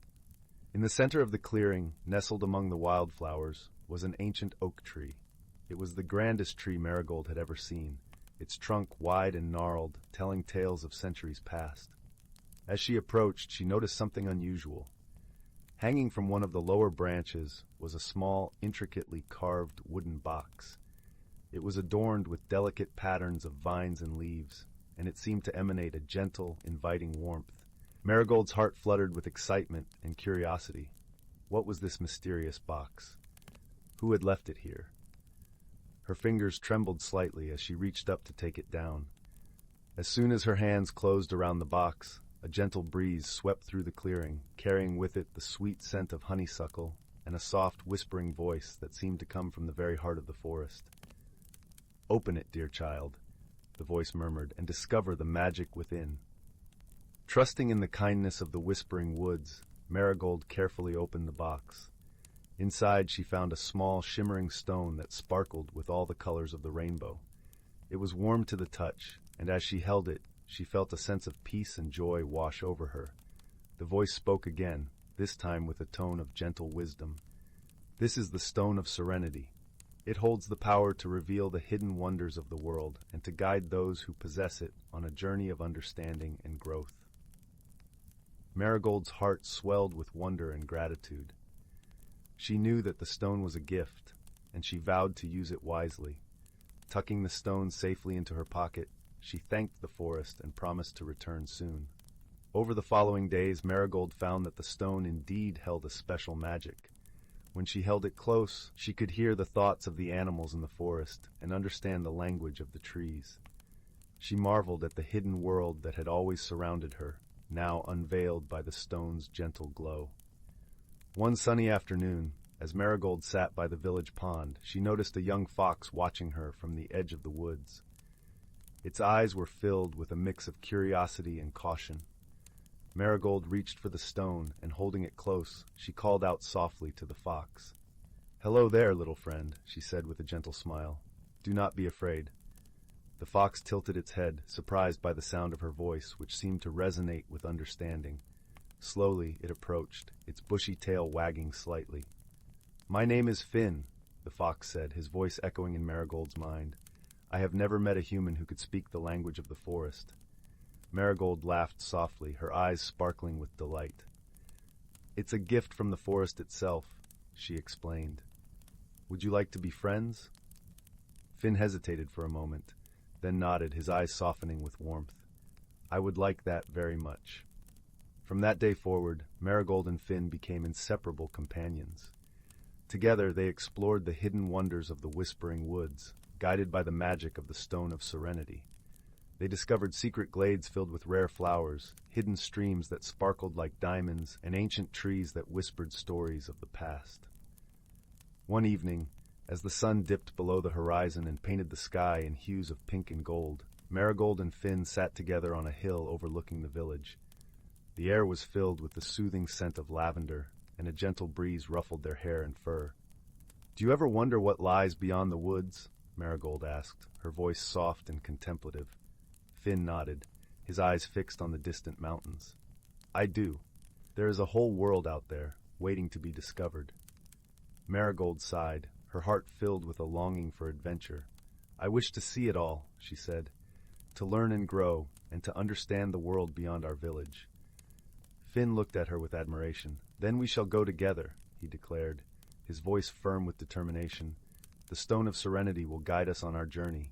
In the center of the clearing, nestled among the wildflowers, was an ancient oak tree. It was the grandest tree Marigold had ever seen, its trunk wide and gnarled, telling tales of centuries past. As she approached, she noticed something unusual. Hanging from one of the lower branches was a small, intricately carved wooden box. It was adorned with delicate patterns of vines and leaves, and it seemed to emanate a gentle, inviting warmth. Marigold's heart fluttered with excitement and curiosity. What was this mysterious box? Who had left it here? Her fingers trembled slightly as she reached up to take it down. As soon as her hands closed around the box, a gentle breeze swept through the clearing, carrying with it the sweet scent of honeysuckle and a soft, whispering voice that seemed to come from the very heart of the forest. "Open it, dear child," the voice murmured, "and discover the magic within." Trusting in the kindness of the Whispering Woods, Marigold carefully opened the box. Inside she found a small, shimmering stone that sparkled with all the colors of the rainbow. It was warm to the touch, and as she held it, she felt a sense of peace and joy wash over her. The voice spoke again, this time with a tone of gentle wisdom. "This is the Stone of Serenity. It holds the power to reveal the hidden wonders of the world and to guide those who possess it on a journey of understanding and growth." Marigold's heart swelled with wonder and gratitude. She knew that the stone was a gift, and she vowed to use it wisely. Tucking the stone safely into her pocket, she thanked the forest and promised to return soon. Over the following days, Marigold found that the stone indeed held a special magic. When she held it close, she could hear the thoughts of the animals in the forest and understand the language of the trees. She marveled at the hidden world that had always surrounded her, now unveiled by the stone's gentle glow. One sunny afternoon, as Marigold sat by the village pond, she noticed a young fox watching her from the edge of the woods. Its eyes were filled with a mix of curiosity and caution. Marigold reached for the stone, and holding it close, she called out softly to the fox. "Hello there, little friend," she said with a gentle smile. "Do not be afraid." The fox tilted its head, surprised by the sound of her voice, which seemed to resonate with understanding. Slowly it approached, its bushy tail wagging slightly. "My name is Finn," the fox said, his voice echoing in Marigold's mind. "I have never met a human who could speak the language of the forest." Marigold laughed softly, her eyes sparkling with delight. "It's a gift from the forest itself," she explained. "Would you like to be friends?" Finn hesitated for a moment, then nodded, his eyes softening with warmth. "I would like that very much." From that day forward, Marigold and Finn became inseparable companions. Together they explored the hidden wonders of the Whispering Woods, guided by the magic of the Stone of Serenity. They discovered secret glades filled with rare flowers, hidden streams that sparkled like diamonds, and ancient trees that whispered stories of the past. One evening, as the sun dipped below the horizon and painted the sky in hues of pink and gold, Marigold and Finn sat together on a hill overlooking the village. The air was filled with the soothing scent of lavender, and a gentle breeze ruffled their hair and fur. "Do you ever wonder what lies beyond the woods?" Marigold asked, her voice soft and contemplative. Finn nodded, his eyes fixed on the distant mountains. "I do. There is a whole world out there, waiting to be discovered." Marigold sighed, her heart filled with a longing for adventure. "I wish to see it all," she said, "to learn and grow, and to understand the world beyond our village." Finn looked at her with admiration. "Then we shall go together," he declared, his voice firm with determination. "The Stone of Serenity will guide us on our journey."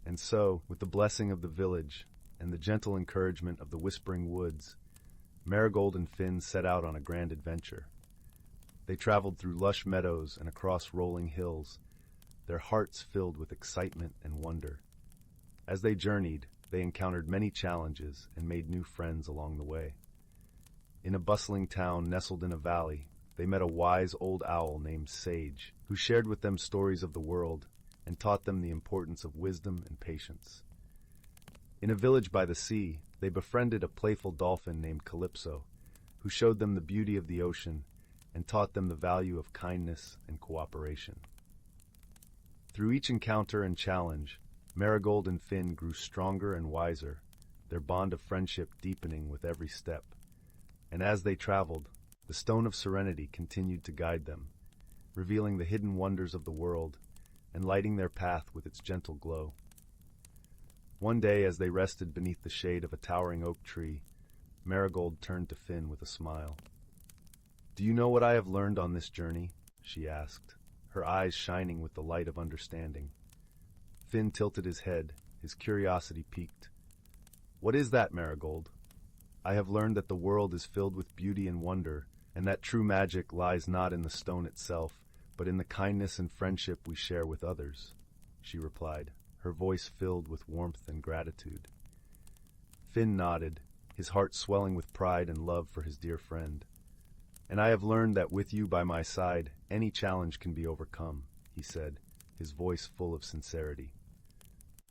And so, with the blessing of the village and the gentle encouragement of the Whispering Woods, Marigold and Finn set out on a grand adventure. They traveled through lush meadows and across rolling hills, their hearts filled with excitement and wonder. As they journeyed, they encountered many challenges and made new friends along the way. In a bustling town nestled in a valley, they met a wise old owl named Sage, who shared with them stories of the world and taught them the importance of wisdom and patience. In a village by the sea, they befriended a playful dolphin named Calypso, who showed them the beauty of the ocean and taught them the value of kindness and cooperation. Through each encounter and challenge, Marigold and Finn grew stronger and wiser, their bond of friendship deepening with every step. And as they traveled, the Stone of Serenity continued to guide them, revealing the hidden wonders of the world and lighting their path with its gentle glow. One day, as they rested beneath the shade of a towering oak tree, Marigold turned to Finn with a smile. "Do you know what I have learned on this journey?" she asked, her eyes shining with the light of understanding. Finn tilted his head, his curiosity piqued. "What is that, Marigold?" "I have learned that the world is filled with beauty and wonder, and that true magic lies not in the stone itself, but in the kindness and friendship we share with others," she replied, her voice filled with warmth and gratitude. Finn nodded, his heart swelling with pride and love for his dear friend. "And I have learned that with you by my side, any challenge can be overcome," he said, his voice full of sincerity.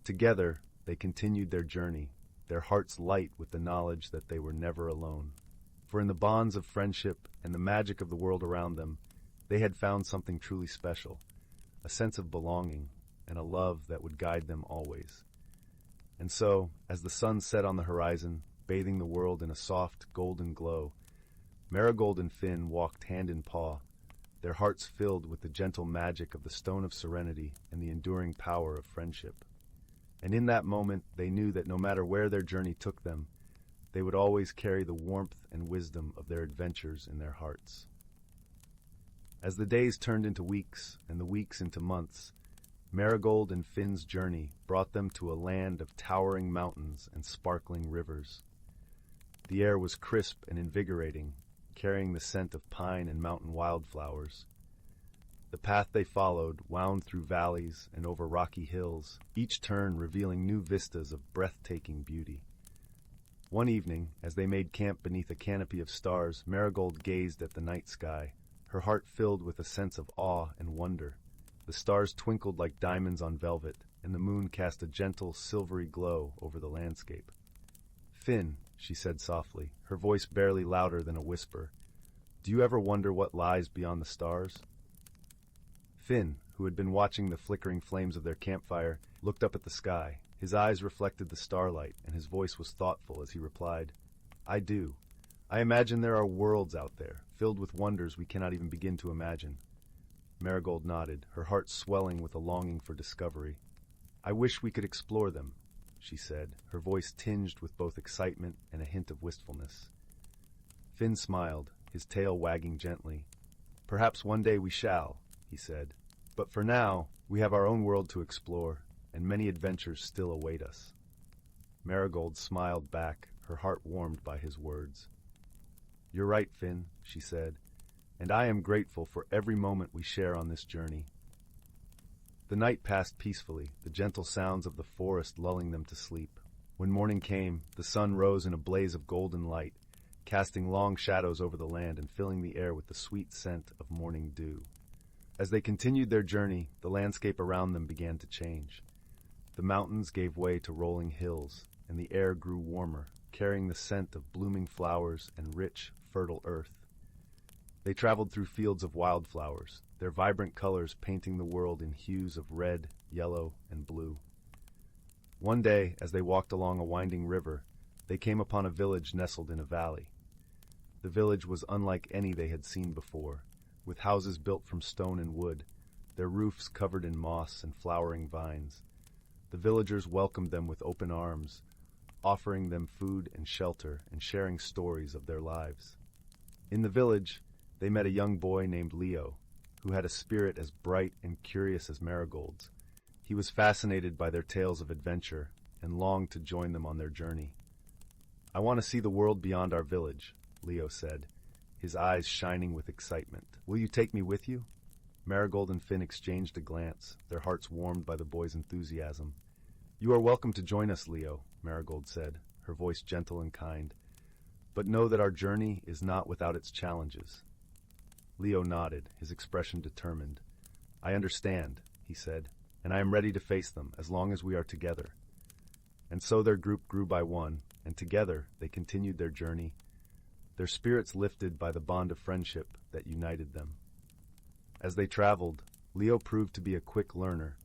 Together, they continued their journey, their hearts light with the knowledge that they were never alone. For in the bonds of friendship and the magic of the world around them, they had found something truly special, a sense of belonging and a love that would guide them always. And so, as the sun set on the horizon, bathing the world in a soft, golden glow, Marigold and Finn walked hand in paw, their hearts filled with the gentle magic of the Stone of Serenity and the enduring power of friendship. And in that moment, they knew that no matter where their journey took them, they would always carry the warmth and wisdom of their adventures in their hearts. As the days turned into weeks and the weeks into months, Marigold and Finn's journey brought them to a land of towering mountains and sparkling rivers. The air was crisp and invigorating, carrying the scent of pine and mountain wildflowers. The path they followed wound through valleys and over rocky hills, each turn revealing new vistas of breathtaking beauty. One evening, as they made camp beneath a canopy of stars, Marigold gazed at the night sky, her heart filled with a sense of awe and wonder. The stars twinkled like diamonds on velvet, and the moon cast a gentle, silvery glow over the landscape. "Finn," she said softly, her voice barely louder than a whisper, "do you ever wonder what lies beyond the stars?" Finn, who had been watching the flickering flames of their campfire, looked up at the sky. His eyes reflected the starlight, and his voice was thoughtful as he replied, "I do. I imagine there are worlds out there, filled with wonders we cannot even begin to imagine." Marigold nodded, her heart swelling with a longing for discovery. "I wish we could explore them," she said, her voice tinged with both excitement and a hint of wistfulness. Finn smiled, his tail wagging gently. "Perhaps one day we shall," he said. "But for now, we have our own world to explore, and many adventures still await us." Marigold smiled back, her heart warmed by his words. "You're right, Finn," she said, "and I am grateful for every moment we share on this journey." The night passed peacefully, the gentle sounds of the forest lulling them to sleep. When morning came, the sun rose in a blaze of golden light, casting long shadows over the land and filling the air with the sweet scent of morning dew. As they continued their journey, the landscape around them began to change. The mountains gave way to rolling hills, and the air grew warmer, carrying the scent of blooming flowers and rich, fertile earth. They traveled through fields of wildflowers, their vibrant colors painting the world in hues of red, yellow, and blue. One day, as they walked along a winding river, they came upon a village nestled in a valley. The village was unlike any they had seen before, with houses built from stone and wood, their roofs covered in moss and flowering vines. The villagers welcomed them with open arms, offering them food and shelter and sharing stories of their lives. In the village, they met a young boy named Leo, who had a spirit as bright and curious as Marigold's. He was fascinated by their tales of adventure and longed to join them on their journey. "I want to see the world beyond our village," Leo said, his eyes shining with excitement. "Will you take me with you?" Marigold and Finn exchanged a glance, their hearts warmed by the boy's enthusiasm. "You are welcome to join us, Leo," Marigold said, her voice gentle and kind. "But know that our journey is not without its challenges." Leo nodded, his expression determined. "I understand," he said, "and I am ready to face them as long as we are together." And so their group grew by one, and together they continued their journey, their spirits lifted by the bond of friendship that united them. As they traveled, Leo proved to be a quick learner,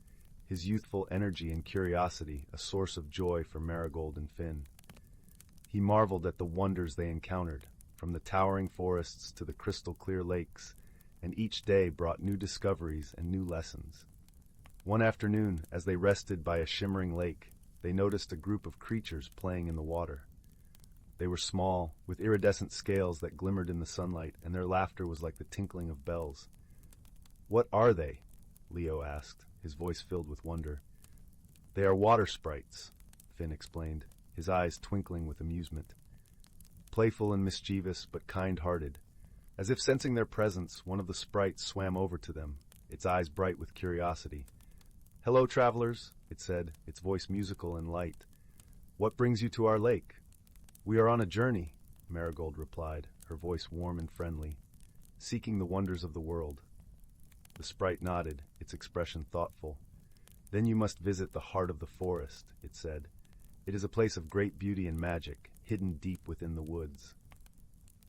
his youthful energy and curiosity a source of joy for Marigold and Finn. He marveled at the wonders they encountered, from the towering forests to the crystal-clear lakes, and each day brought new discoveries and new lessons. One afternoon, as they rested by a shimmering lake, they noticed a group of creatures playing in the water. They were small, with iridescent scales that glimmered in the sunlight, and their laughter was like the tinkling of bells. "What are they?" Leo asked, his voice filled with wonder. "They are water sprites," Finn explained, his eyes twinkling with amusement. Playful and mischievous, but kind-hearted. As if sensing their presence, one of the sprites swam over to them, its eyes bright with curiosity. "Hello, travelers," it said, its voice musical and light. "What brings you to our lake?" "We are on a journey," Marigold replied, her voice warm and friendly, "seeking the wonders of the world." The sprite nodded, its expression thoughtful. "Then you must visit the heart of the forest," it said. "It is a place of great beauty and magic, hidden deep within the woods."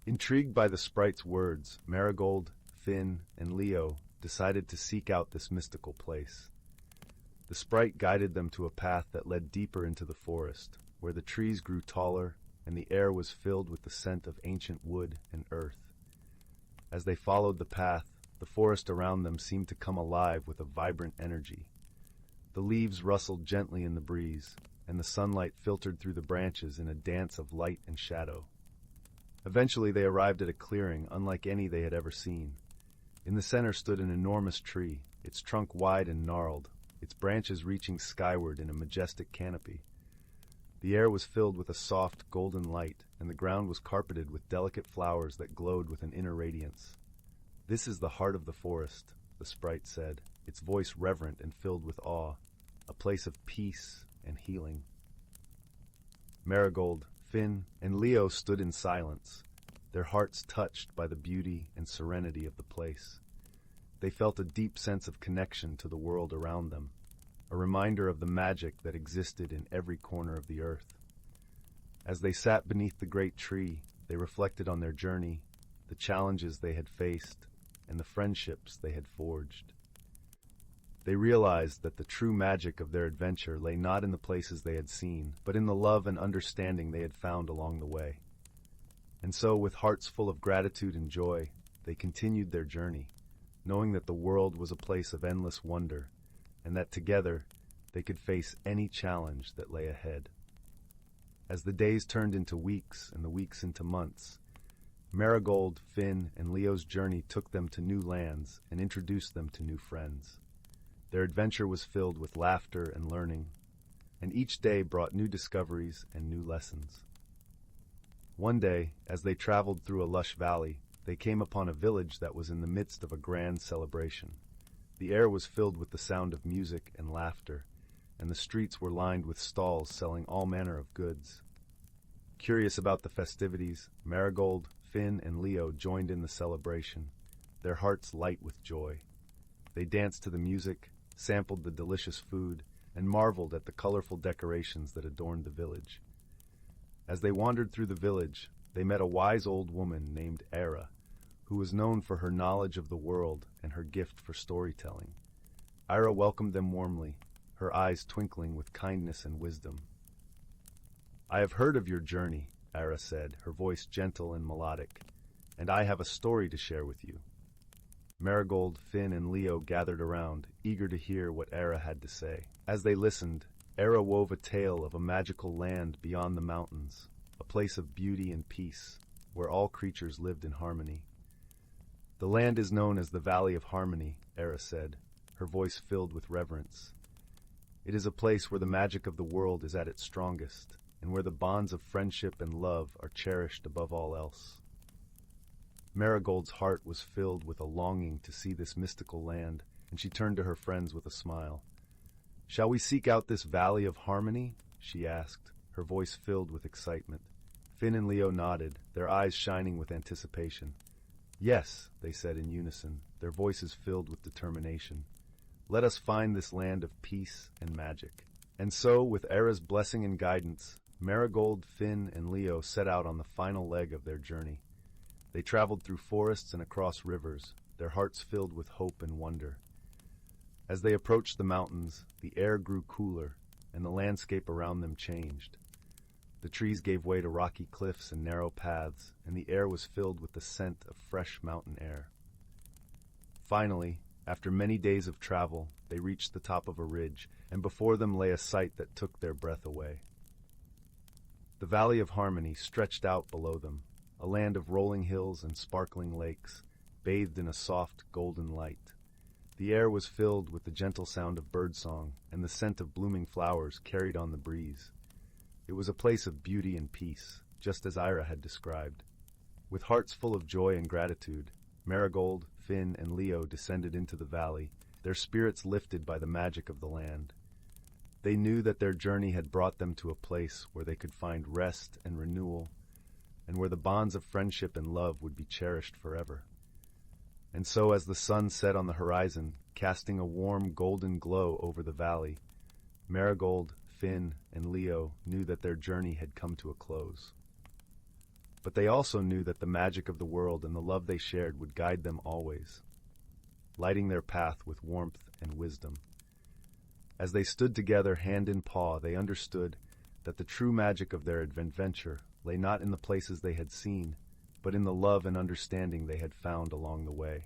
Intrigued by the sprite's words, Marigold, Finn, and Leo decided to seek out this mystical place. The sprite guided them to a path that led deeper into the forest, where the trees grew taller and the air was filled with the scent of ancient wood and earth. As they followed the path, the forest around them seemed to come alive with a vibrant energy. The leaves rustled gently in the breeze, and the sunlight filtered through the branches in a dance of light and shadow. Eventually they arrived at a clearing unlike any they had ever seen. In the center stood an enormous tree, its trunk wide and gnarled, its branches reaching skyward in a majestic canopy. The air was filled with a soft, golden light, and the ground was carpeted with delicate flowers that glowed with an inner radiance. "This is the heart of the forest," the sprite said, its voice reverent and filled with awe, "a place of peace and healing." Marigold, Finn, and Leo stood in silence, their hearts touched by the beauty and serenity of the place. They felt a deep sense of connection to the world around them, a reminder of the magic that existed in every corner of the earth. As they sat beneath the great tree, they reflected on their journey, the challenges they had faced, and the friendships they had forged. They realized that the true magic of their adventure lay not in the places they had seen, but in the love and understanding they had found along the way. And so, with hearts full of gratitude and joy, they continued their journey, knowing that the world was a place of endless wonder, and that together they could face any challenge that lay ahead. As the days turned into weeks and the weeks into months, Marigold, Finn, and Leo's journey took them to new lands and introduced them to new friends. Their adventure was filled with laughter and learning, and each day brought new discoveries and new lessons. One day, as they traveled through a lush valley, they came upon a village that was in the midst of a grand celebration. The air was filled with the sound of music and laughter, and the streets were lined with stalls selling all manner of goods. Curious about the festivities, Marigold, Finn, and Leo joined in the celebration, their hearts light with joy. They danced to the music, sampled the delicious food, and marveled at the colorful decorations that adorned the village. As they wandered through the village, they met a wise old woman named Clara, who was known for her knowledge of the world and her gift for storytelling. Clara welcomed them warmly, her eyes twinkling with kindness and wisdom. "I have heard of your journey," Clara said, her voice gentle and melodic, "and I have a story to share with you." Marigold, Finn, and Leo gathered around, eager to hear what Clara had to say. As they listened, Clara wove a tale of a magical land beyond the mountains, a place of beauty and peace, where all creatures lived in harmony. "The land is known as the Valley of Harmony," Clara said, her voice filled with reverence. "It is a place where the magic of the world is at its strongest, and where the bonds of friendship and love are cherished above all else." Marigold's heart was filled with a longing to see this mystical land, and she turned to her friends with a smile. "Shall we seek out this Valley of Harmony?" she asked, her voice filled with excitement. Finn and Leo nodded, their eyes shining with anticipation. "Yes," they said in unison, their voices filled with determination. "Let us find this land of peace and magic." And so, with Clara's blessing and guidance, Marigold, Finn, and Leo set out on the final leg of their journey. They traveled through forests and across rivers, their hearts filled with hope and wonder. As they approached the mountains, the air grew cooler, and the landscape around them changed. The trees gave way to rocky cliffs and narrow paths, and the air was filled with the scent of fresh mountain air. Finally, after many days of travel, they reached the top of a ridge, and before them lay a sight that took their breath away. The Valley of Harmony stretched out below them, a land of rolling hills and sparkling lakes, bathed in a soft, golden light. The air was filled with the gentle sound of birdsong, and the scent of blooming flowers carried on the breeze. It was a place of beauty and peace, just as Clara had described. With hearts full of joy and gratitude, Marigold, Finn, and Leo descended into the valley, their spirits lifted by the magic of the land. They knew that their journey had brought them to a place where they could find rest and renewal, and where the bonds of friendship and love would be cherished forever. And so, as the sun set on the horizon, casting a warm golden glow over the valley, Marigold, Finn, and Leo knew that their journey had come to a close. But they also knew that the magic of the world and the love they shared would guide them always, lighting their path with warmth and wisdom. As they stood together hand in paw, they understood that the true magic of their adventure lay not in the places they had seen, but in the love and understanding they had found along the way.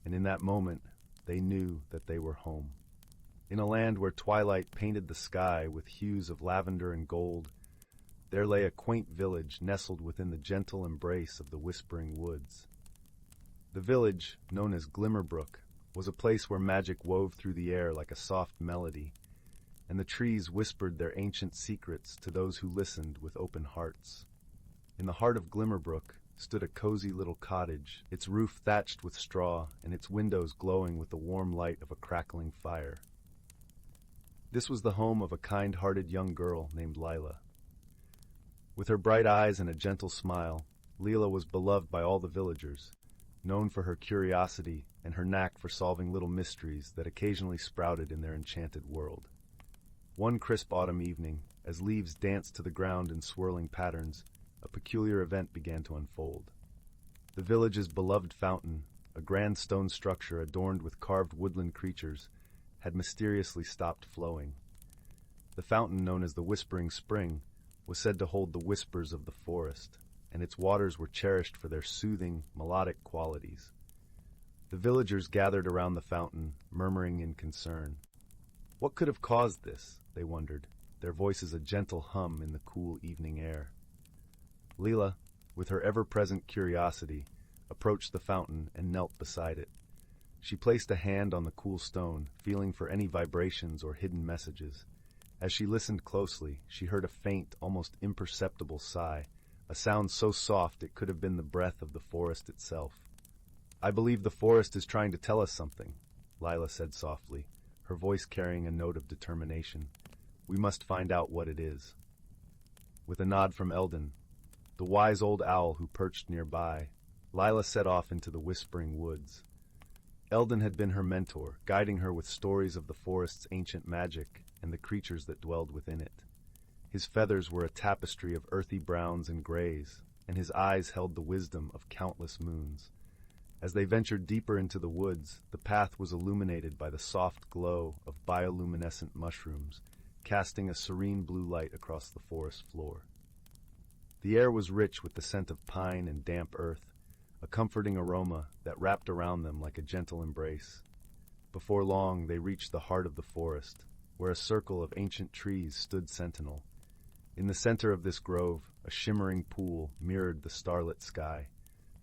And in that moment, they knew that they were home. In a land where twilight painted the sky with hues of lavender and gold, there lay a quaint village nestled within the gentle embrace of the whispering woods. The village, known as Glimmerbrook, was a place where magic wove through the air like a soft melody, and the trees whispered their ancient secrets to those who listened with open hearts. In the heart of Glimmerbrook stood a cozy little cottage, its roof thatched with straw and its windows glowing with the warm light of a crackling fire. This was the home of a kind-hearted young girl named Lila. With her bright eyes and a gentle smile, Lila was beloved by all the villagers, known for her curiosity and her knack for solving little mysteries that occasionally sprouted in their enchanted world. One crisp autumn evening, as leaves danced to the ground in swirling patterns, a peculiar event began to unfold. The village's beloved fountain, a grand stone structure adorned with carved woodland creatures, had mysteriously stopped flowing. The fountain, known as the Whispering Spring, was said to hold the whispers of the forest, and its waters were cherished for their soothing, melodic qualities. The villagers gathered around the fountain, murmuring in concern. What could have caused this, they wondered, their voices a gentle hum in the cool evening air. Lila, with her ever-present curiosity, approached the fountain and knelt beside it. She placed a hand on the cool stone, feeling for any vibrations or hidden messages. As she listened closely, she heard a faint, almost imperceptible sigh, a sound so soft it could have been the breath of the forest itself. "I believe the forest is trying to tell us something," Lila said softly, her voice carrying a note of determination. "We must find out what it is." With a nod from Eldon, the wise old owl who perched nearby, Lila set off into the whispering woods. Eldon had been her mentor, guiding her with stories of the forest's ancient magic and the creatures that dwelled within it. His feathers were a tapestry of earthy browns and grays, and his eyes held the wisdom of countless moons. As they ventured deeper into the woods, the path was illuminated by the soft glow of bioluminescent mushrooms, casting a serene blue light across the forest floor. The air was rich with the scent of pine and damp earth, a comforting aroma that wrapped around them like a gentle embrace. Before long, they reached the heart of the forest, where a circle of ancient trees stood sentinel. In the center of this grove, a shimmering pool mirrored the starlit sky.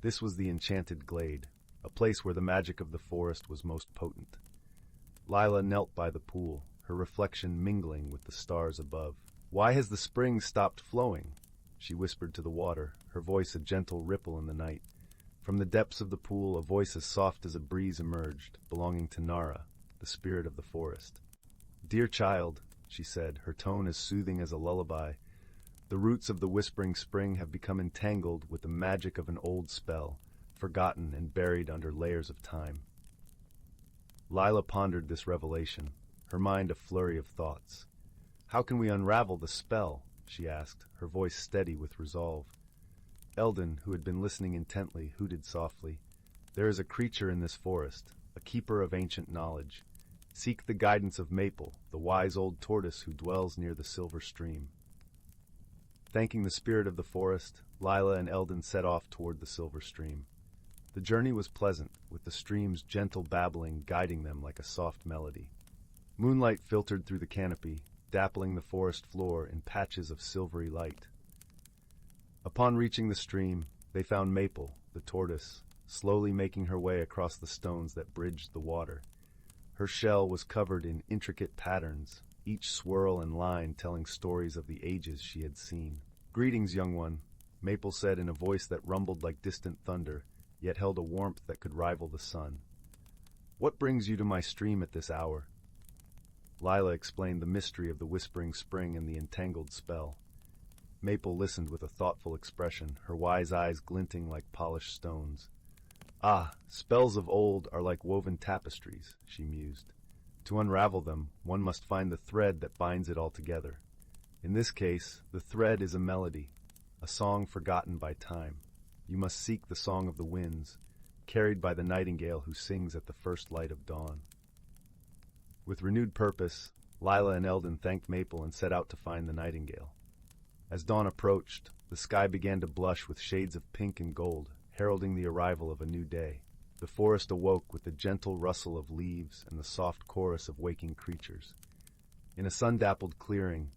This was the enchanted glade, a place where the magic of the forest was most potent. Lila knelt by the pool, her reflection mingling with the stars above. "Why has the spring stopped flowing?" she whispered to the water, her voice a gentle ripple in the night. From the depths of the pool, a voice as soft as a breeze emerged, belonging to Nara, the spirit of the forest. "Dear child," she said, her tone as soothing as a lullaby, "the roots of the Whispering Spring have become entangled with the magic of an old spell, forgotten and buried under layers of time." Lila pondered this revelation, her mind a flurry of thoughts. "How can we unravel the spell?" she asked, her voice steady with resolve. Eldon, who had been listening intently, hooted softly. "There is a creature in this forest, a keeper of ancient knowledge. Seek the guidance of Maple, the wise old tortoise who dwells near the silver stream." Thanking the spirit of the forest, Lila and Eldon set off toward the silver stream. The journey was pleasant, with the stream's gentle babbling guiding them like a soft melody. Moonlight filtered through the canopy, dappling the forest floor in patches of silvery light. Upon reaching the stream, they found Maple, the tortoise, slowly making her way across the stones that bridged the water. Her shell was covered in intricate patterns, each swirl and line telling stories of the ages she had seen. "Greetings, young one," Maple said in a voice that rumbled like distant thunder, yet held a warmth that could rival the sun. "What brings you to my stream at this hour?" Lila explained the mystery of the Whispering Spring and the entangled spell. Maple listened with a thoughtful expression, her wise eyes glinting like polished stones. "Ah, spells of old are like woven tapestries," she mused. "To unravel them, one must find the thread that binds it all together. In this case, the thread is a melody, a song forgotten by time. You must seek the song of the winds, carried by the nightingale who sings at the first light of dawn." With renewed purpose, Lila and Eldon thanked Maple and set out to find the nightingale. As dawn approached, the sky began to blush with shades of pink and gold, heralding the arrival of a new day. The forest awoke with the gentle rustle of leaves and the soft chorus of waking creatures. In a sun-dappled clearing,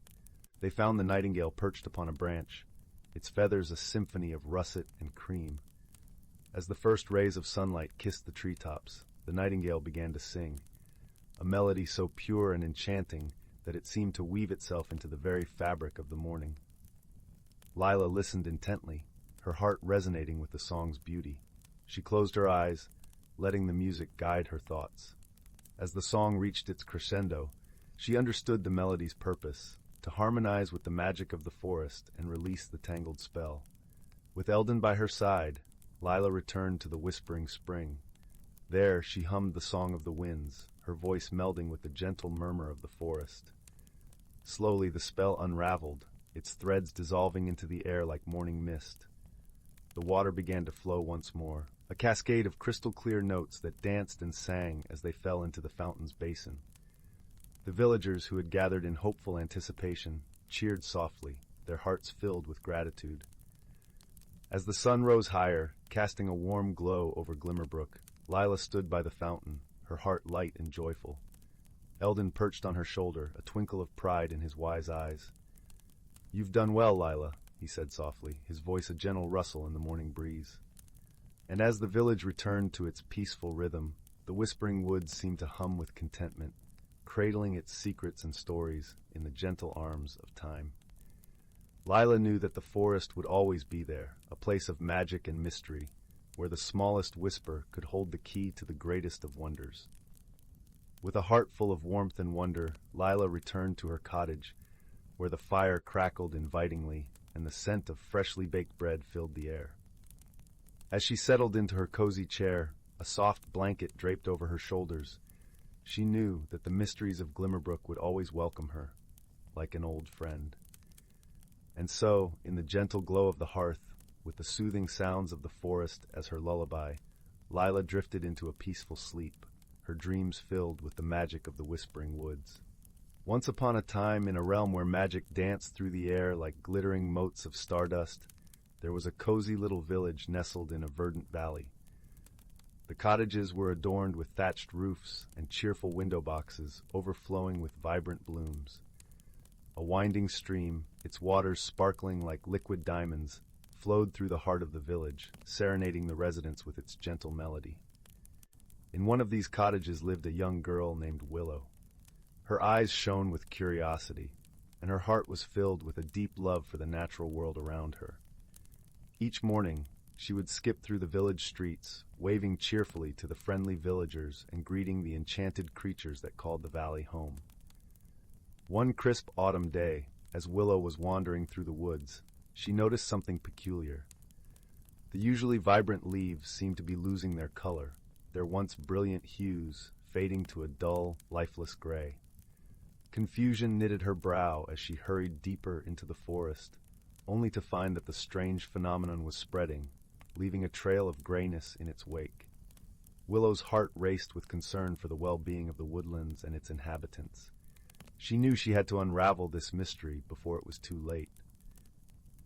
they found the nightingale perched upon a branch, its feathers a symphony of russet and cream. As the first rays of sunlight kissed the treetops, the nightingale began to sing, a melody so pure and enchanting that it seemed to weave itself into the very fabric of the morning. Lila listened intently, her heart resonating with the song's beauty. She closed her eyes, letting the music guide her thoughts. As the song reached its crescendo, she understood the melody's purpose, to harmonize with the magic of the forest and release the tangled spell. With Eldon by her side, Lila returned to the whispering spring. There she hummed the song of the winds, her voice melding with the gentle murmur of the forest. Slowly the spell unraveled, its threads dissolving into the air like morning mist. The water began to flow once more, a cascade of crystal-clear notes that danced and sang as they fell into the fountain's basin. The villagers who had gathered in hopeful anticipation cheered softly, their hearts filled with gratitude. As the sun rose higher, casting a warm glow over Glimmerbrook, Lila stood by the fountain, her heart light and joyful. Eldon perched on her shoulder, a twinkle of pride in his wise eyes. "You've done well, Lila," he said softly, his voice a gentle rustle in the morning breeze. And as the village returned to its peaceful rhythm, the whispering woods seemed to hum with contentment, cradling its secrets and stories in the gentle arms of time. Lila knew that the forest would always be there, a place of magic and mystery, where the smallest whisper could hold the key to the greatest of wonders. With a heart full of warmth and wonder, Lila returned to her cottage, where the fire crackled invitingly and the scent of freshly baked bread filled the air. As she settled into her cozy chair, a soft blanket draped over her shoulders, she knew that the mysteries of Glimmerbrook would always welcome her, like an old friend. And so, in the gentle glow of the hearth, with the soothing sounds of the forest as her lullaby, Lila drifted into a peaceful sleep, her dreams filled with the magic of the whispering woods. Once upon a time, in a realm where magic danced through the air like glittering motes of stardust, there was a cozy little village nestled in a verdant valley. The cottages were adorned with thatched roofs and cheerful window boxes overflowing with vibrant blooms. A winding stream, its waters sparkling like liquid diamonds, flowed through the heart of the village, serenading the residents with its gentle melody. In one of these cottages lived a young girl named Willow. Her eyes shone with curiosity, and her heart was filled with a deep love for the natural world around her. Each morning, she would skip through the village streets, waving cheerfully to the friendly villagers and greeting the enchanted creatures that called the valley home. One crisp autumn day, as Willow was wandering through the woods, she noticed something peculiar. The usually vibrant leaves seemed to be losing their color, their once brilliant hues fading to a dull, lifeless gray. Confusion knitted her brow as she hurried deeper into the forest, only to find that the strange phenomenon was spreading, leaving a trail of grayness in its wake. Willow's heart raced with concern for the well-being of the woodlands and its inhabitants. She knew she had to unravel this mystery before it was too late.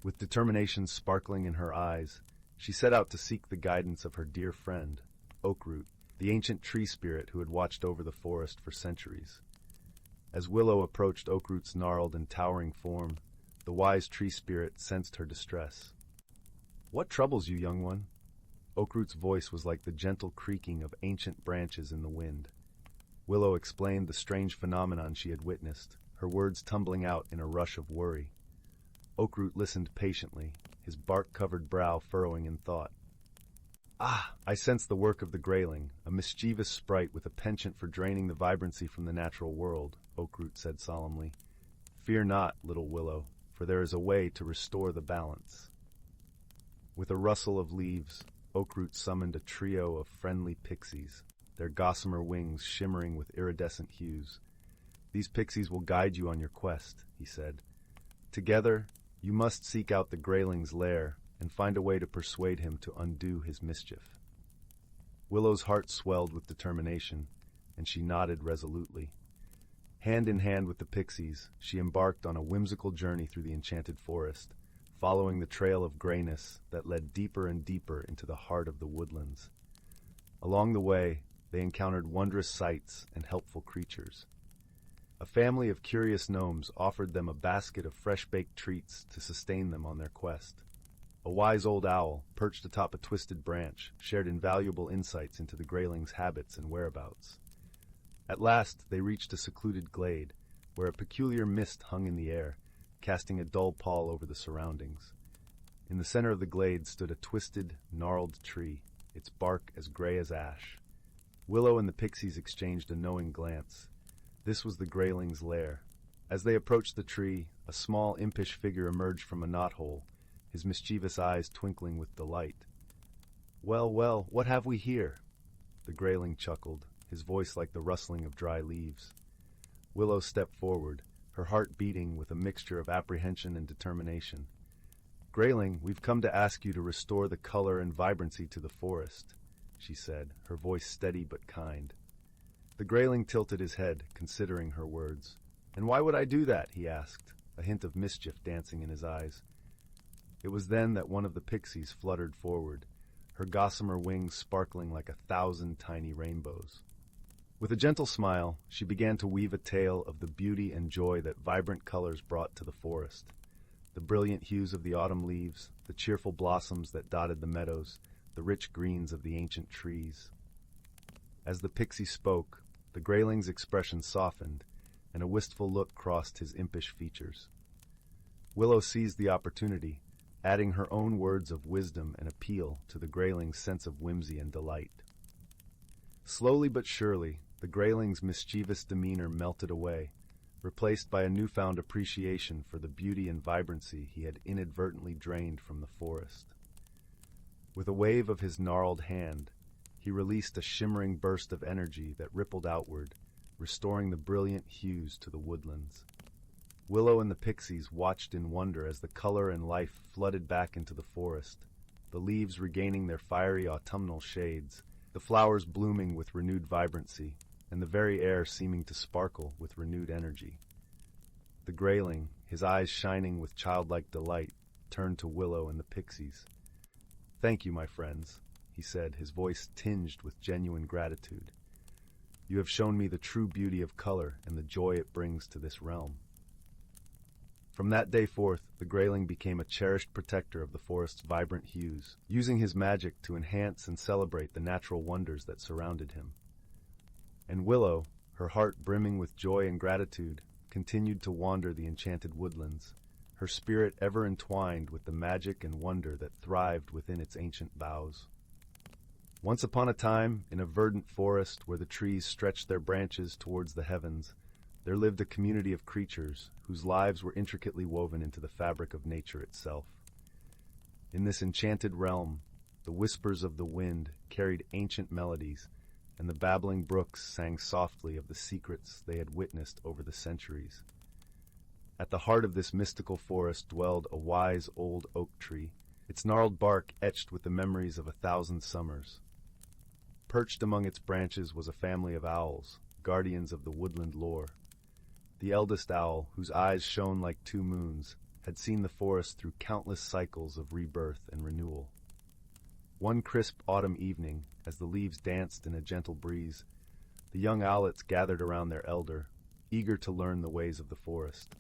With determination sparkling in her eyes, she set out to seek the guidance of her dear friend, Oakroot, the ancient tree spirit who had watched over the forest for centuries. As Willow approached Oakroot's gnarled and towering form, the wise tree spirit sensed her distress. "What troubles you, young one?" Oakroot's voice was like the gentle creaking of ancient branches in the wind. Willow explained the strange phenomenon she had witnessed, her words tumbling out in a rush of worry. Oakroot listened patiently, his bark-covered brow furrowing in thought. "Ah, I sense the work of the grayling, a mischievous sprite with a penchant for draining the vibrancy from the natural world," Oakroot said solemnly. "Fear not, little Willow, for there is a way to restore the balance." With a rustle of leaves, Oakroot summoned a trio of friendly pixies, their gossamer wings shimmering with iridescent hues. "These pixies will guide you on your quest," he said. "Together, you must seek out the grayling's lair and find a way to persuade him to undo his mischief." Willow's heart swelled with determination, and she nodded resolutely. Hand in hand with the pixies, she embarked on a whimsical journey through the enchanted forest, following the trail of grayness that led deeper and deeper into the heart of the woodlands. Along the way, they encountered wondrous sights and helpful creatures. A family of curious gnomes offered them a basket of fresh-baked treats to sustain them on their quest. A wise old owl, perched atop a twisted branch, shared invaluable insights into the grayling's habits and whereabouts. At last, they reached a secluded glade, where a peculiar mist hung in the air, casting a dull pall over the surroundings. In the center of the glade stood a twisted, gnarled tree, its bark as gray as ash. Willow and the pixies exchanged a knowing glance. This was the grayling's lair. As they approached the tree, a small, impish figure emerged from a knothole, his mischievous eyes twinkling with delight. "Well, well, what have we here?" The grayling chuckled, his voice like the rustling of dry leaves. Willow stepped forward, her heart beating with a mixture of apprehension and determination. "Grayling, we've come to ask you to restore the color and vibrancy to the forest," she said, her voice steady but kind. The grayling tilted his head, considering her words. "And why would I do that?" he asked, a hint of mischief dancing in his eyes. It was then that one of the pixies fluttered forward, her gossamer wings sparkling like 1,000 tiny rainbows. With a gentle smile, she began to weave a tale of the beauty and joy that vibrant colors brought to the forest. The brilliant hues of the autumn leaves, the cheerful blossoms that dotted the meadows, the rich greens of the ancient trees. As the pixie spoke, the grayling's expression softened, and a wistful look crossed his impish features. Willow seized the opportunity, adding her own words of wisdom and appeal to the grayling's sense of whimsy and delight. Slowly but surely, the grayling's mischievous demeanor melted away, replaced by a newfound appreciation for the beauty and vibrancy he had inadvertently drained from the forest. With a wave of his gnarled hand, he released a shimmering burst of energy that rippled outward, restoring the brilliant hues to the woodlands. Willow and the pixies watched in wonder as the color and life flooded back into the forest, the leaves regaining their fiery autumnal shades, the flowers blooming with renewed vibrancy, and the very air seeming to sparkle with renewed energy. The grayling, his eyes shining with childlike delight, turned to Willow and the pixies. "Thank you, my friends," he said, his voice tinged with genuine gratitude. "You have shown me the true beauty of color and the joy it brings to this realm." From that day forth, the grayling became a cherished protector of the forest's vibrant hues, using his magic to enhance and celebrate the natural wonders that surrounded him. And Willow, her heart brimming with joy and gratitude, continued to wander the enchanted woodlands, her spirit ever entwined with the magic and wonder that thrived within its ancient boughs. Once upon a time, in a verdant forest where the trees stretched their branches towards the heavens, there lived a community of creatures whose lives were intricately woven into the fabric of nature itself. In this enchanted realm, the whispers of the wind carried ancient melodies, and the babbling brooks sang softly of the secrets they had witnessed over the centuries. At the heart of this mystical forest dwelled a wise old oak tree, its gnarled bark etched with the memories of 1,000 summers. Perched among its branches was a family of owls, guardians of the woodland lore. The eldest owl, whose eyes shone like 2 moons, had seen the forest through countless cycles of rebirth and renewal. One crisp autumn evening, as the leaves danced in a gentle breeze, the young owlets gathered around their elder, eager to learn the ways of the forest.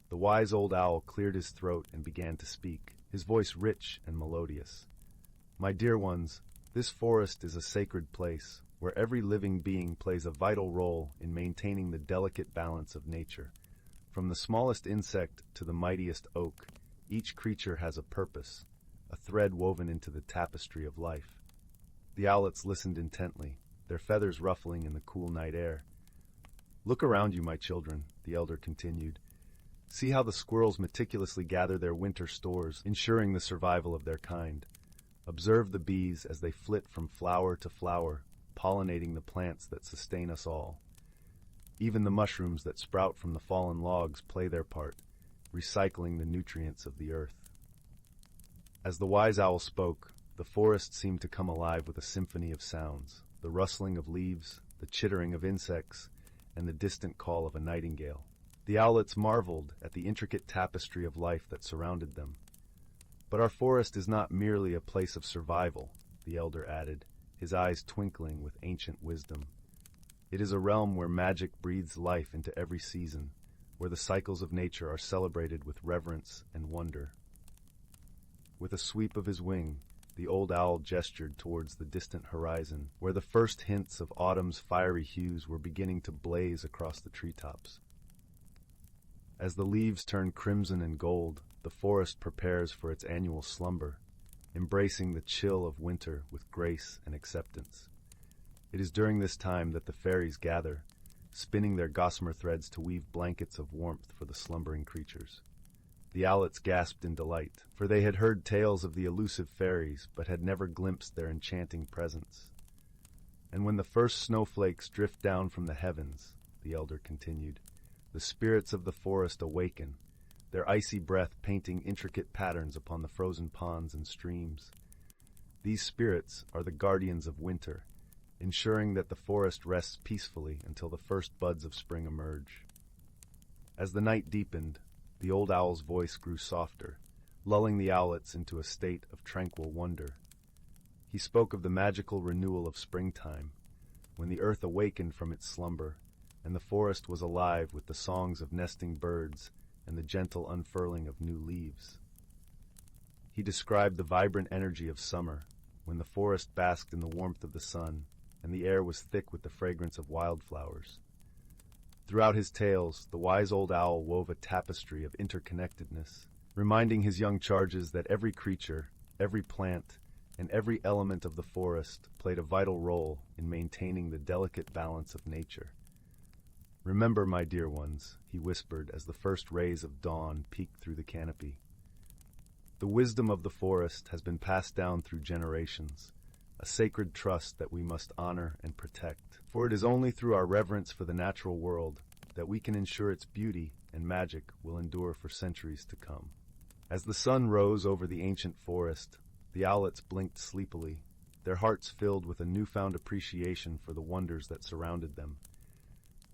The wise old owl cleared his throat and began to speak, his voice rich and melodious. "My dear ones, this forest is a sacred place, where every living being plays a vital role in maintaining the delicate balance of nature. From the smallest insect to the mightiest oak, each creature has a purpose, a thread woven into the tapestry of life." The owlets listened intently, their feathers ruffling in the cool night air. "Look around you, my children," the elder continued. "See how the squirrels meticulously gather their winter stores, ensuring the survival of their kind. Observe the bees as they flit from flower to flower, pollinating the plants that sustain us all. Even the mushrooms that sprout from the fallen logs play their part, recycling the nutrients of the earth." As the wise owl spoke, the forest seemed to come alive with a symphony of sounds, the rustling of leaves, the chittering of insects, and the distant call of a nightingale. The owlets marveled at the intricate tapestry of life that surrounded them. "But our forest is not merely a place of survival," the elder added, his eyes twinkling with ancient wisdom. "It is a realm where magic breathes life into every season, where the cycles of nature are celebrated with reverence and wonder." With a sweep of his wing, the old owl gestured towards the distant horizon, where the first hints of autumn's fiery hues were beginning to blaze across the treetops. As the leaves turn crimson and gold, the forest prepares for its annual slumber, embracing the chill of winter with grace and acceptance. It is during this time that the fairies gather, spinning their gossamer threads to weave blankets of warmth for the slumbering creatures. The owlets gasped in delight, for they had heard tales of the elusive fairies, but had never glimpsed their enchanting presence. And when the first snowflakes drift down from the heavens, the elder continued, the spirits of the forest awaken, their icy breath painting intricate patterns upon the frozen ponds and streams. These spirits are the guardians of winter, ensuring that the forest rests peacefully until the first buds of spring emerge. As the night deepened, the old owl's voice grew softer, lulling the owlets into a state of tranquil wonder. He spoke of the magical renewal of springtime, when the earth awakened from its slumber, and the forest was alive with the songs of nesting birds and the gentle unfurling of new leaves. He described the vibrant energy of summer, when the forest basked in the warmth of the sun, and the air was thick with the fragrance of wildflowers. Throughout his tales, the wise old owl wove a tapestry of interconnectedness, reminding his young charges that every creature, every plant, and every element of the forest played a vital role in maintaining the delicate balance of nature. "Remember, my dear ones," he whispered as the first rays of dawn peeked through the canopy. "The wisdom of the forest has been passed down through generations, a sacred trust that we must honor and protect. For it is only through our reverence for the natural world that we can ensure its beauty and magic will endure for centuries to come." As the sun rose over the ancient forest, the owlets blinked sleepily, their hearts filled with a newfound appreciation for the wonders that surrounded them.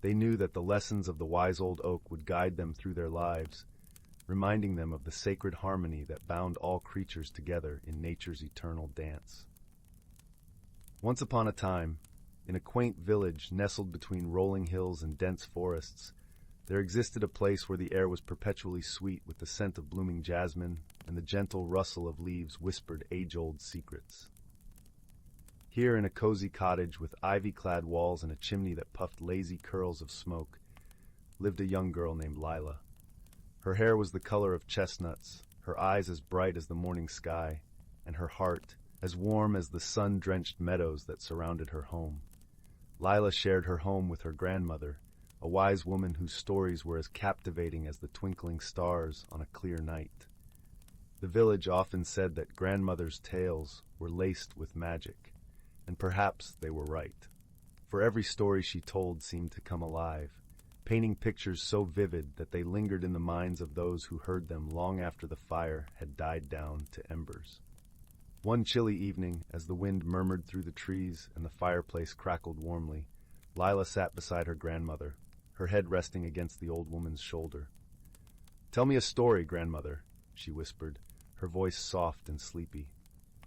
They knew that the lessons of the wise old oak would guide them through their lives, reminding them of the sacred harmony that bound all creatures together in nature's eternal dance. Once upon a time, in a quaint village nestled between rolling hills and dense forests, there existed a place where the air was perpetually sweet with the scent of blooming jasmine, and the gentle rustle of leaves whispered age-old secrets. Here, in a cozy cottage with ivy-clad walls and a chimney that puffed lazy curls of smoke, lived a young girl named Lila. Her hair was the color of chestnuts, her eyes as bright as the morning sky, and her heart as warm as the sun-drenched meadows that surrounded her home. Lila shared her home with her grandmother, a wise woman whose stories were as captivating as the twinkling stars on a clear night. The village often said that grandmother's tales were laced with magic, and perhaps they were right. For every story she told seemed to come alive, painting pictures so vivid that they lingered in the minds of those who heard them long after the fire had died down to embers. One chilly evening, as the wind murmured through the trees and the fireplace crackled warmly, Lila sat beside her grandmother, her head resting against the old woman's shoulder. "Tell me a story, grandmother," she whispered, her voice soft and sleepy.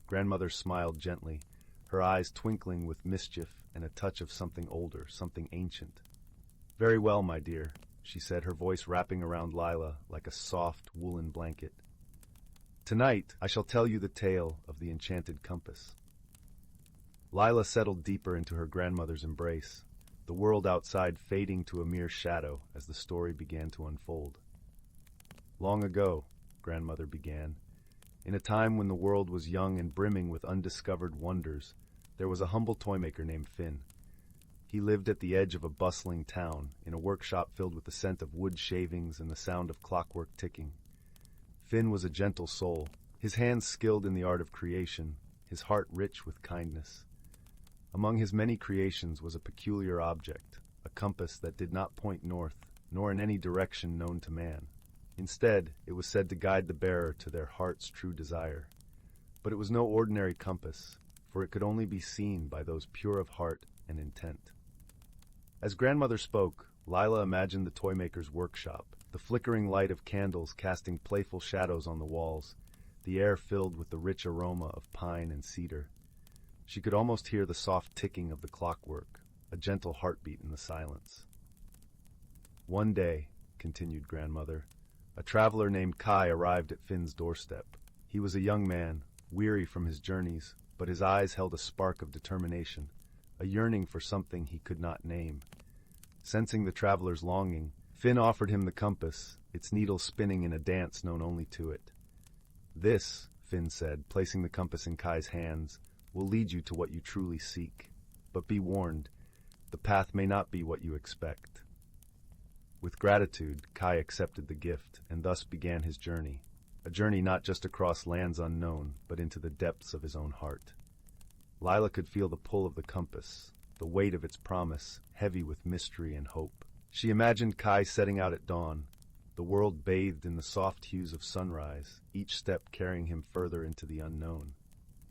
Grandmother smiled gently, her eyes twinkling with mischief and a touch of something older, something ancient. "Very well, my dear," she said, her voice wrapping around Lila like a soft woolen blanket. "Tonight, I shall tell you the tale of the enchanted compass." Lila settled deeper into her grandmother's embrace, the world outside fading to a mere shadow as the story began to unfold. "Long ago," grandmother began, "in a time when the world was young and brimming with undiscovered wonders, there was a humble toymaker named Finn. He lived at the edge of a bustling town, in a workshop filled with the scent of wood shavings and the sound of clockwork ticking. Finn was a gentle soul, his hands skilled in the art of creation, his heart rich with kindness. Among his many creations was a peculiar object, a compass that did not point north, nor in any direction known to man. Instead, it was said to guide the bearer to their heart's true desire. But it was no ordinary compass, for it could only be seen by those pure of heart and intent." As grandmother spoke, Lila imagined the toymaker's workshop, the flickering light of candles casting playful shadows on the walls, the air filled with the rich aroma of pine and cedar. She could almost hear the soft ticking of the clockwork, a gentle heartbeat in the silence. "One day," continued grandmother, "a traveler named Kai arrived at Finn's doorstep. He was a young man, weary from his journeys, but his eyes held a spark of determination, a yearning for something he could not name. Sensing the traveler's longing, Finn offered him the compass, its needle spinning in a dance known only to it. "This," Finn said, placing the compass in Kai's hands, "will lead you to what you truly seek. But be warned, the path may not be what you expect." With gratitude, Kai accepted the gift, and thus began his journey. A journey not just across lands unknown, but into the depths of his own heart. Lila could feel the pull of the compass, the weight of its promise, heavy with mystery and hope. She imagined Kai setting out at dawn, the world bathed in the soft hues of sunrise, each step carrying him further into the unknown.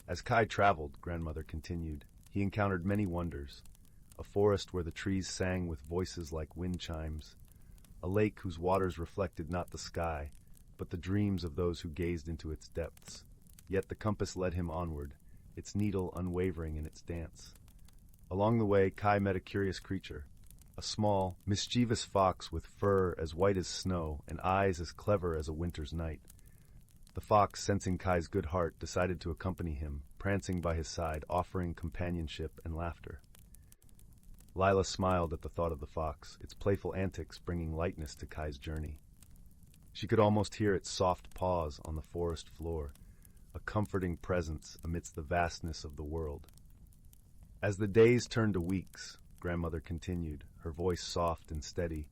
As Kai traveled, Grandmother continued, he encountered many wonders. A forest where the trees sang with voices like wind chimes, a lake whose waters reflected not the sky, but the dreams of those who gazed into its depths. Yet the compass led him onward, its needle unwavering in its dance. Along the way, Kai met a curious creature, a small, mischievous fox with fur as white as snow and eyes as clever as a winter's night. The fox, sensing Kai's good heart, decided to accompany him, prancing by his side, offering companionship and laughter. Lila smiled at the thought of the fox, its playful antics bringing lightness to Kai's journey. She could almost hear its soft paws on the forest floor, a comforting presence amidst the vastness of the world. As the days turned to weeks, Grandmother continued, her voice soft and steady,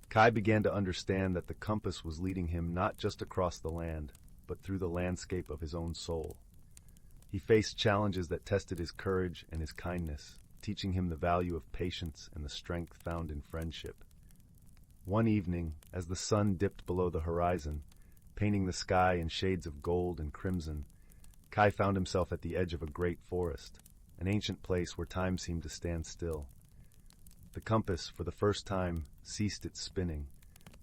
Kai began to understand that the compass was leading him not just across the land, but through the landscape of his own soul. He faced challenges that tested his courage and his kindness, teaching him the value of patience and the strength found in friendship. One evening, as the sun dipped below the horizon, painting the sky in shades of gold and crimson, Kai found himself at the edge of a great forest, an ancient place where time seemed to stand still. The compass, for the first time, ceased its spinning,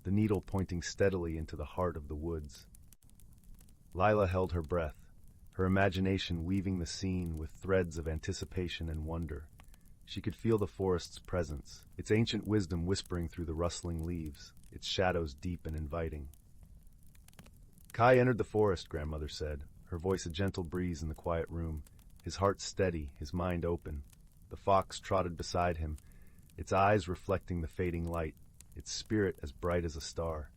the needle pointing steadily into the heart of the woods. Lila held her breath, her imagination weaving the scene with threads of anticipation and wonder. She could feel the forest's presence, its ancient wisdom whispering through the rustling leaves, its shadows deep and inviting. Kai entered the forest, Grandmother said, her voice a gentle breeze in the quiet room, his heart steady, his mind open. The fox trotted beside him, its eyes reflecting the fading light, its spirit as bright as a star.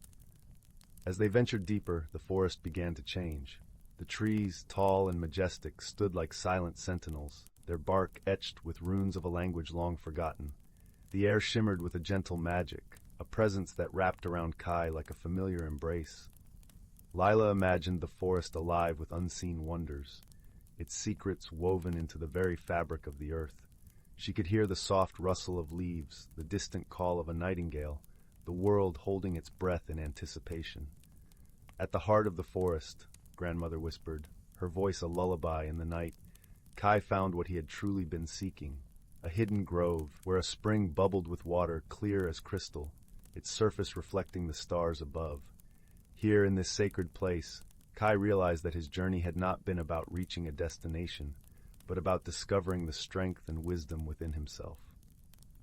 As they ventured deeper, the forest began to change. The trees, tall and majestic, stood like silent sentinels, their bark etched with runes of a language long forgotten. The air shimmered with a gentle magic, a presence that wrapped around Kai like a familiar embrace. Lila imagined the forest alive with unseen wonders, its secrets woven into the very fabric of the earth. She could hear the soft rustle of leaves, the distant call of a nightingale, the world holding its breath in anticipation. At the heart of the forest, Grandmother whispered, her voice a lullaby in the night, Kai found what he had truly been seeking, a hidden grove where a spring bubbled with water clear as crystal, its surface reflecting the stars above. Here in this sacred place, Kai realized that his journey had not been about reaching a destination, but about discovering the strength and wisdom within himself.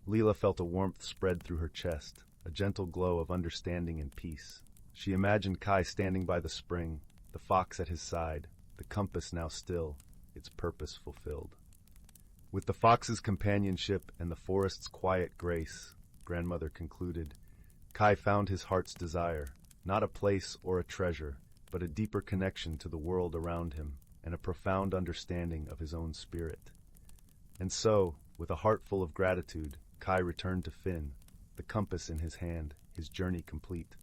Leela felt a warmth spread through her chest, a gentle glow of understanding and peace. She imagined Kai standing by the spring, the fox at his side, the compass now still, its purpose fulfilled. With the fox's companionship and the forest's quiet grace, Grandmother concluded, Kai found his heart's desire, not a place or a treasure, but a deeper connection to the world around him and a profound understanding of his own spirit. And so, with a heart full of gratitude, Kai returned to Finn, the compass in his hand, his journey complete.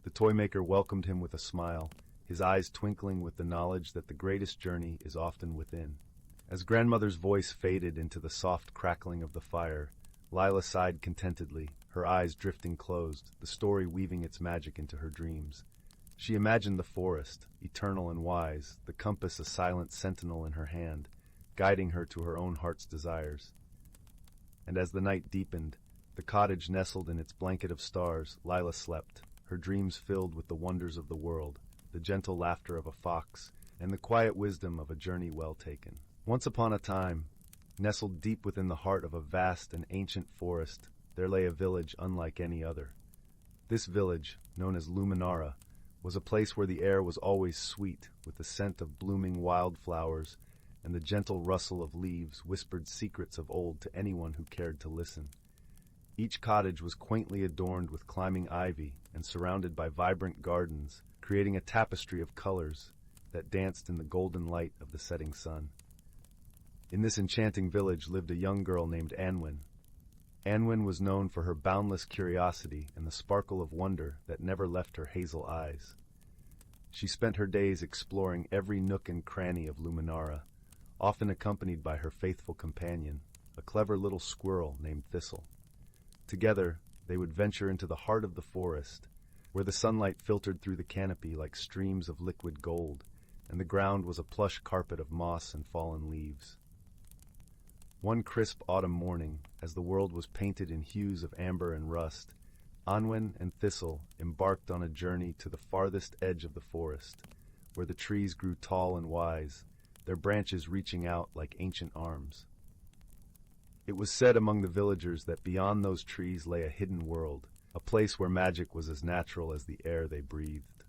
The toymaker welcomed him with a smile, his eyes twinkling with the knowledge that the greatest journey is often within. As Grandmother's voice faded into the soft crackling of the fire, Lila sighed contentedly, her eyes drifting closed, the story weaving its magic into her dreams. She imagined the forest, eternal and wise, the compass a silent sentinel in her hand, guiding her to her own heart's desires. And as the night deepened, the cottage nestled in its blanket of stars, Lila slept, her dreams filled with the wonders of the world, the gentle laughter of a fox, and the quiet wisdom of a journey well taken. Once upon a time, nestled deep within the heart of a vast and ancient forest, there lay a village unlike any other. This village, known as Luminara, was a place where the air was always sweet, with the scent of blooming wildflowers, and the gentle rustle of leaves whispered secrets of old to anyone who cared to listen. Each cottage was quaintly adorned with climbing ivy and surrounded by vibrant gardens, creating a tapestry of colors that danced in the golden light of the setting sun. In this enchanting village lived a young girl named Anwen. Anwen was known for her boundless curiosity and the sparkle of wonder that never left her hazel eyes. She spent her days exploring every nook and cranny of Luminara, often accompanied by her faithful companion, a clever little squirrel named Thistle. Together, they would venture into the heart of the forest, where the sunlight filtered through the canopy like streams of liquid gold, and the ground was a plush carpet of moss and fallen leaves. One crisp autumn morning, as the world was painted in hues of amber and rust, Anwen and Thistle embarked on a journey to the farthest edge of the forest, where the trees grew tall and wise, their branches reaching out like ancient arms. It was said among the villagers that beyond those trees lay a hidden world, a place where magic was as natural as the air they breathed.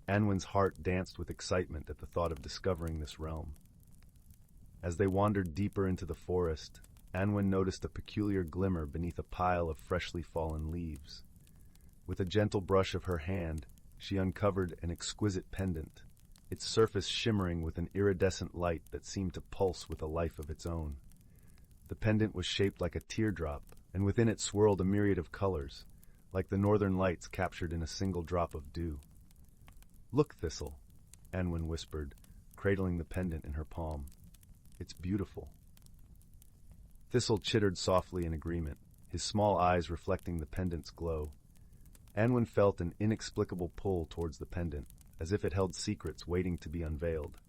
Anwen's heart danced with excitement at the thought of discovering this realm. As they wandered deeper into the forest, Anwen noticed a peculiar glimmer beneath a pile of freshly fallen leaves. With a gentle brush of her hand, she uncovered an exquisite pendant, its surface shimmering with an iridescent light that seemed to pulse with a life of its own. The pendant was shaped like a teardrop, and within it swirled a myriad of colors, like the northern lights captured in a single drop of dew. "Look, Thistle," Anwen whispered, cradling the pendant in her palm. "It's beautiful." Thistle chittered softly in agreement, his small eyes reflecting the pendant's glow. Anwen felt an inexplicable pull towards the pendant, as if it held secrets waiting to be unveiled.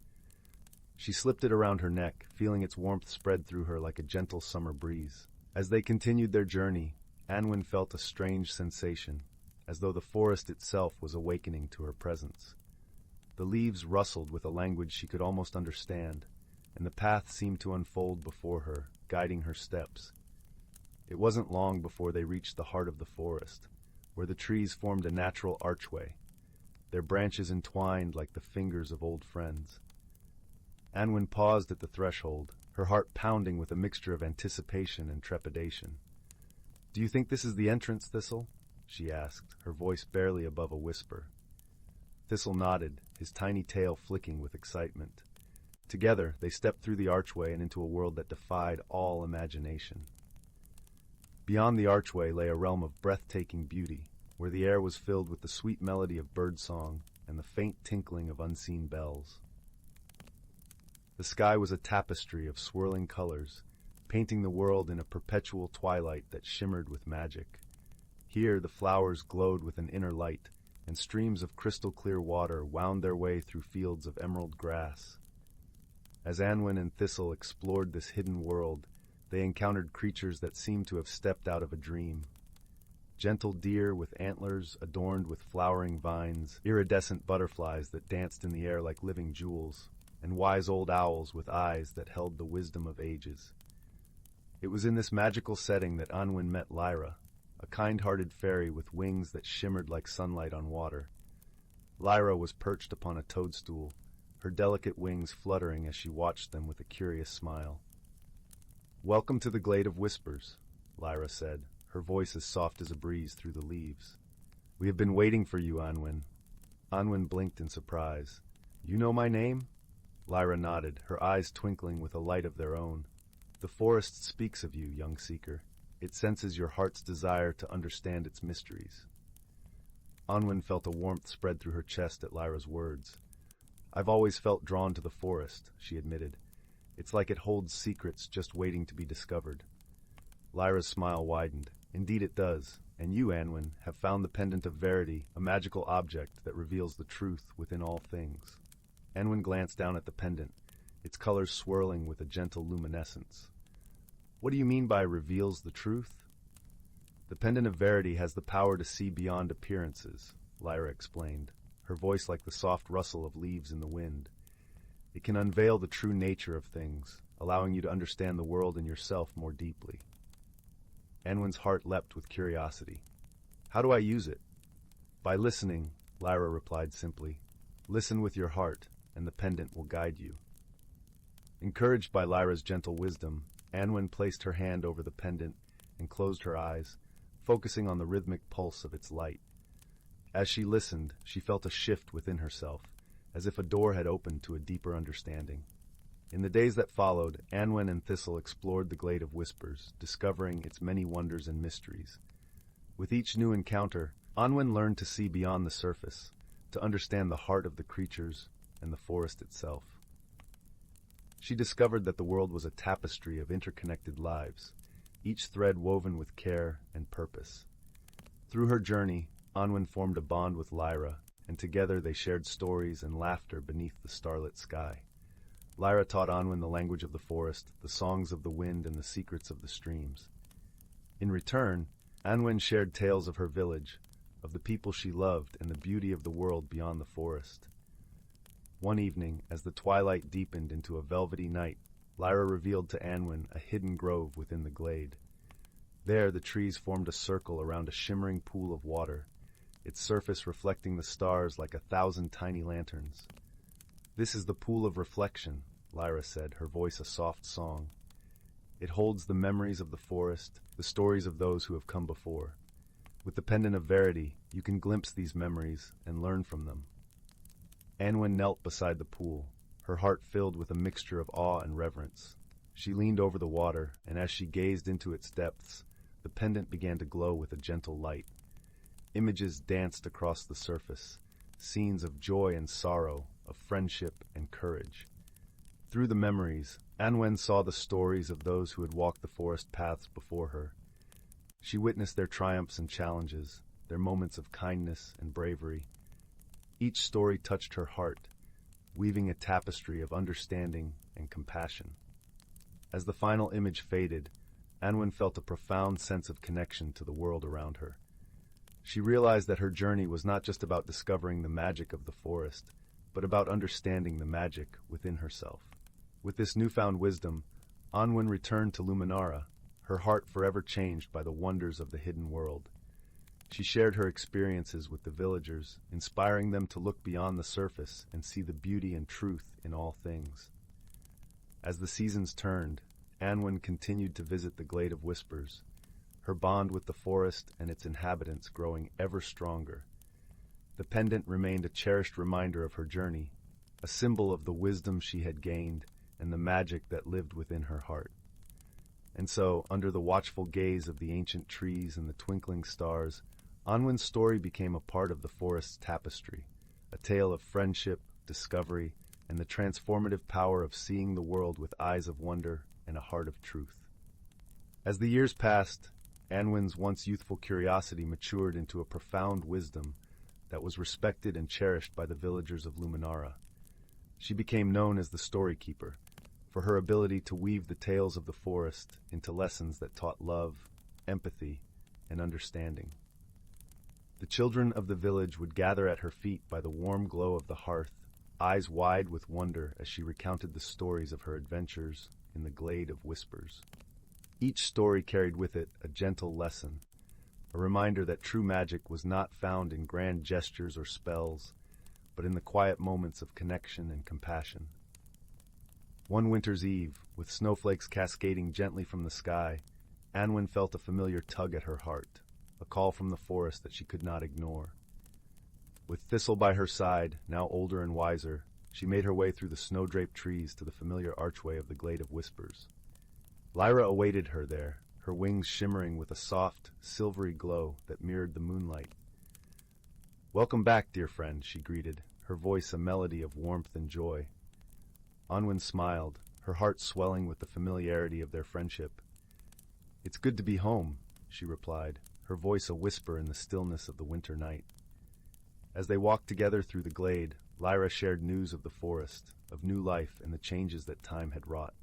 She slipped it around her neck, feeling its warmth spread through her like a gentle summer breeze. As they continued their journey, Anwen felt a strange sensation, as though the forest itself was awakening to her presence. The leaves rustled with a language she could almost understand, and the path seemed to unfold before her, guiding her steps. It wasn't long before they reached the heart of the forest, where the trees formed a natural archway, their branches entwined like the fingers of old friends. Anwen paused at the threshold, her heart pounding with a mixture of anticipation and trepidation. "Do you think this is the entrance, Thistle?" she asked, her voice barely above a whisper. Thistle nodded, his tiny tail flicking with excitement. Together, they stepped through the archway and into a world that defied all imagination. Beyond the archway lay a realm of breathtaking beauty, where the air was filled with the sweet melody of birdsong and the faint tinkling of unseen bells. The sky was a tapestry of swirling colors, painting the world in a perpetual twilight that shimmered with magic. Here the flowers glowed with an inner light, and streams of crystal-clear water wound their way through fields of emerald grass. As Anwen and Thistle explored this hidden world, they encountered creatures that seemed to have stepped out of a dream. Gentle deer with antlers adorned with flowering vines, iridescent butterflies that danced in the air like living jewels, and wise old owls with eyes that held the wisdom of ages. It was in this magical setting that Anwen met Lyra, a kind-hearted fairy with wings that shimmered like sunlight on water. Lyra was perched upon a toadstool, her delicate wings fluttering as she watched them with a curious smile. "Welcome to the Glade of Whispers," Lyra said, her voice as soft as a breeze through the leaves. "We have been waiting for you, Anwen." Anwen blinked in surprise. "You know my name?" Lyra nodded, her eyes twinkling with a light of their own. "The forest speaks of you, young seeker. It senses your heart's desire to understand its mysteries." Anwen felt a warmth spread through her chest at Lyra's words. "I've always felt drawn to the forest," she admitted. "It's like it holds secrets just waiting to be discovered." Lyra's smile widened. "Indeed it does, and you, Anwen, have found the pendant of verity, a magical object that reveals the truth within all things." Anwen glanced down at the pendant, its colors swirling with a gentle luminescence. "What do you mean by reveals the truth?" "The pendant of verity has the power to see beyond appearances," Lyra explained, her voice like the soft rustle of leaves in the wind. "It can unveil the true nature of things, allowing you to understand the world and yourself more deeply." Anwen's heart leapt with curiosity. "How do I use it?" "By listening, Lyra replied simply. Listen with your heart, and the pendant will guide you. Encouraged by Lyra's gentle wisdom, Anwen placed her hand over the pendant and closed her eyes, focusing on the rhythmic pulse of its light. As she listened, she felt a shift within herself, as if a door had opened to a deeper understanding. In the days that followed, Anwen and Thistle explored the Glade of Whispers, discovering its many wonders and mysteries. With each new encounter, Anwen learned to see beyond the surface, to understand the heart of the creatures and the forest itself. She discovered that the world was a tapestry of interconnected lives, each thread woven with care and purpose. Through her journey, Anwen formed a bond with Lyra, and together they shared stories and laughter beneath the starlit sky. Lyra taught Anwen the language of the forest, the songs of the wind, and the secrets of the streams. In return, Anwen shared tales of her village, of the people she loved, and the beauty of the world beyond the forest. One evening, as the twilight deepened into a velvety night, Lyra revealed to Anwen a hidden grove within the glade. There, the trees formed a circle around a shimmering pool of water, its surface reflecting the stars like 1,000 tiny lanterns. This is the pool of reflection, Lyra said, her voice a soft song. It holds the memories of the forest, the stories of those who have come before. With the pendant of verity, you can glimpse these memories and learn from them. Anwen knelt beside the pool, her heart filled with a mixture of awe and reverence. She leaned over the water, and as she gazed into its depths, the pendant began to glow with a gentle light. Images danced across the surface, scenes of joy and sorrow, of friendship and courage. Through the memories, Anwen saw the stories of those who had walked the forest paths before her. She witnessed their triumphs and challenges, their moments of kindness and bravery. Each story touched her heart, weaving a tapestry of understanding and compassion. As the final image faded, Anwen felt a profound sense of connection to the world around her. She realized that her journey was not just about discovering the magic of the forest, but about understanding the magic within herself. With this newfound wisdom, Anwen returned to Luminara, her heart forever changed by the wonders of the hidden world. She shared her experiences with the villagers, inspiring them to look beyond the surface and see the beauty and truth in all things. As the seasons turned, Anwen continued to visit the Glade of Whispers, her bond with the forest and its inhabitants growing ever stronger. The pendant remained a cherished reminder of her journey, a symbol of the wisdom she had gained and the magic that lived within her heart. And so, under the watchful gaze of the ancient trees and the twinkling stars, Anwen's story became a part of the forest's tapestry, a tale of friendship, discovery, and the transformative power of seeing the world with eyes of wonder and a heart of truth. As the years passed, Anwen's once youthful curiosity matured into a profound wisdom that was respected and cherished by the villagers of Luminara. She became known as the Story Keeper, for her ability to weave the tales of the forest into lessons that taught love, empathy, and understanding. The children of the village would gather at her feet by the warm glow of the hearth, eyes wide with wonder as she recounted the stories of her adventures in the Glade of Whispers. Each story carried with it a gentle lesson, a reminder that true magic was not found in grand gestures or spells, but in the quiet moments of connection and compassion. One winter's eve, with snowflakes cascading gently from the sky, Anwen felt a familiar tug at her heart, a call from the forest that she could not ignore. With Thistle by her side, now older and wiser, she made her way through the snow-draped trees to the familiar archway of the Glade of Whispers. Lyra awaited her there, her wings shimmering with a soft, silvery glow that mirrored the moonlight. "Welcome back, dear friend," she greeted, her voice a melody of warmth and joy. Anwen smiled, her heart swelling with the familiarity of their friendship. "It's good to be home," she replied, her voice a whisper in the stillness of the winter night. As they walked together through the glade, Lyra shared news of the forest, of new life and the changes that time had wrought.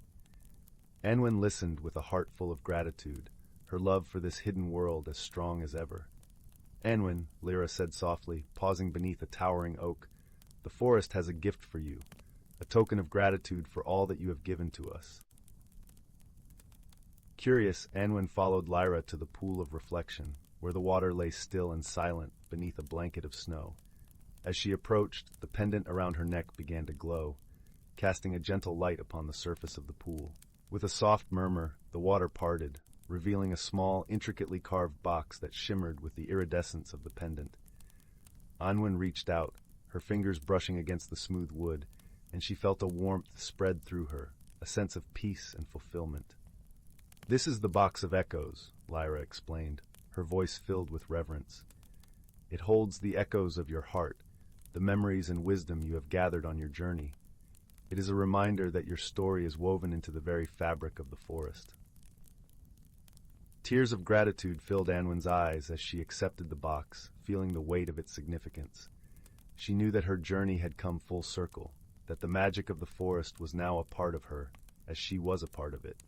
Anwen listened with a heart full of gratitude, her love for this hidden world as strong as ever. "Anwen," Lyra said softly, pausing beneath a towering oak, "the forest has a gift for you, a token of gratitude for all that you have given to us." Curious, Anwen followed Lyra to the pool of reflection, where the water lay still and silent beneath a blanket of snow. As she approached, the pendant around her neck began to glow, casting a gentle light upon the surface of the pool. With a soft murmur, the water parted, revealing a small, intricately carved box that shimmered with the iridescence of the pendant. Anwen reached out, her fingers brushing against the smooth wood, and she felt a warmth spread through her, a sense of peace and fulfillment. "This is the box of echoes," Lyra explained, her voice filled with reverence. "It holds the echoes of your heart, the memories and wisdom you have gathered on your journey. It is a reminder that your story is woven into the very fabric of the forest." Tears of gratitude filled Anwen's eyes as she accepted the box, feeling the weight of its significance. She knew that her journey had come full circle, that the magic of the forest was now a part of her, as she was a part of it.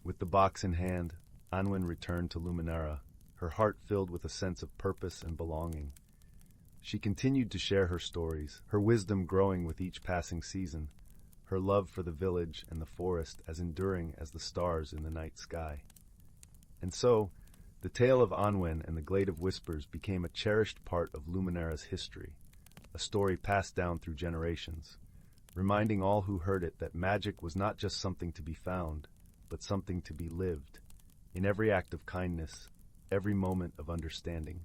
With the box in hand, Anwen returned to Luminara, her heart filled with a sense of purpose and belonging. She continued to share her stories, her wisdom growing with each passing season, her love for the village and the forest as enduring as the stars in the night sky. And so, the tale of Anwen and the Glade of Whispers became a cherished part of Luminara's history, a story passed down through generations, reminding all who heard it that magic was not just something to be found, but something to be lived, in every act of kindness, every moment of understanding,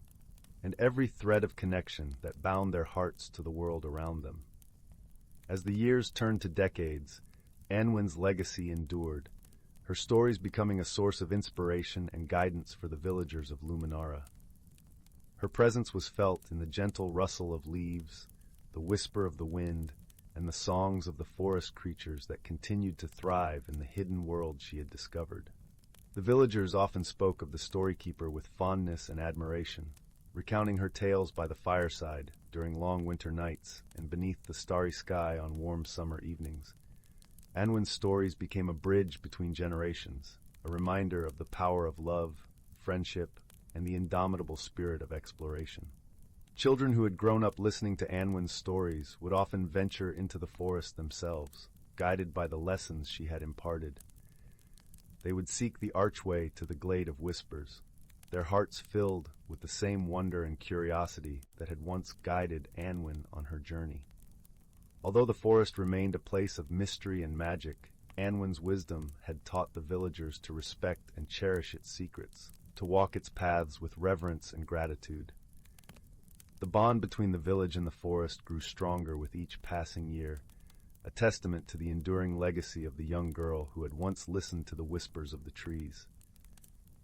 and every thread of connection that bound their hearts to the world around them. As the years turned to decades, Anwen's legacy endured, her stories becoming a source of inspiration and guidance for the villagers of Luminara. Her presence was felt in the gentle rustle of leaves, the whisper of the wind, and the songs of the forest creatures that continued to thrive in the hidden world she had discovered. The villagers often spoke of the storykeeper with fondness and admiration, recounting her tales by the fireside during long winter nights and beneath the starry sky on warm summer evenings. Anwen's stories became a bridge between generations, a reminder of the power of love, friendship, and the indomitable spirit of exploration. Children who had grown up listening to Anwen's stories would often venture into the forest themselves, guided by the lessons she had imparted. They would seek the archway to the Glade of Whispers, their hearts filled with the same wonder and curiosity that had once guided Anwen on her journey. Although the forest remained a place of mystery and magic, Anwen's wisdom had taught the villagers to respect and cherish its secrets, to walk its paths with reverence and gratitude. The bond between the village and the forest grew stronger with each passing year, a testament to the enduring legacy of the young girl who had once listened to the whispers of the trees.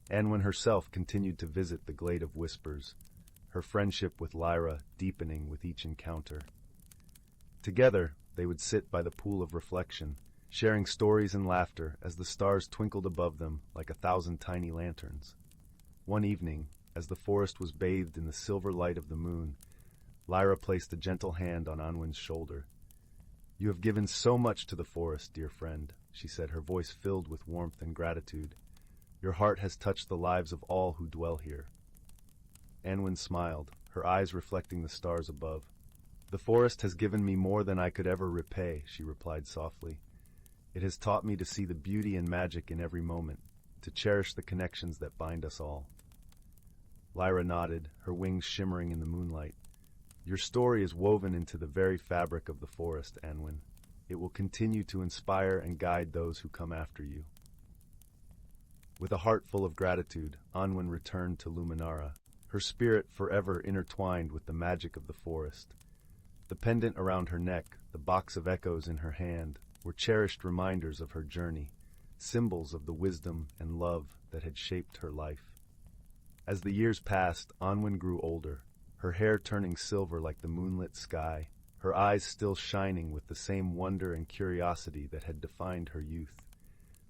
Anwen herself continued to visit the Glade of Whispers, her friendship with Lyra deepening with each encounter. Together, they would sit by the pool of reflection, sharing stories and laughter as the stars twinkled above them like 1,000 tiny lanterns. One evening, as the forest was bathed in the silver light of the moon, Lyra placed a gentle hand on Anwen's shoulder. "You have given so much to the forest, dear friend," she said, her voice filled with warmth and gratitude. "Your heart has touched the lives of all who dwell here." Anwen smiled, her eyes reflecting the stars above. "The forest has given me more than I could ever repay," she replied softly. "It has taught me to see the beauty and magic in every moment, to cherish the connections that bind us all." Lyra nodded, her wings shimmering in the moonlight. "Your story is woven into the very fabric of the forest, Anwen. It will continue to inspire and guide those who come after you." With a heart full of gratitude, Anwen returned to Luminara, her spirit forever intertwined with the magic of the forest. The pendant around her neck, the box of echoes in her hand, were cherished reminders of her journey, symbols of the wisdom and love that had shaped her life. As the years passed, Anwen grew older, her hair turning silver like the moonlit sky, her eyes still shining with the same wonder and curiosity that had defined her youth.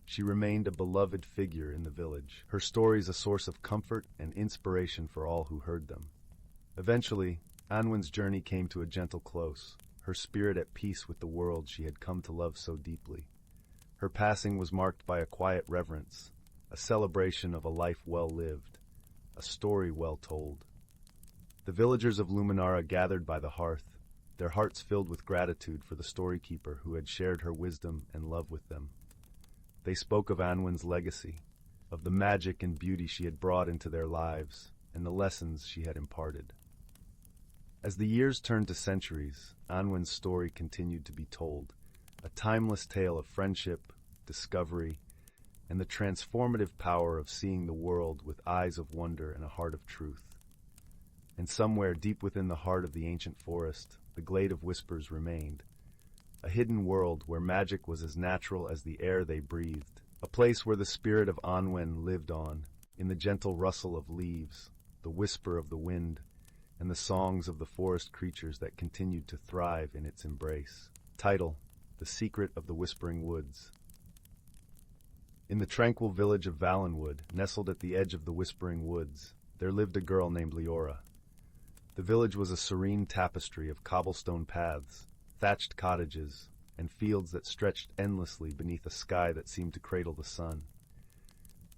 She remained a beloved figure in the village, her stories a source of comfort and inspiration for all who heard them. Eventually, Anwen's journey came to a gentle close, her spirit at peace with the world she had come to love so deeply. Her passing was marked by a quiet reverence, a celebration of a life well lived, a story well told. The villagers of Luminara gathered by the hearth, their hearts filled with gratitude for the storykeeper who had shared her wisdom and love with them. They spoke of Anwen's legacy, of the magic and beauty she had brought into their lives, and the lessons she had imparted. As the years turned to centuries, Anwen's story continued to be told, a timeless tale of friendship, discovery, and the transformative power of seeing the world with eyes of wonder and a heart of truth. And somewhere deep within the heart of the ancient forest, the glade of whispers remained, a hidden world where magic was as natural as the air they breathed, a place where the spirit of Anwen lived on, in the gentle rustle of leaves, the whisper of the wind, and the songs of the forest creatures that continued to thrive in its embrace. Title: The Secret of the Whispering Woods. In the tranquil village of Valenwood, nestled at the edge of the Whispering Woods, there lived a girl named Leora. The village was a serene tapestry of cobblestone paths, thatched cottages, and fields that stretched endlessly beneath a sky that seemed to cradle the sun.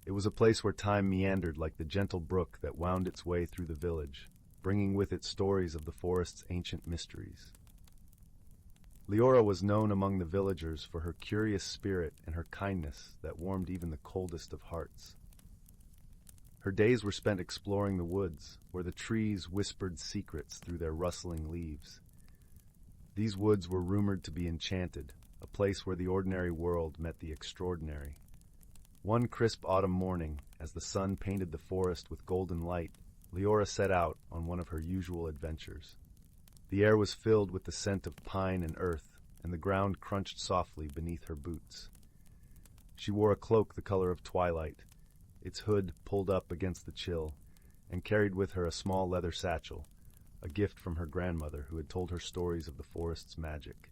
It was a place where time meandered like the gentle brook that wound its way through the village, bringing with it stories of the forest's ancient mysteries. Leora was known among the villagers for her curious spirit and her kindness that warmed even the coldest of hearts. Her days were spent exploring the woods, where the trees whispered secrets through their rustling leaves. These woods were rumored to be enchanted, a place where the ordinary world met the extraordinary. One crisp autumn morning, as the sun painted the forest with golden light, Leora set out on one of her usual adventures. The air was filled with the scent of pine and earth, and the ground crunched softly beneath her boots. She wore a cloak the color of twilight, its hood pulled up against the chill, and carried with her a small leather satchel, a gift from her grandmother who had told her stories of the forest's magic.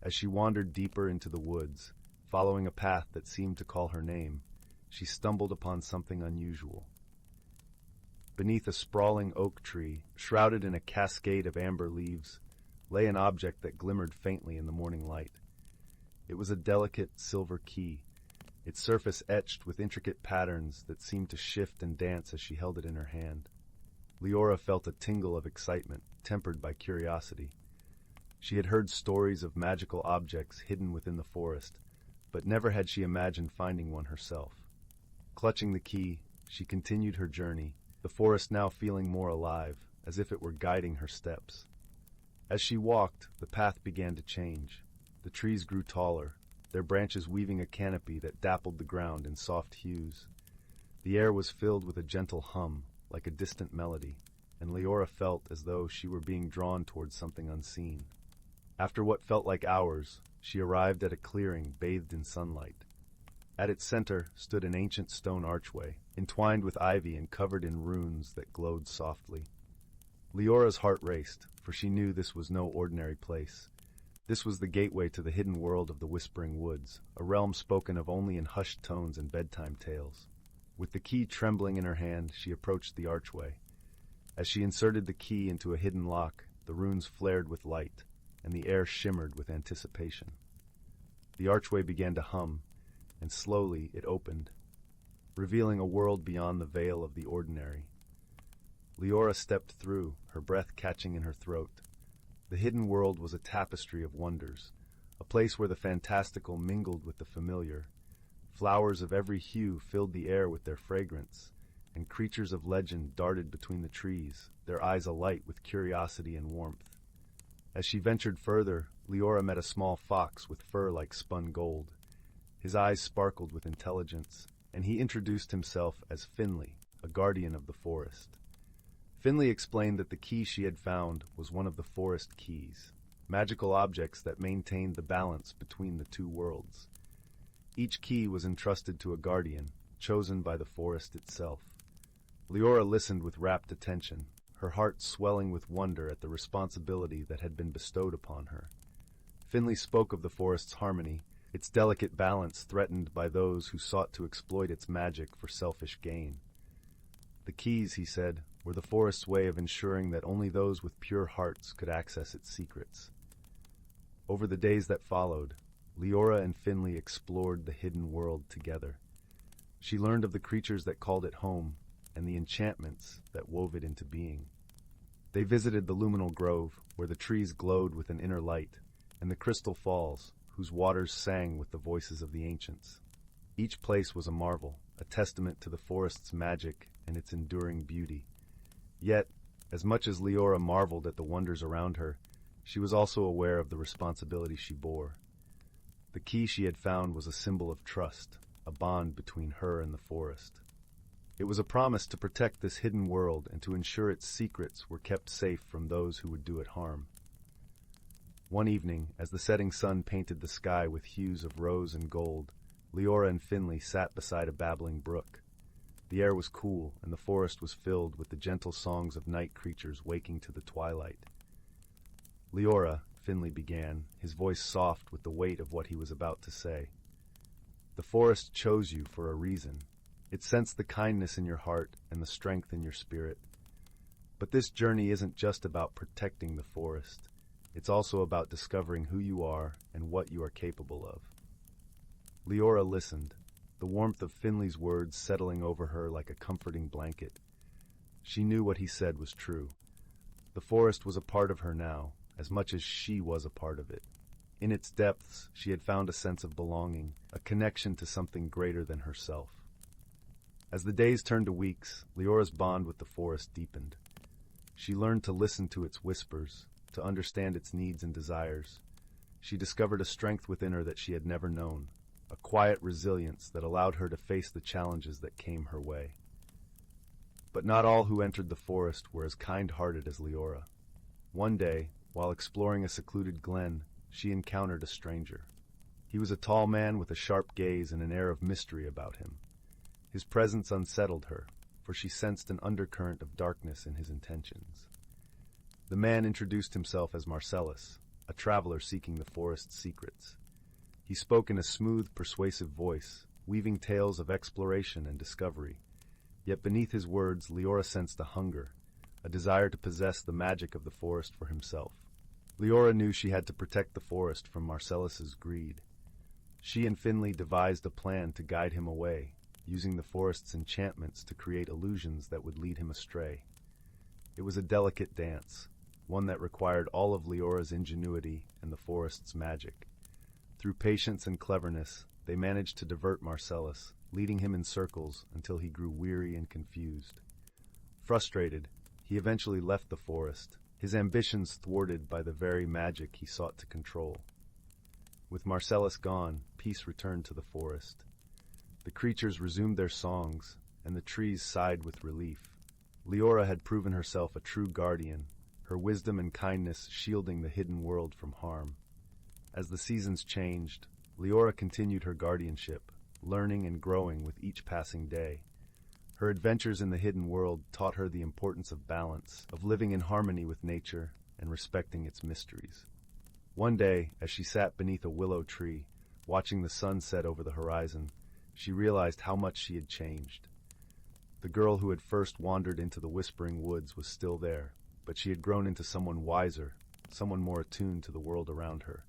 As she wandered deeper into the woods, following a path that seemed to call her name, she stumbled upon something unusual. Beneath a sprawling oak tree, shrouded in a cascade of amber leaves, lay an object that glimmered faintly in the morning light. It was a delicate silver key, its surface etched with intricate patterns that seemed to shift and dance as she held it in her hand. Leora felt a tingle of excitement, tempered by curiosity. She had heard stories of magical objects hidden within the forest, but never had she imagined finding one herself. Clutching the key, she continued her journey, the forest now feeling more alive, as if it were guiding her steps. As she walked, the path began to change. The trees grew taller, their branches weaving a canopy that dappled the ground in soft hues. The air was filled with a gentle hum, like a distant melody, and Leora felt as though she were being drawn towards something unseen. After what felt like hours, she arrived at a clearing bathed in sunlight. At its center stood an ancient stone archway, entwined with ivy and covered in runes that glowed softly. Leora's heart raced, for she knew this was no ordinary place. This was the gateway to the hidden world of the Whispering Woods, a realm spoken of only in hushed tones and bedtime tales. With the key trembling in her hand, she approached the archway. As she inserted the key into a hidden lock, the runes flared with light, and the air shimmered with anticipation. The archway began to hum, and slowly it opened, revealing a world beyond the veil of the ordinary. Leora stepped through, her breath catching in her throat. The hidden world was a tapestry of wonders, a place where the fantastical mingled with the familiar. Flowers of every hue filled the air with their fragrance, and creatures of legend darted between the trees, their eyes alight with curiosity and warmth. As she ventured further, Leora met a small fox with fur like spun gold. His eyes sparkled with intelligence, and he introduced himself as Finley, a guardian of the forest. Finley explained that the key she had found was one of the forest keys, magical objects that maintained the balance between the two worlds. Each key was entrusted to a guardian, chosen by the forest itself. Leora listened with rapt attention, her heart swelling with wonder at the responsibility that had been bestowed upon her. Finley spoke of the forest's harmony, its delicate balance threatened by those who sought to exploit its magic for selfish gain. The keys, he said, were the forest's way of ensuring that only those with pure hearts could access its secrets. Over the days that followed, Leora and Finley explored the hidden world together. She learned of the creatures that called it home, and the enchantments that wove it into being. They visited the luminal grove, where the trees glowed with an inner light, and the crystal falls, whose waters sang with the voices of the ancients. Each place was a marvel, a testament to the forest's magic and its enduring beauty. Yet, As much as Leora marveled at the wonders around her, she was also aware of the responsibility she bore. The key she had found was a symbol of trust, a bond between her and the forest. It was a promise to protect this hidden world and to ensure its secrets were kept safe from those who would do it harm. One evening, as the setting sun painted the sky with hues of rose and gold, Leora and Finley sat beside a babbling brook. The air was cool, and the forest was filled with the gentle songs of night creatures waking to the twilight. "Leora," Finley began, his voice soft with the weight of what he was about to say. "The forest chose you for a reason. It sensed the kindness in your heart and the strength in your spirit. But this journey isn't just about protecting the forest. It's also about discovering who you are and what you are capable of." Leora listened, the warmth of Finley's words settling over her like a comforting blanket. She knew what he said was true. The forest was a part of her now, as much as she was a part of it. In its depths, she had found a sense of belonging, a connection to something greater than herself. As the days turned to weeks, Leora's bond with the forest deepened. She learned to listen to its whispers, to understand its needs and desires. She discovered a strength within her that she had never known, a quiet resilience that allowed her to face the challenges that came her way. But not all who entered the forest were as kind-hearted as Leora. One day, while exploring a secluded glen, she encountered a stranger. He was a tall man with a sharp gaze and an air of mystery about him. His presence unsettled her, for she sensed an undercurrent of darkness in his intentions. The man introduced himself as Marcellus, a traveler seeking the forest's secrets. He spoke in a smooth, persuasive voice, weaving tales of exploration and discovery. Yet beneath his words, Leora sensed a hunger, a desire to possess the magic of the forest for himself. Leora knew she had to protect the forest from Marcellus's greed. She and Finley devised a plan to guide him away, using the forest's enchantments to create illusions that would lead him astray. It was a delicate dance, one that required all of Leora's ingenuity and the forest's magic. Through patience and cleverness, they managed to divert Marcellus, leading him in circles until he grew weary and confused. Frustrated, he eventually left the forest, his ambitions thwarted by the very magic he sought to control. With Marcellus gone, peace returned to the forest. The creatures resumed their songs, and the trees sighed with relief. Leora had proven herself a true guardian, her wisdom and kindness shielding the hidden world from harm. As the seasons changed, Leora continued her guardianship, learning and growing with each passing day. Her adventures in the hidden world taught her the importance of balance, of living in harmony with nature and respecting its mysteries. One day, as she sat beneath a willow tree, watching the sun set over the horizon, she realized how much she had changed. The girl who had first wandered into the whispering woods was still there, but she had grown into someone wiser, someone more attuned to the world around her.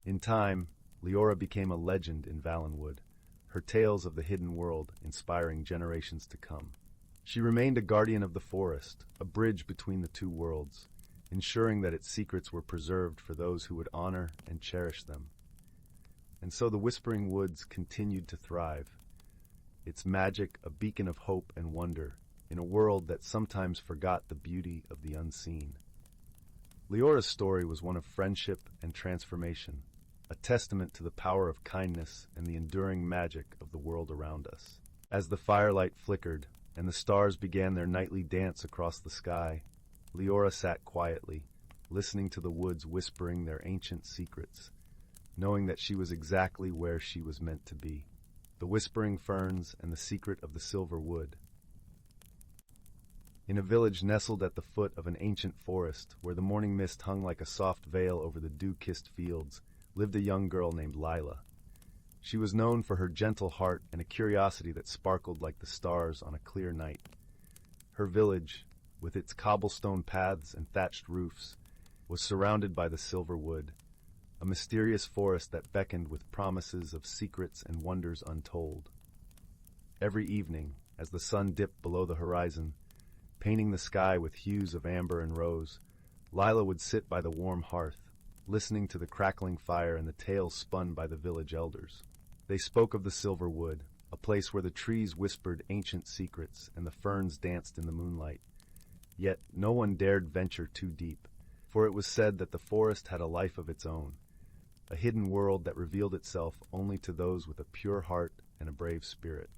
In time, Leora became a legend in Valenwood, her tales of the hidden world inspiring generations to come. She remained a guardian of the forest, a bridge between the two worlds, ensuring that its secrets were preserved for those who would honor and cherish them. And so the Whispering Woods continued to thrive, its magic a beacon of hope and wonder in a world that sometimes forgot the beauty of the unseen. Leora's story was one of friendship and transformation, a testament to the power of kindness and the enduring magic of the world around us. As the firelight flickered and the stars began their nightly dance across the sky, Leora sat quietly, listening to the woods whispering their ancient secrets, knowing that she was exactly where she was meant to be, the whispering ferns and the secret of the silver wood. In a village nestled at the foot of an ancient forest, where the morning mist hung like a soft veil over the dew-kissed fields, lived a young girl named Lila. She was known for her gentle heart and a curiosity that sparkled like the stars on a clear night. Her village, with its cobblestone paths and thatched roofs, was surrounded by the silver wood, a mysterious forest that beckoned with promises of secrets and wonders untold. Every evening, as the sun dipped below the horizon, painting the sky with hues of amber and rose, Lila would sit by the warm hearth, listening to the crackling fire and the tales spun by the village elders. They spoke of the silver wood, a place where the trees whispered ancient secrets and the ferns danced in the moonlight. Yet no one dared venture too deep, for it was said that the forest had a life of its own, a hidden world that revealed itself only to those with a pure heart and a brave spirit.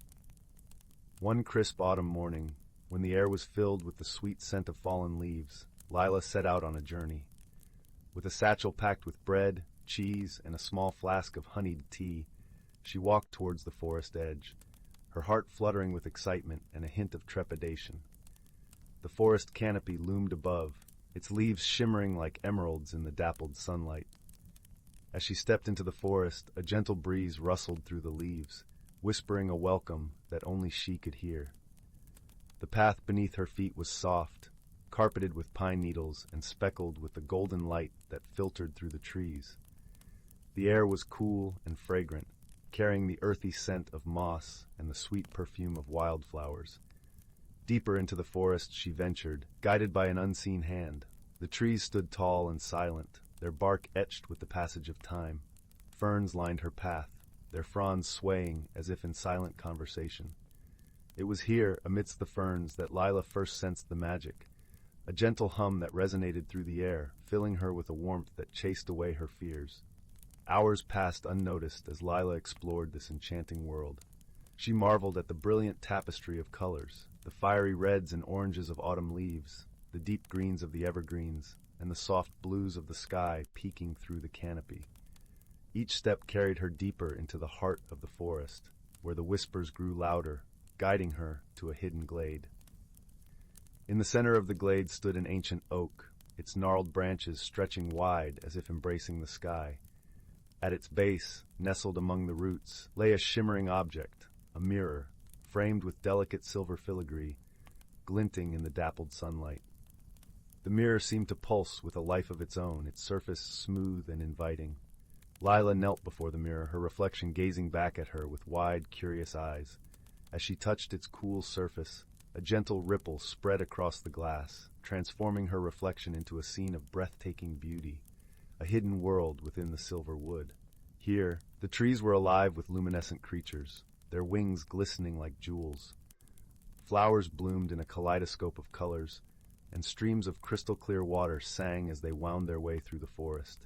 One crisp autumn morning, when the air was filled with the sweet scent of fallen leaves, Lila set out on a journey. With a satchel packed with bread, cheese, and a small flask of honeyed tea, she walked towards the forest edge, her heart fluttering with excitement and a hint of trepidation. The forest canopy loomed above, its leaves shimmering like emeralds in the dappled sunlight. As she stepped into the forest, a gentle breeze rustled through the leaves, whispering a welcome that only she could hear. The path beneath her feet was soft, carpeted with pine needles and speckled with the golden light that filtered through the trees. The air was cool and fragrant, carrying the earthy scent of moss and the sweet perfume of wildflowers. Deeper into the forest she ventured, guided by an unseen hand. The trees stood tall and silent, their bark etched with the passage of time. Ferns lined her path, their fronds swaying as if in silent conversation. It was here, amidst the ferns, that Lila first sensed the magic, a gentle hum that resonated through the air, filling her with a warmth that chased away her fears. Hours passed unnoticed as Lila explored this enchanting world. She marveled at the brilliant tapestry of colors, the fiery reds and oranges of autumn leaves, the deep greens of the evergreens, and the soft blues of the sky peeking through the canopy. Each step carried her deeper into the heart of the forest, where the whispers grew louder, guiding her to a hidden glade. In the center of the glade stood an ancient oak, its gnarled branches stretching wide as if embracing the sky. At its base, nestled among the roots, lay a shimmering object, a mirror, framed with delicate silver filigree, glinting in the dappled sunlight. The mirror seemed to pulse with a life of its own, its surface smooth and inviting. Lila knelt before the mirror, her reflection gazing back at her with wide, curious eyes. As she touched its cool surface, a gentle ripple spread across the glass, transforming her reflection into a scene of breathtaking beauty, a hidden world within the silver wood. Here, the trees were alive with luminescent creatures, their wings glistening like jewels. Flowers bloomed in a kaleidoscope of colors, and streams of crystal-clear water sang as they wound their way through the forest.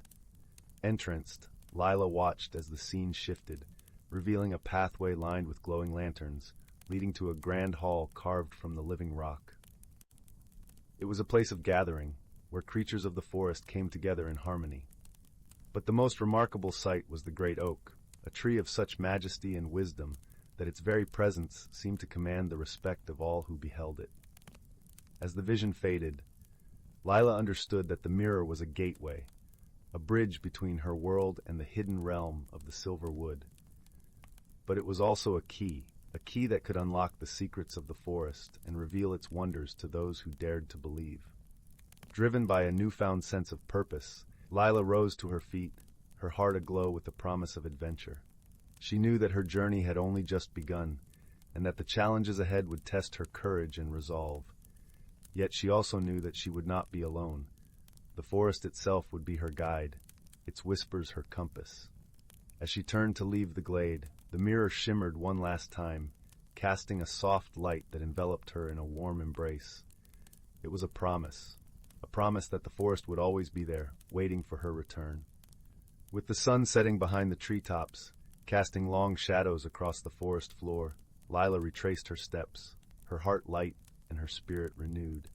Entranced, Lila watched as the scene shifted, revealing a pathway lined with glowing lanterns, leading to a grand hall carved from the living rock. It was a place of gathering, where creatures of the forest came together in harmony. But the most remarkable sight was the great oak, a tree of such majesty and wisdom that its very presence seemed to command the respect of all who beheld it. As the vision faded, Lila understood that the mirror was a gateway, a bridge between her world and the hidden realm of the silver wood. But it was also a key that could unlock the secrets of the forest and reveal its wonders to those who dared to believe. Driven by a newfound sense of purpose, Lila rose to her feet, her heart aglow with the promise of adventure. She knew that her journey had only just begun, and that the challenges ahead would test her courage and resolve. Yet she also knew that she would not be alone. The forest itself would be her guide, its whispers her compass. As she turned to leave the glade, the mirror shimmered one last time, casting a soft light that enveloped her in a warm embrace. It was a promise that the forest would always be there, waiting for her return. With the sun setting behind the treetops, casting long shadows across the forest floor, Lila retraced her steps, her heart light and her spirit renewed.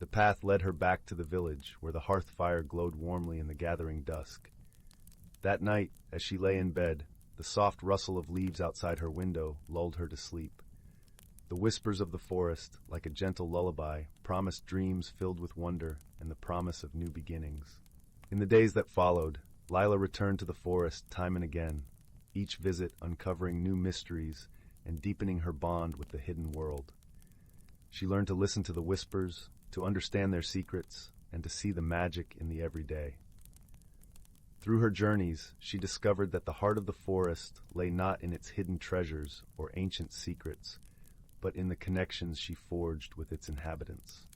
The path led her back to the village, where the hearth fire glowed warmly in the gathering dusk. That night, as she lay in bed, the soft rustle of leaves outside her window lulled her to sleep. The whispers of the forest, like a gentle lullaby, promised dreams filled with wonder and the promise of new beginnings. In the days that followed, Lila returned to the forest time and again, each visit uncovering new mysteries and deepening her bond with the hidden world. She learned to listen to the whispers, to understand their secrets, and to see the magic in the everyday. Through her journeys, she discovered that the heart of the forest lay not in its hidden treasures or ancient secrets, but in the connections she forged with its inhabitants.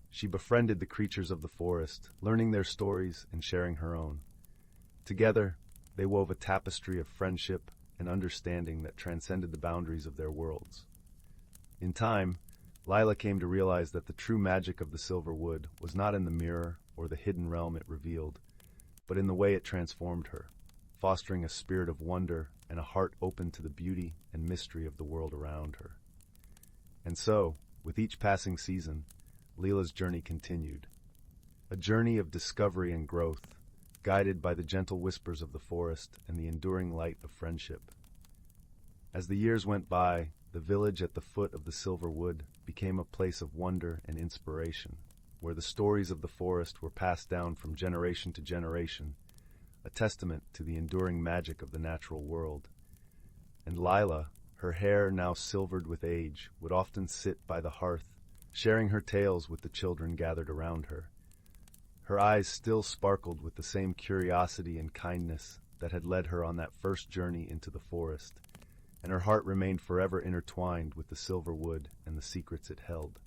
She befriended the creatures of the forest, learning their stories and sharing her own. Together, they wove a tapestry of friendship and understanding that transcended the boundaries of their worlds. In time, Lila came to realize that the true magic of the silver wood was not in the mirror or the hidden realm it revealed, but in the way it transformed her, fostering a spirit of wonder and a heart open to the beauty and mystery of the world around her. And so, with each passing season, Lila's journey continued. A journey of discovery and growth, guided by the gentle whispers of the forest and the enduring light of friendship. As the years went by, the village at the foot of the silver wood became a place of wonder and inspiration, where the stories of the forest were passed down from generation to generation, a testament to the enduring magic of the natural world. And Lila, her hair now silvered with age, would often sit by the hearth, sharing her tales with the children gathered around her. Her eyes still sparkled with the same curiosity and kindness that had led her on that first journey into the forest, and her heart remained forever intertwined with the silver wood and the secrets it held.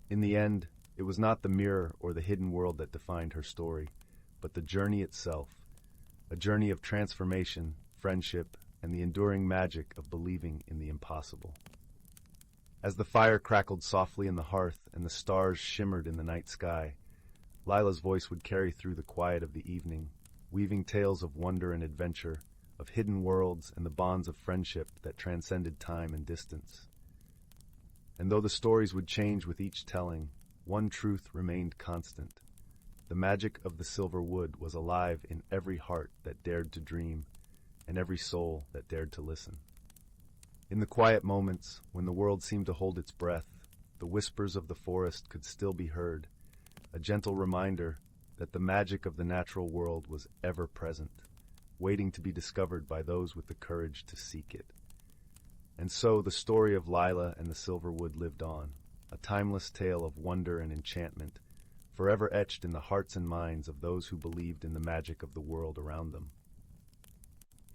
In the end, it was not the mirror or the hidden world that defined her story, but the journey itself, a journey of transformation, friendship, and the enduring magic of believing in the impossible. As the fire crackled softly in the hearth and the stars shimmered in the night sky, Lila's voice would carry through the quiet of the evening, weaving tales of wonder and adventure, of hidden worlds and the bonds of friendship that transcended time and distance. And though the stories would change with each telling, one truth remained constant. The magic of the silver wood was alive in every heart that dared to dream, and every soul that dared to listen. In the quiet moments, when the world seemed to hold its breath, the whispers of the forest could still be heard, a gentle reminder that the magic of the natural world was ever present, waiting to be discovered by those with the courage to seek it. And so the story of Lila and the silver wood lived on, a timeless tale of wonder and enchantment, forever etched in the hearts and minds of those who believed in the magic of the world around them.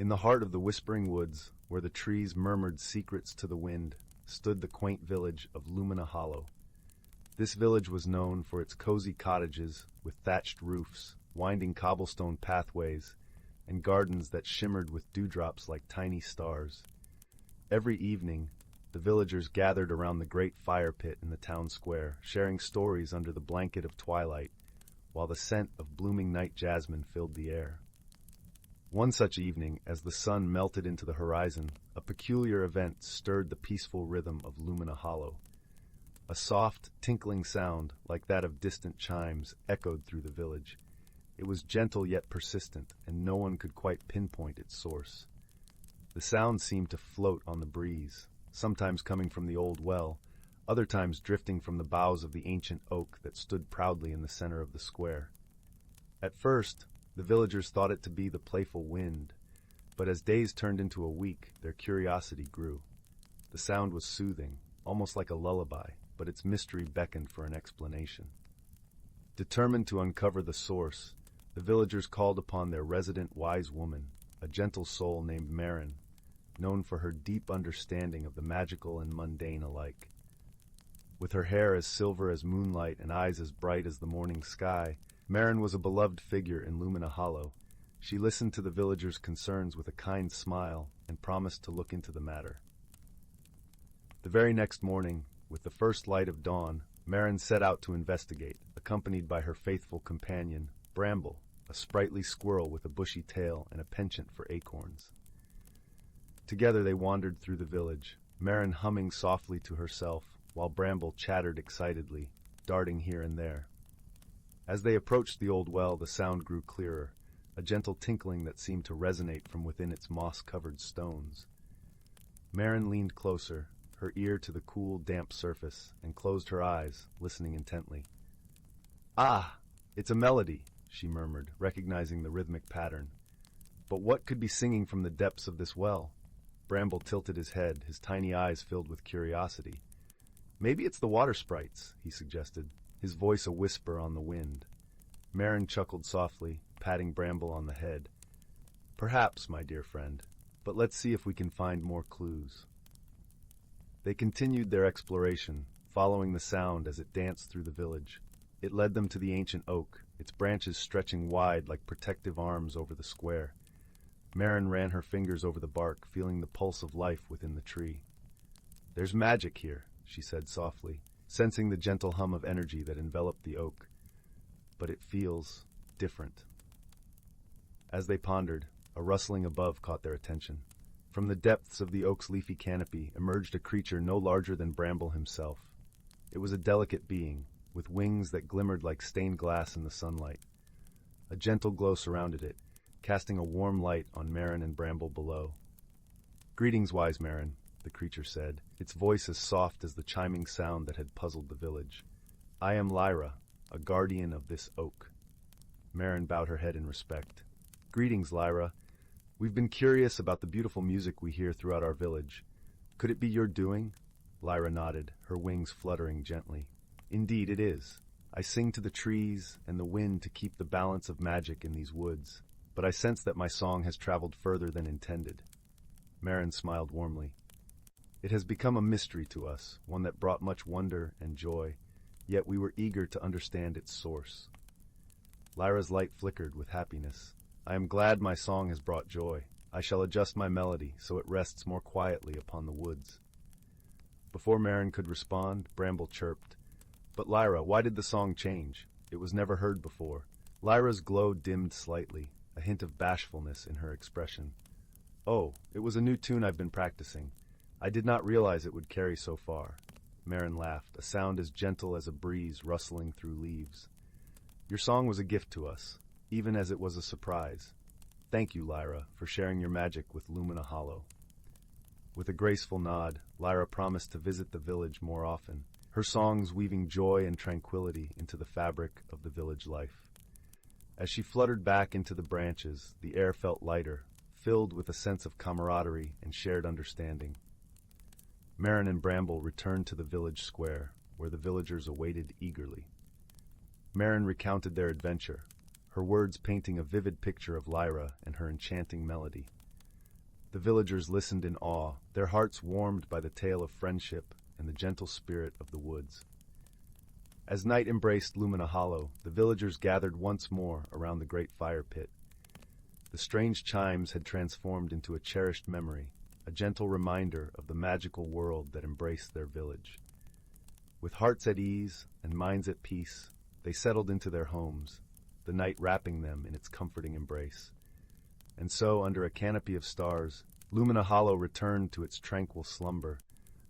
In the heart of the whispering woods, where the trees murmured secrets to the wind, stood the quaint village of Lumina Hollow. This village was known for its cozy cottages with thatched roofs, winding cobblestone pathways, and gardens that shimmered with dewdrops like tiny stars. Every evening, the villagers gathered around the great fire pit in the town square, sharing stories under the blanket of twilight, while the scent of blooming night jasmine filled the air. One such evening, as the sun melted into the horizon, a peculiar event stirred the peaceful rhythm of Lumina Hollow. A soft, tinkling sound, like that of distant chimes, echoed through the village. It was gentle yet persistent, and no one could quite pinpoint its source. The sound seemed to float on the breeze, sometimes coming from the old well, other times drifting from the boughs of the ancient oak that stood proudly in the center of the square. At first, the villagers thought it to be the playful wind, but as days turned into a week, their curiosity grew. The sound was soothing, almost like a lullaby, but its mystery beckoned for an explanation. Determined to uncover the source, the villagers called upon their resident wise woman, a gentle soul named Marin, known for her deep understanding of the magical and mundane alike. With her hair as silver as moonlight and eyes as bright as the morning sky, Marin was a beloved figure in Lumina Hollow. She listened to the villagers' concerns with a kind smile and promised to look into the matter. The very next morning, with the first light of dawn, Marin set out to investigate, accompanied by her faithful companion, Bramble, a sprightly squirrel with a bushy tail and a penchant for acorns. Together they wandered through the village, Marin humming softly to herself, while Bramble chattered excitedly, darting here and there. As they approached the old well, the sound grew clearer, a gentle tinkling that seemed to resonate from within its moss-covered stones. Marin leaned closer, her ear to the cool, damp surface, and closed her eyes, listening intently. "Ah, it's a melody," she murmured, recognizing the rhythmic pattern. "But what could be singing from the depths of this well?" Bramble tilted his head, his tiny eyes filled with curiosity. "Maybe it's the water sprites," he suggested, his voice a whisper on the wind. Marin chuckled softly, patting Bramble on the head. "Perhaps, my dear friend, but let's see if we can find more clues." They continued their exploration, following the sound as it danced through the village. It led them to the ancient oak, its branches stretching wide like protective arms over the square. Marin ran her fingers over the bark, feeling the pulse of life within the tree. "There's magic here," she said softly, sensing the gentle hum of energy that enveloped the oak. But it feels different. As they pondered, a rustling above caught their attention. From the depths of the oak's leafy canopy emerged a creature no larger than Bramble himself. It was a delicate being, with wings that glimmered like stained glass in the sunlight. A gentle glow surrounded it, casting a warm light on Marin and Bramble below. "Greetings, wise Marin," the creature said, its voice as soft as the chiming sound that had puzzled the village. "I am Lyra, a guardian of this oak." Marin bowed her head in respect. "Greetings, Lyra. We've been curious about the beautiful music we hear throughout our village. Could it be your doing?" Lyra nodded, her wings fluttering gently. "Indeed it is. I sing to the trees and the wind to keep the balance of magic in these woods, but I sense that my song has traveled further than intended." Marin smiled warmly. "It has become a mystery to us, one that brought much wonder and joy, yet we were eager to understand its source." Lyra's light flickered with happiness. "I am glad my song has brought joy. I shall adjust my melody so it rests more quietly upon the woods." Before Marin could respond, Bramble chirped, "But Lyra, why did the song change? It was never heard before." Lyra's glow dimmed slightly, a hint of bashfulness in her expression. "Oh, it was a new tune I've been practicing. I did not realize it would carry so far." Marin laughed, a sound as gentle as a breeze rustling through leaves. "Your song was a gift to us, even as it was a surprise. Thank you, Lyra, for sharing your magic with Lumina Hollow." With a graceful nod, Lyra promised to visit the village more often, her songs weaving joy and tranquility into the fabric of the village life. As she fluttered back into the branches, the air felt lighter, filled with a sense of camaraderie and shared understanding. Marin and Bramble returned to the village square, where the villagers awaited eagerly. Marin recounted their adventure, her words painting a vivid picture of Lyra and her enchanting melody. The villagers listened in awe, their hearts warmed by the tale of friendship and the gentle spirit of the woods. As night embraced Lumina Hollow, the villagers gathered once more around the great fire pit. The strange chimes had transformed into a cherished memory, a gentle reminder of the magical world that embraced their village. With hearts at ease and minds at peace, they settled into their homes, the night wrapping them in its comforting embrace. And so, under a canopy of stars, Lumina Hollow returned to its tranquil slumber,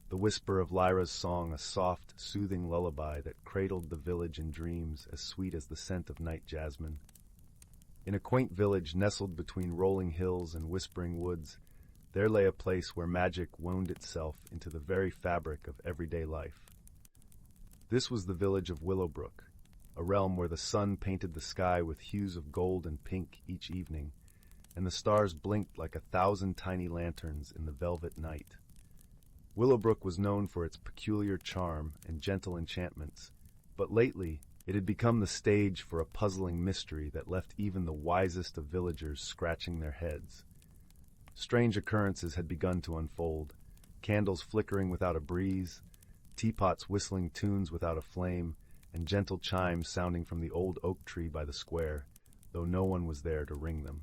the whisper of Lyra's song a soft, soothing lullaby that cradled the village in dreams as sweet as the scent of night jasmine. In a quaint village nestled between rolling hills and whispering woods, there lay a place where magic wound itself into the very fabric of everyday life. This was the village of Willowbrook, a realm where the sun painted the sky with hues of gold and pink each evening, and the stars blinked like 1,000 tiny lanterns in the velvet night. Willowbrook was known for its peculiar charm and gentle enchantments, but lately it had become the stage for a puzzling mystery that left even the wisest of villagers scratching their heads. Strange occurrences had begun to unfold, candles flickering without a breeze, teapots whistling tunes without a flame, and gentle chimes sounding from the old oak tree by the square, though no one was there to ring them.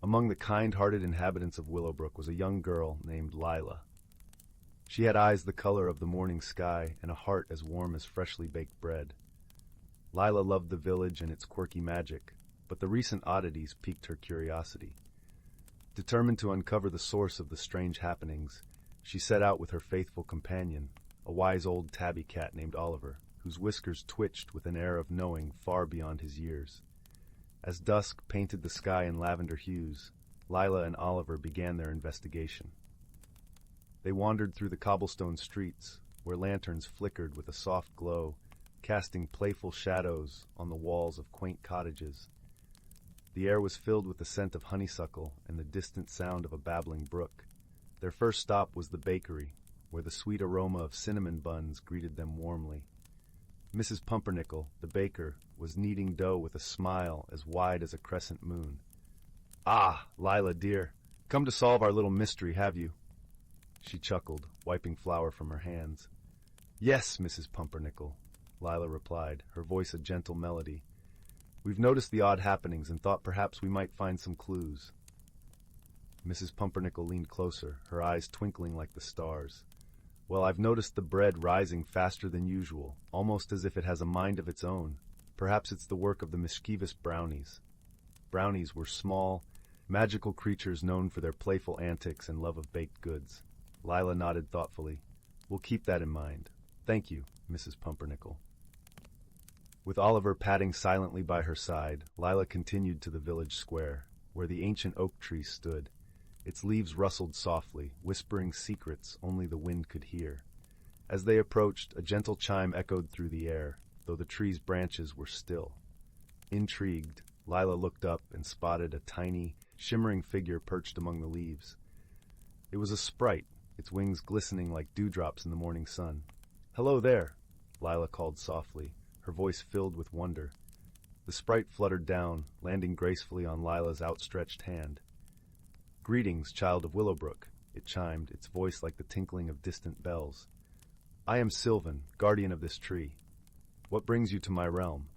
Among the kind-hearted inhabitants of Willowbrook was a young girl named Lila. She had eyes the color of the morning sky and a heart as warm as freshly baked bread. Lila loved the village and its quirky magic, but the recent oddities piqued her curiosity. Determined to uncover the source of the strange happenings, she set out with her faithful companion, a wise old tabby cat named Oliver, whose whiskers twitched with an air of knowing far beyond his years. As dusk painted the sky in lavender hues, Lila and Oliver began their investigation. They wandered through the cobblestone streets, where lanterns flickered with a soft glow, casting playful shadows on the walls of quaint cottages. The air was filled with the scent of honeysuckle and the distant sound of a babbling brook. Their first stop was the bakery, where the sweet aroma of cinnamon buns greeted them warmly. Mrs. Pumpernickel, the baker, was kneading dough with a smile as wide as a crescent moon. "Ah, Lila, dear, come to solve our little mystery, have you?" She chuckled, wiping flour from her hands. "Yes, Mrs. Pumpernickel," Lila replied, her voice a gentle melody. "We've noticed the odd happenings and thought perhaps we might find some clues." Mrs. Pumpernickel leaned closer, her eyes twinkling like the stars. Well, I've noticed the bread rising faster than usual, almost as if it has a mind of its own. Perhaps it's the work of the mischievous brownies. Brownies were small, magical creatures known for their playful antics and love of baked goods. Lila nodded thoughtfully. We'll keep that in mind. Thank you, Mrs. Pumpernickel. With Oliver padding silently by her side, Lila continued to the village square, where the ancient oak tree stood. Its leaves rustled softly, whispering secrets only the wind could hear. As they approached, a gentle chime echoed through the air, though the tree's branches were still. Intrigued, Lila looked up and spotted a tiny, shimmering figure perched among the leaves. It was a sprite, its wings glistening like dewdrops in the morning sun. "Hello there," Lila called softly, her voice filled with wonder. The sprite fluttered down, landing gracefully on Lila's outstretched hand. "Greetings, child of Willowbrook," it chimed, its voice like the tinkling of distant bells. "I am Sylvan, guardian of this tree. What brings you to my realm?"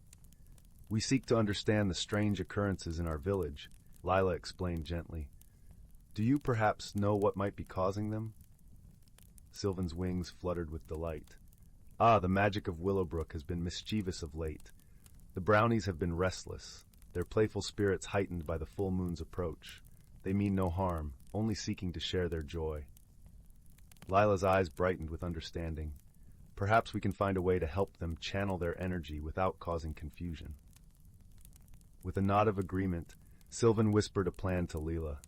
"We seek to understand the strange occurrences in our village," Lila explained gently. "Do you perhaps know what might be causing them?" Sylvan's wings fluttered with delight. "Ah, the magic of Willowbrook has been mischievous of late. The brownies have been restless, their playful spirits heightened by the full moon's approach. They mean no harm, only seeking to share their joy." Lila's eyes brightened with understanding. "Perhaps we can find a way to help them channel their energy without causing confusion." With a nod of agreement, Sylvan whispered a plan to Lila.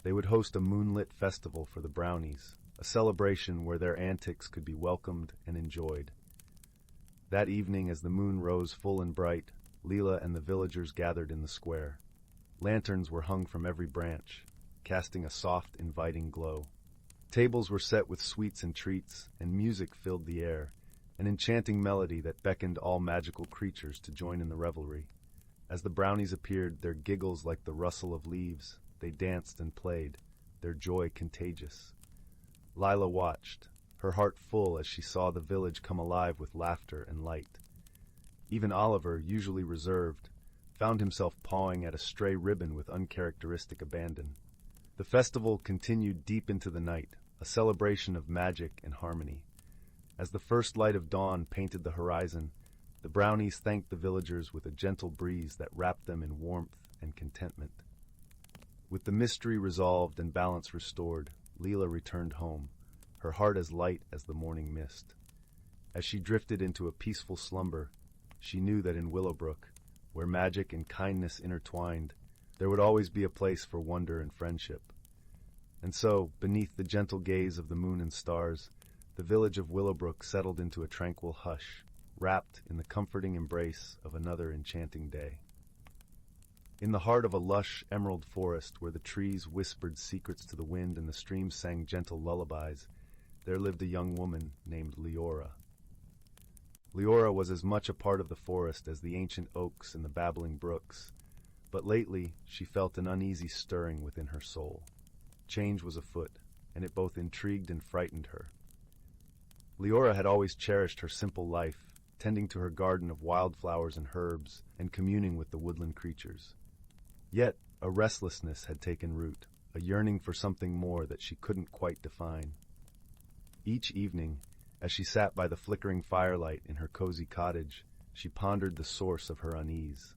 They would host a moonlit festival for the brownies, a celebration where their antics could be welcomed and enjoyed. That evening, as the moon rose full and bright, Lila and the villagers gathered in the square. Lanterns were hung from every branch, casting a soft, inviting glow. Tables were set with sweets and treats, and music filled the air, an enchanting melody that beckoned all magical creatures to join in the revelry. As the brownies appeared, their giggles like the rustle of leaves, they danced and played, their joy contagious. Lila watched, her heart full as she saw the village come alive with laughter and light. Even Oliver, usually reserved, found himself pawing at a stray ribbon with uncharacteristic abandon. The festival continued deep into the night, a celebration of magic and harmony. As the first light of dawn painted the horizon, the brownies thanked the villagers with a gentle breeze that wrapped them in warmth and contentment. With the mystery resolved and balance restored, Lila returned home, her heart as light as the morning mist. As she drifted into a peaceful slumber, she knew that in Willowbrook, where magic and kindness intertwined, there would always be a place for wonder and friendship. And so, beneath the gentle gaze of the moon and stars, the village of Willowbrook settled into a tranquil hush, wrapped in the comforting embrace of another enchanting day. In the heart of a lush emerald forest where the trees whispered secrets to the wind and the streams sang gentle lullabies, there lived a young woman named Leora. Leora was as much a part of the forest as the ancient oaks and the babbling brooks, but lately she felt an uneasy stirring within her soul. Change was afoot, and it both intrigued and frightened her. Leora had always cherished her simple life, tending to her garden of wildflowers and herbs, and communing with the woodland creatures. Yet a restlessness had taken root, a yearning for something more that she couldn't quite define. Each evening, as she sat by the flickering firelight in her cozy cottage, she pondered the source of her unease.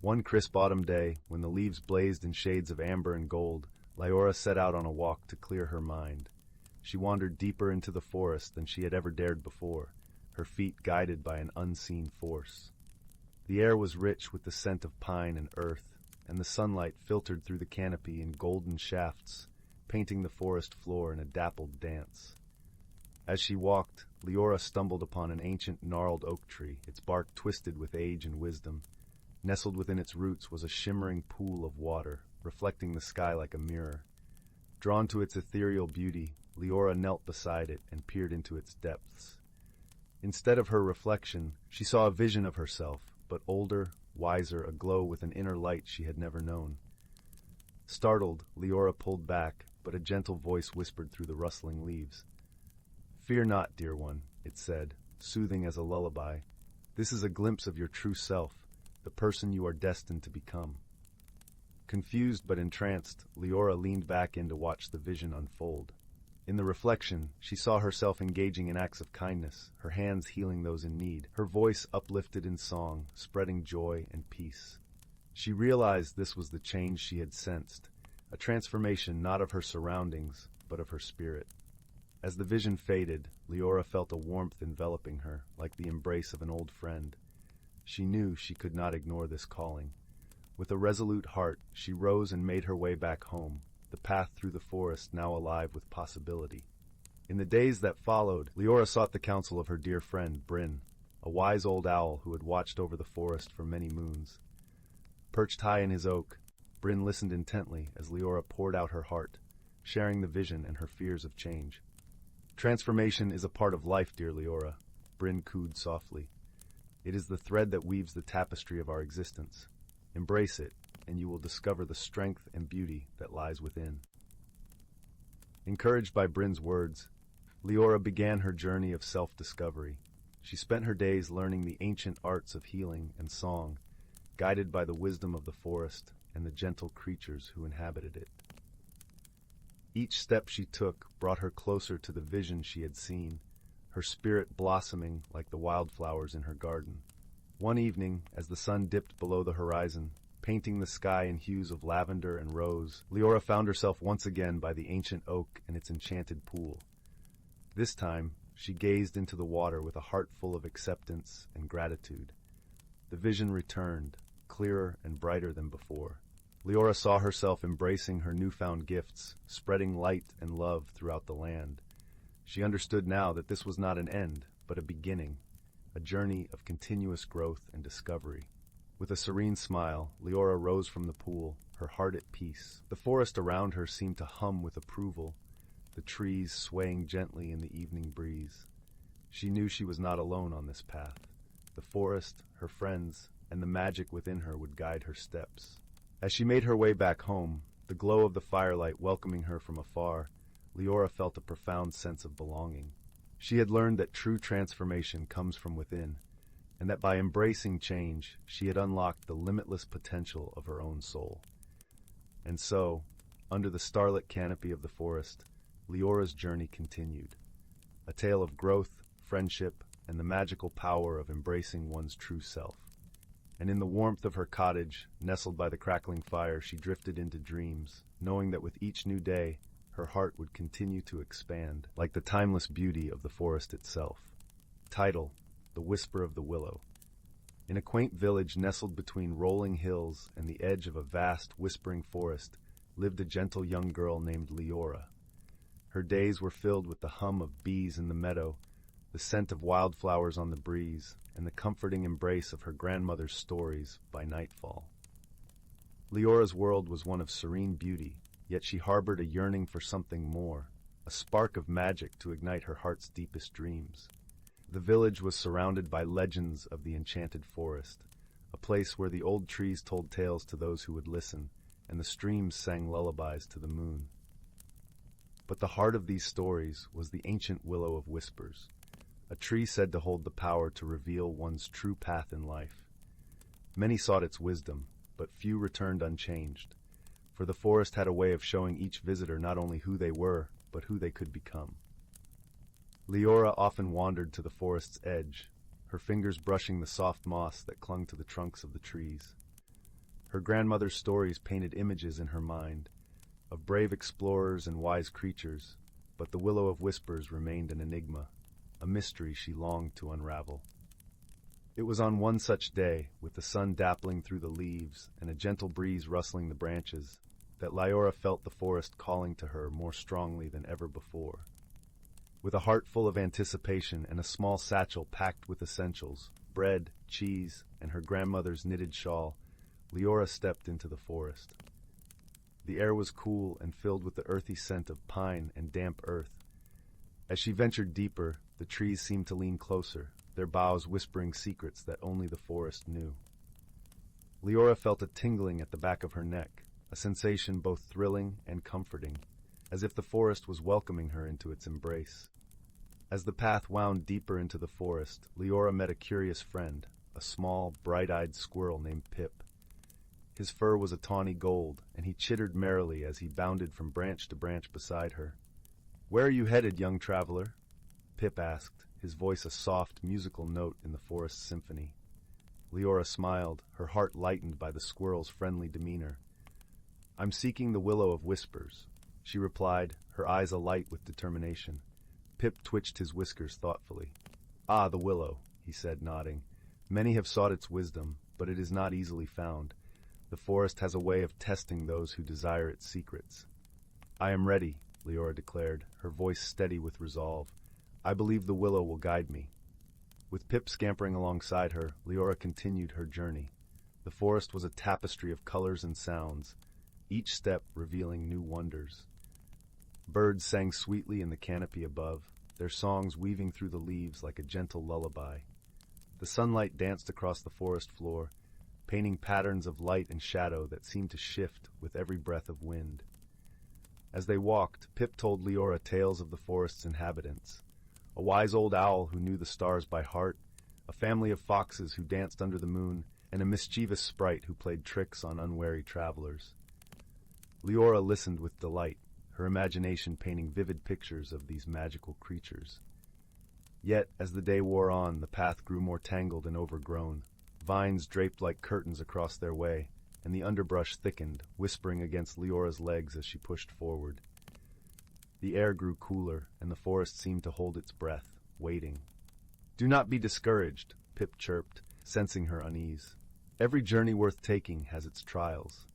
One crisp autumn day, when the leaves blazed in shades of amber and gold, Leora set out on a walk to clear her mind. She wandered deeper into the forest than she had ever dared before, her feet guided by an unseen force. The air was rich with the scent of pine and earth, and the sunlight filtered through the canopy in golden shafts, painting the forest floor in a dappled dance. As she walked, Leora stumbled upon an ancient gnarled oak tree, its bark twisted with age and wisdom. Nestled within its roots was a shimmering pool of water, reflecting the sky like a mirror. Drawn to its ethereal beauty, Leora knelt beside it and peered into its depths. Instead of her reflection, she saw a vision of herself, but older, wiser, aglow with an inner light she had never known. Startled, Leora pulled back, but a gentle voice whispered through the rustling leaves. "Fear not, dear one," it said, soothing as a lullaby. "This is a glimpse of your true self, the person you are destined to become." Confused but entranced, Leora leaned back in to watch the vision unfold. In the reflection, she saw herself engaging in acts of kindness, her hands healing those in need, her voice uplifted in song, spreading joy and peace. She realized this was the change she had sensed, a transformation not of her surroundings, but of her spirit. As the vision faded, Leora felt a warmth enveloping her, like the embrace of an old friend. She knew she could not ignore this calling. With a resolute heart, she rose and made her way back home, the path through the forest now alive with possibility. In the days that followed, Leora sought the counsel of her dear friend, Bryn, a wise old owl who had watched over the forest for many moons. Perched high in his oak, Bryn listened intently as Leora poured out her heart, sharing the vision and her fears of change. Transformation is a part of life, dear Leora, Bryn cooed softly. It is the thread that weaves the tapestry of our existence. Embrace it, and you will discover the strength and beauty that lies within. Encouraged by Bryn's words, Leora began her journey of self-discovery. She spent her days learning the ancient arts of healing and song, guided by the wisdom of the forest and the gentle creatures who inhabited it. Each step she took brought her closer to the vision she had seen, her spirit blossoming like the wildflowers in her garden. One evening, as the sun dipped below the horizon, painting the sky in hues of lavender and rose, Leora found herself once again by the ancient oak and its enchanted pool. This time, she gazed into the water with a heart full of acceptance and gratitude. The vision returned, clearer and brighter than before. Leora saw herself embracing her newfound gifts, spreading light and love throughout the land. She understood now that this was not an end, but a beginning, a journey of continuous growth and discovery. With a serene smile, Leora rose from the pool, her heart at peace. The forest around her seemed to hum with approval, the trees swaying gently in the evening breeze. She knew she was not alone on this path. The forest, her friends, and the magic within her would guide her steps. As she made her way back home, the glow of the firelight welcoming her from afar, Leora felt a profound sense of belonging. She had learned that true transformation comes from within, and that by embracing change, she had unlocked the limitless potential of her own soul. And so, under the starlit canopy of the forest, Leora's journey continued, a tale of growth, friendship, and the magical power of embracing one's true self. And in the warmth of her cottage, nestled by the crackling fire, she drifted into dreams, knowing that with each new day, her heart would continue to expand, like the timeless beauty of the forest itself. Title: The Whisper of the Willow. In a quaint village nestled between rolling hills and the edge of a vast, whispering forest, lived a gentle young girl named Leora. Her days were filled with the hum of bees in the meadow, the scent of wildflowers on the breeze, and the comforting embrace of her grandmother's stories by nightfall. Leora's world was one of serene beauty, yet she harbored a yearning for something more, a spark of magic to ignite her heart's deepest dreams. The village was surrounded by legends of the enchanted forest, a place where the old trees told tales to those who would listen, and the streams sang lullabies to the moon. But the heart of these stories was the ancient Willow of Whispers, a tree said to hold the power to reveal one's true path in life. Many sought its wisdom, but few returned unchanged, for the forest had a way of showing each visitor not only who they were, but who they could become. Leora often wandered to the forest's edge, her fingers brushing the soft moss that clung to the trunks of the trees. Her grandmother's stories painted images in her mind, of brave explorers and wise creatures, but the Willow of Whispers remained an enigma, a mystery she longed to unravel. It was on one such day, with the sun dappling through the leaves and a gentle breeze rustling the branches, that Leora felt the forest calling to her more strongly than ever before. With a heart full of anticipation and a small satchel packed with essentials, bread, cheese, and her grandmother's knitted shawl, Leora stepped into the forest. The air was cool and filled with the earthy scent of pine and damp earth. As she ventured deeper, the trees seemed to lean closer, their boughs whispering secrets that only the forest knew. Leora felt a tingling at the back of her neck, a sensation both thrilling and comforting, as if the forest was welcoming her into its embrace. As the path wound deeper into the forest, Leora met a curious friend, a small, bright-eyed squirrel named Pip. His fur was a tawny gold, and he chittered merrily as he bounded from branch to branch beside her. "Where are you headed, young traveler?" Pip asked, his voice a soft, musical note in the forest symphony. Leora smiled, her heart lightened by the squirrel's friendly demeanor. "I'm seeking the Willow of Whispers," she replied, her eyes alight with determination. Pip twitched his whiskers thoughtfully. "Ah, the willow," he said, nodding. "Many have sought its wisdom, but it is not easily found. The forest has a way of testing those who desire its secrets." "I am ready," Leora declared, her voice steady with resolve. "I believe the willow will guide me." With Pip scampering alongside her, Leora continued her journey. The forest was a tapestry of colors and sounds, each step revealing new wonders. Birds sang sweetly in the canopy above, their songs weaving through the leaves like a gentle lullaby. The sunlight danced across the forest floor, painting patterns of light and shadow that seemed to shift with every breath of wind. As they walked, Pip told Leora tales of the forest's inhabitants. A wise old owl who knew the stars by heart, a family of foxes who danced under the moon, and a mischievous sprite who played tricks on unwary travelers. Leora listened with delight, her imagination painting vivid pictures of these magical creatures. Yet, as the day wore on, the path grew more tangled and overgrown. Vines draped like curtains across their way, and the underbrush thickened, whispering against Leora's legs as she pushed forward. The air grew cooler, and the forest seemed to hold its breath, waiting. "Do not be discouraged," Pip chirped, sensing her unease. "Every journey worth taking has its trials."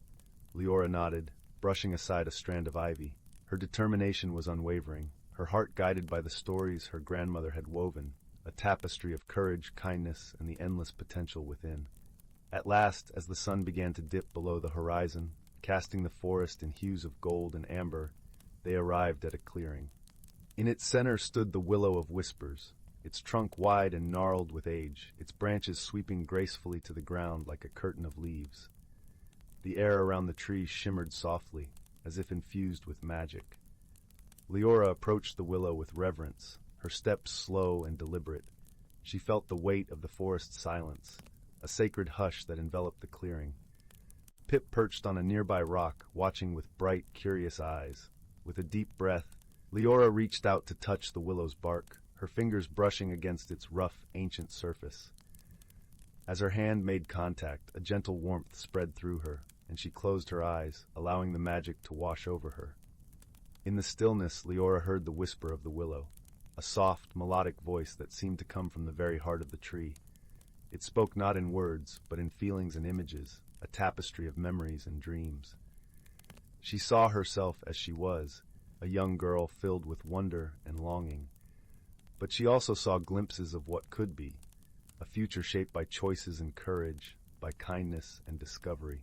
Leora nodded, brushing aside a strand of ivy. Her determination was unwavering, her heart guided by the stories her grandmother had woven, a tapestry of courage, kindness, and the endless potential within. At last, as the sun began to dip below the horizon, casting the forest in hues of gold and amber, they arrived at a clearing. In its center stood the Willow of Whispers, its trunk wide and gnarled with age, its branches sweeping gracefully to the ground like a curtain of leaves. The air around the tree shimmered softly, as if infused with magic. Leora approached the willow with reverence, her steps slow and deliberate. She felt the weight of the forest's silence, a sacred hush that enveloped the clearing. Pip perched on a nearby rock, watching with bright, curious eyes. With a deep breath, Leora reached out to touch the willow's bark, her fingers brushing against its rough, ancient surface. As her hand made contact, a gentle warmth spread through her, and she closed her eyes, allowing the magic to wash over her. In the stillness, Leora heard the whisper of the willow, a soft, melodic voice that seemed to come from the very heart of the tree. It spoke not in words, but in feelings and images, a tapestry of memories and dreams. She saw herself as she was, a young girl filled with wonder and longing. But she also saw glimpses of what could be, a future shaped by choices and courage, by kindness and discovery.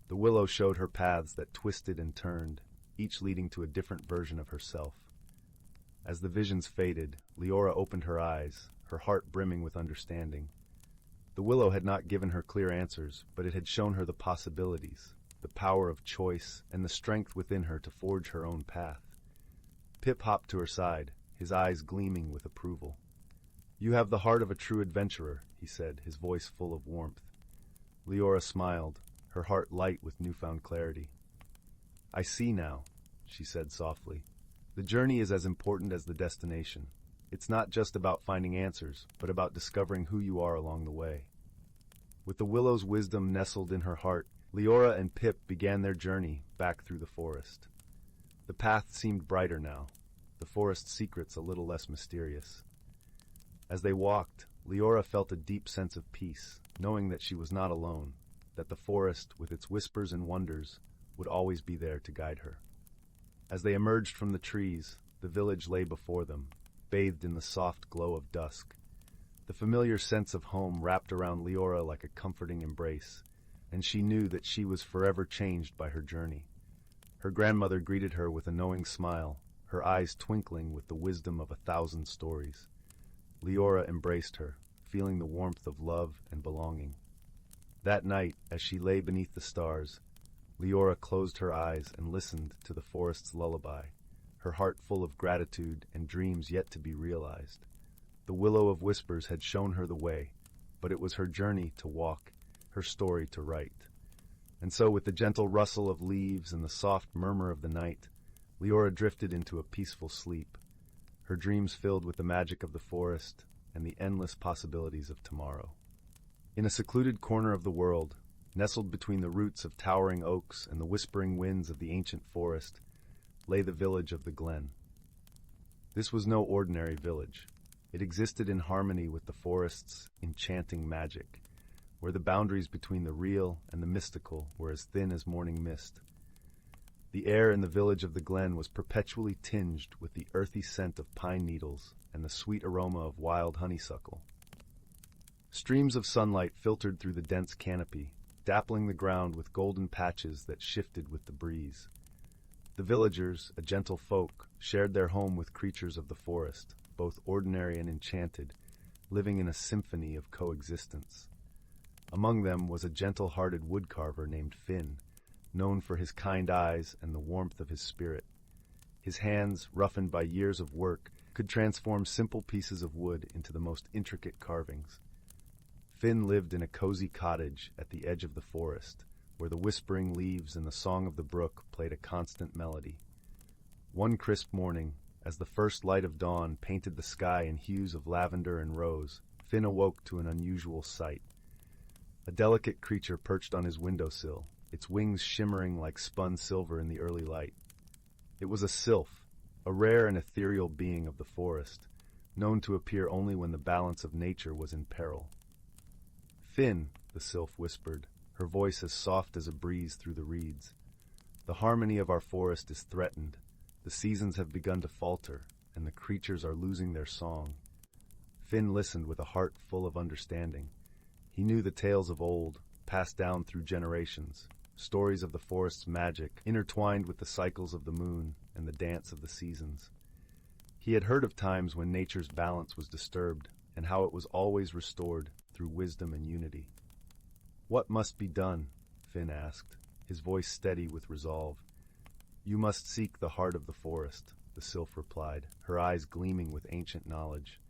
The willow showed her paths that twisted and turned, each leading to a different version of herself. As the visions faded, Leora opened her eyes, her heart brimming with understanding. The willow had not given her clear answers, but it had shown her the possibilities, the power of choice, and the strength within her to forge her own path. Pip hopped to her side, his eyes gleaming with approval. "You have the heart of a true adventurer," he said, his voice full of warmth. Leora smiled, her heart light with newfound clarity. "I see now," she said softly. "The journey is as important as the destination. It's not just about finding answers, but about discovering who you are along the way." With the willow's wisdom nestled in her heart, Leora and Pip began their journey back through the forest. The path seemed brighter now, the forest's secrets a little less mysterious. As they walked, Leora felt a deep sense of peace, knowing that she was not alone, that the forest, with its whispers and wonders, would always be there to guide her. As they emerged from the trees, the village lay before them, bathed in the soft glow of dusk. The familiar sense of home wrapped around Leora like a comforting embrace, and she knew that she was forever changed by her journey. Her grandmother greeted her with a knowing smile, her eyes twinkling with the wisdom of 1,000 stories. Leora embraced her, feeling the warmth of love and belonging. That night, as she lay beneath the stars, Leora closed her eyes and listened to the forest's lullaby, her heart full of gratitude and dreams yet to be realized. The Willow of Whispers had shown her the way, but it was her journey to walk, her story to write. And so, with the gentle rustle of leaves and the soft murmur of the night, Leora drifted into a peaceful sleep, her dreams filled with the magic of the forest and the endless possibilities of tomorrow. In a secluded corner of the world, nestled between the roots of towering oaks and the whispering winds of the ancient forest, lay the village of the Glen. This was no ordinary village. It existed in harmony with the forest's enchanting magic, where the boundaries between the real and the mystical were as thin as morning mist. The air in the village of the Glen was perpetually tinged with the earthy scent of pine needles and the sweet aroma of wild honeysuckle. Streams of sunlight filtered through the dense canopy, dappling the ground with golden patches that shifted with the breeze. The villagers, a gentle folk, shared their home with creatures of the forest, both ordinary and enchanted, living in a symphony of coexistence. Among them was a gentle-hearted woodcarver named Finn, known for his kind eyes and the warmth of his spirit. His hands, roughened by years of work, could transform simple pieces of wood into the most intricate carvings. Finn lived in a cozy cottage at the edge of the forest, where the whispering leaves and the song of the brook played a constant melody. One crisp morning, as the first light of dawn painted the sky in hues of lavender and rose, Finn awoke to an unusual sight. A delicate creature perched on his windowsill, its wings shimmering like spun silver in the early light. It was a sylph, a rare and ethereal being of the forest, known to appear only when the balance of nature was in peril. "Finn," the sylph whispered, her voice as soft as a breeze through the reeds. "The harmony of our forest is threatened. The seasons have begun to falter, and the creatures are losing their song." Finn listened with a heart full of understanding. He knew the tales of old, passed down through generations, stories of the forest's magic, intertwined with the cycles of the moon and the dance of the seasons. He had heard of times when nature's balance was disturbed, and how it was always restored through wisdom and unity. "What must be done?" Finn asked, his voice steady with resolve. "You must seek the heart of the forest," the sylph replied, her eyes gleaming with ancient knowledge.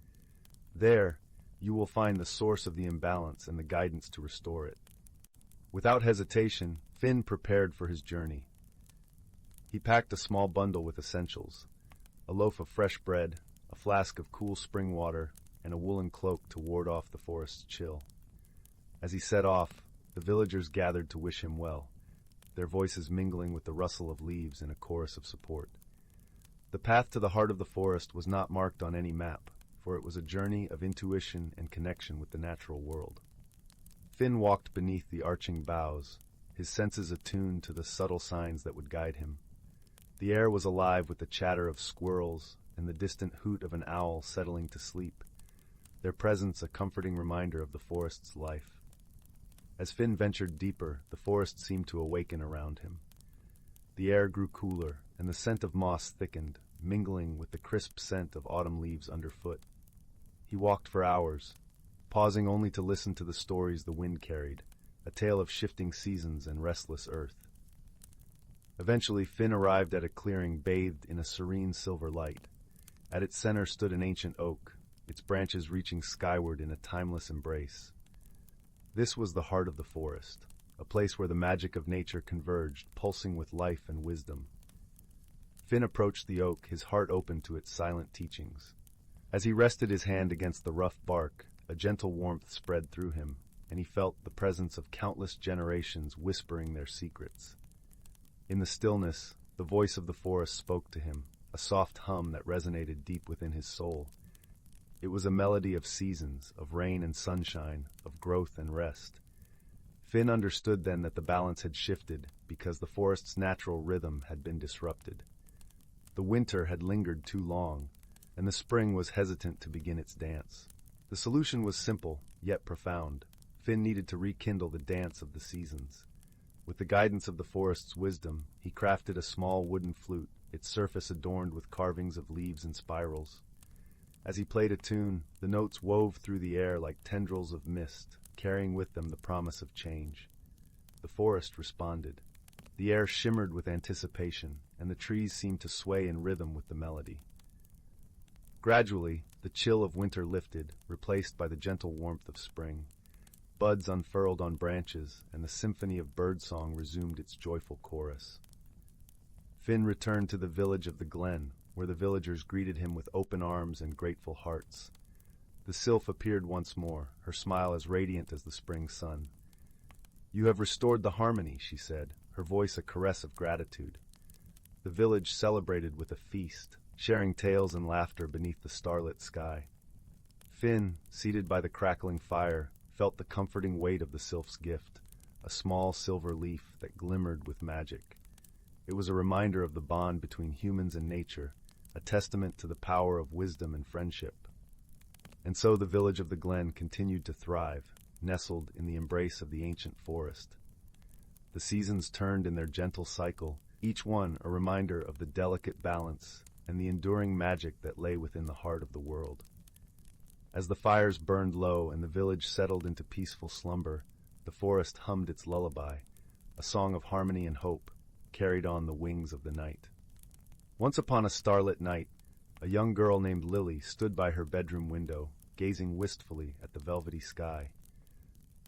"There, you will find the source of the imbalance and the guidance to restore it." Without hesitation, Finn prepared for his journey. He packed a small bundle with essentials: a loaf of fresh bread, a flask of cool spring water, and a woolen cloak to ward off the forest's chill. As he set off, the villagers gathered to wish him well, their voices mingling with the rustle of leaves in a chorus of support. The path to the heart of the forest was not marked on any map, for it was a journey of intuition and connection with the natural world. Finn walked beneath the arching boughs, his senses attuned to the subtle signs that would guide him. The air was alive with the chatter of squirrels and the distant hoot of an owl settling to sleep, their presence a comforting reminder of the forest's life. As Finn ventured deeper, the forest seemed to awaken around him. The air grew cooler, and the scent of moss thickened, mingling with the crisp scent of autumn leaves underfoot. He walked for hours, pausing only to listen to the stories the wind carried, a tale of shifting seasons and restless earth. Eventually, Finn arrived at a clearing bathed in a serene silver light. At its center stood an ancient oak, its branches reaching skyward in a timeless embrace. This was the heart of the forest, a place where the magic of nature converged, pulsing with life and wisdom. Finn approached the oak, his heart open to its silent teachings. As he rested his hand against the rough bark, a gentle warmth spread through him, and he felt the presence of countless generations whispering their secrets. In the stillness, the voice of the forest spoke to him, a soft hum that resonated deep within his soul. It was a melody of seasons, of rain and sunshine, of growth and rest. Finn understood then that the balance had shifted because the forest's natural rhythm had been disrupted. The winter had lingered too long, and the spring was hesitant to begin its dance. The solution was simple, yet profound. Finn needed to rekindle the dance of the seasons. With the guidance of the forest's wisdom, he crafted a small wooden flute, its surface adorned with carvings of leaves and spirals. As he played a tune, the notes wove through the air like tendrils of mist, carrying with them the promise of change. The forest responded. The air shimmered with anticipation, and the trees seemed to sway in rhythm with the melody. Gradually, the chill of winter lifted, replaced by the gentle warmth of spring. Buds unfurled on branches, and the symphony of birdsong resumed its joyful chorus. Finn returned to the village of the glen, where the villagers greeted him with open arms and grateful hearts. The sylph appeared once more, her smile as radiant as the spring sun. "You have restored the harmony," she said, her voice a caress of gratitude. The village celebrated with a feast, sharing tales and laughter beneath the starlit sky. Finn, seated by the crackling fire, felt the comforting weight of the sylph's gift, a small silver leaf that glimmered with magic. It was a reminder of the bond between humans and nature, a testament to the power of wisdom and friendship. And so the village of the glen continued to thrive, nestled in the embrace of the ancient forest. The seasons turned in their gentle cycle, each one a reminder of the delicate balance and the enduring magic that lay within the heart of the world. As the fires burned low and the village settled into peaceful slumber, the forest hummed its lullaby, a song of harmony and hope, carried on the wings of the night. Once upon a starlit night, a young girl named Lily stood by her bedroom window, gazing wistfully at the velvety sky.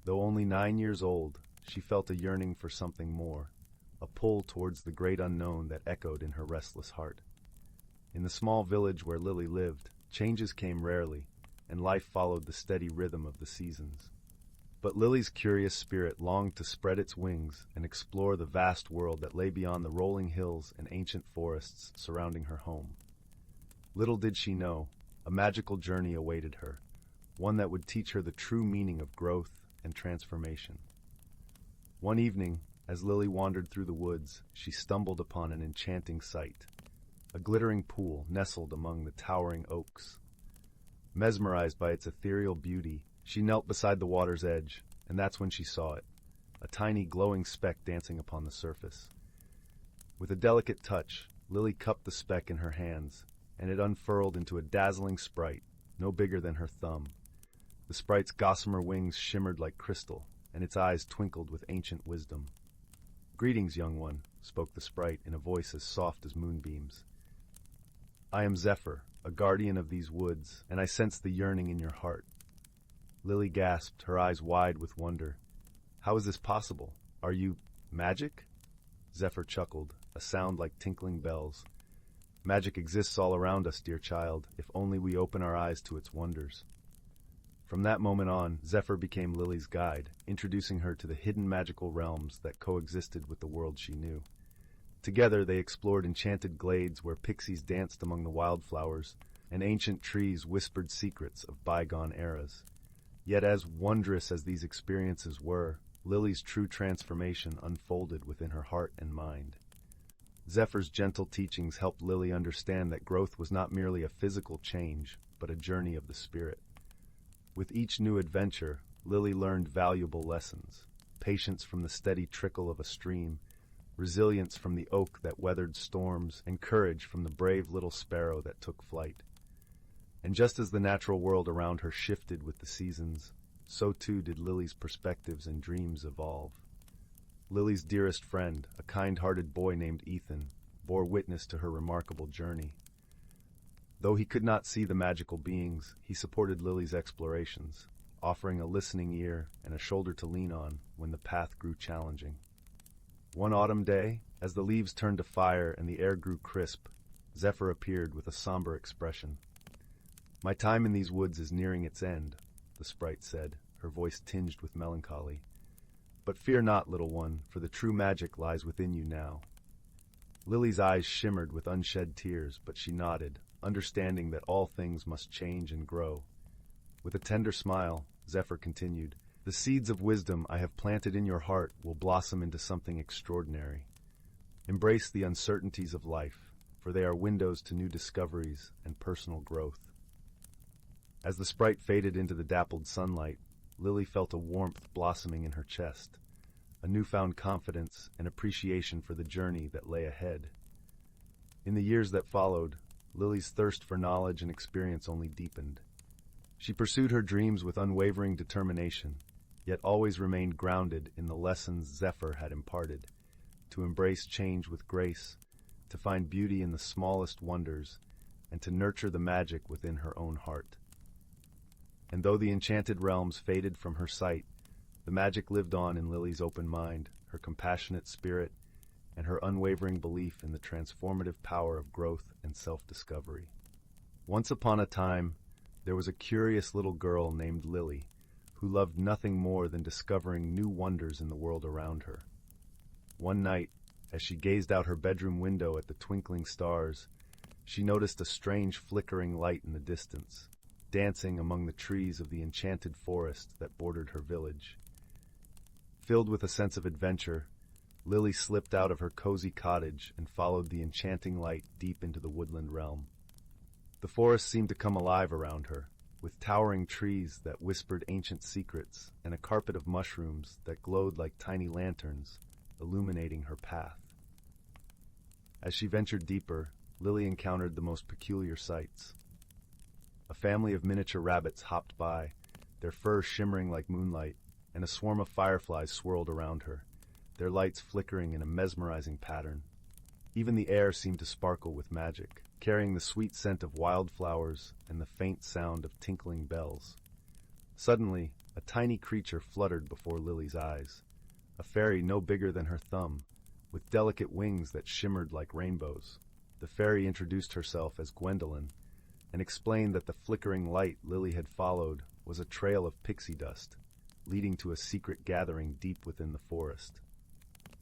Though only 9 years old, she felt a yearning for something more, a pull towards the great unknown that echoed in her restless heart. In the small village where Lily lived, changes came rarely, and life followed the steady rhythm of the seasons. But Lily's curious spirit longed to spread its wings and explore the vast world that lay beyond the rolling hills and ancient forests surrounding her home. Little did she know, a magical journey awaited her, one that would teach her the true meaning of growth and transformation. One evening, as Lily wandered through the woods, she stumbled upon an enchanting sight, a glittering pool nestled among the towering oaks. Mesmerized by its ethereal beauty, she knelt beside the water's edge, and that's when she saw it, a tiny glowing speck dancing upon the surface. With a delicate touch, Lily cupped the speck in her hands, and it unfurled into a dazzling sprite, no bigger than her thumb. The sprite's gossamer wings shimmered like crystal, and its eyes twinkled with ancient wisdom. "Greetings, young one," spoke the sprite in a voice as soft as moonbeams. "I am Zephyr, a guardian of these woods, and I sense the yearning in your heart." Lily gasped, her eyes wide with wonder. "How is this possible? Are you magic?" Zephyr chuckled, a sound like tinkling bells. "Magic exists all around us, dear child, if only we open our eyes to its wonders." From that moment on, Zephyr became Lily's guide, introducing her to the hidden magical realms that coexisted with the world she knew. Together they explored enchanted glades where pixies danced among the wildflowers, and ancient trees whispered secrets of bygone eras. Yet as wondrous as these experiences were, Lily's true transformation unfolded within her heart and mind. Zephyr's gentle teachings helped Lily understand that growth was not merely a physical change, but a journey of the spirit. With each new adventure, Lily learned valuable lessons: patience from the steady trickle of a stream, resilience from the oak that weathered storms, and courage from the brave little sparrow that took flight. And just as the natural world around her shifted with the seasons, so too did Lily's perspectives and dreams evolve. Lily's dearest friend, a kind-hearted boy named Ethan, bore witness to her remarkable journey. Though he could not see the magical beings, he supported Lily's explorations, offering a listening ear and a shoulder to lean on when the path grew challenging. One autumn day, as the leaves turned to fire and the air grew crisp, Zephyr appeared with a somber expression. "My time in these woods is nearing its end," the sprite said, her voice tinged with melancholy. "But fear not, little one, for the true magic lies within you now." Lily's eyes shimmered with unshed tears, but she nodded, understanding that all things must change and grow. With a tender smile, Zephyr continued, "The seeds of wisdom I have planted in your heart will blossom into something extraordinary. Embrace the uncertainties of life, for they are windows to new discoveries and personal growth." As the sprite faded into the dappled sunlight, Lily felt a warmth blossoming in her chest, a newfound confidence and appreciation for the journey that lay ahead. In the years that followed, Lily's thirst for knowledge and experience only deepened. She pursued her dreams with unwavering determination, yet always remained grounded in the lessons Zephyr had imparted: to embrace change with grace, to find beauty in the smallest wonders, and to nurture the magic within her own heart. And though the enchanted realms faded from her sight, the magic lived on in Lily's open mind, her compassionate spirit, and her unwavering belief in the transformative power of growth and self-discovery. Once upon a time, there was a curious little girl named Lily, who loved nothing more than discovering new wonders in the world around her. One night, as she gazed out her bedroom window at the twinkling stars, she noticed a strange flickering light in the distance, dancing among the trees of the enchanted forest that bordered her village. Filled with a sense of adventure, Lily slipped out of her cozy cottage and followed the enchanting light deep into the woodland realm. The forest seemed to come alive around her, with towering trees that whispered ancient secrets and a carpet of mushrooms that glowed like tiny lanterns, illuminating her path. As she ventured deeper, Lily encountered the most peculiar sights. A family of miniature rabbits hopped by, their fur shimmering like moonlight, and a swarm of fireflies swirled around her, their lights flickering in a mesmerizing pattern. Even the air seemed to sparkle with magic, carrying the sweet scent of wildflowers and the faint sound of tinkling bells. Suddenly, a tiny creature fluttered before Lily's eyes, a fairy no bigger than her thumb, with delicate wings that shimmered like rainbows. The fairy introduced herself as Gwendolyn and explained that the flickering light Lily had followed was a trail of pixie dust, leading to a secret gathering deep within the forest.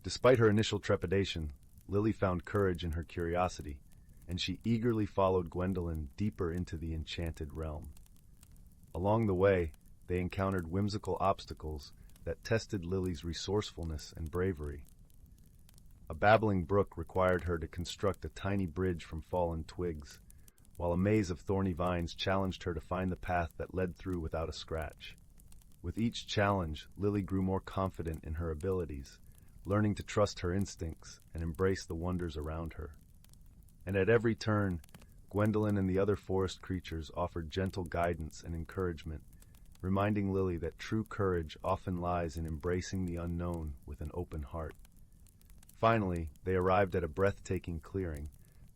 Despite her initial trepidation, Lily found courage in her curiosity, and she eagerly followed Gwendolyn deeper into the enchanted realm. Along the way, they encountered whimsical obstacles that tested Lily's resourcefulness and bravery. A babbling brook required her to construct a tiny bridge from fallen twigs, while a maze of thorny vines challenged her to find the path that led through without a scratch. With each challenge, Lily grew more confident in her abilities, learning to trust her instincts and embrace the wonders around her. And at every turn, Gwendolyn and the other forest creatures offered gentle guidance and encouragement, reminding Lily that true courage often lies in embracing the unknown with an open heart. Finally, they arrived at a breathtaking clearing,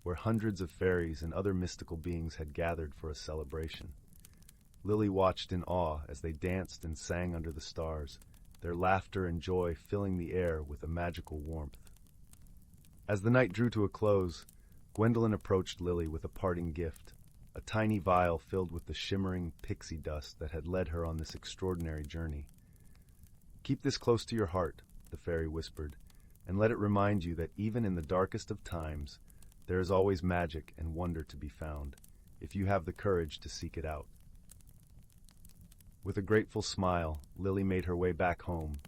where hundreds of fairies and other mystical beings had gathered for a celebration. Lily watched in awe as they danced and sang under the stars, their laughter and joy filling the air with a magical warmth. As the night drew to a close, Gwendolyn approached Lily with a parting gift, a tiny vial filled with the shimmering pixie dust that had led her on this extraordinary journey. "Keep this close to your heart," the fairy whispered, "and let it remind you that even in the darkest of times, there is always magic and wonder to be found, if you have the courage to seek it out." With a grateful smile, Lily made her way back home,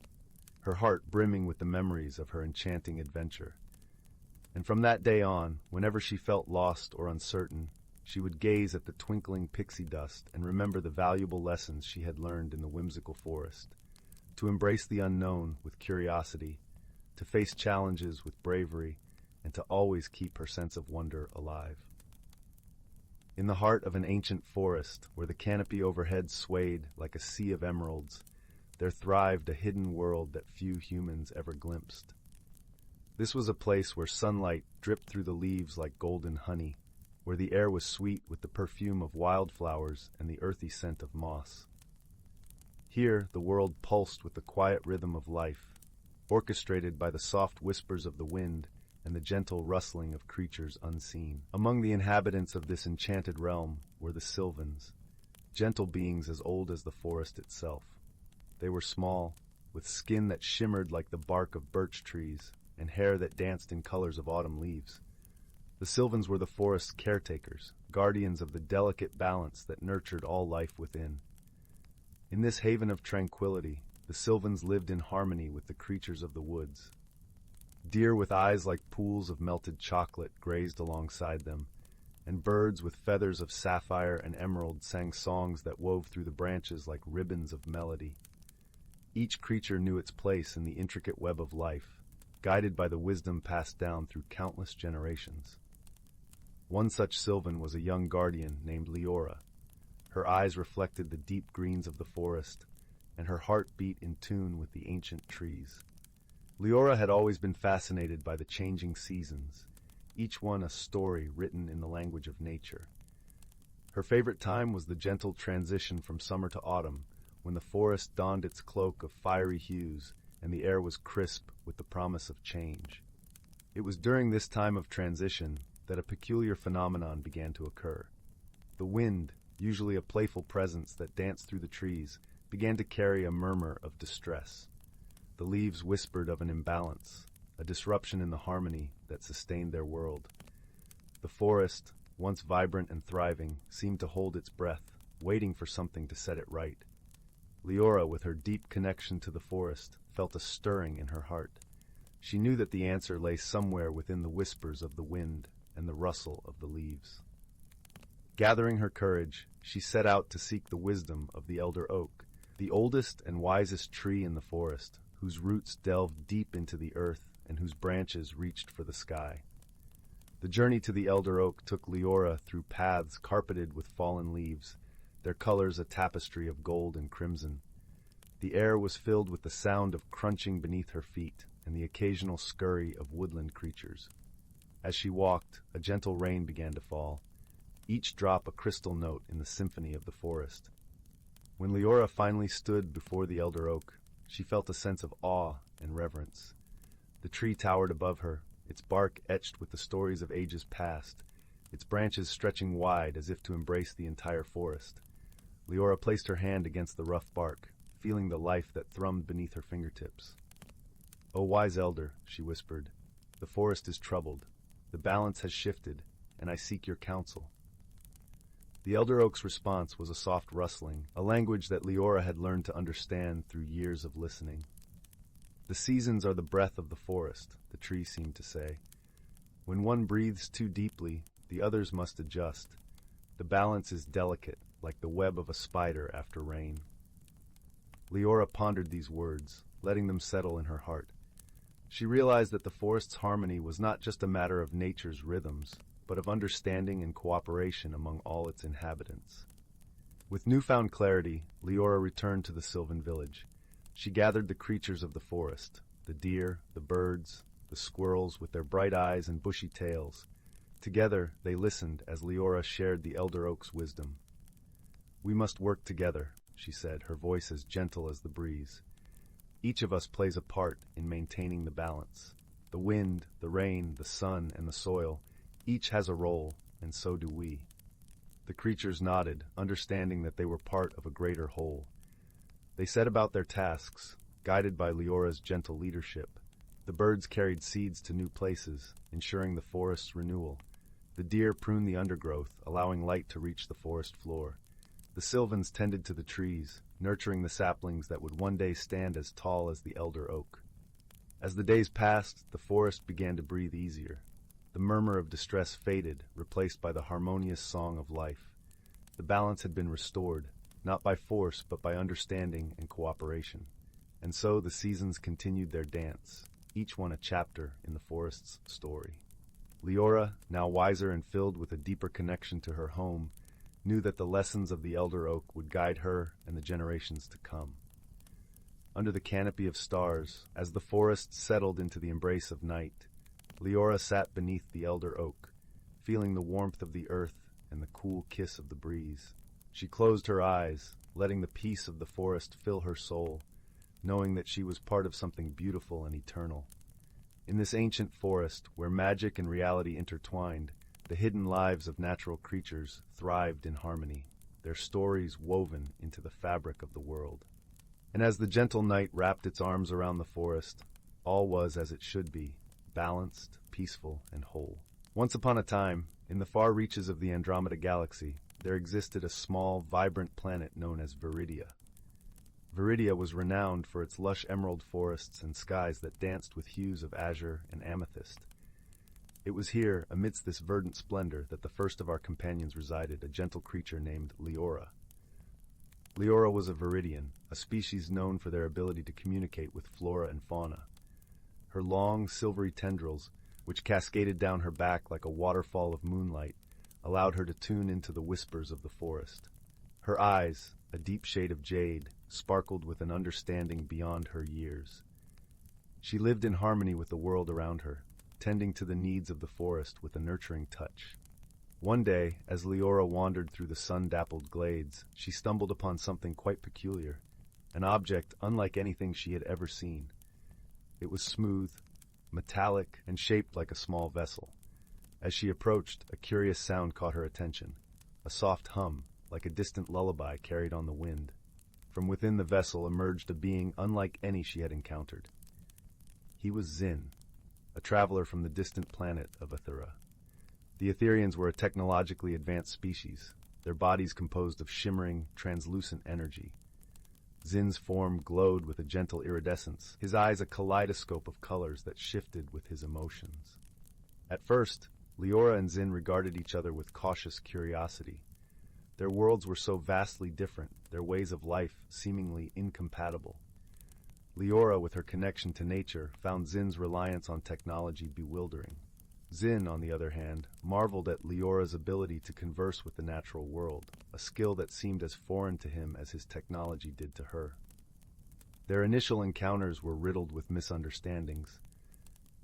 her heart brimming with the memories of her enchanting adventure. And from that day on, whenever she felt lost or uncertain, she would gaze at the twinkling pixie dust and remember the valuable lessons she had learned in the whimsical forest, to embrace the unknown with curiosity, to face challenges with bravery, and to always keep her sense of wonder alive. In the heart of an ancient forest, where the canopy overhead swayed like a sea of emeralds, there thrived a hidden world that few humans ever glimpsed. This was a place where sunlight dripped through the leaves like golden honey, where the air was sweet with the perfume of wildflowers and the earthy scent of moss. Here, the world pulsed with the quiet rhythm of life, orchestrated by the soft whispers of the wind and the gentle rustling of creatures unseen. Among the inhabitants of this enchanted realm were the Sylvans, gentle beings as old as the forest itself. They were small, with skin that shimmered like the bark of birch trees, and hair that danced in colors of autumn leaves. The Sylvans were the forest's caretakers, guardians of the delicate balance that nurtured all life within. In this haven of tranquility, the Sylvans lived in harmony with the creatures of the woods. Deer with eyes like pools of melted chocolate grazed alongside them, and birds with feathers of sapphire and emerald sang songs that wove through the branches like ribbons of melody. Each creature knew its place in the intricate web of life, guided by the wisdom passed down through countless generations. One such Sylvan was a young guardian named Leora. Her eyes reflected the deep greens of the forest, and her heart beat in tune with the ancient trees. Leora had always been fascinated by the changing seasons, each one a story written in the language of nature. Her favorite time was the gentle transition from summer to autumn, when the forest donned its cloak of fiery hues and the air was crisp with the promise of change. It was during this time of transition that a peculiar phenomenon began to occur. The wind, usually a playful presence that danced through the trees, began to carry a murmur of distress. The leaves whispered of an imbalance, a disruption in the harmony that sustained their world. The forest, once vibrant and thriving, seemed to hold its breath, waiting for something to set it right. Leora, with her deep connection to the forest, felt a stirring in her heart. She knew that the answer lay somewhere within the whispers of the wind and the rustle of the leaves. Gathering her courage, she set out to seek the wisdom of the elder oak, the oldest and wisest tree in the forest, whose roots delved deep into the earth and whose branches reached for the sky. The journey to the elder oak took Leora through paths carpeted with fallen leaves, their colors a tapestry of gold and crimson. The air was filled with the sound of crunching beneath her feet and the occasional scurry of woodland creatures. As she walked, a gentle rain began to fall, each drop a crystal note in the symphony of the forest. When Leora finally stood before the elder oak, she felt a sense of awe and reverence. The tree towered above her, its bark etched with the stories of ages past, its branches stretching wide as if to embrace the entire forest. Leora placed her hand against the rough bark, feeling the life that thrummed beneath her fingertips. "O wise elder," she whispered, "the forest is troubled. The balance has shifted, and I seek your counsel." The elder oak's response was a soft rustling, a language that Leora had learned to understand through years of listening. "The seasons are the breath of the forest," the tree seemed to say. "When one breathes too deeply, the others must adjust. The balance is delicate, like the web of a spider after rain." Leora pondered these words, letting them settle in her heart. She realized that the forest's harmony was not just a matter of nature's rhythms, but of understanding and cooperation among all its inhabitants. With newfound clarity, Leora returned to the sylvan village. She gathered the creatures of the forest, the deer, the birds, the squirrels with their bright eyes and bushy tails. Together, they listened as Leora shared the elder oak's wisdom. "We must work together," she said, her voice as gentle as the breeze. "Each of us plays a part in maintaining the balance. The wind, the rain, the sun, and the soil, each has a role, and so do we." The creatures nodded, understanding that they were part of a greater whole. They set about their tasks, guided by Leora's gentle leadership. The birds carried seeds to new places, ensuring the forest's renewal. The deer pruned the undergrowth, allowing light to reach the forest floor. The sylvans tended to the trees, nurturing the saplings that would one day stand as tall as the elder oak. As the days passed, the forest began to breathe easier. The murmur of distress faded, replaced by the harmonious song of life. The balance had been restored, not by force but by understanding and cooperation. And so the seasons continued their dance, each one a chapter in the forest's story. Leora, now wiser and filled with a deeper connection to her home, knew that the lessons of the elder oak would guide her and the generations to come. Under the canopy of stars, as the forest settled into the embrace of night, Leora sat beneath the elder oak, feeling the warmth of the earth and the cool kiss of the breeze. She closed her eyes, letting the peace of the forest fill her soul, knowing that she was part of something beautiful and eternal. In this ancient forest, where magic and reality intertwined, the hidden lives of natural creatures thrived in harmony, their stories woven into the fabric of the world. And as the gentle night wrapped its arms around the forest, all was as it should be, balanced, peaceful, and whole. Once upon a time, in the far reaches of the Andromeda Galaxy, there existed a small, vibrant planet known as Viridia. Viridia was renowned for its lush emerald forests and skies that danced with hues of azure and amethyst. It was here, amidst this verdant splendor, that the first of our companions resided, a gentle creature named Leora. Leora was a Viridian, a species known for their ability to communicate with flora and fauna. Her long, silvery tendrils, which cascaded down her back like a waterfall of moonlight, allowed her to tune into the whispers of the forest. Her eyes, a deep shade of jade, sparkled with an understanding beyond her years. She lived in harmony with the world around her, tending to the needs of the forest with a nurturing touch. One day, as Leora wandered through the sun-dappled glades, she stumbled upon something quite peculiar, an object unlike anything she had ever seen. It was smooth, metallic and shaped like a small vessel. As she approached, a curious sound caught her attention, a soft hum, like a distant lullaby carried on the wind. From within the vessel emerged a being unlike any she had encountered. He was Zin, a traveler from the distant planet of Athera. The Etherians were a technologically advanced species, their bodies composed of shimmering, translucent energy. Zin's form glowed with a gentle iridescence, his eyes a kaleidoscope of colors that shifted with his emotions. At first, Leora and Zin regarded each other with cautious curiosity. Their worlds were so vastly different, their ways of life seemingly incompatible. Leora, with her connection to nature, found Zin's reliance on technology bewildering. Zin, on the other hand, marveled at Leora's ability to converse with the natural world, a skill that seemed as foreign to him as his technology did to her. Their initial encounters were riddled with misunderstandings.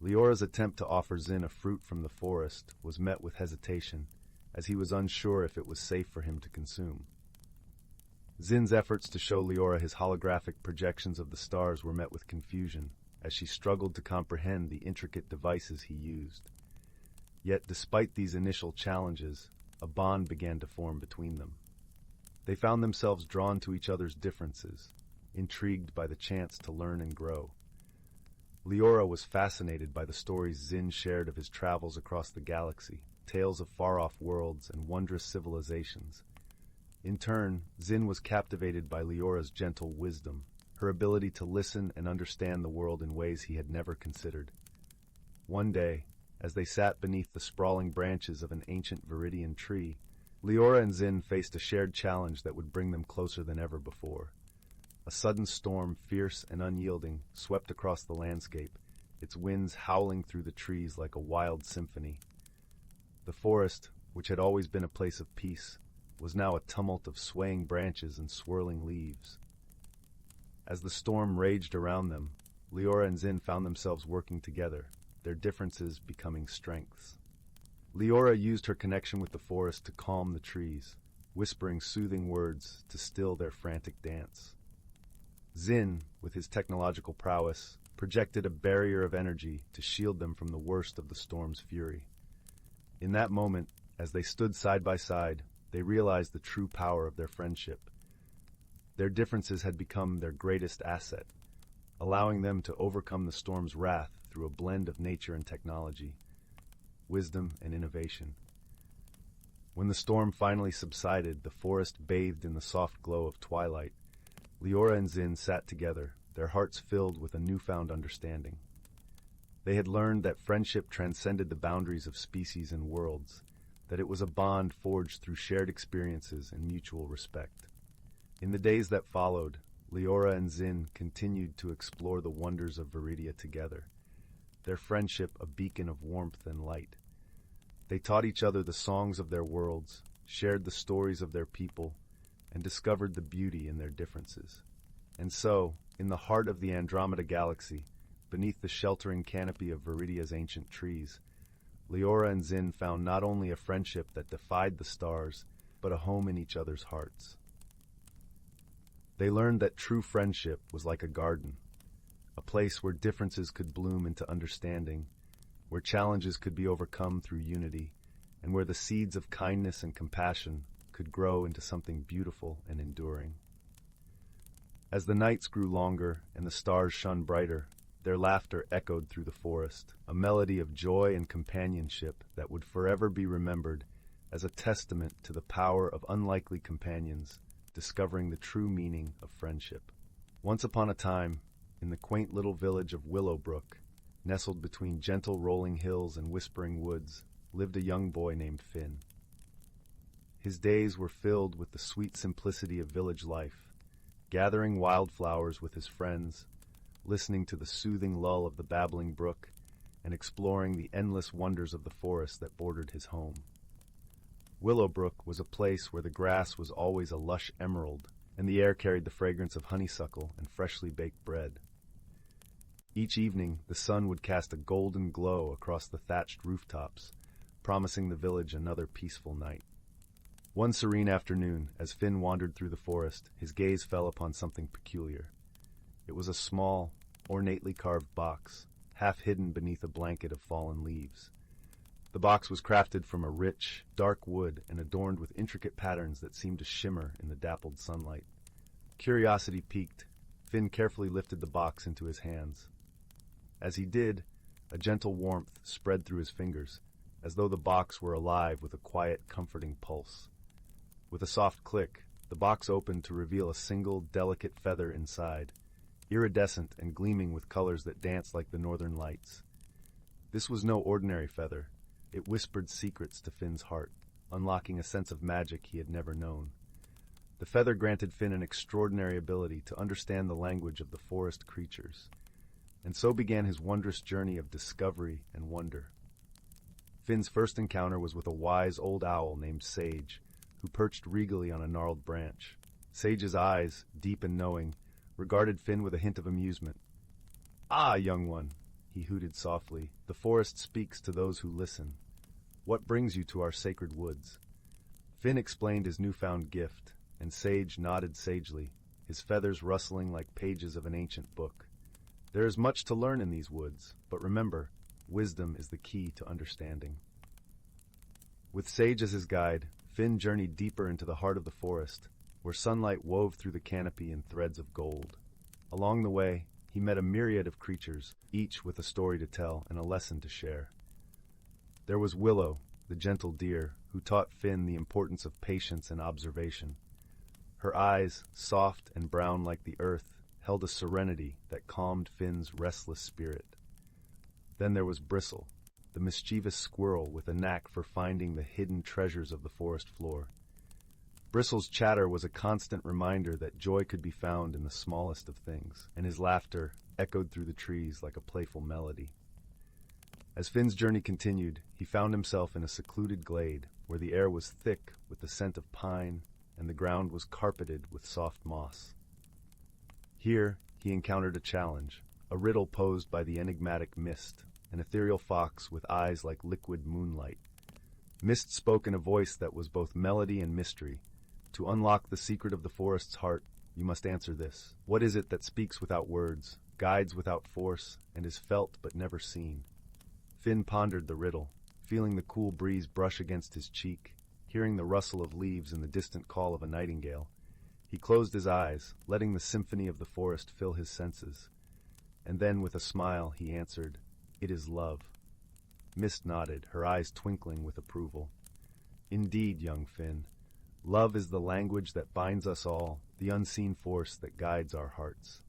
Leora's attempt to offer Zin a fruit from the forest was met with hesitation, as he was unsure if it was safe for him to consume. Zin's efforts to show Leora his holographic projections of the stars were met with confusion, as she struggled to comprehend the intricate devices he used. Yet, despite these initial challenges, a bond began to form between them. They found themselves drawn to each other's differences, intrigued by the chance to learn and grow. Leora was fascinated by the stories Zin shared of his travels across the galaxy, tales of far-off worlds and wondrous civilizations. In turn, Zin was captivated by Leora's gentle wisdom, her ability to listen and understand the world in ways he had never considered. One day, as they sat beneath the sprawling branches of an ancient Viridian tree, Leora and Zin faced a shared challenge that would bring them closer than ever before. A sudden storm, fierce and unyielding, swept across the landscape, its winds howling through the trees like a wild symphony. The forest, which had always been a place of peace, was now a tumult of swaying branches and swirling leaves. As the storm raged around them, Leora and Zin found themselves working together, their differences becoming strengths. Leora used her connection with the forest to calm the trees, whispering soothing words to still their frantic dance. Zin, with his technological prowess, projected a barrier of energy to shield them from the worst of the storm's fury. In that moment, as they stood side by side, they realized the true power of their friendship. Their differences had become their greatest asset, allowing them to overcome the storm's wrath through a blend of nature and technology, wisdom and innovation. When the storm finally subsided, the forest bathed in the soft glow of twilight. Leora and Zin sat together, their hearts filled with a newfound understanding. They had learned that friendship transcended the boundaries of species and worlds, that it was a bond forged through shared experiences and mutual respect. In the days that followed, Leora and Zin continued to explore the wonders of Viridia together, their friendship a beacon of warmth and light. They taught each other the songs of their worlds, shared the stories of their people, and discovered the beauty in their differences. And so, in the heart of the Andromeda Galaxy, beneath the sheltering canopy of Viridia's ancient trees, Leora and Zin found not only a friendship that defied the stars, but a home in each other's hearts. They learned that true friendship was like a garden, a place where differences could bloom into understanding, where challenges could be overcome through unity, and where the seeds of kindness and compassion could grow into something beautiful and enduring. As the nights grew longer and the stars shone brighter, their laughter echoed through the forest, a melody of joy and companionship that would forever be remembered as a testament to the power of unlikely companions discovering the true meaning of friendship. Once upon a time, in the quaint little village of Willowbrook, nestled between gentle rolling hills and whispering woods, lived a young boy named Finn. His days were filled with the sweet simplicity of village life, gathering wildflowers with his friends, listening to the soothing lull of the babbling brook, and exploring the endless wonders of the forest that bordered his home. Willowbrook was a place where the grass was always a lush emerald, and the air carried the fragrance of honeysuckle and freshly baked bread. Each evening, the sun would cast a golden glow across the thatched rooftops, promising the village another peaceful night. One serene afternoon, as Finn wandered through the forest, his gaze fell upon something peculiar. It was a small, ornately carved box, half hidden beneath a blanket of fallen leaves. The box was crafted from a rich, dark wood and adorned with intricate patterns that seemed to shimmer in the dappled sunlight. Curiosity piqued, Finn carefully lifted the box into his hands. As he did, a gentle warmth spread through his fingers, as though the box were alive with a quiet, comforting pulse. With a soft click, the box opened to reveal a single, delicate feather inside, iridescent and gleaming with colors that danced like the northern lights. This was no ordinary feather. It whispered secrets to Finn's heart, unlocking a sense of magic he had never known. The feather granted Finn an extraordinary ability to understand the language of the forest creatures, and so began his wondrous journey of discovery and wonder. Finn's first encounter was with a wise old owl named Sage, who perched regally on a gnarled branch. Sage's eyes, deep and knowing, regarded Finn with a hint of amusement. "Ah, young one," he hooted softly, "the forest speaks to those who listen. What brings you to our sacred woods?" Finn explained his newfound gift, and Sage nodded sagely, his feathers rustling like pages of an ancient book. "There is much to learn in these woods, but remember, wisdom is the key to understanding." With Sage as his guide, Finn journeyed deeper into the heart of the forest, where sunlight wove through the canopy in threads of gold. Along the way, he met a myriad of creatures, each with a story to tell and a lesson to share. There was Willow, the gentle deer, who taught Finn the importance of patience and observation. Her eyes, soft and brown like the earth, held a serenity that calmed Finn's restless spirit. Then there was Bristle, the mischievous squirrel with a knack for finding the hidden treasures of the forest floor. Bristle's chatter was a constant reminder that joy could be found in the smallest of things, and his laughter echoed through the trees like a playful melody. As Finn's journey continued, he found himself in a secluded glade where the air was thick with the scent of pine and the ground was carpeted with soft moss. Here, he encountered a challenge, a riddle posed by the enigmatic Mist, an ethereal fox with eyes like liquid moonlight. Mist spoke in a voice that was both melody and mystery. "To unlock the secret of the forest's heart, you must answer this. What is it that speaks without words, guides without force, and is felt but never seen?" Finn pondered the riddle, feeling the cool breeze brush against his cheek, hearing the rustle of leaves and the distant call of a nightingale. He closed his eyes, letting the symphony of the forest fill his senses. And then, with a smile, he answered, "It is love." Mist nodded, her eyes twinkling with approval. "Indeed, young Finn, love is the language that binds us all, the unseen force that guides our hearts."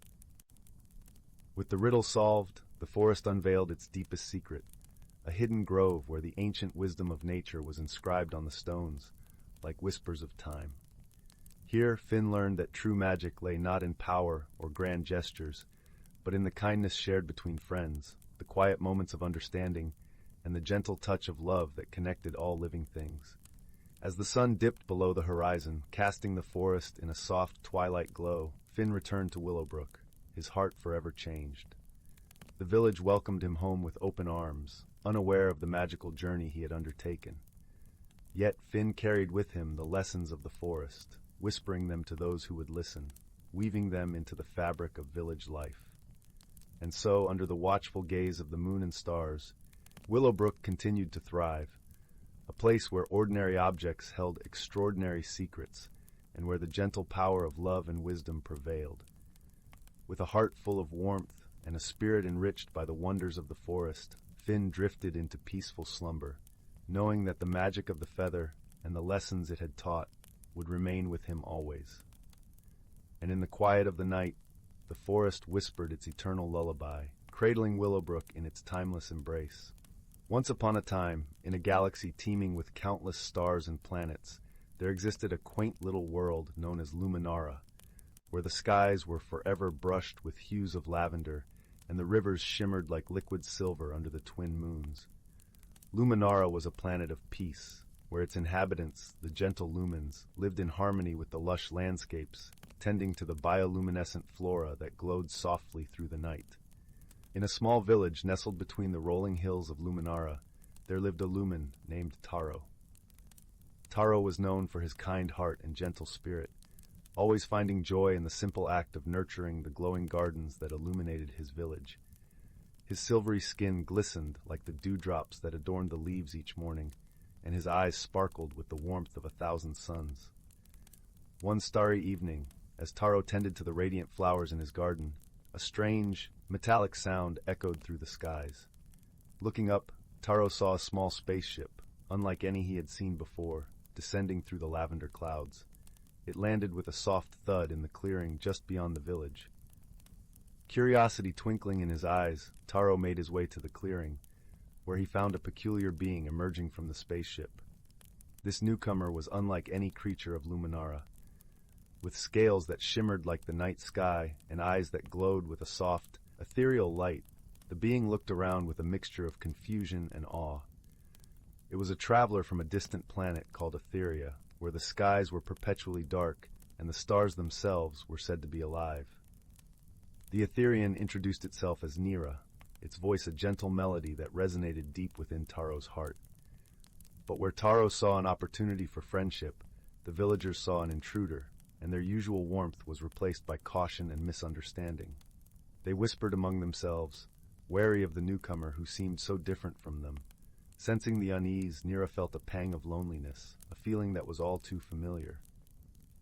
With the riddle solved, the forest unveiled its deepest secret, a hidden grove where the ancient wisdom of nature was inscribed on the stones, like whispers of time. Here, Finn learned that true magic lay not in power or grand gestures, but in the kindness shared between friends, the quiet moments of understanding, and the gentle touch of love that connected all living things. As the sun dipped below the horizon, casting the forest in a soft twilight glow, Finn returned to Willowbrook, his heart forever changed. The village welcomed him home with open arms, unaware of the magical journey he had undertaken. Yet Finn carried with him the lessons of the forest, whispering them to those who would listen, weaving them into the fabric of village life. And so, under the watchful gaze of the moon and stars, Willowbrook continued to thrive, a place where ordinary objects held extraordinary secrets, and where the gentle power of love and wisdom prevailed. With a heart full of warmth and a spirit enriched by the wonders of the forest, Finn drifted into peaceful slumber, knowing that the magic of the feather and the lessons it had taught would remain with him always. And in the quiet of the night, the forest whispered its eternal lullaby, cradling Willowbrook in its timeless embrace. Once upon a time, in a galaxy teeming with countless stars and planets, there existed a quaint little world known as Luminara, where the skies were forever brushed with hues of lavender, and the rivers shimmered like liquid silver under the twin moons. Luminara was a planet of peace, where its inhabitants, the gentle lumens, lived in harmony with the lush landscapes, tending to the bioluminescent flora that glowed softly through the night. In a small village nestled between the rolling hills of Luminara, there lived a lumen named Taro. Taro was known for his kind heart and gentle spirit, always finding joy in the simple act of nurturing the glowing gardens that illuminated his village. His silvery skin glistened like the dewdrops that adorned the leaves each morning, and his eyes sparkled with the warmth of 1,000 suns. One starry evening, as Taro tended to the radiant flowers in his garden, a strange, metallic sound echoed through the skies. Looking up, Taro saw a small spaceship, unlike any he had seen before, descending through the lavender clouds. It landed with a soft thud in the clearing just beyond the village. Curiosity twinkling in his eyes, Taro made his way to the clearing, where he found a peculiar being emerging from the spaceship. This newcomer was unlike any creature of Luminara. With scales that shimmered like the night sky and eyes that glowed with a soft, ethereal light, the being looked around with a mixture of confusion and awe. It was a traveler from a distant planet called Etheria, where the skies were perpetually dark and the stars themselves were said to be alive. The Etherian introduced itself as Nira, its voice a gentle melody that resonated deep within Taro's heart. But where Taro saw an opportunity for friendship, the villagers saw an intruder, and their usual warmth was replaced by caution and misunderstanding. They whispered among themselves, wary of the newcomer who seemed so different from them. Sensing the unease, Nira felt a pang of loneliness, a feeling that was all too familiar.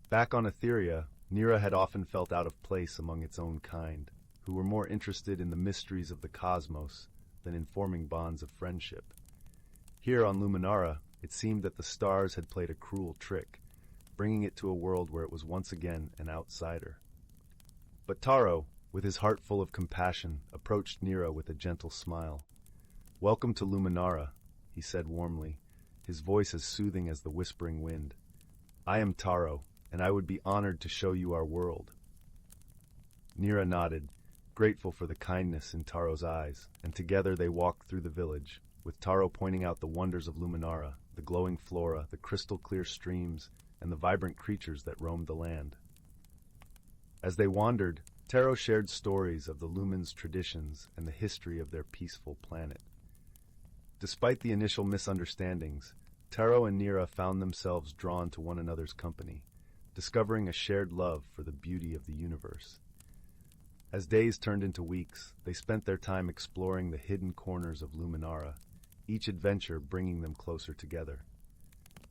Back on Etheria, Nira had often felt out of place among its own kind, who were more interested in the mysteries of the cosmos than in forming bonds of friendship. Here on Luminara, it seemed that the stars had played a cruel trick, bringing it to a world where it was once again an outsider. But Taro, with his heart full of compassion, approached Nira with a gentle smile. "Welcome to Luminara," he said warmly, his voice as soothing as the whispering wind. "I am Taro, and I would be honored to show you our world." Nira nodded, grateful for the kindness in Taro's eyes, and together they walked through the village, with Taro pointing out the wonders of Luminara, the glowing flora, the crystal-clear streams, and the vibrant creatures that roamed the land. As they wandered, Taro shared stories of the Lumens' traditions and the history of their peaceful planet. Despite the initial misunderstandings, Taro and Nira found themselves drawn to one another's company, discovering a shared love for the beauty of the universe. As days turned into weeks, they spent their time exploring the hidden corners of Luminara, each adventure bringing them closer together.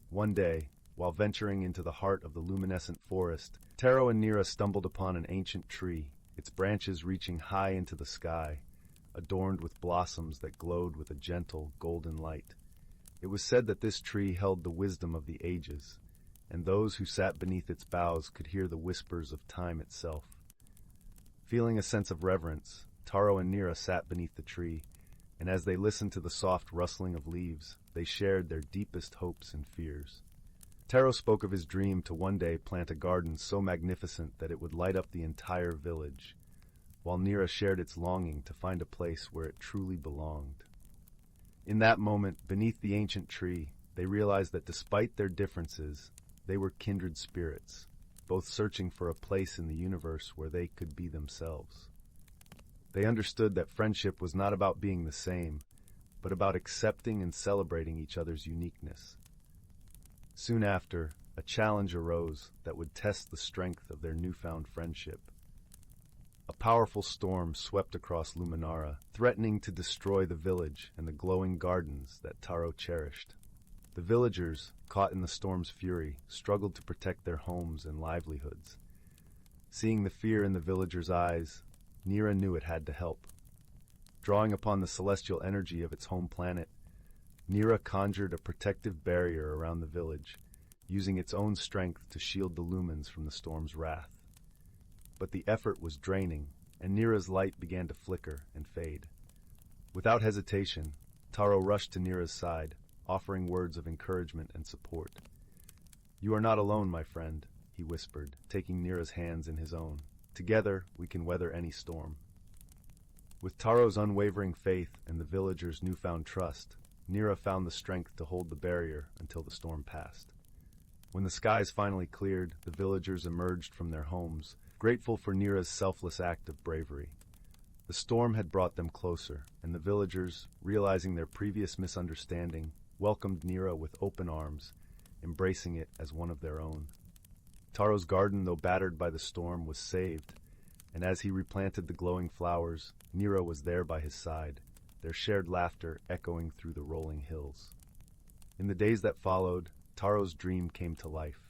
One day, while venturing into the heart of the luminescent forest, Taro and Nira stumbled upon an ancient tree, its branches reaching high into the sky, adorned with blossoms that glowed with a gentle, golden light. It was said that this tree held the wisdom of the ages, and those who sat beneath its boughs could hear the whispers of time itself. Feeling a sense of reverence, Taro and Nira sat beneath the tree, and as they listened to the soft rustling of leaves, they shared their deepest hopes and fears. Taro spoke of his dream to one day plant a garden so magnificent that it would light up the entire village, while Nira shared its longing to find a place where it truly belonged. In that moment, beneath the ancient tree, they realized that despite their differences, they were kindred spirits, both searching for a place in the universe where they could be themselves. They understood that friendship was not about being the same, but about accepting and celebrating each other's uniqueness. Soon after, a challenge arose that would test the strength of their newfound friendship. A powerful storm swept across Luminara, threatening to destroy the village and the glowing gardens that Taro cherished. The villagers, caught in the storm's fury, struggled to protect their homes and livelihoods. Seeing the fear in the villagers' eyes, Nira knew it had to help. Drawing upon the celestial energy of its home planet, Nira conjured a protective barrier around the village, using its own strength to shield the lumens from the storm's wrath. But the effort was draining, and Nira's light began to flicker and fade. Without hesitation, Taro rushed to Nira's side, offering words of encouragement and support. "You are not alone, my friend," he whispered, taking Nira's hands in his own. "Together, we can weather any storm." With Taro's unwavering faith and the villagers' newfound trust, Nira found the strength to hold the barrier until the storm passed. When the skies finally cleared, the villagers emerged from their homes, grateful for Nira's selfless act of bravery. The storm had brought them closer, and the villagers, realizing their previous misunderstanding, welcomed Nira with open arms, embracing it as one of their own. Taro's garden, though battered by the storm, was saved, and as he replanted the glowing flowers, Nero was there by his side, their shared laughter echoing through the rolling hills. In the days that followed, Taro's dream came to life.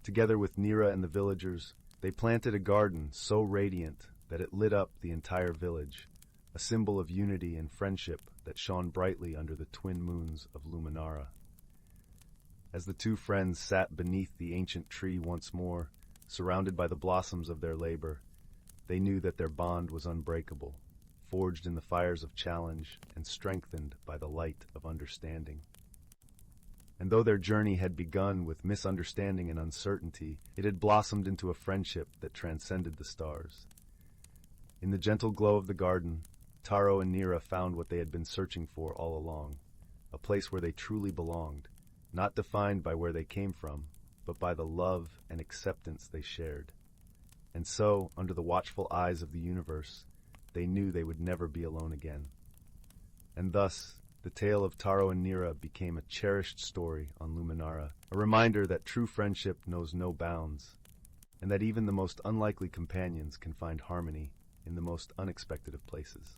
Together with Nira and the villagers, they planted a garden so radiant that it lit up the entire village, a symbol of unity and friendship that shone brightly under the twin moons of Luminara. As the two friends sat beneath the ancient tree once more, surrounded by the blossoms of their labor, they knew that their bond was unbreakable, forged in the fires of challenge and strengthened by the light of understanding. And though their journey had begun with misunderstanding and uncertainty, it had blossomed into a friendship that transcended the stars. In the gentle glow of the garden, Taro and Nira found what they had been searching for all along, a place where they truly belonged, not defined by where they came from, but by the love and acceptance they shared. And so, under the watchful eyes of the universe, they knew they would never be alone again. And thus, the tale of Taro and Nira became a cherished story on Luminara, a reminder that true friendship knows no bounds, and that even the most unlikely companions can find harmony in the most unexpected of places.